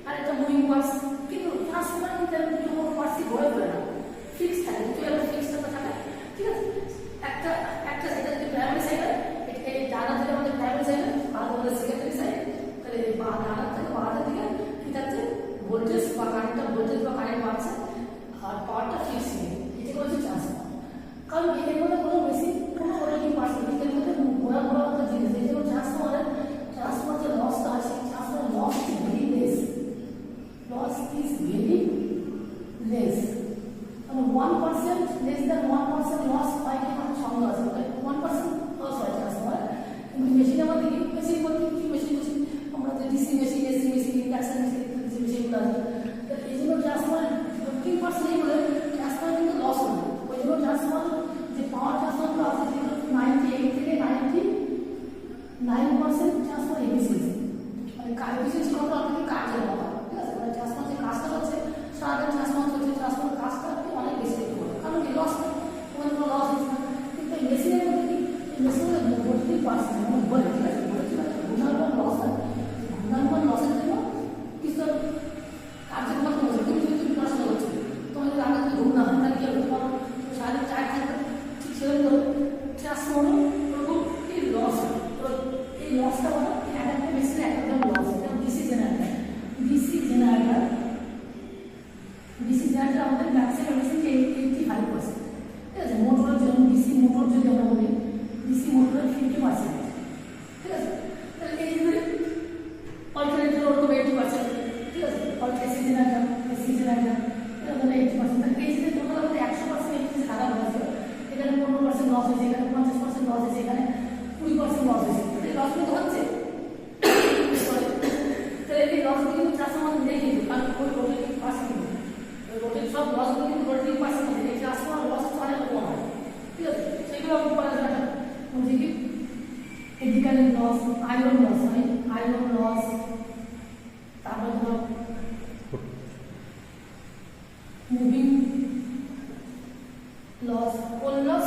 আর একটা মুভিং পার্টস। কিন্তু ট্রান্সফরমার কিন্তু দুটো পার্টসই ঘোরে ঘোরে না, ফিক্স থাকে, দুটো একটা ফিক্সড থাকে, ঠিক আছে? একটা এটা যদি প্রাইমারি সাইড হয়, এই ডানা থেকে আমাদের প্রাইমারি সাইড, আর আমাদের সেকেন্ডারি সাইড। তাহলে এই ডানা থেকে বাঁধার দিকে কি থাকছে? ভোল্টেজ বা কারেন্ট বাড়ছে আর পাওয়ারটা ফিক্স নেই। এটা হচ্ছে ট্রান্সফরমার। কারণ এর মধ্যে কোনো মেশিন কোনো রোটেটিং পার্টস নেই, এর মধ্যে ঘোরা মতো জিনিস। এই যেমন ট্রান্সফরমার যে লসটা আছে, transformer loss is very less, loss is very less. মানে 1% লেস দ্যান 1% লস হয় কি আমার সংখ্যা আছে, 1% লস হয় ট্রান্সফরমার। কিন্তু মেশিন আমাদের কি মেশিন বলতে কি মেশিন আমরা যে DC machine, AC machine, induction machine, যে মেশিনগুলো আছে, এই জন্য ট্রান্সফরমার 15% নেই বলে ট্রান্সফরমার কিন্তু লস হবে। ওই জন্য ট্রান্সফরমার যে পাওয়ার ট্রান্সফরমার আছে সেগুলো 98 থেকে 99% ট্রান্সফার এফিসিয়েন্সি, মানে এফিসিয়েন্সি কত আপনি কাজের হবে, ঠিক আছে? মানে ট্রান্সফার যে কাজটা হচ্ছে সারাদিন ট্রান্সফার হচ্ছে, ট্রান্সফার কাজটা আপনি অনেক বেশি করতে পারবেন, কারণ কি লস নেই, কোনো লস হচ্ছে না। কিন্তু এই মেশিনের মধ্যে কি মেশিনের ভর্তি পার্টস বলে, ঠিক আছে? বলে ঠিক আছে ঘূর্ণায়মান লস হয়, ঘূর্ণায়মান লসের জন্য কিছু কার্যক্রম হচ্ছে। তুমি যদি পড়াশোনা করছো, তোমার যদি আগে যদি ঘূর্ণা হয় তাহলে কি হবে? তোমার সারাদিন চার্জ থাকবে, ঠিক সেরকম করে ট্রান্সফর্মার এই লস হয়। এই লসটা হলো একটা মেশিনে একটা লস। যেমন ডিসি জেনারেটর আমাদের ম্যাক্সিমাম মেশিন 85%, ঠিক আছে? মোটরের জন্য ডিসি মোটর যদি আমরা বলি, ডিসি মোটরের 50%, ঠিক আছে? তাহলে এই যে অল্টারনেটর ওরকম 80%, ঠিক আছে? এসি জেনারেটর এরকম 80%। তাহলে এই যে টোটাল আমাদের 100% এফিসিয়েন্সি থাকা হয়েছে, এখানে 15% লস হয়েছে, এখানে 50% লস হয়েছে, এখানে 20% লস হয়েছে। এই লসগুলো হচ্ছে, তাহলে এই লসগুলো কিন্তু ট্রান্সফরমার নেই কিন্তু, কারণ ওই রোটেটিং পার্টস কিন্তু রোটেট সব লসগুলো কিন্তু রোটেটিং পার্টস থাকে, এই ট্রান্সফরমার লস অনেক কম হয়, ঠিক আছে? সেগুলো আমি পরে জানা বলছি কি এডিক্যাল লস, আয়রন লস, তারপর ধরো moving loss, core loss,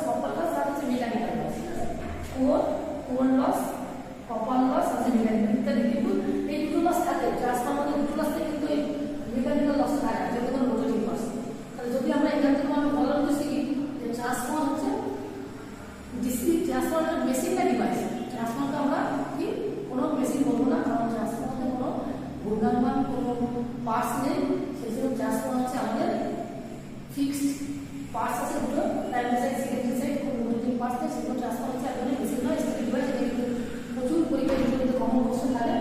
copper loss, আর হচ্ছে মেকানিক্যাল লস, ঠিক আছে? কোল লস, কপার লস আছে মেকানিক্যাল ইত্যাদি। কিন্তু এই দুটো লস থাকে, ট্রান্সফরমারের দুটো লস থাকে, কিন্তু এই মেকানিক্যাল লস থাকে না, যেটা কোনো রোটেটিং পার্টস। তাহলে যদি আমরা এখান থেকে আমরা বলার উদ্দেশ্য কি যে ট্রান্সফরমার হচ্ছে ডিসি, ট্রান্সফরমার মেশিন না ডিভাইস। ট্রান্সফরমারটা আমরা কি কোনো মেশিন বলবো না, কারণ ট্রান্সফরমারে কোনো ঘূর্ণায়মান কোনো পার্টস নেই। সেই জন্য ট্রান্সফরমার হচ্ছে আমাদের ফিক্সড পার্টস আছে দুটো, প্রাইমারি সাইড, সেকেন্ডারি সাইড, কোনো রোটেটিং পার্টস নেই। সেগুলো ট্রান্সফরমার হচ্ছে একদম মেশিন নয়, স্টেট ডিভাইস। এটা কিন্তু প্রচুর পরীক্ষায় কিন্তু কমন কোশ্চেন থাকে।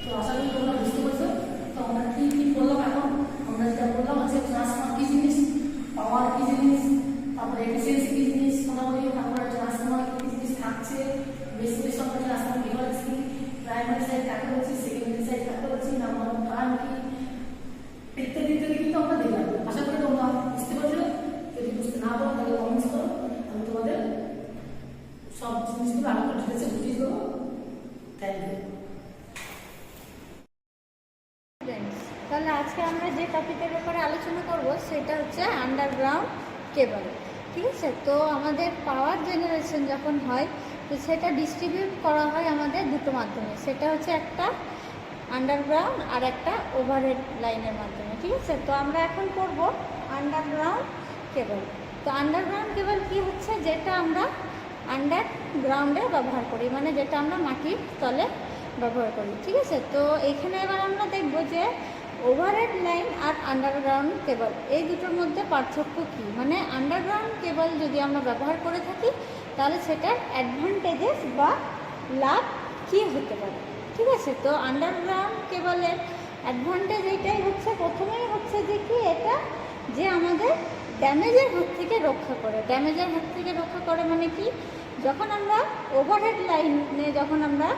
তো আশা করি তোমরা বুঝতে পারছো। তো আমরা কি করলাম এখন? আমরা যেটা বললাম হচ্ছে ট্রান্সফরমার কি জিনিস, পাওয়ার কি জিনিস, তারপরে এফিসিয়েন্সি কি জিনিস, তারপরে ট্রান্সফরমার কি জিনিস থাকছে, বেসিকের সঙ্গে ট্রান্সফরমার ডিভাইস কি, প্রাইমারি সাইড কাকে বলছি, সেকেন্ডারি সাইড কাকে বলছি, নাম্বার অফ টার্ন কি, ইত্যাদি ইত্যাদি কিন্তু আমরা দেখলাম। আশা করি তোমরা বুঝতে পারছো। যদি বুঝতে না পারো তাহলে কমেন্টস করো, আমি তোমাদের সব জিনিসগুলো আরো ডিটেলসে বুঝিয়ে দেবো। Thank you. তাহলে আজকে আমরা যে টপিকের ব্যাপারে আলোচনা করব সেটা হচ্ছে আন্ডারগ্রাউন্ড কেবল। ঠিক আছে, তো আমাদের পাওয়ার জেনারেশন যখন হয় তো সেটা ডিস্ট্রিবিউট করা হয় আমাদের দুটো মাধ্যমে, সেটা হচ্ছে একটা আন্ডারগ্রাউন্ড আর একটা ওভারহেড লাইনের মাধ্যমে। ঠিক আছে, তো আমরা এখন করব আন্ডারগ্রাউন্ড কেবল। তো আন্ডারগ্রাউন্ড কেবল কি হচ্ছে, যেটা আমরা আন্ডারগ্রাউন্ডে ব্যবহার করি, মানে যেটা আমরা মাটির তলে ব্যবহার করি। ঠিক আছে, তো এখানে এবার আমরা দেখব যে ওভারহেড লাইন আর আন্ডারগ্রাউন্ড কেবল এই দুটোর মধ্যে পার্থক্য কী, মানে আন্ডারগ্রাউন্ড কেবল যদি আমরা ব্যবহার করে থাকি তাহলে সেটার অ্যাডভান্টেজেস বা লাভ কী হতে পারে। ঠিক আছে, তো আন্ডারগ্রাউন্ড কেবলের অ্যাডভান্টেজ এইটাই হচ্ছে, প্রথমেই হচ্ছে যে কি এটা যে আমাদের ড্যামেজের হাত থেকে রক্ষা করে। ড্যামেজের হাত থেকে রক্ষা করে মানে কি, যখন আমরা ওভারহেড লাইনে যখন আমরা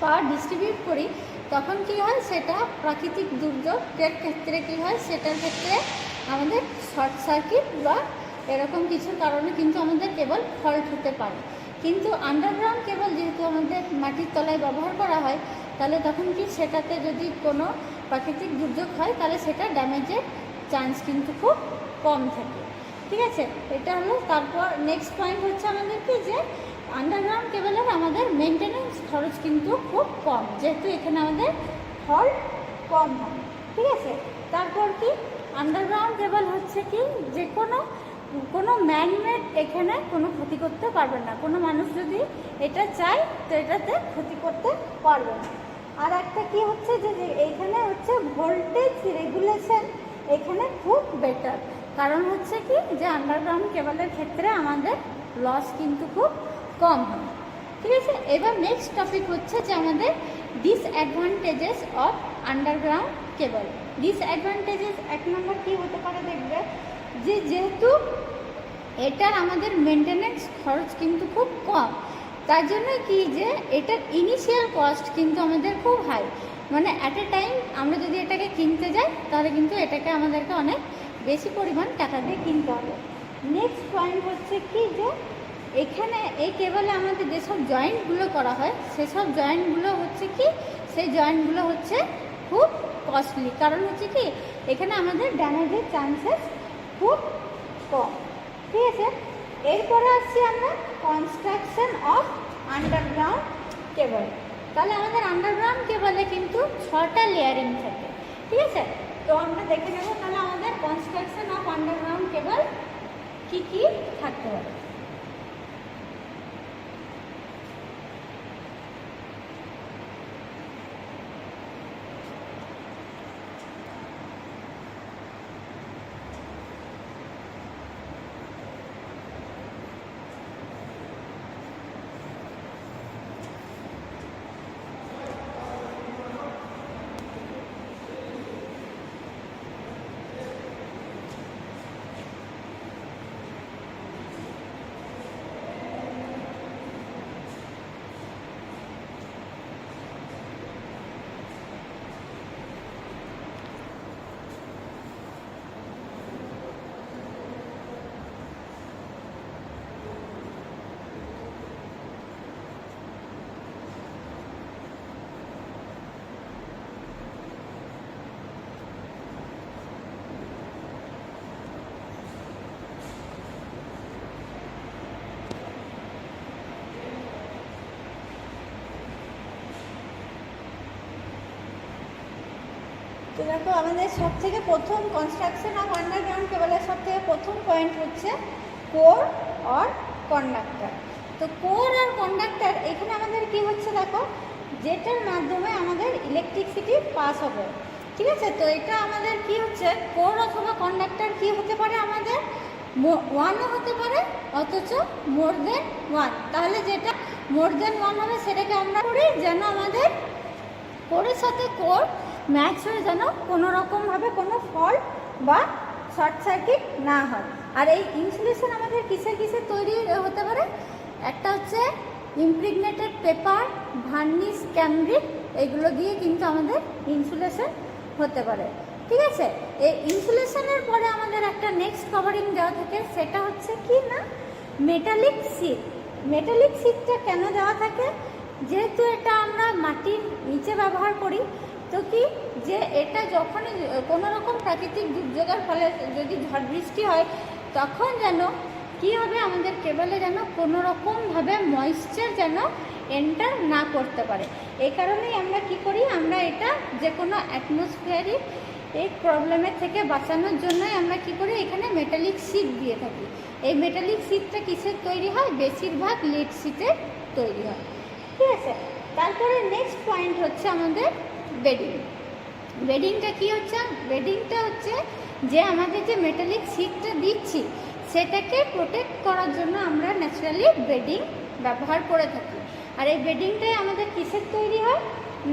পাওয়ার ডিস্ট্রিবিউট করি তখন কি হয়, সেটা প্রাকৃতিক দুর্যোগের ক্ষেত্রে কি হয়, সেটার ক্ষেত্রে আমাদের শর্ট সার্কিট বা এরকম কিছু কারণে কিন্তু আমাদের কেবল ফল্ট হতে পারে। কিন্তু আন্ডারগ্রাউন্ড কেবল যেহেতু আমাদের মাটির তলায় ব্যবহার করা হয় তাহলে তখন কি সেটাতে যদি কোনো প্রাকৃতিক দুর্যোগ হয় তাহলে সেটা ড্যামেজের চান্স কিন্তু খুব কম থাকে। ঠিক আছে, এটা হলো। তারপর নেক্সট পয়েন্ট হচ্ছে আমাদের কি, যে আন্ডারগ্রাউন্ড কেবলের আমাদের মেনটেন্যান্স খরচ কিন্তু খুব কম, যেহেতু এখানে আমাদের ফল্ট কম হয়। ঠিক আছে, তারপর কি আন্ডারগ্রাউন্ড কেবল হচ্ছে কি, যে কোনো ম্যানমেড এখানে কোনো ক্ষতি করতে পারবে না, কোনো মানুষ যদি এটা চায় তো এটাতে ক্ষতি করতে পারবে না। আর একটা কি হচ্ছে যে এইখানে হচ্ছে ভোল্টেজ রেগুলেশন এখানে খুব বেটার, কারণ হচ্ছে কি যে আন্ডারগ্রাউন্ড কেবলের ক্ষেত্রে আমাদের লস কিন্তু খুব কম হয়। ঠিক আছে, এবার নেক্সট টপিক হচ্ছে যে আমাদের disadvantages of underground cable. Disadvantages এক নম্বর কী হতে পারে দেখবে, যে যেহেতু এটার আমাদের মেনটেন্যান্স খরচ কিন্তু খুব কম, তার জন্য কি যে এটার ইনিশিয়াল কস্ট কিন্তু আমাদের খুব হাই, মানে অ্যাট এ টাইম আমরা যদি এটাকে কিনতে যাই তাহলে কিন্তু এটাকে আমাদেরকে অনেক বেশি পরিমাণ টাকা দিয়ে কিনতে হবে। নেক্সট পয়েন্ট হচ্ছে কি, যে এখানে এই কেবলে আমাদের যেসব জয়েন্টগুলো করা হয় সেসব জয়েন্টগুলো হচ্ছে কি, সেই জয়েন্টগুলো হচ্ছে খুব কস্টলি, কারণ হচ্ছে কি এখানে আমাদের ড্যামেজের চান্সেস খুব কম। ঠিক আছে, এরপরে আসছি আমরা কনস্ট্রাকশন অফ আন্ডারগ্রাউন্ড কেবল। তাহলে আমাদের আন্ডারগ্রাউন্ড কেবলে কিন্তু 6টা লেয়ারিং থাকে। ঠিক আছে, তো আমরা দেখে নেব তাহলে আমাদের কনস্ট্রাকশন অফ আন্ডারগ্রাউন্ড কেবল কী কী থাকতে পারে। তো দেখো আমাদের সব থেকে প্রথম কনস্ট্রাকশন অফ আন্ডারগ্রাউন্ড কেবলের সব থেকে প্রথম পয়েন্ট হচ্ছে কোর আর কন্ডাক্টর। তো কোর আর কন্ডাক্টর এখানে আমাদের কি হচ্ছে দেখো, যেটার মাধ্যমে আমাদের ইলেকট্রিসিটি পাস হবে। ঠিক আছে, তো এটা আমাদের কি হচ্ছে, কোর অথবা কন্ডাক্টর কি হতে পারে, আমাদের ওয়ানও হতে পারে অথচ মোর দেন ওয়ান। তাহলে যেটা মোর দেন ওয়ান হবে সেটাকে আমরা করি যেন আমাদের কোরের সাথে কোর ম্যাচ হয়ে যেন কোনো রকমভাবে কোনো ফল্ট বা শর্ট সার্কিট না হয়। আর এই ইনসুলেশন আমাদের কিসের কিসের তৈরি হতে পারে, একটা হচ্ছে ইমপ্রিগনেটেড পেপার, ভার্নিশ, ক্যামব্রিক, এগুলো দিয়ে কিন্তু আমাদের ইনসুলেশন হতে পারে। ঠিক আছে, এই ইনসুলেশনের পরে আমাদের একটা নেক্সট কভারিং দেওয়া থাকে, সেটা হচ্ছে কি না মেটালিক শীট। মেটালিক শীটটা কেন দেওয়া থাকে, যেহেতু এটা আমরা মাটির নিচে ব্যবহার করি তো কি যে এটা যখনই কোনো রকম প্রাকৃতিক দুর্যোগের ফলে যদি ঝড় বৃষ্টি হয় তখন যেন কী হবে আমাদের কেবলে যেন কোনো রকমভাবে ময়েশ্চার যেন এন্টার না করতে পারে। এই কারণেই আমরা কি করি, আমরা এটা যে কোনো অ্যাটমসফিয়ারিক এই প্রবলেমের থেকে বাঁচানোর জন্যই আমরা কি করি, এখানে মেটালিক শীট দিয়ে থাকি। এই মেটালিক শীটটা কিসের তৈরি হয়, বেশিরভাগ লিড শীটের তৈরি হয়। ঠিক আছে, তারপরে নেক্সট পয়েন্ট হচ্ছে আমাদের বেডিং। বেডিংটা কি হচ্ছে, বেডিংটা হচ্ছে যে আমাদের যে মেটালিক শীটটা দিচ্ছি সেটাকে প্রোটেক্ট করার জন্য আমরা ন্যাচারালি বেডিং ব্যবহার করে থাকি। আর এই বেডিংটাই আমাদের কিসের তৈরি হয়,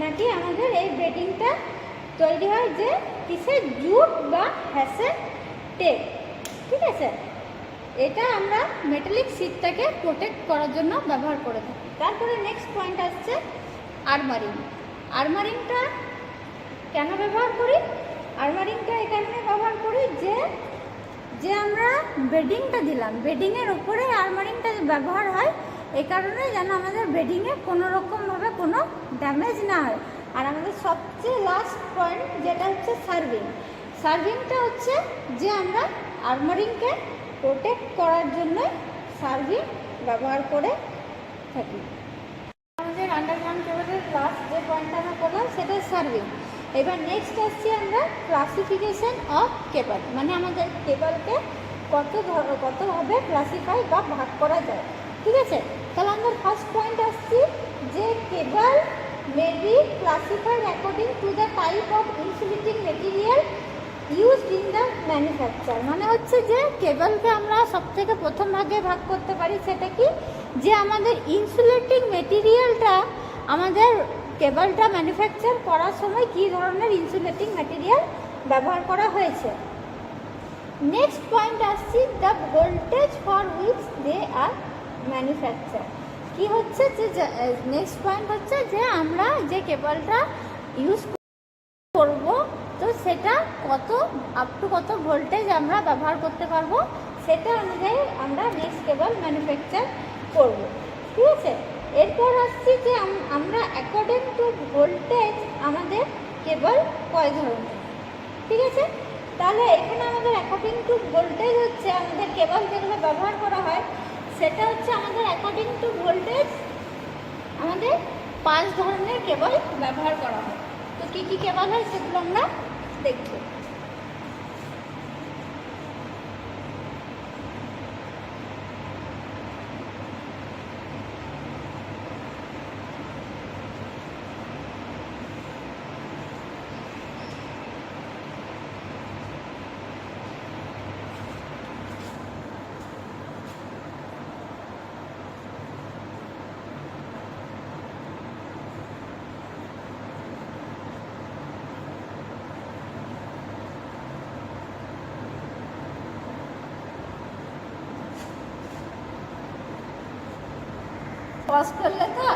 নাকি আমাদের এই বেডিংটা তৈরি হয় যে কিসের, জুট বা হ্যাসের টেপ। ঠিক আছে, এটা আমরা মেটালিক শীটটাকে প্রোটেক্ট করার জন্য ব্যবহার করে থাকি। তারপরে নেক্সট পয়েন্ট আসছে আর্মারিং। আর্মারিংটা কেন ব্যবহার করি, আর্মারিংটা এই কারণে ব্যবহার করি যে আমরা বেডিংটা দিলাম, বেডিংয়ের ওপরে আর্মারিংটা ব্যবহার হয় এই কারণে যেন আমাদের বেডিংয়ে কোনো রকমভাবে কোনো ড্যামেজ না হয়। আর আমাদের সবচেয়ে লাস্ট পয়েন্ট যেটা হচ্ছে সার্ভিং। সার্ভিংটা হচ্ছে যে আমরা আর্মারিংকে প্রোটেক্ট করার জন্য সার্ভিং ব্যবহার করে থাকি। আমাদের আন্ডারগ্রাউন্ড কেবলের লাস্ট যে পয়েন্টটা আমরা বললাম সেটা সার্ভিং। এবার নেক্সট আসছি আমরা ক্লাসিফিকেশন অফ কেবল, মানে আমাদের কেবলকে কতভাবে ক্লাসিফাই বা ভাগ করা যায়। ঠিক আছে, তাহলে আমরা ফার্স্ট পয়েন্ট আসছি যে cable may be classified according to the type of insulating material used in the manufacture. মানে হচ্ছে যে কেবলকে আমরা সবথেকে প্রথম ভাগে ভাগ করতে পারি, সেটা কি যে আমাদের ইনসুলেটিং মেটেরিয়ালটা, আমাদের কেবলটা ম্যানুফ্যাকচার করার সময় কী ধরনের ইনসুলেটিং মেটেরিয়াল ব্যবহার করা হয়েছে। নেক্সট পয়েন্ট আসছি the voltage for which they are manufacture. কি হচ্ছে যে নেক্সট পয়েন্ট হচ্ছে যে আমরা যে কেবলটা ইউজ করব তো সেটা আপ টু কত ভোল্টেজ আমরা ব্যবহার করতে পারবো, সেটা অনুযায়ী আমরা নেক্সট কেবল ম্যানুফ্যাকচার করব। ঠিক আছে, এরপর আসছি যে আমরা অ্যাকর্ডিং টু ভোল্টেজ আমাদের কেবল কয় ধরনের। ঠিক আছে, তাহলে এখানে আমাদের অ্যাকর্ডিং টু ভোল্টেজ হচ্ছে আমাদের কেবল যেগুলো ব্যবহার করা হয় সেটা হচ্ছে আমাদের অ্যাকর্ডিং টু ভোল্টেজ আমাদের 5 ধরনের কেবল ব্যবহার করা হয়। তো কী কী কেবল হয় সেগুলো আমরা দেখব। पॉज कर लेता।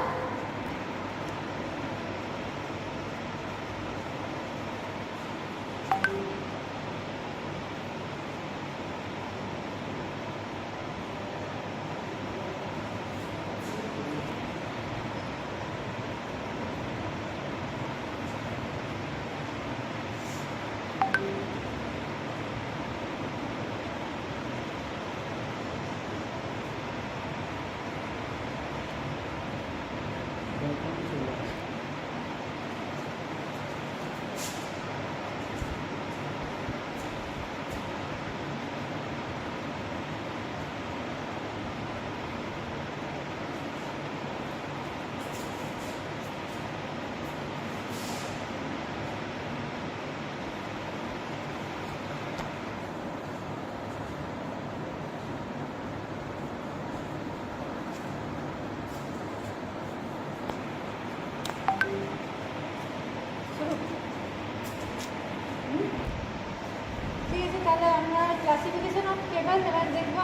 क्लासिफिकेशन ऑफ केबल এবার দেখব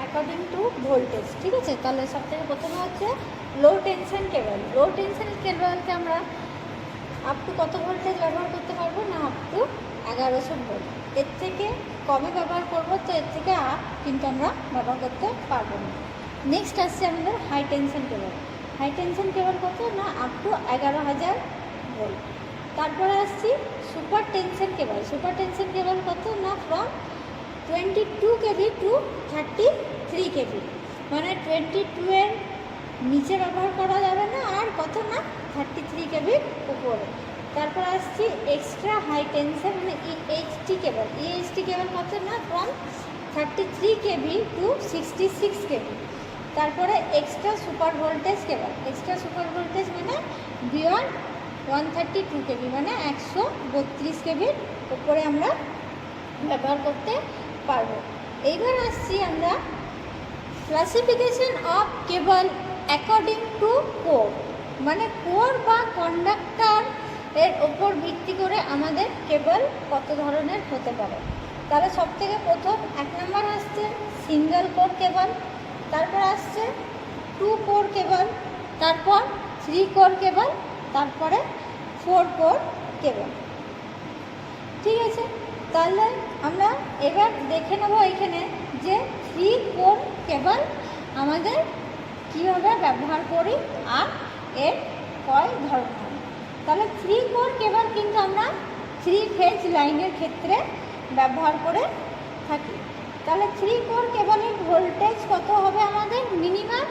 অ্যাকর্ডিং টু ভোল্টেজ। ঠিক আছে, তাহলে সবথেকে প্রথমে হচ্ছে লো টেনশন কেবল। লো টেনশন কেবলকে আমরা আপ টু কত ভোল্টেজ ব্যবহার করতে পারবো না, আপ টু 1100 ভোল্ট। এর থেকে কমে ব্যবহার করবো তো এর থেকে আপ কিন্তু আমরা ব্যবহার করতে পারবো না। নেক্সট আসছে আমাদের হাই টেনশন কেবল। হাই টেনশন কেবল কত না, আপ টু 11,000 ভোল্ট। তারপরে আসছি সুপার টেনশন কেবল। সুপার টেনশন কেবল কত না ফ্রম 22 কেভি টু 33 কেভি, মানে 22 এর নিচে ব্যবহার করা যাবে না, আর কত না 33 কেভির উপরে। তারপর আসছি এক্সট্রা হাই টেনশন মানে ইএইচটি কেবল। ইএইচটি কেবল কত না ফ্রম 33 কেভি টু 66 কেভি। তারপরে এক্সট্রা সুপার ভোল্টেজ কেবল। এক্সট্রা সুপার ভোল্টেজ মানে বিয়ন্ড 132 কেভি, মানে 132 কেভির উপরে আমরা ব্যবহার করতে পারবো। এইবার আসছি আমরা classification of cable according to core, মানে কোর বা কন্ডাক্টর এর ওপর ভিত্তি করে আমাদের কেবল কত ধরনের হতে পারে। তাহলে সব থেকে প্রথম 1 নম্বর আসছে সিঙ্গেল কোর কেবল, তারপর আসছে 2 কোর কেবল, তারপর 3 কোর কেবল, তারপরে 4 কোর কেবল। ঠিক আছে, তাহলে আমরা এবার দেখে নেব এখানে যে 3 কোর কেবল আমাদের কীভাবে ব্যবহার করি আর এর কয় ধরনের। তাহলে 3 কোর কেবল কিন্তু আমরা 3 ফেজ লাইনের ক্ষেত্রে ব্যবহার করে থাকি। তাহলে 3 কোর কেবলের ভোল্টেজ কত হবে আমাদের? Minimum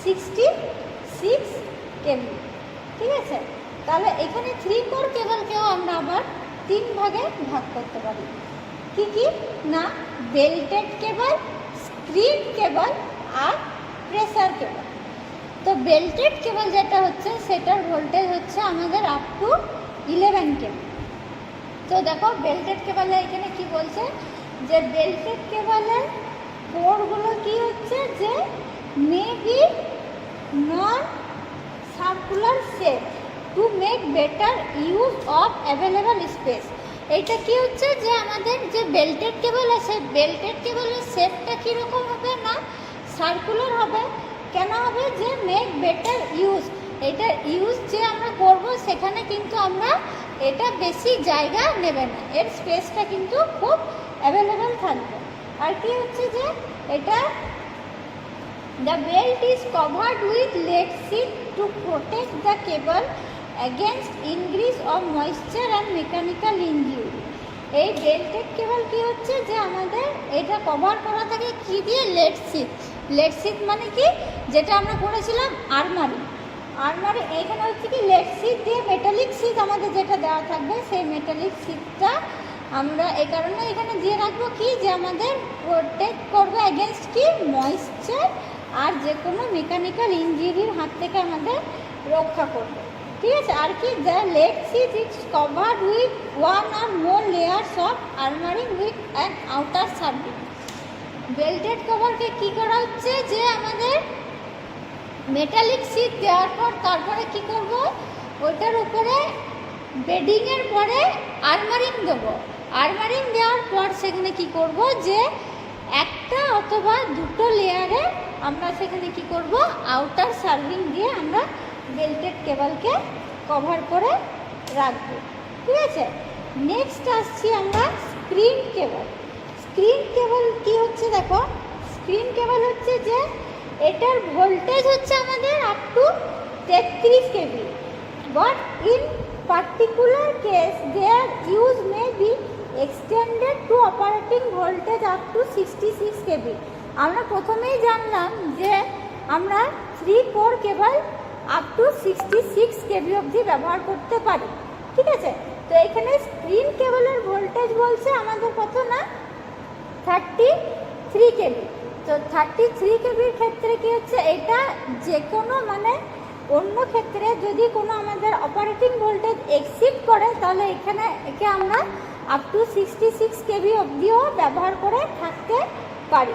66 KV. ঠিক আছে, তাহলে এখানে 3 কোর কেবলকেও আমরা আবার 3 ভাগে ভাগ করতে পারি। কি কি না, বেল্টেড কেবল, স্ক্রিন কেবল আর প্রেসার কেবল। তো বেল্টেড কেবল যেটা হচ্ছে সেটার ভোল্টেজ হচ্ছে আমাদের আপ টু 11 কেভি। তো দেখো বেল্টেড কেবলে এখানে কি বলছে যে বেল্টেড কেবলের কোরগুলো কি হচ্ছে যে may be non circular shape to make better use of available space. এইটা কি হচ্ছে যে আমাদের যে বেল্টেড কেবল আছে, বেল্টেড কেবলের শেপটা কীরকম হবে না সার্কুলার হবে। কেন হবে? যে মেক বেটার ইউজ, এটার ইউজ যে আমরা করব সেখানে কিন্তু আমরা এটা বেশি জায়গা নেবে না, এর স্পেসটা কিন্তু খুব অ্যাভেলেবেল থাকবে। আর কি হচ্ছে যে এটা the belt is covered with lead sheet to protect the cable against ingress of moisture and mechanical injury. এই বেল্টেড কেবল কি হচ্ছে যে আমাদের এটা কভার করা থাকে কি দিয়ে? Lead sheet. লেড শিট মানে কি? যেটা আমরা পড়েছিলাম আরমারি। আরমারি এইখানে হচ্ছে কি লেড শিট দিয়ে মেটালিক শিট আমাদের যেটা দেওয়া থাকবে, সেই মেটালিক শিটটা আমরা এই কারণে এখানে দিয়ে রাখবো কি যে আমাদের প্রোটেক্ট করবে এগেনস্ট কি ময়েশ্চার আর যে কোনো মেকানিক্যাল ইঞ্জুরির হাত থেকে আমাদের রক্ষা করবে। ঠিক আছে, আর কি the lead sheet is covered with 1 or more layers of armouring with an outer serving. Belted কভারকে কি করা হচ্ছে যে আমাদের মেটালিক শিট দেওয়ার পর তারপরে কি করব, ওইটার উপরে বেডিংয়ের পরে আর্মারিং দেবো। আর্মারিং দেওয়ার পর সেখানে কি করব যে একটা অথবা দুটো লেয়ারে আমরা সেখানে কি করব আউটার সার্ভিং দিয়ে আমরা বেল্টেড কেবলকে কভার করে রাখবো। ঠিক আছে, নেক্সট আসছি আমরা স্ক্রিন কেবল। স্ক্রিন কেবল কি হচ্ছে দেখো, স্ক্রিন কেবল হচ্ছে যে এটার ভোল্টেজ হচ্ছে আমাদের up to 33 KV, but in particular case their use may be extended to operating voltage up to 66 kV. আমরা প্রথমেই জানলাম যে আমরা 3 core cable up to 66 kV অবধি ব্যবহার করতে পারি। ঠিক আছে, তো এখানে স্ক্রিন কেবলের ভোল্টেজ বলছে আমাদের কত না 33 kV। তো 33 kVর ক্ষেত্রে কি হচ্ছে এটা যে কোনো মানে অন্য ক্ষেত্রে যদি কোনো আমাদের অপারেটিং ভোল্টেজ এক্সিড করে তাহলে এখানে একে আমরা আপ টু 66 কেভি অবধিও ব্যবহার করে থাকতে পারি।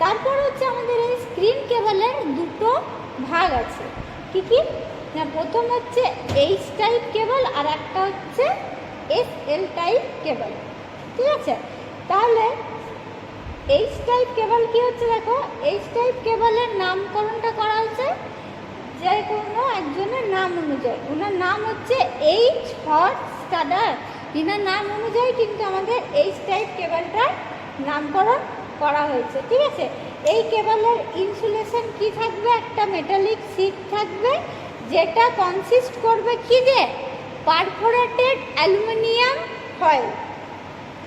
তারপর হচ্ছে আমাদের এই স্ক্রিন কেবলের দুটো ভাগ আছে। কি কি না, প্রথম হচ্ছে এইচ টাইপ কেবল আর একটা হচ্ছে এসএল টাইপ কেবল। ঠিক আছে, তাহলে এইচ টাইপ কেবল কি হচ্ছে দেখো, এইচ টাইপ কেবলের নামকরণটা করা হচ্ছে যে কোনো একজনের নাম অনুযায়ী। ওনার নাম হচ্ছে এইচ ফর স্টাডার, এনার নাম অনুযায়ী কিন্তু আমাদের এইচ টাইপ কেবলটার নামকরণ করা হয়েছে। ঠিক আছে, এই কেবলের ইনসুলেশন কি থাকবে, একটা মেটালিক শিট থাকবে যেটা কনসিস্ট করবে কি যে পারফোরেটেড অ্যালুমিনিয়াম ফয়েল,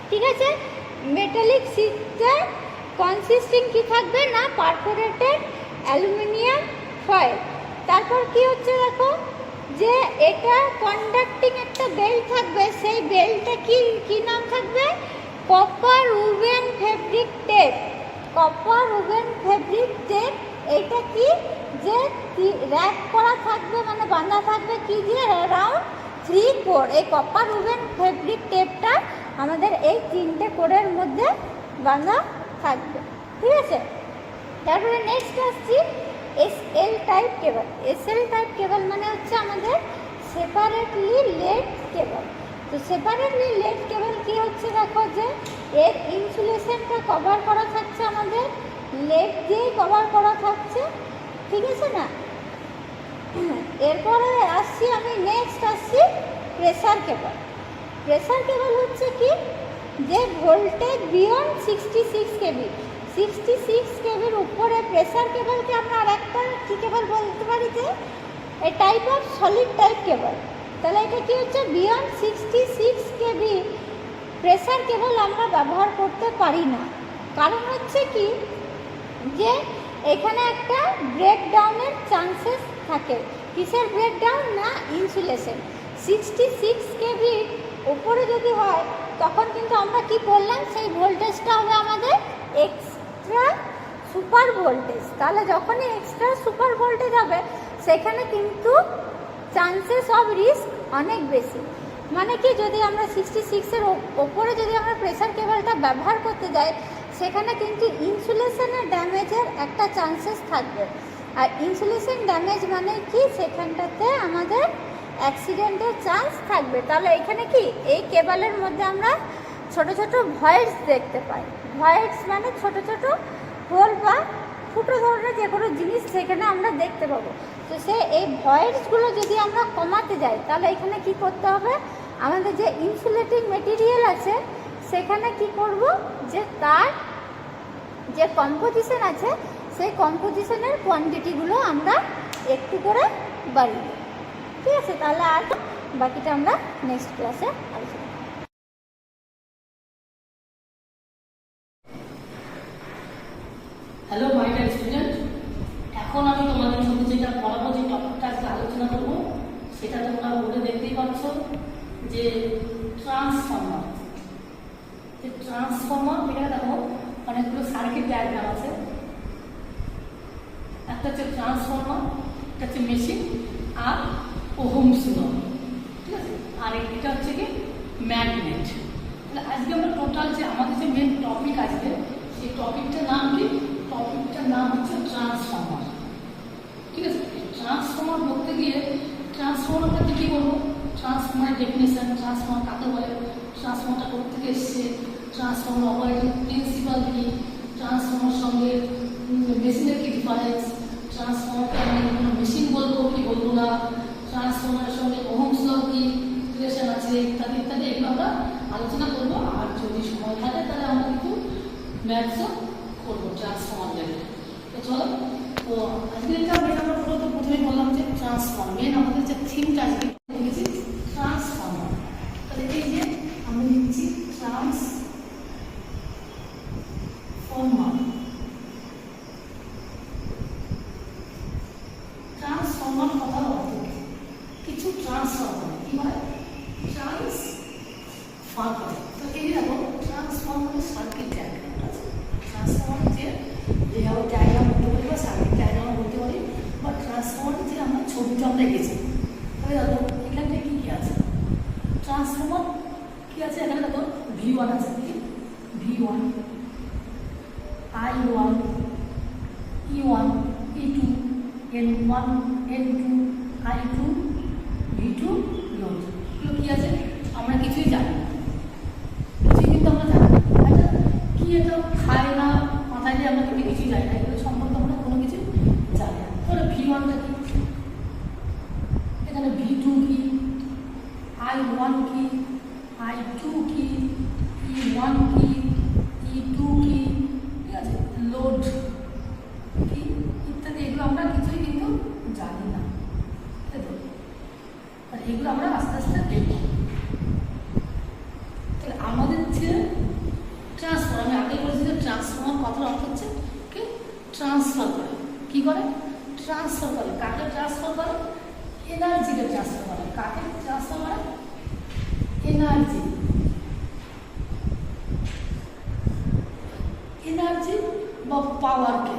ঠিক আছে। মেটালিক শীটটা কনসিস্টিং কি থাকবে না পারফোরেটেড অ্যালুমিনিয়াম ফয়েল। তারপর কি হচ্ছে দেখো যে এটা কন্ডাক্টিং একটা বেল্ট থাকবে, সেই বেল্টটা কি নাম থাকবে copper wooden fabric tape. Copper wooden fabric tape এটা কি যে র্যাপ করা থাকবে মানে বাঁধা থাকবে কি দিয়ে অ্যারাউন্ড 3 কোর। এই কপার উডেন ফেব্রিক টেপটা আমাদের এই 3টে কোরের মধ্যে বাঁধা থাকবে, ঠিক আছে। তারপরে নেক্সট আসছি SL টাইপ কেবল। SL টাইপ কেবল মানে হচ্ছে আমাদের সেপারেটলি লেড কেবল। তো সেপারেটলি লেড কেবল কি হচ্ছে দেখো যে এর ইনসুলেশনটা কভার করা থাকছে আমাদের লেড দিয়ে কভার করা থাকছে, ঠিক আছে না। এরপরে আসছি আমি নেক্সট আসছি প্রেসার কেবল। প্রেসার কেবল হচ্ছে কি যে ভোল্টেজ বিয়ন্ড 66 কেভি, 66 কেভির উপরে প্রেসার কেবলকে আমরা আর একটা কী কেবল বলতে পারি যে এ টাইপ অফ সলিড টাইপ কেবল। তাহলে এটা কি হচ্ছে বিয়ন্ড 66 কেভি প্রেসার কেবল আমরা ব্যবহার করতে পারি না। কারণ হচ্ছে কি যে এখানে একটা ব্রেকডাউনের চান্সেস থাকে। কিসের ব্রেকডাউন না ইনসুলেশন। 66 কেভি উপরে যদি হয় তখন কিন্তু আমরা কি বললাম সেই ভোল্টেজটা হবে আমাদের এক্সট্রা সুপার ভোল্টেজ। তাহলে যখনই এক্সট্রা সুপার ভোল্টেজ হবে সেখানে কিন্তু চান্সেস অফ রিস্ক অনেক বেশি। মানে কি যদি আমরা 66-এর ওপরে যদি আমরা প্রেসার কেবলটা ব্যবহার করতে যাই সেখানে কিন্তু ইনসুলেশনের ড্যামেজের একটা চান্সেস থাকবে। আর ইনসুলেশন ড্যামেজ মানে কি সেখানটাতে আমাদের অ্যাক্সিডেন্টের চান্স থাকবে। তাহলে এখানে কি এই কেবলের মধ্যে আমরা ছোট ছোট ভয়েডস দেখতে পাই। ভয়েডস মানে ছোট ছোট হোল বা ফুটো ধরনের যে কোনো জিনিস সেখানে আমরা দেখতে পাবো। তো এই ভয়েডসগুলো যদি আমরা কমাতে যাই তাহলে এখানে কি করতে হবে আমাদের যে ইনসুলেটিং মেটেরিয়াল আছে সেখানে কি করব যে তার যে কম্পোজিশন আছে সেই কম্পোজিশনের কোয়ান্টিটিগুলো আমরা একটু করে বাড়িয়ে, ঠিক আছে। তাহলে আর বাকিটা আমরা নেক্সট ক্লাসে আলোচনা করব। হ্যালো মাই ডিয়ার স্টুডেন্ট, এখন আমি তোমাদের সাথে যেটা পড়াবো যে টপিকটা আজকে আলোচনা করব সেটা তোমরা বোর্ডে দেখতেই পাচ্ছ যে ট্রান্সফর্মার। যে ট্রান্সফর্মার এখানে দেখো অনেকগুলো সার্কিট ডায়াগ্রাম আছে। একটা হচ্ছে ট্রান্সফর্মার, একটা হচ্ছে মেশিন আর ওহমস ল, ঠিক আছে। আর এটা হচ্ছে কি ম্যাগনেট। তাহলে আজকে আমরা টোটাল যে আমাদের যে মেন টপিক আজকে সেই টপিকটার নাম কি? টপিকটার নাম হচ্ছে ট্রান্সফর্মার, ঠিক আছে। ট্রান্সফর্মার বলতে গিয়ে ট্রান্সফর্মার বলতে কী বলবো, ট্রান্সফর্মারের ডেফিনেশন, ট্রান্সফর্মার কাকে বলে, ট্রান্সফর্মারটা কোথা থেকে এসছে, ট্রান্সফর্মার অপারেটিং প্রিন্সিপাল কি, ট্রান্সফর্মার সঙ্গে মেশিনের কি ডিফারেন্স, ট্রান্সফর্মারকে আমি কোনো মেশিন বলবো কি বলবো না, ট্রান্সফর্মারের সঙ্গে ওহমস ল কি রিলেশন আছে ইত্যাদি ইত্যাদি এগুলো আমরা আলোচনা করবো। আর যদি সময় থাকে তাহলে আমরা কিন্তু ম্যাথসও করবো ট্রান্সফর্মার লেভেলে। তো চলো, তো আজকে এটা আমরা প্রথমে বললাম যে ট্রান্সফর্মার মেন আমাদের যে থিমটা আজকে লিখেছি ট্রান্সফর্মার। তাহলে এই যে আমরা লিখছি ট্রান্সফর্মার। ট্রান্সফর্মার কথার অর্থ কিছু ট্রান্সফার করে, কি হয় ট্রান্সফার করে। তো এই দেখো ট্রান্সফর্মারের সার্কিট ডায়াগ্রাম আছে। ট্রান্সফর্মার যে যেভাবে ডায়াগ্রাম বলতে পারি বা সার্কিট ডায়াগ্রাম বলতে পারি বা ট্রান্সফর্মারের যে আমরা ছবিটা আমরা এঁকেছি। তাহলে দেখো এখানে কী কী আছে, ট্রান্সফর্মার কী আছে এখানে দেখো V1 আছে, V1, I1, E1, E2, N1, N2, I2, V2 load. এগুলো কী আছে আমরা কিছুই জানি না, কিছুই কিন্তু আমরা জানি না। আচ্ছা কী এটা খায় না মাথায় দিয়ে আমরা কিন্তু কিছুই জানি না, এগুলো সম্পর্কে আমরা কোনো কিছু জানি না। তাহলে V1টা কি, এখানে V2 কি, I1 কি, I2 কি, E1 কি, E2 কি, ঠিক আছে, লোড কি ইত্যাদি এগুলো আমরা কিছুই কিন্তু জানি না। আর এগুলো আমরা আস্তে আস্তে কি করে? ট্রান্সফার করে। কাকে ট্রান্সফার করে? এনার্জিকে ট্রান্সফার করে। কাকে ট্রান্সফার করে? এনার্জি। এনার্জি বা পাওয়ারকে,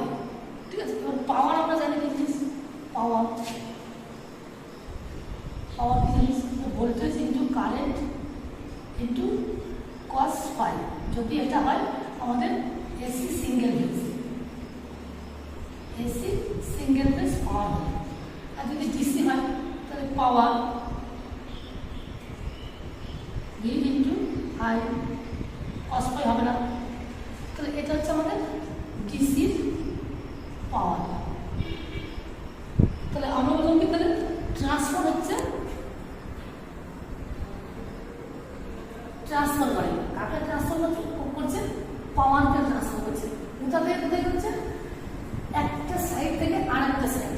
ঠিক আছে? পাওয়ার আমরা জানি কি জিনিস? পাওয়ার পাওয়ার কি জিনিস? Voltage into current into cos phi. যদি এটা হয় আমাদের AC single phase, AC single phase power হয়। আর যদি ডিসি হয় তাহলে power V into I, cos phi হবে না। তাহলে এটা হচ্ছে আমাদের ডিসির পাওয়ার। তাহলে আমরা বললাম কি, তাহলে ট্রান্সফার হচ্ছে, ট্রান্সফার করে। কাকে ট্রান্সফার করছে? পাওয়ারকে ট্রান্সফার করছে। কোথা থেকে কোথায় করছে? একটা সাইড থেকে আর একটা সাইড।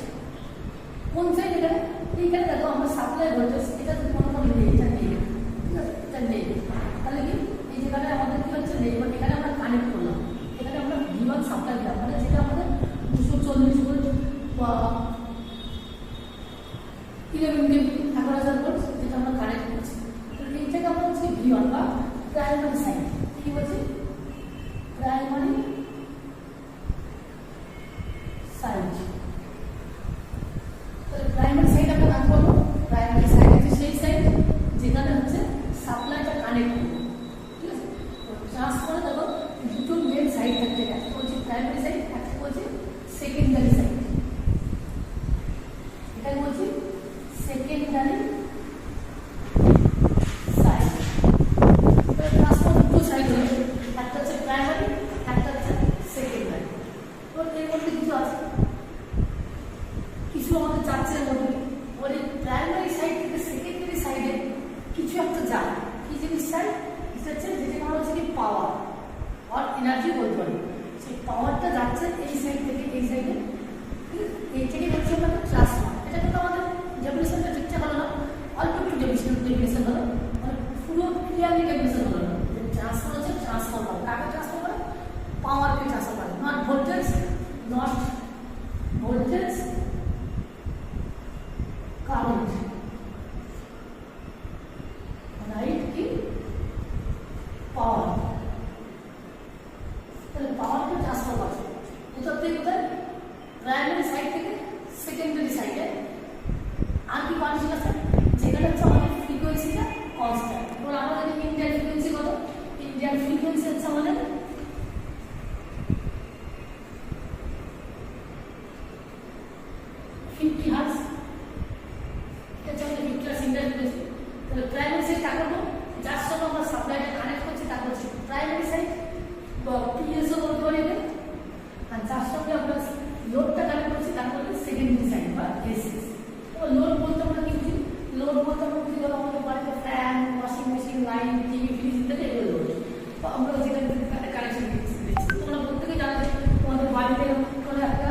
কোন সাইড? এখানে এইখানে দেখো আমরা সাপ্লাই ভোল্টেজ, এটা কোনো নেই, এটা নেই, এটা নেই। তাহলে কি এই যেখানে আমাদের কি হচ্ছে নেই, মানে এখানে আমরা কানেক্ট করলাম, এখানে আমরা V1 সাপ্লাই দিলাম, মানে যেটা আমাদের 240 ভোল্ট বা 11 kV 1000 ভোল্ট যেটা আমরা কানেক্ট করছি। তাহলে এই থেকে আমরা হচ্ছে V1 বা প্রাইমারি সাইড। কি বলছি? Primary side. তাহলে প্রাইমারি সাইড আমরা কাজ করবো। প্রাইমারি সাইড হচ্ছে সেই সাইড যেখানে হচ্ছে সাপ্লাইটা কানেক্ট করবো, ঠিক আছে? ট্রান্সফারে দেখো দুটো মেন সাইড থাকতে, একটা বলছি প্রাইমারি সাইড, একটা বলছি সেকেন্ডারি সাইড। এটা বলছি সেকেন্ডারি সাইড। ট্রান্সফার দুটো সাইড হলো, একটা হচ্ছে প্রাইমারি, একটা হচ্ছে সেকেন্ডারি। তো এর মধ্যে কিছু আছে, কিছু আমাদের যাচ্ছে এর মধ্যে। ওই প্রাইমারি সাইড থেকে সেকেন্ডারি সাইডে কিছু একটা যায়। কি জিনিস যায়? এটা হচ্ছে যেটা আমরা হচ্ছে কি পাওয়ার আর এনার্জি বলতে পারি। সেই পাওয়ারটা যাচ্ছে এই সাইড থেকে এই সাইডে, এই থেকে হচ্ছে আমাদের ট্রান্সফার। এটা কিন্তু আমাদের ডেফিনেশনটা ঠিকঠাক হলো না, অল্প একটু ডেফিনেশন হলো, মানে পুরো ক্লিয়ারলি ডেফিনেশন হলো না। ট্রান্সফার হচ্ছে ট্রান্সফার করে। কাকে ট্রান্সফার করে? পাওয়ারকে ট্রান্সফার করে। Not voltage, not voltage, current, right? কি পাওয়ার। তাহলে পাওয়ারকে ট্রান্সফার করে কোথা থেকে কোথায়? প্রাইমারি সাইড থেকে সেকেন্ডারি সাইডে। আর কি কন্ডিশন আছে? যেখানে হচ্ছে আমাদের ফ্রিকোয়েন্সিটা কনস্ট্যান্ট। এবার আমরা জানি ইন্ডিয়ান ফ্রিকোয়েন্সি কত? ইন্ডিয়ান ফ্রিকোয়েন্সি হচ্ছে আমাদের 50 হার্টজ। এটা হচ্ছে 50 হার্টজ ইন্ডিয়ান ফ্রিকোয়েন্সি। তাহলে প্রাইমারি সাইড কাকে বলবো? যার সঙ্গে আমরা সাপ্লাইটা কানেক্ট করছি তাকে হচ্ছে প্রাইমারি সাইড বা পিএসও বলতে পারি। আর যার সঙ্গে আমরা লোডটা কানেক্ট করছি তাকে বলতে সেকেন্ডারি সাইড বা এসি। এবার লোড বলতে আমরা কি বুঝি? লোড বলতে আমরা বুঝি ধরো আমাদের বাড়িতে fan, washing machine, light, TV, fridge ইত্যাদি এগুলো লোড। তো আমরা যেখানে কানেকশন দিচ্ছি, তোমরা প্রত্যেকে জানো যে তোমাদের বাড়িতে কোনো একটা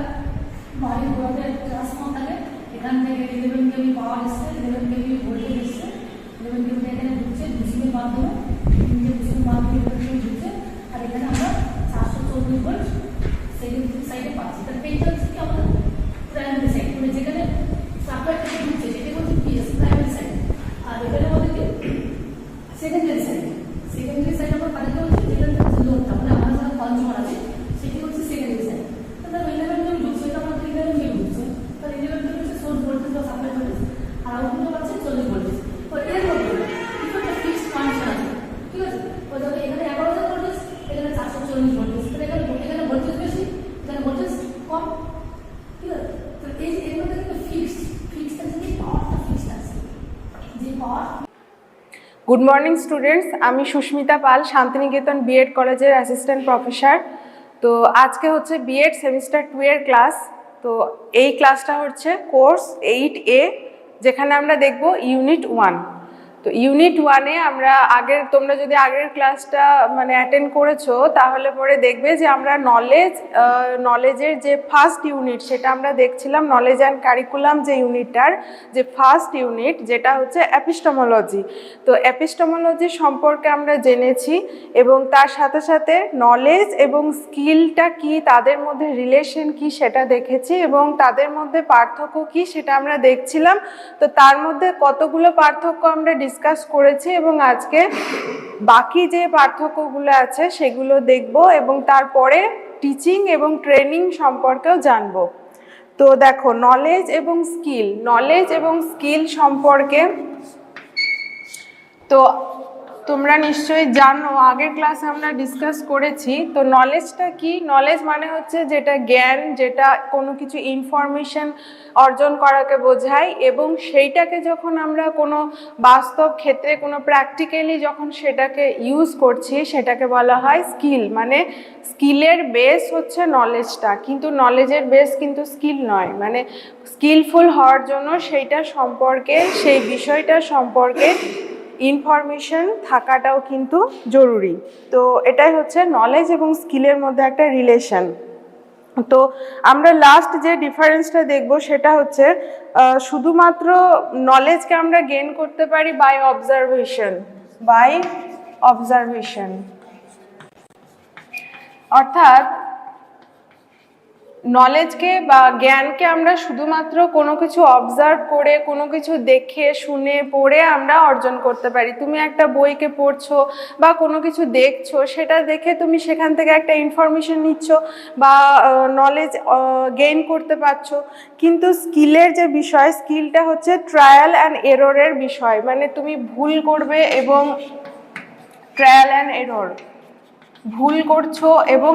বাড়ির ঘরে ট্রান্সফর্মার থাকে, এখান থেকে 11 kV পাওয়ার এসছে, 11 kV ভোল্টেজ এসছে, 11 kV এখানে ঢুকছে ডিসির মাধ্যমে, ডিসির মাধ্যমে ঢুকছে। আর এখানে আমরা 440 ভোল্ট সেকেন্ডারি সাইডে পাচ্ছি। তার পেজটা হচ্ছে কি আমাদের প্রাইমারি সাইড, মানে যেখানে সাপ্লাইটা ঢুকছে সেটা হচ্ছে পিএস প্রাইমারি সাইড। আর এখানে আমাদের কি সেকেন্ডারি সাইড। সেকেন্ডারি সাইড আমরা কানেক্ট করছি যেখানে হচ্ছে লোডটা, মানে আমার যারা কনজিউমার আছে সেটি হচ্ছে সেকেন্ডারি সাইড। তাহলে 11 kV ঢুকছে, এটা আমাদের 11 kV ঢুকছে। তাহলে 11 kV হচ্ছে সোর্স ভোল্টেজ বা সাপ্লাই ভোল্টেজ, আর আউটপুট পাচ্ছে 40 ভোল্টেজ। তো এর মধ্যে কিছু একটা ফিক্সড কন্ডিশন আছে, ঠিক আছে? ওই ধরো এখানে 11,000 ভোল্টেজ, এখানে 440 ভোল্টেজ। তাহলে এখানে ভোল্টেজ বেশি, এখানে ভোল্টেজ কম, ঠিক আছে? তো এই এর মধ্যে কিন্তু ফিক্সড আছে, যে পাওয়ারটা ফিক্সড আছে, যে পাওয়ার। গুড মর্নিং স্টুডেন্টস, আমি সুস্মিতা পাল, শান্তিনিকেতন B.ED কলেজের অ্যাসিস্ট্যান্ট প্রফেসর। তো আজকে হচ্ছে B.ED সেমিস্টার 2 এর ক্লাস। তো এই ক্লাসটা হচ্ছে কোর্স 8A, যেখানে আমরা দেখব ইউনিট 1। তো ইউনিট 1-এ আমরা তোমরা যদি আগের ক্লাসটা মানে অ্যাটেন্ড করেছো তাহলে পরে দেখবে যে আমরা নলেজের যে ফার্স্ট ইউনিট সেটা আমরা দেখছিলাম, নলেজ অ্যান্ড কারিকুলাম যে ইউনিটটার যে ফার্স্ট ইউনিট যেটা হচ্ছে এপিস্টেমোলজি। তো এপিস্টেমোলজি সম্পর্কে আমরা জেনেছি এবং তার সাথে সাথে নলেজ এবং স্কিলটা কি, তাদের মধ্যে রিলেশন কি সেটা দেখেছি এবং তাদের মধ্যে পার্থক্য কি সেটা আমরা দেখছিলাম। তো তার মধ্যে কতগুলো পার্থক্য আমরা ডিসকাস করেছি এবং আজকে বাকি যে পার্থক্যগুলো আছে সেগুলো দেখব এবং তারপরে টিচিং এবং ট্রেনিং সম্পর্কেও জানবো। তো দেখো নলেজ এবং স্কিল সম্পর্কে তো তোমরা নিশ্চয়ই জানো, আগের ক্লাসে আমরা ডিসকাস করেছি। তো নলেজটা কি? নলেজ মানে হচ্ছে যেটা জ্ঞান, যেটা কোনো কিছু ইনফরমেশন অর্জন করাকে বোঝায় এবং সেইটাকে যখন আমরা কোনো বাস্তব ক্ষেত্রে কোনো প্র্যাকটিক্যালি যখন সেটাকে ইউজ করছি সেটাকে বলা হয় স্কিল। মানে স্কিলের বেস হচ্ছে নলেজটা, কিন্তু নলেজের বেস কিন্তু স্কিল নয়। মানে স্কিলফুল হওয়ার জন্য সেইটা সম্পর্কে, সেই বিষয়টা সম্পর্কে ইনফরমেশন থাকাটাও কিন্তু জরুরি। তো এটাই হচ্ছে নলেজ এবং স্কিলের মধ্যে একটা রিলেশন। তো আমরা লাস্ট যে ডিফারেন্সটা দেখব সেটা হচ্ছে শুধুমাত্র নলেজকে আমরা গেইন করতে পারি বাই অবজারভেশন, অর্থাৎ নলেজকে বা জ্ঞানকে আমরা শুধুমাত্র কোনো কিছু অবজার্ভ করে, কোনো কিছু দেখে শুনে পড়ে আমরা অর্জন করতে পারি। তুমি একটা বইকে পড়ছো বা কোনো কিছু দেখছো, সেটা দেখে তুমি সেখান থেকে একটা ইনফরমেশন নিচ্ছ বা নলেজ গেইন করতে পারছো। কিন্তু স্কিলের যে বিষয়, স্কিলটা হচ্ছে ট্রায়াল অ্যান্ড এররের বিষয়। মানে তুমি ভুল করবে এবং ট্রায়াল অ্যান্ড এরর, ভুল করছো এবং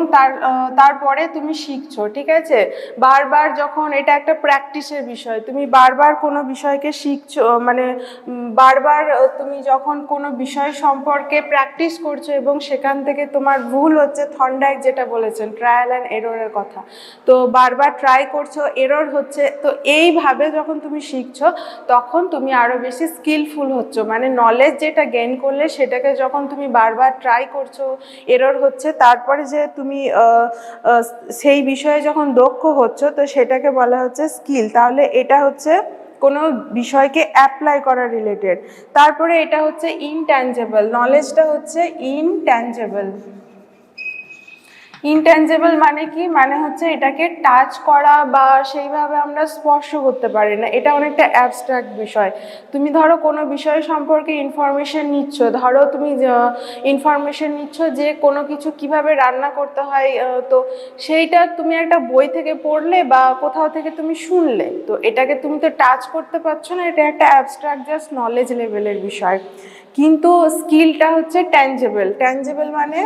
তারপরে তুমি শিখছো, ঠিক আছে? বারবার যখন এটা একটা প্র্যাকটিসের বিষয়, তুমি বারবার কোনো বিষয়কে শিখছো, মানে বারবার তুমি যখন কোনো বিষয় সম্পর্কে প্র্যাকটিস করছো এবং সেখান থেকে তোমার ভুল হচ্ছে, থর্নডাইক যেটা বলেছেন ট্রায়াল অ্যান্ড এররের কথা, তো বারবার ট্রাই করছো, এরর হচ্ছে, তো এইভাবে যখন তুমি শিখছো তখন তুমি আরও বেশি স্কিলফুল হচ্ছো। মানে নলেজ যেটা গেইন করলে সেটাকে যখন তুমি বারবার ট্রাই করছো, এরর হচ্ছে, তারপরে যে তুমি সেই বিষয়ে যখন দক্ষ হচ্ছ, তো সেটাকে বলা হচ্ছে স্কিল। তাহলে এটা হচ্ছে কোনো বিষয়কে অ্যাপ্লাই করা রিলেটেড। তারপরে এটা হচ্ছে ইনট্যাঞ্জেবল, নলেজটা হচ্ছে ইনট্যাঞ্জেবল। ইনট্যাঞ্জেবল মানে কি? মানে হচ্ছে এটাকে টাচ করা বা সেইভাবে আমরা স্পর্শ করতে পারি না, এটা অনেকটা অ্যাবস্ট্রাক্ট বিষয়। তুমি ধরো কোনো বিষয় সম্পর্কে ইনফরমেশন নিচ্ছ, ধরো তুমি ইনফরমেশন নিচ্ছ যে কোনো কিছু কিভাবে রান্না করতে হয়, তো সেইটা তুমি একটা বই থেকে পড়লে বা কোথাও থেকে তুমি শুনলে, তো এটাকে তুমি তো টাচ করতে পারছো না, এটা একটা অ্যাবস্ট্রাক্ট জাস্ট নলেজ লেভেলের বিষয়। কিন্তু স্কিলটা হচ্ছে ট্যাঞ্জেবল। ট্যাঞ্জেবল মানে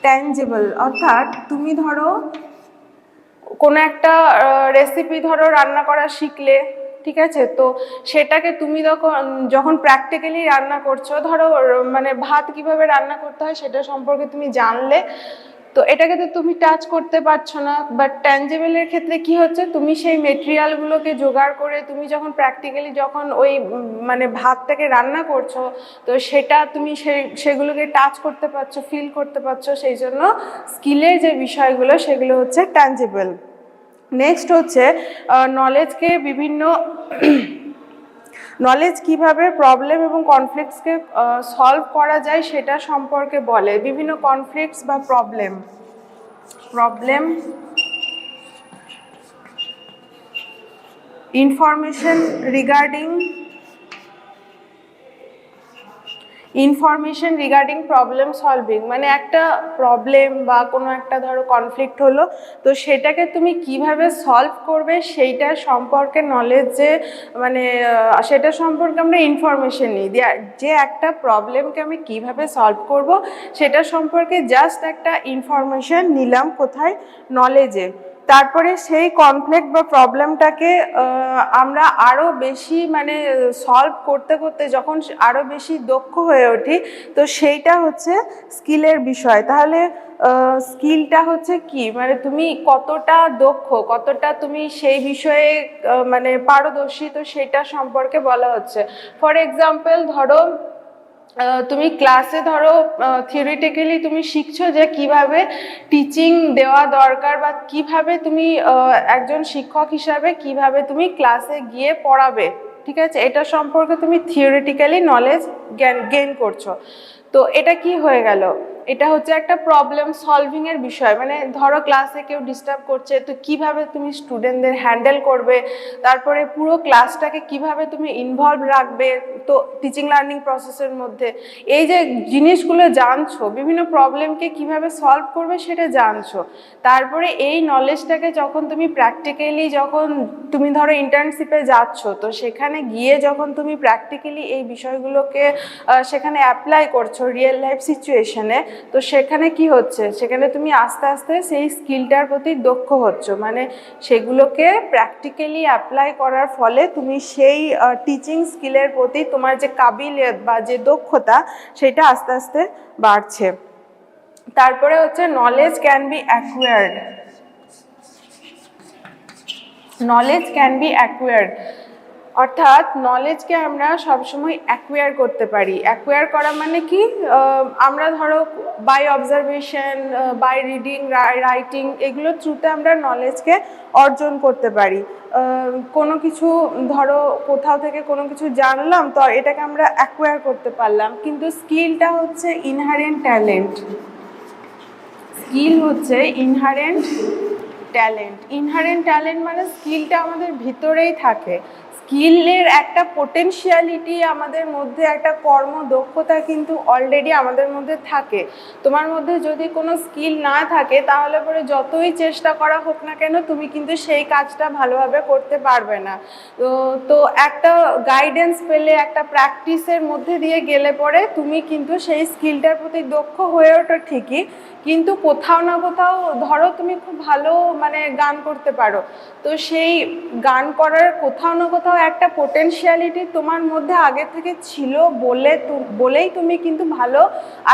ট্যাঞ্জেবল, অর্থাৎ তুমি ধরো কোনো একটা রেসিপি ধরো রান্না করা শিখলে, ঠিক আছে? তো সেটাকে তুমি যখন প্র্যাকটিক্যালি রান্না করছো, ধরো মানে ভাত কিভাবে রান্না করতে হয় সেটা সম্পর্কে তুমি জানলে, তো এটাকে তো তুমি টাচ করতে পারছো না। বাট ট্যাঞ্জেবলের ক্ষেত্রে কি হচ্ছে, তুমি সেই মেটেরিয়ালগুলোকে জোগাড় করে তুমি যখন প্র্যাকটিক্যালি যখন ওই মানে ভাতটাকে রান্না করছো, তো সেটা তুমি সেগুলোকে টাচ করতে পারছো, ফিল করতে পারছো, সেই জন্য স্কিলের যে বিষয়গুলো সেগুলো হচ্ছে ট্যাঞ্জেবল। নেক্সট হচ্ছে নলেজকে নলেজ কিভাবে প্রবলেম এবং কনফ্লিক্টসকে সলভ করা যায় সেটা সম্পর্কে বলে। বিভিন্ন কনফ্লিক্টস বা problem information regarding problem solving, মানে একটা প্রবলেম বা কোনো একটা ধরো কনফ্লিক্ট হলো, তো সেটাকে তুমি কিভাবে সলভ করবে সেইটা সম্পর্কে নলেজ, যে মানে সেটা সম্পর্কে আমরা ইনফরমেশন নিই, যে একটা প্রবলেমকে আমি কিভাবে সলভ করব সেটা সম্পর্কে জাস্ট একটা ইনফরমেশন নিলাম, কোথায়? নলেজে। তারপরে সেই কনফ্লিক্ট বা প্রবলেমটাকে আমরা আরও বেশি মানে সলভ করতে করতে যখন আরও বেশি দক্ষ হয়ে উঠি, তো সেইটা হচ্ছে স্কিলের বিষয়। তাহলে স্কিলটা হচ্ছে কি, মানে তুমি কতটা দক্ষ, কতটা তুমি সেই বিষয়ে মানে পারদর্শী, তো সেটা সম্পর্কে বলা হচ্ছে। ফর এক্সাম্পল ধরো তুমি ক্লাসে ধরো থিওরিটিক্যালি তুমি শিখছো যে কিভাবে টিচিং দেওয়া দরকার, বা কিভাবে তুমি একজন শিক্ষক হিসাবে কিভাবে তুমি ক্লাসে গিয়ে পড়াবে, ঠিক আছে, এটা সম্পর্কে তুমি থিওরিটিক্যালি নলেজ গেইন করছো। তো এটা কি হয়ে গেল, এটা হচ্ছে একটা প্রবলেম সলভিং এর বিষয়। মানে ধরো ক্লাসে কেউ ডিস্টার্ব করছে, তো কিভাবে তুমি স্টুডেন্টদের হ্যান্ডেল করবে, তারপরে পুরো ক্লাসটাকে কিভাবে তুমি ইনভলভ রাখবে তো টিচিং লার্নিং প্রসেসের মধ্যে, এই যে জিনিসগুলো জানছো, বিভিন্ন প্রবলেমকে কিভাবে সলভ করবে সেটা জানছো। তারপরে এই নলেজটাকে যখন তুমি প্র্যাকটিক্যালি, যখন তুমি ধরো ইন্টার্নশিপে যাচ্ছ, তো সেখানে গিয়ে যখন তুমি প্র্যাকটিক্যালি এই বিষয়গুলোকে সেখানে অ্যাপ্লাই করছো রিয়েল লাইফ সিচুয়েশনে, তো সেখানে কি হচ্ছে, সেখানে তুমি আস্তে আস্তে সেই স্কিলটার প্রতি দক্ষ হচ্ছ। মানে সেগুলোকে প্র্যাকটিক্যালি অ্যাপ্লাই করার ফলে তুমি সেই টিচিং স্কিলের প্রতি তোমার যে কাবিলিয়ত বা যে দক্ষতা, সেটা আস্তে আস্তে বাড়ছে। তারপরে হচ্ছে knowledge can be acquired. Knowledge can be acquired অর্থাৎ নলেজকে আমরা সবসময় অ্যাকুয়ার করতে পারি। অ্যাকুয়ার করা মানে কি, আমরা ধরো by observation, by reading, writing, এগুলোর থ্রুতে আমরা নলেজকে অর্জন করতে পারি। কোনো কিছু ধরো কোথাও থেকে কোনো কিছু জানলাম, তো এটাকে আমরা অ্যাকুয়ার করতে পারলাম। কিন্তু স্কিলটা হচ্ছে ইনহারেন্ট ট্যালেন্ট। স্কিল হচ্ছে ইনহারেন্ট ট্যালেন্ট। ইনহারেন্ট ট্যালেন্ট মানে স্কিলটা আমাদের ভিতরেই থাকে। স্কিলের একটা পোটেনশিয়ালিটি আমাদের মধ্যে, একটা কর্মদক্ষতা কিন্তু অলরেডি আমাদের মধ্যে থাকে। তোমার মধ্যে যদি কোনো স্কিল না থাকে, তাহলে পরে যতই চেষ্টা করা হোক না কেন, তুমি কিন্তু সেই কাজটা ভালোভাবে করতে পারবে না। তো একটা গাইডেন্স পেলে, একটা প্র্যাকটিসের মধ্যে দিয়ে গেলে পরে তুমি কিন্তু সেই স্কিলটার প্রতি দক্ষ হয়ে ওঠো ঠিকই, কিন্তু কোথাও না কোথাও ধরো তুমি খুব ভালো মানে গান করতে পারো, তো সেই গান করার কোথাও না কোথাও একটা পোটেনশিয়ালিটি তোমার মধ্যে আগে থেকে ছিল বলেই তুমি কিন্তু ভালো,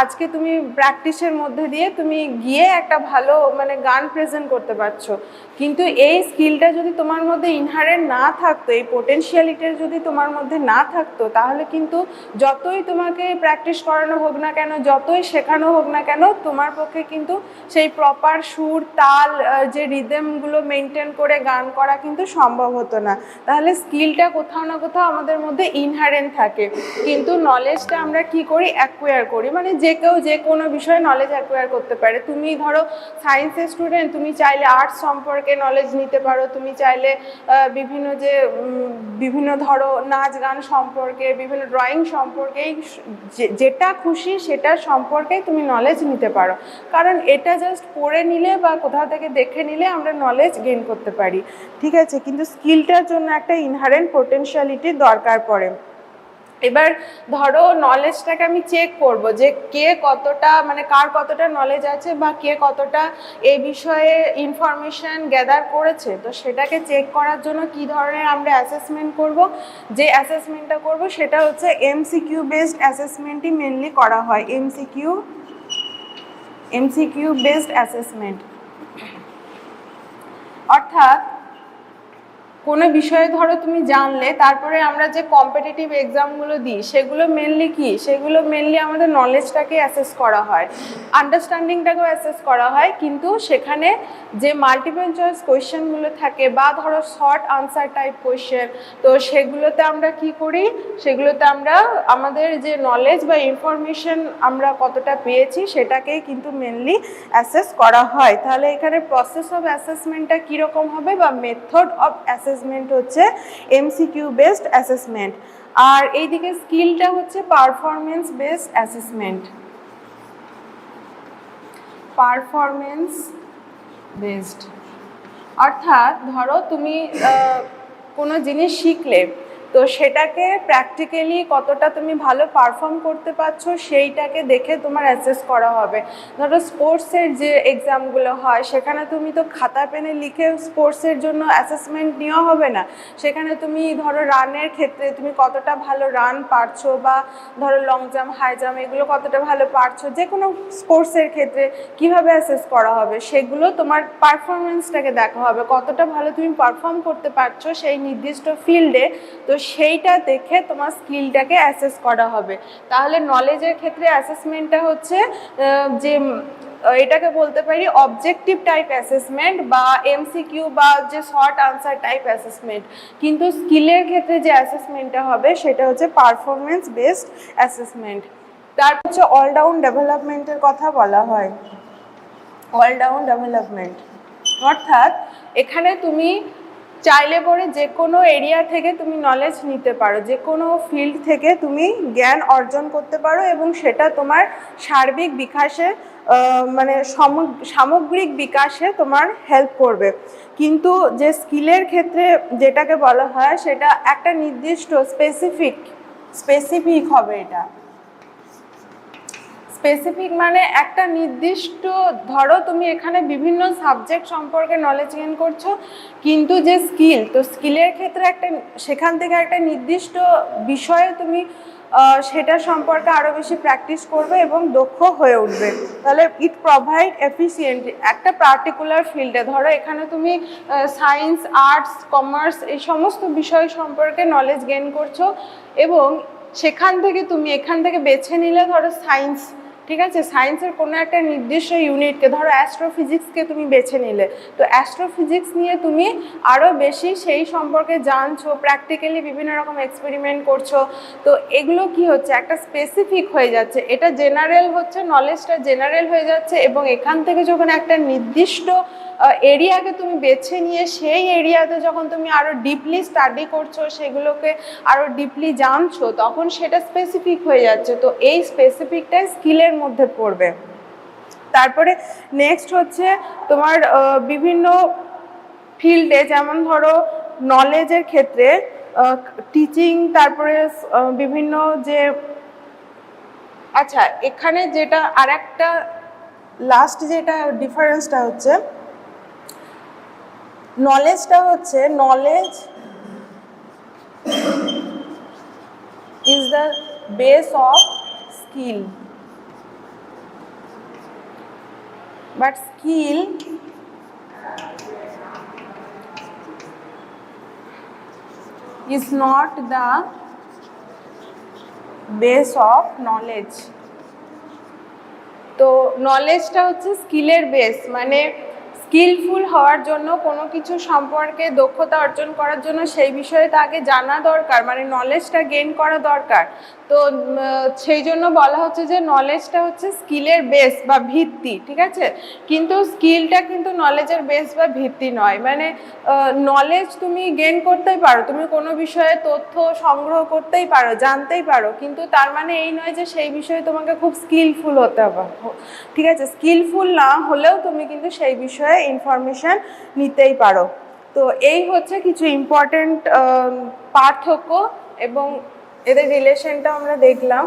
আজকে তুমি প্র্যাকটিসের মধ্যে দিয়ে তুমি গিয়ে একটা ভালো মানে গান প্রেজেন্ট করতে পারছো। কিন্তু এই স্কিলটা যদি তোমার মধ্যে ইনহারেন্ট না থাকতো, এই পোটেনশিয়ালিটির যদি তোমার মধ্যে না থাকতো, তাহলে কিন্তু যতই তোমাকে প্র্যাকটিস করানো হোক না কেন, যতই শেখানো হোক না কেন, তোমার পক্ষে কিন্তু সেই প্রপার সুর, তাল, যে রিদমগুলো মেনটেন করে গান করা কিন্তু সম্ভব হতো না। তাহলে স্কিলটা কোথাও না কোথাও আমাদের মধ্যে ইনহারেন্ট থাকে। কিন্তু নলেজটা আমরা কি করি, অ্যাকুয়ার করি। মানে যে কেউ যে কোনো বিষয়ে নলেজ অ্যাকুয়ার করতে পারে। তুমি ধরো সায়েন্সের স্টুডেন্ট, তুমি চাইলে আর্টস সম্পর্কে নলেজ নিতে পারো, তুমি চাইলে বিভিন্ন ধরো নাচ গান সম্পর্কে, বিভিন্ন ড্রয়িং সম্পর্কে, যেটা খুশি সেটা সম্পর্কে তুমি নলেজ নিতে পারো। কারণ এটা জাস্ট পড়ে নিলে বা কোথাও থেকে দেখে নিলে আমরা নলেজ গেইন করতে পারি, ঠিক আছে। কিন্তু স্কিলটার জন্য একটা ইনহারেন্ট পোটেনশিয়ালিটির দরকার পড়ে। এবার ধরো নলেজটাকে আমি চেক করব যে কে কতটা মানে কার কতটা নলেজ আছে, বা কে কতটা এই বিষয়ে ইনফরমেশন গ্যাদার করেছে। তো সেটাকে চেক করার জন্য কি ধরনের আমরা অ্যাসেসমেন্ট করব, যে অ্যাসেসমেন্টটা করব সেটা হচ্ছে এমসিকিউ বেসড অ্যাসেসমেন্টই মেনলি করা হয়। এমসিকিউ বেসড অ্যাসেসমেন্ট অর্থাৎ কোনো বিষয়ে ধরো তুমি জানলে, তারপরে আমরা যে কম্পিটিটিভ এক্সামগুলো দিই, সেগুলো মেনলি কি, সেগুলো মেনলি আমাদের নলেজটাকে অ্যাসেস করা হয়, আন্ডারস্ট্যান্ডিংটাকেও অ্যাসেস করা হয়। কিন্তু সেখানে যে মাল্টিপল চয়েস কোয়েশ্চেনগুলো থাকে, বা ধরো শর্ট আনসার টাইপ কোয়েশ্চেন, তো সেগুলোতে আমরা কি করি, সেগুলোতে আমরা আমাদের যে নলেজ বা ইনফরমেশন আমরা কতটা পেয়েছি সেটাকেই কিন্তু মেনলি অ্যাসেস করা হয়। তাহলে এখানে প্রসেস অফ অ্যাসেসমেন্টটা কীরকম হবে, বা মেথড অফ অ্যাসেসমেন্ট হচ্ছে এমসিকিউ বেসড অ্যাসেসমেন্ট। আর এইদিকে স্কিলটা হচ্ছে performance based assessment. Performance based অর্থাৎ ধরো তুমি কোনো জিনিস শিখলে, তো সেটাকে প্র্যাকটিক্যালি কতটা তুমি ভালো পারফর্ম করতে পারছো সেইটাকে দেখে তোমার অ্যাসেস করা হবে। ধরো স্পোর্টসের যে এক্সামগুলো হয় সেখানে তুমি তো খাতা পেনে লিখে স্পোর্টসের জন্য অ্যাসেসমেন্ট নেওয়া হবে না, সেখানে তুমি ধরো রানের ক্ষেত্রে তুমি কতটা ভালো রান পারছো, বা ধরো লং জাম্প, হাই জাম্প এগুলো কতটা ভালো পারছো, যে কোনো স্পোর্টসের ক্ষেত্রে কিভাবে অ্যাসেস করা হবে সেগুলো তোমার পারফরমেন্সটাকে দেখা হবে, কতটা ভালো তুমি পারফর্ম করতে পারছো সেই নির্দিষ্ট ফিল্ডে। তো সেইটা দেখে তোমার স্কিলটাকে অ্যাসেস করা হবে। তাহলে নলেজের ক্ষেত্রে অ্যাসেসমেন্টটা হচ্ছে যে এটাকে বলতে পারি অবজেক্টিভ টাইপ অ্যাসেসমেন্ট বা এমসিকিউ বা যে শর্ট আনসার টাইপ অ্যাসেসমেন্ট। কিন্তু স্কিলের ক্ষেত্রে যে অ্যাসেসমেন্টটা হবে সেটা হচ্ছে পারফরমেন্স বেসড অ্যাসেসমেন্ট। তারপর হচ্ছে অলরাউন্ড ডেভেলপমেন্টের কথা বলা হয়। অলরাউন্ড ডেভেলপমেন্ট অর্থাৎ এখানে তুমি চাইলে পরে যে কোনো এরিয়া থেকে তুমি নলেজ নিতে পারো, যে কোনো ফিল্ড থেকে তুমি জ্ঞান অর্জন করতে পারো এবং সেটা তোমার সার্বিক বিকাশে মানে সামগ্রিক বিকাশে তোমার হেল্প করবে। কিন্তু যে স্কিলের ক্ষেত্রে যেটাকে বলা হয় সেটা একটা নির্দিষ্ট স্পেসিফিক হবে। এটা স্পেসিফিক মানে একটা নির্দিষ্ট, ধরো তুমি এখানে বিভিন্ন সাবজেক্ট সম্পর্কে নলেজ গেইন করছো, কিন্তু যে স্কিল, তো স্কিলের ক্ষেত্রে একটা সেখান থেকে একটা নির্দিষ্ট বিষয়ে তুমি সেটা সম্পর্কে আরও বেশি প্র্যাকটিস করবে এবং দক্ষ হয়ে উঠবে। তাহলে ইট প্রোভাইড এফিসিয়েন্ট একটা পার্টিকুলার ফিল্ডে, ধরো এখানে তুমি সায়েন্স, আর্টস, কমার্স এই সমস্ত বিষয় সম্পর্কে নলেজ গেইন করছো এবং সেখান থেকে তুমি এখান থেকে বেছে নিলে ধরো সায়েন্স, ঠিক আছে, সায়েন্সের কোনো একটা নির্দিষ্ট ইউনিটকে, ধরো অ্যাস্ট্রোফিজিক্সকে তুমি বেছে নিলে, তো অ্যাস্ট্রোফিজিক্স নিয়ে তুমি আরও বেশি সেই সম্পর্কে জানছো, প্র্যাকটিক্যালি বিভিন্ন রকম এক্সপেরিমেন্ট করছো। তো এগুলো কি হচ্ছে, একটা স্পেসিফিক হয়ে যাচ্ছে, এটা জেনারেল হচ্ছে, নলেজটা জেনারেল হয়ে যাচ্ছে এবং এখান থেকে যখন একটা নির্দিষ্ট এরিয়াকে তুমি বেছে নিয়ে সেই এরিয়াতে যখন তুমি আরও ডিপলি স্টাডি করছো, সেগুলোকে আরও ডিপলি জানছো, তখন সেটা স্পেসিফিক হয়ে যাচ্ছে। তো এই স্পেসিফিকটাই স্কিলের মধ্যে পড়বে। তারপরে নেক্সট হচ্ছে তোমার বিভিন্ন ফিল্ডে, যেমন ধরো নলেজের ক্ষেত্রে টিচিং, তারপরে বিভিন্ন যে, আচ্ছা এখানে যেটা আর একটা লাস্ট যেটা ডিফারেন্সটা হচ্ছে, নলেজটা হচ্ছে knowledge is the base of skill, but skill is not the base of knowledge. তো নলেজটা হচ্ছে স্কিলের বেস, মানে স্কিলফুল হওয়ার জন্য, কোনো কিছু সম্পর্কে দক্ষতা অর্জন করার জন্য সেই বিষয়ে তাকে জানা দরকার, মানে নলেজটা গেইন করা দরকার। তো সেই জন্য বলা হচ্ছে যে নলেজটা হচ্ছে স্কিলের বেস বা ভিত্তি, ঠিক আছে, কিন্তু স্কিলটা কিন্তু নলেজের বেস বা ভিত্তি নয়। মানে নলেজ তুমি গেইন করতেই পারো, তুমি কোনো বিষয়ে তথ্য সংগ্রহ করতেই পারো, জানতেই পারো, কিন্তু তার মানে এই নয় যে সেই বিষয়ে তোমাকে খুব স্কিলফুল হতে হবে, ঠিক আছে, স্কিলফুল না হলেও তুমি কিন্তু সেই বিষয়ে ইনফরমেশন নিতেই পারো। তো এই হচ্ছে কিছু ইম্পর্টেন্ট পার্থক্য এবং এদের রিলেশনটা আমরা দেখলাম।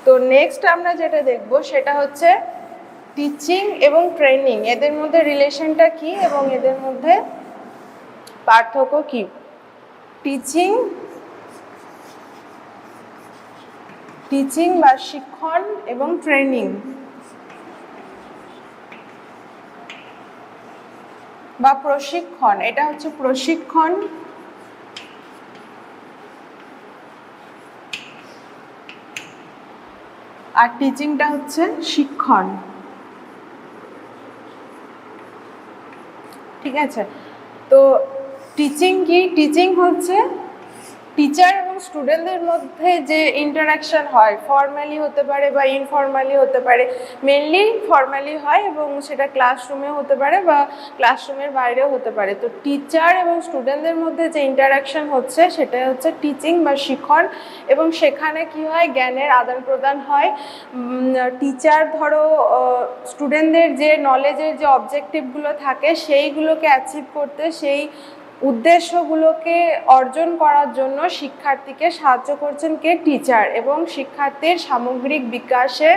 তো নেক্সট আমরা যেটা দেখব সেটা হচ্ছে টিচিং এবং ট্রেনিং, এদের মধ্যে রিলেশনটা কি এবং এদের মধ্যে পার্থক্য কি। টিচিং বা শিক্ষণ এবং ট্রেনিং বা প্রশিক্ষণ, এটা হচ্ছে প্রশিক্ষণ, আর টিচিংটা হচ্ছে শিক্ষণ, ঠিক আছে। তো টিচিং কি, টিচিং হচ্ছে টিচার এবং স্টুডেন্টদের মধ্যে যে ইন্টারাকশন হয়, ফর্মালি হতে পারে বা ইনফর্মালি হতে পারে, মেনলি ফর্মালি হয় এবং সেটা ক্লাসরুমে হতে পারে বা ক্লাসরুমের বাইরেও হতে পারে। তো টিচার এবং স্টুডেন্টদের মধ্যে যে ইন্টারাকশন হচ্ছে সেটা হচ্ছে টিচিং বা শিক্ষণ, এবং সেখানে কি হয়, জ্ঞানের আদান প্রদান হয়। টিচার ধরো স্টুডেন্টদের যে নলেজের যে অবজেক্টিভগুলো থাকে সেইগুলোকে অ্যাচিভ করতে, সেই উদ্দেশ্যগুলোকে অর্জন করার জন্য শিক্ষার্থীকে সাহায্য করছেন কে? টিচার, এবং শিক্ষার্থীর সামগ্রিক বিকাশে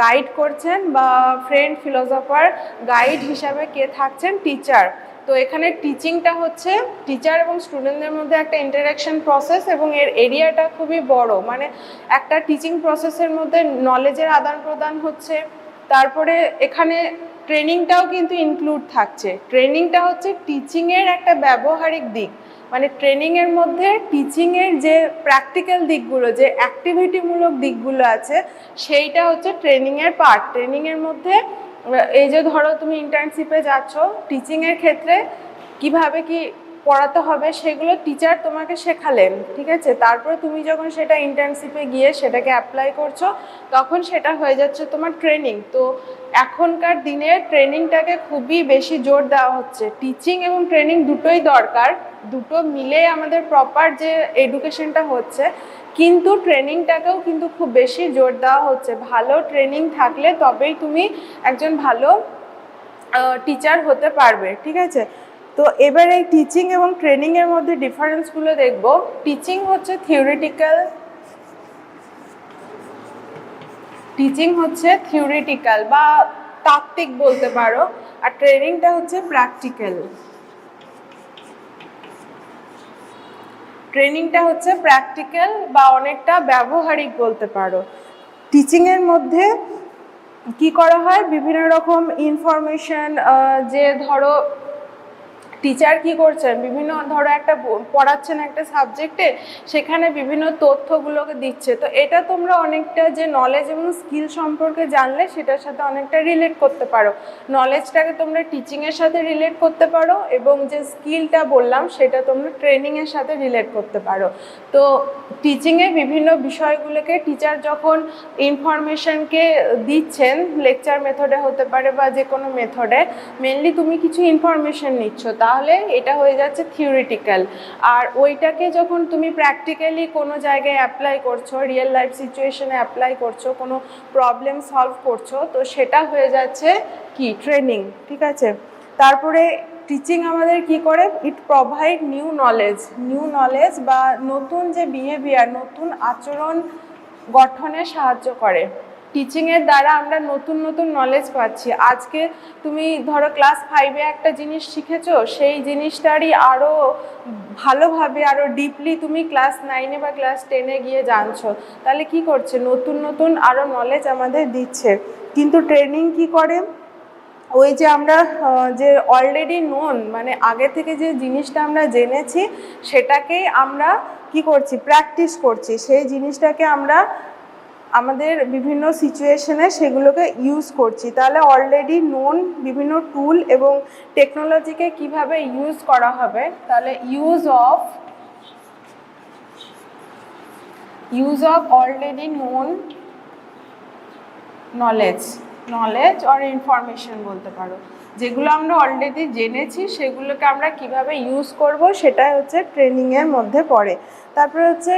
গাইড করছেন বা ফ্রেন্ড ফিলোসফার গাইড হিসাবে কে থাকছেন? টিচার। তো এখানে টিচিংটা হচ্ছে টিচার এবং স্টুডেন্টদের মধ্যে একটা ইন্টারাকশন প্রসেস, এবং এর এরিয়াটা খুবই বড়। মানে একটা টিচিং প্রসেসের মধ্যে নলেজের আদান প্রদান হচ্ছে, তারপরে এখানে ট্রেনিংটাও কিন্তু ইনক্লুড থাকছে। ট্রেনিংটা হচ্ছে টিচিংয়ের একটা ব্যবহারিক দিক, মানে ট্রেনিংয়ের মধ্যে টিচিংয়ের যে প্র্যাকটিক্যাল দিকগুলো, যে অ্যাক্টিভিটিমূলক দিকগুলো আছে, সেইটা হচ্ছে ট্রেনিংয়ের পার্ট। ট্রেনিংয়ের মধ্যে এই যে ধরো তুমি ইন্টার্নশিপে যাচ্ছ, টিচিংয়ের ক্ষেত্রে কিভাবে কি পড়াতে হবে সেগুলো টিচার তোমাকে শেখালেন, ঠিক আছে? তারপরে তুমি যখন সেটা ইন্টার্নশিপে গিয়ে সেটাকে অ্যাপ্লাই করছো, তখন সেটা হয়ে যাচ্ছে তোমার ট্রেনিং। তো এখনকার দিনে ট্রেনিংটাকে খুবই বেশি জোর দেওয়া হচ্ছে। টিচিং এবং ট্রেনিং দুটোই দরকার, দুটো মিলে আমাদের প্রপার যে এডুকেশনটা হচ্ছে, কিন্তু ট্রেনিংটাকেও কিন্তু খুব বেশি জোর দেওয়া হচ্ছে। ভালো ট্রেনিং থাকলে তবেই তুমি একজন ভালো টিচার হতে পারবে, ঠিক আছে? তো এবার এই টিচিং এবং ট্রেনিংয়ের মধ্যে ডিফারেন্সগুলো দেখব। টিচিং হচ্ছে থিওরিটিক্যাল, বা তাত্ত্বিক বলতে পারো, আর ট্রেনিংটা হচ্ছে প্র্যাকটিক্যাল। বা অনেকটা ব্যবহারিক বলতে পারো। টিচিংয়ের মধ্যে কি করা হয়? বিভিন্ন রকম ইনফরমেশন, যে ধরো টিচার কি করছেন, বিভিন্ন ধরো একটা পড়াচ্ছেন একটা সাবজেক্টে, সেখানে বিভিন্ন তথ্যগুলোকে দিচ্ছে। তো এটা তোমরা অনেকটা যে নলেজ এবং স্কিল সম্পর্কে জানলে সেটার সাথে অনেকটা রিলেট করতে পারো। নলেজটাকে তোমরা টিচিংয়ের সাথে রিলেট করতে পারো, এবং যে স্কিলটা বললাম সেটা তোমরা ট্রেনিংয়ের সাথে রিলেট করতে পারো। তো টিচিংয়ে বিভিন্ন বিষয়গুলোকে টিচার যখন ইনফরমেশনকে দিচ্ছেন, লেকচার মেথডে হতে পারে বা যে কোনো মেথডে, মেনলি তুমি কিছু ইনফরমেশন নিচ্ছ, তাহলে এটা হয়ে যাচ্ছে থিওরিটিক্যাল। আর ওইটাকে যখন তুমি প্র্যাকটিক্যালি কোনো জায়গায় অ্যাপ্লাই করছো, রিয়েল লাইফ সিচুয়েশনে অ্যাপ্লাই করছো, কোনো প্রবলেম সলভ করছো, তো সেটা হয়ে যাচ্ছে কি? ট্রেনিং, ঠিক আছে? তারপরে টিচিং আমাদের কি করে? ইট প্রোভাইড নিউ নলেজ বা নতুন যে বিহেভিয়ার, নতুন আচরণ গঠনে সাহায্য করে। টিচিংয়ের দ্বারা আমরা নতুন নতুন নলেজ পাচ্ছি। আজকে তুমি ধরো ক্লাস 5-এ একটা জিনিস শিখেছো, সেই জিনিসটারই আরও ভালোভাবে, আরও ডিপলি তুমি ক্লাস 9-এ বা ক্লাস 10-এ গিয়ে জানছো। তাহলে কি করছে? নতুন নতুন আরও নলেজ আমাদের দিচ্ছে। কিন্তু ট্রেনিং কি করে? ওই যে আমরা যে অলরেডি নোন, মানে আগে থেকে যে জিনিসটা আমরা জেনেছি, সেটাকেই আমরা কি করছি? প্র্যাকটিস করছি। সেই জিনিসটাকে আমরা আমাদের বিভিন্ন সিচুয়েশনে সেগুলোকে ইউজ করছি। তাহলে অলরেডি নোন বিভিন্ন টুল এবং টেকনোলজিকে কিভাবে ইউজ করা হবে, তাহলে use of already known knowledge or information বলতে পারো। যেগুলো আমরা অলরেডি জেনেছি সেগুলোকে আমরা কিভাবে ইউজ করব, সেটাই হচ্ছে ট্রেনিংয়ের মধ্যে পড়ে। তারপরে হচ্ছে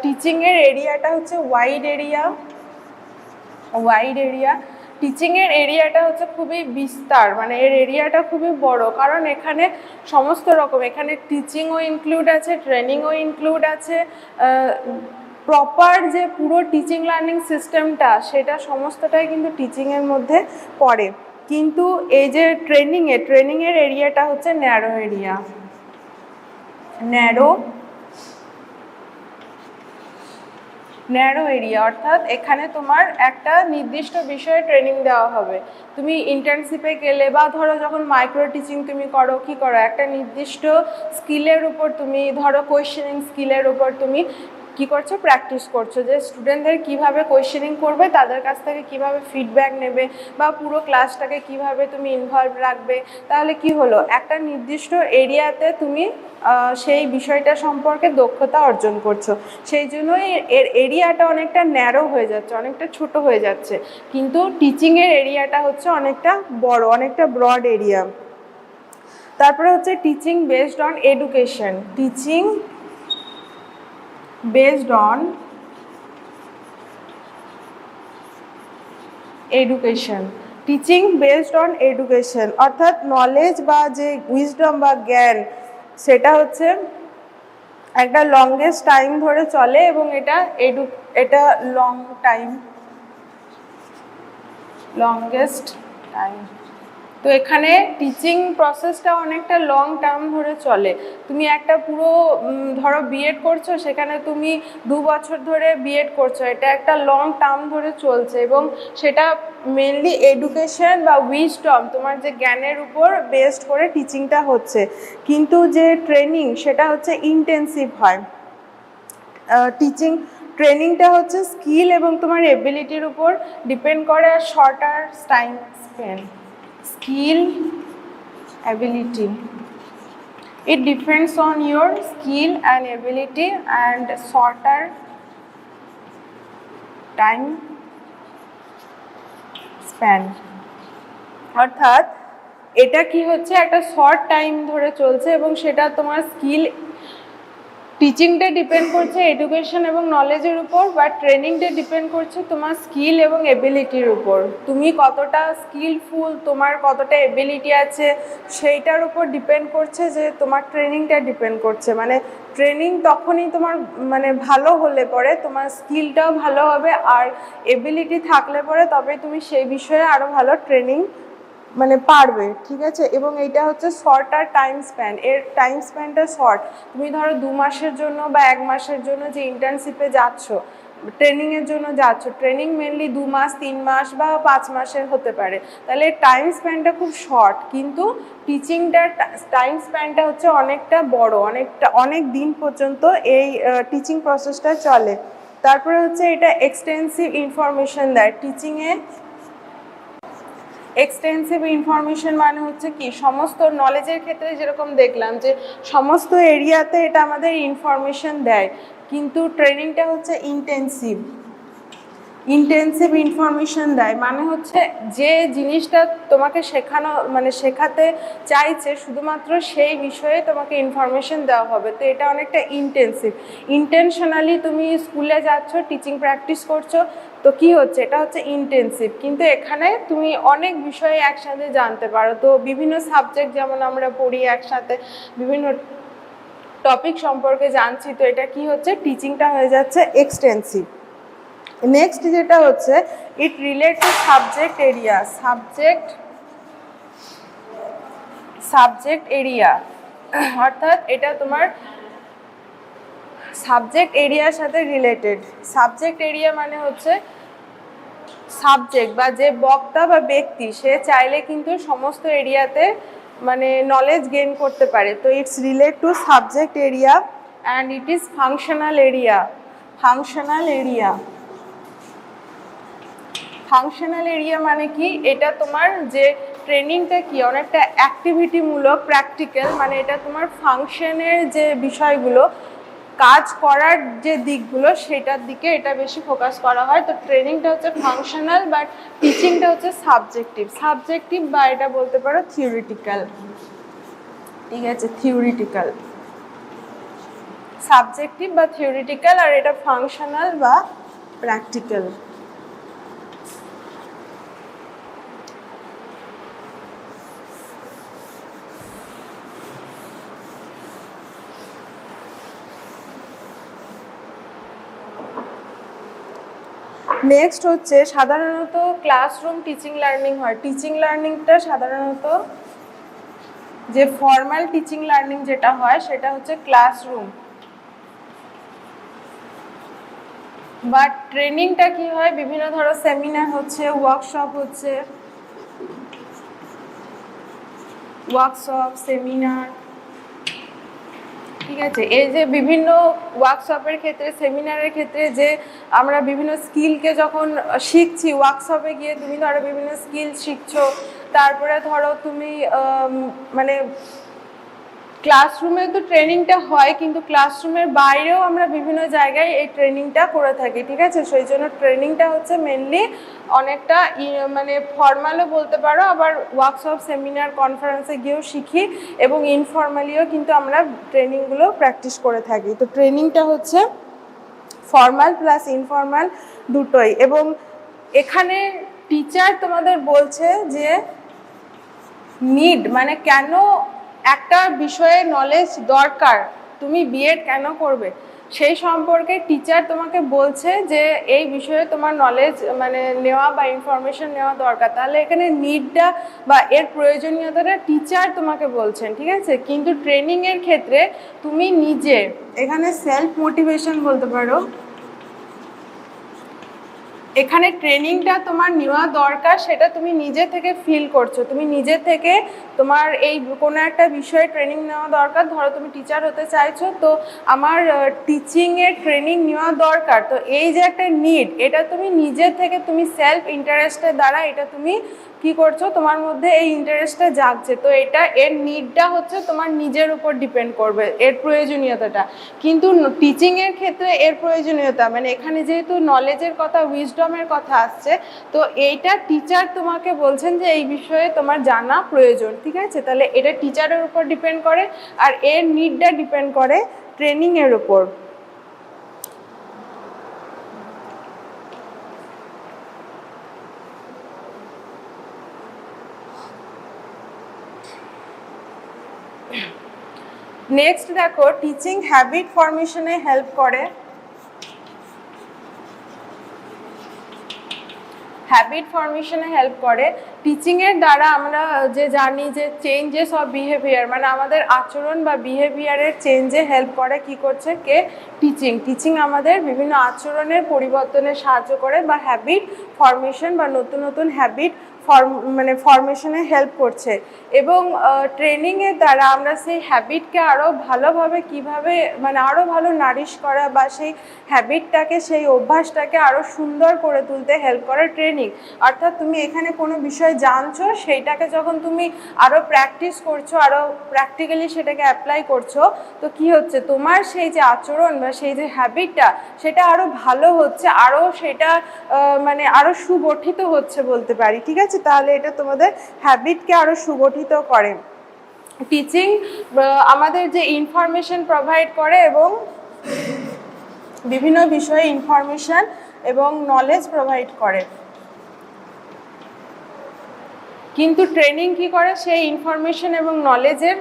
টিচিংয়ের এরিয়াটা হচ্ছে ওয়াইড এরিয়া। টিচিংয়ের এরিয়াটা হচ্ছে খুবই বিস্তার, মানে এর এরিয়াটা খুবই বড়, কারণ এখানে সমস্ত রকম, এখানে টিচিংও ইনক্লুড আছে, ট্রেনিংও ইনক্লুড আছে, প্রপার যে পুরো টিচিং লার্নিং সিস্টেমটা, সেটা সমস্তটাই কিন্তু টিচিংয়ের মধ্যে পড়ে। কিন্তু এই যে ট্রেনিংয়ের এরিয়াটা হচ্ছে ন্যারো এরিয়া, অর্থাৎ এখানে তোমার একটা নির্দিষ্ট বিষয়ে ট্রেনিং দেওয়া হবে। তুমি ইন্টার্নশিপে গেলে বা ধরো যখন মাইক্রো টিচিং তুমি করো, কি করো? একটা নির্দিষ্ট স্কিলের উপর তুমি, ধরো কোয়েশ্চেনিং স্কিলের উপর তুমি কি করছো? প্র্যাকটিস করছো, যে স্টুডেন্টদের কিভাবে কোয়েশ্চেনিং করবে, তাদের কাছ থেকে কিভাবে ফিডব্যাক নেবে, বা পুরো ক্লাসটাকে কিভাবে তুমি ইনভলভ রাখবে। তাহলে কি হলো? একটা নির্দিষ্ট এরিয়াতে তুমি সেই বিষয়টা সম্পর্কে দক্ষতা অর্জন করছো। সেই জন্যই এর এরিয়াটা অনেকটা ন্যারো হয়ে যাচ্ছে, অনেকটা ছোট হয়ে যাচ্ছে। কিন্তু টিচিংয়ের এরিয়াটা হচ্ছে অনেকটা বড়, অনেকটা ব্রড এরিয়া। তারপরে হচ্ছে teaching based on education. Teaching based on education, অর্থাৎ নলেজ বা যে উইজডম বা জ্ঞান, সেটা হচ্ছে একটা লংগেস্ট টাইম ধরে চলে এবং এটা লংগেস্ট টাইম। তো এখানে টিচিং প্রসেসটা অনেকটা লং টার্ম ধরে চলে। তুমি একটা পুরো ধরো বিএড করছো, সেখানে তুমি 2 বছর ধরে বিএড করছো, এটা একটা লং টার্ম ধরে চলছে এবং সেটা মেনলি এডুকেশন বা উইজডম, তোমার যে জ্ঞানের উপর বেসড করে টিচিংটা হচ্ছে। কিন্তু যে ট্রেনিং সেটা হচ্ছে ইন্টেন্সিভ হয়। টিচিং ট্রেনিংটা হচ্ছে স্কিল এবং তোমার এবিলিটির উপর ডিপেন্ড করে, আর shorter time span. Skill, ability. It depends on your skill and ability and shorter time span. অর্থাৎ এটা কি হচ্ছে, একটা শর্ট টাইম ধরে চলছে এবং সেটা তোমার স্কিল, টিচিংটা ডিপেন্ড করছে এডুকেশন এবং নলেজের উপর, বা ট্রেনিংটা ডিপেন্ড করছে তোমার স্কিল এবং এবিলিটির উপর। তুমি কতটা স্কিলফুল, তোমার কতটা এবিলিটি আছে সেইটার উপর ডিপেন্ড করছে যে তোমার ট্রেনিংটা ডিপেন্ড করছে। মানে ট্রেনিং তখনই তোমার মানে ভালো হলে পরে তোমার স্কিলটাও ভালো হবে, আর এবিলিটি থাকলে পরে তবে তুমি সেই বিষয়ে আরও ভালো ট্রেনিং মানে পারবে, ঠিক আছে। এবং এইটা হচ্ছে শর্টার টাইম স্প্যান, এর টাইম স্প্যানটা শর্ট। তুমি ধরো 2 মাসের জন্য বা 1 মাসের জন্য যে ইন্টার্নশিপে যাচ্ছ, ট্রেনিংয়ের জন্য যাচ্ছ, ট্রেনিং মেনলি 2 মাস 3 মাস বা 5 মাসের হতে পারে, তাহলে টাইম স্প্যানটা খুব শর্ট। কিন্তু টিচিংটার টাইম স্প্যানটা হচ্ছে অনেকটা বড়, অনেক দিন পর্যন্ত এই টিচিং প্রসেসটা চলে। তারপরে হচ্ছে এটা এক্সটেন্সিভ ইনফরমেশন দেয় টিচিংয়ে। এক্সটেন্সিভ ইনফরমেশন মানে হচ্ছে কি, সমস্ত নলেজের ক্ষেত্রে যেরকম দেখলাম যে সমস্ত এরিয়াতে এটা আমাদের ইনফরমেশন দেয়, কিন্তু ট্রেনিংটা হচ্ছে ইন্টেন্সিভ ইনফরমেশন দেয়। মানে হচ্ছে যে জিনিসটা তোমাকে শেখাতে চাইছে শুধুমাত্র সেই বিষয়ে তোমাকে ইনফরমেশন দেওয়া হবে। তো এটা অনেকটা ইন্টেনশনালি তুমি স্কুলে যাচ্ছ, টিচিং প্র্যাকটিস করছো, তো কি হচ্ছে, এটা হচ্ছে ইন্টেন্সিভ। কিন্তু এখানে তুমি অনেক বিষয়ে একসাথে জানতে পারো। তো বিভিন্ন সাবজেক্ট যেমন আমরা পড়ি একসাথে, বিভিন্ন টপিক সম্পর্কে জানছি, তো এটা কি হচ্ছে, টিচিংটা হয়ে যাচ্ছে এক্সটেন্সিভ। নেক্সট যেটা হচ্ছে ইট রিলেট টু সাবজেক্ট এরিয়া, অর্থাৎ এটা তোমার সাবজেক্ট এরিয়ার সাথে রিলেটেড। সাবজেক্ট এরিয়া মানে হচ্ছে সাবজেক্ট বা যে বক্তা বা ব্যক্তি, সে চাইলে কিন্তু সমস্ত এরিয়াতে মানে নলেজ গেইন করতে পারে। তো it's relate two subject area and it is functional area. Functional area মানে কি, এটা তোমার যে ট্রেনিংটা কি অনেকটা অ্যাক্টিভিটিমূলক, প্র্যাকটিক্যাল, মানে এটা তোমার ফাংশনের যে বিষয়গুলো, কাজ করার যে দিকগুলো, সেটার দিকে এটা বেশি ফোকাস করা হয়। তো ট্রেনিংটা হচ্ছে ফাংশনাল, বাট টিচিংটা হচ্ছে সাবজেক্টিভ বা এটা বলতে পারো থিওরিটিক্যাল, ঠিক আছে, সাবজেক্টিভ বা থিওরিটিক্যাল, আর এটা ফাংশনাল বা প্র্যাকটিক্যাল। নেক্সট হচ্ছে সাধারণত ক্লাসরুম টিচিং লার্নিং হয়। টিচিং লার্নিংটা সাধারণত যে ফর্মাল টিচিং লার্নিং যেটা হয় সেটা হচ্ছে ক্লাসরুম, বাট ট্রেনিংটা কি হয়, বিভিন্ন ধরো সেমিনার হচ্ছে, ওয়ার্কশপ হচ্ছে, সেমিনার, ঠিক আছে। এই যে বিভিন্ন ওয়ার্কশপের ক্ষেত্রে, সেমিনারের ক্ষেত্রে যে আমরা বিভিন্ন স্কিলকে যখন শিখছি, ওয়ার্কশপে গিয়ে তুমি ধরো বিভিন্ন স্কিল শিখছো, তারপরে ধরো তুমি মানে ক্লাসরুমে তো ট্রেনিংটা হয়, কিন্তু ক্লাসরুমের বাইরেও আমরা বিভিন্ন জায়গায় এই ট্রেনিংটা করে থাকি, ঠিক আছে। সেই জন্য ট্রেনিংটা হচ্ছে মেনলি অনেকটা মানে ফর্মালও বলতে পারো, আবার ওয়ার্কশপ, সেমিনার, কনফারেন্সে গিয়েও শিখি, এবং ইনফর্মালিও কিন্তু আমরা ট্রেনিংগুলো প্র্যাকটিস করে থাকি। তো ট্রেনিংটা হচ্ছে ফর্মাল প্লাস ইনফর্মাল দুটোই। এবং এখানে টিচার তোমাদের বলছে যে নিড, মানে কেন একটা বিষয়ে নলেজ দরকার, তুমি বিএড কেন করবে সেই সম্পর্কে টিচার তোমাকে বলছে যে এই বিষয়ে তোমার নলেজ মানে নেওয়া বা ইনফরমেশন নেওয়া দরকার, তাহলে এখানে নিডটা বা এর প্রয়োজনীয়তাটা টিচার তোমাকে বলছেন, ঠিক আছে। কিন্তু ট্রেনিংয়ের ক্ষেত্রে তুমি নিজে, এখানে সেলফ মোটিভেশন বলতে পারো, এখানে ট্রেনিংটা তোমার নেওয়া দরকার, সেটা তুমি নিজে থেকে ফিল করছো, তুমি নিজে থেকে তোমার এই কোনো একটা বিষয়ে ট্রেনিং নেওয়া দরকার। ধরো তুমি টিচার হতে চাইছো, তো আমার টিচিংয়ের ট্রেনিং নেওয়া দরকার, তো এই যে একটা নিড, এটা তুমি নিজে থেকে তুমি সেলফ ইন্টারেস্টের দ্বারা এটা তুমি কি করছো, তোমার মধ্যে এই ইন্টারেস্টটা জাগছে, তো এটা এর নিডটা হচ্ছে তোমার নিজের উপর ডিপেন্ড করবে, এর প্রয়োজনীয়তাটা। কিন্তু টিচিংয়ের ক্ষেত্রে এর প্রয়োজনীয়তা মানে এখানে যেহেতু নলেজের কথা, উইজডমের কথা আসছে, তো এইটা টিচার তোমাকে বলছেন যে এই বিষয়ে তোমার জানা প্রয়োজন, ঠিক আছে। তাহলে এটা টিচারের উপর ডিপেন্ড করে, আর এর নিডটা ডিপেন্ড করে ট্রেনিংয়ের উপর। নেক্সট দেখো, টিচিং হ্যাবিট ফরমেশনে হেল্প করে। হ্যাবিট ফরমেশনে হেল্প করে। টিচিংয়ের দ্বারা আমরা যে জানি যে চেঞ্জেস অফ বিহেভিয়ার, মানে আমাদের আচরণ বা বিহেভিয়ারের চেঞ্জে হেল্প করে কি করছে কে, টিচিং। টিচিং আমাদের বিভিন্ন আচরণের পরিবর্তনে সাহায্য করে বা হ্যাবিট ফরমেশন বা নতুন নতুন হ্যাবিট ফরমেশনে হেল্প করছে। এবং ট্রেনিংয়ের দ্বারা আমরা সেই হ্যাবিটকে আরও ভালোভাবে কিভাবে মানে আরও ভালো নারিশ করা বা সেই হ্যাবিটটাকে, সেই অভ্যাসটাকে আরও সুন্দর করে তুলতে হেল্প করে ট্রেনিং। অর্থাৎ তুমি এখানে কোনো বিষয় জানছো, সেইটাকে যখন তুমি আরও প্র্যাকটিস করছো, আরও প্র্যাকটিক্যালি সেটাকে অ্যাপ্লাই করছো, তো কি হচ্ছে, তোমার সেই যে আচরণ বা সেই যে হ্যাবিটটা সেটা আরও ভালো হচ্ছে, আরও সেটা মানে আরও সুগঠিত হচ্ছে বলতে পারি, ঠিক আছে। তাহলে এটা তোমাদের হ্যাবিটকে আরও সুগঠিত করে। টিচিং আমাদের যে ইনফরমেশন প্রোভাইড করে এবং বিভিন্ন বিষয়ে ইনফরমেশন এবং নলেজ প্রোভাইড করে। কিন্তু ট্রেনিং কি করে, সেই ইনফরমেশন এবং নলেজের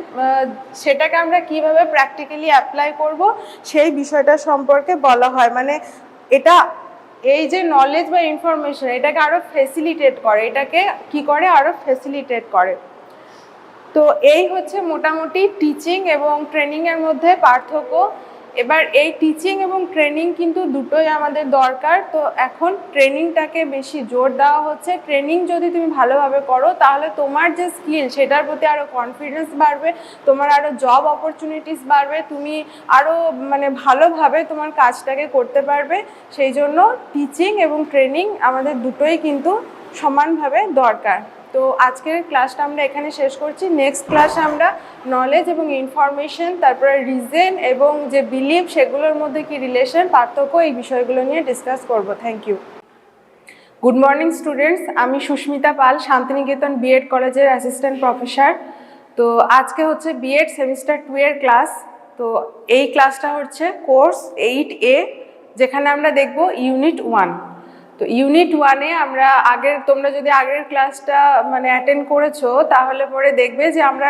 সেটাকে আমরা কিভাবে প্র্যাকটিক্যালি অ্যাপ্লাই করব সেই বিষয়টা সম্পর্কে বলা হয়। মানে এটা এই যে নলেজ বা ইনফরমেশন এটাকে আরও ফেসিলিটেট করে, এটাকে কি করে আরও ফেসিলিটেট করে। তো এই হচ্ছে মোটামুটি টিচিং এবং ট্রেনিংয়ের মধ্যে পার্থক্য। এবার এই টিচিং এবং ট্রেনিং কিন্তু দুটোই আমাদের দরকার। তো এখন ট্রেনিংটাকে বেশি জোর দেওয়া হচ্ছে। ট্রেনিং যদি তুমি ভালোভাবে করো তাহলে তোমার যে স্কিল সেটার প্রতি আরও কনফিডেন্স বাড়বে, তোমার আরও জব অপরচুনিটিস বাড়বে, তুমি আরও মানে ভালোভাবে তোমার কাজটাকে করতে পারবে। সেই জন্য টিচিং এবং ট্রেনিং আমাদের দুটোই কিন্তু সমানভাবে দরকার। তো আজকের ক্লাসটা আমরা এখানে শেষ করছি। নেক্সট ক্লাসে আমরা নলেজ এবং ইনফরমেশন, তারপরে রিজন এবং যে বিলিভ সেগুলোর মধ্যে কি রিলেশন, পার্থক্য, এই বিষয়গুলো নিয়ে ডিসকাস করব। Thank you. Good morning students, আমি সুস্মিতা পাল, শান্তিনিকেতন B.ED কলেজের অ্যাসিস্ট্যান্ট প্রফেসর। তো আজকে হচ্ছে B.ED সেমিস্টার 2 এর ক্লাস। তো এই ক্লাসটা হচ্ছে কোর্স 8A, যেখানে আমরা দেখব ইউনিট 1। তো ইউনিট 1-এ আমরা তোমরা যদি আগের ক্লাসটা মানে অ্যাটেন্ড করেছো তাহলে পরে দেখবে যে আমরা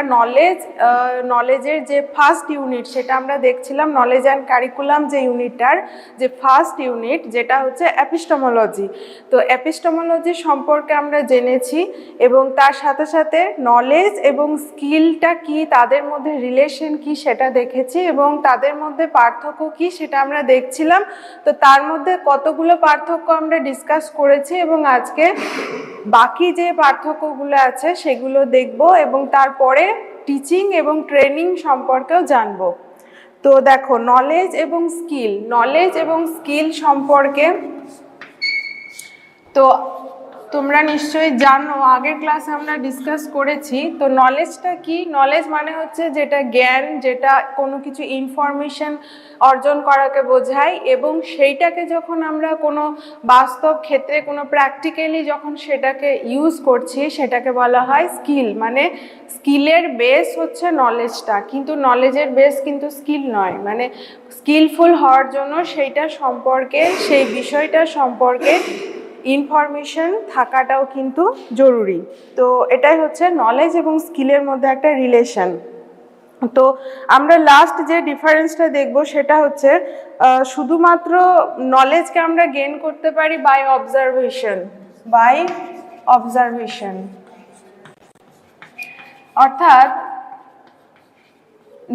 নলেজের যে ফার্স্ট ইউনিট সেটা আমরা দেখছিলাম, নলেজ অ্যান্ড কারিকুলাম যে ইউনিটটার যে ফার্স্ট ইউনিট, যেটা হচ্ছে এপিস্টেমোলজি। তো এপিস্টেমোলজি সম্পর্কে আমরা জেনেছি এবং তার সাথে সাথে নলেজ এবং স্কিলটা কি, তাদের মধ্যে রিলেশন কি সেটা দেখেছি এবং তাদের মধ্যে পার্থক্য কি সেটা আমরা দেখছিলাম। তো তার মধ্যে কতগুলো পার্থক্য আমরা ডিসকাস করেছি এবং আজকে বাকি যে পার্থক্যগুলো আছে সেগুলো দেখব এবং তারপরে টিচিং এবং ট্রেনিং সম্পর্কেও জানব। তো দেখো, নলেজ এবং স্কিল সম্পর্কে তো তোমরা নিশ্চয়ই জানো, আগের ক্লাসে আমরা ডিসকাস করেছি। তো নলেজটা কি, নলেজ মানে হচ্ছে যেটা জ্ঞান, যেটা কোনো কিছু ইনফরমেশন অর্জন করাকে বোঝায় এবং সেইটাকে যখন আমরা কোনো বাস্তব ক্ষেত্রে কোনো প্র্যাকটিক্যালি যখন সেটাকে ইউজ করছি সেটাকে বলা হয় স্কিল। মানে স্কিলের বেস হচ্ছে নলেজটা, কিন্তু নলেজের বেস কিন্তু স্কিল নয়। মানে স্কিলফুল হওয়ার জন্য সেইটা সম্পর্কে, সেই বিষয়টা সম্পর্কে ইনফরমেশন থাকাটাও কিন্তু জরুরি। তো এটাই হচ্ছে নলেজ এবং স্কিলের মধ্যে একটা রিলেশন। তো আমরা লাস্ট যে ডিফারেন্সটা দেখব সেটা হচ্ছে শুধুমাত্র নলেজকে আমরা গেইন করতে পারি বাই অবজারভেশন, অর্থাৎ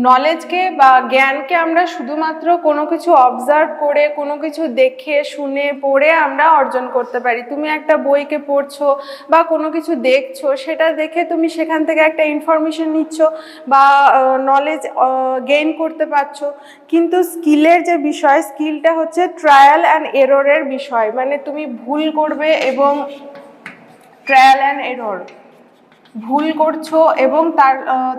নলেজকে বা জ্ঞানকে আমরা শুধুমাত্র কোনো কিছু অবজার্ভ করে, কোনো কিছু দেখে শুনে পড়ে আমরা অর্জন করতে পারি। তুমি একটা বইকে পড়ছো বা কোনো কিছু দেখছো, সেটা দেখে তুমি সেখান থেকে একটা ইনফরমেশন নিচ্ছ বা নলেজ গেইন করতে পারছো। কিন্তু স্কিলের যে বিষয়, স্কিলটা হচ্ছে ট্রায়াল অ্যান্ড এররের বিষয়, মানে তুমি ভুল করবে এবং ট্রায়াল অ্যান্ড এরর, ভুল করছো এবং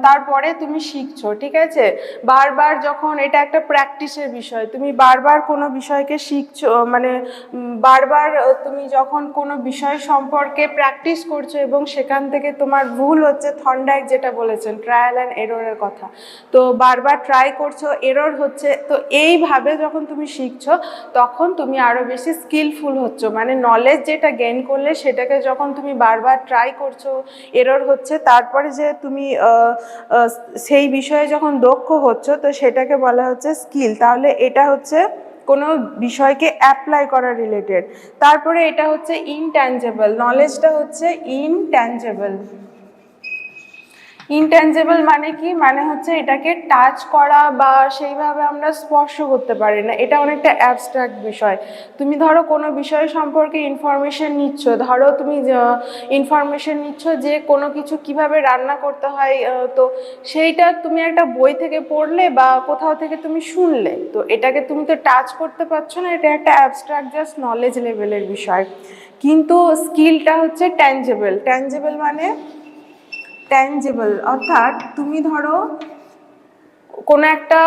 তারপরে তুমি শিখছো, ঠিক আছে। বারবার যখন, এটা একটা প্র্যাকটিসের বিষয়, তুমি বারবার কোনো বিষয়কে শিখছো, মানে বারবার তুমি যখন কোনো বিষয় সম্পর্কে প্র্যাকটিস করছো এবং সেখান থেকে তোমার ভুল হচ্ছে, থর্নডাইক যেটা বলেছেন ট্রায়াল অ্যান্ড এররের কথা, তো বারবার ট্রাই করছো, এরর হচ্ছে, তো এইভাবে যখন তুমি শিখছো তখন তুমি আরও বেশি স্কিলফুল হচ্ছো। মানে নলেজ যেটা গেইন করলে সেটাকে যখন তুমি বারবার ট্রাই করছো, এরর হচ্ছে, তারপরে যে তুমি সেই বিষয়ে যখন দক্ষ হচ্ছ, তো সেটাকে বলা হচ্ছে স্কিল। তাহলে এটা হচ্ছে কোনো বিষয়কে অ্যাপ্লাই করা রিলেটেড। তারপরে এটা হচ্ছে ইনট্যাঞ্জেবল, নলেজটা হচ্ছে ইনট্যাঞ্জেবল। ইনট্যাঞ্জেবল মানে কি? মানে হচ্ছে এটাকে টাচ করা বা সেইভাবে আমরা স্পর্শ করতে পারি না, এটা অনেকটা অ্যাবস্ট্রাক্ট বিষয়। তুমি ধরো কোনো বিষয় সম্পর্কে ইনফরমেশন নিচ্ছ, ধরো তুমি ইনফরমেশন নিচ্ছ যে কোনো কিছু কিভাবে রান্না করতে হয়, তো সেইটা তুমি একটা বই থেকে পড়লে বা কোথাও থেকে তুমি শুনলে, তো এটাকে তুমি তো টাচ করতে পারছো না, এটা একটা অ্যাবস্ট্রাক্ট জাস্ট নলেজ লেভেলের বিষয়। কিন্তু স্কিলটা হচ্ছে ট্যাঞ্জেবল। ট্যাঞ্জেবল মানে ট্যাঞ্জেবল, অর্থাৎ তুমি ধরো কোনো একটা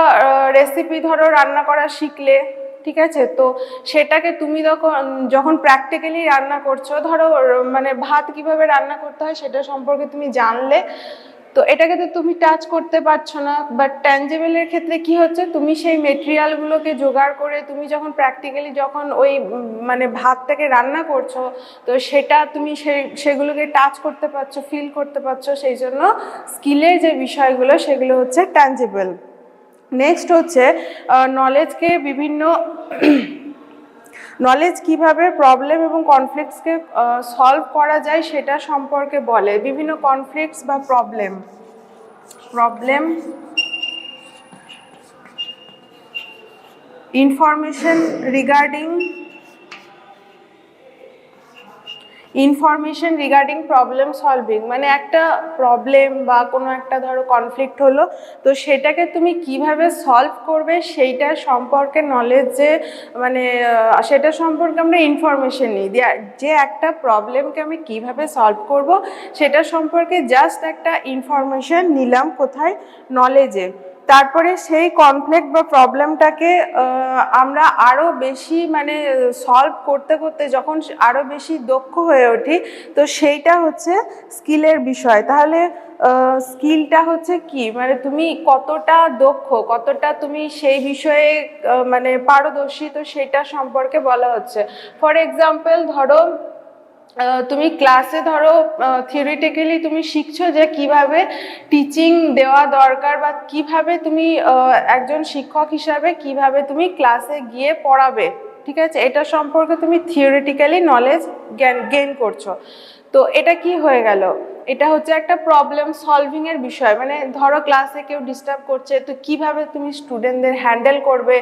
রেসিপি ধরো রান্না করা শিখলে, ঠিক আছে, তো সেটাকে তুমি যখন প্র্যাকটিক্যালি রান্না করছো, ধরো মানে ভাত কিভাবে রান্না করতে হয় সেটা সম্পর্কে তুমি জানলে, তো এটাকে তো তুমি টাচ করতে পারছো না। বাট ট্যাঞ্জেবলের ক্ষেত্রে কি হচ্ছে, তুমি সেই মেটেরিয়ালগুলোকে জোগাড় করে তুমি যখন প্র্যাকটিক্যালি যখন ওই মানে ভাতটাকে রান্না করছো, তো সেটা তুমি সেগুলোকে টাচ করতে পারছো, ফিল করতে পারছো, সেই জন্য স্কিলের যে বিষয়গুলো সেগুলো হচ্ছে ট্যাঞ্জেবল। নেক্সট হচ্ছে নলেজকে বিভিন্ন নলেজ কিভাবে প্রবলেম এবং কনফ্লিক্টসকে সলভ করা যায় সেটা সম্পর্কে বলে। বিভিন্ন কনফ্লিক্টস বা problem information regarding problem solving, মানে একটা প্রবলেম বা কোনো একটা ধরো কনফ্লিক্ট হলো, তো সেটাকে তুমি কিভাবে সলভ করবে সেইটা সম্পর্কে নলেজ, যে মানে সেটা সম্পর্কে আমরা ইনফরমেশন নিই, যে একটা প্রবলেমকে আমি কিভাবে সলভ করব সেটা সম্পর্কে জাস্ট একটা ইনফরমেশন নিলাম, কোথায়? নলেজে। তারপরে সেই কনফ্লিক্ট বা প্রবলেমটাকে আমরা আরও বেশি মানে সলভ করতে করতে যখন আরও বেশি দক্ষ হয়ে উঠি, তো সেইটা হচ্ছে স্কিলের বিষয়। তাহলে স্কিলটা হচ্ছে কি, মানে তুমি কতটা দক্ষ, কতটা তুমি সেই বিষয়ে মানে পারদর্শী, তো সেটা সম্পর্কে বলা হচ্ছে। ফর এক্সাম্পল ধরো তুমি ক্লাসে ধরো থিওরিটিক্যালি তুমি শিখছো যে কিভাবে টিচিং দেওয়া দরকার বা কিভাবে তুমি একজন শিক্ষক হিসাবে কিভাবে তুমি ক্লাসে গিয়ে পড়াবে, ঠিক আছে, এটা সম্পর্কে তুমি থিওরিটিক্যালি নলেজ গেইন করছো। তো এটা কি হয়ে গেল, এটা হচ্ছে একটা প্রবলেম সলভিং এর বিষয়। মানে ধরো ক্লাসে কেউ ডিস্টার্ব করছে, তো কিভাবে তুমি স্টুডেন্টদের হ্যান্ডেল করবে,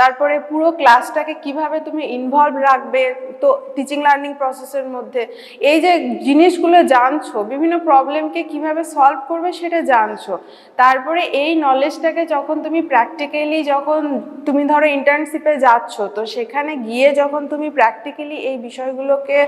তারপরে পুরো ক্লাসটাকে কিভাবে তুমি ইনভলভ রাখবে তো টিচিং লার্নিং প্রসেসের মধ্যে, এই যে জিনিসগুলো জানছো, বিভিন্ন প্রবলেমকে কিভাবে সলভ করবে সেটা জানছো। তারপরে এই নলেজটাকে যখন তুমি প্র্যাকটিক্যালি, যখন তুমি ধরো ইন্টার্নশিপে যাচ্ছ, তো সেখানে গিয়ে যখন তুমি প্র্যাকটিক্যালি এই বিষয়গুলোকে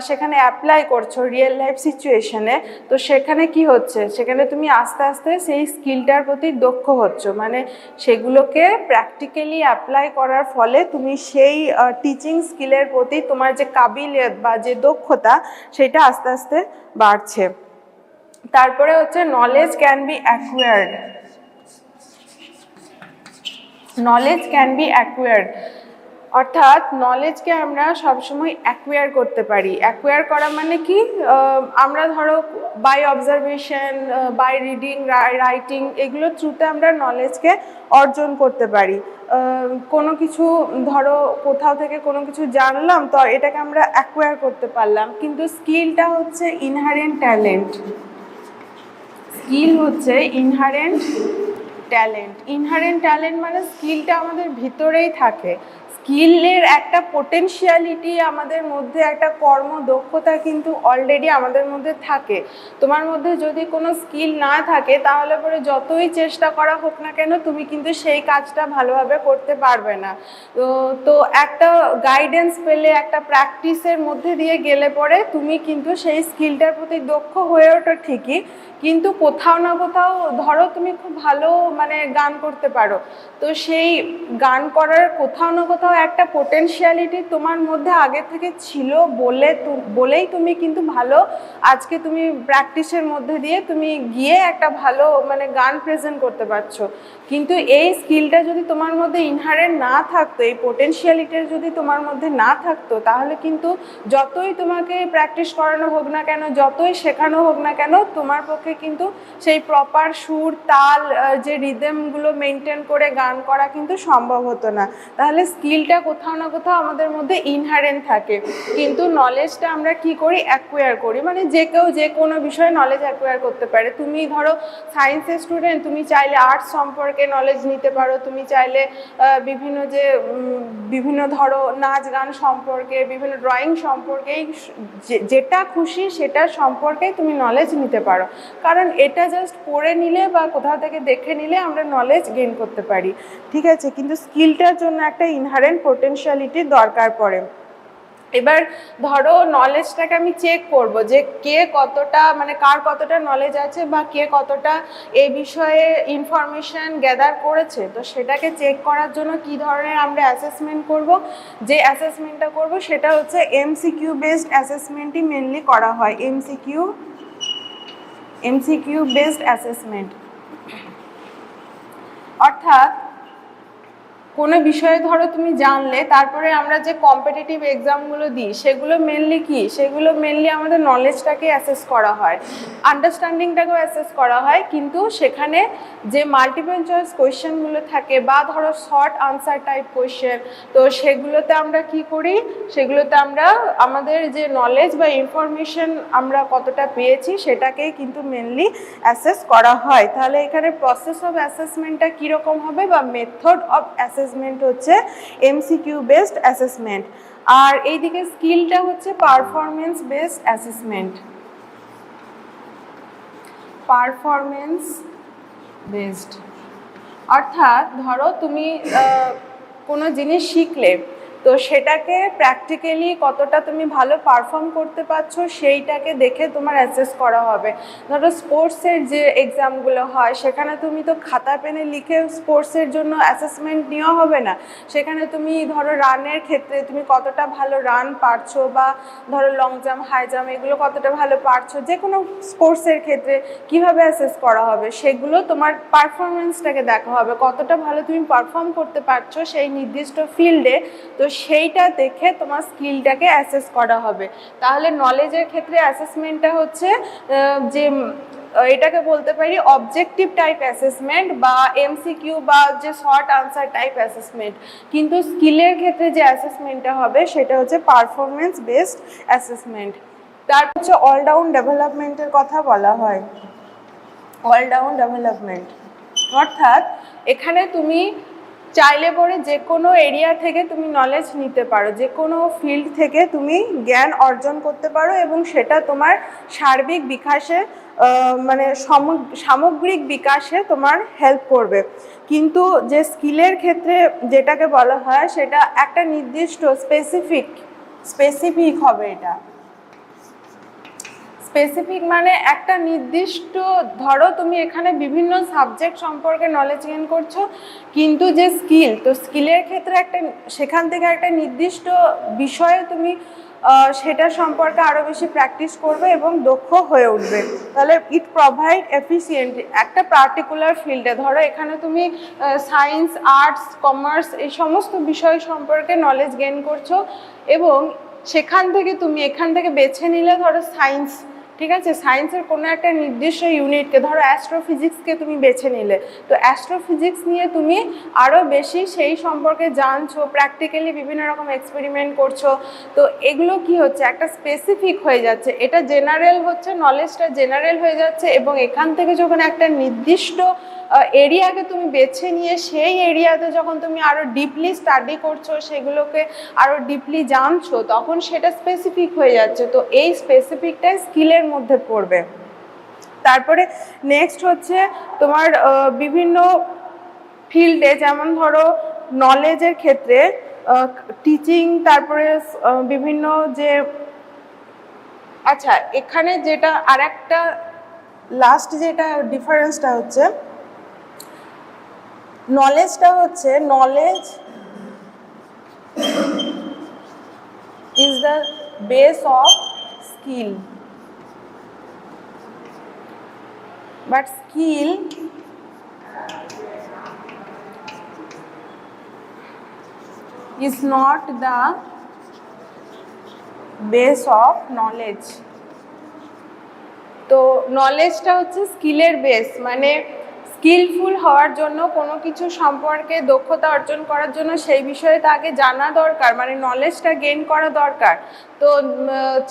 সেখানে অ্যাপ্লাই করছো রিয়েল লাইফ সিচুয়েশনে, তো সেখানে কি হচ্ছে, সেখানে তুমি আস্তে আস্তে সেই স্কিলটার প্রতি দক্ষ হচ্ছ। মানে সেগুলোকে প্র্যাকটিক্যালি অ্যাপ্লাই করার ফলে তুমি সেই টিচিং স্কিলের প্রতি তোমার যে কাবিলিয়ত বা যে দক্ষতা সেটা আস্তে আস্তে বাড়ছে। তারপরে হচ্ছে নলেজ ক্যান বি অ্যাকুয়ার্ড। অর্থাৎ নলেজকে আমরা সবসময় অ্যাকুয়ার করতে পারি। অ্যাকুয়ার করা মানে কি, আমরা ধরো by observation, by reading, writing, এগুলোর থ্রুতে আমরা নলেজকে অর্জন করতে পারি। কোনো কিছু ধরো কোথাও থেকে কোনো কিছু জানলাম, তো এটাকে আমরা অ্যাকুয়ার করতে পারলাম। কিন্তু স্কিলটা হচ্ছে ইনহারেন্ট ট্যালেন্ট। স্কিল হচ্ছে ইনহারেন্ট ট্যালেন্ট। ইনহারেন্ট ট্যালেন্ট মানে স্কিলটা আমাদের ভিতরেই থাকে। স্কিলের একটা পোটেনশিয়ালিটি আমাদের মধ্যে, একটা কর্মদক্ষতা কিন্তু অলরেডি আমাদের মধ্যে থাকে। তোমার মধ্যে যদি কোনো স্কিল না থাকে তাহলে পরে যতই চেষ্টা করা হোক না কেন তুমি কিন্তু সেই কাজটা ভালোভাবে করতে পারবে না। তো একটা গাইডেন্স পেলে, একটা প্র্যাকটিসের মধ্যে দিয়ে গেলে পরে তুমি কিন্তু সেই স্কিলটার প্রতি দক্ষ হয়ে ওঠো ঠিকই, কিন্তু কোথাও না কোথাও ধরো তুমি খুব ভালো মানে গান করতে পারো, তো সেই গান করার কোথাও না কোথাও একটা পোটেনশিয়ালিটি তোমার মধ্যে আগে থেকে ছিল বলেই তুমি কিন্তু ভালো, আজকে তুমি প্র্যাকটিসের মধ্যে দিয়ে তুমি গিয়ে একটা ভালো মানে গান প্রেজেন্ট করতে পারছো। কিন্তু এই স্কিলটা যদি তোমার মধ্যে ইনহারেন্ট না থাকতো, এই পোটেনশিয়ালিটির যদি তোমার মধ্যে না থাকতো, তাহলে কিন্তু যতই তোমাকে প্র্যাকটিস করানো হোক না কেন, যতই শেখানো হোক না কেন, তোমার পক্ষে কিন্তু সেই প্রপার সুর, তাল, যে রিদমগুলো মেনটেন করে গান করা কিন্তু সম্ভব হতো না। তাহলে স্কিলটা কোথাও না কোথাও আমাদের মধ্যে ইনহারেন্ট থাকে। কিন্তু নলেজটা আমরা কি করি? অ্যাকুয়ার করি। মানে যে কেউ যে কোনো বিষয়ে নলেজ অ্যাকুয়ার করতে পারে। তুমি ধরো সায়েন্সের স্টুডেন্ট, তুমি চাইলে আর্টস সম্পর্কে নলেজ নিতে পারো, তুমি চাইলে বিভিন্ন ধরো নাচ গান সম্পর্কে, বিভিন্ন ড্রয়িং সম্পর্কে, যেটা খুশি সেটা সম্পর্কে তুমি নলেজ নিতে পারো। কারণ এটা জাস্ট পড়ে নিলে বা কোথাও থেকে দেখে নিলে আমরা নলেজ গেইন করতে পারি, ঠিক আছে। কিন্তু স্কিলটার জন্য একটা ইনহারেন্ট পোটেনশিয়ালিটির দরকার পড়ে। এবার ধরো নলেজটাকে আমি চেক করব যে কে কতটা মানে কার কতটা নলেজ আছে বা কে কতটা এই বিষয়ে ইনফরমেশন গ্যাদার করেছে। তো সেটাকে চেক করার জন্য কি ধরনের আমরা অ্যাসেসমেন্ট করব? যে অ্যাসেসমেন্টটা করব সেটা হচ্ছে এমসিকিউ বেসড অ্যাসেসমেন্টই মেনলি করা হয়। এমসিকিউ বেসড অ্যাসেসমেন্ট অর্থাৎ কোনো বিষয়ে ধরো তুমি জানলে, তারপরে আমরা যে কম্পিটিটিভ এক্সামগুলো দিই সেগুলো মেনলি কি? সেগুলো মেনলি আমাদের নলেজটাকে অ্যাসেস করা হয়, আন্ডারস্ট্যান্ডিংটাকেও অ্যাসেস করা হয়। কিন্তু সেখানে যে মাল্টিপল চয়েস কোয়েশ্চেনগুলো থাকে বা ধরো শর্ট আনসার টাইপ কোয়েশ্চেন, তো সেগুলোতে আমরা কি করি? সেগুলোতে আমরা আমাদের যে নলেজ বা ইনফরমেশন আমরা কতটা পেয়েছি সেটাকেই কিন্তু মেনলি অ্যাসেস করা হয়। তাহলে এখানে প্রসেস অফ অ্যাসেসমেন্টটা কীরকম হবে বা মেথড অফ অ্যাসেসমেন্ট হচ্ছে এমসিকিউ বেসড অ্যাসেসমেন্ট। আর এইদিকে স্কিলটা হচ্ছে performance based assessment. Performance based অর্থাৎ ধরো তুমি কোনো জিনিস শিখলে, তো সেটাকে প্র্যাকটিক্যালি কতটা তুমি ভালো পারফর্ম করতে পারছো সেইটাকে দেখে তোমার অ্যাসেস করা হবে। ধরো স্পোর্টসের যে এক্সামগুলো হয় সেখানে তুমি তো খাতা পেনে লিখে স্পোর্টসের জন্য অ্যাসেসমেন্ট নেওয়া হবে না। সেখানে তুমি ধরো রানের ক্ষেত্রে তুমি কতটা ভালো রান পারছো বা ধরো লং জাম্প, হাই জাম্প এগুলো কতটা ভালো পারছো, যে কোনো স্পোর্টসের ক্ষেত্রে কিভাবে অ্যাসেস করা হবে সেগুলো তোমার পারফরমেন্সটাকে দেখা হবে, কতটা ভালো তুমি পারফর্ম করতে পারছো সেই নির্দিষ্ট ফিল্ডে। তো সেইটা দেখে তোমার স্কিলটাকে অ্যাসেস করা হবে। তাহলে নলেজের ক্ষেত্রে অ্যাসেসমেন্টটা হচ্ছে যে এটাকে বলতে পারি অবজেক্টিভ টাইপ অ্যাসেসমেন্ট বা এমসিকিউ বা যে শর্ট আনসার টাইপ অ্যাসেসমেন্ট। কিন্তু স্কিলের ক্ষেত্রে যে অ্যাসেসমেন্টটা হবে সেটা হচ্ছে পারফরমেন্স বেসড অ্যাসেসমেন্ট। তারপর হচ্ছে অলরাউন্ড ডেভেলপমেন্টের কথা বলা হয়। অলরাউন্ড ডেভেলপমেন্ট অর্থাৎ এখানে তুমি চাইলে পরে যে কোনো এরিয়া থেকে তুমি নলেজ নিতে পারো, যে কোনো ফিল্ড থেকে তুমি জ্ঞান অর্জন করতে পারো এবং সেটা তোমার সার্বিক বিকাশে মানে সামগ্রিক বিকাশে তোমার হেল্প করবে। কিন্তু যে স্কিলের ক্ষেত্রে যেটাকে বলা হয় সেটা একটা নির্দিষ্ট স্পেসিফিক হবে। এটা স্পেসিফিক মানে একটা নির্দিষ্ট ধরো তুমি এখানে বিভিন্ন সাবজেক্ট সম্পর্কে নলেজ গেইন করছো, কিন্তু যে স্কিল, তো স্কিলের ক্ষেত্রে একটা সেখান থেকে একটা নির্দিষ্ট বিষয়ে তুমি সেটা সম্পর্কে আরও বেশি প্র্যাকটিস করবে এবং দক্ষ হয়ে উঠবে। তাহলে ইট প্রোভাইড এফিসিয়েন্ট একটা পার্টিকুলার ফিল্ডে, ধরো এখানে তুমি সায়েন্স, আর্টস, কমার্স এই সমস্ত বিষয় সম্পর্কে নলেজ গেইন করছো এবং সেখান থেকে তুমি এখান থেকে বেছে নিলে ধরো সায়েন্স, ঠিক আছে, সায়েন্সের কোনো একটা নির্দিষ্ট ইউনিটকে, ধরো অ্যাস্ট্রোফিজিক্সকে তুমি বেছে নিলে, তো অ্যাস্ট্রোফিজিক্স নিয়ে তুমি আরও বেশি সেই সম্পর্কে জানছো, প্র্যাকটিক্যালি বিভিন্ন রকম এক্সপেরিমেন্ট করছো। তো এগুলো কি হচ্ছে, একটা স্পেসিফিক হয়ে যাচ্ছে, এটা জেনারেল হচ্ছে, নলেজটা জেনারেল হয়ে যাচ্ছে এবং এখান থেকে যখন একটা নির্দিষ্ট এরিয়াকে তুমি বেছে নিয়ে সেই এরিয়াতে যখন তুমি আরও ডিপলি স্টাডি করছো, সেগুলোকে আরও ডিপলি জানছো, তখন সেটা স্পেসিফিক হয়ে যাচ্ছে। তো এই স্পেসিফিকটাই স্কিলের মধ্যে পড়বে। তারপরে নেক্সট হচ্ছে তোমার বিভিন্ন ফিল্ডে, যেমন ধরো নলেজের ক্ষেত্রে টিচিং, তারপরে বিভিন্ন যে, আচ্ছা এখানে যেটা আর একটা লাস্ট যেটা ডিফারেন্সটা হচ্ছে, নলেজটা হচ্ছে, knowledge is the base of skill, but skill is not the base of knowledge. তো নলেজটা হচ্ছে স্কিলের বেস, মানে স্কিলফুল হওয়ার জন্য, কোনো কিছু সম্পর্কে দক্ষতা অর্জন করার জন্য সেই বিষয়ে তাকে জানা দরকার, মানে নলেজটা গেইন করা দরকার। তো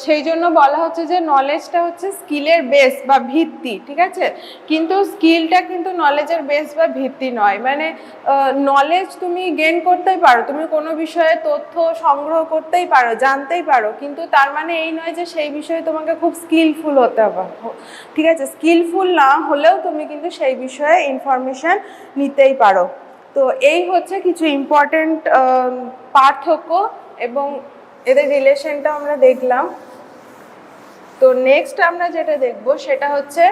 সেই জন্য বলা হচ্ছে যে নলেজটা হচ্ছে স্কিলের বেস বা ভিত্তি, ঠিক আছে, কিন্তু স্কিলটা কিন্তু নলেজের বেস বা ভিত্তি নয়। মানে নলেজ তুমি গেইন করতেই পারো, তুমি কোনো বিষয়ে তথ্য সংগ্রহ করতেই পারো, জানতেই পারো, কিন্তু তার মানে এই নয় যে সেই বিষয়ে তোমাকে খুব স্কিলফুল হতে হবে, ঠিক আছে, স্কিলফুল না হলেও তুমি কিন্তু সেই বিষয়ে ইনফরমেশন নিতেই পারো। তো এই হচ্ছে কিছু ইম্পর্টেন্ট পার্থক্য এবং এদের রিলেশনটা আমরা দেখলাম। তো নেক্সট আমরা যেটা দেখব সেটা হচ্ছে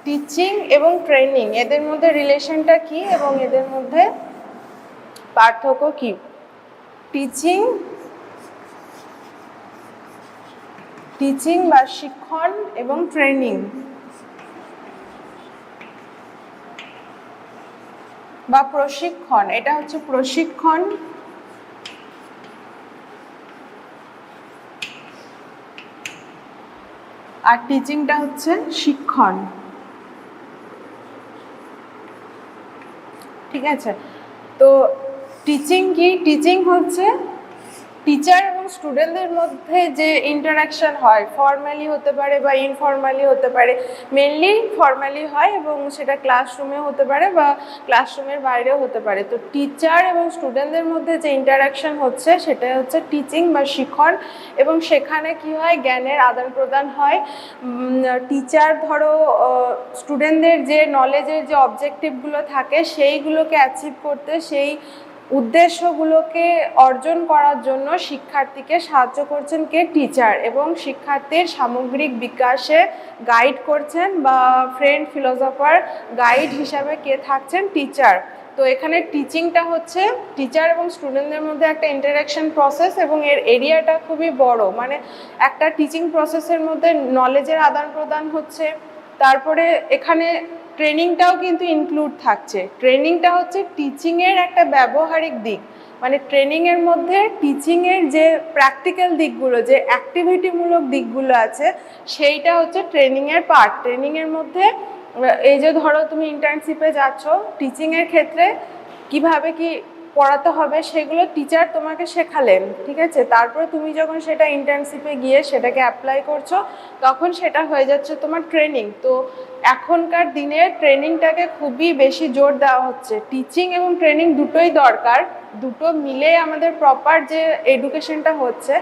টিচিং এবং ট্রেনিং, এদের মধ্যে রিলেশনটা কি এবং এদের মধ্যে পার্থক্য কি। টিচিং বা শিক্ষণ এবং ট্রেনিং বা প্রশিক্ষণ, এটা হচ্ছে প্রশিক্ষণ, আর টিচিংটা হচ্ছে শিক্ষণ, ঠিক আছে। তো টিচিং কি, টিচিং হচ্ছে টিচার এবং স্টুডেন্টদের মধ্যে যে ইন্টারাকশন হয়, ফর্মালি হতে পারে বা ইনফর্মালি হতে পারে, মেনলি ফর্মালি হয় এবং সেটা ক্লাসরুমে হতে পারে বা ক্লাসরুমের বাইরেও হতে পারে। তো টিচার এবং স্টুডেন্টদের মধ্যে যে ইন্টারাকশন হচ্ছে সেটা হচ্ছে টিচিং বা শিক্ষণ, এবং সেখানে কি হয়, জ্ঞানের আদান প্রদান হয়। টিচার ধরো স্টুডেন্টদের যে নলেজের যে অবজেক্টিভগুলো থাকে সেইগুলোকে অ্যাচিভ করতে, সেই উদ্দেশ্যগুলোকে অর্জন করার জন্য শিক্ষার্থীকে সাহায্য করছেন কে, টিচার, এবং শিক্ষার্থীর সামগ্রিক বিকাশে গাইড করছেন বা ফ্রেন্ড, ফিলোসফার, গাইড হিসাবে কে থাকছেন, টিচার। তো এখানে টিচিংটা হচ্ছে টিচার এবং স্টুডেন্টদের মধ্যে একটা ইন্টারাকশন প্রসেস এবং এর এরিয়াটা খুবই বড়, মানে একটা টিচিং প্রসেসের মধ্যে নলেজের আদান প্রদান হচ্ছে, তারপরে এখানে ট্রেনিংটাও কিন্তু ইনক্লুড থাকছে। ট্রেনিংটা হচ্ছে টিচিংয়ের একটা ব্যবহারিক দিক, মানে ট্রেনিংয়ের মধ্যে টিচিংয়ের যে প্র্যাকটিক্যাল দিকগুলো, যে অ্যাক্টিভিটিমূলক দিকগুলো আছে, সেইটা হচ্ছে ট্রেনিংয়ের পার্ট। ট্রেনিংয়ের মধ্যে এই যে ধরো তুমি ইন্টার্নশিপে যাচ্ছ, টিচিংয়ের ক্ষেত্রে কিভাবে কি পড়াতে হবে সেগুলো টিচার তোমাকে শেখালেন, ঠিক আছে, তারপরে তুমি যখন সেটা ইন্টার্নশিপে গিয়ে সেটাকে অ্যাপ্লাই করছো তখন সেটা হয়ে যাচ্ছে তোমার ট্রেনিং। তো এখনকার দিনে ট্রেনিংটাকে খুবই বেশি জোর দেওয়া হচ্ছে। টিচিং এবং ট্রেনিং দুটোই দরকার, দুটো মিলে আমাদের প্রপার যে এডুকেশনটা হচ্ছে,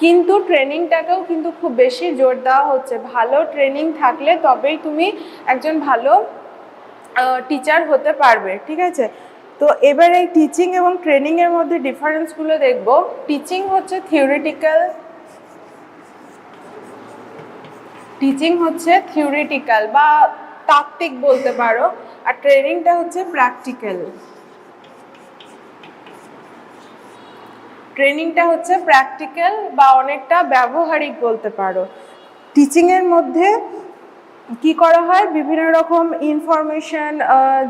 কিন্তু ট্রেনিংটাকেও কিন্তু খুব বেশি জোর দেওয়া হচ্ছে। ভালো ট্রেনিং থাকলে তবেই তুমি একজন ভালো টিচার হতে পারবে, ঠিক আছে। তো এবার এই টিচিং এবং ট্রেনিংয়ের মধ্যে ডিফারেন্সগুলো দেখব। টিচিং হচ্ছে থিওরিটিক্যাল, বা তাত্ত্বিক বলতে পারো, আর ট্রেনিংটা হচ্ছে প্র্যাকটিক্যাল। ট্রেনিংটা হচ্ছে প্র্যাকটিক্যাল বা অনেকটা ব্যবহারিক বলতে পারো। টিচিংয়ের মধ্যে কি করা হয়, বিভিন্ন রকম ইনফরমেশন,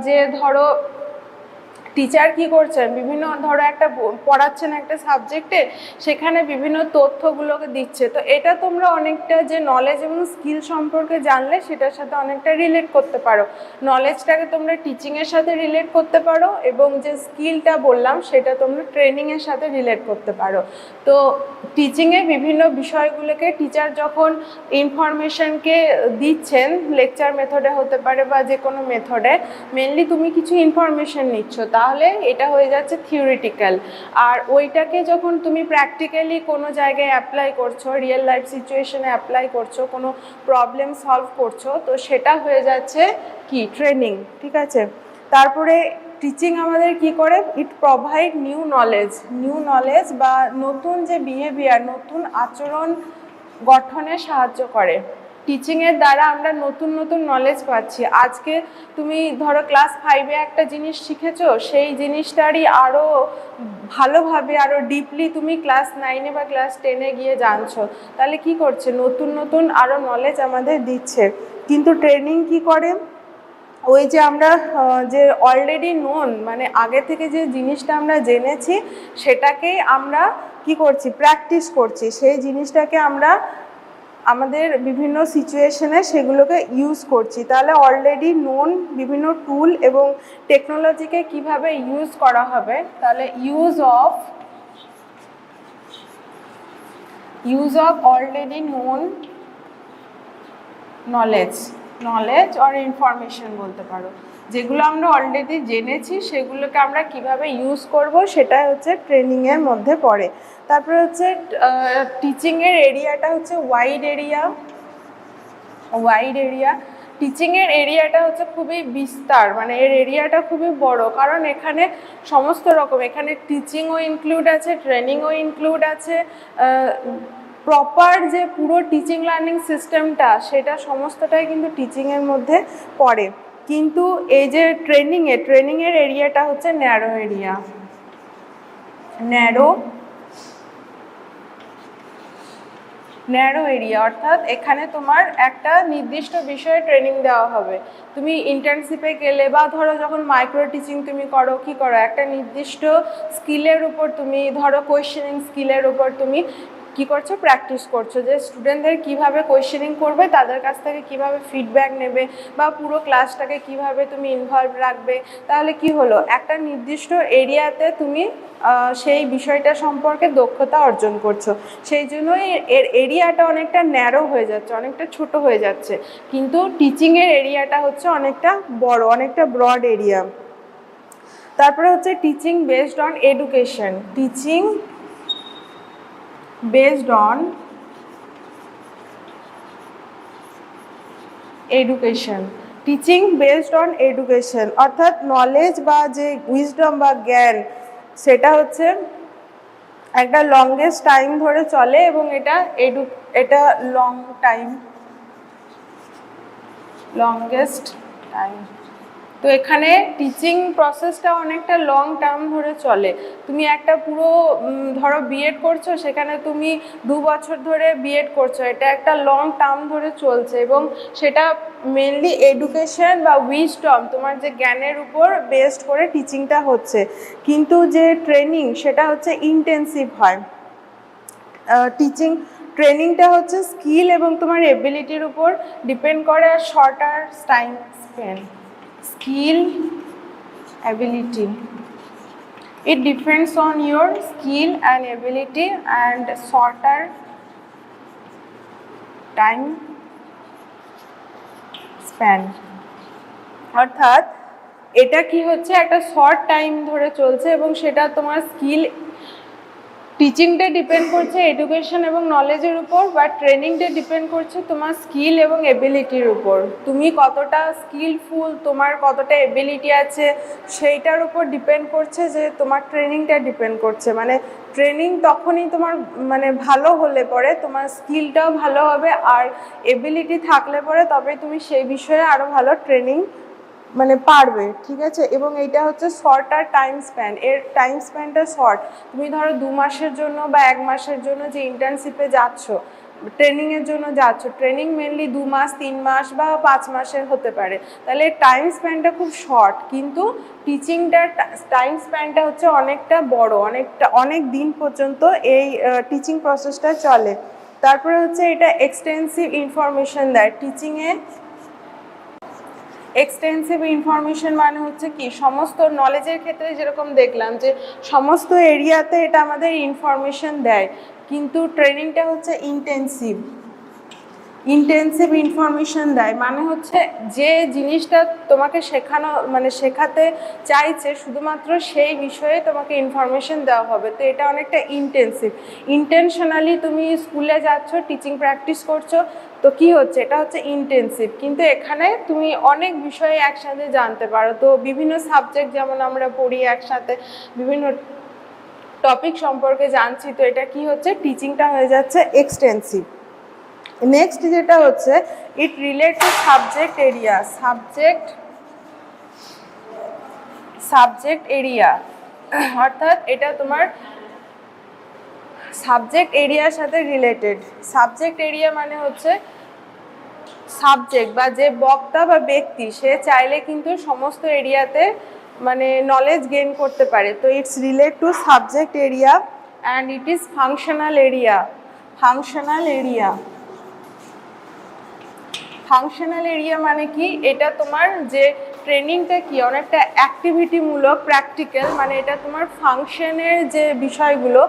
যে ধরো টিচার কি করছেন, বিভিন্ন ধরো একটা পড়াচ্ছেন একটা সাবজেক্টে, সেখানে বিভিন্ন তথ্যগুলোকে দিচ্ছে, তো এটা তোমরা অনেকটা যে নলেজ এবং স্কিল সম্পর্কে জানলে সেটার সাথে অনেকটা রিলেট করতে পারো। নলেজটাকে তোমরা টিচিংয়ের সাথে রিলেট করতে পারো এবং যে স্কিলটা বললাম সেটা তোমরা ট্রেনিংয়ের সাথে রিলেট করতে পারো। তো টিচিংয়ে বিভিন্ন বিষয়গুলোকে টিচার যখন ইনফরমেশনকে দিচ্ছেন, লেকচার মেথডে হতে পারে বা যে কোনো মেথডে, মেনলি তুমি কিছু ইনফরমেশন নিচ্ছ, তাহলে এটা হয়ে যাচ্ছে থিওরিটিক্যাল। আর ওইটাকে যখন তুমি প্র্যাকটিক্যালি কোনো জায়গায় অ্যাপ্লাই করছো, রিয়েল লাইফ সিচুয়েশনে অ্যাপ্লাই করছো, কোনো প্রবলেম সলভ করছো, তো সেটা হয়ে যাচ্ছে কি ট্রেনিং। ঠিক আছে, তারপরে টিচিং আমাদের কি করে, ইট প্রোভাইড নিউ নলেজ বা নতুন যে বিহেভিয়ার, নতুন আচরণ গঠনে সাহায্য করে। টিচিংয়ের দ্বারা আমরা নতুন নতুন নলেজ পাচ্ছি। আজকে তুমি ধরো ক্লাস 5-এ একটা জিনিস শিখেছো, সেই জিনিসটারই আরও ভালোভাবে আরও ডিপলি তুমি ক্লাস 9-এ বা ক্লাস 10-এ গিয়ে জানছো, তাহলে কি করছে, নতুন নতুন আরও নলেজ আমাদের দিচ্ছে। কিন্তু ট্রেনিং কি করে, ওই যে আমরা যে অলরেডি নোন, মানে আগে থেকে যে জিনিসটা আমরা জেনেছি সেটাকেই আমরা কি করছি, প্র্যাকটিস করছি, সেই জিনিসটাকে আমরা আমাদের বিভিন্ন সিচুয়েশনে সেগুলোকে ইউজ করছি। তাহলে অলরেডি নোন বিভিন্ন টুল এবং টেকনোলজিকে কিভাবে ইউজ করা হবে, তাহলে use of already known knowledge or information বলতে পারো, যেগুলো আমরা অলরেডি জেনেছি সেগুলোকে আমরা কিভাবে ইউজ করব, সেটা হচ্ছে ট্রেনিংয়ের মধ্যে পড়ে। তারপরে হচ্ছে টিচিংয়ের এরিয়াটা হচ্ছে ওয়াইড এরিয়া। টিচিংয়ের এরিয়াটা হচ্ছে খুবই বিস্তার, মানে এর এরিয়াটা খুবই বড়, কারণ এখানে সমস্ত রকম, এখানে টিচিংও ইনক্লুড আছে, ট্রেনিংও ইনক্লুড আছে, প্রপার যে পুরো টিচিং লার্নিং সিস্টেমটা সেটা সমস্তটাই কিন্তু টিচিংয়ের মধ্যে পড়ে। কিন্তু এই যে ট্রেনিংয়ের এরিয়াটা হচ্ছে ন্যারো এরিয়া, অর্থাৎ এখানে তোমার একটা নির্দিষ্ট বিষয়ে ট্রেনিং দেওয়া হবে। তুমি ইন্টার্নশিপে গেলে বা ধরো যখন মাইক্রো টিচিং তুমি করো, কি করো, একটা নির্দিষ্ট স্কিলের উপর তুমি ধরো কোয়েশ্চেনিং স্কিলের উপর তুমি কি করছো, প্র্যাকটিস করছো, যে স্টুডেন্টদের কিভাবে কোয়েশ্চেনিং করবে, তাদের কাছ থেকে কিভাবে ফিডব্যাক নেবে বা পুরো ক্লাসটাকে কিভাবে তুমি ইনভলভ রাখবে। তাহলে কি হলো, একটা নির্দিষ্ট এরিয়াতে তুমি সেই বিষয়টা সম্পর্কে দক্ষতা অর্জন করছো, সেই জন্যই এর এরিয়াটা অনেকটা ন্যারো হয়ে যাচ্ছে, অনেকটা ছোট হয়ে যাচ্ছে। কিন্তু টিচিংয়ের এরিয়াটা হচ্ছে অনেকটা বড়, অনেকটা ব্রড এরিয়া। তারপরে হচ্ছে teaching based on education, based on education, teaching based on education, অর্থাৎ নলেজ বা যে উইজডম বা জ্ঞান সেটা হচ্ছে একটা লংগেস্ট টাইম ধরে চলে এবং এটা লংগেস্ট টাইম। তো এখানে টিচিং প্রসেসটা অনেকটা লং টার্ম ধরে চলে। তুমি একটা পুরো ধরো বিএড করছো, সেখানে তুমি 2 বছর ধরে বিএড করছো, এটা একটা লং টার্ম ধরে চলছে এবং সেটা মেনলি এডুকেশন বা উইজডম, তোমার যে জ্ঞানের উপর বেসড করে টিচিংটা হচ্ছে। কিন্তু যে ট্রেনিং সেটা হচ্ছে ইন্টেন্সিভ হয়। ট্রেনিংটা হচ্ছে স্কিল এবং তোমার এবিলিটির উপর ডিপেন্ড করে, আর shorter time span. Skill, ability. It depends on your skill and ability and shorter time span. অর্থাৎ এটা কি হচ্ছে, একটা শর্ট টাইম ধরে চলছে এবং সেটা তোমার স্কিল, টিচিংটা ডিপেন্ড করছে এডুকেশন এবং নলেজের উপর, বা ট্রেনিংটা ডিপেন্ড করছে তোমার স্কিল এবং এবিলিটির উপর। তুমি কতটা স্কিলফুল, তোমার কতটা এবিলিটি আছে সেইটার উপর ডিপেন্ড করছে যে তোমার ট্রেনিংটা ডিপেন্ড করছে। মানে ট্রেনিং তখনই তোমার মানে ভালো হলে পরে তোমার স্কিলটাও ভালো হবে, আর এবিলিটি থাকলে পরে তবে তুমি সেই বিষয়ে আরও ভালো ট্রেনিং মানে পারবে, ঠিক আছে। এবং এটা হচ্ছে শর্টার টাইম স্প্যান, এর টাইম স্প্যানটা শর্ট। তুমি ধরো 2 মাসের জন্য বা 1 মাসের জন্য যে ইন্টার্নশিপে যাচ্ছ, ট্রেনিংয়ের জন্য যাচ্ছ, ট্রেনিং মেনলি 2 মাস 3 মাস বা 5 মাসের হতে পারে, তাহলে টাইম স্প্যানটা খুব শর্ট। কিন্তু টিচিংটার টাইম স্প্যানটা হচ্ছে অনেকটা বড়, অনেক দিন পর্যন্ত এই টিচিং প্রসেসটা চলে। তারপরে হচ্ছে এটা এক্সটেন্সিভ ইনফরমেশন দেয় টিচিংয়ে। এক্সটেন্সিভ ইনফরমেশন মানে হচ্ছে কি, সমস্ত নলেজের ক্ষেত্রে যেরকম দেখলাম যে সমস্ত এরিয়াতে এটা আমাদের ইনফরমেশন দেয়, কিন্তু ট্রেনিংটা হচ্ছে ইন্টেন্সিভ ইনফরমেশন দেয়। মানে হচ্ছে যে জিনিসটা তোমাকে শেখানো মানে শেখাতে চাইছে শুধুমাত্র সেই বিষয়ে তোমাকে ইনফরমেশন দেওয়া হবে। তো এটা অনেকটা ইন্টেনশনালি তুমি স্কুলে যাচ্ছ, টিচিং প্র্যাকটিস করছো, তো কি হচ্ছে, এটা হচ্ছে ইন্টেন্সিভ। কিন্তু এখানে তুমি অনেক বিষয়ে একসাথে জানতে পারো। তো বিভিন্ন সাবজেক্ট যেমন আমরা পড়ি একসাথে, বিভিন্ন টপিক সম্পর্কে জানছি, তো এটা কি হচ্ছে, টিচিংটা হয়ে যাচ্ছে এক্সটেন্সিভ। নেক্সট যেটা হচ্ছে ইট রিলেট টু সাবজেক্ট এরিয়া, অর্থাৎ এটা তোমার সাবজেক্ট এরিয়ার সাথে রিলেটেড। সাবজেক্ট এরিয়া মানে হচ্ছে সাবজেক্ট বা যে বক্তা বা ব্যক্তি, সে চাইলে কিন্তু সমস্ত এরিয়াতে মানে নলেজ গেইন করতে পারে। তো it's relate two subject area and it is functional area. Functional area মানে কি, এটা তোমার যে ট্রেনিংটা কি অনেকটা অ্যাক্টিভিটিমূলক, প্র্যাকটিক্যাল, মানে এটা তোমার ফাংশনের যে বিষয়গুলো,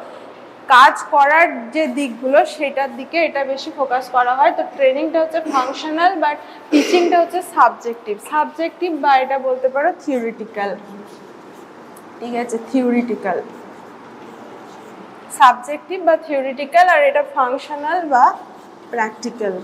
কাজ করার যে দিকগুলো, সেটার দিকে এটা বেশি ফোকাস করা হয়। তো ট্রেনিংটা হচ্ছে ফাংশনাল, বাট টিচিংটা হচ্ছে সাবজেক্টিভ বা এটা বলতে পারো থিওরিটিক্যাল, ঠিক আছে, সাবজেক্টিভ বা থিওরিটিক্যাল, আর এটা ফাংশনাল বা প্র্যাকটিক্যাল।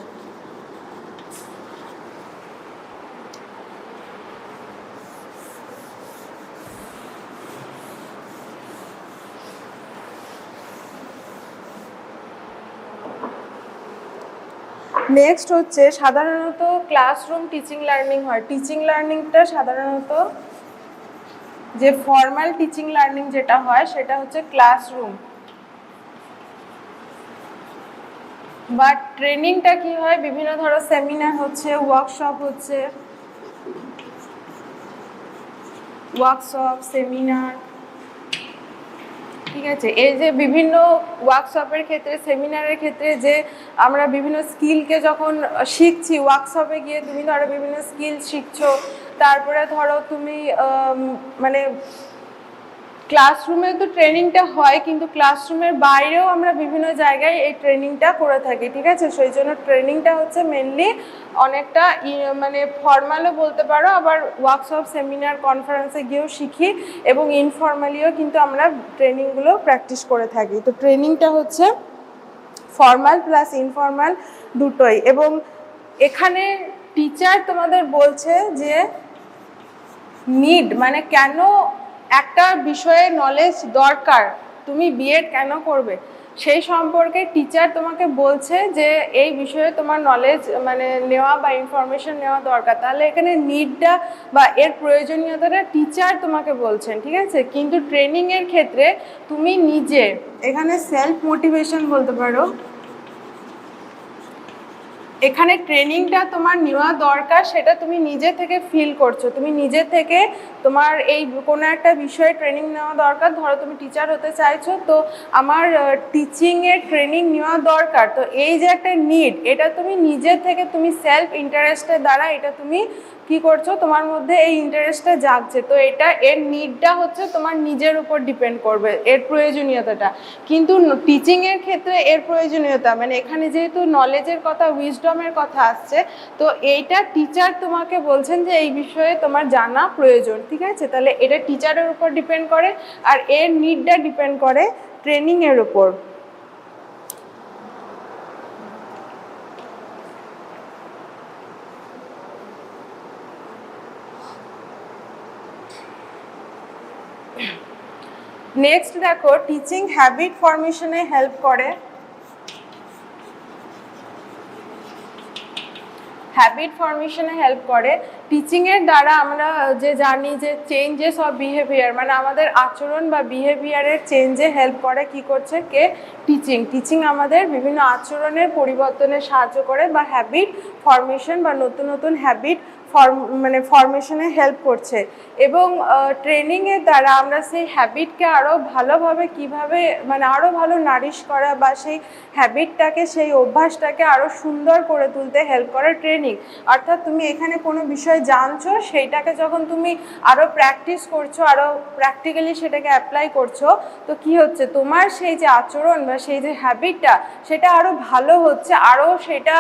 নেক্সট হচ্ছে সাধারণত ক্লাসরুম টিচিং লার্নিং হয়। টিচিং লার্নিংটা সাধারণত যে ফর্মাল টিচিং লার্নিং যেটা হয় সেটা হচ্ছে ক্লাসরুম, বাট ট্রেনিংটা কি হয়, বিভিন্ন ধরো সেমিনার হচ্ছে, ওয়ার্কশপ, সেমিনার, ঠিক আছে। এই যে বিভিন্ন ওয়ার্কশপের ক্ষেত্রে, সেমিনারের ক্ষেত্রে যে আমরা বিভিন্ন স্কিলকে যখন শিখছি, ওয়ার্কশপে গিয়ে তুমি ধরো বিভিন্ন স্কিল শিখছো, তারপরে ধরো তুমি মানে ক্লাসরুমে তো ট্রেনিংটা হয়, কিন্তু ক্লাসরুমের বাইরেও আমরা বিভিন্ন জায়গায় এই ট্রেনিংটা করে থাকি, ঠিক আছে। সেই জন্য ট্রেনিংটা হচ্ছে মেনলি অনেকটা মানে ফর্মালও বলতে পারো, আবার ওয়ার্কশপ, সেমিনার, কনফারেন্সে গিয়েও শিখি, এবং ইনফর্মালিও কিন্তু আমরা ট্রেনিংগুলো প্র্যাকটিস করে থাকি। তো ট্রেনিংটা হচ্ছে ফর্মাল প্লাস ইনফর্মাল দুটোই। এবং এখানে টিচার তোমাদের বলছে যে নিড মানে কেন একটা বিষয়ে নলেজ দরকার, তুমি বিএড কেন করবে, সেই সম্পর্কে টিচার তোমাকে বলছে যে এই বিষয়ে তোমার নলেজ মানে নেওয়া বা ইনফরমেশন নেওয়া দরকার। তাহলে এখানে নিডটা বা এর প্রয়োজনীয়তাটা টিচার তোমাকে বলছেন, ঠিক আছে। কিন্তু ট্রেনিংয়ের ক্ষেত্রে তুমি নিজে, এখানে সেলফ মোটিভেশন বলতে পারো, এখানে ট্রেনিংটা তোমার নেওয়া দরকার, সেটা তুমি নিজে থেকে ফিল করছো, তুমি নিজে থেকে তোমার এই কোনো একটা বিষয়ে ট্রেনিং নেওয়া দরকার। ধরো তুমি টিচার হতে চাইছো, তো আমার টিচিংয়ের ট্রেনিং নেওয়া দরকার, তো এই যে একটা নিড, এটা তুমি নিজে থেকে, তুমি সেলফ ইন্টারেস্টের দ্বারা এটা তুমি কি করছো, তোমার মধ্যে এই ইন্টারেস্টটা জাগছে। তো এটা এর নিডটা হচ্ছে তোমার নিজের উপর ডিপেন্ড করবে, এর প্রয়োজনীয়তাটা। কিন্তু টিচিংয়ের ক্ষেত্রে এর প্রয়োজনীয়তা মানে এখানে যেহেতু নলেজের কথা, উইজডমের কথা আসছে, তো এইটা টিচার তোমাকে বলছেন যে এই বিষয়ে তোমার জানা প্রয়োজন, ঠিক আছে। তাহলে এটা টিচারের উপর ডিপেন্ড করে, আর এর নিডটা ডিপেন্ড করে ট্রেনিংয়ের উপর। নেক্সট দেখো, টিচিং হ্যাবিট ফরমেশনে হেল্প করে। হ্যাবিট ফরমেশনে হেল্প করে। টিচিংয়ের দ্বারা আমরা যে জানি যে চেঞ্জেস অফ বিহেভিয়ার, মানে আমাদের আচরণ বা বিহেভিয়ারের চেঞ্জে হেল্প করে কি করছে কে টিচিং আমাদের বিভিন্ন আচরণের পরিবর্তনে সাহায্য করে বা হ্যাবিট ফরমেশন বা নতুন নতুন হ্যাবিট ফরমেশনে হেল্প করছে। এবং ট্রেনিংয়ের দ্বারা আমরা সেই হ্যাবিটকে আরও ভালোভাবে কিভাবে মানে আরও ভালো নারিশ করা বা সেই হ্যাবিটটাকে সেই অভ্যাসটাকে আরও সুন্দর করে তুলতে হেল্প করে ট্রেনিং। অর্থাৎ তুমি এখানে কোনো বিষয় জানছো, সেইটাকে যখন তুমি আরও প্র্যাকটিস করছো, আরও প্র্যাকটিক্যালি সেটাকে অ্যাপ্লাই করছো, তো কি হচ্ছে তোমার সেই যে আচরণ বা সেই যে হ্যাবিটটা সেটা আরও ভালো হচ্ছে, আরও সেটা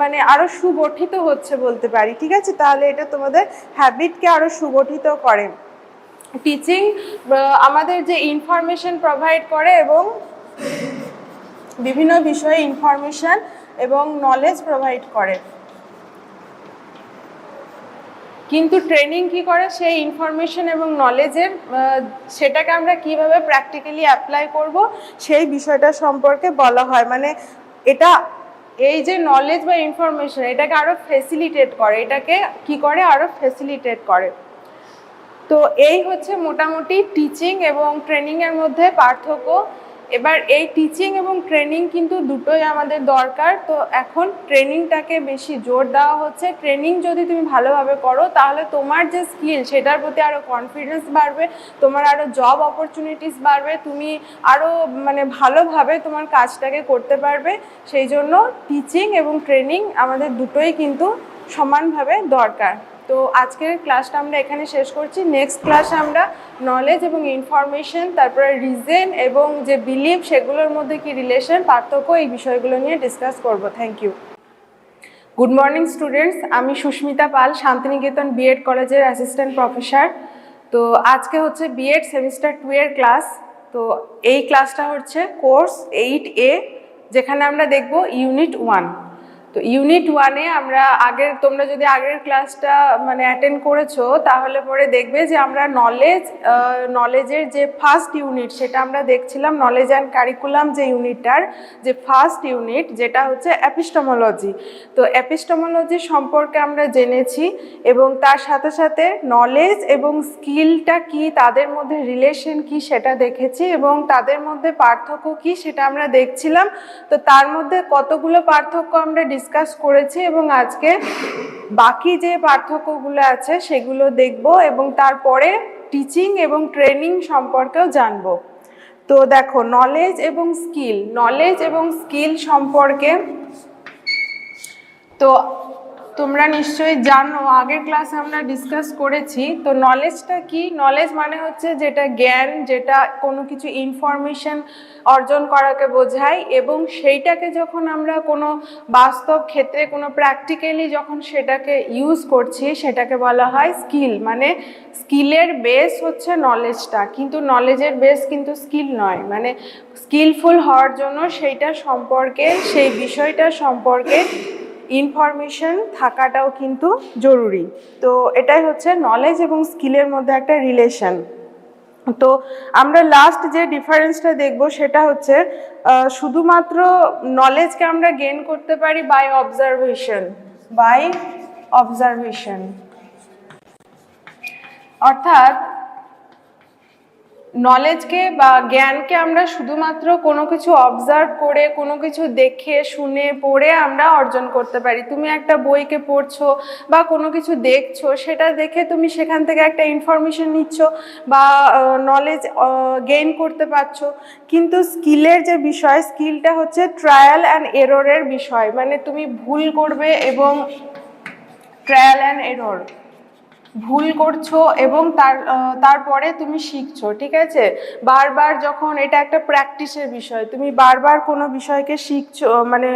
মানে আরও সুগঠিত হচ্ছে বলতে পারি। ঠিক আছে, তাহলে এটা তোমাদের হ্যাবিটকে আরও সুগঠিত করে। টিচিং আমাদের যে ইনফরমেশন প্রোভাইড করে এবং বিভিন্ন বিষয়ে ইনফরমেশন এবং নলেজ প্রোভাইড করে, কিন্তু ট্রেনিং কি করে সেই ইনফরমেশন এবং নলেজের সেটাকে আমরা কিভাবে প্র্যাকটিক্যালি অ্যাপ্লাই করব সেই বিষয়টা সম্পর্কে বলা হয়। মানে এটা এই যে নলেজ বা ইনফরমেশন এটাকে আরও ফেসিলিটেট করে, এটাকে কি করে আরও ফেসিলিটেট করে। তো এই হচ্ছে মোটামুটি টিচিং এবং ট্রেনিংয়ের মধ্যে পার্থক্য। এবার এই টিচিং এবং ট্রেনিং কিন্তু দুটোই আমাদের দরকার। তো এখন ট্রেনিংটাকে বেশি জোর দেওয়া হচ্ছে। ট্রেনিং যদি তুমি ভালোভাবে করো তাহলে তোমার যে স্কিল সেটার প্রতি আরও কনফিডেন্স বাড়বে, তোমার আরও জব অপরচুনিটিস বাড়বে, তুমি আরও মানে ভালোভাবে তোমার কাজটাকে করতে পারবে। সেই জন্য টিচিং এবং ট্রেনিং আমাদের দুটোই কিন্তু সমানভাবে দরকার। তো আজকের ক্লাসটা আমরা এখানে শেষ করছি। নেক্সট ক্লাসে আমরা নলেজ এবং ইনফরমেশন, তারপরে রিজন এবং যে বিলিভ সেগুলোর মধ্যে কি রিলেশন পার্থক্য, এই বিষয়গুলো নিয়ে ডিসকাস করব। Thank you. Good morning students, আমি সুস্মিতা পাল, শান্তিনিকেতন B.ED কলেজের অ্যাসিস্ট্যান্ট প্রফেসর। তো আজকে হচ্ছে B.ED সেমিস্টার 2 এর ক্লাস। তো এই ক্লাসটা হচ্ছে কোর্স 8A, যেখানে আমরা দেখব ইউনিট 1। তো ইউনিট 1-এ আমরা তোমরা যদি আগের ক্লাসটা মানে অ্যাটেন্ড করেছো তাহলে পরে দেখবে যে আমরা নলেজের যে ফার্স্ট ইউনিট সেটা আমরা দেখছিলাম, নলেজ অ্যান্ড কারিকুলাম যে ইউনিটটার যে ফার্স্ট ইউনিট যেটা হচ্ছে এপিস্টেমোলজি। তো এপিস্টেমোলজি সম্পর্কে আমরা জেনেছি এবং তার সাথে সাথে নলেজ এবং স্কিলটা কি, তাদের মধ্যে রিলেশন কি সেটা দেখেছি এবং তাদের মধ্যে পার্থক্য কি সেটা আমরা দেখছিলাম। তো তার মধ্যে কতগুলো পার্থক্য আমরা ডিসকাস করেছি এবং আজকে বাকি যে পার্থক্যগুলো আছে সেগুলো দেখব এবং তারপরে টিচিং এবং ট্রেনিং সম্পর্কেও জানব। তো দেখো নলেজ এবং স্কিল সম্পর্কে তো তোমরা নিশ্চয়ই জানো, আগের ক্লাসে আমরা ডিসকাস করেছি। তো নলেজটা কি? নলেজ মানে হচ্ছে যেটা জ্ঞান, যেটা কোনো কিছু ইনফরমেশন অর্জন করাকে বোঝায় এবং সেইটাকে যখন আমরা কোনো বাস্তব ক্ষেত্রে কোনো প্র্যাকটিক্যালি যখন সেটাকে ইউজ করছি সেটাকে বলা হয় স্কিল। মানে স্কিলের বেস হচ্ছে নলেজটা, কিন্তু নলেজের বেস কিন্তু স্কিল নয়। মানে স্কিলফুল হওয়ার জন্য সেইটা সম্পর্কে, সেই বিষয়টা সম্পর্কে ইনফরমেশন থাকাটাও কিন্তু জরুরি। তো এটাই হচ্ছে নলেজ এবং স্কিলের মধ্যে একটা রিলেশন। তো আমরা লাস্ট যে ডিফারেন্সটা দেখব সেটা হচ্ছে শুধুমাত্র নলেজকে আমরা গেইন করতে পারি বাই অবজারভেশন, অর্থাৎ নলেজকে বা জ্ঞানকে আমরা শুধুমাত্র কোনো কিছু অবজার্ভ করে, কোনো কিছু দেখে শুনে পড়ে আমরা অর্জন করতে পারি। তুমি একটা বইকে পড়ছো বা কোনো কিছু দেখছো, সেটা দেখে তুমি সেখান থেকে একটা ইনফরমেশন নিচ্ছ বা নলেজ গেইন করতে পারছো। কিন্তু স্কিলের যে বিষয়, স্কিলটা হচ্ছে ট্রায়াল অ্যান্ড এররের বিষয়। মানে তুমি ভুল করবে এবং ট্রায়াল অ্যান্ড এরর, ভুল করছো এবং তারপরে তুমি শিখছো। ঠিক আছে, বারবার যখন এটা একটা প্র্যাকটিসের বিষয়, তুমি বারবার কোনো বিষয়কে শিখছো, মানে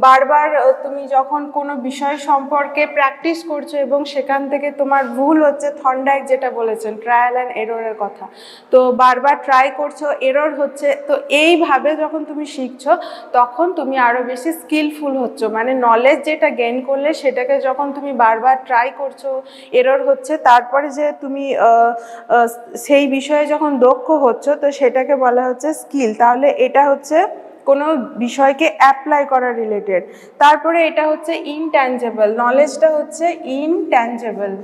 বারবার তুমি যখন কোনো বিষয় সম্পর্কে প্র্যাকটিস করছো এবং সেখান থেকে তোমার ভুল হচ্ছে, থর্নডাইক যেটা বলেছেন ট্রায়াল অ্যান্ড এররের কথা, তো বারবার ট্রাই করছো, এরর হচ্ছে। তো এইভাবে যখন তুমি শিখছো তখন তুমি আরও বেশি স্কিলফুল হচ্ছ। মানে নলেজ যেটা গেইন করলে সেটাকে যখন তুমি বারবার ট্রাই করছো, এরর হচ্ছে, তারপরে যে তুমি সেই বিষয়ে যখন দক্ষ হচ্ছ, তো সেটাকে বলা হচ্ছে স্কিল। তাহলে এটা হচ্ছে কোনো বিষয়কে অ্যাপ্লাই করা রিলেটেড। তারপরে এটা হচ্ছে ইনট্যাঞ্জেবল, নলেজটা হচ্ছে ইনট্যাঞ্জেবল।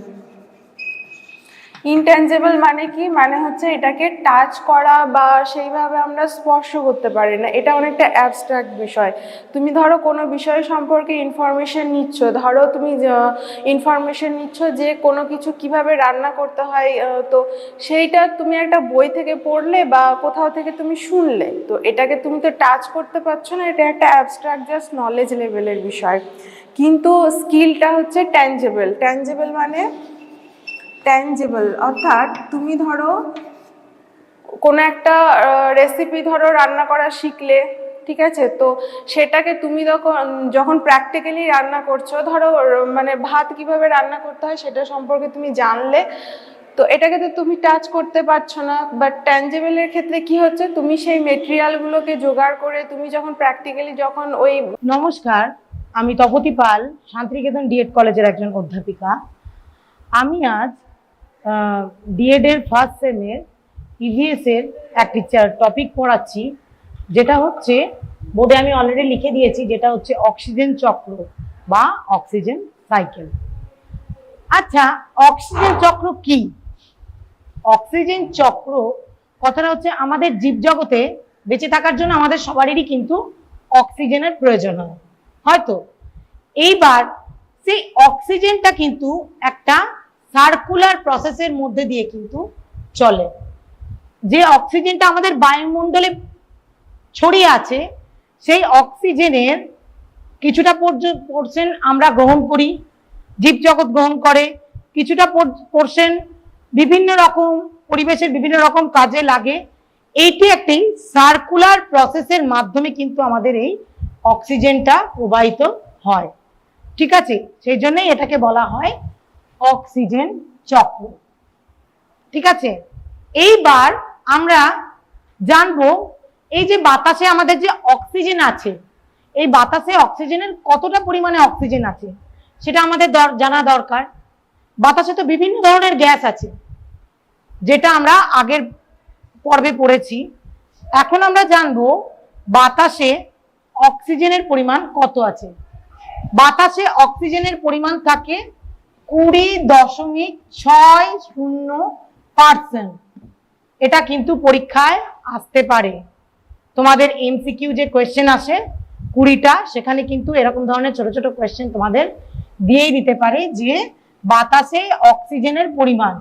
ইনট্যাঞ্জেবল মানে কি? মানে হচ্ছে এটাকে টাচ করা বা সেইভাবে আমরা স্পর্শ করতে পারি না, এটা অনেকটা অ্যাবস্ট্রাক্ট বিষয়। তুমি ধরো কোনো বিষয় সম্পর্কে ইনফরমেশন নিচ্ছ, ধরো তুমি ইনফরমেশন নিচ্ছ যে কোনো কিছু কিভাবে রান্না করতে হয়, তো সেইটা তুমি একটা বই থেকে পড়লে বা কোথাও থেকে তুমি শুনলে, তো এটাকে তুমি তো টাচ করতে পারছো না, এটা একটা অ্যাবস্ট্রাক্ট জাস্ট নলেজ লেভেলের বিষয়। কিন্তু স্কিলটা হচ্ছে ট্যাঞ্জেবল। ট্যাঞ্জেবল মানে ট্যাঞ্জেবল অর্থাৎ তুমি ধরো কোনো একটা রেসিপি ধরো রান্না করা শিখলে, ঠিক আছে, তো সেটাকে তুমি যখন প্র্যাকটিক্যালি রান্না করছো, ধরো মানে ভাত কিভাবে রান্না করতে হয় সেটা সম্পর্কে তুমি জানলে, তো এটাকে তো তুমি টাচ করতে পারছো না। বাট ট্যাঞ্জেবলের ক্ষেত্রে কি হচ্ছে, তুমি সেই মেটেরিয়ালগুলোকে জোগাড় করে তুমি যখন প্র্যাকটিক্যালি যখন ওই। নমস্কার, আমি তপতি পাল, শান্তিনিকেতন D.ED কলেজের একজন অধ্যাপিকা। আমি আজ D.ED এর ফার্স্ট সেমের EVS এর একটি টপিক পড়াচ্ছি, যেটা হচ্ছে বোর্ডে আমি অলরেডি লিখে দিয়েছি, যেটা হচ্ছে অক্সিজেন চক্র বা অক্সিজেন সাইকেল। আচ্ছা, অক্সিজেন চক্র কি? অক্সিজেন চক্র কথাটা হচ্ছে আমাদের জীবজগতে বেঁচে থাকার জন্য আমাদের সবারই কিন্তু অক্সিজেনের প্রয়োজন হয়, হয়তো। এইবার সেই অক্সিজেনটা কিন্তু একটা সার্কুলার প্রসেসের মধ্যে দিয়ে কিন্তু চলে। যে অক্সিজেনটা আমাদের বায়ুমণ্ডলে ছড়িয়ে আছে, সেই অক্সিজেনের কিছুটা পোরশন আমরা গ্রহণ করি, জীবজগৎ গ্রহণ করে, কিছুটা পোরশন বিভিন্ন রকম পরিবেশের বিভিন্ন রকম কাজে লাগে। এইটি একটি সার্কুলার প্রসেসের মাধ্যমে কিন্তু আমাদের এই অক্সিজেনটা প্রবাহিত হয়, ঠিক আছে। সেই জন্যই এটাকে বলা হয় অক্সিজেন চক্র, ঠিক আছে। এইবার আমরা জানবো এই যে বাতাসে আমাদের যে অক্সিজেন আছে, এই বাতাসে অক্সিজেনের কতটা পরিমাণে অক্সিজেন আছে সেটা আমাদের জানা দরকার। বাতাসে তো বিভিন্ন ধরনের গ্যাস আছে, যেটা আমরা আগের পর্বে পড়েছি। এখন আমরা জানবো বাতাসে অক্সিজেনের পরিমাণ কত আছে। বাতাসে অক্সিজেনের পরিমাণ থাকে 20.60%। এটা কিন্তু পরীক্ষায় আসতে পারে। তোমাদের MCQ যে কোয়েশ্চেন আসে 20টা, সেখানে কিন্তু এরকম ধরনের ছোট ছোট কোয়েশ্চেন তোমাদের দিয়েই দিতে পারে যে বাতাসে অক্সিজেনের পরিমাণ।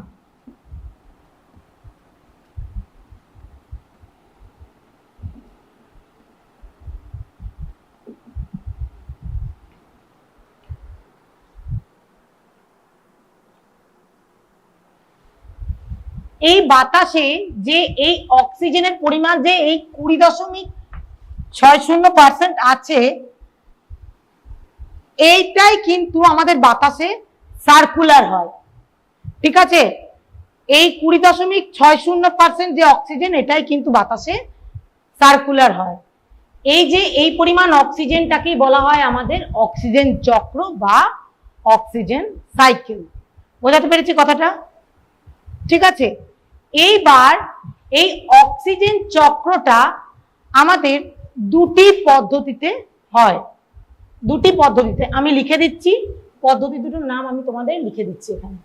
এই বাতাসে যে এই অক্সিজেনের পরিমাণ যে এই 20.60% আছে, এইটাই কিন্তু আমাদের বাতাসে সার্কুলার হয়, ঠিক আছে। এই 20.60% যে অক্সিজেন, এটাই কিন্তু বাতাসে সার্কুলার হয়। এই যে এই পরিমাণ অক্সিজেনটাকে বলা হয় আমাদের অক্সিজেন চক্র বা অক্সিজেন সাইকেল। বোঝাতে পেরেছি কথাটা? ঠিক আছে। এইবার এই অক্সিজেন চক্রটা আমাদের দুটি পদ্ধতিতে হয়। দুটি পদ্ধতিতে আমি লিখে দিচ্ছি, পদ্ধতি দুটোর নাম আমি তোমাদের লিখে দিচ্ছি এখানে।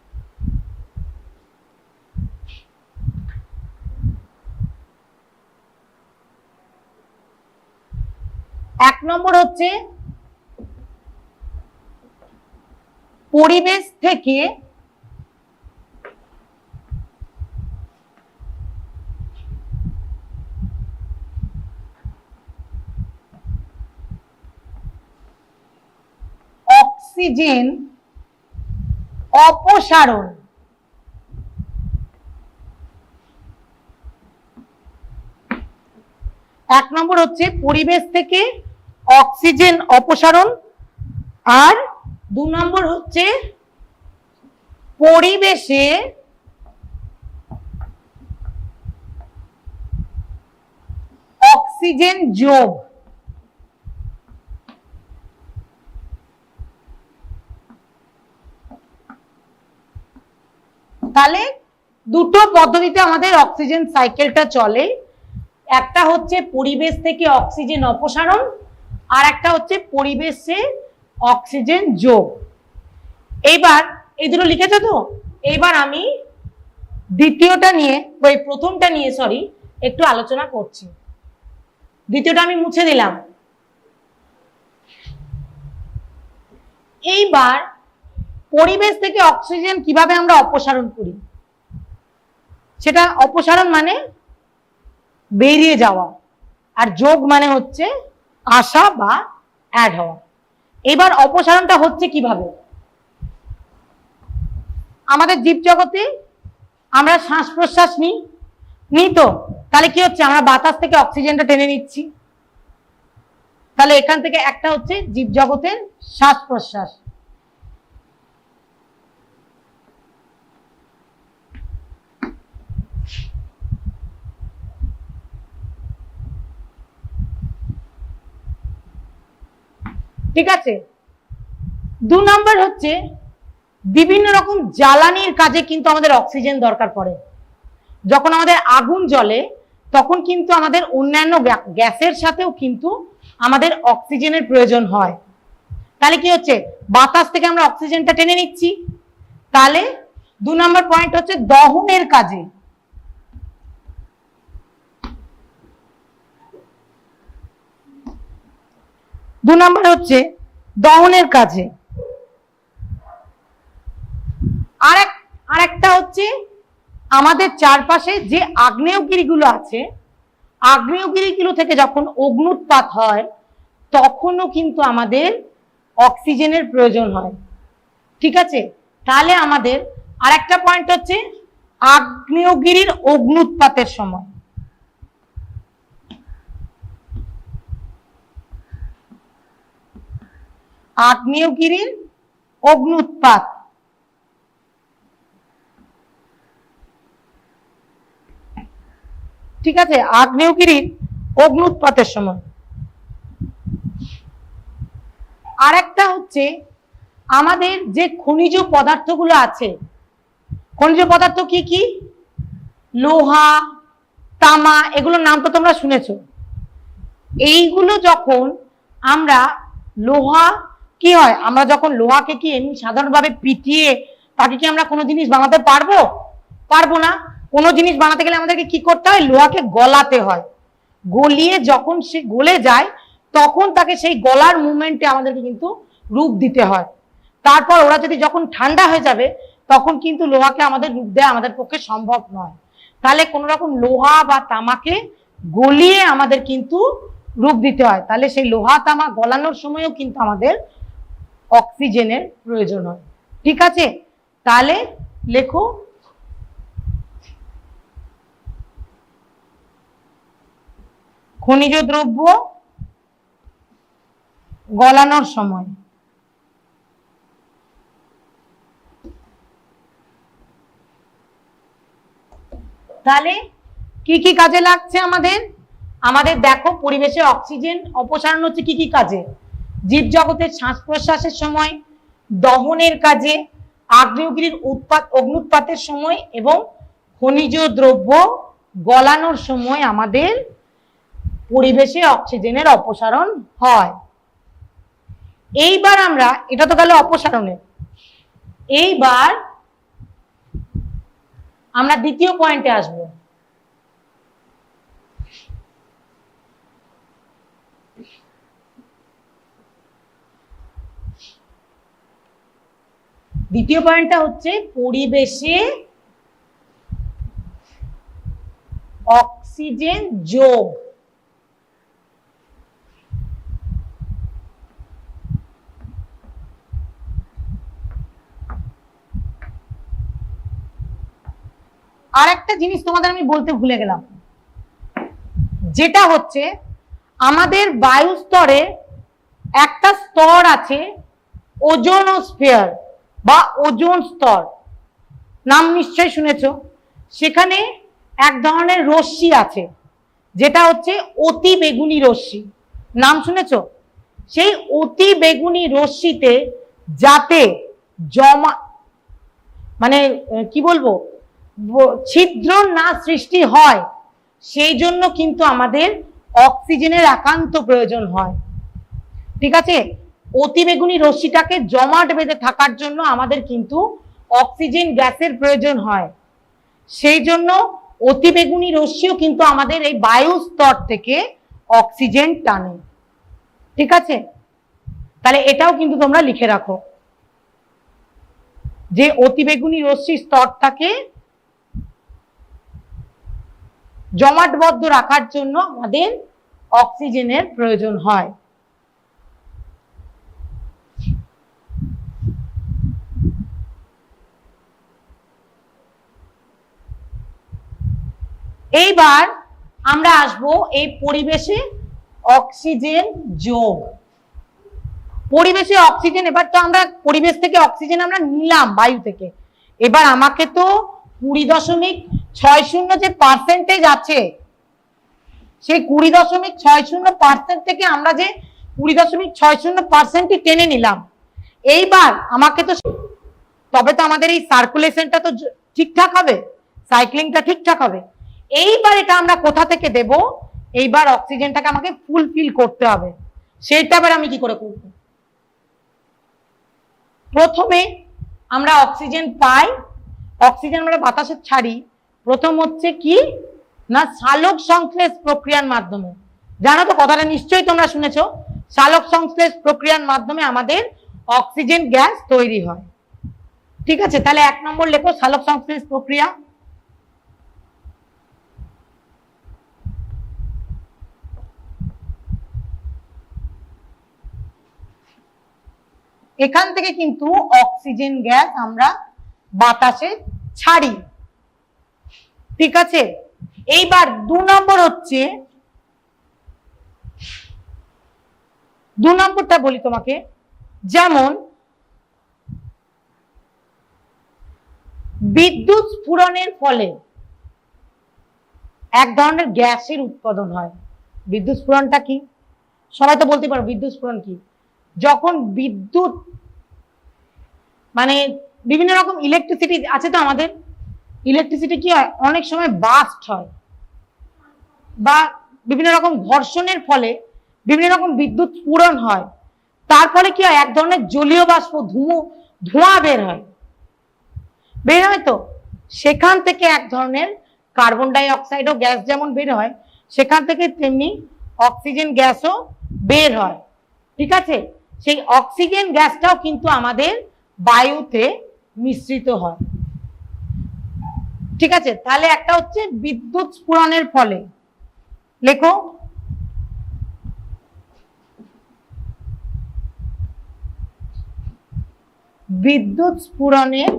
এক নম্বর হচ্ছে পরিবেশ থেকে অক্সিজেন অপসারণ। এক নম্বর হচ্ছে পরিবেশ থেকে অক্সিজেন অপসারণ, আর 2 নম্বর হচ্ছে পরিবেশে অক্সিজেন যোগ। তাহলে দুটো পদ্ধতিতে আমাদের অক্সিজেন সাইকেলটা চলে। একটা হচ্ছে পরিবেশ থেকে অক্সিজেন অপসারণ, আর একটা হচ্ছে পরিবেশে অক্সিজেন যোগ। এইবার এই দুটো লিখেছো তো, এইবার আমি দ্বিতীয়টা নিয়ে প্রথমটা নিয়ে একটু আলোচনা করছি। দ্বিতীয়টা আমি মুছে দিলাম। এইবার পরিবেশ থেকে অক্সিজেন কিভাবে আমরা অপসারণ করি, সেটা অপসারণ মানে বেরিয়ে যাওয়া, আর যোগ মানে হচ্ছে আসা বা অ্যাড হওয়া। এবার অপসারণটা হচ্ছে কিভাবে? আমাদের জীবজগতে আমরা শ্বাস প্রশ্বাস নিই তো, তাহলে কি হচ্ছে, আমরা বাতাস থেকে অক্সিজেনটা টেনে নিচ্ছি। তাহলে এখান থেকে একটা হচ্ছে জীবজগতের শ্বাস প্রশ্বাস। ঠিক আছে। 2 নম্বর হচ্ছে বিভিন্ন রকম জ্বালানির কাজে কিন্তু আমাদের অক্সিজেন দরকার পড়ে। যখন আমাদের আগুন জ্বলে তখন কিন্তু আমাদের অন্যান্য গ্যাসের সাথেও কিন্তু আমাদের অক্সিজেনের প্রয়োজন হয়। তাহলে কি হচ্ছে, বাতাস থেকে আমরা অক্সিজেনটা টেনে নিচ্ছি। তাহলে 2 নম্বর পয়েন্ট হচ্ছে দহনের কাজে। দু নম্বর হচ্ছে দহনের কাজে। আরেকটা হচ্ছে আমাদের চারপাশে যে আগ্নেয়গিরিগুলো আছে, আগ্নেয়গিরিগুলো থেকে যখন অগ্নুৎপাত হয় তখনও কিন্তু আমাদের অক্সিজেনের প্রয়োজন হয়। ঠিক আছে। তাহলে আমাদের আরেকটা পয়েন্ট হচ্ছে আগ্নেয়গিরির অগ্নুৎপাতের সময়। আগ্নেয়গিরির অগ্নুৎপাত। ঠিক আছে, আগ্নেয়গিরির অগ্নুৎপাতের সময়। আরেকটা হচ্ছে আমাদের যে খনিজ পদার্থগুলো আছে, খনিজ পদার্থ কি কি? লোহা, তামা, এগুলোর নাম তো তোমরা শুনেছো। এইগুলো যখন আমরা লোহা কি হয়, আমরা যখন লোহাকে কি এমনি সাধারণভাবে পিটিয়ে তাকে কি আমরা কোনো জিনিস বানাতে পারবো? পারবো না। কোনো জিনিস বানাতে গেলে আমাদেরকে কি করতে হয়? লোহাকে গলাতে হয়। গলিয়ে যখন সে গলে যায় তখন তাকে সেই গলার মুভমেন্টে আমাদেরকে কিন্তু রূপ দিতে হয়। তারপর ওরা যদি যখন ঠান্ডা হয়ে যাবে তখন কিন্তু লোহাকে আমাদের রূপ দেওয়া আমাদের পক্ষে সম্ভব নয়। তাহলে কোনো রকম লোহা বা তামাকে গলিয়ে আমাদের কিন্তু রূপ দিতে হয়। তাহলে সেই লোহা তামা গলানোর সময়ও কিন্তু আমাদের অক্সিজেনের প্রয়োজন হয়। ঠিক আছে, তাহলে লেখো খনিজ দ্রব্য গলানোর সময়। তাহলে কি কি কাজে লাগছে আমাদের? আমাদের দেখো, পরিবেশে অক্সিজেন অপসারণ হচ্ছে কি কি কাজে? জীবজগতের শ্বাস প্রশ্বাসের সময়, দহনের কাজে, আগ্নেয়গিরির অগ্নুৎপাতের সময় এবং খনিজ দ্রব্য গলানোর সময় আমাদের পরিবেশে অক্সিজেনের অপসারণ হয়। এইবার আমরা, এটা তো গেল অপসারণের, এইবার আমরা দ্বিতীয় পয়েন্টে আসব। দ্বিতীয় পয়েন্টটা হচ্ছে পরিবেশে অক্সিজেন যোগ। আর একটা জিনিস তোমাদের আমি বলতে ভুলে গেলাম, যেটা হচ্ছে আমাদের বায়ুস্তরে একটা স্তর আছে ওজোনোস্ফিয়ার বা ওজোন স্তর, নাম নিশ্চয় শুনেছ। সেখানে এক ধরনের রশ্মি আছে যেটা হচ্ছে অতি বেগুনি রশ্মি, নাম শুনেছ? সেই অতি বেগুনি রশ্মিতে যাতে জমা মানে কি বলবো ছিদ্র না সৃষ্টি হয় সেই জন্য কিন্তু আমাদের অক্সিজেনের একান্ত প্রয়োজন হয়। ঠিক আছে, অতিবেগুনি রশ্মিটাকে জমাট বেঁধে থাকার জন্য আমাদের কিন্তু অক্সিজেন গ্যাসের প্রয়োজন হয়। সেই জন্য অতিবেগুনি রশ্মিও কিন্তু আমাদের এই বায়ু স্তর থেকে অক্সিজেন টানে। ঠিক আছে, তাহলে এটাও কিন্তু তোমরা লিখে রাখো যে অতিবেগুনি রশ্মি স্তরটাকে জমাটবদ্ধ রাখার জন্য আমাদের অক্সিজেনের প্রয়োজন হয়। এইবার আমরা আসবো এই পরিবেশে অক্সিজেন যোগ। পরিবেশে অক্সিজেন, এবার তো আমরা পরিবেশ থেকে অক্সিজেন আমরা নিলাম বায়ু থেকে, এবার আমাকে তো 20.60 যে পার্সেন্টেজ আছে সেই 20.60% থেকে আমরা যে 20.60%ই টেনে নিলাম, এইবার আমাকে তো, তবে তো আমাদের এই সার্কুলেশনটা তো ঠিকঠাক হবে, সাইক্লিংটা ঠিকঠাক হবে। এইবার এটা আমরা কোথা থেকে দেব? এইবার অক্সিজেনটাকে আমাকে ফুলফিল করতে হবে। সেটা আবার আমি কি করে করব? প্রথমে আমরা অক্সিজেন পাই, অক্সিজেন আমরা বাতাসে ছাড়ি, প্রথম হচ্ছে কি না সালোক সংশ্লেষ প্রক্রিয়ার মাধ্যমে। জানো তো কথাটা নিশ্চয়ই তোমরা শুনেছো, সালোক সংশ্লেষ প্রক্রিয়ার মাধ্যমে আমাদের অক্সিজেন গ্যাস তৈরি হয়। ঠিক আছে, তাহলে 1 নম্বর লেখো সালোক সংশ্লেষ প্রক্রিয়া। এখান থেকে কিন্তু অক্সিজেন গ্যাস আমরা বাতাসে ছাড়ি। ঠিক আছে, এইবার 2 নম্বর হচ্ছে, 2 নম্বরটা বলি তোমাকে, যেমন বিদ্যুৎ স্ফুরণের ফলে এক ধরনের গ্যাসের উৎপাদন হয়। বিদ্যুৎ স্ফুরণটা কি? সবাই তো বলতে পারো বিদ্যুৎ স্ফুরণ কি? যখন বিদ্যুৎ মানে বিভিন্ন রকম ইলেকট্রিসিটি আছে তো আমাদের, ইলেকট্রিসিটি কি হয় অনেক সময় বাস্ট হয় বা বিভিন্ন রকম ঘর্ষণের ফলে বিভিন্ন রকম বিদ্যুৎ স্ফুরণ হয়, তার ফলে কি হয় এক ধরনের জলীয় বাষ্প ধোঁয়া বের হয় তো, সেখান থেকে এক ধরনের কার্বন ডাই অক্সাইডও গ্যাস যেমন বের হয়, সেখান থেকে তেমনি অক্সিজেন গ্যাসও বের হয়। ঠিক আছে, সেই অক্সিজেন গ্যাসটাও কিন্তু আমাদের বায়ুতে মিশ্রিত হয়। ঠিক আছে, তাহলে একটা হচ্ছে বিদ্যুৎ স্ফুরণের ফলে, লেখো বিদ্যুৎ স্ফুরণের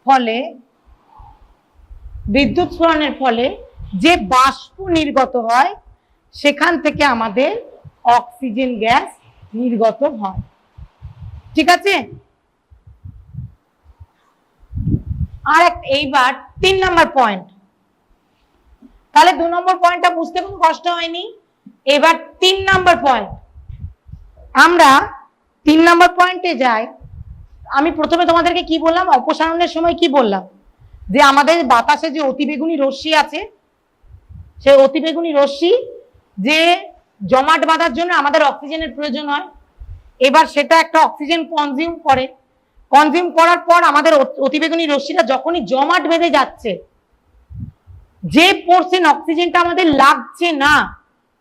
ফলে, বিদ্যুৎ স্ফুরণের ফলে যে বাষ্প নির্গত হয় সেখান থেকে আমাদের অক্সিজেন গ্যাস নির্গত হয়। ঠিক আছে, আর এইবার 3 নম্বর পয়েন্ট। তাহলে 2 নম্বর পয়েন্টটা বুঝতে কোনো কষ্ট হয়নি। এবার 3 নম্বর পয়েন্ট, আমরা 3 নম্বর পয়েন্টে যাই। আমি প্রথমে তোমাদেরকে কি বললাম, অপসারণের সময় কি বললাম, যে আমাদের বাতাসে যে অতিবেগুনি রশ্মি আছে, সেই অতিবেগুনি রশ্মি যে জমাট বাঁধার জন্য আমাদের অক্সিজেনের প্রয়োজন হয়। এবার সেটা একটা অক্সিজেন কনজিউম করে, কনজিউম করার পর আমাদের অতিবেগুনি রশ্মিটা যখনই জমাট বেঁধে যাচ্ছে, যে পোরশন অক্সিজেনটা আমাদের লাগছে না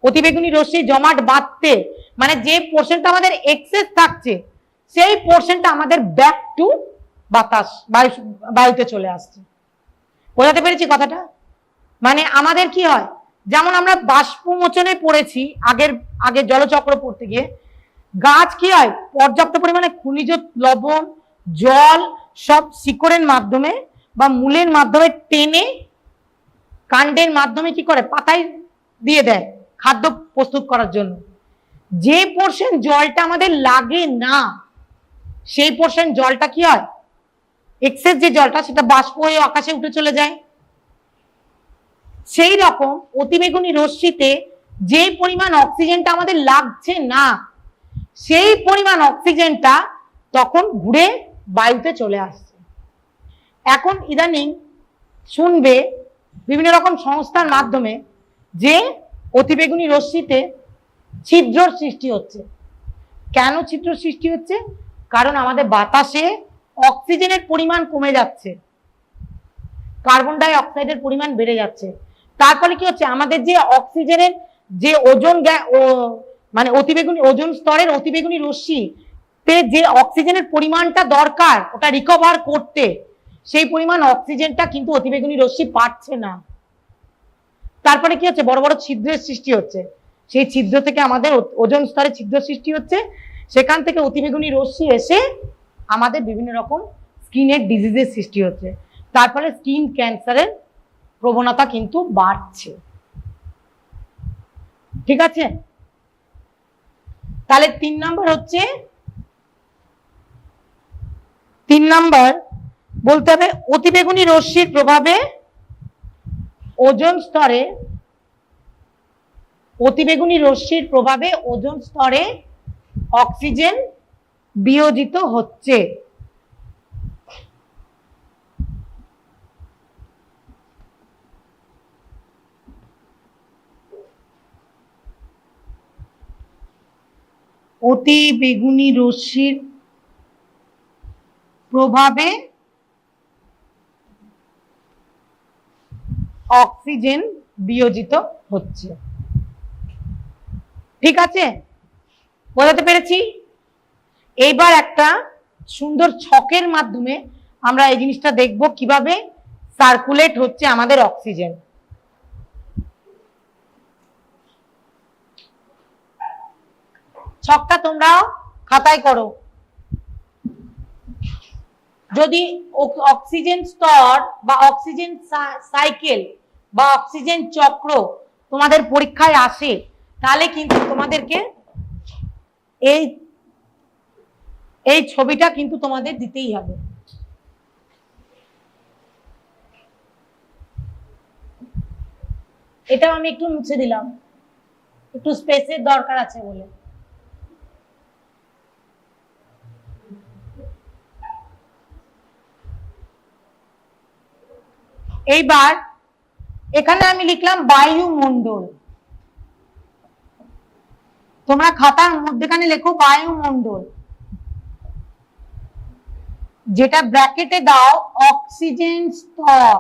অতিবেগুনি রশ্মি জমাট বাঁধতে, মানে যে পোরশনটা আমাদের এক্সেস থাকছে, সেই পোরশনটা আমাদের ব্যাক টু বাতাস বায়ুতে চলে আসছে। বোঝাতে পেরেছি কথাটা? মানে আমাদের কি হয়, যেমন আমরা বাষ্পমোচনে পড়েছি আগে জলচক্র পড়তে গিয়ে, গাছ কি হয় পর্যাপ্ত পরিমাণে খনিজ লবণ জল সব শিকড়ের মাধ্যমে বা মূলের মাধ্যমে টেনে কাণ্ডের মাধ্যমে কি করে পাতায় দিয়ে দেয় খাদ্য প্রস্তুত করার জন্য। যে পোরশন জলটা আমাদের লাগে না সেই পোরশন জলটা কি হয়, এক্সেস যে জলটা সেটা বাষ্প হয়ে আকাশে উঠে চলে যায়। সেই রকম অতিবেগুনি রশ্মিতে যে পরিমাণ অক্সিজেনটা আমাদের লাগছে না সেই পরিমাণ অক্সিজেনটা তখন ঘুরে বায়ুতে চলে আসছে। এখন ইদানিং শুনবে বিভিন্ন রকম সংস্থার মাধ্যমে যে অতিবেগুনি রশ্মিতে ছিদ্রর সৃষ্টি হচ্ছে। কেন ছিদ্র সৃষ্টি হচ্ছে? কারণ আমাদের বাতাসে অক্সিজেনের পরিমাণ কমে যাচ্ছে, কার্বন ডাই অক্সাইডের পরিমাণ বেড়ে যাচ্ছে। তার ফলে কি হচ্ছে, আমাদের যে অক্সিজেনের যে ওজোন মানে অতিবেগুনি ওজোন স্তরের অতিবেগুনি রশ্মিতে যে অক্সিজেনের পরিমাণটা দরকার ওটা রিকভার করতে, সেই পরিমাণ অক্সিজেনটা কিন্তু অতিবেগুনি রশ্মি পাচ্ছে না। তারপরে কি হচ্ছে, বড় বড় ছিদ্রের সৃষ্টি হচ্ছে। সেই ছিদ্র থেকে আমাদের ওজোন স্তরে ছিদ্র সৃষ্টি হচ্ছে, সেখান থেকে অতিবেগুনি রশ্মি এসে আমাদের বিভিন্ন রকম স্কিনের ডিজিজের সৃষ্টি হচ্ছে। তার ফলে স্কিন ক্যান্সারের প্রবণতা কিন্তু বাড়ছে। ঠিক আছে, তাহলে 3 নম্বর হচ্ছে, 3 নম্বর বলতে হবে অতিবেগুনি রশ্মির প্রভাবে ওজোন স্তরে, অতিবেগুনি রশ্মির প্রভাবে ওজোন স্তরে অক্সিজেন বিয়োজিত হচ্ছে। অতিবেগুনি রশ্মির প্রভাবে অক্সিজেন বিয়োজিত হচ্ছে। ঠিক আছে, বোঝাতে পেরেছি? এইবার একটা সুন্দর ছকের মাধ্যমে আমরা এই জিনিসটা দেখব কিভাবে সার্কুলেট হচ্ছে আমাদের অক্সিজেন। ছকটা তোমরাও খাতায় করো। যদি অক্সিজেন স্তর বা অক্সিজেন সাইকেল বা অক্সিজেন চক্র তোমাদের পরীক্ষায় আসে, তাহলে কিন্তু তোমাদেরকে এই ছবিটা কিন্তু তোমাদের দিতেই হবে। এটা আমি একটু মুছে দিলাম, একটু স্পেসের দরকার আছে বলে। এইবার এখানে আমি লিখলাম বায়ুমণ্ডল, তোমরা খাতার মধ্যেখানে লেখো বায়ুমণ্ডল, যেটা ব্র্যাকেটে দাও অক্সিজেন স্তর।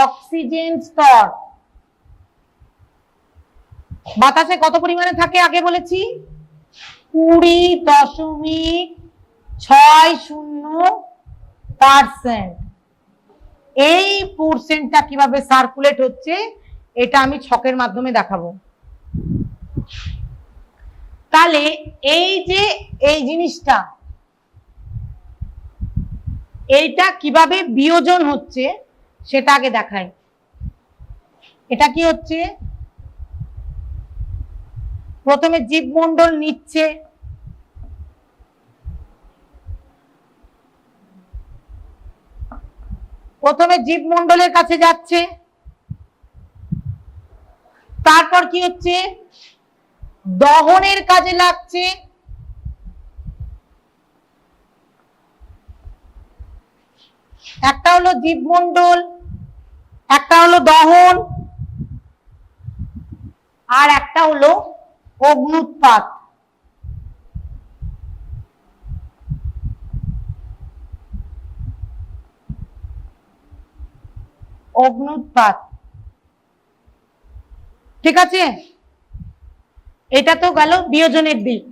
অক্সিজেন স্তর বাতাসে কত পরিমাণে থাকে আগে বলেছি, 20.60%। এই পোরশনটা কিভাবে সার্কুলেট হচ্ছে এটা আমি ছকের মাধ্যমে দেখাবো। তাহলে এই যে এই জিনিসটা, এইটা কিভাবে বিয়োজন হচ্ছে সেটা আগে দেখাই। এটা কি হচ্ছে, প্রথমে জীবমণ্ডল নিচ্ছে, প্রথমে জীবমণ্ডলের কাছে যাচ্ছে, তারপর কি হচ্ছে, দহনের কাজে লাগছে, একটা হলো জীবমণ্ডল, একটা হলো দহন, আর একটা হলো অগ্নুৎপাত। অগ্নুৎপাত, ঠিক আছে, এটা তো গেল বিয়োজনের দিক।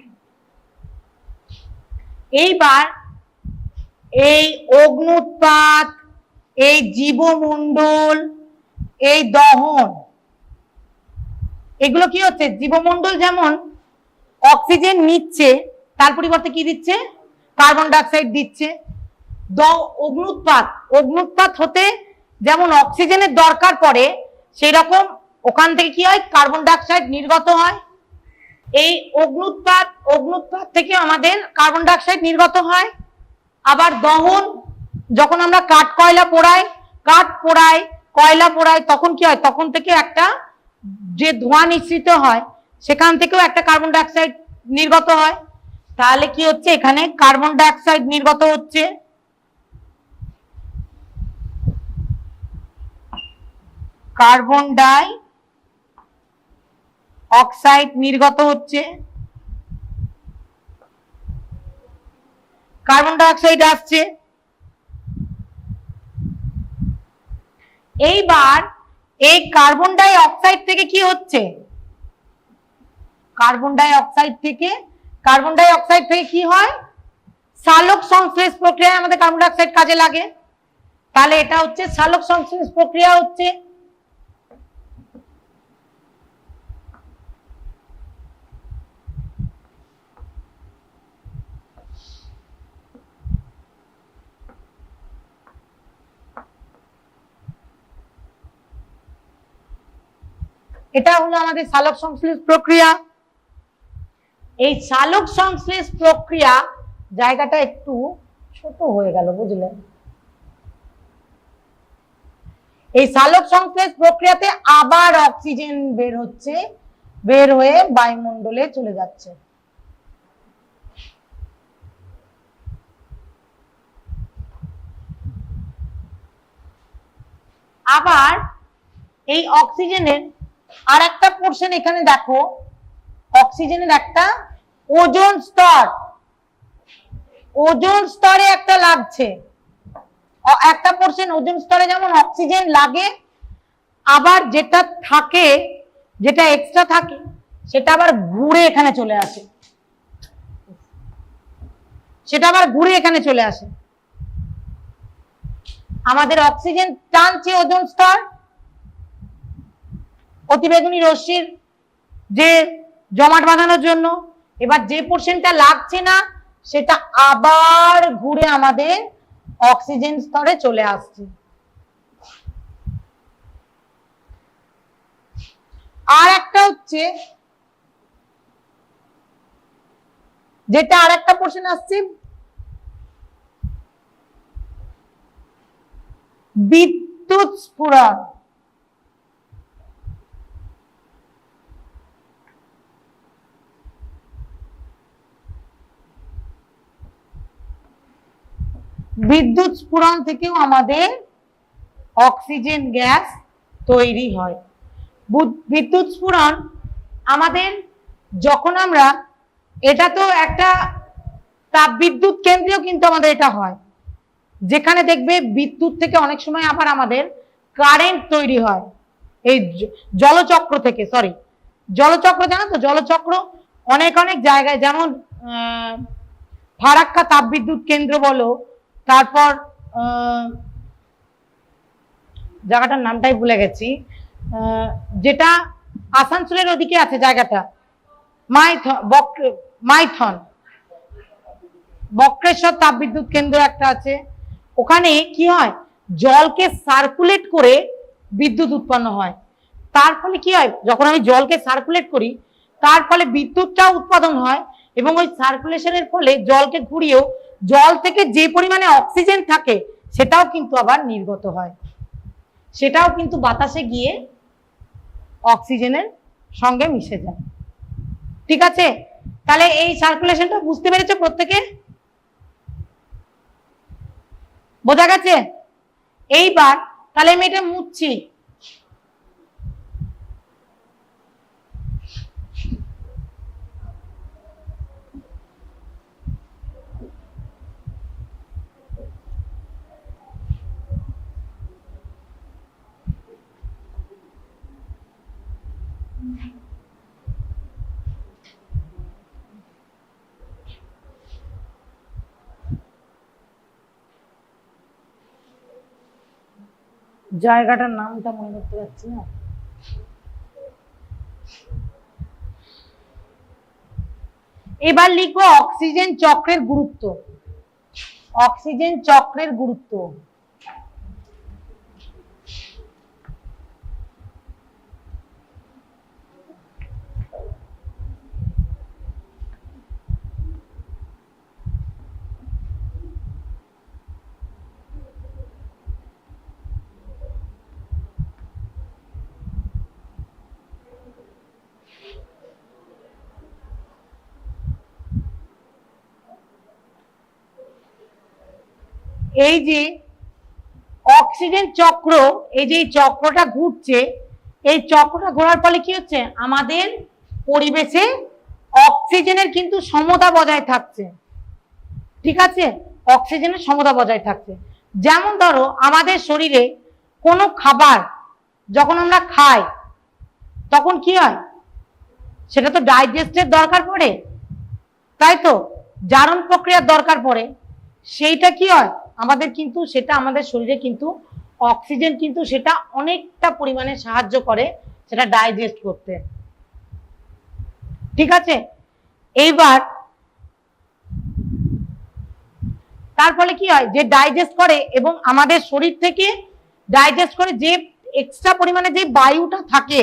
এইবার এই অগ্নুৎপাত, এই জীবমণ্ডল, এই দহন, এগুলো কি হচ্ছে, জীবমণ্ডল যেমন অক্সিজেন নিচ্ছে তার পরিবর্তে কি দিচ্ছে, কার্বন ডাই অক্সাইড দিচ্ছে। অগ্নুৎপাত, অগ্নুৎপাত হতে যেমন অক্সিজেনের দরকার পড়ে, সেই রকম ওখান থেকে কি হয়, কার্বন ডাই অক্সাইড নির্গত হয়। এই অগ্নুৎপাত, অগ্নুৎপাত থেকে আমাদের কার্বন ডাই অক্সাইড নির্গত হয়। আবার দহন, যখন আমরা কাঠ কয়লা পোড়াই, কয়লা পোড়াই, তখন কি হয়, তখন থেকে একটা যে ধোঁয়া নিঃসৃত হয় সেখান থেকেও একটা কার্বন ডাই অক্সাইড নির্গত হয়। তাহলে কি হচ্ছে, এখানে কার্বন ডাই অক্সাইড নির্গত হচ্ছে, কার্বন ডাই অক্সাইড নির্গত হচ্ছে, কার্বন ডাই অক্সাইড আসছে। এইবার এই কার্বন ডাই অক্সাইড থেকে কি হচ্ছে, কার্বন ডাই অক্সাইড থেকে কি হয়, সালোক সংশ্লেষ প্রক্রিয়ায় আমাদের কার্বন ডাই অক্সাইড কাজে লাগে। তাহলে এটা হচ্ছে সালোক সংশ্লেষ প্রক্রিয়া হচ্ছে। এটা হলো আমাদের সালোক সংশ্লেষ প্রক্রিয়া। এই সালোক সংশ্লেষ প্রক্রিয়া, জায়গাটা একটু ছোট হয়ে গেল বুঝলেন, এই সালোক সংশ্লেষ প্রক্রিয়াতে আবার অক্সিজেন বের হচ্ছে, বের হয়ে বায়ুমণ্ডলে চলে যাচ্ছে। আবার এই অক্সিজেনের আর একটা পোর্শন এখানে দেখো, অক্সিজেনের একটা ওজোন স্তর, ওজোন স্তরে একটা লাগছে, একটা পোর্শন ওজোন স্তরে যেমন অক্সিজেন লাগে, আবার যেটা থাকে, যেটা এক্সট্রা থাকে সেটা আবার ঘুরে এখানে চলে আসে, সেটা আবার ঘুরে এখানে চলে আসে। আমাদের অক্সিজেন টানছে ওজোন স্তর, অতিবেগুনি রশ্মির যে জমাট বাঁধানোর জন্য। এবার যে পোর্শনটা লাগছে না সেটা আবার ঘুরে আমাদের অক্সিজেন স্তরে চলে আসছে। আর একটা হচ্ছে যেটা আর একটা পোর্শন আসছে বিদ্যুৎ স্ফুরণ। বিদ্যুৎ স্ফুরণ থেকেও আমাদের অক্সিজেন গ্যাস তৈরি হয়। বিদ্যুৎ স্ফুরণ আমাদের যখন আমরা, এটা তো একটা তাপবিদ্যুৎ কেন্দ্রেও কিন্তু আমাদের এটা হয়, যেখানে দেখবে বিদ্যুৎ থেকে অনেক সময় আবার আমাদের কারেন্ট তৈরি হয় এই জলচক্র থেকে। সরি, জলচক্র জানো তো, জলচক্র অনেক অনেক জায়গায়, যেমন ফারাক্কা তাপবিদ্যুৎ কেন্দ্র বলো, তারপর জায়গাটার নামটাই ভুলে গেছি, যেটা আসানসোলের ওদিকে আছে জায়গাটা, মাইথন বক্রেশ্বর তাপবিদ্যুৎ কেন্দ্র একটা আছে। ওখানে কি হয়, জলকে সার্কুলেট করে বিদ্যুৎ উৎপন্ন হয়। তার ফলে কি হয়, যখন আমি জলকে সার্কুলেট করি তার ফলে বিদ্যুৎটাও উৎপাদন হয়, এবং ওই সার্কুলেশনের ফলে জলকে ঘুরিয়েও জল থেকে যে পরিমাণে অক্সিজেন থাকে সেটাও কিন্তু আবার নির্গত হয়, সেটাও কিন্তু বাতাসে গিয়ে অক্সিজেনের সঙ্গে মিশে যায়। ঠিক আছে, তাহলে এই সার্কুলেশনটা বুঝতে পেরেছো প্রত্যেকে? বোঝা গেছে? এইবার তাহলে আমি এটা মুছছি। জায়গাটার নামটা মনে করতে পারছি না। এবার লিখবো অক্সিজেন চক্রের গুরুত্ব। অক্সিজেন চক্রের গুরুত্ব। এই যে অক্সিজেন চক্র, এই যে চক্রটা ঘুরছে, এই চক্রটা ঘোরার ফলে কি হচ্ছে, আমাদের পরিবেশে অক্সিজেনের কিন্তু সমতা বজায় থাকছে। ঠিক আছে, অক্সিজেনের সমতা বজায় থাকছে। যেমন ধরো আমাদের শরীরে কোনো খাবার যখন আমরা খাই তখন কি হয়, সেটা তো ডাইজেস্টের দরকার পড়ে, তাই তো, জারণ প্রক্রিয়ার দরকার পড়ে। সেইটা কি হয় আমাদের কিন্তু, সেটা আমাদের শরীরে কিন্তু অক্সিজেন কিন্তু সেটা অনেকটা পরিমাণে সাহায্য করে সেটা ডাইজেস্ট করতে। ঠিক আছে, এইবার তার ফলে কি হয়, যে ডাইজেস্ট করে এবং আমাদের শরীর থেকে ডাইজেস্ট করে যে এক্সট্রা পরিমাণে যে বায়ুটা থাকে,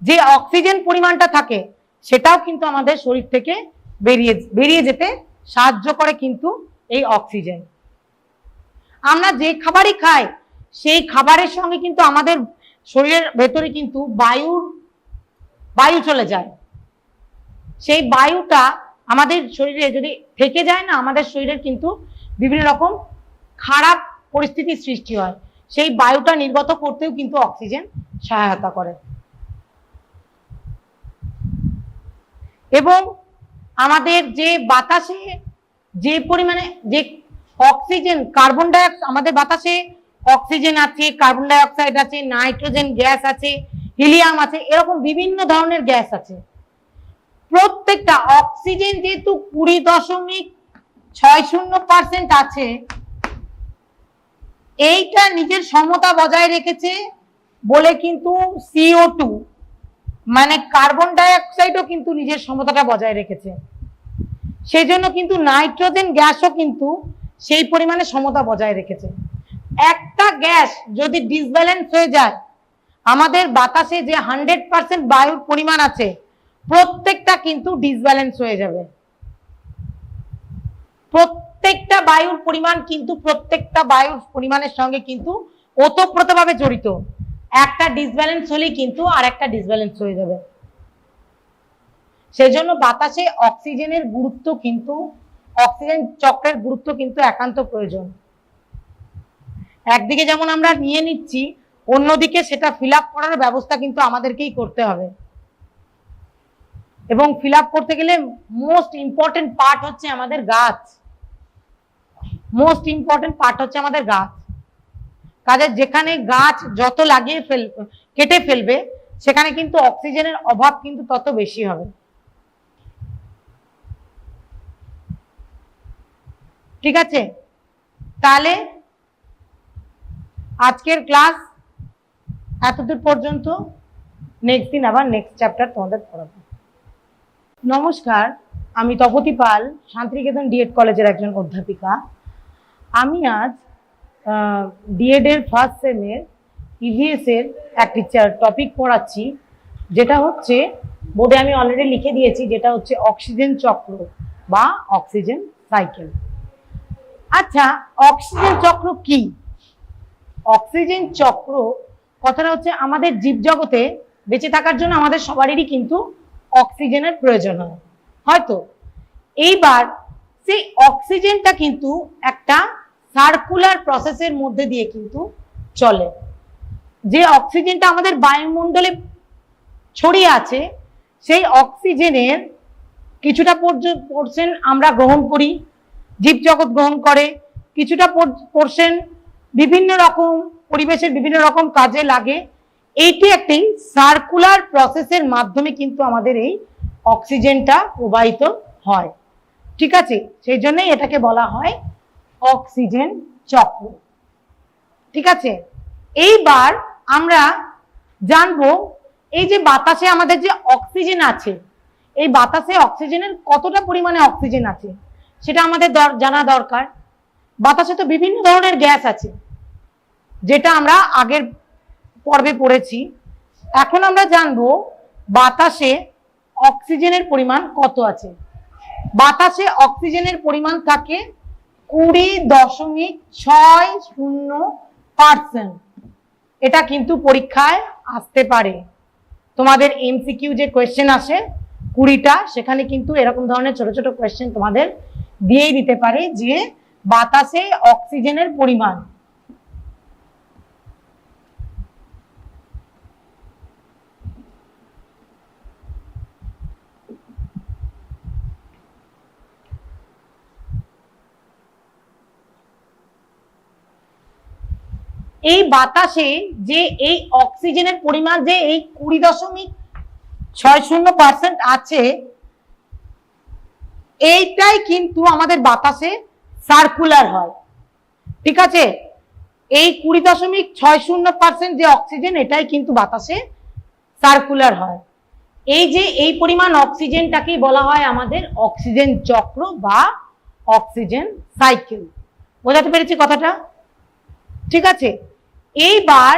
যে অক্সিজেন পরিমাণটা থাকে, সেটাও কিন্তু আমাদের শরীর থেকে বেরিয়ে যেতে সাহায্য করে কিন্তু এই অক্সিজেন। আমরা যে খাবারই খাই সেই খাবারের সঙ্গে কিন্তু আমাদের শরীরের ভেতরে কিন্তু বায়ু চলে যায়। সেই বায়ুটা আমাদের শরীরে যদি থেকে যায় না, আমাদের শরীরের কিন্তু বিভিন্ন রকম খারাপ পরিস্থিতির সৃষ্টি হয়। সেই বায়ুটা নির্গত করতেও কিন্তু অক্সিজেন সহায়তা করে। এবং আমাদের যে বাতাসে যে পরিমাণে যে অক্সিজেন, কার্বন ডাইঅক্সাইড, আমাদের বাতাসে অক্সিজেন আছে, কার্বন ডাইঅক্সাইড আছে, নাইট্রোজেন গ্যাস আছে, হিলিয়াম আছে, এরকম বিভিন্ন ধরনের গ্যাস আছে। প্রত্যেকটা অক্সিজেন যেহেতু 20.60% আছে, এইটা নিজের সমতা বজায় রেখেছে বলে কিন্তু CO2 মানে কার্বন ডাইঅক্সাইডও কিন্তু নিজের সমতাটা বজায় রেখেছে। সেই জন্য কিন্তু নাইট্রোজেন গ্যাসও কিন্তু সেই পরিমাণে সমতা বজায় রেখেছে। একটা গ্যাস যদি ডিসব্যালেন্স হয়ে যায়, আমাদের বাতাসে যে 100% বায়ুর পরিমাণ আছে প্রত্যেকটা কিন্তু ডিসব্যালেন্স হয়ে যাবে। প্রত্যেকটা বায়ুর পরিমাণ কিন্তু প্রত্যেকটা বায়ুর পরিমাণের সঙ্গে কিন্তু ওতপ্রোতভাবে জড়িত। একটা ডিসব্যালেন্স হলেই কিন্তু আর একটা ডিসব্যালেন্স হয়ে যাবে। সেজন্য বাতাসে অক্সিজেনের গুরুত্ব কিন্তু, অক্সিজেন চক্রের গুরুত্ব কিন্তু একান্ত প্রয়োজন। একদিকে যেমন আমরা নিয়ে নিচ্ছি, অন্যদিকে সেটা ফিল আপ করার ব্যবস্থা কিন্তু আমাদেরকেই করতে হবে। এবং ফিল আপ করতে গেলে মোস্ট ইম্পর্টেন্ট পার্ট হচ্ছে আমাদের গাছ। মোস্ট ইম্পর্টেন্ট পার্ট হচ্ছে আমাদের গাছ। কাজে যেখানে গাছ যত কেটে ফেলবে সেখানে কিন্তু অক্সিজেনের অভাব কিন্তু তত বেশি হবে। ঠিক আছে, তাহলে আজকের ক্লাস এতদূর পর্যন্ত। নেক্সট দিন আবার নেক্সট চ্যাপ্টার তোমাদের পড়াবো। নমস্কার, আমি তপতি পাল, শান্তিনিকেতন D.ED কলেজের একজন অধ্যাপিকা। আমি আজ D.ED এর ফার্স্ট সেমের EVS এর একটি টপিক পড়াচ্ছি, যেটা হচ্ছে বোর্ডে আমি অলরেডি লিখে দিয়েছি, যেটা হচ্ছে অক্সিজেন চক্র বা অক্সিজেন সাইকেল। আচ্ছা, অক্সিজেন চক্র কি? অক্সিজেন চক্র কথাটা হচ্ছে আমাদের জীবজগতে বেঁচে থাকার জন্য আমাদের সবারই কিন্তু অক্সিজেনের প্রয়োজন হয়, হয়তো। এইবার সেই অক্সিজেনটা কিন্তু একটা সার্কুলার প্রসেসের মধ্যে দিয়ে কিন্তু চলে। যে অক্সিজেনটা আমাদের বায়ুমণ্ডলে ছড়িয়ে আছে, সেই অক্সিজেনের কিছুটা পোরশন আমরা গ্রহণ করি, জীবজগৎ গ্রহণ করে, কিছুটা পোরশন বিভিন্ন রকম পরিবেশের বিভিন্ন রকম কাজে লাগে। এইটি একটি সার্কুলার প্রসেসের মাধ্যমে কিন্তু আমাদের এই অক্সিজেনটা প্রবাহিত হয়। ঠিক আছে, সেই জন্যই এটাকে বলা হয় অক্সিজেন চক্র। ঠিক আছে, এইবার আমরা জানবো এই যে বাতাসে আমাদের যে অক্সিজেন আছে, এই বাতাসে অক্সিজেনের কতটা পরিমাণে অক্সিজেন আছে সেটা আমাদের জানা দরকার। বাতাসে তো বিভিন্ন ধরনের গ্যাস আছে, যেটা আমরা আগের পর্বে পড়েছি। এখন আমরা জানবো বাতাসে অক্সিজেনের পরিমাণ কত আছে। বাতাসে অক্সিজেনের পরিমাণ থাকে 20.60%। এটা কিন্তু পরীক্ষায় আসতে পারে। তোমাদের MCQ যে কোয়েশ্চেন আসে 20টা, সেখানে কিন্তু এরকম ধরনের ছোট ছোট কোয়েশ্চেন তোমাদের দিয়েই দিতে পারে যে বাতাসে অক্সিজেনের পরিমাণ। এই বাতাসে যে এই অক্সিজেনের পরিমাণ যে এই 20.60% আছে, এইটাই কিন্তু আমাদের বাতাসে সার্কুলার হয়। ঠিক আছে, এই 20.60% যে অক্সিজেন, এটাই কিন্তু বাতাসে সার্কুলার হয়। এই যে এই পরিমাণ অক্সিজেনটাকে বলা হয় আমাদের অক্সিজেন চক্র বা অক্সিজেন সাইকেল। বোঝাতে পেরেছি কথাটা? ঠিক আছে, এইবার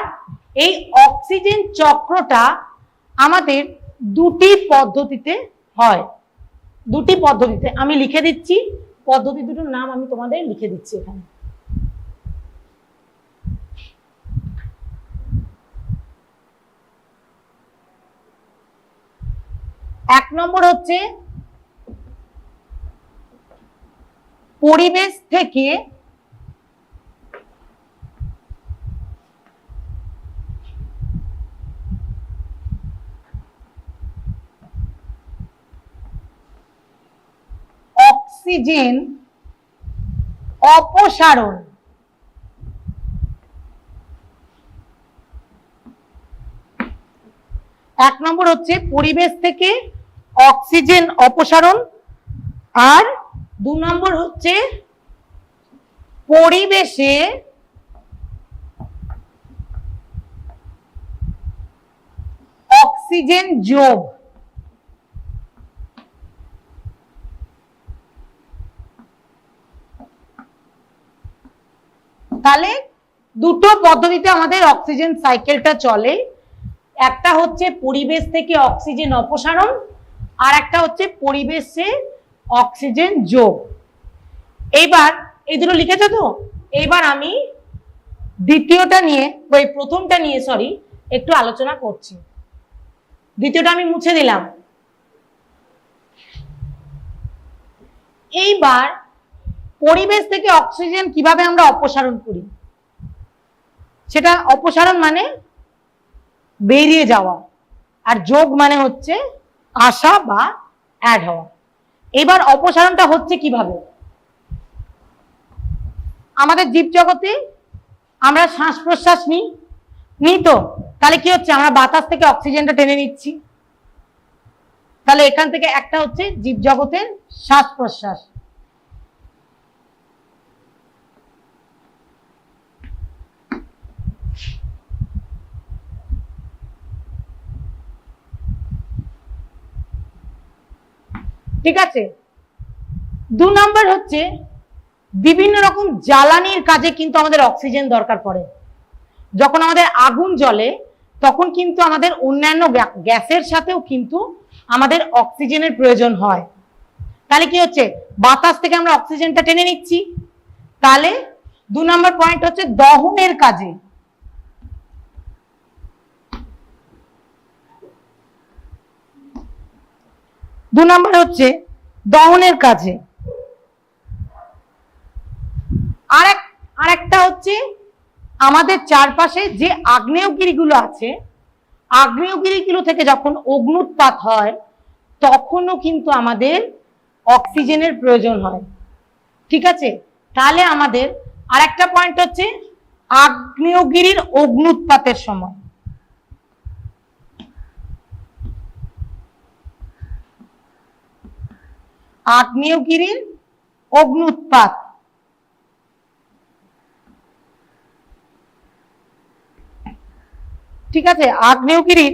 এই অক্সিজেন চক্রটা আমাদের দুটি পদ্ধতিতে হয়। দুটি পদ্ধতিতে আমি লিখে দিচ্ছি, পদ্ধতি দুটোর নাম আমি তোমাদের লিখে দিচ্ছি এখানে। এক নম্বর হচ্ছে পরিবেশ থেকে অক্সিজেন অপসারণ। এক নম্বর হচ্ছে পরিবেশ থেকে অক্সিজেন অপসারণ, আর 2 নম্বর হচ্ছে পরিবেশে অক্সিজেন যোগ। তাহলে দুটো পদ্ধতিতে আমাদের অক্সিজেন সাইকেলটা চলে। একটা হচ্ছে পরিবেশ থেকে অক্সিজেন অপসারণ, আর একটা হচ্ছে পরিবেশে অক্সিজেন যোগ। এইবার এই দুটো লিখেছো তো? এইবার আমি দ্বিতীয়টা নিয়ে, ওই প্রথমটা নিয়ে সরি একটু আলোচনা করছি। দ্বিতীয়টা আমি মুছে দিলাম। এইবার পরিবেশ থেকে অক্সিজেন কিভাবে আমরা অপসারণ করি, সেটা অপসারণ মানে বেরিয়ে যাওয়া, আর যোগ মানে হচ্ছে আসা বা অ্যাড হওয়া। এবার অপসারণটা হচ্ছে কিভাবে? আমাদের জীবজগতে আমরা শ্বাস প্রশ্বাস নিই তো, তাহলে কি হচ্ছে? আমরা বাতাস থেকে অক্সিজেনটা টেনে নিচ্ছি। তাহলে এখান থেকে একটা হচ্ছে জীবজগতের শ্বাস প্রশ্বাস। ঠিক আছে, 2 নম্বর হচ্ছে বিভিন্ন রকম জ্বালানির কাজে কিন্তু আমাদের অক্সিজেন দরকার পড়ে। যখন আমাদের আগুন জ্বলে তখন কিন্তু আমাদের অন্যান্য গ্যাসের সাথেও কিন্তু আমাদের অক্সিজেনের প্রয়োজন হয়। তাহলে কি হচ্ছে? বাতাস থেকে আমরা অক্সিজেনটা টেনে নিচ্ছি। তাহলে 2 নম্বর পয়েন্ট হচ্ছে দহনের কাজে। দু নম্বর হচ্ছে দহনের কাজে। আরেকটা হচ্ছে আমাদের চারপাশে যে আগ্নেয়গিরিগুলো আছে, আগ্নেয়গিরিগুলো থেকে যখন অগ্নুৎপাত হয় তখনও কিন্তু আমাদের অক্সিজেনের প্রয়োজন হয়। ঠিক আছে, তাহলে আমাদের আরেকটা পয়েন্ট হচ্ছে আগ্নেয়গিরির অগ্নুৎপাতের সময়। আগ্নেয়গিরির অগ্নুৎপাত। ঠিক আছে, আগ্নেয়গিরির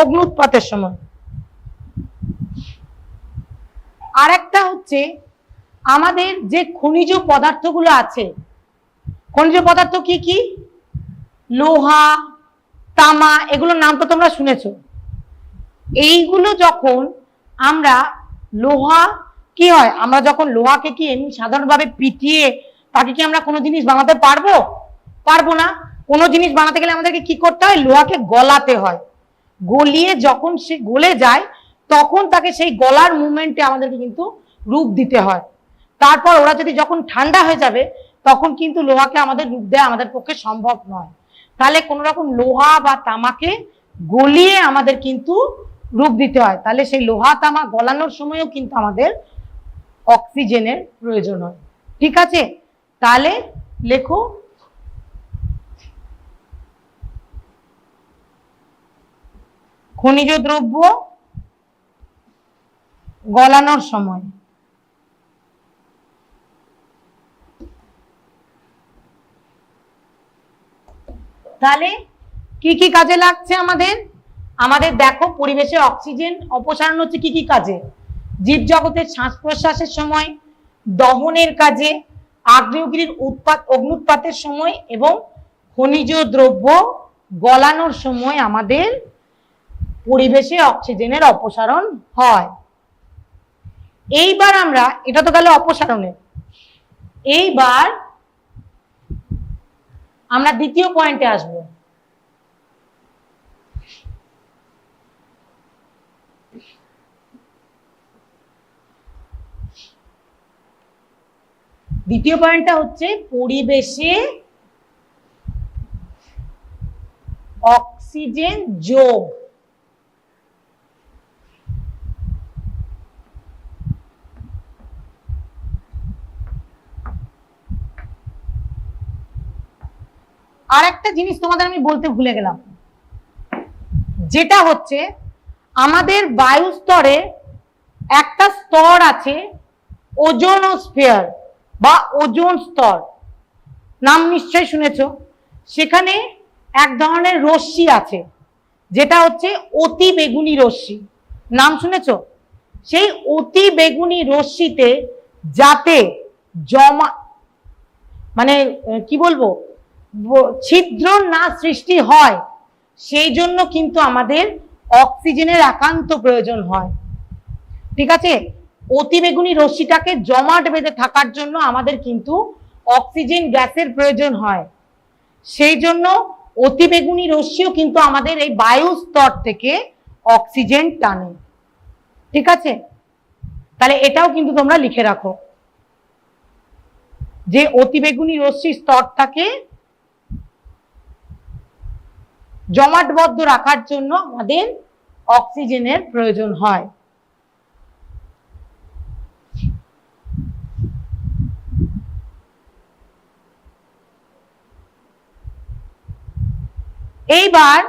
অগ্নুৎপাতের সময়। আরেকটা হচ্ছে আমাদের যে খনিজ পদার্থগুলো আছে, খনিজ পদার্থ কি কি? লোহা, তামা, এগুলোর নাম তো তোমরা শুনেছো। এইগুলো যখন আমরা লোহা কি হয়, আমরা যখন লোহাকে কি এমনি সাধারণভাবে পিটিয়ে তাকে কি আমরা কোনো জিনিস বানাতে পারবো? পারবো না। কোনো জিনিস বানাতে গেলে আমাদেরকে কি করতে হয়? লোহাকে গলাতে হয়। গলিয়ে যখন সে গলে যায় তখন তাকে সেই গলার মুভমেন্টে আমাদেরকে কিন্তু রূপ দিতে হয়। তারপর ওরা যদি যখন ঠান্ডা হয়ে যাবে তখন কিন্তু লোহাকে আমাদের রূপ দেওয়া আমাদের পক্ষে সম্ভব নয়। তাহলে কোনো রকম লোহা বা তামাকে গলিয়ে আমাদের কিন্তু রূপ দিতে হয়। তাহলে সেই লোহা তামা গলানোর সময়ও কিন্তু আমাদের অক্সিজেনের প্রয়োজন হয়। ঠিক আছে, তাহলে লেখো খনিজ দ্রব্য গলানোর সময়। তাহলে কি কি কাজে লাগছে আমাদের? আমাদের দেখো, পরিবেশে অক্সিজেন অপসারণ হচ্ছে কি কি কাজে? জীবজগতের শ্বাস প্রশ্বাসের সময়, দহনের কাজে, আগ্নেয়গিরির অগ্নুৎপাতের সময় এবং খনিজ দ্রব্য গলানোর সময় আমাদের পরিবেশে অক্সিজেনের অপসারণ হয়। এইবার আমরা, এটা তো গেল অপসারণের, এইবার আমরা দ্বিতীয় পয়েন্টে আসব। দ্বিতীয় পয়েন্টটা হচ্ছে পরিবেশে অক্সিজেন যোগ। আর একটা জিনিস তোমাদের আমি বলতে ভুলে গেলাম, যেটা হচ্ছে আমাদের বায়ুস্তরে একটা স্তর আছে ওজোনোস্ফিয়ার বা ওজোন স্তর, নাম নিশ্চয়ই শুনেছো। সেখানে এক ধরনের রশ্মি আছে যেটা হচ্ছে অতি বেগুনি রশ্মি, নাম শুনেছো? সেই অতি বেগুনি রশ্মিতে যাতে জমা, মানে কি বলবো, ছিদ্র না সৃষ্টি হয়, সেই জন্য কিন্তু আমাদের অক্সিজেনের একান্ত প্রয়োজন হয়। ঠিক আছে, অতি বেগুনি রশ্মিটাকে জমাট বেঁধে থাকার জন্য আমাদের কিন্তু অক্সিজেন গ্যাসের প্রয়োজন হয়। সেই জন্য অতি বেগুনি রশ্মিও কিন্তু আমাদের এই বায়ু স্তর থেকে অক্সিজেন টানে। ঠিক আছে, তাহলে এটাও কিন্তু তোমরা লিখে রাখো যে অতি বেগুনি রশ্মির স্তরটাকে জমাটবদ্ধ রাখার জন্য আমাদের অক্সিজেনের প্রয়োজন হয়। এইবার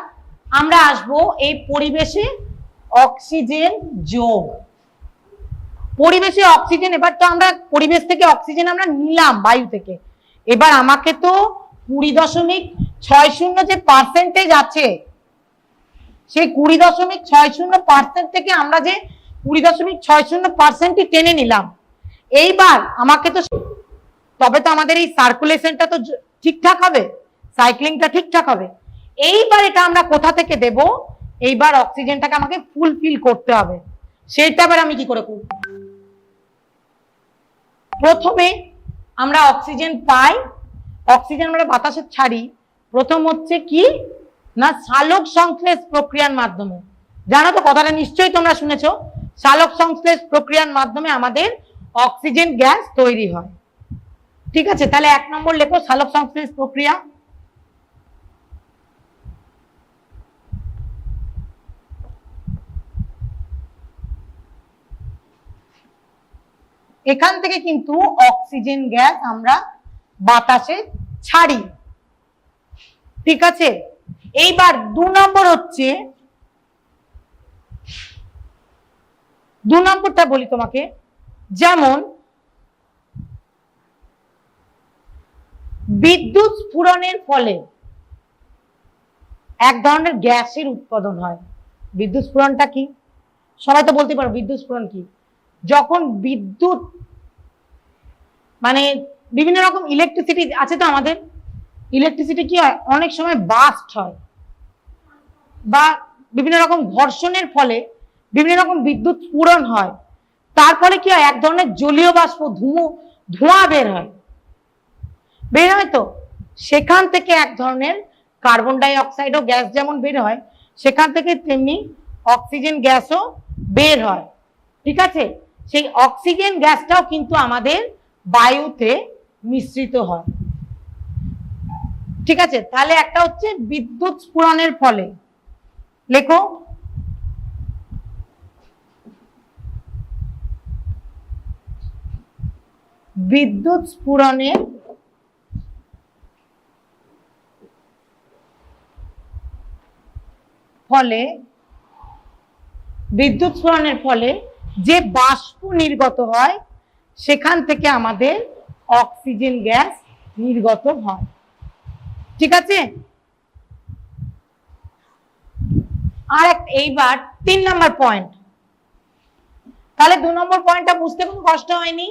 আমরা আসবো এই পরিবেশে অক্সিজেন যোগ। পরিবেশে অক্সিজেন, এবার তো আমরা পরিবেশ থেকে অক্সিজেন আমরা নিলাম বায়ু থেকে, এবার আমাকে তো 20.60 যে পার্সেন্টেজ আছে, সেই 20.60% থেকে আমরা যে 20.60%ই টেনে নিলাম, এইবার আমাকে তো, তবে তো আমাদের এই সার্কুলেশনটা তো ঠিকঠাক হবে, সাইক্লিংটা ঠিকঠাক হবে। এইবার এটা আমরা কোথা থেকে দেব? এইবার অক্সিজেনটাকে আমাকে ফুলফিল করতে হবে। সেটা আবার আমি কি করে করব? প্রথমে আমরা অক্সিজেন পাই, অক্সিজেন আমরা বাতাসে ছাড়ি, প্রথম হচ্ছে কি না সালোক সংশ্লেষ প্রক্রিয়ার মাধ্যমে। জানো তো কথাটা নিশ্চয়ই তোমরা শুনেছো, সালোক সংশ্লেষ প্রক্রিয়ার মাধ্যমে আমাদের অক্সিজেন গ্যাস তৈরি হয়। ঠিক আছে, তাহলে 1 নম্বর লেখো সালোক সংশ্লেষ প্রক্রিয়া। এখান থেকে কিন্তু অক্সিজেন গ্যাস আমরা বাতাসে ছাড়ি। ঠিক আছে, এইবার 2 নম্বর হচ্ছে, 2 নম্বরটা বলি তোমাকে, যেমন বিদ্যুৎ স্ফুরণের ফলে এক ধরনের গ্যাসের উৎপাদন হয়। বিদ্যুৎ স্ফুরণটা কি? সবাই তো বলতে পারো বিদ্যুৎ স্ফুরণ কি? যখন বিদ্যুৎ, মানে বিভিন্ন রকম ইলেকট্রিসিটি আছে তো আমাদের, ইলেকট্রিসিটি কি হয়, অনেক সময় বাস্ট হয় বা বিভিন্ন রকম ঘর্ষণের ফলে বিভিন্ন রকম বিদ্যুৎ স্ফুরণ হয়। তার ফলে কি হয়, এক ধরনের জলীয় বাষ্প ধোঁয়া বের হয়, তো সেখান থেকে এক ধরনের কার্বন ডাই অক্সাইডও গ্যাস যেমন বের হয়, সেখান থেকে তেমনি অক্সিজেন গ্যাসও বের হয়। ঠিক আছে, সেই অক্সিজেন গ্যাসটাও কিন্তু আমাদের বায়ুতে মিশ্রিত হয়। ঠিক আছে, তাহলে একটা হচ্ছে বিদ্যুৎ স্ফুরণের ফলে, লেখো বিদ্যুৎ স্ফুরণের ফলে যে বাষ্প নির্গত হয় সেখান থেকে আমাদের অক্সিজেন গ্যাস নির্গত হয়। ঠিক আছে, আর এইবার 3 নম্বর পয়েন্ট। তাহলে 2 নম্বর পয়েন্টটা বুঝতে কোনো কষ্ট হয়নি।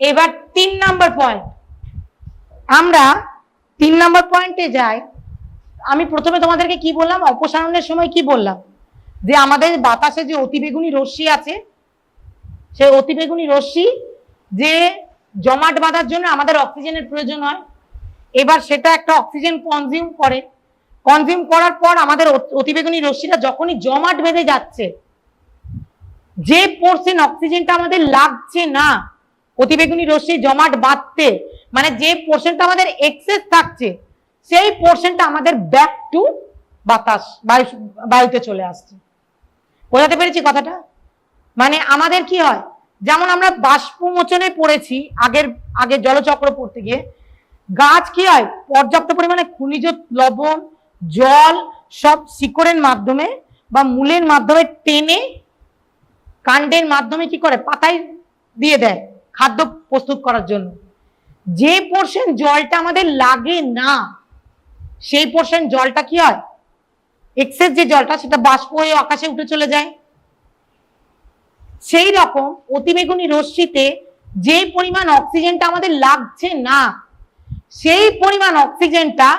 এবার 3 নম্বর পয়েন্ট, আমরা 3 নম্বর পয়েন্টে যাই। আমি প্রথমে তোমাদেরকে কি বললাম, অপসারণের সময় কি বললাম, যে আমাদের বাতাসে যে অতিবেগুনি রশ্মি আছে, সেই অতিবেগুনি রশ্মি যে জমাট বাঁধার জন্য আমাদের অক্সিজেনের প্রয়োজন হয়। এবার সেটা একটা অক্সিজেন কনজিউম করার পর আমাদের অতিবেগুনি রশ্মিটা যখনই জমাট বেঁধে যাচ্ছে, যে পোরশন অক্সিজেনটা আমাদের লাগছে না অতিবেগুনি রশ্মি জমাট বাঁধতে, মানে যে পোরশনটা আমাদের এক্সেস থাকছে, সেই পোরশনটা আমাদের ব্যাক টু বাতাস বায়ুতে চলে আসছে। বোঝাতে পেরেছি কথাটা? মানে আমাদের কি হয়, যেমন আমরা বাষ্পমোচনে পড়েছি আগের জলচক্র পড়তে গিয়ে, গাছ কি হয়, পর্যাপ্ত পরিমাণে খনিজ লবণ, জল সব শিকড়ের মাধ্যমে বা মূলের মাধ্যমে টেনে কাণ্ডের মাধ্যমে কি করে, পাতায় দিয়ে দেয় খাদ্য প্রস্তুত করার জন্য। যে পোরশন জলটা আমাদের লাগে না, সেই পোরশন জলটা কি হয়, এক্সেস যে জলটা, সেটা বাষ্প হয়ে আকাশে উঠে চলে যায়। সেই রকম অতিবেগুনি রশ্মিতে যে পরিমাণ অক্সিজেনটা আমাদের লাগছে না, সেই পরিমাণ অক্সিজেনটা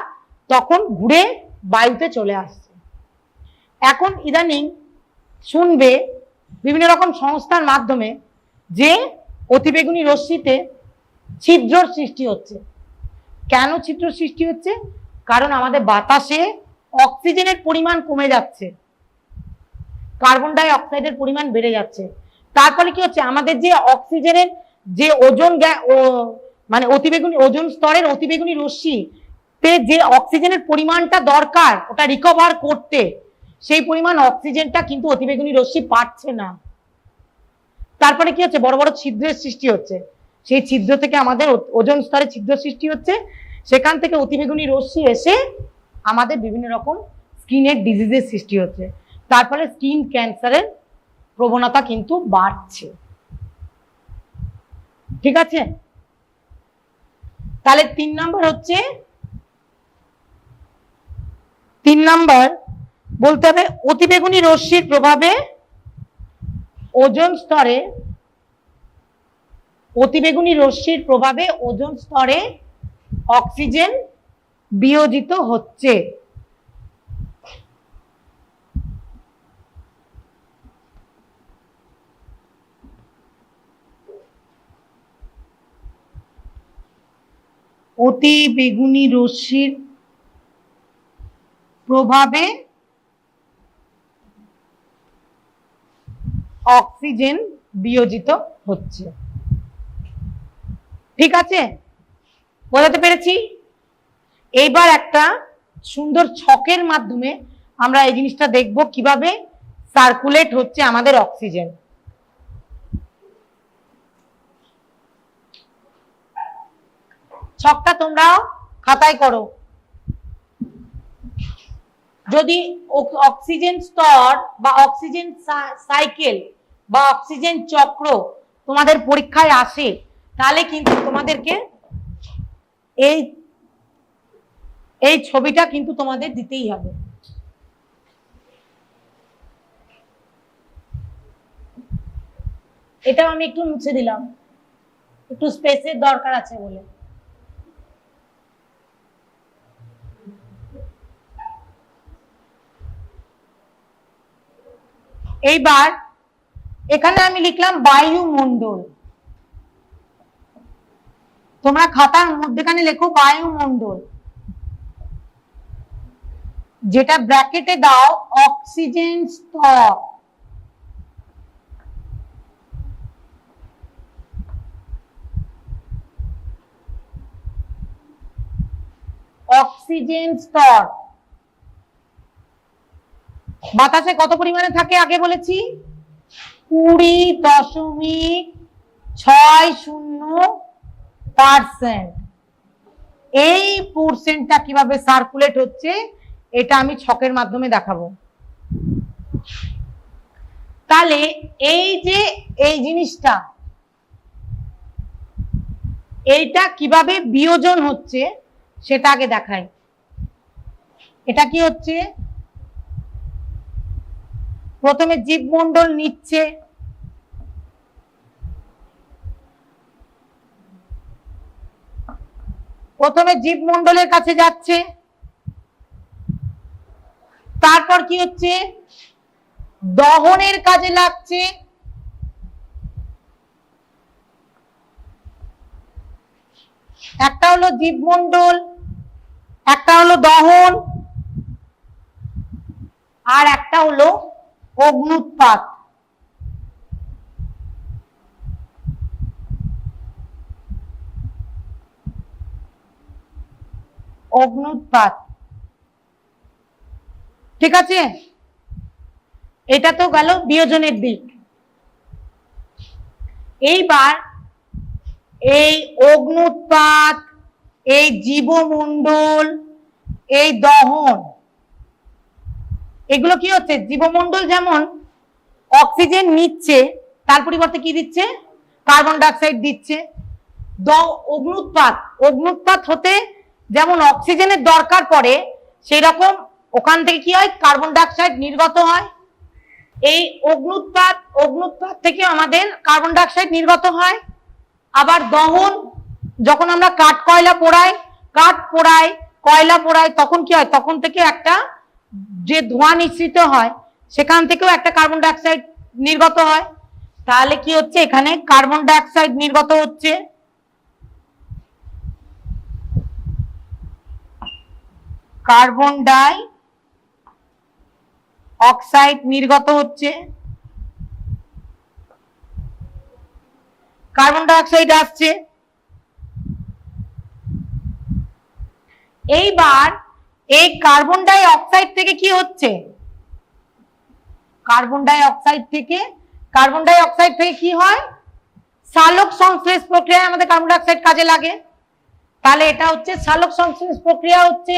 তখন ঘুরে বায়ুতে চলে আসছে। এখন ইদানিং শুনবে বিভিন্ন রকম সংস্থার মাধ্যমে যে অতিবেগুনি রশ্মিতে ছিদ্রর সৃষ্টি হচ্ছে। কেন ছিদ্র সৃষ্টি হচ্ছে? কারণ আমাদের বাতাসে অক্সিজেনের পরিমাণ কমে যাচ্ছে, কার্বন ডাই অক্সাইডের পরিমাণ বেড়ে যাচ্ছে। তারপরে কি হচ্ছে, আমাদের যে অক্সিজেনের যে ওজোন মানে ওজোন স্তরের অতিবেগুনি রশ্মিতে যে অক্সিজেনের পরিমাণটা দরকার ওটা রিকভার করতে, সেই পরিমাণ অক্সিজেনটা কিন্তু অতিবেগুনি রশ্মি পাচ্ছে না। তারপরে কি হচ্ছে, বড় বড় ছিদ্রের সৃষ্টি হচ্ছে। সেই ছিদ্র থেকে আমাদের ওজোন স্তরে ছিদ্র সৃষ্টি হচ্ছে, সেখান থেকে অতিবেগুনি রশ্মি এসে আমাদের বিভিন্ন রকম স্কিনের ডিজিজের সৃষ্টি হচ্ছে। তার ফলে স্কিন ক্যান্সারের প্রবণতা কিন্তু বাড়ছে। ঠিক আছে, তাহলে 3 নম্বর হচ্ছে, 3 নম্বর বলতে হবে অতিবেগুনি রশ্মির প্রভাবে ওজোন স্তরে অক্সিজেন বিয়োজিত হচ্ছে। অতিবেগুনি রশ্মির প্রভাবে অক্সিজেন বিয়োজিত হচ্ছে। ঠিক আছে, বোঝাতে পেরেছি? এইবার একটা সুন্দর ছকের মাধ্যমে আমরা এই জিনিসটা দেখব কিভাবে সার্কুলেট হচ্ছে আমাদের অক্সিজেন। ছকটা তোমরাও খাতায় করো। যদি অক্সিজেন স্তর বা অক্সিজেন সাইকেল বা অক্সিজেন চক্র তোমাদের পরীক্ষায় আসে, তাহলে কিন্তু তোমাদেরকে এই ছবিটা কিন্তু তোমাদের দিতেই হবে। এটাও আমি একটু মুছে দিলাম, একটু স্পেসের দরকার আছে বলে। এইবার এখানে আমি লিখলাম বায়ুমণ্ডল। তোমরা খাতার মধ্যেখানে লেখো বায়ুমণ্ডল, যেটা ব্র্যাকেটে দাও অক্সিজেন স্তর। অক্সিজেন স্তর বাতাসে কত পরিমাণে থাকে আগে বলেছি 20.60%। এই পার্সেন্টটা কিভাবে সার্কুলেট হচ্ছে এটা আমি ছকের মাধ্যমে দেখাবো। তাহলে এই যে এই জিনিসটা এইটা কিভাবে বিয়োজন হচ্ছে সেটা আগে দেখাই। এটা কি হচ্ছে প্রথমে জীবমণ্ডল নিচ্ছে, প্রথমে জীবমণ্ডলের কাছে যাচ্ছে, তারপর কি হচ্ছে দহনের কাজে লাগছে, একটা হলো জীবমণ্ডল, একটা হলো দহন, আর একটা হলো অগ্নুৎপাত। অগ্নুৎপাত ঠিক আছে, এটা তো গেল বিয়োজনের দিক। এইবার এই অগ্নুৎপাত, এই জীবমণ্ডল, এই দহন, এগুলো কি হচ্ছে জীবমণ্ডল যেমন অক্সিজেন নিচ্ছে তার পরিবর্তে কি দিচ্ছে কার্বন ডাই অক্সাইড দিচ্ছে। অগ্নুৎপাত, অগ্নুৎপাত হতে যেমন অক্সিজেনের দরকার পড়ে সেই রকম ওখান থেকে কি হয় কার্বন ডাই অক্সাইড নির্গত হয়। এই অগ্নুৎপাত, অগ্নুৎপাত থেকে আমাদের কার্বন ডাই অক্সাইড নির্গত হয়। আবার দহন, যখন আমরা কাঠ কয়লা পোড়াই, কয়লা পোড়াই তখন কি হয় তখন থেকে একটা যে ধোঁয়া নিঃসৃত হয় সেখান থেকেও একটা কার্বন ডাই অক্সাইড নির্গত হয়। তাহলে কি হচ্ছে এখানে কার্বন ডাই অক্সাইড নির্গত হচ্ছে, কার্বন ডাই অক্সাইড নির্গত হচ্ছে, কার্বন ডাই অক্সাইড আসছে। এইবার এই কার্বন ডাই অক্সাইড থেকে কি হচ্ছে কার্বন ডাই অক্সাইড থেকে কি হয় সালোক সংশ্লেষ প্রক্রিয়ায় আমাদের কার্বন ডাই অক্সাইড কাজে লাগে। তাহলে এটা হচ্ছে সালোক সংশ্লেষ প্রক্রিয়া হচ্ছে।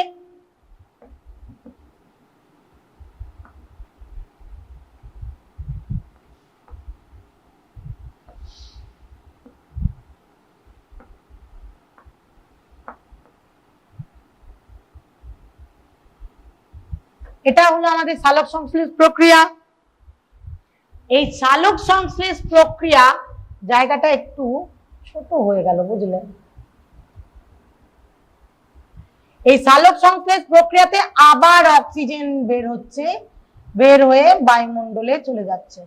এটা হলো আমাদের সালোক সংশ্লেষ প্রক্রিয়া। এই সালোক সংশ্লেষ প্রক্রিয়া জায়গাটা একটু ছোট হয়ে গেল বুঝলেন। এই সালোক সংশ্লেষ প্রক্রিয়াতে আবার অক্সিজেন বের হচ্ছে, বের হয়ে বায়ুমণ্ডলে চলে যাচ্ছে।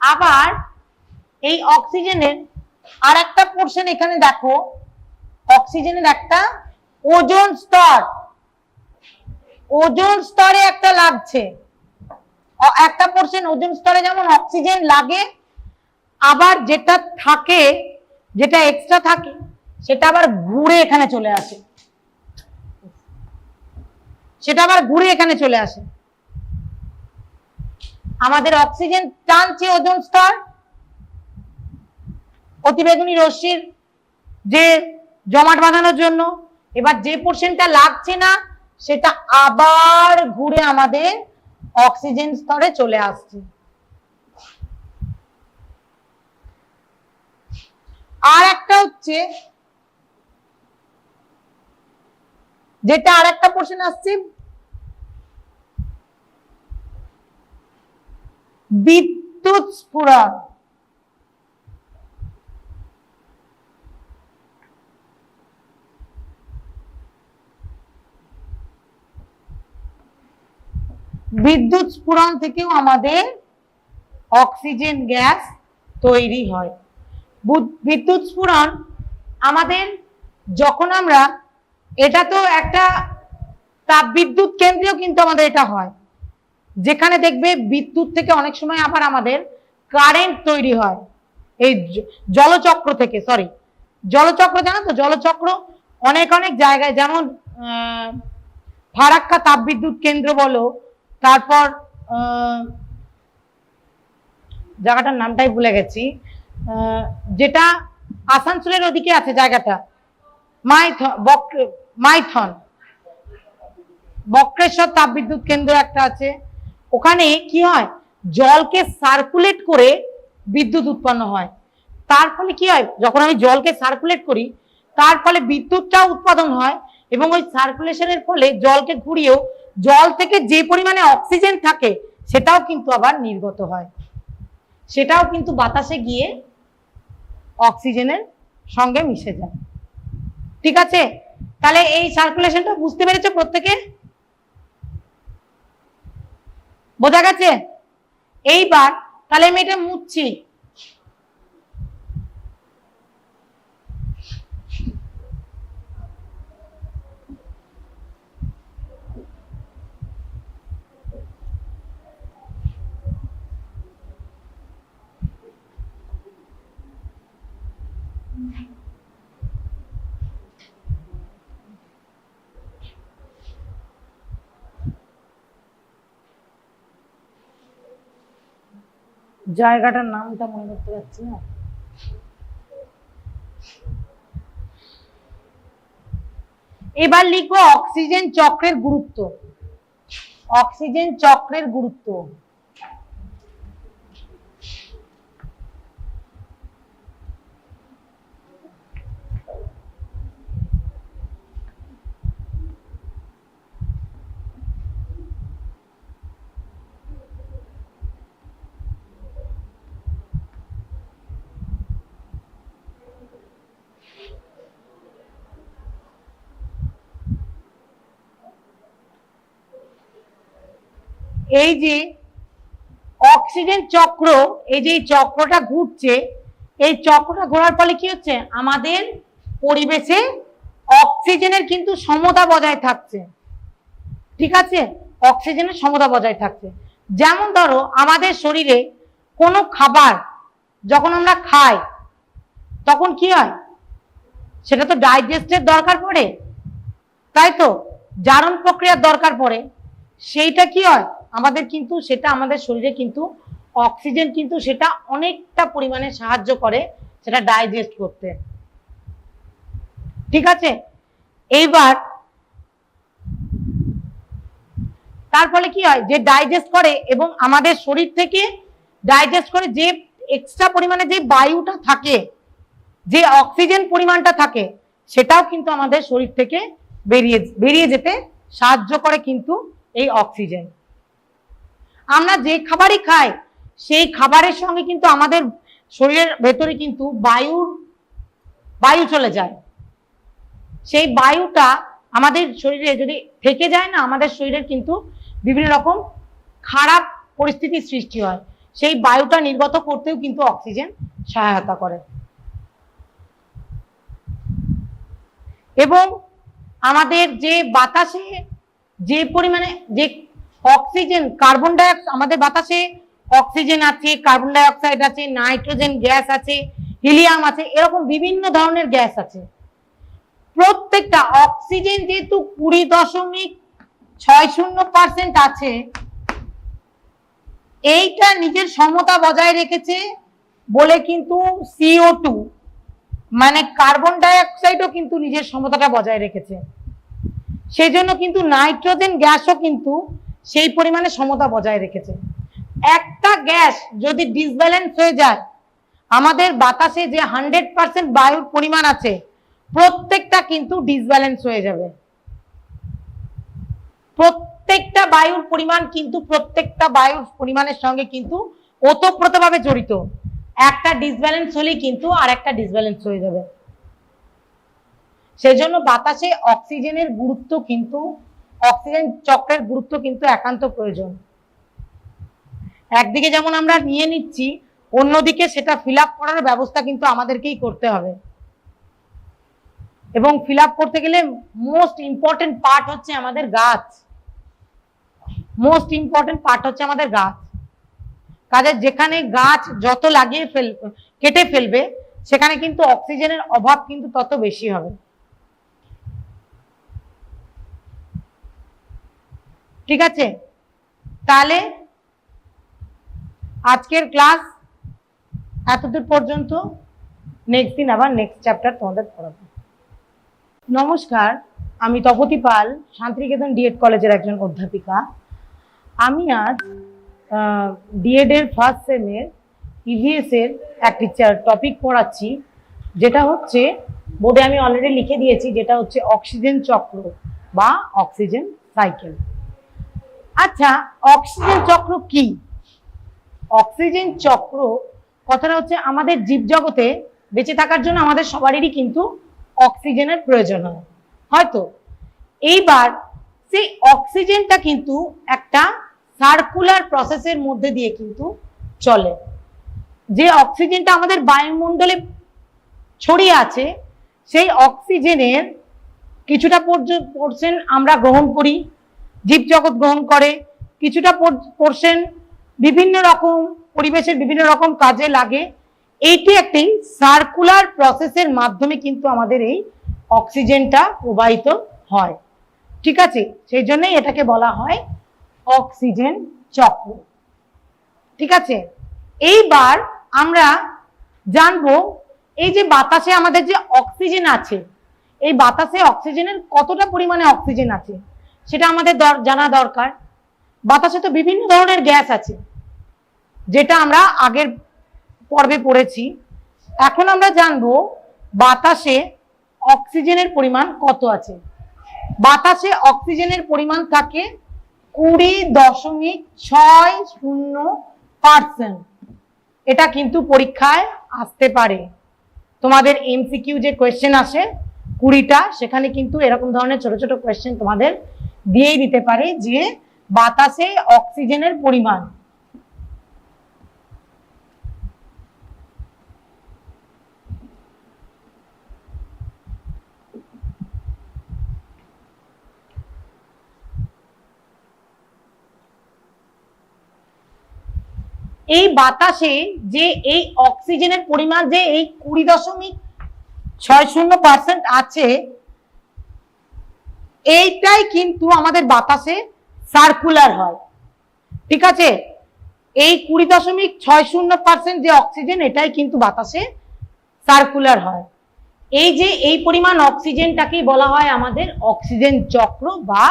আবার এই অক্সিজেনের আর একটা পোর্শন এখানে দেখো, অক্সিজেনের একটা ওজোন স্তর, ওজোন স্তরে একটা লাগছে, একটা পোর্শন ওজোন স্তরে যেমন অক্সিজেন লাগে, আবার যেটা থাকে যেটা এক্সট্রা থাকে সেটা আবার ঘুরে এখানে চলে আসে, সেটা আবার ঘুরে এখানে চলে আসে। আমাদের অক্সিজেন টানছে ওজোন স্তর, অতিবেগুনি রশ্মির যে জমাট বাঁধানোর জন্য। এবার যে পোর্শনটা লাগছে না সেটা আবার ঘুরে আমাদের অক্সিজেন স্তরে চলে আসছে। আর একটা হচ্ছে যেটা আর একটা পোর্শন আসছে বিদ্যুৎ স্ফুরণ। বিদ্যুৎ স্ফুরণ থেকেও আমাদের অক্সিজেন গ্যাস তৈরি হয়। বিদ্যুৎ স্ফুরণ আমাদের যখন আমরা, এটা তো একটা তাপবিদ্যুৎ কেন্দ্রেও কিন্তু আমাদের এটা হয়, যেখানে দেখবে বিদ্যুৎ থেকে অনেক সময় আবার আমাদের কারেন্ট তৈরি হয় এই জলচক্র থেকে। সরি, জলচক্র জানো তো? জলচক্র অনেক অনেক জায়গায়, যেমন ফারাক্কা তাপবিদ্যুৎ কেন্দ্র বলো, তারপর জায়গাটার নামটাই ভুলে গেছি, যেটা আসানসোলের ওদিকে আছে জায়গাটা, মাইথন বক্রেশ্বর তাপবিদ্যুৎ কেন্দ্র একটা আছে। ওখানে কি হয়, জলকে সার্কুলেট করে বিদ্যুৎ উৎপন্ন হয়। তার ফলে কি হয়, যখন আমি জলকে সার্কুলেট করি তার ফলে বিদ্যুৎটাও উৎপাদন হয়, এবং ওই সার্কুলেশনের ফলে জলকে ঘুরিয়েও জল থেকে যে পরিমাণে অক্সিজেন থাকে সেটাও কিন্তু আবার নির্গত হয়, সেটাও কিন্তু বাতাসে গিয়ে অক্সিজেনের সঙ্গে মিশে যায়। ঠিক আছে, তাহলে এই সার্কুলেশনটা বুঝতে পেরেছো প্রত্যেকে? বোঝা গেছে? এইবার তাহলে আমি এটা মুছছি। জায়গাটার নামটা মনে করতে পারছি না। এবার লিখবো অক্সিজেন চক্রের গুরুত্ব। অক্সিজেন চক্রের গুরুত্ব। এই যে অক্সিজেন চক্র, এই যে চক্রটা ঘুরছে, এই চক্রটা ঘোরার ফলে কি হচ্ছে, আমাদের পরিবেশে অক্সিজেনের কিন্তু সমতা বজায় থাকছে। ঠিক আছে, অক্সিজেনের সমতা বজায় থাকছে। যেমন ধরো আমাদের শরীরে কোনো খাবার যখন আমরা খাই তখন কি হয়, সেটা তো ডাইজেস্টের দরকার পড়ে, তাই তো, জারণ প্রক্রিয়ার দরকার পড়ে। সেইটা কি হয় আমাদের কিন্তু, সেটা আমাদের শরীরে কিন্তু অক্সিজেন কিন্তু সেটা অনেকটা পরিমাণে সাহায্য করে সেটা ডাইজেস্ট করতে। ঠিক আছে, এইবার তার ফলে কি হয়, যে ডাইজেস্ট করে এবং আমাদের শরীর থেকে ডাইজেস্ট করে যে এক্সট্রা পরিমাণে যে বায়ুটা থাকে, যে অক্সিজেন পরিমাণটা থাকে, সেটাও কিন্তু আমাদের শরীর থেকে বেরিয়ে যেতে সাহায্য করে কিন্তু এই অক্সিজেন। আমরা যে খাবারই খাই সেই খাবারের সঙ্গে কিন্তু আমাদের শরীরের ভেতরে কিন্তু বায়ু চলে যায়। সেই বায়ুটা আমাদের শরীরে যদি থেকে যায় না, আমাদের শরীরের কিন্তু বিভিন্ন রকম খারাপ পরিস্থিতির সৃষ্টি হয়। সেই বায়ুটা নির্গত করতেও কিন্তু অক্সিজেন সহায়তা করে। এবং আমাদের যে বাতাসে যে পরিমাণে যে অক্সিজেন, কার্বন ডাইঅক্সাইড, আমাদের বাতাসে অক্সিজেন আছে, কার্বন ডাইঅক্সাইড আছে, নাইট্রোজেন গ্যাস আছে, হিলিয়াম আছে, এরকম বিভিন্ন ধরনের গ্যাস আছে। প্রত্যেকটা অক্সিজেন যেহেতু 20.60% আছে, এইটা নিজের সমতা বজায় রেখেছে বলে কিন্তু CO2 মানে কার্বন ডাইঅক্সাইডও কিন্তু নিজের সমতাটা বজায় রেখেছে। সেই জন্য কিন্তু নাইট্রোজেন গ্যাসও কিন্তু সেই পরিমাণে সমতা বজায় রেখেছে। একটা গ্যাস যদি ডিসব্যালেন্স হয়ে যায়, আমাদের বাতাসে যে 100% বায়ুর পরিমাণ আছে প্রত্যেকটা কিন্তু ডিসব্যালেন্স হয়ে যাবে। প্রত্যেকটা বায়ুর পরিমাণ কিন্তু প্রত্যেকটা বায়ুর পরিমাণের সঙ্গে কিন্তু ওতপ্রোতভাবে জড়িত। একটা ডিসব্যালেন্স হলেই কিন্তু আর একটা ডিসব্যালেন্স হয়ে যাবে। সেজন্য বাতাসে অক্সিজেনের গুরুত্ব কিন্তু, অক্সিজেন চক্রের গুরুত্ব কিন্তু একান্ত প্রয়োজন। একদিকে যেমন আমরা নিয়ে নিচ্ছি, অন্যদিকে সেটা ফিল আপ করার ব্যবস্থা কিন্তু আমাদেরকেই করতে হবে। এবং ফিল আপ করতে গেলে মোস্ট ইম্পর্টেন্ট পার্ট হচ্ছে আমাদের গাছ। মোস্ট ইম্পর্টেন্ট পার্ট হচ্ছে আমাদের গাছ। কাজে যেখানে গাছ যত লাগিয়ে কেটে ফেলবে সেখানে কিন্তু অক্সিজেনের অভাব কিন্তু তত বেশি হবে। ঠিক আছে, তাহলে আজকের ক্লাস এতদূর পর্যন্ত। নেক্সট দিন আবার নেক্সট চ্যাপ্টার তোমাদের পড়াবো। নমস্কার, আমি তপতি পাল, শান্তিনিকেতন ডিএড কলেজের একজন অধ্যাপিকা। আমি আজ ডিএড এর ফার্স্ট সেমের ইভিএস এর একটি টপিক পড়াচ্ছি, যেটা হচ্ছে বোর্ডে আমি অলরেডি লিখে দিয়েছি, যেটা হচ্ছে অক্সিজেন চক্র বা অক্সিজেন সাইকেল। আচ্ছা, অক্সিজেন চক্র কি? অক্সিজেন চক্র কথাটা হচ্ছে আমাদের জীবজগতে বেঁচে থাকার জন্য আমাদের সবারই কিন্তু অক্সিজেনের প্রয়োজন হয়, হয়তো। এইবার সেই অক্সিজেনটা কিন্তু একটা সার্কুলার প্রসেসের মধ্যে দিয়ে কিন্তু চলে। যে অক্সিজেনটা আমাদের বায়ুমণ্ডলে ছড়িয়ে আছে, সেই অক্সিজেনের কিছুটা পোরশন আমরা গ্রহণ করি, জীবজগৎ গ্রহণ করে, কিছুটা পোরশন বিভিন্ন রকম পরিবেশের বিভিন্ন রকম কাজে লাগে। এইটি একটি সার্কুলার প্রসেসের মাধ্যমে কিন্তু আমাদের এই অক্সিজেনটা প্রবাহিত হয়। ঠিক আছে, সেই জন্যই এটাকে বলা হয় অক্সিজেন চক্র। ঠিক আছে, এইবার আমরা জানবো এই যে বাতাসে আমাদের যে অক্সিজেন আছে, এই বাতাসে অক্সিজেনের কতটা পরিমাণে অক্সিজেন আছে সেটা আমাদের জানা দরকার। বাতাসে তো বিভিন্ন ধরনের গ্যাস আছে, যেটা আমরা আগের পর্বে পড়েছি। এখন আমরা জানবো বাতাসে অক্সিজেনের পরিমাণ কত আছে। বাতাসে অক্সিজেনের পরিমাণ থাকে 20.60%। এটা কিন্তু পরীক্ষায় আসতে পারে। তোমাদের এমসিকিউ যে কোয়েশ্চেন আসে 20টা, সেখানে কিন্তু এরকম ধরনের ছোট ছোট কোয়েশ্চেন তোমাদের দিয়েই দিতে পারে যে বাতাসে অক্সিজেনের পরিমাণ। এই বাতাসে যে এই অক্সিজেনের পরিমাণ যে এই 20.60% আছে, এইটাই কিন্তু আমাদের বাতাসে সার্কুলার হয়। ঠিক আছে, এই 20.60% যে অক্সিজেন, এটাই কিন্তু বাতাসে সার্কুলার হয়। এই যে এই পরিমাণ অক্সিজেনটাকেই বলা হয় আমাদের অক্সিজেন চক্র বা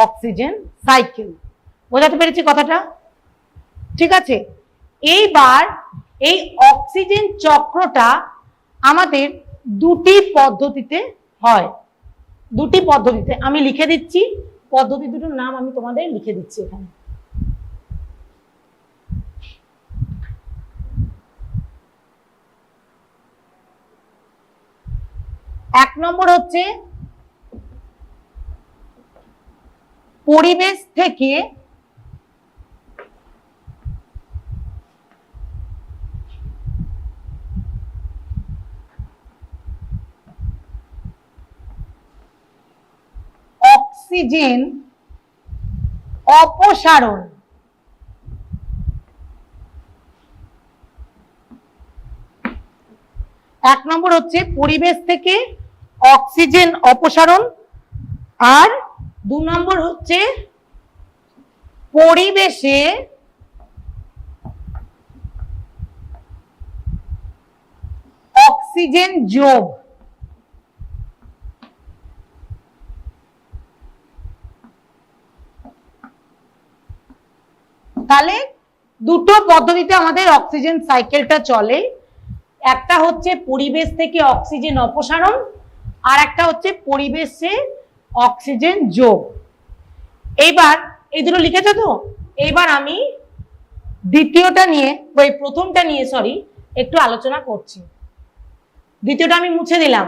অক্সিজেন সাইকেল। বোঝাতে পেরেছি কথাটা? ঠিক আছে, এইবার এই অক্সিজেন চক্রটা আমাদের দুটি পদ্ধতিতে হয়। দুটি পদ্ধতিতে আমি লিখে দিচ্ছি, পদ্ধতি দুটোর নাম আমি তোমাদের লিখে দিচ্ছি এখানে। এক নম্বর হচ্ছে পরিবেশ থেকে অক্সিজেন অপসারণ। এক নম্বর হচ্ছে পরিবেশ থেকে অক্সিজেন অপসারণ, আর 2 নম্বর হচ্ছে পরিবেশে অক্সিজেন যোগ। তাহলে দুটো পদ্ধতিতে আমাদের অক্সিজেন সাইকেলটা চলে। একটা হচ্ছে পরিবেশ থেকে অক্সিজেন অপসারণ, আর একটা হচ্ছে পরিবেশে অক্সিজেন যোগ। এইবার এই দুটো লিখেছো তো? এইবার আমি দ্বিতীয়টা নিয়ে, প্রথমটা নিয়ে একটু আলোচনা করছি। দ্বিতীয়টা আমি মুছে দিলাম।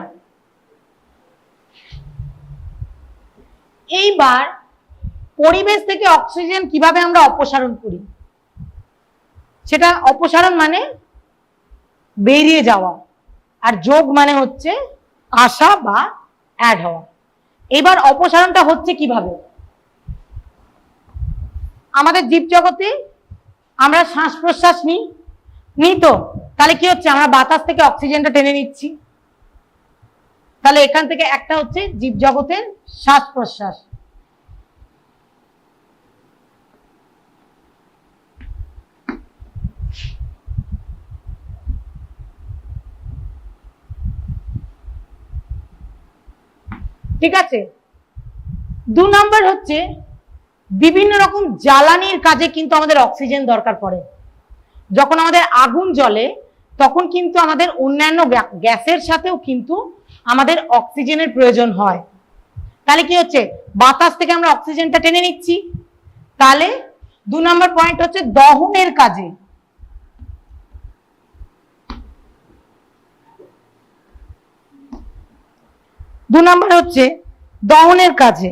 এইবার পরিবেশ থেকে অক্সিজেন কিভাবে আমরা অপসারণ করি, সেটা অপসারণ মানে বেরিয়ে যাওয়া, আর যোগ মানে হচ্ছে আসা বা অ্যাড হওয়া। এবার অপসারণটা হচ্ছে কিভাবে? আমাদের জীবজগতে আমরা শ্বাস প্রশ্বাস নিই তো, তাহলে কি হচ্ছে, আমরা বাতাস থেকে অক্সিজেনটা টেনে নিচ্ছি। তাহলে এখান থেকে একটা হচ্ছে জীবজগতের শ্বাস প্রশ্বাস। ঠিক আছে। 2 নম্বর হচ্ছে বিভিন্ন রকম জ্বালানির কাজে কিন্তু আমাদের অক্সিজেন দরকার পড়ে। যখন আমাদের আগুন জ্বলে তখন কিন্তু আমাদের অন্যান্য গ্যাসের সাথেও কিন্তু আমাদের অক্সিজেনের প্রয়োজন হয়। তাহলে কি হচ্ছে, বাতাস থেকে আমরা অক্সিজেনটা টেনে নিচ্ছি। তাহলে 2 নম্বর পয়েন্ট হচ্ছে দহনের কাজে। দু নম্বর হচ্ছে দহনের কাজে